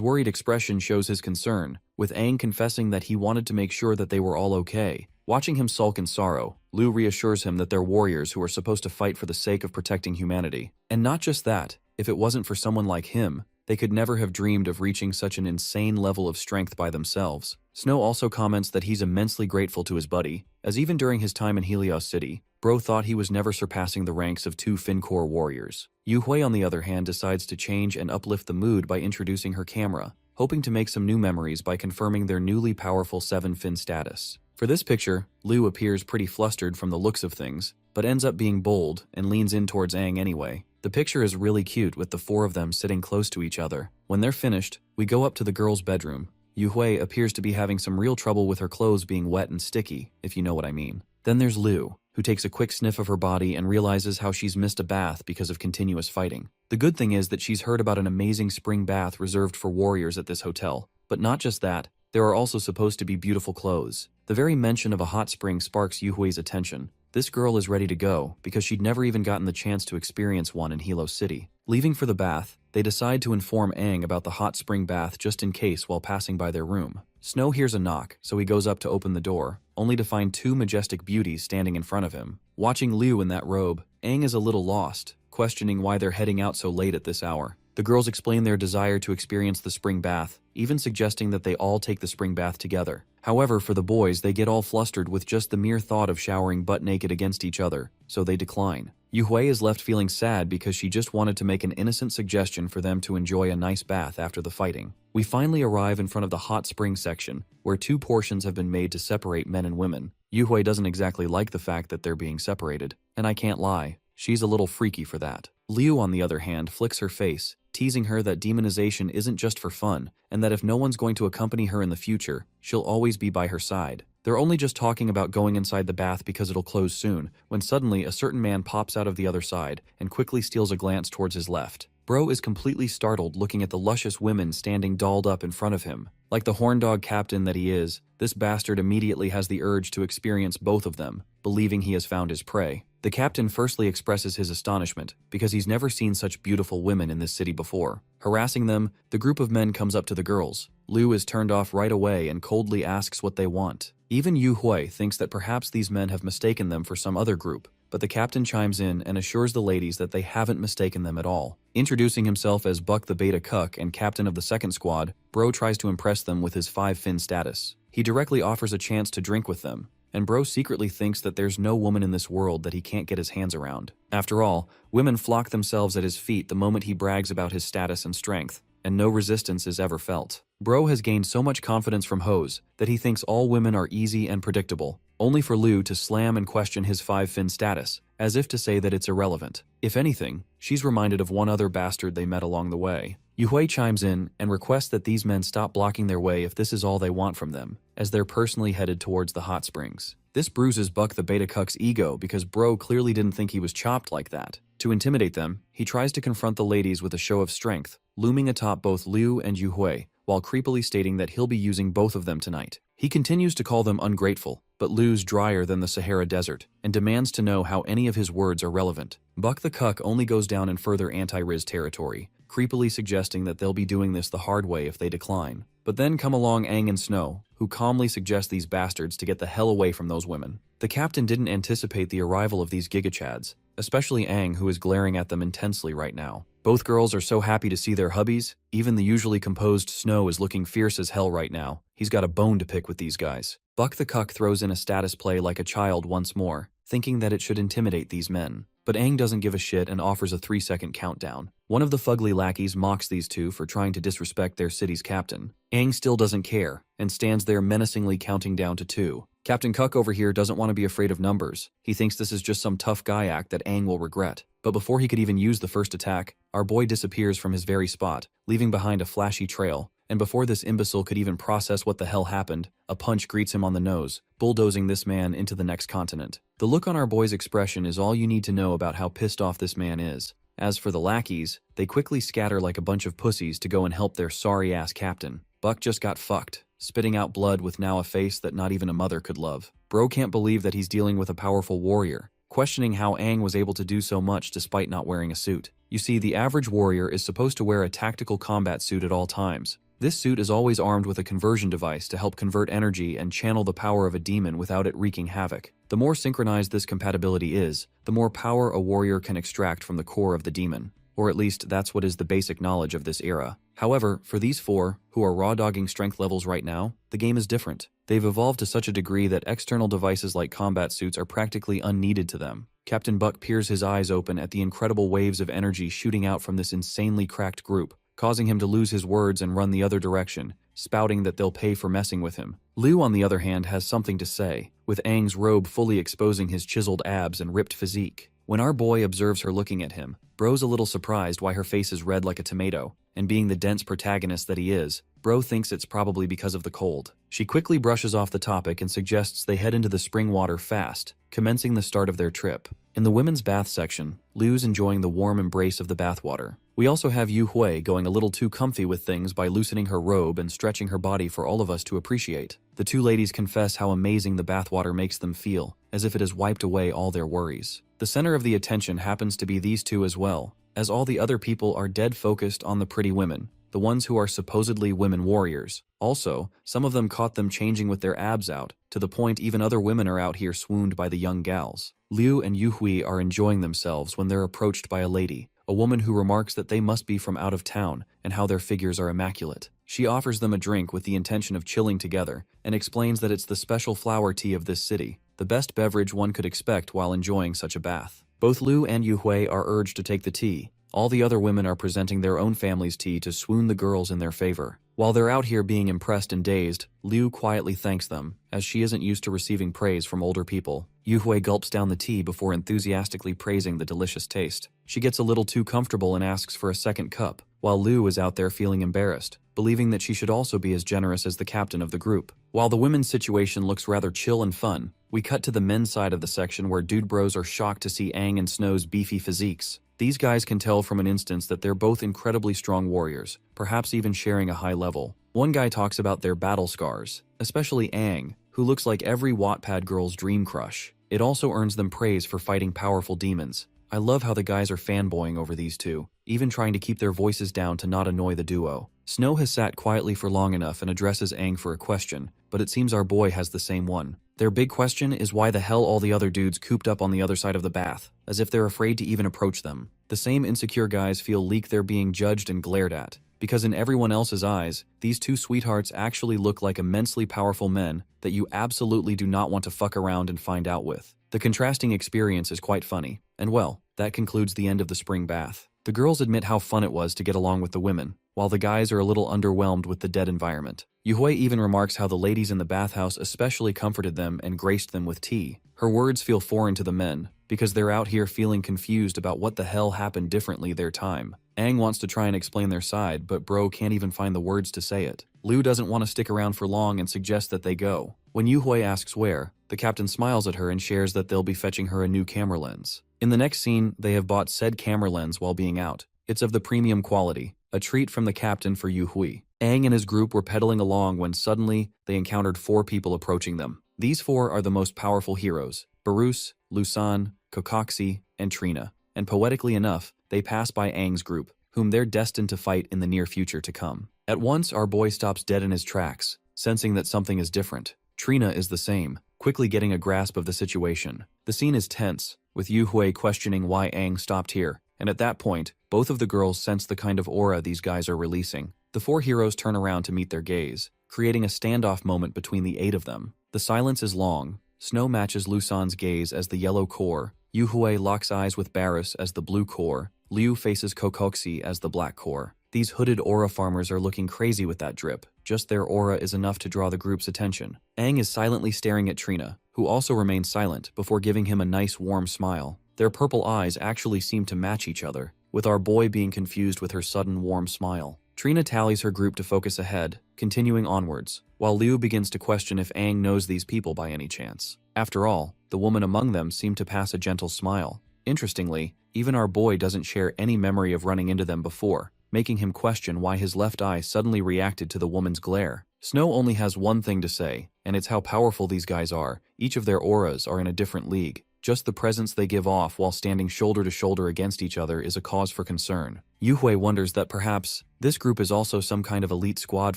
worried expression shows his concern, with Aang confessing that he wanted to make sure that they were all okay. Watching him sulk in sorrow, Lu reassures him that they're warriors who are supposed to fight for the sake of protecting humanity. And not just that, if it wasn't for someone like him, They could never have dreamed of reaching such an insane level of strength by themselves. Snow also comments that he's immensely grateful to his buddy, as even during his time in Helios City, Bro thought he was never surpassing the ranks of 2 Fincore warriors. Yuhui, on the other hand, decides to change and uplift the mood by introducing her camera, hoping to make some new memories by confirming their newly powerful 7-fin status. For this picture, Liu appears pretty flustered from the looks of things, but ends up being bold and leans in towards Aang anyway. The picture is really cute with the 4 of them sitting close to each other. When they're finished, we go up to the girl's bedroom. Yuhui appears to be having some real trouble with her clothes being wet and sticky, if you know what I mean. Then there's Liu, who takes a quick sniff of her body and realizes how she's missed a bath because of continuous fighting. The good thing is that she's heard about an amazing spring bath reserved for warriors at this hotel. But not just that, there are also supposed to be beautiful clothes. The very mention of a hot spring sparks Yuhui's attention. This girl is ready to go because she'd never even gotten the chance to experience one in Hilo City. Leaving for the bath, they decide to inform Aang about the hot spring bath just in case while passing by their room. Snow hears a knock, so he goes up to open the door, only to find 2 majestic beauties standing in front of him. Watching Liu in that robe, Aang is a little lost, questioning why they're heading out so late at this hour. The girls explain their desire to experience the spring bath, even suggesting that they all take the spring bath together. However, for the boys, they get all flustered with just the mere thought of showering butt naked against each other, so they decline. Yuhui is left feeling sad because she just wanted to make an innocent suggestion for them to enjoy a nice bath after the fighting. We finally arrive in front of the hot spring section, where 2 portions have been made to separate men and women. Yuhui doesn't exactly like the fact that they're being separated, and I can't lie, she's a little freaky for that. Liu, on the other hand, flicks her face, teasing her that demonization isn't just for fun, and that if no one's going to accompany her in the future, she'll always be by her side. They're only just talking about going inside the bath because it'll close soon, when suddenly a certain man pops out of the other side and quickly steals a glance towards his left. Bro is completely startled looking at the luscious women standing dolled up in front of him. Like the horndog captain that he is, this bastard immediately has the urge to experience both of them, believing he has found his prey. The captain firstly expresses his astonishment, because he's never seen such beautiful women in this city before. Harassing them, the group of men comes up to the girls. Liu is turned off right away and coldly asks what they want. Even Yuhui thinks that perhaps these men have mistaken them for some other group, but the captain chimes in and assures the ladies that they haven't mistaken them at all. Introducing himself as Buck the Beta Cuck and captain of the second squad, Bro tries to impress them with his 5-fin status. He directly offers a chance to drink with them, and Bro secretly thinks that there's no woman in this world that he can't get his hands around. After all, women flock themselves at his feet the moment he brags about his status and strength, and no resistance is ever felt. Bro has gained so much confidence from hoes that he thinks all women are easy and predictable, only for Liu to slam and question his 5-fin status, as if to say that it's irrelevant. If anything, she's reminded of one other bastard they met along the way. Yuhui chimes in and requests that these men stop blocking their way if this is all they want from them, as they're personally headed towards the hot springs. This bruises Buck the Beta Cuck's ego because Bro clearly didn't think he was chopped like that. To intimidate them, he tries to confront the ladies with a show of strength, looming atop both Liu and Yuhui, while creepily stating that he'll be using both of them tonight. He continues to call them ungrateful, but Liu's drier than the Sahara Desert, and demands to know how any of his words are relevant. Buck the Cuck only goes down in further anti-Riz territory, creepily suggesting that they'll be doing this the hard way if they decline. But then come along Aang and Snow, who calmly suggest these bastards to get the hell away from those women. The captain didn't anticipate the arrival of these gigachads, especially Aang, who is glaring at them intensely right now. Both girls are so happy to see their hubbies. Even the usually composed Snow is looking fierce as hell right now. He's got a bone to pick with these guys. Buck the Cuck throws in a status play like a child once more, thinking that it should intimidate these men. But Aang doesn't give a shit and offers a 3-second countdown. One of the fugly lackeys mocks these two for trying to disrespect their city's captain. Aang still doesn't care, and stands there menacingly counting down to 2. Captain Cuck over here doesn't want to be afraid of numbers. He thinks this is just some tough guy act that Aang will regret. But before he could even use the first attack, our boy disappears from his very spot, leaving behind a flashy trail. And before this imbecile could even process what the hell happened, a punch greets him on the nose, bulldozing this man into the next continent. The look on our boy's expression is all you need to know about how pissed off this man is. As for the lackeys, they quickly scatter like a bunch of pussies to go and help their sorry-ass captain. Buck just got fucked, spitting out blood with now a face that not even a mother could love. Bro can't believe that he's dealing with a powerful warrior, questioning how Aang was able to do so much despite not wearing a suit. You see, the average warrior is supposed to wear a tactical combat suit at all times. This suit is always armed with a conversion device to help convert energy and channel the power of a demon without it wreaking havoc. The more synchronized this compatibility is, the more power a warrior can extract from the core of the demon. or at least that's what is the basic knowledge of this era. However, for these four, who are raw-dogging strength levels right now, the game is different. They've evolved to such a degree that external devices like combat suits are practically unneeded to them. Captain Buck peers his eyes open at the incredible waves of energy shooting out from this insanely cracked group, causing him to lose his words and run the other direction, spouting that they'll pay for messing with him. Liu, on the other hand, has something to say, with Aang's robe fully exposing his chiseled abs and ripped physique. When our boy observes her looking at him, Bro's a little surprised why her face is red like a tomato, and being the dense protagonist that he is, Bro thinks it's probably because of the cold. She quickly brushes off the topic and suggests they head into the spring water fast, commencing the start of their trip. In the women's bath section, Liu's enjoying the warm embrace of the bathwater. We also have Yu Hui going a little too comfy with things by loosening her robe and stretching her body for all of us to appreciate. The two ladies confess how amazing the bathwater makes them feel, as if it has wiped away all their worries. The center of the attention happens to be these two as well, as all the other people are dead focused on the pretty women, the ones who are supposedly women warriors. Also, some of them caught them changing with their abs out, to the point even other women are out here swooned by the young gals. Liu and Yu Hui are enjoying themselves when they're approached by a lady, a woman who remarks that they must be from out of town and how their figures are immaculate. She offers them a drink with the intention of chilling together and explains that it's the special flower tea of this city, the best beverage one could expect while enjoying such a bath. Both Liu and Yu Hui are urged to take the tea. All the other women are presenting their own family's tea to swoon the girls in their favor. While they're out here being impressed and dazed, Liu quietly thanks them, as she isn't used to receiving praise from older people. Yu Hui gulps down the tea before enthusiastically praising the delicious taste. She gets a little too comfortable and asks for a second cup, while Liu is out there feeling embarrassed, believing that she should also be as generous as the captain of the group. While the women's situation looks rather chill and fun, we cut to the men's side of the section where dude bros are shocked to see Aang and Snow's beefy physiques. These guys can tell from an instance that they're both incredibly strong warriors, perhaps even sharing a high level. One guy talks about their battle scars, especially Aang, who looks like every Wattpad girl's dream crush. It also earns them praise for fighting powerful demons. I love how the guys are fanboying over these two, even trying to keep their voices down to not annoy the duo. Snow has sat quietly for long enough and addresses Aang for a question, but it seems our boy has the same one. Their big question is why the hell all the other dudes cooped up on the other side of the bath, as if they're afraid to even approach them. The same insecure guys feel leak they're being judged and glared at, because in everyone else's eyes, these two sweethearts actually look like immensely powerful men that you absolutely do not want to fuck around and find out with. The contrasting experience is quite funny, and well, that concludes the end of the spring bath. The girls admit how fun it was to get along with the women, while the guys are a little underwhelmed with the dead environment. Yu Hui even remarks how the ladies in the bathhouse especially comforted them and graced them with tea. Her words feel foreign to the men, because they're out here feeling confused about what the hell happened differently their time. Aang wants to try and explain their side, but Bro can't even find the words to say it. Liu doesn't want to stick around for long and suggests that they go. When Yu Hui asks where, the captain smiles at her and shares that they'll be fetching her a new camera lens. In the next scene, they have bought said camera lens while being out. It's of the premium quality, a treat from the captain for Yu Hui. Aang and his group were pedaling along when suddenly they encountered 4 people approaching them. These 4 are the most powerful heroes: Barus, Lusan, Kokoxi, and Trina. And poetically enough, they pass by Aang's group, whom they're destined to fight in the near future to come. At once, our boy stops dead in his tracks, sensing that something is different. Trina is the same, quickly getting a grasp of the situation. The scene is tense, with Yu Hui questioning why Aang stopped here, and at that point, both of the girls sense the kind of aura these guys are releasing. The 4 heroes turn around to meet their gaze, creating a standoff moment between the 8 of them. The silence is long. Snow matches Lusan's gaze as the yellow core, Yu Hui locks eyes with Barus as the blue core, Liu faces Kokoxi as the black core. These hooded aura farmers are looking crazy with that drip. Just their aura is enough to draw the group's attention. Aang is silently staring at Trina, who also remains silent before giving him a nice warm smile. Their purple eyes actually seem to match each other, with our boy being confused with her sudden warm smile. Trina tallies her group to focus ahead, continuing onwards, while Liu begins to question if Aang knows these people by any chance. After all, the woman among them seemed to pass a gentle smile. Interestingly, even our boy doesn't share any memory of running into them before, making him question why his left eye suddenly reacted to the woman's glare. Snow only has one thing to say, and it's how powerful these guys are. Each of their auras are in a different league. Just the presence they give off while standing shoulder to shoulder against each other is a cause for concern. Yu Hui wonders that perhaps this group is also some kind of elite squad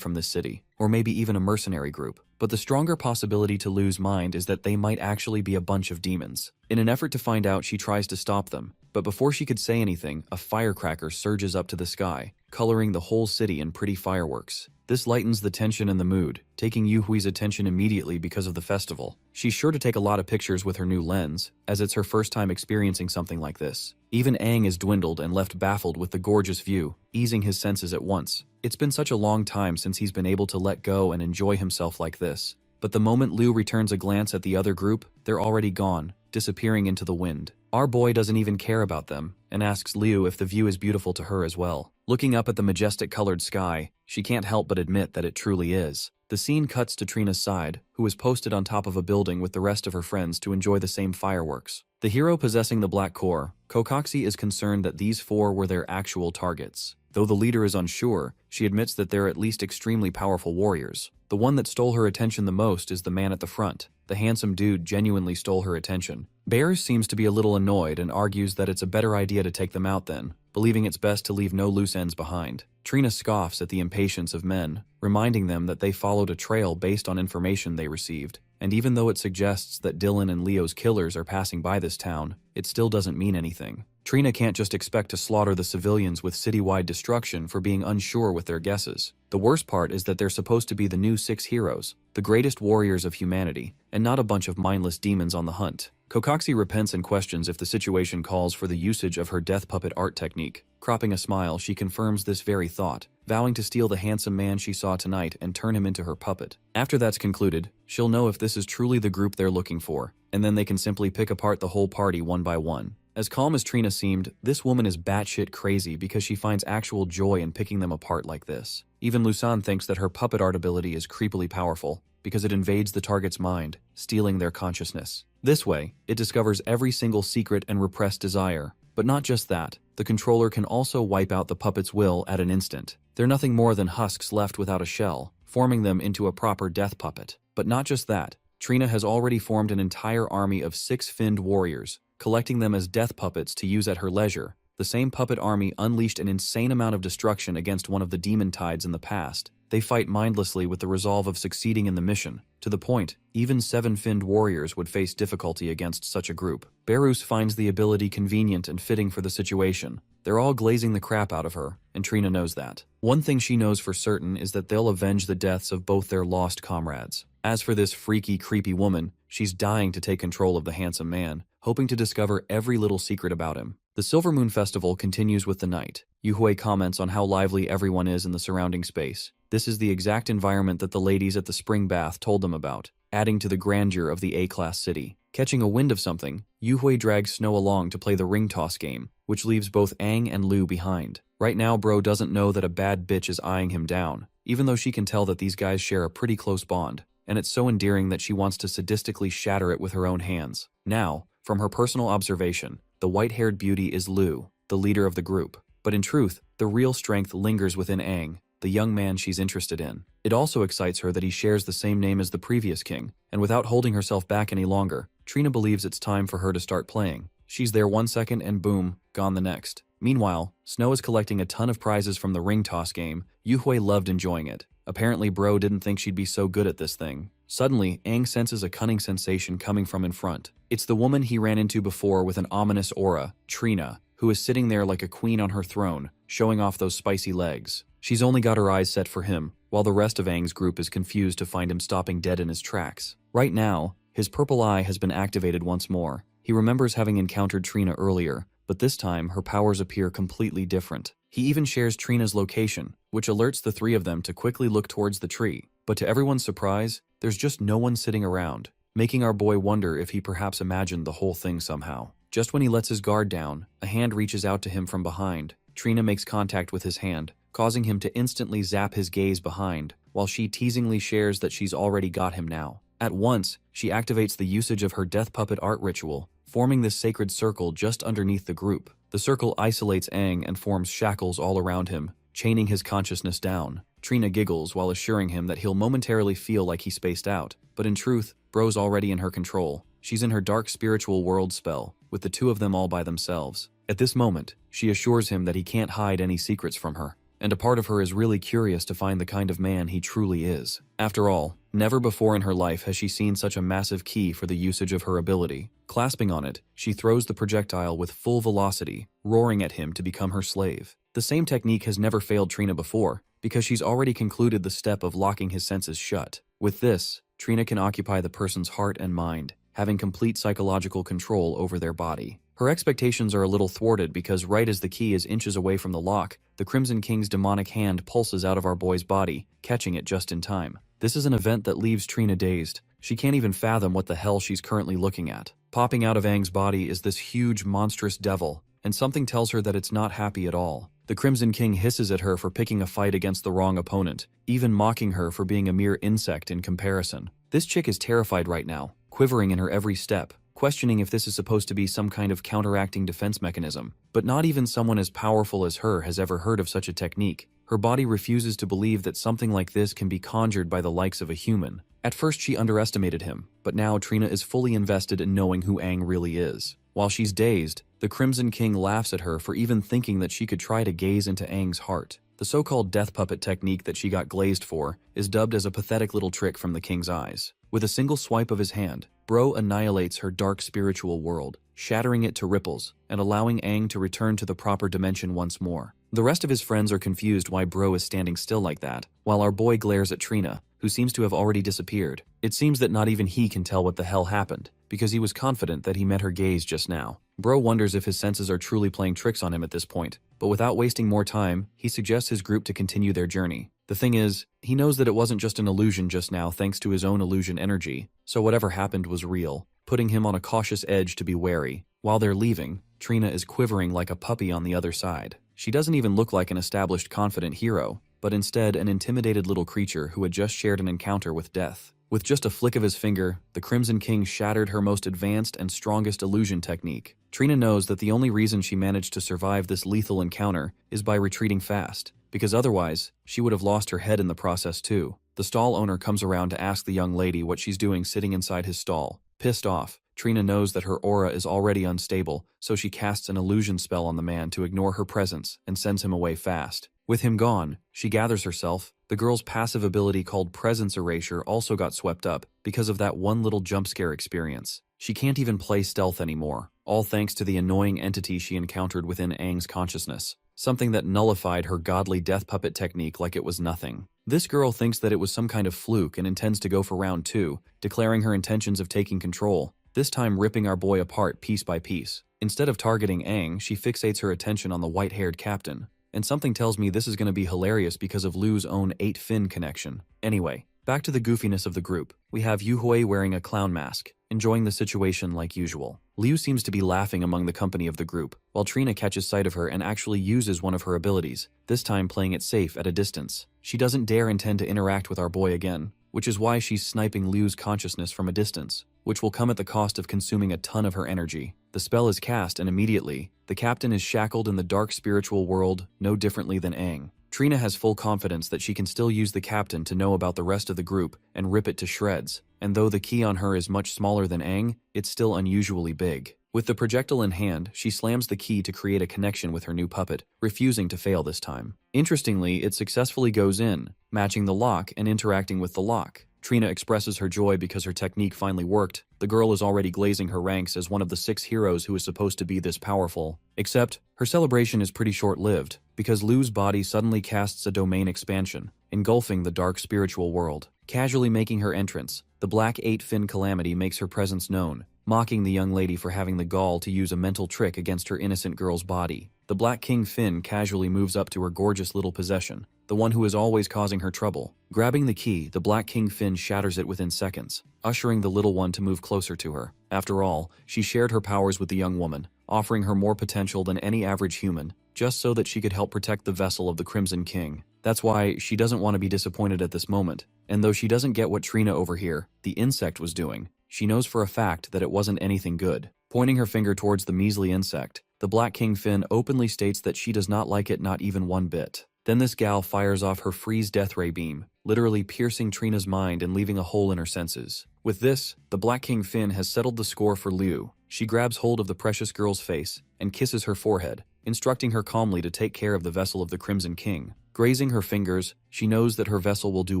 from this city, or maybe even a mercenary group. But the stronger possibility to lose mind is that they might actually be a bunch of demons. In an effort to find out, she tries to stop them, But before she could say anything, a firecracker surges up to the sky, coloring the whole city in pretty fireworks. This lightens the tension and the mood, taking Yuhui's attention immediately because of the festival. She's sure to take a lot of pictures with her new lens, as it's her first time experiencing something like this. Even Aang is dwindled and left baffled with the gorgeous view, easing his senses at once. It's been such a long time since he's been able to let go and enjoy himself like this. But the moment Liu returns a glance at the other group, they're already gone, disappearing into the wind. Our boy doesn't even care about them, and asks Liu if the view is beautiful to her as well. Looking up at the majestic colored sky, she can't help but admit that it truly is. The scene cuts to Trina's side, who is posted on top of a building with the rest of her friends to enjoy the same fireworks. The hero possessing the black core, Kokoxi, is concerned that these four were their actual targets. Though the leader is unsure, she admits that they're at least extremely powerful warriors. The one that stole her attention the most is the man at the front. The handsome dude genuinely stole her attention. Bears seems to be a little annoyed and argues that it's a better idea to take them out then, believing it's best to leave no loose ends behind. Trina scoffs at the impatience of men, reminding them that they followed a trail based on information they received. And even though it suggests that Dylan and Leo's killers are passing by this town, it still doesn't mean anything. Trina can't just expect to slaughter the civilians with citywide destruction for being unsure with their guesses. The worst part is that they're supposed to be the new 6 heroes, the greatest warriors of humanity, and not a bunch of mindless demons on the hunt. Kokoxi repents and questions if the situation calls for the usage of her death puppet art technique. Cropping a smile, she confirms this very thought, vowing to steal the handsome man she saw tonight and turn him into her puppet. After that's concluded, she'll know if this is truly the group they're looking for, and then they can simply pick apart the whole party one by one. As calm as Trina seemed, this woman is batshit crazy because she finds actual joy in picking them apart like this. Even Lusan thinks that her puppet art ability is creepily powerful because it invades the target's mind, stealing their consciousness. This way, it discovers every single secret and repressed desire. But not just that, the controller can also wipe out the puppet's will at an instant. They're nothing more than husks left without a shell, forming them into a proper death puppet. But not just that, Trina has already formed an entire army of 6-finned warriors, collecting them as death puppets to use at her leisure. The same puppet army unleashed an insane amount of destruction against one of the demon tides in the past. They fight mindlessly with the resolve of succeeding in the mission, to the point even 7-finned warriors would face difficulty against such a group. Berus finds the ability convenient and fitting for the situation. They're all glazing the crap out of her, and Trina knows that. One thing she knows for certain is that they'll avenge the deaths of both their lost comrades. As for this freaky, creepy woman, she's dying to take control of the handsome man, hoping to discover every little secret about him. The Silver Moon Festival continues with the night. Yuhui comments on how lively everyone is in the surrounding space. This is the exact environment that the ladies at the spring bath told them about, adding to the grandeur of the A-class city. Catching a wind of something, Yuhui drags Snow along to play the ring toss game, which leaves both Aang and Lu behind. Right now, bro doesn't know that a bad bitch is eyeing him down, even though she can tell that these guys share a pretty close bond, and it's so endearing that she wants to sadistically shatter it with her own hands. Now, from her personal observation, the white-haired beauty is Lu, the leader of the group. But in truth, the real strength lingers within Aang, the young man she's interested in. It also excites her that he shares the same name as the previous king, and without holding herself back any longer, Trina believes it's time for her to start playing. She's there 1 second and boom, gone the next. Meanwhile, Snow is collecting a ton of prizes from the ring toss game. Yuhui loved enjoying it. Apparently bro didn't think she'd be so good at this thing. Suddenly, Aang senses a cunning sensation coming from in front. It's the woman he ran into before with an ominous aura, Trina, who is sitting there like a queen on her throne, showing off those spicy legs. She's only got her eyes set for him, while the rest of Aang's group is confused to find him stopping dead in his tracks. Right now, his purple eye has been activated once more. He remembers having encountered Trina earlier, but this time her powers appear completely different. He even shares Trina's location, which alerts the 3 of them to quickly look towards the tree. But to everyone's surprise, there's just no one sitting around, making our boy wonder if he perhaps imagined the whole thing somehow. Just when he lets his guard down, a hand reaches out to him from behind. Trina makes contact with his hand, causing him to instantly zap his gaze behind, while she teasingly shares that she's already got him now. At once, she activates the usage of her death puppet art ritual, forming this sacred circle just underneath the group. The circle isolates Aang and forms shackles all around him, chaining his consciousness down. Trina giggles while assuring him that he'll momentarily feel like he spaced out, but in truth, bro's already in her control. She's in her dark spiritual world spell, with the 2 of them all by themselves. At this moment, she assures him that he can't hide any secrets from her, and a part of her is really curious to find the kind of man he truly is. After all, never before in her life has she seen such a massive key for the usage of her ability. Clasping on it, she throws the projectile with full velocity, roaring at him to become her slave. The same technique has never failed Trina before, because she's already concluded the step of locking his senses shut. With this, Trina can occupy the person's heart and mind, having complete psychological control over their body. Her expectations are a little thwarted because right as the key is inches away from the lock, the Crimson King's demonic hand pulses out of our boy's body, catching it just in time. This is an event that leaves Trina dazed. She can't even fathom what the hell she's currently looking at. Popping out of Aang's body is this huge, monstrous devil, and something tells her that it's not happy at all. The Crimson King hisses at her for picking a fight against the wrong opponent, even mocking her for being a mere insect in comparison. This chick is terrified right now, quivering in her every step, questioning if this is supposed to be some kind of counteracting defense mechanism. But not even someone as powerful as her has ever heard of such a technique. Her body refuses to believe that something like this can be conjured by the likes of a human. At first she underestimated him, but now Trina is fully invested in knowing who Aang really is. While she's dazed, the Crimson King laughs at her for even thinking that she could try to gaze into Aang's heart. The so-called death puppet technique that she got glazed for is dubbed as a pathetic little trick from the king's eyes. With a single swipe of his hand, Bro annihilates her dark spiritual world, shattering it to ripples and allowing Aang to return to the proper dimension once more. The rest of his friends are confused why Bro is standing still like that, while our boy glares at Trina, who seems to have already disappeared. It seems that not even he can tell what the hell happened, because he was confident that he met her gaze just now. Bro wonders if his senses are truly playing tricks on him at this point, but without wasting more time, he suggests his group to continue their journey. The thing is, he knows that it wasn't just an illusion just now thanks to his own illusion energy, so whatever happened was real, putting him on a cautious edge to be wary. While they're leaving, Trina is quivering like a puppy on the other side. She doesn't even look like an established confident hero, but instead an intimidated little creature who had just shared an encounter with death. With just a flick of his finger, the Crimson King shattered her most advanced and strongest illusion technique. Trina knows that the only reason she managed to survive this lethal encounter is by retreating fast, because otherwise, she would have lost her head in the process too. The stall owner comes around to ask the young lady what she's doing sitting inside his stall. Pissed off, Trina knows that her aura is already unstable, so she casts an illusion spell on the man to ignore her presence and sends him away fast. With him gone, she gathers herself. The girl's passive ability called Presence Erasure also got swept up because of that one little jump scare experience. She can't even play stealth anymore, all thanks to the annoying entity she encountered within Aang's consciousness, something that nullified her godly death puppet technique like it was nothing. This girl thinks that it was some kind of fluke and intends to go for round 2, declaring her intentions of taking control, this time ripping our boy apart piece by piece. Instead of targeting Aang, she fixates her attention on the white-haired captain. And something tells me this is going to be hilarious because of Liu's own 8-fin connection. Anyway, back to the goofiness of the group. We have Yuhui wearing a clown mask, enjoying the situation like usual. Liu seems to be laughing among the company of the group, while Trina catches sight of her and actually uses one of her abilities, this time playing it safe at a distance. She doesn't dare intend to interact with our boy again, which is why she's sniping Liu's consciousness from a distance, which will come at the cost of consuming a ton of her energy. The spell is cast and immediately, the captain is shackled in the dark spiritual world no differently than Aang. Trina has full confidence that she can still use the captain to know about the rest of the group and rip it to shreds, and though the key on her is much smaller than Aang, it's still unusually big. With the projectile in hand, she slams the key to create a connection with her new puppet, refusing to fail this time. Interestingly, it successfully goes in, matching the lock and interacting with the lock. Trina expresses her joy because her technique finally worked. The girl is already glazing her ranks as one of the 6 heroes who is supposed to be this powerful. Except, her celebration is pretty short-lived, because Liu's body suddenly casts a domain expansion, engulfing the dark spiritual world. Casually making her entrance, the black 8-fin calamity makes her presence known, mocking the young lady for having the gall to use a mental trick against her innocent girl's body. The Black King Finn casually moves up to her gorgeous little possession, the one who is always causing her trouble. Grabbing the key, the Black King Finn shatters it within seconds, ushering the little one to move closer to her. After all, she shared her powers with the young woman, offering her more potential than any average human, just so that she could help protect the vessel of the Crimson King. That's why she doesn't want to be disappointed at this moment, and though she doesn't get what Trina over here, the insect, was doing, she knows for a fact that it wasn't anything good. Pointing her finger towards the measly insect, the Black King Finn openly states that she does not like it not even one bit. Then this gal fires off her freeze death ray beam, literally piercing Trina's mind and leaving a hole in her senses. With this, the Black King Finn has settled the score for Liu. She grabs hold of the precious girl's face and kisses her forehead, instructing her calmly to take care of the vessel of the Crimson King. Grazing her fingers, she knows that her vessel will do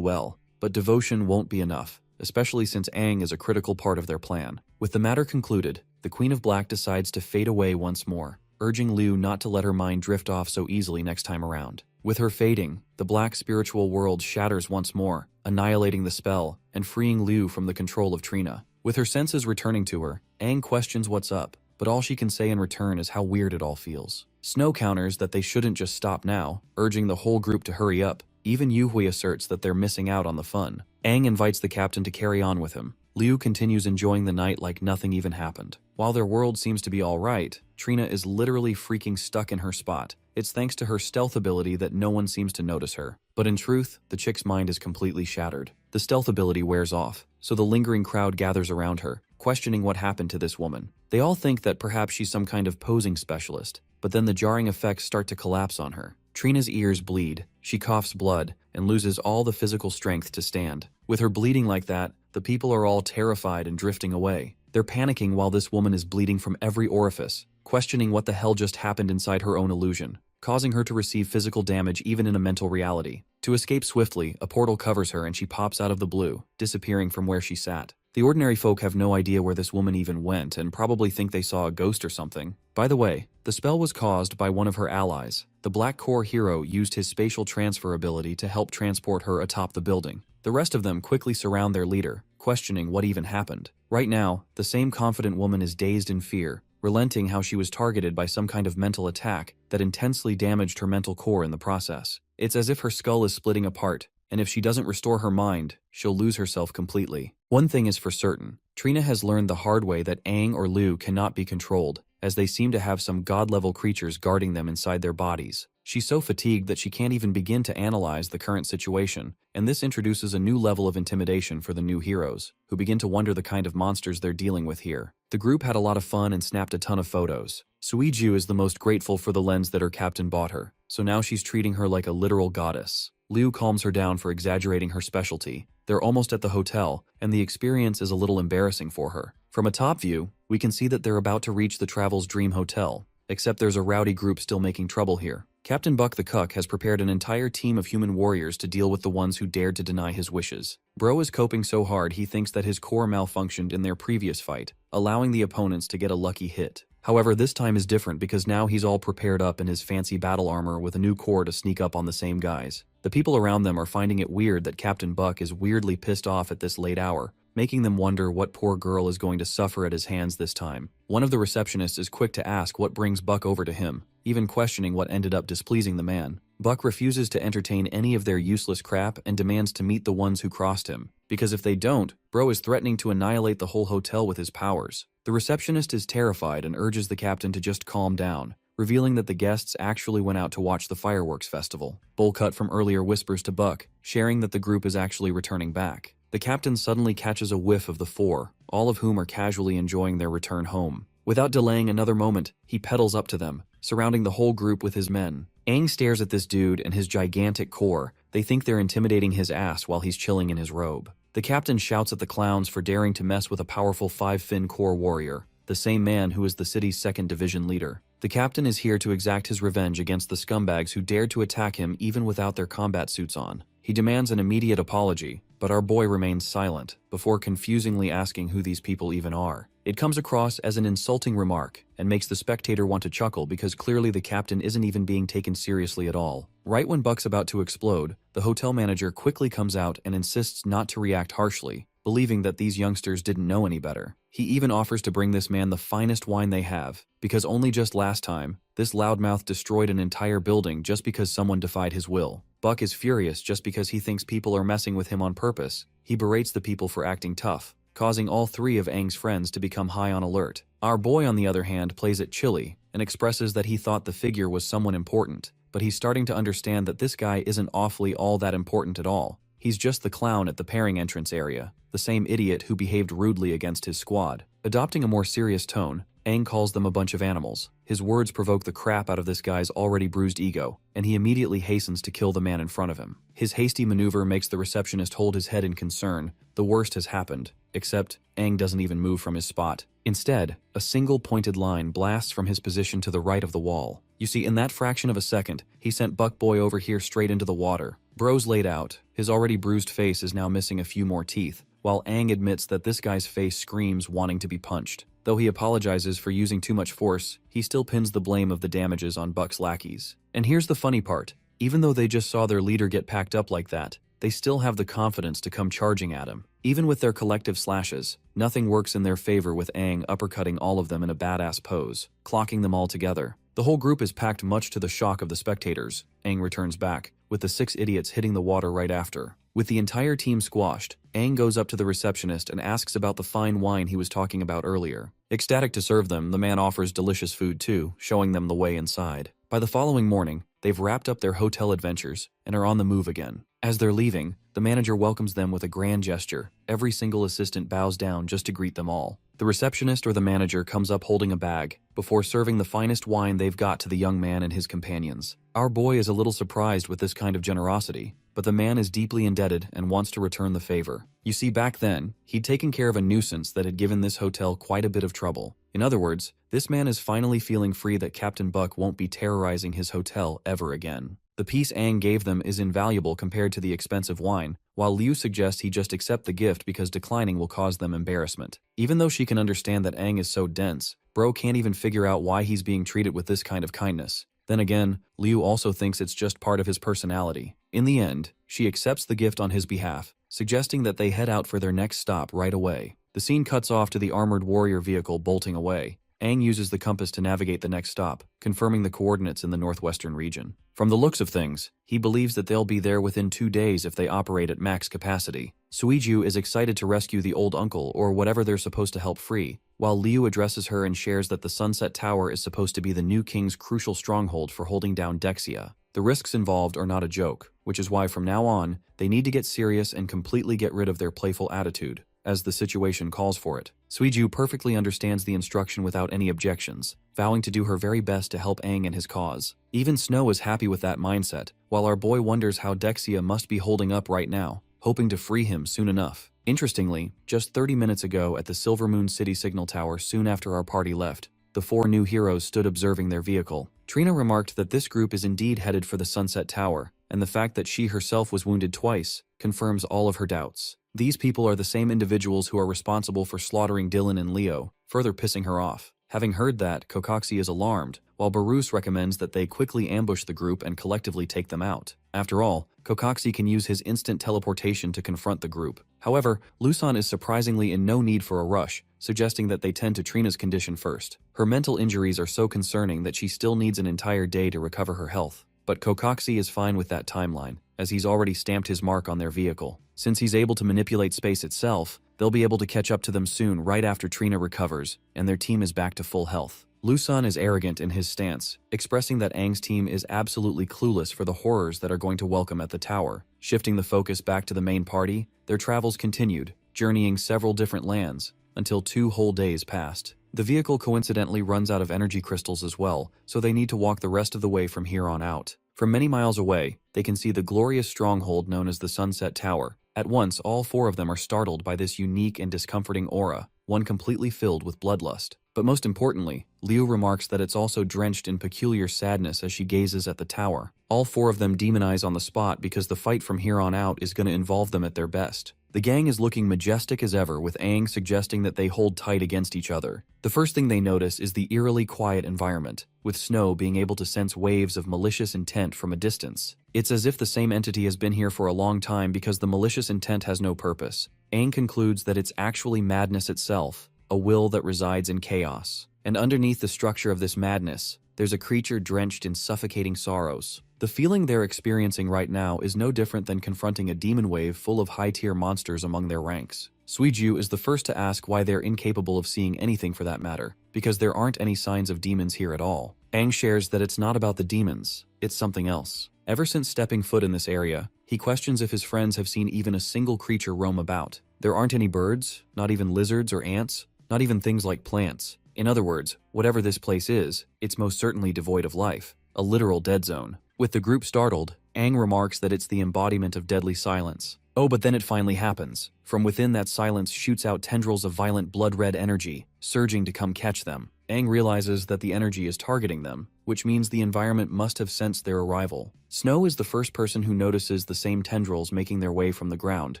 well, but devotion won't be enough, especially since Aang is a critical part of their plan. With the matter concluded, the Queen of Black decides to fade away once more, urging Liu not to let her mind drift off so easily next time around. With her fading, the black spiritual world shatters once more, annihilating the spell and freeing Liu from the control of Trina. With her senses returning to her, Aang questions what's up, but all she can say in return is how weird it all feels. Snow counters that they shouldn't just stop now, urging the whole group to hurry up. Even Yuhui asserts that they're missing out on the fun. Aang invites the captain to carry on with him. Liu continues enjoying the night like nothing even happened. While their world seems to be alright, Trina is literally freaking stuck in her spot. It's thanks to her stealth ability that no one seems to notice her. But in truth, the chick's mind is completely shattered. The stealth ability wears off, so the lingering crowd gathers around her, questioning what happened to this woman. They all think that perhaps she's some kind of posing specialist, but then the jarring effects start to collapse on her. Trina's ears bleed, she coughs blood, and loses all the physical strength to stand. With her bleeding like that, the people are all terrified and drifting away. They're panicking while this woman is bleeding from every orifice, questioning what the hell just happened inside her own illusion, causing her to receive physical damage even in a mental reality. To escape swiftly, a portal covers her and she pops out of the blue, disappearing from where she sat. The ordinary folk have no idea where this woman even went and probably think they saw a ghost or something. By the way, the spell was caused by one of her allies. The Black Core hero used his spatial transfer ability to help transport her atop the building. The rest of them quickly surround their leader, questioning what even happened. Right now, the same confident woman is dazed in fear, relenting how she was targeted by some kind of mental attack that intensely damaged her mental core in the process. It's as if her skull is splitting apart, and if she doesn't restore her mind, she'll lose herself completely. One thing is for certain, Trina has learned the hard way that Aang or Liu cannot be controlled, as they seem to have some god-level creatures guarding them inside their bodies. She's so fatigued that she can't even begin to analyze the current situation, and this introduces a new level of intimidation for the new heroes, who begin to wonder the kind of monsters they're dealing with here. The group had a lot of fun and snapped a ton of photos. Suiju is the most grateful for the lens that her captain bought her, so now she's treating her like a literal goddess. Liu calms her down for exaggerating her specialty. They're almost at the hotel, and the experience is a little embarrassing for her. From a top view, we can see that they're about to reach the Travel's Dream Hotel, except there's a rowdy group still making trouble here. Captain Buck the Cuck has prepared an entire team of human warriors to deal with the ones who dared to deny his wishes. Bro is coping so hard he thinks that his core malfunctioned in their previous fight, allowing the opponents to get a lucky hit. However, this time is different because now he's all prepared up in his fancy battle armor with a new core to sneak up on the same guys. The people around them are finding it weird that Captain Buck is weirdly pissed off at this late hour, making them wonder what poor girl is going to suffer at his hands this time. One of the receptionists is quick to ask what brings Buck over to him, even questioning what ended up displeasing the man. Buck refuses to entertain any of their useless crap and demands to meet the ones who crossed him, because if they don't, Bro is threatening to annihilate the whole hotel with his powers. The receptionist is terrified and urges the captain to just calm down, revealing that the guests actually went out to watch the fireworks festival. Bull cut from earlier whispers to Buck, sharing that the group is actually returning back. The captain suddenly catches a whiff of the four, all of whom are casually enjoying their return home. Without delaying another moment, he pedals up to them, surrounding the whole group with his men. Aang stares at this dude and his gigantic core. They think they're intimidating his ass while he's chilling in his robe. The captain shouts at the clowns for daring to mess with a powerful 5-fin core warrior, the same man who is the city's 2nd Division leader. The captain is here to exact his revenge against the scumbags who dared to attack him even without their combat suits on. He demands an immediate apology, but our boy remains silent, before confusingly asking who these people even are. It comes across as an insulting remark, and makes the spectator want to chuckle because clearly the captain isn't even being taken seriously at all. Right when Buck's about to explode, the hotel manager quickly comes out and insists not to react harshly, believing that these youngsters didn't know any better. He even offers to bring this man the finest wine they have, because only just last time, this loudmouth destroyed an entire building just because someone defied his will. Buck is furious just because he thinks people are messing with him on purpose. He berates the people for acting tough, causing all 3 of Aang's friends to become high on alert. Our boy, on the other hand, plays it chilly and expresses that he thought the figure was someone important, but he's starting to understand that this guy isn't awfully all that important at all. He's just the clown at the pairing entrance area, the same idiot who behaved rudely against his squad. Adopting a more serious tone, Aang calls them a bunch of animals. His words provoke the crap out of this guy's already bruised ego, and he immediately hastens to kill the man in front of him. His hasty maneuver makes the receptionist hold his head in concern. The worst has happened, except Aang doesn't even move from his spot. Instead, a single pointed line blasts from his position to the right of the wall. You see, in that fraction of a second, he sent Buck Boy over here straight into the water. Bro's laid out. His already bruised face is now missing a few more teeth, while Aang admits that this guy's face screams wanting to be punched. Though he apologizes for using too much force, he still pins the blame of the damages on Buck's lackeys. And here's the funny part. Even though they just saw their leader get packed up like that, they still have the confidence to come charging at him. Even with their collective slashes, nothing works in their favor with Aang uppercutting all of them in a badass pose, clocking them all together. The whole group is packed much to the shock of the spectators. Aang returns back, with the 6 idiots hitting the water right after. With the entire team squashed, Aang goes up to the receptionist and asks about the fine wine he was talking about earlier. Ecstatic to serve them, the man offers delicious food too, showing them the way inside. By the following morning, they've wrapped up their hotel adventures and are on the move again. As they're leaving, the manager welcomes them with a grand gesture. Every single assistant bows down just to greet them all. The receptionist or the manager comes up holding a bag, before serving the finest wine they've got to the young man and his companions. Our boy is a little surprised with this kind of generosity, but the man is deeply indebted and wants to return the favor. You see, back then, he'd taken care of a nuisance that had given this hotel quite a bit of trouble. In other words, this man is finally feeling free that Captain Buck won't be terrorizing his hotel ever again. The piece Aang gave them is invaluable compared to the expensive wine, while Liu suggests he just accept the gift because declining will cause them embarrassment. Even though she can understand that Aang is so dense, bro can't even figure out why he's being treated with this kind of kindness. Then again, Liu also thinks it's just part of his personality. In the end, she accepts the gift on his behalf, suggesting that they head out for their next stop right away. The scene cuts off to the armored warrior vehicle bolting away. Aang uses the compass to navigate the next stop, confirming the coordinates in the northwestern region. From the looks of things, he believes that they'll be there within 2 days if they operate at max capacity. Suiju is excited to rescue the old uncle or whatever they're supposed to help free, while Liu addresses her and shares that the Sunset Tower is supposed to be the new king's crucial stronghold for holding down Dexia. The risks involved are not a joke, which is why from now on, they need to get serious and completely get rid of their playful attitude, as the situation calls for it. Suiju perfectly understands the instruction without any objections, vowing to do her very best to help Aang and his cause. Even Snow is happy with that mindset, while our boy wonders how Dexia must be holding up right now, hoping to free him soon enough. Interestingly, just 30 minutes ago at the Silver Moon City Signal Tower soon after our party left, the 4 new heroes stood observing their vehicle. Trina remarked that this group is indeed headed for the Sunset Tower, and the fact that she herself was wounded twice confirms all of her doubts. These people are the same individuals who are responsible for slaughtering Dylan and Leo, further pissing her off. Having heard that, Kokoxi is alarmed, while Barus recommends that they quickly ambush the group and collectively take them out. After all, Kokoxi can use his instant teleportation to confront the group. However, Lusan is surprisingly in no need for a rush, suggesting that they tend to Trina's condition first. Her mental injuries are so concerning that she still needs an entire day to recover her health. But Kokoxi is fine with that timeline, as he's already stamped his mark on their vehicle. Since he's able to manipulate space itself, they'll be able to catch up to them soon right after Trina recovers, and their team is back to full health. Lusan is arrogant in his stance, expressing that Aang's team is absolutely clueless for the horrors that are going to welcome at the tower. Shifting the focus back to the main party, their travels continued, journeying several different lands, until 2 whole days passed. The vehicle coincidentally runs out of energy crystals as well, so they need to walk the rest of the way from here on out. From many miles away, they can see the glorious stronghold known as the Sunset Tower. At once, all 4 of them are startled by this unique and discomforting aura, one completely filled with bloodlust. But most importantly, Liu remarks that it's also drenched in peculiar sadness as she gazes at the tower. All 4 of them demonize on the spot because the fight from here on out is going to involve them at their best. The gang is looking majestic as ever, with Aang suggesting that they hold tight against each other. The first thing they notice is the eerily quiet environment, with Snow being able to sense waves of malicious intent from a distance. It's as if the same entity has been here for a long time because the malicious intent has no purpose. Aang concludes that it's actually madness itself, a will that resides in chaos. And underneath the structure of this madness, there's a creature drenched in suffocating sorrows. The feeling they're experiencing right now is no different than confronting a demon wave full of high-tier monsters among their ranks. Suiju is the first to ask why they're incapable of seeing anything for that matter, because there aren't any signs of demons here at all. Aang shares that it's not about the demons, it's something else. Ever since stepping foot in this area, he questions if his friends have seen even a single creature roam about. There aren't any birds, not even lizards or ants, not even things like plants. In other words, whatever this place is, it's most certainly devoid of life, a literal dead zone. With the group startled, Aang remarks that it's the embodiment of deadly silence. Oh, but then it finally happens. From within that silence shoots out tendrils of violent blood-red energy, surging to come catch them. Aang realizes that the energy is targeting them, which means the environment must have sensed their arrival. Snow is the first person who notices the same tendrils making their way from the ground,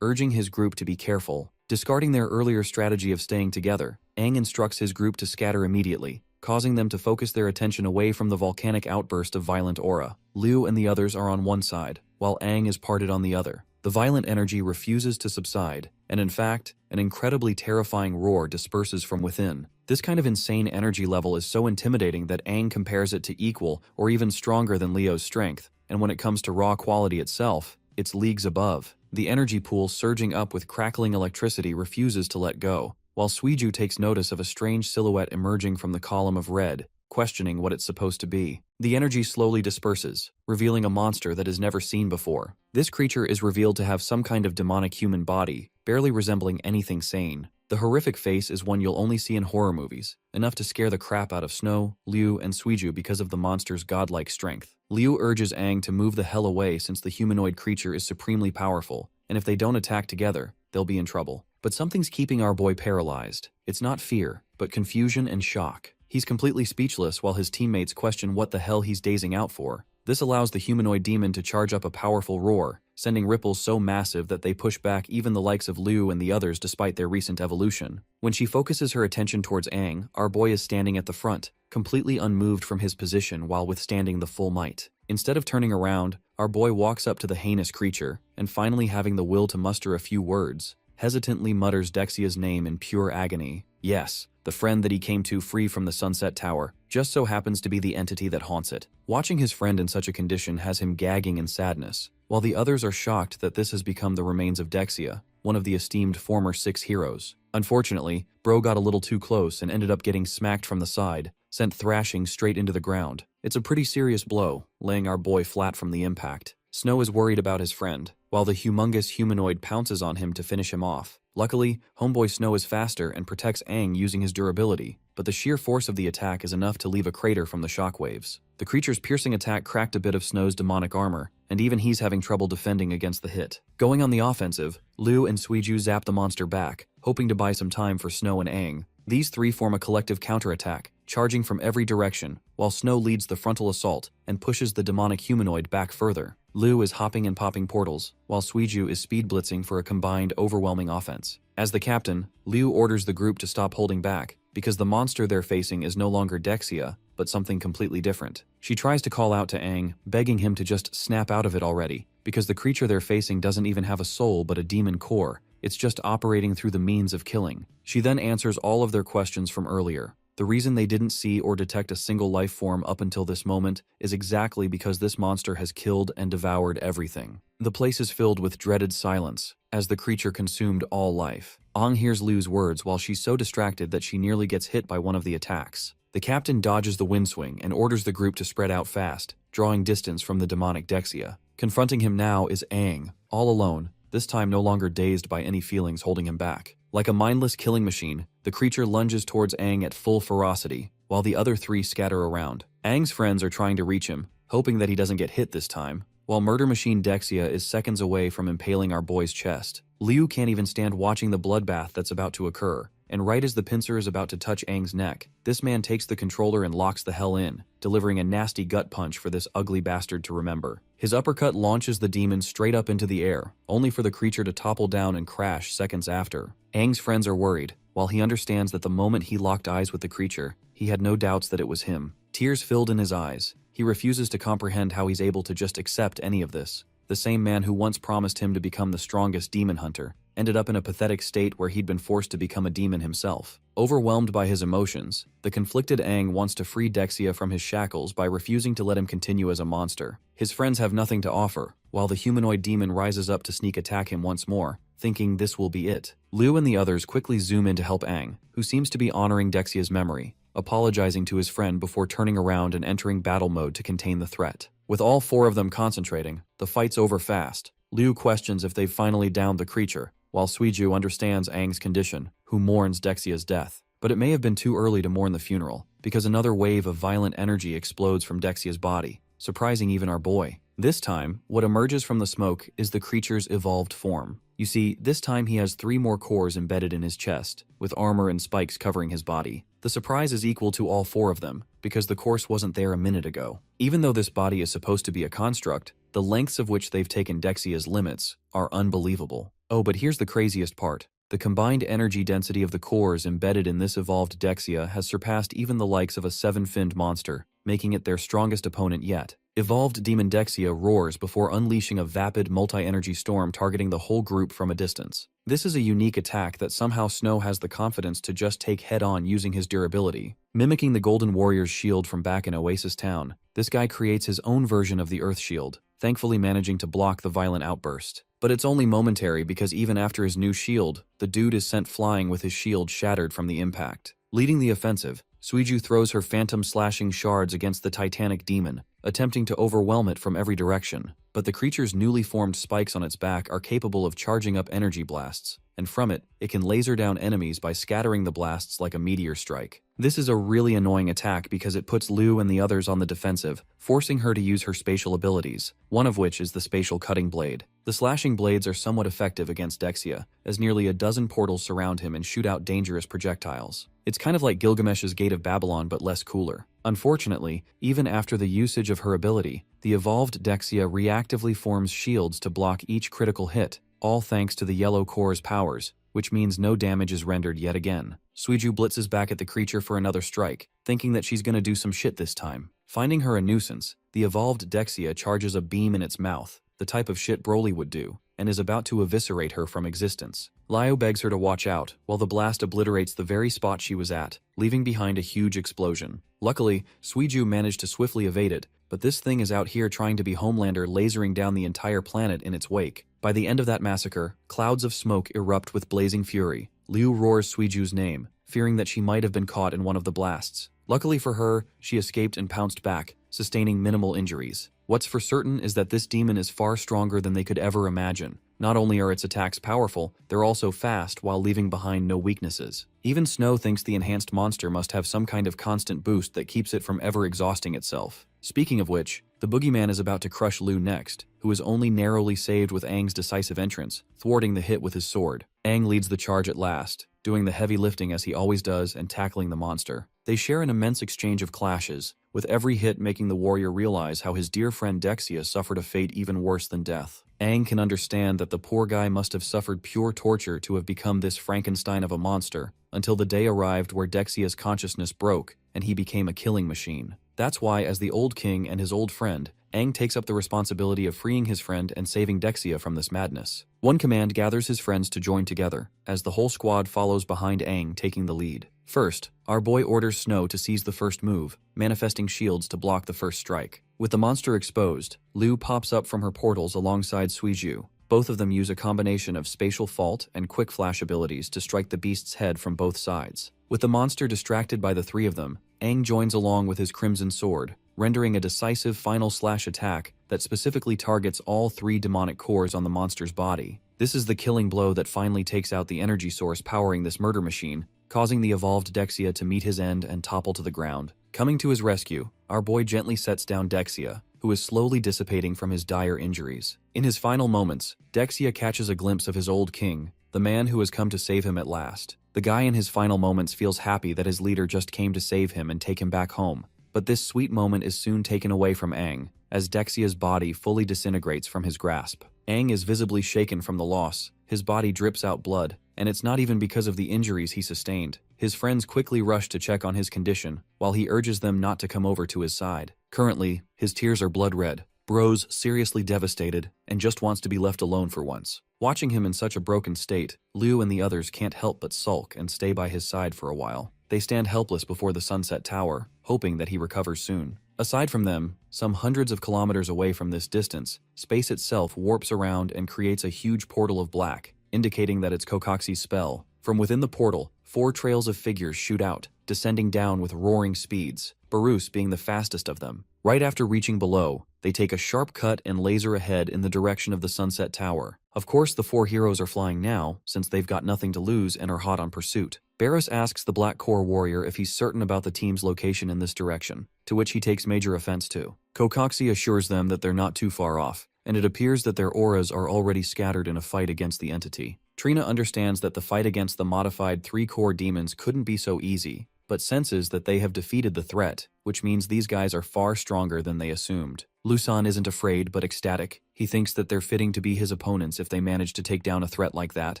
urging his group to be careful. Discarding their earlier strategy of staying together, Aang instructs his group to scatter immediately, causing them to focus their attention away from the volcanic outburst of violent aura. Liu and the others are on one side, while Aang is parted on the other. The violent energy refuses to subside, and in fact, an incredibly terrifying roar disperses from within. This kind of insane energy level is so intimidating that Aang compares it to equal or even stronger than Liu's strength, and when it comes to raw quality itself, it's leagues above. The energy pool surging up with crackling electricity refuses to let go, while Suiju takes notice of a strange silhouette emerging from the column of red, questioning what it's supposed to be. The energy slowly disperses, revealing a monster that is never seen before. This creature is revealed to have some kind of demonic human body, barely resembling anything sane. The horrific face is one you'll only see in horror movies, enough to scare the crap out of Snow, Liu, and Suiju because of the monster's godlike strength. Liu urges Aang to move the hell away since the humanoid creature is supremely powerful, and if they don't attack together, they'll be in trouble. But something's keeping our boy paralyzed. It's not fear, but confusion and shock. He's completely speechless while his teammates question what the hell he's dazing out for. This allows the humanoid demon to charge up a powerful roar, sending ripples so massive that they push back even the likes of Liu and the others despite their recent evolution. When she focuses her attention towards Aang, our boy is standing at the front, completely unmoved from his position while withstanding the full might. Instead of turning around, our boy walks up to the heinous creature, and finally having the will to muster a few words, hesitantly mutters Dexia's name in pure agony. Yes, the friend that he came to free from the Sunset Tower just so happens to be the entity that haunts it. Watching his friend in such a condition has him gagging in sadness, while the others are shocked that this has become the remains of Dexia, one of the esteemed former 6 heroes. Unfortunately, Bro got a little too close and ended up getting smacked from the side, sent thrashing straight into the ground. It's a pretty serious blow, laying our boy flat from the impact. Snow is worried about his friend, while the humongous humanoid pounces on him to finish him off. Luckily, homeboy Snow is faster and protects Aang using his durability, but the sheer force of the attack is enough to leave a crater from the shockwaves. The creature's piercing attack cracked a bit of Snow's demonic armor, and even he's having trouble defending against the hit. Going on the offensive, Liu and Suiju zap the monster back, hoping to buy some time for Snow and Aang. These three form a collective counterattack, charging from every direction, while Snow leads the frontal assault and pushes the demonic humanoid back further. Liu is hopping and popping portals, while Suiju is speed blitzing for a combined overwhelming offense. As the captain, Liu orders the group to stop holding back, because the monster they're facing is no longer Dexia, but something completely different. She tries to call out to Aang, begging him to just snap out of it already, because the creature they're facing doesn't even have a soul but a demon core. It's just operating through the means of killing. She then answers all of their questions from earlier. The reason they didn't see or detect a single life form up until this moment is exactly because this monster has killed and devoured everything. The place is filled with dreaded silence, as the creature consumed all life. Aang hears Liu's words while she's so distracted that she nearly gets hit by one of the attacks. The captain dodges the windswing and orders the group to spread out fast, drawing distance from the demonic Dexia. Confronting him now is Aang, all alone, this time no longer dazed by any feelings holding him back. Like a mindless killing machine, the creature lunges towards Aang at full ferocity, while the other three scatter around. Aang's friends are trying to reach him, hoping that he doesn't get hit this time, while murder machine Dexia is seconds away from impaling our boy's chest. Liu can't even stand watching the bloodbath that's about to occur, and right as the pincer is about to touch Aang's neck, this man takes the controller and locks the hell in, delivering a nasty gut punch for this ugly bastard to remember. His uppercut launches the demon straight up into the air, only for the creature to topple down and crash seconds after. Aang's friends are worried, while he understands that the moment he locked eyes with the creature, he had no doubts that it was him. Tears filled in his eyes. He refuses to comprehend how he's able to just accept any of this. The same man who once promised him to become the strongest demon hunter ended up in a pathetic state where he'd been forced to become a demon himself. Overwhelmed by his emotions, the conflicted Aang wants to free Dexia from his shackles by refusing to let him continue as a monster. His friends have nothing to offer, while the humanoid demon rises up to sneak attack him once more, thinking this will be it. Liu and the others quickly zoom in to help Aang, who seems to be honoring Dexia's memory, apologizing to his friend before turning around and entering battle mode to contain the threat. With all four of them concentrating, the fight's over fast. Liu questions if they've finally downed the creature, while Suiju understands Aang's condition, who mourns Dexia's death. But it may have been too early to mourn the funeral, because another wave of violent energy explodes from Dexia's body, surprising even our boy. This time, what emerges from the smoke is the creature's evolved form. You see, this time he has 3 more cores embedded in his chest, with armor and spikes covering his body. The surprise is equal to all 4 of them, because the course wasn't there a minute ago. Even though this body is supposed to be a construct, the lengths of which they've taken Dexia's limits are unbelievable. Oh, but here's the craziest part. The combined energy density of the cores embedded in this evolved Dexia has surpassed even the likes of a 7-finned monster, making it their strongest opponent yet. Evolved Demon Dexia roars before unleashing a vapid multi-energy storm targeting the whole group from a distance. This is a unique attack that somehow Snow has the confidence to just take head-on using his durability. Mimicking the Golden Warrior's shield from back in Oasis Town, this guy creates his own version of the Earth Shield, thankfully managing to block the violent outburst. But it's only momentary because even after his new shield, the dude is sent flying with his shield shattered from the impact. Leading the offensive, Suiju throws her phantom slashing shards against the Titanic demon, attempting to overwhelm it from every direction. But the creature's newly formed spikes on its back are capable of charging up energy blasts, and from it can laser down enemies by scattering the blasts like a meteor strike. This is a really annoying attack because it puts Lu and the others on the defensive, forcing her to use her spatial abilities, one of which is the spatial cutting blade. The slashing blades are somewhat effective against Dexia, as nearly a dozen portals surround him and shoot out dangerous projectiles. It's kind of like Gilgamesh's Gate of Babylon but less cooler. Unfortunately, even after the usage of her ability, the evolved Dexia reactively forms shields to block each critical hit, all thanks to the yellow core's powers, which means no damage is rendered yet again. Suiju blitzes back at the creature for another strike, thinking that she's gonna do some shit this time. Finding her a nuisance, the evolved Dexia charges a beam in its mouth, the type of shit Broly would do, and is about to eviscerate her from existence. Lio begs her to watch out, while the blast obliterates the very spot she was at, leaving behind a huge explosion. Luckily, Suiju managed to swiftly evade it, but this thing is out here trying to be Homelander lasering down the entire planet in its wake. By the end of that massacre, clouds of smoke erupt with blazing fury. Liu roars Suiju's name, fearing that she might have been caught in one of the blasts. Luckily for her, she escaped and pounced back, sustaining minimal injuries. What's for certain is that this demon is far stronger than they could ever imagine. Not only are its attacks powerful, they're also fast while leaving behind no weaknesses. Even Snow thinks the enhanced monster must have some kind of constant boost that keeps it from ever exhausting itself. Speaking of which, the boogeyman is about to crush Lu next, who is only narrowly saved with Aang's decisive entrance, thwarting the hit with his sword. Aang leads the charge at last, doing the heavy lifting as he always does and tackling the monster. They share an immense exchange of clashes, with every hit making the warrior realize how his dear friend Dexia suffered a fate even worse than death. Aang can understand that the poor guy must have suffered pure torture to have become this Frankenstein of a monster, until the day arrived where Dexia's consciousness broke and he became a killing machine. That's why, as the old king and his old friend, Aang takes up the responsibility of freeing his friend and saving Dexia from this madness. One command gathers his friends to join together, as the whole squad follows behind Aang taking the lead. First, our boy orders Snow to seize the first move, manifesting shields to block the first strike. With the monster exposed, Lu pops up from her portals alongside Suiju. Both of them use a combination of spatial fault and quick flash abilities to strike the beast's head from both sides. With the monster distracted by the 3 of them, Aang joins along with his Crimson Sword, rendering a decisive final slash attack that specifically targets all 3 demonic cores on the monster's body. This is the killing blow that finally takes out the energy source powering this murder machine, causing the evolved Dexia to meet his end and topple to the ground. Coming to his rescue, our boy gently sets down Dexia, who is slowly dissipating from his dire injuries. In his final moments, Dexia catches a glimpse of his old king, the man who has come to save him at last. The guy in his final moments feels happy that his leader just came to save him and take him back home. But this sweet moment is soon taken away from Aang, as Dexia's body fully disintegrates from his grasp. Aang is visibly shaken from the loss, his body drips out blood, and it's not even because of the injuries he sustained. His friends quickly rush to check on his condition, while he urges them not to come over to his side. Currently, his tears are blood red. Bro's seriously devastated, and just wants to be left alone for once. Watching him in such a broken state, Liu and the others can't help but sulk and stay by his side for a while. They stand helpless before the Sunset Tower, hoping that he recovers soon. Aside from them, some hundreds of kilometers away from this distance, space itself warps around and creates a huge portal of black, indicating that it's Kokoxi's spell. From within the portal, 4 trails of figures shoot out, descending down with roaring speeds, Barus being the fastest of them. Right after reaching below, they take a sharp cut and laser ahead in the direction of the Sunset Tower. Of course, the 4 heroes are flying now, since they've got nothing to lose and are hot on pursuit. Barris asks the Black Core warrior if he's certain about the team's location in this direction, to which he takes major offense to. Kokoxi assures them that they're not too far off, and it appears that their auras are already scattered in a fight against the entity. Trina understands that the fight against the modified 3-core demons couldn't be so easy, but senses that they have defeated the threat, which means these guys are far stronger than they assumed. Lusan isn't afraid but ecstatic. He thinks that they're fitting to be his opponents if they manage to take down a threat like that,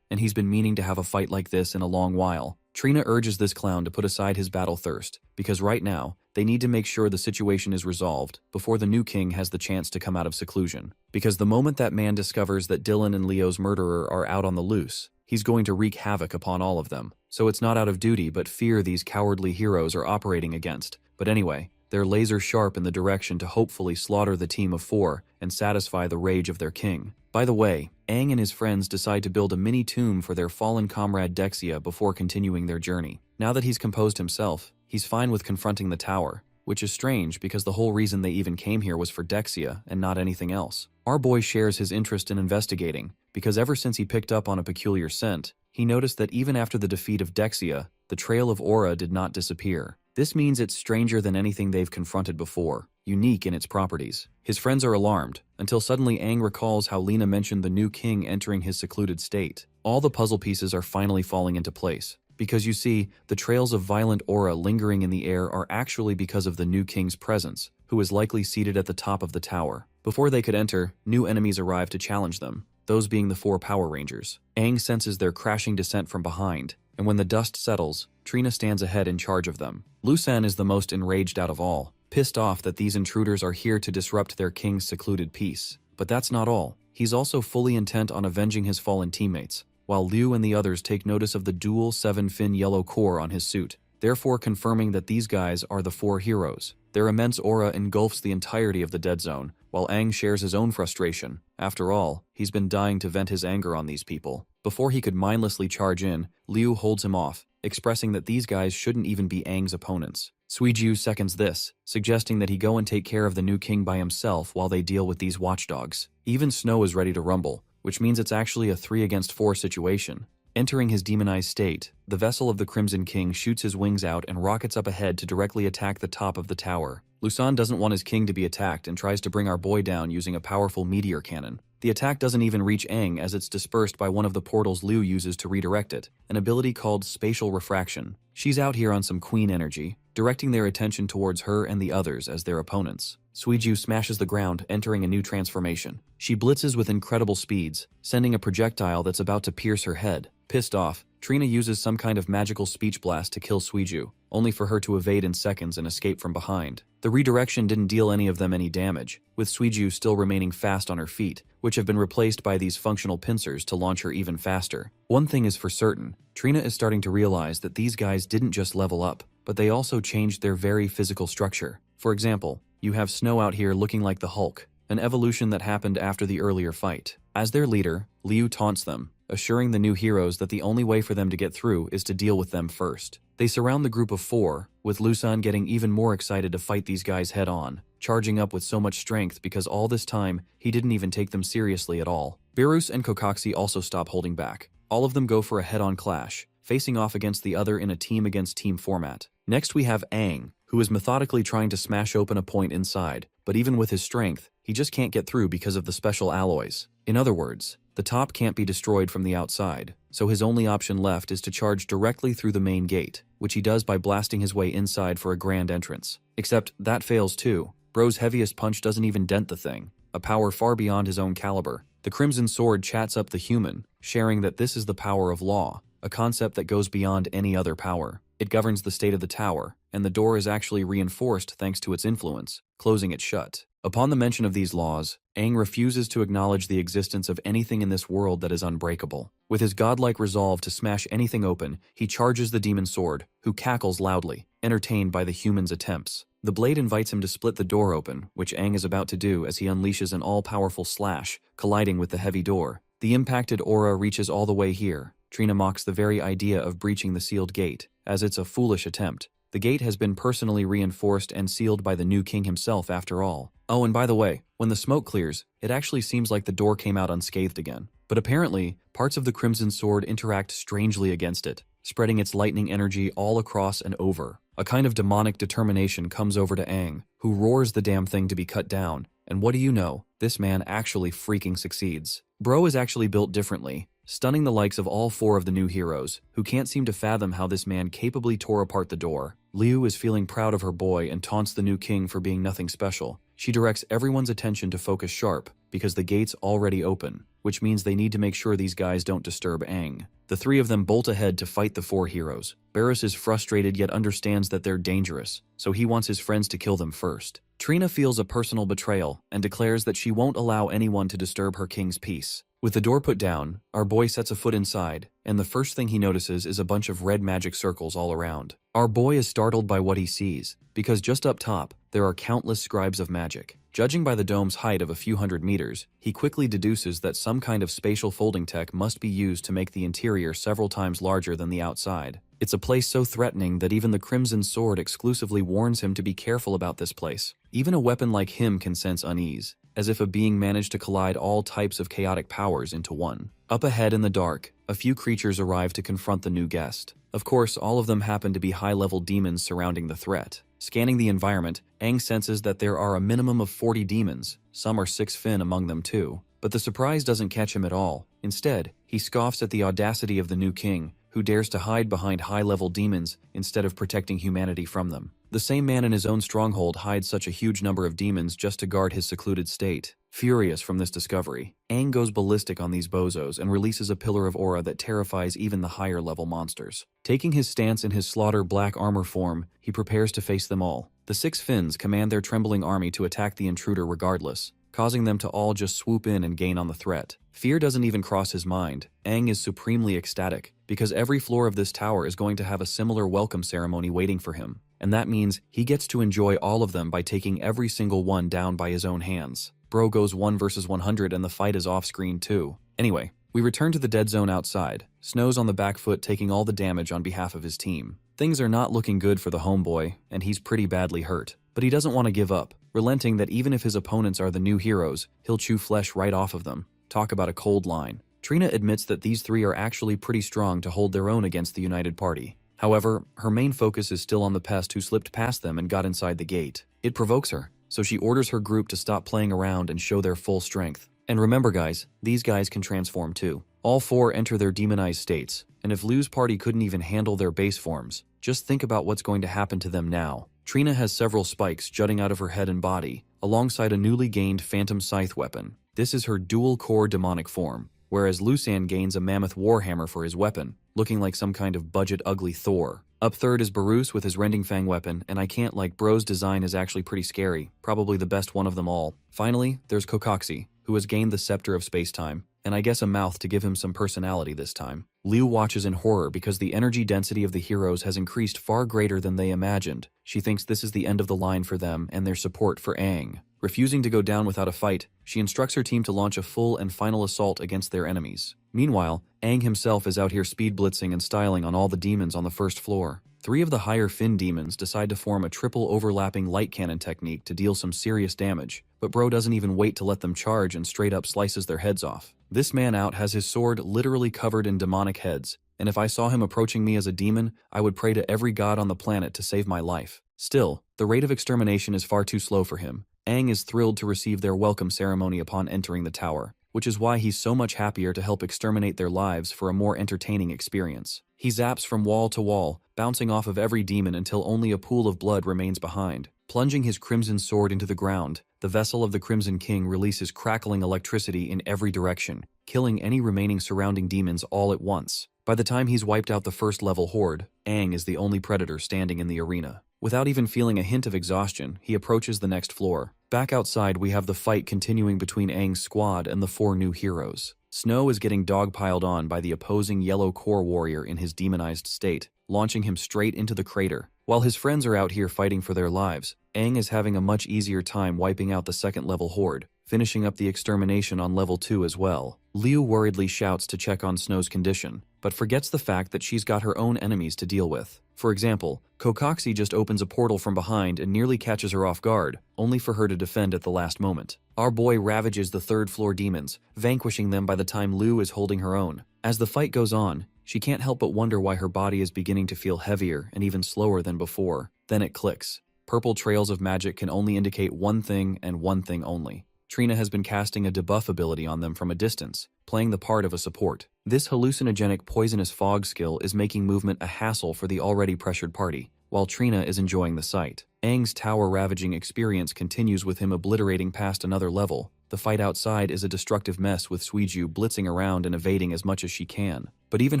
and he's been meaning to have a fight like this in a long while. Trina urges this clown to put aside his battle thirst, because right now, they need to make sure the situation is resolved before the new king has the chance to come out of seclusion. Because the moment that man discovers that Dylan and Leo's murderer are out on the loose, he's going to wreak havoc upon all of them. So it's not out of duty but fear these cowardly heroes are operating against. But anyway, they're laser sharp in the direction to hopefully slaughter the team of 4 and satisfy the rage of their king. By the way, Aang and his friends decide to build a mini tomb for their fallen comrade Dexia before continuing their journey. Now that he's composed himself, he's fine with confronting the tower, which is strange because the whole reason they even came here was for Dexia and not anything else. Our boy shares his interest in investigating, because ever since he picked up on a peculiar scent, he noticed that even after the defeat of Dexia, the trail of aura did not disappear. This means it's stranger than anything they've confronted before, unique in its properties. His friends are alarmed, until suddenly Aang recalls how Lena mentioned the new king entering his secluded state. All the puzzle pieces are finally falling into place, because you see, the trails of violent aura lingering in the air are actually because of the new king's presence, who is likely seated at the top of the tower. Before they could enter, new enemies arrive to challenge them, those being the 4 Power Rangers. Aang senses their crashing descent from behind, and when the dust settles, Trina stands ahead in charge of them. Lusan is the most enraged out of all, pissed off that these intruders are here to disrupt their king's secluded peace. But that's not all. He's also fully intent on avenging his fallen teammates, while Liu and the others take notice of the dual 7-fin yellow core on his suit, therefore confirming that these guys are the 4 heroes. Their immense aura engulfs the entirety of the dead zone, while Aang shares his own frustration. After all, he's been dying to vent his anger on these people. Before he could mindlessly charge in, Liu holds him off, expressing that these guys shouldn't even be Aang's opponents. Suiju seconds this, suggesting that he go and take care of the new king by himself while they deal with these watchdogs. Even Snow is ready to rumble, which means it's actually a 3 against 4 situation. Entering his demonized state, the vessel of the Crimson King shoots his wings out and rockets up ahead to directly attack the top of the tower. Lusan doesn't want his king to be attacked and tries to bring our boy down using a powerful meteor cannon. The attack doesn't even reach Aang as it's dispersed by one of the portals Liu uses to redirect it, an ability called spatial refraction. She's out here on some queen energy, directing their attention towards her and the others as their opponents. Suiju smashes the ground, entering a new transformation. She blitzes with incredible speeds, sending a projectile that's about to pierce her head. Pissed off, Trina uses some kind of magical speech blast to kill Suiju, only for her to evade in seconds and escape from behind. The redirection didn't deal any of them any damage, with Suiju still remaining fast on her feet, which have been replaced by these functional pincers to launch her even faster. One thing is for certain, Trina is starting to realize that these guys didn't just level up, but they also changed their very physical structure. For example, you have Snow out here looking like the Hulk, an evolution that happened after the earlier fight. As their leader, Liu taunts them, assuring the new heroes that the only way for them to get through is to deal with them first. They surround the group of 4, with Lusan getting even more excited to fight these guys head on, charging up with so much strength because all this time, he didn't even take them seriously at all. Beerus and Kokoxi also stop holding back. All of them go for a head-on clash, facing off against the other in a team-against-team format. Next we have Aang, who is methodically trying to smash open a point inside, but even with his strength, he just can't get through because of the special alloys. In other words, the top can't be destroyed from the outside, so his only option left is to charge directly through the main gate, which he does by blasting his way inside for a grand entrance. Except that fails too. Bro's heaviest punch doesn't even dent the thing, a power far beyond his own caliber. The Crimson Sword chats up the human, sharing that this is the power of law, a concept that goes beyond any other power. It governs the state of the tower, and the door is actually reinforced thanks to its influence, closing it shut. Upon the mention of these laws, Aang refuses to acknowledge the existence of anything in this world that is unbreakable. With his godlike resolve to smash anything open, he charges the demon sword, who cackles loudly, entertained by the human's attempts. The blade invites him to split the door open, which Aang is about to do as he unleashes an all-powerful slash, colliding with the heavy door. The impacted aura reaches all the way here. Trina mocks the very idea of breaching the sealed gate, as it's a foolish attempt. The gate has been personally reinforced and sealed by the new king himself after all. Oh, and by the way, when the smoke clears, it actually seems like the door came out unscathed again. But apparently, parts of the Crimson Sword interact strangely against it. spreading its lightning energy all across and over. A kind of demonic determination comes over to Aang, who roars the damn thing to be cut down, and what do you know, this man actually freaking succeeds. Bro is actually built differently, stunning the likes of all 4 of the new heroes, who can't seem to fathom how this man capably tore apart the door. Liu is feeling proud of her boy and taunts the new king for being nothing special. She directs everyone's attention to focus sharp, because the gate's already open, which means they need to make sure these guys don't disturb Aang. The 3 of them bolt ahead to fight the 4 heroes. Barris is frustrated yet understands that they're dangerous, so he wants his friends to kill them first. Trina feels a personal betrayal and declares that she won't allow anyone to disturb her king's peace. With the door put down, our boy sets a foot inside, and the first thing he notices is a bunch of red magic circles all around. Our boy is startled by what he sees, because just up top, there are countless scribes of magic. Judging by the dome's height of a few hundred meters, he quickly deduces that some kind of spatial folding tech must be used to make the interior several times larger than the outside. It's a place so threatening that even the Crimson Sword exclusively warns him to be careful about this place. Even a weapon like him can sense unease, as if a being managed to collide all types of chaotic powers into one. Up ahead in the dark, a few creatures arrive to confront the new guest. Of course, all of them happen to be high-level demons surrounding the threat. Scanning the environment, Aang senses that there are a minimum of 40 demons. Some are 6 fin among them too. But the surprise doesn't catch him at all. Instead, he scoffs at the audacity of the new king, who dares to hide behind high-level demons instead of protecting humanity from them. The same man in his own stronghold hides such a huge number of demons just to guard his secluded state. Furious from this discovery, Aang goes ballistic on these bozos and releases a pillar of aura that terrifies even the higher-level monsters. Taking his stance in his slaughter black armor form, he prepares to face them all. The 6 Finns command their trembling army to attack the intruder regardless, causing them to all just swoop in and gain on the threat. Fear doesn't even cross his mind. Aang is supremely ecstatic, because every floor of this tower is going to have a similar welcome ceremony waiting for him, and that means he gets to enjoy all of them by taking every single one down by his own hands. Bro goes 1 versus 100 and the fight is off-screen too. Anyway, we return to the dead zone outside. Snow's on the back foot taking all the damage on behalf of his team. Things are not looking good for the homeboy, and he's pretty badly hurt. But he doesn't want to give up, relenting that even if his opponents are the new heroes, he'll chew flesh right off of them. Talk about a cold line. Trina admits that these 3 are actually pretty strong to hold their own against the United Party. However, her main focus is still on the pest who slipped past them and got inside the gate. It provokes her, so she orders her group to stop playing around and show their full strength. And remember guys, these guys can transform too. All 4 enter their demonized states, and if Liu's party couldn't even handle their base forms, just think about what's going to happen to them now. Trina has several spikes jutting out of her head and body, alongside a newly gained Phantom Scythe weapon. This is her dual-core demonic form, whereas Lusan gains a mammoth warhammer for his weapon, looking like some kind of budget ugly Thor. Up third is Barus with his Rending Fang weapon, and I can't like Bro's design is actually pretty scary, probably the best one of them all. Finally, there's Kokoxi, who has gained the Scepter of Space-Time, and I guess a mouth to give him some personality this time. Liu watches in horror because the energy density of the heroes has increased far greater than they imagined. She thinks this is the end of the line for them and their support for Aang. Refusing to go down without a fight, she instructs her team to launch a full and final assault against their enemies. Meanwhile, Aang himself is out here speed blitzing and styling on all the demons on the first floor. 3 of the higher fin demons decide to form a triple overlapping light cannon technique to deal some serious damage, but Bro doesn't even wait to let them charge and straight up slices their heads off. This man out has his sword literally covered in demonic heads, and if I saw him approaching me as a demon, I would pray to every god on the planet to save my life. Still, the rate of extermination is far too slow for him. Aang is thrilled to receive their welcome ceremony upon entering the tower, which is why he's so much happier to help exterminate their lives for a more entertaining experience. He zaps from wall to wall, bouncing off of every demon until only a pool of blood remains behind. Plunging his crimson sword into the ground, the vessel of the Crimson King releases crackling electricity in every direction, killing any remaining surrounding demons all at once. By the time he's wiped out the first level horde, Aang is the only predator standing in the arena. Without even feeling a hint of exhaustion, he approaches the next floor. Back outside, we have the fight continuing between Aang's squad and the 4 new heroes. Snow is getting dogpiled on by the opposing yellow core warrior in his demonized state, launching him straight into the crater. While his friends are out here fighting for their lives, Aang is having a much easier time wiping out the second level horde, finishing up the extermination on level 2 as well. Liu worriedly shouts to check on Snow's condition, but forgets the fact that she's got her own enemies to deal with. For example, Kokoxi just opens a portal from behind and nearly catches her off guard, only for her to defend at the last moment. Our boy ravages the 3rd floor demons, vanquishing them by the time Liu is holding her own. As the fight goes on, She can't help but wonder why her body is beginning to feel heavier and even slower than before. Then it clicks. Purple trails of magic can only indicate one thing and one thing only. Trina has been casting a debuff ability on them from a distance, playing the part of a support. This hallucinogenic poisonous fog skill is making movement a hassle for the already pressured party, while Trina is enjoying the sight. Aang's tower-ravaging experience continues with him obliterating past another level. The fight outside is a destructive mess with Suiju blitzing around and evading as much as she can. But even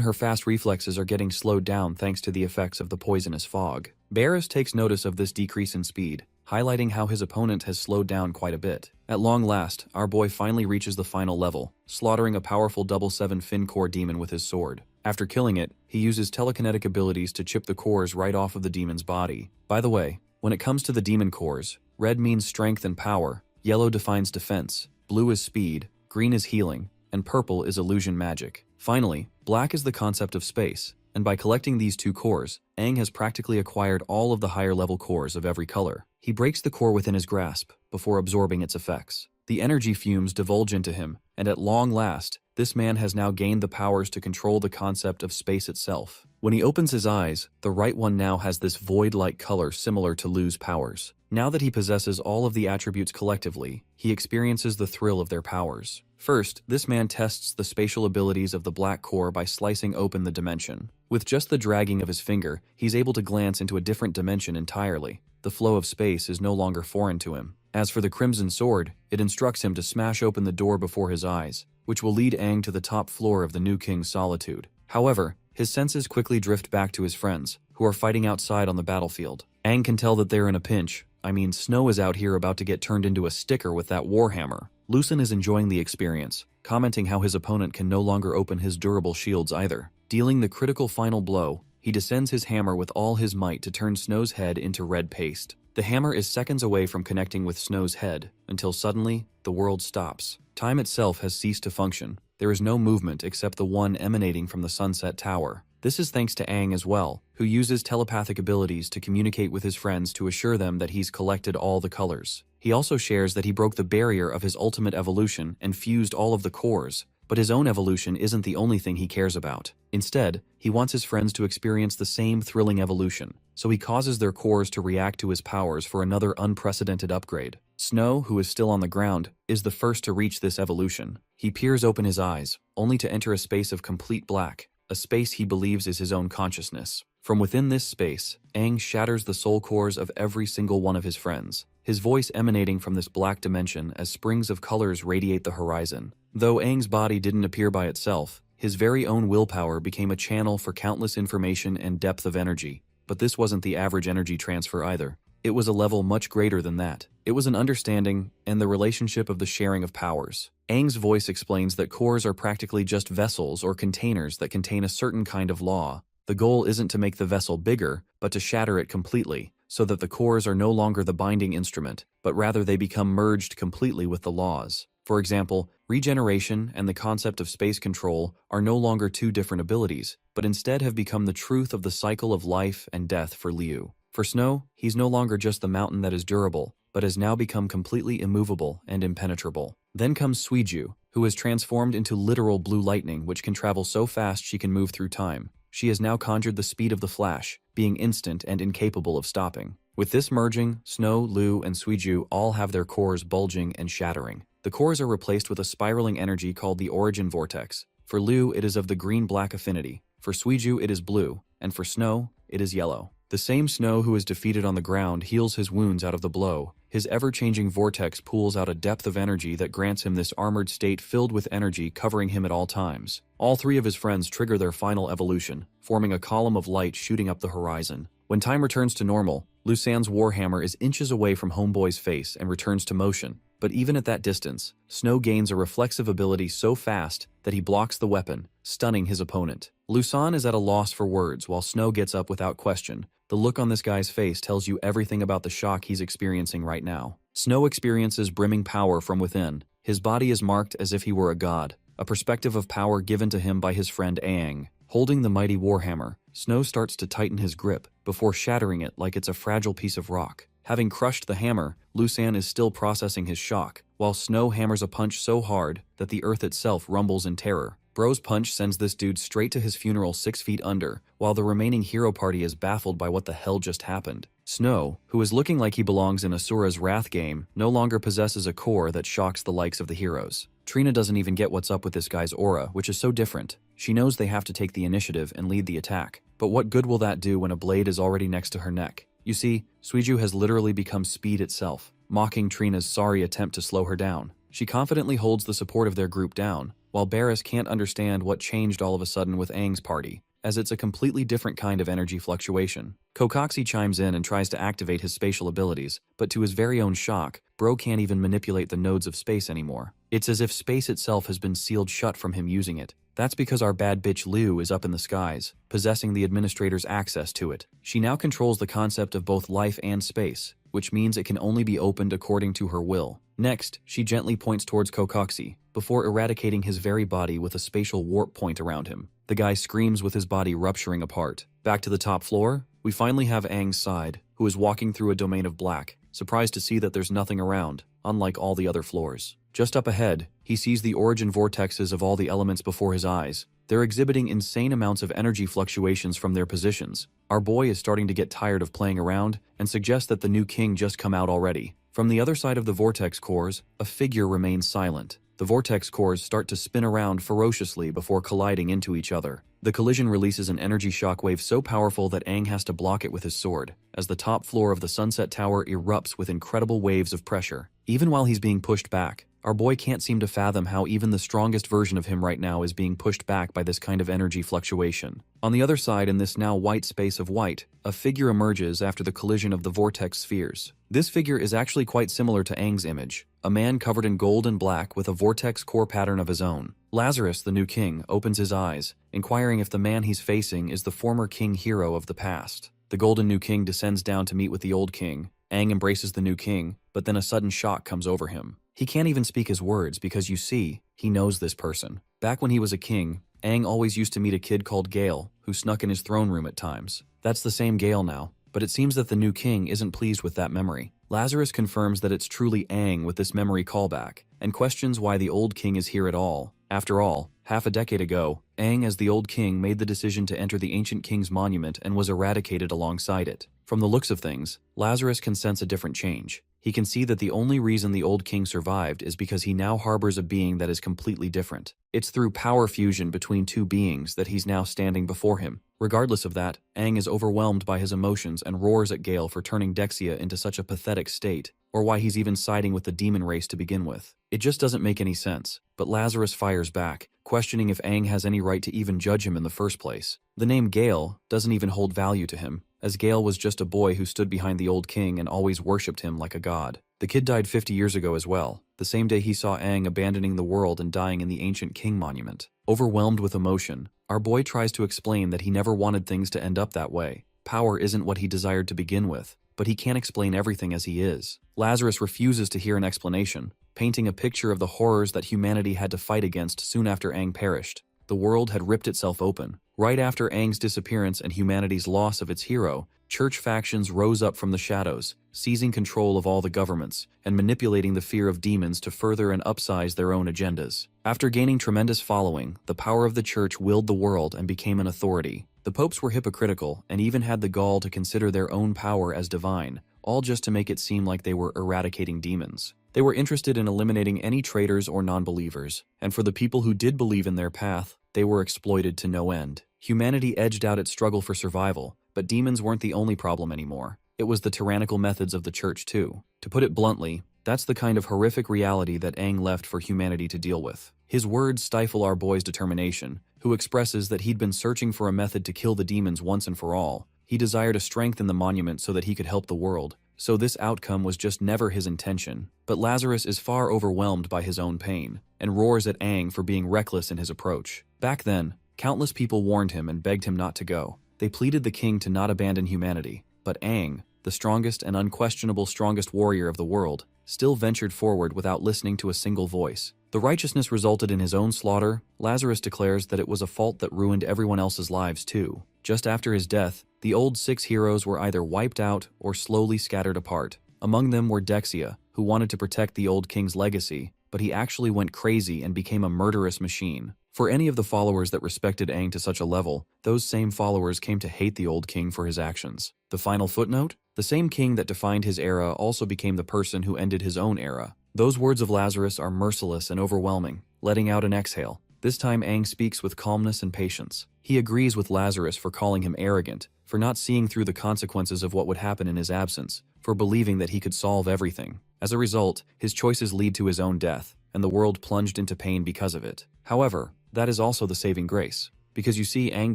her fast reflexes are getting slowed down thanks to the effects of the poisonous fog. Barris takes notice of this decrease in speed, highlighting how his opponent has slowed down quite a bit. At long last, our boy finally reaches the final level, slaughtering a powerful double 7 fin core demon with his sword. After killing it, he uses telekinetic abilities to chip the cores right off of the demon's body. By the way, when it comes to the demon cores, red means strength and power, yellow defines defense, blue is speed, green is healing, and purple is illusion magic. Finally, black is the concept of space, and by collecting these two cores, Aang has practically acquired all of the higher level cores of every color. He breaks the core within his grasp, before absorbing its effects. The energy fumes divulge into him, and at long last, this man has now gained the powers to control the concept of space itself. When he opens his eyes, the right one now has this void-like color similar to Lu's powers. Now that he possesses all of the attributes collectively, he experiences the thrill of their powers. First, this man tests the spatial abilities of the black core by slicing open the dimension. With just the dragging of his finger, he's able to glance into a different dimension entirely. The flow of space is no longer foreign to him. As for the Crimson Sword, it instructs him to smash open the door before his eyes, which will lead Aang to the top floor of the new king's solitude. However, his senses quickly drift back to his friends, who are fighting outside on the battlefield. Aang can tell that they're in a pinch. I mean, Snow is out here about to get turned into a sticker with that warhammer. Lucen is enjoying the experience, commenting how his opponent can no longer open his durable shields either. Dealing the critical final blow, he descends his hammer with all his might to turn Snow's head into red paste. The hammer is seconds away from connecting with Snow's head, until suddenly, the world stops. Time itself has ceased to function. There is no movement except the one emanating from the Sunset Tower. This is thanks to Aang as well, who uses telepathic abilities to communicate with his friends to assure them that he's collected all the colors. He also shares that he broke the barrier of his ultimate evolution and fused all of the cores, but his own evolution isn't the only thing he cares about. Instead, he wants his friends to experience the same thrilling evolution, so he causes their cores to react to his powers for another unprecedented upgrade. Snow, who is still on the ground, is the first to reach this evolution. He peers open his eyes, only to enter a space of complete black, a space he believes is his own consciousness. From within this space, Aang shatters the soul cores of every single one of his friends, his voice emanating from this black dimension as springs of colors radiate the horizon. Though Aang's body didn't appear by itself, his very own willpower became a channel for countless information and depth of energy. But this wasn't the average energy transfer either. It was a level much greater than that. It was an understanding and the relationship of the sharing of powers. Aang's voice explains that cores are practically just vessels or containers that contain a certain kind of law. The goal isn't to make the vessel bigger, but to shatter it completely, so that the cores are no longer the binding instrument, but rather they become merged completely with the laws. For example, regeneration and the concept of space control are no longer two different abilities, but instead have become the truth of the cycle of life and death for Liu. For Snow, he's no longer just the mountain that is durable, but has now become completely immovable and impenetrable. Then comes Suiju, who is transformed into literal blue lightning which can travel so fast she can move through time. She has now conjured the speed of the Flash, being instant and incapable of stopping. With this merging, Snow, Lu, and Suiju all have their cores bulging and shattering. The cores are replaced with a spiraling energy called the Origin Vortex. For Lu, it is of the green-black affinity. For Suiju, it is blue, and for Snow, it is yellow. The same Snow who is defeated on the ground heals his wounds out of the blow. His ever-changing vortex pools out a depth of energy that grants him this armored state filled with energy covering him at all times. All three of his friends trigger their final evolution, forming a column of light shooting up the horizon. When time returns to normal, Lusan's warhammer is inches away from Homeboy's face and returns to motion. But even at that distance, Snow gains a reflexive ability so fast that he blocks the weapon, stunning his opponent. Lusan is at a loss for words while Snow gets up without question. The look on this guy's face tells you everything about the shock he's experiencing right now. Snow experiences brimming power from within. His body is marked as if he were a god, a perspective of power given to him by his friend Aang. Holding the mighty warhammer, Snow starts to tighten his grip before shattering it like it's a fragile piece of rock. Having crushed the hammer, Lusan is still processing his shock, while Snow hammers a punch so hard that the earth itself rumbles in terror. Bro's punch sends this dude straight to his funeral 6 feet under, while the remaining hero party is baffled by what the hell just happened. Snow, who is looking like he belongs in Asura's Wrath game, no longer possesses a core that shocks the likes of the heroes. Trina doesn't even get what's up with this guy's aura, which is so different. She knows they have to take the initiative and lead the attack. But what good will that do when a blade is already next to her neck? You see, Suiju has literally become speed itself, mocking Trina's sorry attempt to slow her down. She confidently holds the support of their group down, while Barris can't understand what changed all of a sudden with Aang's party, as it's a completely different kind of energy fluctuation. Kokoxi chimes in and tries to activate his spatial abilities, but to his very own shock, Bro can't even manipulate the nodes of space anymore. It's as if space itself has been sealed shut from him using it. That's because our bad bitch Liu is up in the skies, possessing the administrator's access to it. She now controls the concept of both life and space, which means it can only be opened according to her will. Next, she gently points towards Kokoxi, before eradicating his very body with a spatial warp point around him. The guy screams with his body rupturing apart. Back to the top floor, we finally have Aang's side, who is walking through a domain of black, surprised to see that there's nothing around, unlike all the other floors. Just up ahead, he sees the origin vortexes of all the elements before his eyes. They're exhibiting insane amounts of energy fluctuations from their positions. Our boy is starting to get tired of playing around and suggests that the new king just come out already. From the other side of the vortex cores, a figure remains silent. The vortex cores start to spin around ferociously before colliding into each other. The collision releases an energy shockwave so powerful that Aang has to block it with his sword, as the top floor of the Sunset Tower erupts with incredible waves of pressure. Even while he's being pushed back, our boy can't seem to fathom how even the strongest version of him right now is being pushed back by this kind of energy fluctuation. On the other side, in this now white space of white, a figure emerges after the collision of the vortex spheres. This figure is actually quite similar to Aang's image, a man covered in gold and black with a vortex core pattern of his own. Lazarus, the new king, opens his eyes, inquiring if the man he's facing is the former king hero of the past. The golden new king descends down to meet with the old king. Aang embraces the new king, but then a sudden shock comes over him. He can't even speak his words because, you see, he knows this person. Back when he was a king, Aang always used to meet a kid called Gale, who snuck in his throne room at times. That's the same Gale now, but it seems that the new king isn't pleased with that memory. Lazarus confirms that it's truly Aang with this memory callback, and questions why the old king is here at all. After all, half a decade ago, Aang as the old king made the decision to enter the ancient king's monument and was eradicated alongside it. From the looks of things, Lazarus can sense a different change. He can see that the only reason the old king survived is because he now harbors a being that is completely different. It's through power fusion between two beings that he's now standing before him. Regardless of that, Aang is overwhelmed by his emotions and roars at Gale for turning Dexia into such a pathetic state, or why he's even siding with the demon race to begin with. It just doesn't make any sense, but Lazarus fires back, questioning if Aang has any right to even judge him in the first place. The name Gale doesn't even hold value to him, as Gale was just a boy who stood behind the old king and always worshipped him like a god. The kid died 50 years ago as well, the same day he saw Aang abandoning the world and dying in the ancient king monument. Overwhelmed with emotion, our boy tries to explain that he never wanted things to end up that way. Power isn't what he desired to begin with, but he can't explain everything as he is. Lazarus refuses to hear an explanation, painting a picture of the horrors that humanity had to fight against soon after Aang perished. The world had ripped itself open. Right after Aang's disappearance and humanity's loss of its hero, church factions rose up from the shadows, seizing control of all the governments, and manipulating the fear of demons to further and upsize their own agendas. After gaining tremendous following, the power of the church willed the world and became an authority. The popes were hypocritical and even had the gall to consider their own power as divine, all just to make it seem like they were eradicating demons. They were interested in eliminating any traitors or non-believers, and for the people who did believe in their path, they were exploited to no end. Humanity edged out its struggle for survival, but demons weren't the only problem anymore. It was the tyrannical methods of the church too. To put it bluntly, that's the kind of horrific reality that Aang left for humanity to deal with. His words stifle our boy's determination, who expresses that he'd been searching for a method to kill the demons once and for all. He desired to strengthen the monument so that he could help the world. So this outcome was just never his intention. But Lazarus is far overwhelmed by his own pain, and roars at Aang for being reckless in his approach. Back then, countless people warned him and begged him not to go. They pleaded the king to not abandon humanity. But Aang, the strongest and unquestionable strongest warrior of the world, still ventured forward without listening to a single voice. The righteousness resulted in his own slaughter. Lazarus declares that it was a fault that ruined everyone else's lives too. Just after his death, the old 6 heroes were either wiped out or slowly scattered apart. Among them were Dexia, who wanted to protect the old king's legacy, but he actually went crazy and became a murderous machine. For any of the followers that respected Aang to such a level, those same followers came to hate the old king for his actions. The final footnote? The same king that defined his era also became the person who ended his own era. Those words of Lazarus are merciless and overwhelming, letting out an exhale. This time Aang speaks with calmness and patience. He agrees with Lazarus for calling him arrogant, for not seeing through the consequences of what would happen in his absence, for believing that he could solve everything. As a result, his choices lead to his own death, and the world plunged into pain because of it. However, that is also the saving grace, because you see Aang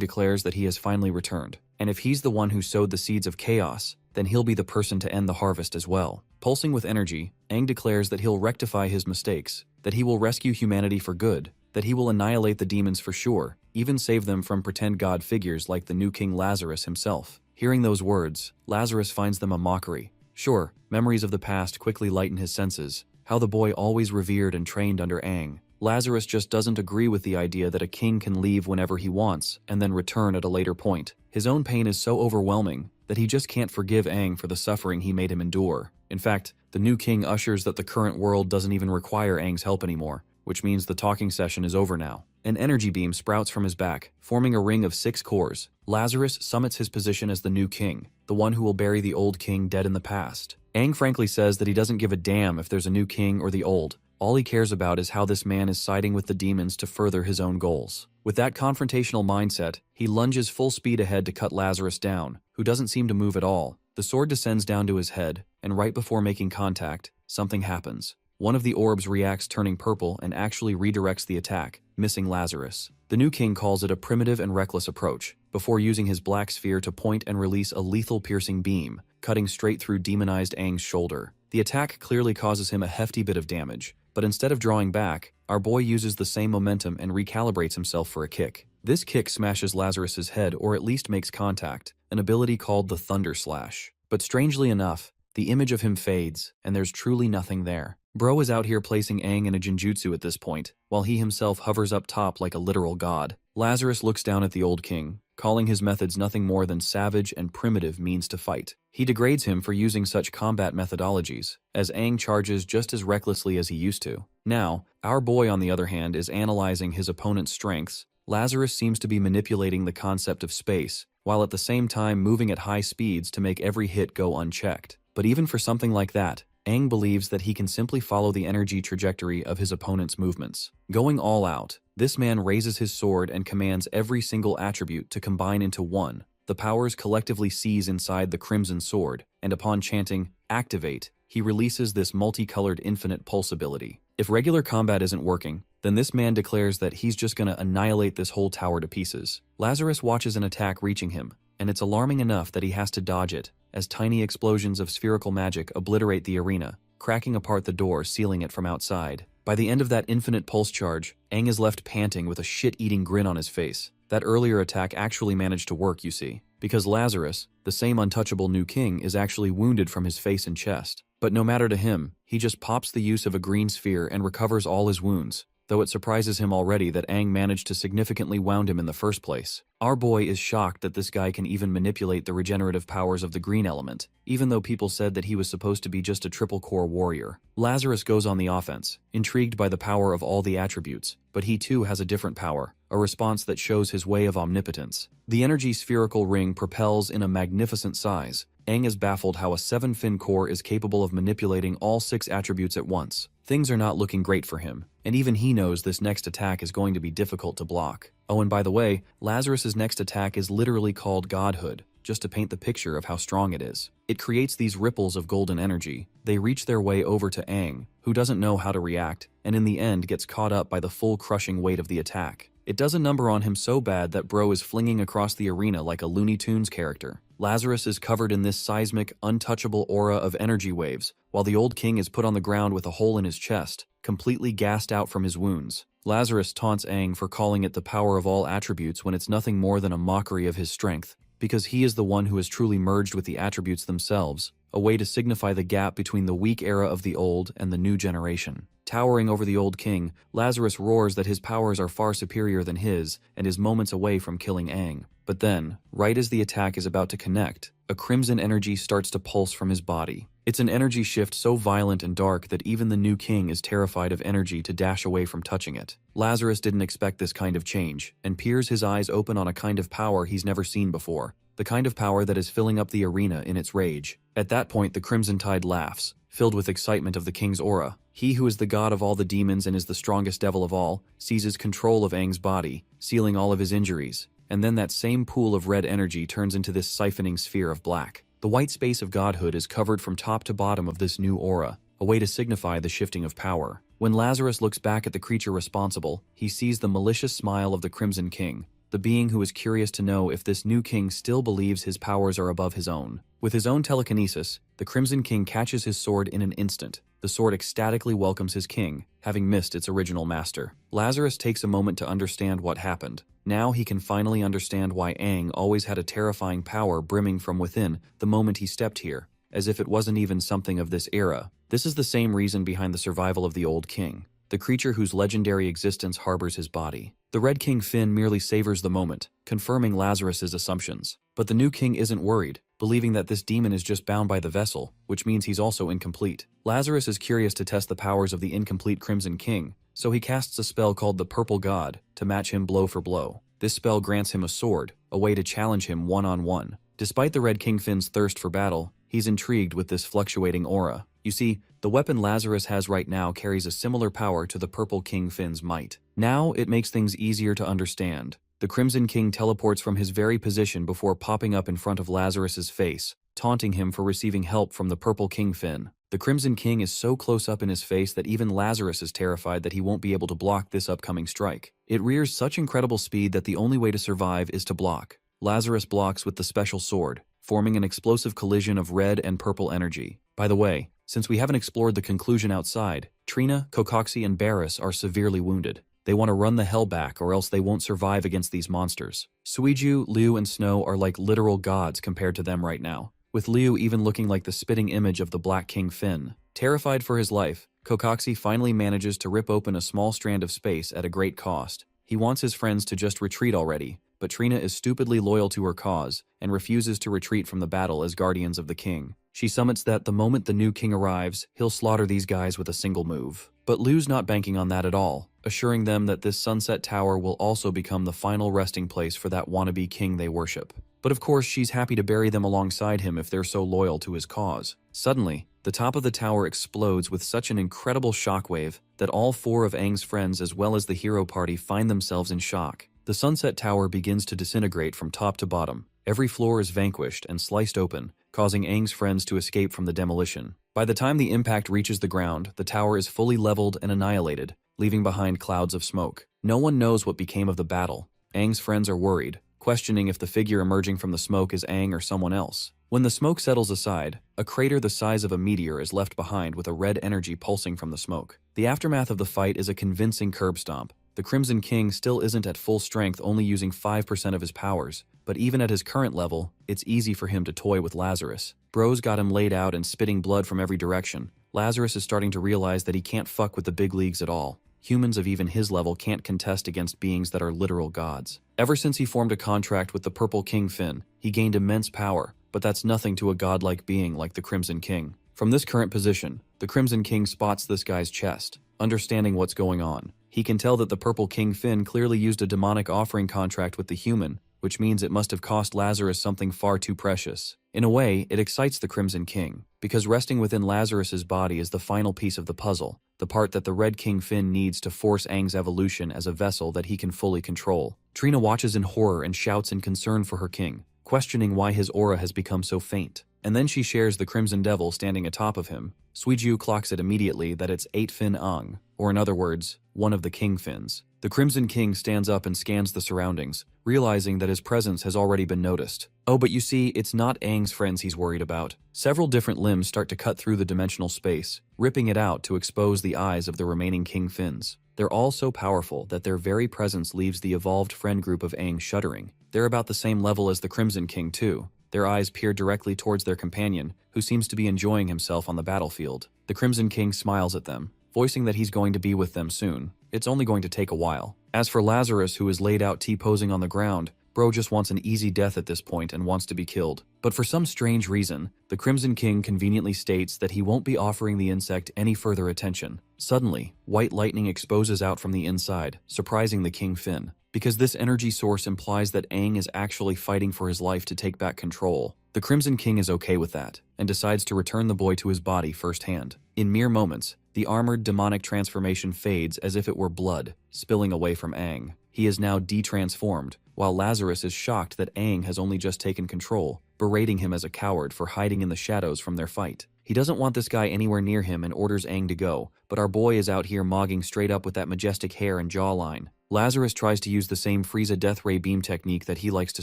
declares that he has finally returned, and if he's the one who sowed the seeds of chaos, then he'll be the person to end the harvest as well. Pulsing with energy, Aang declares that he'll rectify his mistakes, that he will rescue humanity for good, that he will annihilate the demons for sure, even save them from pretend god figures like the new King Lazarus himself. Hearing those words, Lazarus finds them a mockery. Sure, memories of the past quickly lighten his senses, how the boy always revered and trained under Aang. Lazarus just doesn't agree with the idea that a king can leave whenever he wants and then return at a later point. His own pain is so overwhelming that he just can't forgive Aang for the suffering he made him endure. In fact, the new king ushers that the current world doesn't even require Aang's help anymore, which means the talking session is over now. An energy beam sprouts from his back, forming a ring of 6 cores. Lazarus summits his position as the new king, the one who will bury the old king dead in the past. Aang frankly says that he doesn't give a damn if there's a new king or the old. All he cares about is how this man is siding with the demons to further his own goals. With that confrontational mindset, he lunges full speed ahead to cut Lazarus down, who doesn't seem to move at all. The sword descends down to his head, and right before making contact, something happens. One of the orbs reacts, turning purple, and actually redirects the attack, missing Lazarus. The new king calls it a primitive and reckless approach, before using his black sphere to point and release a lethal piercing beam, cutting straight through demonized Aang's shoulder. The attack clearly causes him a hefty bit of damage, but instead of drawing back, our boy uses the same momentum and recalibrates himself for a kick. This kick smashes Lazarus's head, or at least makes contact, an ability called the Thunder Slash. But strangely enough, the image of him fades, and there's truly nothing there. Bro is out here placing Aang in a genjutsu at this point, while he himself hovers up top like a literal god. Lazarus looks down at the old king, calling his methods nothing more than savage and primitive means to fight. He degrades him for using such combat methodologies, as Aang charges just as recklessly as he used to. Now, our boy on the other hand is analyzing his opponent's strengths. Lazarus seems to be manipulating the concept of space, while at the same time moving at high speeds to make every hit go unchecked. But even for something like that, Aang believes that he can simply follow the energy trajectory of his opponent's movements. Going all out, this man raises his sword and commands every single attribute to combine into one. The powers collectively seize inside the Crimson Sword, and upon chanting, "Activate," he releases this multicolored infinite pulse ability. If regular combat isn't working, then this man declares that he's just gonna annihilate this whole tower to pieces. Lazarus watches an attack reaching him, and it's alarming enough that he has to dodge it, as tiny explosions of spherical magic obliterate the arena, cracking apart the door, sealing it from outside. By the end of that infinite pulse charge, Aang is left panting with a shit-eating grin on his face. That earlier attack actually managed to work, you see, because Lazarus, the same untouchable new king, is actually wounded from his face and chest. But no matter to him, he just pops the use of a green sphere and recovers all his wounds, though it surprises him already that Aang managed to significantly wound him in the first place. Our boy is shocked that this guy can even manipulate the regenerative powers of the green element, even though people said that he was supposed to be just a triple-core warrior. Lazarus goes on the offense, intrigued by the power of all the attributes, but he too has a different power, a response that shows his way of omnipotence. The energy spherical ring propels in a magnificent size. Aang is baffled how a 7-fin core is capable of manipulating all 6 attributes at once. Things are not looking great for him, and even he knows this next attack is going to be difficult to block. Oh, and by the way, Lazarus's next attack is literally called Godhood, just to paint the picture of how strong it is. It creates these ripples of golden energy. They reach their way over to Aang, who doesn't know how to react, and in the end gets caught up by the full crushing weight of the attack. It does a number on him so bad that bro is flinging across the arena like a Looney Tunes character. Lazarus is covered in this seismic, untouchable aura of energy waves, while the old king is put on the ground with a hole in his chest, completely gassed out from his wounds. Lazarus taunts Aang for calling it the power of all attributes when it's nothing more than a mockery of his strength, because he is the one who has truly merged with the attributes themselves, a way to signify the gap between the weak era of the old and the new generation. Towering over the old king, Lazarus roars that his powers are far superior than his and is moments away from killing Aang. But then, right as the attack is about to connect, a crimson energy starts to pulse from his body. It's an energy shift so violent and dark that even the new king is terrified of energy to dash away from touching it. Lazarus didn't expect this kind of change, and peers his eyes open on a kind of power he's never seen before. The kind of power that is filling up the arena in its rage. At that point, the Crimson Tide laughs, filled with excitement of the king's aura. He who is the god of all the demons and is the strongest devil of all, seizes control of Aang's body, sealing all of his injuries. And then that same pool of red energy turns into this siphoning sphere of black. The white space of godhood is covered from top to bottom of this new aura, a way to signify the shifting of power. When Lazarus looks back at the creature responsible, he sees the malicious smile of the Crimson King, the being who is curious to know if this new king still believes his powers are above his own. With his own telekinesis, the Crimson King catches his sword in an instant. The sword ecstatically welcomes his king, having missed its original master. Lazarus takes a moment to understand what happened. Now he can finally understand why Aang always had a terrifying power brimming from within the moment he stepped here, as if it wasn't even something of this era. This is the same reason behind the survival of the old king, the creature whose legendary existence harbors his body. The Red King Finn merely savors the moment, confirming Lazarus's assumptions. But the new king isn't worried, believing that this demon is just bound by the vessel, which means he's also incomplete. Lazarus is curious to test the powers of the incomplete Crimson King, so he casts a spell called the Purple God to match him blow for blow. This spell grants him a sword, a way to challenge him one-on-one. Despite the Red King Finn's thirst for battle, he's intrigued with this fluctuating aura. You see, the weapon Lazarus has right now carries a similar power to the Purple King Finn's might. Now it makes things easier to understand. The Crimson King teleports from his very position before popping up in front of Lazarus's face, taunting him for receiving help from the Purple King Finn. The Crimson King is so close up in his face that even Lazarus is terrified that he won't be able to block this upcoming strike. It rears such incredible speed that the only way to survive is to block. Lazarus blocks with the special sword, forming an explosive collision of red and purple energy. By the way, since we haven't explored the conclusion outside, Trina, Kokoxi, and Barris are severely wounded. They want to run the hell back or else they won't survive against these monsters. Suiju, Liu, and Snow are like literal gods compared to them right now, with Liu even looking like the spitting image of the Black King Finn. Terrified for his life, Kokoxi finally manages to rip open a small strand of space at a great cost. He wants his friends to just retreat already, but Trina is stupidly loyal to her cause and refuses to retreat from the battle as guardians of the king. She summons that the moment the new king arrives, he'll slaughter these guys with a single move. But Liu's not banking on that at all, assuring them that this Sunset Tower will also become the final resting place for that wannabe king they worship. But of course, she's happy to bury them alongside him if they're so loyal to his cause. Suddenly, the top of the tower explodes with such an incredible shockwave that all four of Aang's friends as well as the hero party find themselves in shock. The Sunset Tower begins to disintegrate from top to bottom. Every floor is vanquished and sliced open, causing Aang's friends to escape from the demolition. By the time the impact reaches the ground, the tower is fully leveled and annihilated, leaving behind clouds of smoke. No one knows what became of the battle. Aang's friends are worried, questioning if the figure emerging from the smoke is Aang or someone else. When the smoke settles aside, a crater the size of a meteor is left behind with a red energy pulsing from the smoke. The aftermath of the fight is a convincing curb stomp. The Crimson King still isn't at full strength, only using 5% of his powers, but even at his current level, it's easy for him to toy with Lazarus. Bro's got him laid out and spitting blood from every direction. Lazarus is starting to realize that he can't fuck with the big leagues at all. Humans of even his level can't contest against beings that are literal gods. Ever since he formed a contract with the Purple King Finn, he gained immense power, but that's nothing to a godlike being like the Crimson King. From this current position, the Crimson King spots this guy's chest, understanding what's going on. He can tell that the Purple King Finn clearly used a demonic offering contract with the human, which means it must have cost Lazarus something far too precious. In a way, it excites the Crimson King, because resting within Lazarus's body is the final piece of the puzzle, the part that the Red King Finn needs to force Aang's evolution as a vessel that he can fully control. Trina watches in horror and shouts in concern for her king, questioning why his aura has become so faint. And then she shares the Crimson Devil standing atop of him. Suiju clocks it immediately that it's 8 Fin Aang, or in other words, one of the King Fins. The Crimson King stands up and scans the surroundings, realizing that his presence has already been noticed. Oh, but you see, it's not Aang's friends he's worried about. Several different limbs start to cut through the dimensional space, ripping it out to expose the eyes of the remaining King Fins. They're all so powerful that their very presence leaves the evolved friend group of Aang shuddering. They're about the same level as the Crimson King too. Their eyes peer directly towards their companion, who seems to be enjoying himself on the battlefield. The Crimson King smiles at them, voicing that he's going to be with them soon. It's only going to take a while. As for Lazarus, who is laid out T-posing on the ground, Bro just wants an easy death at this point and wants to be killed. But for some strange reason, the Crimson King conveniently states that he won't be offering the insect any further attention. Suddenly, white lightning exposes out from the inside, surprising the King Fin, because this energy source implies that Aang is actually fighting for his life to take back control. The Crimson King is okay with that, and decides to return the boy to his body firsthand. In mere moments, the armored demonic transformation fades as if it were blood, spilling away from Aang. He is now de-transformed, while Lazarus is shocked that Aang has only just taken control, berating him as a coward for hiding in the shadows from their fight. He doesn't want this guy anywhere near him and orders Aang to go, but our boy is out here mogging straight up with that majestic hair and jawline. Lazarus tries to use the same Frieza Death Ray beam technique that he likes to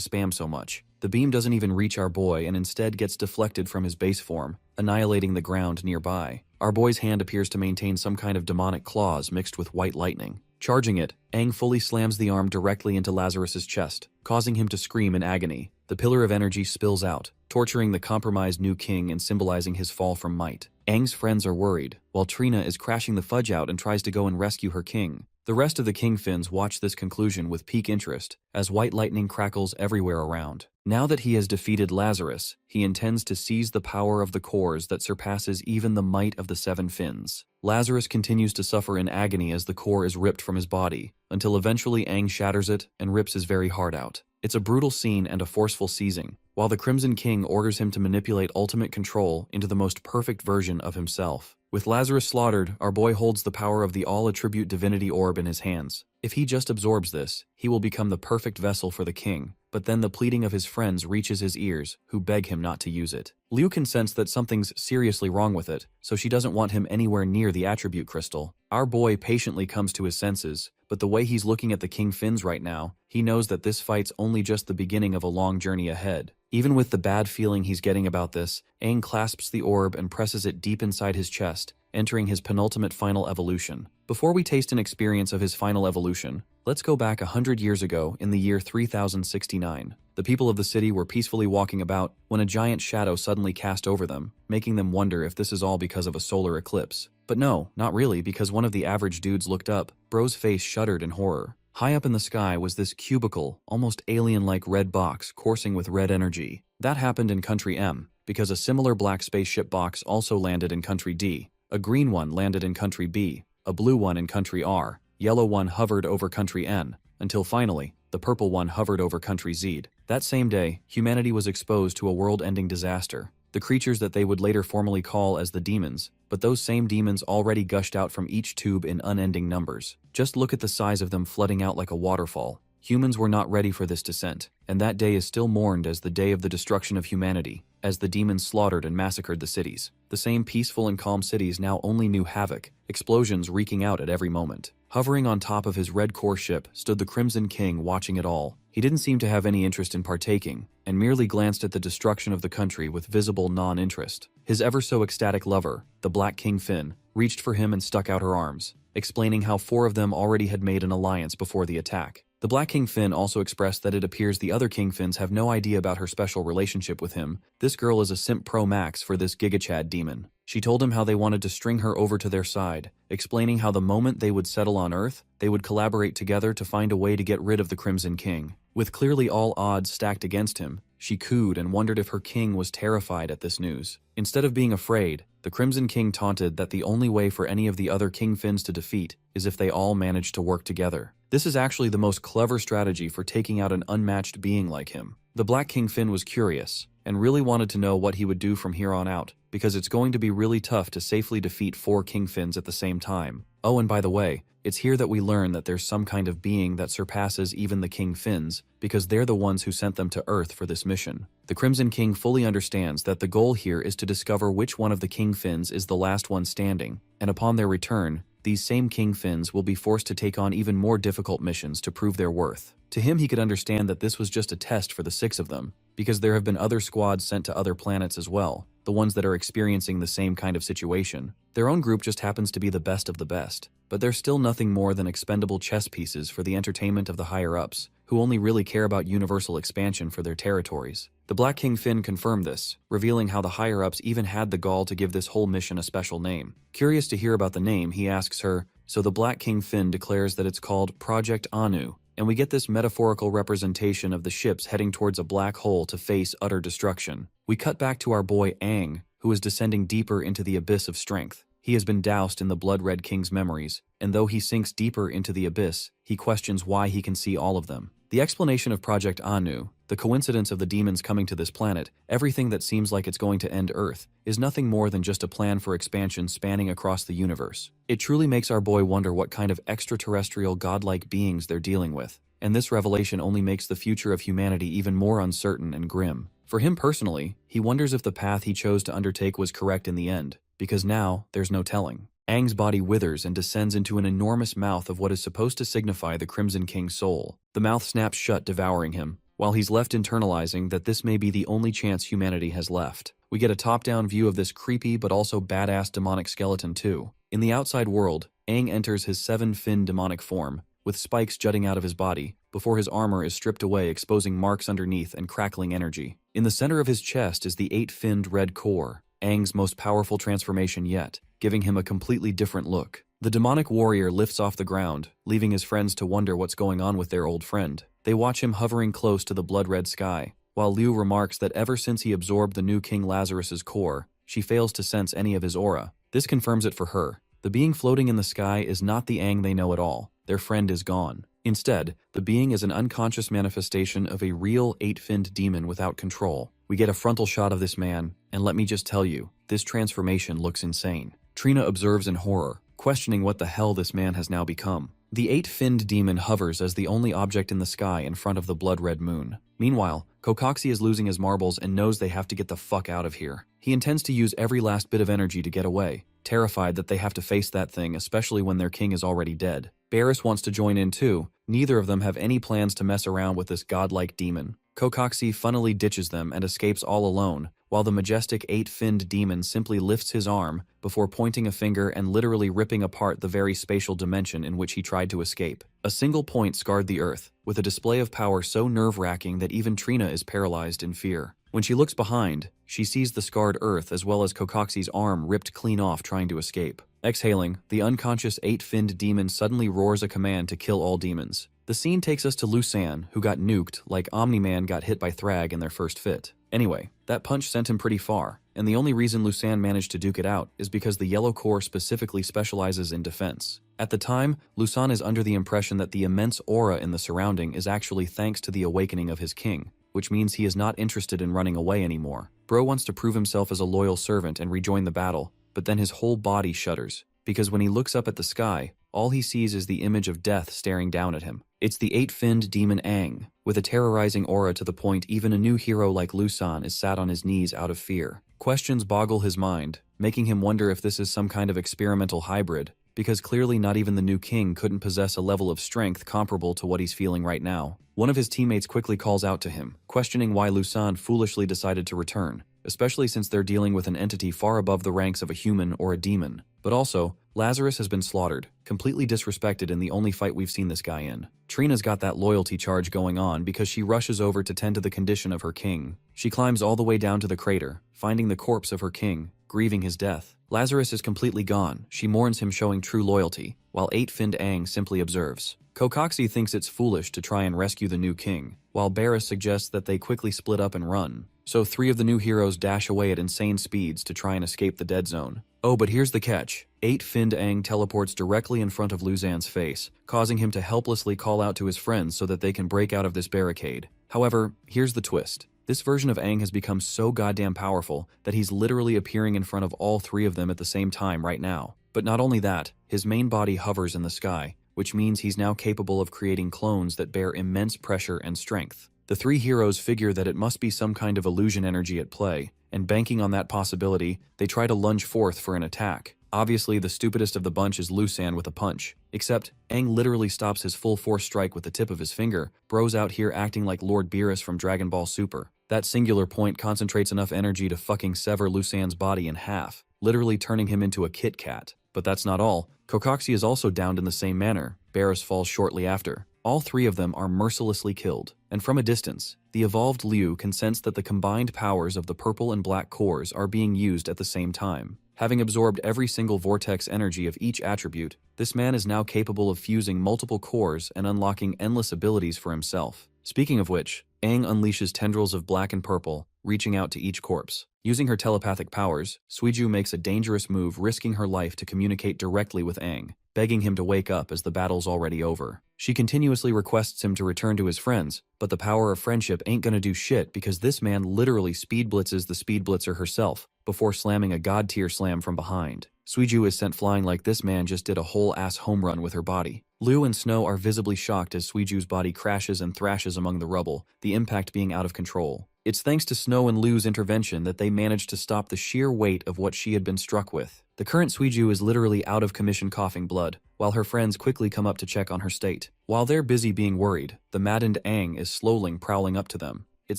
spam so much. The beam doesn't even reach our boy and instead gets deflected from his base form, annihilating the ground nearby. Our boy's hand appears to maintain some kind of demonic claws mixed with white lightning. Charging it, Aang fully slams the arm directly into Lazarus's chest, causing him to scream in agony. The pillar of energy spills out, torturing the compromised new king and symbolizing his fall from might. Aang's friends are worried, while Trina is crashing the fudge out and tries to go and rescue her king. The rest of the King Fins watch this conclusion with peak interest, as white lightning crackles everywhere around. Now that he has defeated Lazarus, he intends to seize the power of the cores that surpasses even the might of the seven fins. Lazarus continues to suffer in agony as the core is ripped from his body, until eventually Aang shatters it and rips his very heart out. It's a brutal scene and a forceful seizing, while the Crimson King orders him to manipulate ultimate control into the most perfect version of himself. With Lazarus slaughtered, our boy holds the power of the all-attribute divinity orb in his hands. If he just absorbs this, he will become the perfect vessel for the king, but then the pleading of his friends reaches his ears, who beg him not to use it. Liu can sense that something's seriously wrong with it, so she doesn't want him anywhere near the attribute crystal. Our boy patiently comes to his senses, but the way he's looking at the King Fins right now, he knows that this fight's only just the beginning of a long journey ahead. Even with the bad feeling he's getting about this, Aang clasps the orb and presses it deep inside his chest, entering his penultimate final evolution. Before we taste an experience of his final evolution, let's go back 100 years ago in the year 3069. The people of the city were peacefully walking about when a giant shadow suddenly cast over them, making them wonder if this is all because of a solar eclipse. But no, not really, because one of the average dudes looked up. Bro's face shuddered in horror. High up in the sky was this cubical, almost alien-like red box coursing with red energy. That happened in Country M, because a similar black spaceship box also landed in Country D. A green one landed in Country B, a blue one in Country R, yellow one hovered over Country N, until finally, the purple one hovered over Country Z. That same day, humanity was exposed to a world-ending disaster. The creatures that they would later formally call as the demons, but those same demons already gushed out from each tube in unending numbers. Just look at the size of them flooding out like a waterfall. Humans were not ready for this descent, and that day is still mourned as the day of the destruction of humanity, as the demons slaughtered and massacred the cities. The same peaceful and calm cities now only knew havoc, explosions wreaking out at every moment. Hovering on top of his red core ship stood the Crimson King watching it all. He didn't seem to have any interest in partaking, and merely glanced at the destruction of the country with visible non-interest. His ever-so ecstatic lover, the Black King Fin, reached for him and stuck out her arms, explaining how 4 of them already had made an alliance before the attack. The Black King Fin also expressed that it appears the other King Fins have no idea about her special relationship with him. This girl is a simp pro max for this Gigachad demon. She told him how they wanted to string her over to their side, explaining how the moment they would settle on Earth, they would collaborate together to find a way to get rid of the Crimson King. With clearly all odds stacked against him, she cooed and wondered if her king was terrified at this news. Instead of being afraid, the Crimson King taunted that the only way for any of the other King Fins to defeat is if they all managed to work together. This is actually the most clever strategy for taking out an unmatched being like him. The Black King Fin was curious, and really wanted to know what he would do from here on out, because it's going to be really tough to safely defeat 4 King Fins at the same time. Oh, and by the way, it's here that we learn that there's some kind of being that surpasses even the King Fins, because they're the ones who sent them to Earth for this mission. The Crimson King fully understands that the goal here is to discover which one of the King Fins is the last one standing, and upon their return, these same King Fins will be forced to take on even more difficult missions to prove their worth. To him, he could understand that this was just a test for the 6 of them, because there have been other squads sent to other planets as well, the ones that are experiencing the same kind of situation. Their own group just happens to be the best of the best, but they're still nothing more than expendable chess pieces for the entertainment of the higher-ups, who only really care about universal expansion for their territories. The Black King Fin confirmed this, revealing how the higher-ups even had the gall to give this whole mission a special name. Curious to hear about the name, he asks her, so the Black King Fin declares that it's called Project Anu, and we get this metaphorical representation of the ships heading towards a black hole to face utter destruction. We cut back to our boy Aang, who is descending deeper into the abyss of strength. He has been doused in the Blood-Red King's memories, and though he sinks deeper into the abyss, he questions why he can see all of them. The explanation of Project Anu, the coincidence of the demons coming to this planet, everything that seems like it's going to end Earth, is nothing more than just a plan for expansion spanning across the universe. It truly makes our boy wonder what kind of extraterrestrial godlike beings they're dealing with, and this revelation only makes the future of humanity even more uncertain and grim. For him personally, he wonders if the path he chose to undertake was correct in the end, because now there's no telling. Aang's body withers and descends into an enormous mouth of what is supposed to signify the Crimson King's soul. The mouth snaps shut, devouring him, while he's left internalizing that this may be the only chance humanity has left. We get a top-down view of this creepy but also badass demonic skeleton too. In the outside world, Aang enters his 7-finned demonic form, with spikes jutting out of his body, before his armor is stripped away, exposing marks underneath and crackling energy. In the center of his chest is the 8-finned red core, Aang's most powerful transformation yet, giving him a completely different look. The demonic warrior lifts off the ground, leaving his friends to wonder what's going on with their old friend. They watch him hovering close to the blood-red sky, while Liu remarks that ever since he absorbed the new King Lazarus's core, she fails to sense any of his aura. This confirms it for her. The being floating in the sky is not the Aang they know at all. Their friend is gone. Instead, the being is an unconscious manifestation of a real 8-finned demon without control. We get a frontal shot of this man, and let me just tell you, this transformation looks insane. Trina observes in horror, questioning what the hell this man has now become. The 8-finned demon hovers as the only object in the sky in front of the blood-red moon. Meanwhile, Kokoxi is losing his marbles and knows they have to get the fuck out of here. He intends to use every last bit of energy to get away, terrified that they have to face that thing, especially when their king is already dead. Barris wants to join in too. Neither of them have any plans to mess around with this godlike demon. Kokoxi funnily ditches them and escapes all alone, while the majestic 8-finned demon simply lifts his arm before pointing a finger and literally ripping apart the very spatial dimension in which he tried to escape. A single point scarred the earth, with a display of power so nerve-wracking that even Trina is paralyzed in fear. When she looks behind, she sees the scarred earth as well as Kokoxi's arm ripped clean off trying to escape. Exhaling, the unconscious 8-finned demon suddenly roars a command to kill all demons. The scene takes us to Lusan, who got nuked like Omni-Man got hit by Thrag in their first fit. Anyway, that punch sent him pretty far, and the only reason Lusan managed to duke it out is because the Yellow Corps specifically specializes in defense. At the time, Lusan is under the impression that the immense aura in the surrounding is actually thanks to the awakening of his king, which means he is not interested in running away anymore. Bro wants to prove himself as a loyal servant and rejoin the battle, but then his whole body shudders, because when he looks up at the sky, all he sees is the image of death staring down at him. It's the 8-finned demon Aang, with a terrorizing aura to the point even a new hero like Lusan is sat on his knees out of fear. Questions boggle his mind, making him wonder if this is some kind of experimental hybrid, because clearly not even the new king couldn't possess a level of strength comparable to what he's feeling right now. One of his teammates quickly calls out to him, questioning why Lusan foolishly decided to return, especially since they're dealing with an entity far above the ranks of a human or a demon. But also, Lazarus has been slaughtered, completely disrespected in the only fight we've seen this guy in. Trina's got that loyalty charge going on because she rushes over to tend to the condition of her king. She climbs all the way down to the crater, finding the corpse of her king, grieving his death. Lazarus is completely gone. She mourns him, showing true loyalty, while 8-finned Aang simply observes. Kokoxi thinks it's foolish to try and rescue the new king, while Barris suggests that they quickly split up and run. So 3 of the new heroes dash away at insane speeds to try and escape the dead zone. Oh, but here's the catch. 8-finned Aang teleports directly in front of Luzan's face, causing him to helplessly call out to his friends so that they can break out of this barricade. However, here's the twist. This version of Aang has become so goddamn powerful that he's literally appearing in front of all 3 of them at the same time right now. But not only that, his main body hovers in the sky, which means he's now capable of creating clones that bear immense pressure and strength. The 3 heroes figure that it must be some kind of illusion energy at play, and banking on that possibility, they try to lunge forth for an attack. Obviously, the stupidest of the bunch is Lusan with a punch. Except, Aang literally stops his full force strike with the tip of his finger. Bro's out here acting like Lord Beerus from Dragon Ball Super. That singular point concentrates enough energy to fucking sever Lusan's body in half, literally turning him into a Kit Kat. But that's not all. Kokoxi is also downed in the same manner. Barris falls shortly after. All 3 of them are mercilessly killed, and from a distance, the evolved Liu can sense that the combined powers of the purple and black cores are being used at the same time. Having absorbed every single vortex energy of each attribute, this man is now capable of fusing multiple cores and unlocking endless abilities for himself. Speaking of which, Aang unleashes tendrils of black and purple, reaching out to each corpse. Using her telepathic powers, Suiju makes a dangerous move, risking her life to communicate directly with Aang, begging him to wake up as the battle's already over. She continuously requests him to return to his friends, but the power of friendship ain't gonna do shit because this man literally speed blitzes the speed blitzer herself before slamming a god-tier slam from behind. Suiju is sent flying like this man just did a whole-ass home run with her body. Liu and Snow are visibly shocked as Suiju's body crashes and thrashes among the rubble, the impact being out of control. It's thanks to Snow and Liu's intervention that they managed to stop the sheer weight of what she had been struck with. The current Suiju is literally out of commission coughing blood, while her friends quickly come up to check on her state. While they're busy being worried, the maddened Aang is slowly prowling up to them. It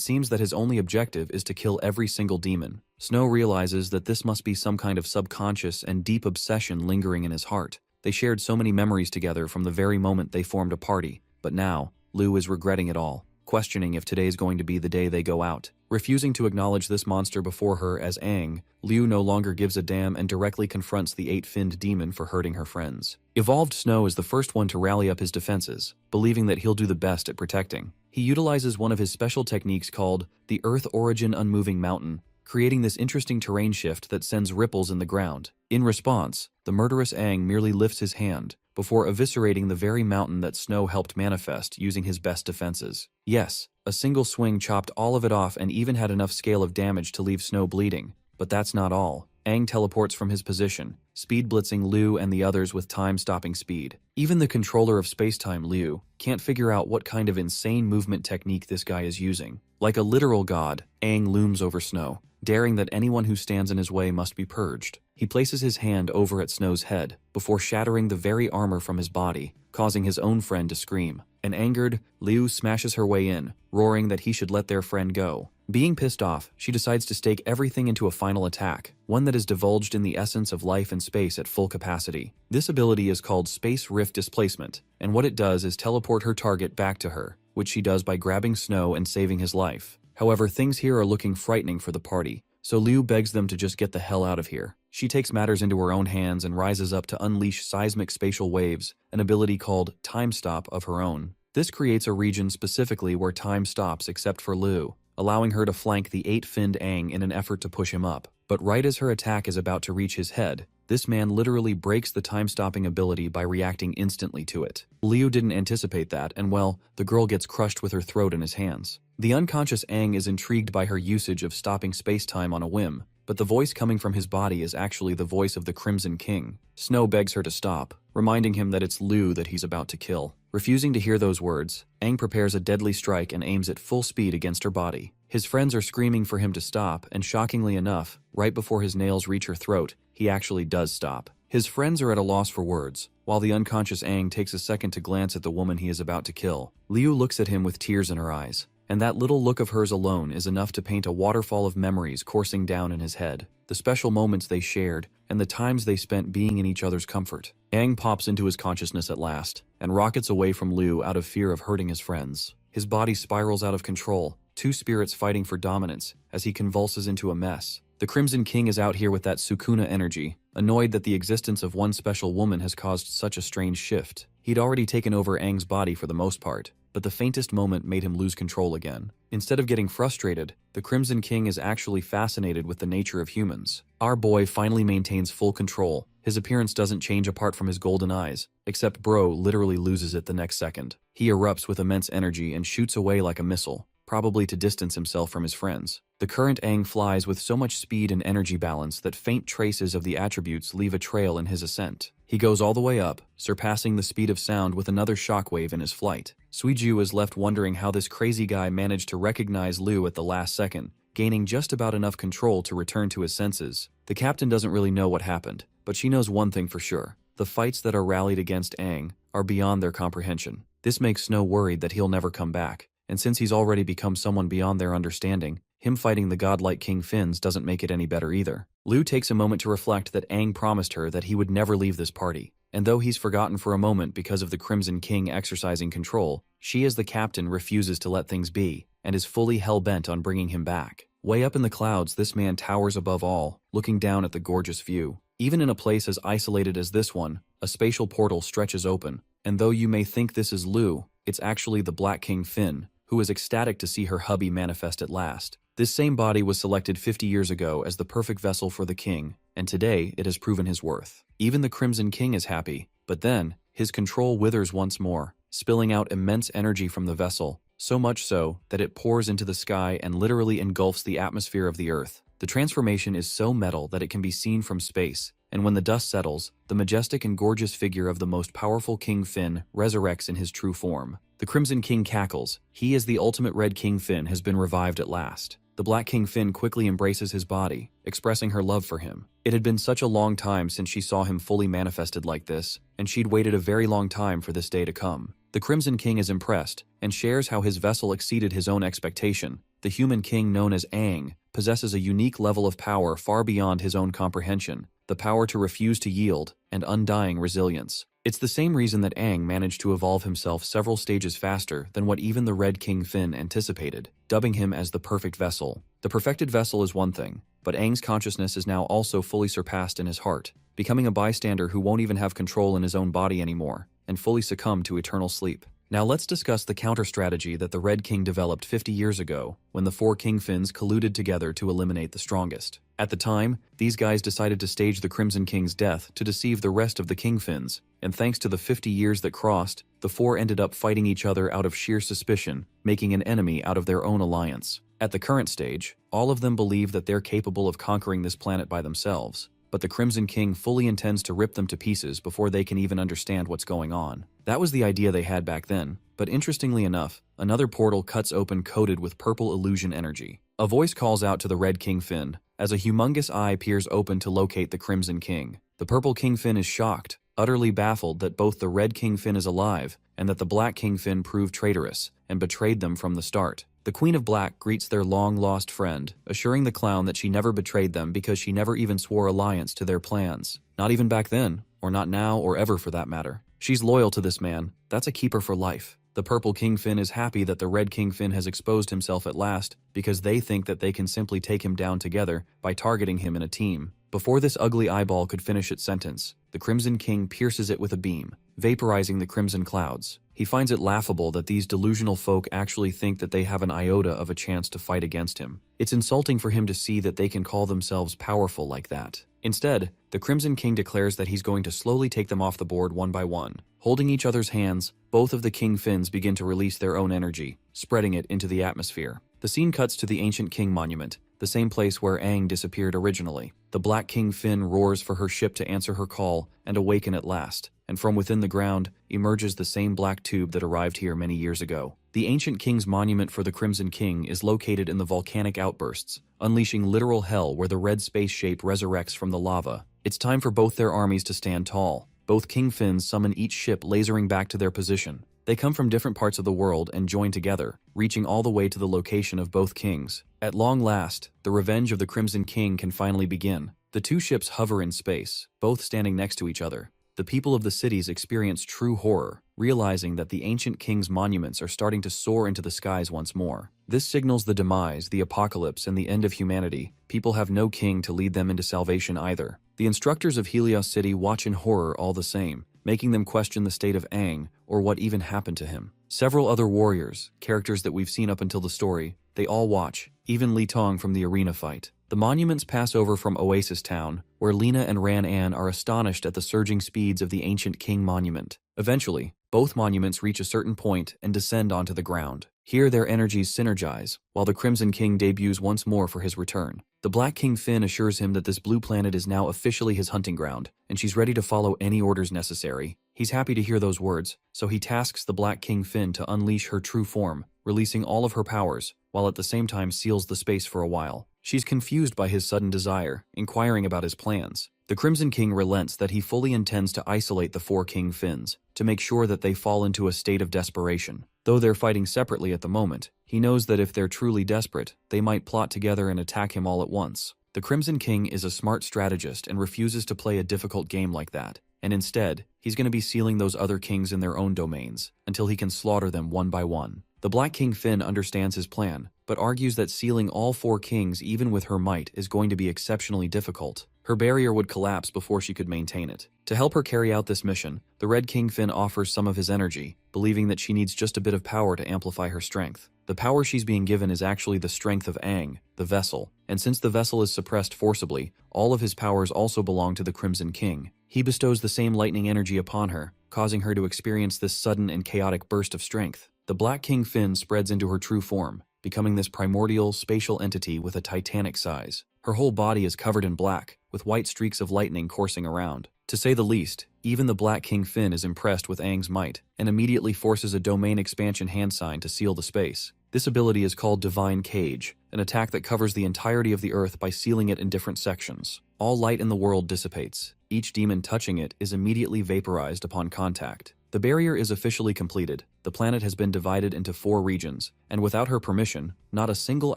seems that his only objective is to kill every single demon. Snow realizes that this must be some kind of subconscious and deep obsession lingering in his heart. They shared so many memories together from the very moment they formed a party, but now, Liu is regretting it all, questioning if today's going to be the day they go out. Refusing to acknowledge this monster before her as Aang, Liu no longer gives a damn and directly confronts the 8-finned demon for hurting her friends. Evolved Snow is the first one to rally up his defenses, believing that he'll do the best at protecting. He utilizes one of his special techniques called the Earth Origin Unmoving Mountain, creating this interesting terrain shift that sends ripples in the ground. In response, the murderous Aang merely lifts his hand, before eviscerating the very mountain that Snow helped manifest using his best defenses. Yes, a single swing chopped all of it off and even had enough scale of damage to leave Snow bleeding. But that's not all. Aang teleports from his position, speed blitzing Liu and the others with time-stopping speed. Even the controller of spacetime, Liu, can't figure out what kind of insane movement technique this guy is using. Like a literal god, Aang looms over Snow, daring that anyone who stands in his way must be purged. He places his hand over at Snow's head, before shattering the very armor from his body, causing his own friend to scream. And angered, Liu smashes her way in, roaring that he should let their friend go. Being pissed off, she decides to stake everything into a final attack, one that is divulged in the essence of life and space at full capacity. This ability is called Space Rift Displacement, and what it does is teleport her target back to her, which she does by grabbing Snow and saving his life. However, things here are looking frightening for the party, so Liu begs them to just get the hell out of here. She takes matters into her own hands and rises up to unleash seismic spatial waves, an ability called Time Stop of her own. This creates a region specifically where time stops except for Liu, allowing her to flank the 8-finned Aang in an effort to push him up. But right as her attack is about to reach his head, this man literally breaks the time-stopping ability by reacting instantly to it. Liu didn't anticipate that, and well, the girl gets crushed with her throat in his hands. The unconscious Aang is intrigued by her usage of stopping space-time on a whim, but the voice coming from his body is actually the voice of the Crimson King. Snow begs her to stop, reminding him that it's Liu that he's about to kill. Refusing to hear those words, Aang prepares a deadly strike and aims at full speed against her body. His friends are screaming for him to stop, and shockingly enough, right before his nails reach her throat, he actually does stop. His friends are at a loss for words, while the unconscious Aang takes a second to glance at the woman he is about to kill. Liu looks at him with tears in her eyes, and that little look of hers alone is enough to paint a waterfall of memories coursing down in his head. The special moments they shared, and the times they spent being in each other's comfort. Aang pops into his consciousness at last, and rockets away from Liu out of fear of hurting his friends. His body spirals out of control, two spirits fighting for dominance, as he convulses into a mess. The Crimson King is out here with that Sukuna energy, annoyed that the existence of one special woman has caused such a strange shift. He'd already taken over Aang's body for the most part, but the faintest moment made him lose control again. Instead of getting frustrated, the Crimson King is actually fascinated with the nature of humans. Our boy finally maintains full control. His appearance doesn't change apart from his golden eyes, except Bro literally loses it the next second. He erupts with immense energy and shoots away like a missile, probably to distance himself from his friends. The current Aang flies with so much speed and energy balance that faint traces of the attributes leave a trail in his ascent. He goes all the way up, surpassing the speed of sound with another shockwave in his flight. Suiju is left wondering how this crazy guy managed to recognize Liu at the last second, gaining just about enough control to return to his senses. The captain doesn't really know what happened, but she knows one thing for sure. The fights that are rallied against Aang are beyond their comprehension. This makes Snow worried that he'll never come back, and since he's already become someone beyond their understanding, him fighting the godlike King Finns doesn't make it any better either. Liu takes a moment to reflect that Aang promised her that he would never leave this party, and though he's forgotten for a moment because of the Crimson King exercising control, she as the captain refuses to let things be, and is fully hell-bent on bringing him back. Way up in the clouds, this man towers above all, looking down at the gorgeous view. Even in a place as isolated as this one, a spatial portal stretches open, and though you may think this is Lu, it's actually the Black King Finn, who is ecstatic to see her hubby manifest at last. This same body was selected 50 years ago as the perfect vessel for the king, and today it has proven his worth. Even the Crimson King is happy, but then, his control withers once more, spilling out immense energy from the vessel, so much so that it pours into the sky and literally engulfs the atmosphere of the Earth. The transformation is so metal that it can be seen from space, and when the dust settles, the majestic and gorgeous figure of the most powerful King Finn resurrects in his true form. The Crimson King cackles. He, as the ultimate Red King Finn, has been revived at last. The Black King Finn quickly embraces his body, expressing her love for him. It had been such a long time since she saw him fully manifested like this, and she'd waited a very long time for this day to come. The Crimson King is impressed, and shares how his vessel exceeded his own expectation. The human king known as Aang possesses a unique level of power far beyond his own comprehension, the power to refuse to yield, and undying resilience. It's the same reason that Aang managed to evolve himself several stages faster than what even the Red King Finn anticipated, dubbing him as the perfect vessel. The perfected vessel is one thing, but Aang's consciousness is now also fully surpassed in his heart, becoming a bystander who won't even have control in his own body anymore, and fully succumb to eternal sleep. Now let's discuss the counter-strategy that the Red King developed 50 years ago when the four King Finns colluded together to eliminate the strongest. At the time, these guys decided to stage the Crimson King's death to deceive the rest of the King Finns, and thanks to the 50 years that crossed, the four ended up fighting each other out of sheer suspicion, making an enemy out of their own alliance. At the current stage, all of them believe that they're capable of conquering this planet by themselves, but the Crimson King fully intends to rip them to pieces before they can even understand what's going on. That was the idea they had back then, but interestingly enough, another portal cuts open coated with purple illusion energy. A voice calls out to the Red King Finn, as a humongous eye peers open to locate the Crimson King. The Purple King Finn is shocked, utterly baffled that both the Red King Finn is alive, and that the Black King Finn proved traitorous, and betrayed them from the start. The Queen of Black greets their long-lost friend, assuring the clown that she never betrayed them because she never even swore alliance to their plans. Not even back then, or not now or ever for that matter. She's loyal to this man. That's a keeper for life. The Purple King Finn is happy that the Red King Finn has exposed himself at last because they think that they can simply take him down together by targeting him in a team. Before this ugly eyeball could finish its sentence, the Crimson King pierces it with a beam, vaporizing the crimson clouds. He finds it laughable that these delusional folk actually think that they have an iota of a chance to fight against him. It's insulting for him to see that they can call themselves powerful like that. Instead, the Crimson King declares that he's going to slowly take them off the board one by one. Holding each other's hands, both of the King Finns begin to release their own energy, spreading it into the atmosphere. The scene cuts to the ancient King Monument, the same place where Aang disappeared originally. The Black King Finn roars for her ship to answer her call and awaken at last, and from within the ground emerges the same black tube that arrived here many years ago. The ancient King's monument for the Crimson King is located in the volcanic outbursts, unleashing literal hell where the red space shape resurrects from the lava. It's time for both their armies to stand tall. Both King Finns summon each ship lasering back to their position. They come from different parts of the world and join together, reaching all the way to the location of both kings. At long last, the revenge of the Crimson King can finally begin. The two ships hover in space, both standing next to each other. The people of the cities experience true horror, realizing that the ancient king's monuments are starting to soar into the skies once more. This signals the demise, the apocalypse, and the end of humanity. People have no king to lead them into salvation either. The instructors of Helios City watch in horror all the same, making them question the state of Aang or what even happened to him. Several other warriors, characters that we've seen up until the story, they all watch, even Li Tong from the arena fight. The monuments pass over from Oasis Town, where Lena and Ran An are astonished at the surging speeds of the ancient King Monument. Eventually, both monuments reach a certain point and descend onto the ground. Here their energies synergize, while the Crimson King debuts once more for his return. The Black King Finn assures him that this blue planet is now officially his hunting ground, and she's ready to follow any orders necessary. He's happy to hear those words, so he tasks the Black King Finn to unleash her true form, releasing all of her powers, while at the same time seals the space for a while. She's confused by his sudden desire, inquiring about his plans. The Crimson King relents that he fully intends to isolate the four King Finns, to make sure that they fall into a state of desperation. Though they're fighting separately at the moment, he knows that if they're truly desperate, they might plot together and attack him all at once. The Crimson King is a smart strategist and refuses to play a difficult game like that, and instead, he's going to be sealing those other kings in their own domains, until he can slaughter them one by one. The Black King Finn understands his plan, but argues that sealing all 4 kings even with her might is going to be exceptionally difficult. Her barrier would collapse before she could maintain it. To help her carry out this mission, the Red King Finn offers some of his energy, believing that she needs just a bit of power to amplify her strength. The power she's being given is actually the strength of Aang, the vessel, and since the vessel is suppressed forcibly, all of his powers also belong to the Crimson King. He bestows the same lightning energy upon her, causing her to experience this sudden and chaotic burst of strength. The Black King Finn spreads into her true form, becoming this primordial, spatial entity with a titanic size. Her whole body is covered in black, with white streaks of lightning coursing around. To say the least, even the Black King Finn is impressed with Aang's might, and immediately forces a domain expansion hand sign to seal the space. This ability is called Divine Cage, an attack that covers the entirety of the earth by sealing it in different sections. All light in the world dissipates. Each demon touching it is immediately vaporized upon contact. The barrier is officially completed. The planet has been divided into 4 regions, and without her permission, not a single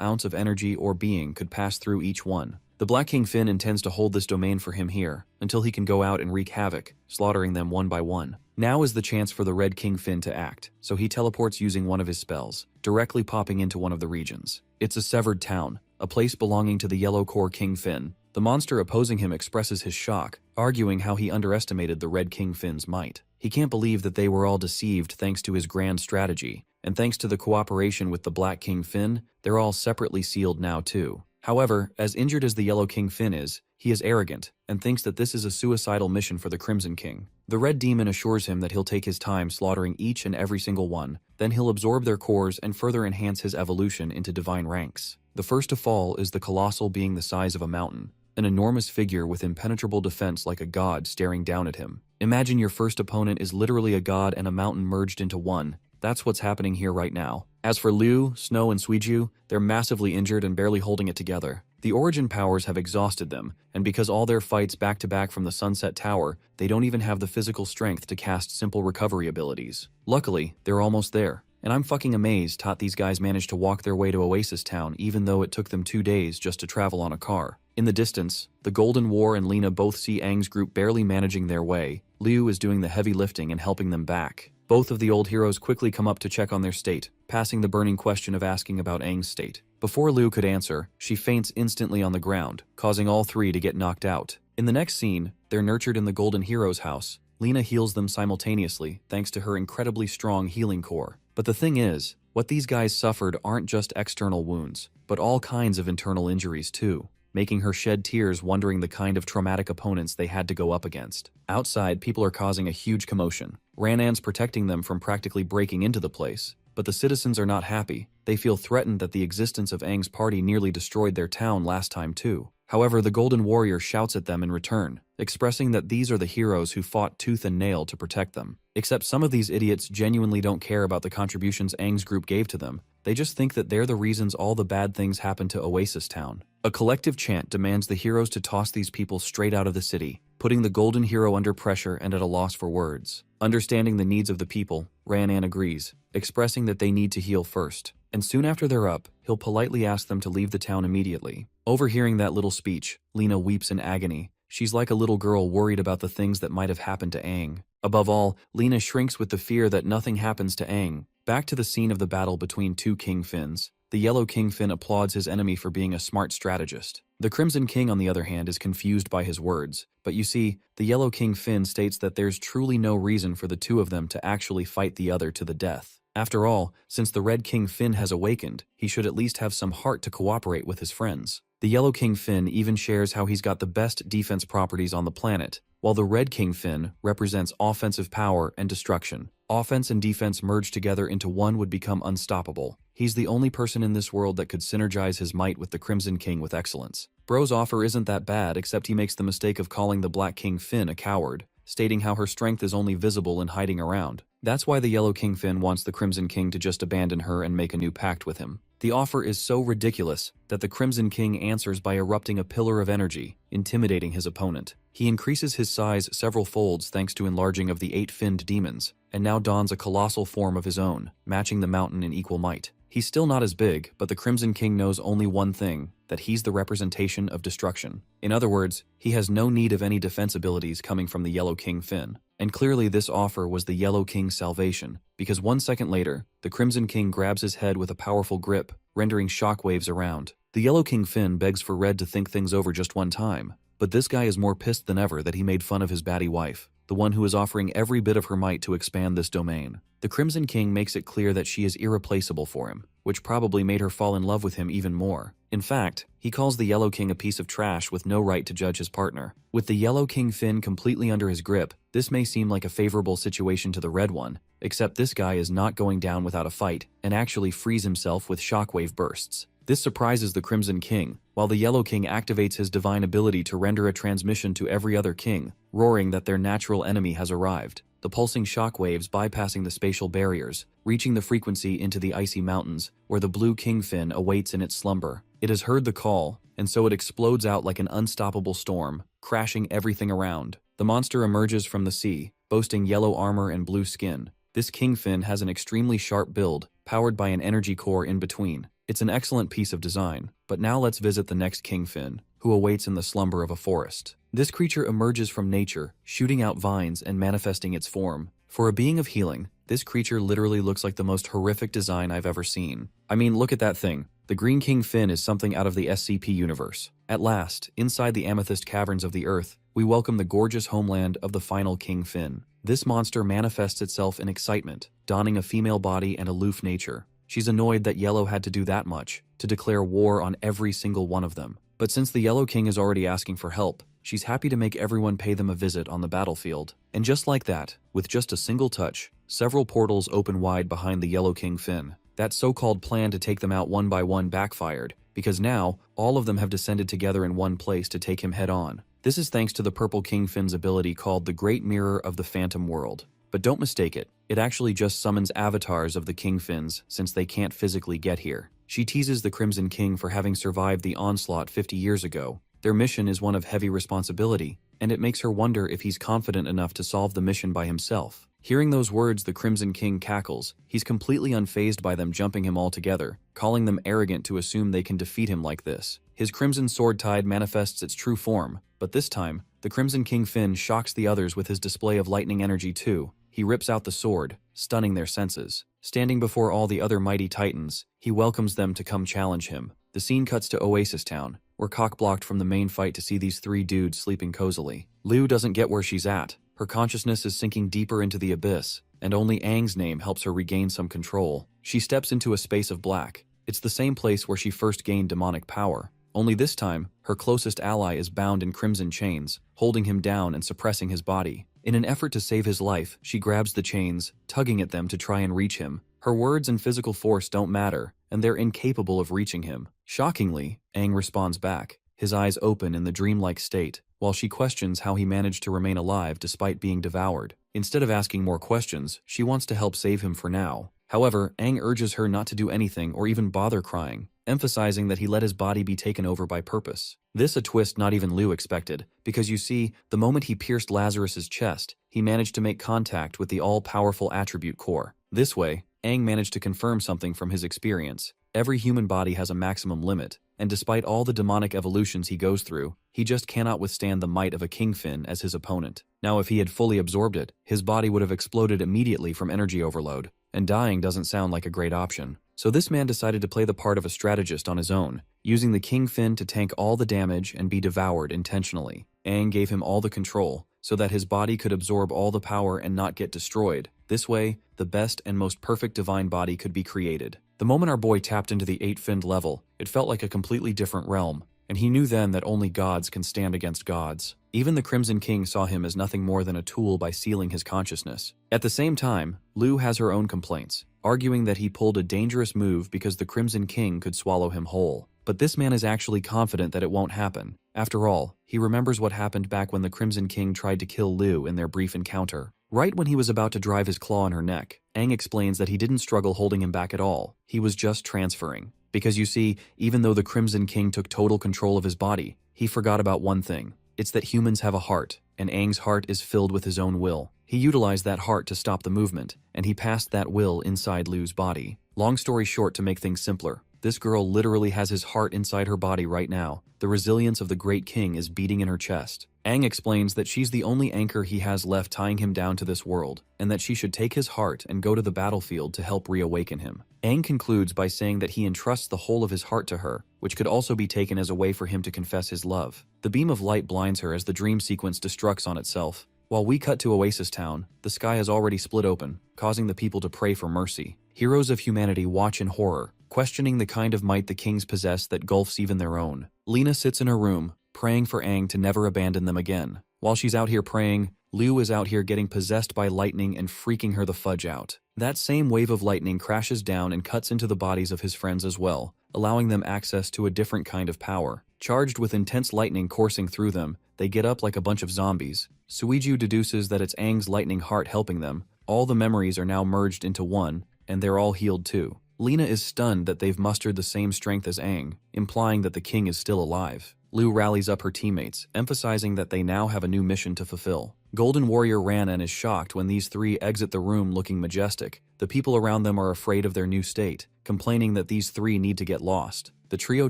ounce of energy or being could pass through each one. The Black King Finn intends to hold this domain for him here, until he can go out and wreak havoc, slaughtering them one by one. Now is the chance for the Red King Finn to act, so he teleports using one of his spells, directly popping into one of the regions. It's a severed town, a place belonging to the Yellow Core King Finn. The monster opposing him expresses his shock, arguing how he underestimated the Red King Finn's might. He can't believe that they were all deceived thanks to his grand strategy, and thanks to the cooperation with the Black King Finn, they're all separately sealed now too. However, as injured as the Yellow King Finn is, he is arrogant, and thinks that this is a suicidal mission for the Crimson King. The Red Demon assures him that he'll take his time slaughtering each and every single one, then he'll absorb their cores and further enhance his evolution into divine ranks. The first to fall is the colossal being the size of a mountain, an enormous figure with impenetrable defense like a god staring down at him. Imagine your first opponent is literally a god and a mountain merged into one. That's what's happening here right now. As for Liu, Snow, and Suiju, they're massively injured and barely holding it together. The origin powers have exhausted them, and because all their fights back-to-back from the Sunset Tower, they don't even have the physical strength to cast simple recovery abilities. Luckily, they're almost there, and I'm fucking amazed these guys managed to walk their way to Oasis Town even though it took them 2 days just to travel on a car. In the distance, the Golden War and Lena both see Aang's group barely managing their way. Liu is doing the heavy lifting and helping them back. Both of the old heroes quickly come up to check on their state, passing the burning question of asking about Aang's state. Before Liu could answer, she faints instantly on the ground, causing all 3 to get knocked out. In the next scene, they're nurtured in the Golden Hero's house. Lena heals them simultaneously, thanks to her incredibly strong healing core. But the thing is, what these guys suffered aren't just external wounds, but all kinds of internal injuries too, making her shed tears wondering the kind of traumatic opponents they had to go up against. Outside, people are causing a huge commotion. Ranan's protecting them from practically breaking into the place, but the citizens are not happy. They feel threatened that the existence of Aang's party nearly destroyed their town last time too. However, the Golden Warrior shouts at them in return, expressing that these are the heroes who fought tooth and nail to protect them. Except some of these idiots genuinely don't care about the contributions Aang's group gave to them. They just think that they're the reasons all the bad things happened to Oasis Town. A collective chant demands the heroes to toss these people straight out of the city, putting the Golden Hero under pressure and at a loss for words. Understanding the needs of the people, Ranan agrees, expressing that they need to heal first. And soon after they're up, he'll politely ask them to leave the town immediately. Overhearing that little speech, Lena weeps in agony. She's like a little girl worried about the things that might have happened to Aang. Above all, Lena shrinks with the fear that nothing happens to Aang. Back to the scene of the battle between 2 King Finns. The Yellow King Finn applauds his enemy for being a smart strategist. The Crimson King, on the other hand, is confused by his words. But you see, the Yellow King Finn states that there's truly no reason for the 2 of them to actually fight the other to the death. After all, since the Red King Finn has awakened, he should at least have some heart to cooperate with his friends. The Yellow King Finn even shares how he's got the best defense properties on the planet, while the Red King Finn represents offensive power and destruction. Offense and defense merged together into one would become unstoppable. He's the only person in this world that could synergize his might with the Crimson King with excellence. Bro's offer isn't that bad, except he makes the mistake of calling the Black King Finn a coward, stating how her strength is only visible in hiding around. That's why the Yellow King Finn wants the Crimson King to just abandon her and make a new pact with him. The offer is so ridiculous that the Crimson King answers by erupting a pillar of energy, intimidating his opponent. He increases his size several folds thanks to enlarging of the 8-finned demons, and now dons a colossal form of his own, matching the mountain in equal might. He's still not as big, but the Crimson King knows only one thing, that he's the representation of destruction. In other words, he has no need of any defense abilities coming from the Yellow King Finn. And clearly this offer was the Yellow King's salvation, because 1 second later, the Crimson King grabs his head with a powerful grip, rendering shockwaves around. The Yellow King Finn begs for Red to think things over just one time, but this guy is more pissed than ever that he made fun of his baddie wife, the one who is offering every bit of her might to expand this domain. The Crimson King makes it clear that she is irreplaceable for him, which probably made her fall in love with him even more. In fact, he calls the Yellow King a piece of trash with no right to judge his partner. With the Yellow King Finn completely under his grip, this may seem like a favorable situation to the Red one, except this guy is not going down without a fight and actually frees himself with shockwave bursts. This surprises the Crimson King, while the Yellow King activates his divine ability to render a transmission to every other king, roaring that their natural enemy has arrived. The pulsing shockwaves bypassing the spatial barriers, reaching the frequency into the icy mountains, where the blue kingfin awaits in its slumber. It has heard the call, and so it explodes out like an unstoppable storm, crashing everything around. The monster emerges from the sea, boasting yellow armor and blue skin. This kingfin has an extremely sharp build, powered by an energy core in between. It's an excellent piece of design, but now let's visit the next kingfin, who awaits in the slumber of a forest. This creature emerges from nature, shooting out vines and manifesting its form. For a being of healing, this creature literally looks like the most horrific design I've ever seen. I mean, look at that thing. The Green King Finn is something out of the SCP universe. At last, inside the amethyst caverns of the earth, we welcome the gorgeous homeland of the final King Finn. This monster manifests itself in excitement, donning a female body and aloof nature. She's annoyed that Yellow had to do that much, to declare war on every single one of them. But since the Yellow King is already asking for help, she's happy to make everyone pay them a visit on the battlefield. And just like that, with just a single touch, several portals open wide behind the Yellow King Finn. That so-called plan to take them out one by one backfired, because now, all of them have descended together in one place to take him head-on. This is thanks to the Purple King Finn's ability called the Great Mirror of the Phantom World. But don't mistake it, it actually just summons avatars of the Kingfins since they can't physically get here. She teases the Crimson King for having survived the onslaught 50 years ago. Their mission is one of heavy responsibility, and it makes her wonder if he's confident enough to solve the mission by himself. Hearing those words, the Crimson King cackles. He's completely unfazed by them jumping him all together, calling them arrogant to assume they can defeat him like this. His Crimson Sword Tide manifests its true form, but this time, the Crimson King Finn shocks the others with his display of lightning energy too. He rips out the sword, stunning their senses. Standing before all the other mighty titans, he welcomes them to come challenge him. The scene cuts to Oasis Town. We're cock-blocked from the main fight to see these three dudes sleeping cozily. Liu doesn't get where she's at. Her consciousness is sinking deeper into the abyss, and only Aang's name helps her regain some control. She steps into a space of black. It's the same place where she first gained demonic power. Only this time, her closest ally is bound in crimson chains, holding him down and suppressing his body. In an effort to save his life, she grabs the chains, tugging at them to try and reach him. Her words and physical force don't matter, and they're incapable of reaching him. Shockingly, Aang responds back, his eyes open in the dreamlike state, while she questions how he managed to remain alive despite being devoured. Instead of asking more questions, she wants to help save him for now. However, Aang urges her not to do anything or even bother crying, emphasizing that he let his body be taken over by purpose. This a twist not even Liu expected, because you see, the moment he pierced Lazarus's chest, he managed to make contact with the all-powerful attribute core. This way, Aang managed to confirm something from his experience. Every human body has a maximum limit, and despite all the demonic evolutions he goes through, he just cannot withstand the might of a kingfin as his opponent. Now if he had fully absorbed it, his body would have exploded immediately from energy overload, and dying doesn't sound like a great option. So this man decided to play the part of a strategist on his own, using the kingfin to tank all the damage and be devoured intentionally. Aang gave him all the control, so that his body could absorb all the power and not get destroyed. This way, the best and most perfect divine body could be created. The moment our boy tapped into the 8-finned level, it felt like a completely different realm, and he knew then that only gods can stand against gods. Even the Crimson King saw him as nothing more than a tool by sealing his consciousness. At the same time, Liu has her own complaints, arguing that he pulled a dangerous move because the Crimson King could swallow him whole. But this man is actually confident that it won't happen. After all, he remembers what happened back when the Crimson King tried to kill Liu in their brief encounter. Right when he was about to drive his claw in her neck, Aang explains that he didn't struggle holding him back at all. He was just transferring. Because you see, even though the Crimson King took total control of his body, he forgot about one thing. It's that humans have a heart, and Aang's heart is filled with his own will. He utilized that heart to stop the movement, and he passed that will inside Liu's body. Long story short, to make things simpler, This girl literally has his heart inside her body right now. The resilience of the great king is beating in her chest. Aang explains that she's the only anchor he has left tying him down to this world, and that she should take his heart and go to the battlefield to help reawaken him. Aang concludes by saying that he entrusts the whole of his heart to her, which could also be taken as a way for him to confess his love. The beam of light blinds her as the dream sequence destructs on itself. While we cut to Oasis Town, the sky has already split open, causing the people to pray for mercy. Heroes of humanity watch in horror, questioning the kind of might the kings possess that gulfs even their own. Lena sits in her room, praying for Aang to never abandon them again. While she's out here praying, Liu is out here getting possessed by lightning and freaking her the fudge out. That same wave of lightning crashes down and cuts into the bodies of his friends as well, allowing them access to a different kind of power. Charged with intense lightning coursing through them, they get up like a bunch of zombies. Suiju deduces that it's Aang's lightning heart helping them. All the memories are now merged into one, and they're all healed too. Lena is stunned that they've mustered the same strength as Aang, implying that the king is still alive. Liu rallies up her teammates, emphasizing that they now have a new mission to fulfill. Golden Warrior Ranan is shocked when these three exit the room looking majestic. The people around them are afraid of their new state, complaining that these three need to get lost. The trio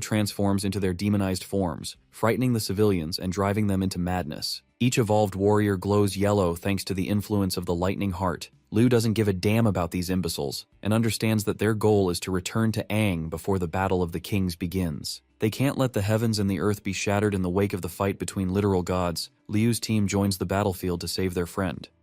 transforms into their demonized forms, frightening the civilians and driving them into madness. Each evolved warrior glows yellow thanks to the influence of the lightning heart. Liu doesn't give a damn about these imbeciles, and understands that their goal is to return to Aang before the Battle of the Kings begins. They can't let the heavens and the earth be shattered in the wake of the fight between literal gods. Liu's team joins the battlefield to save their friend.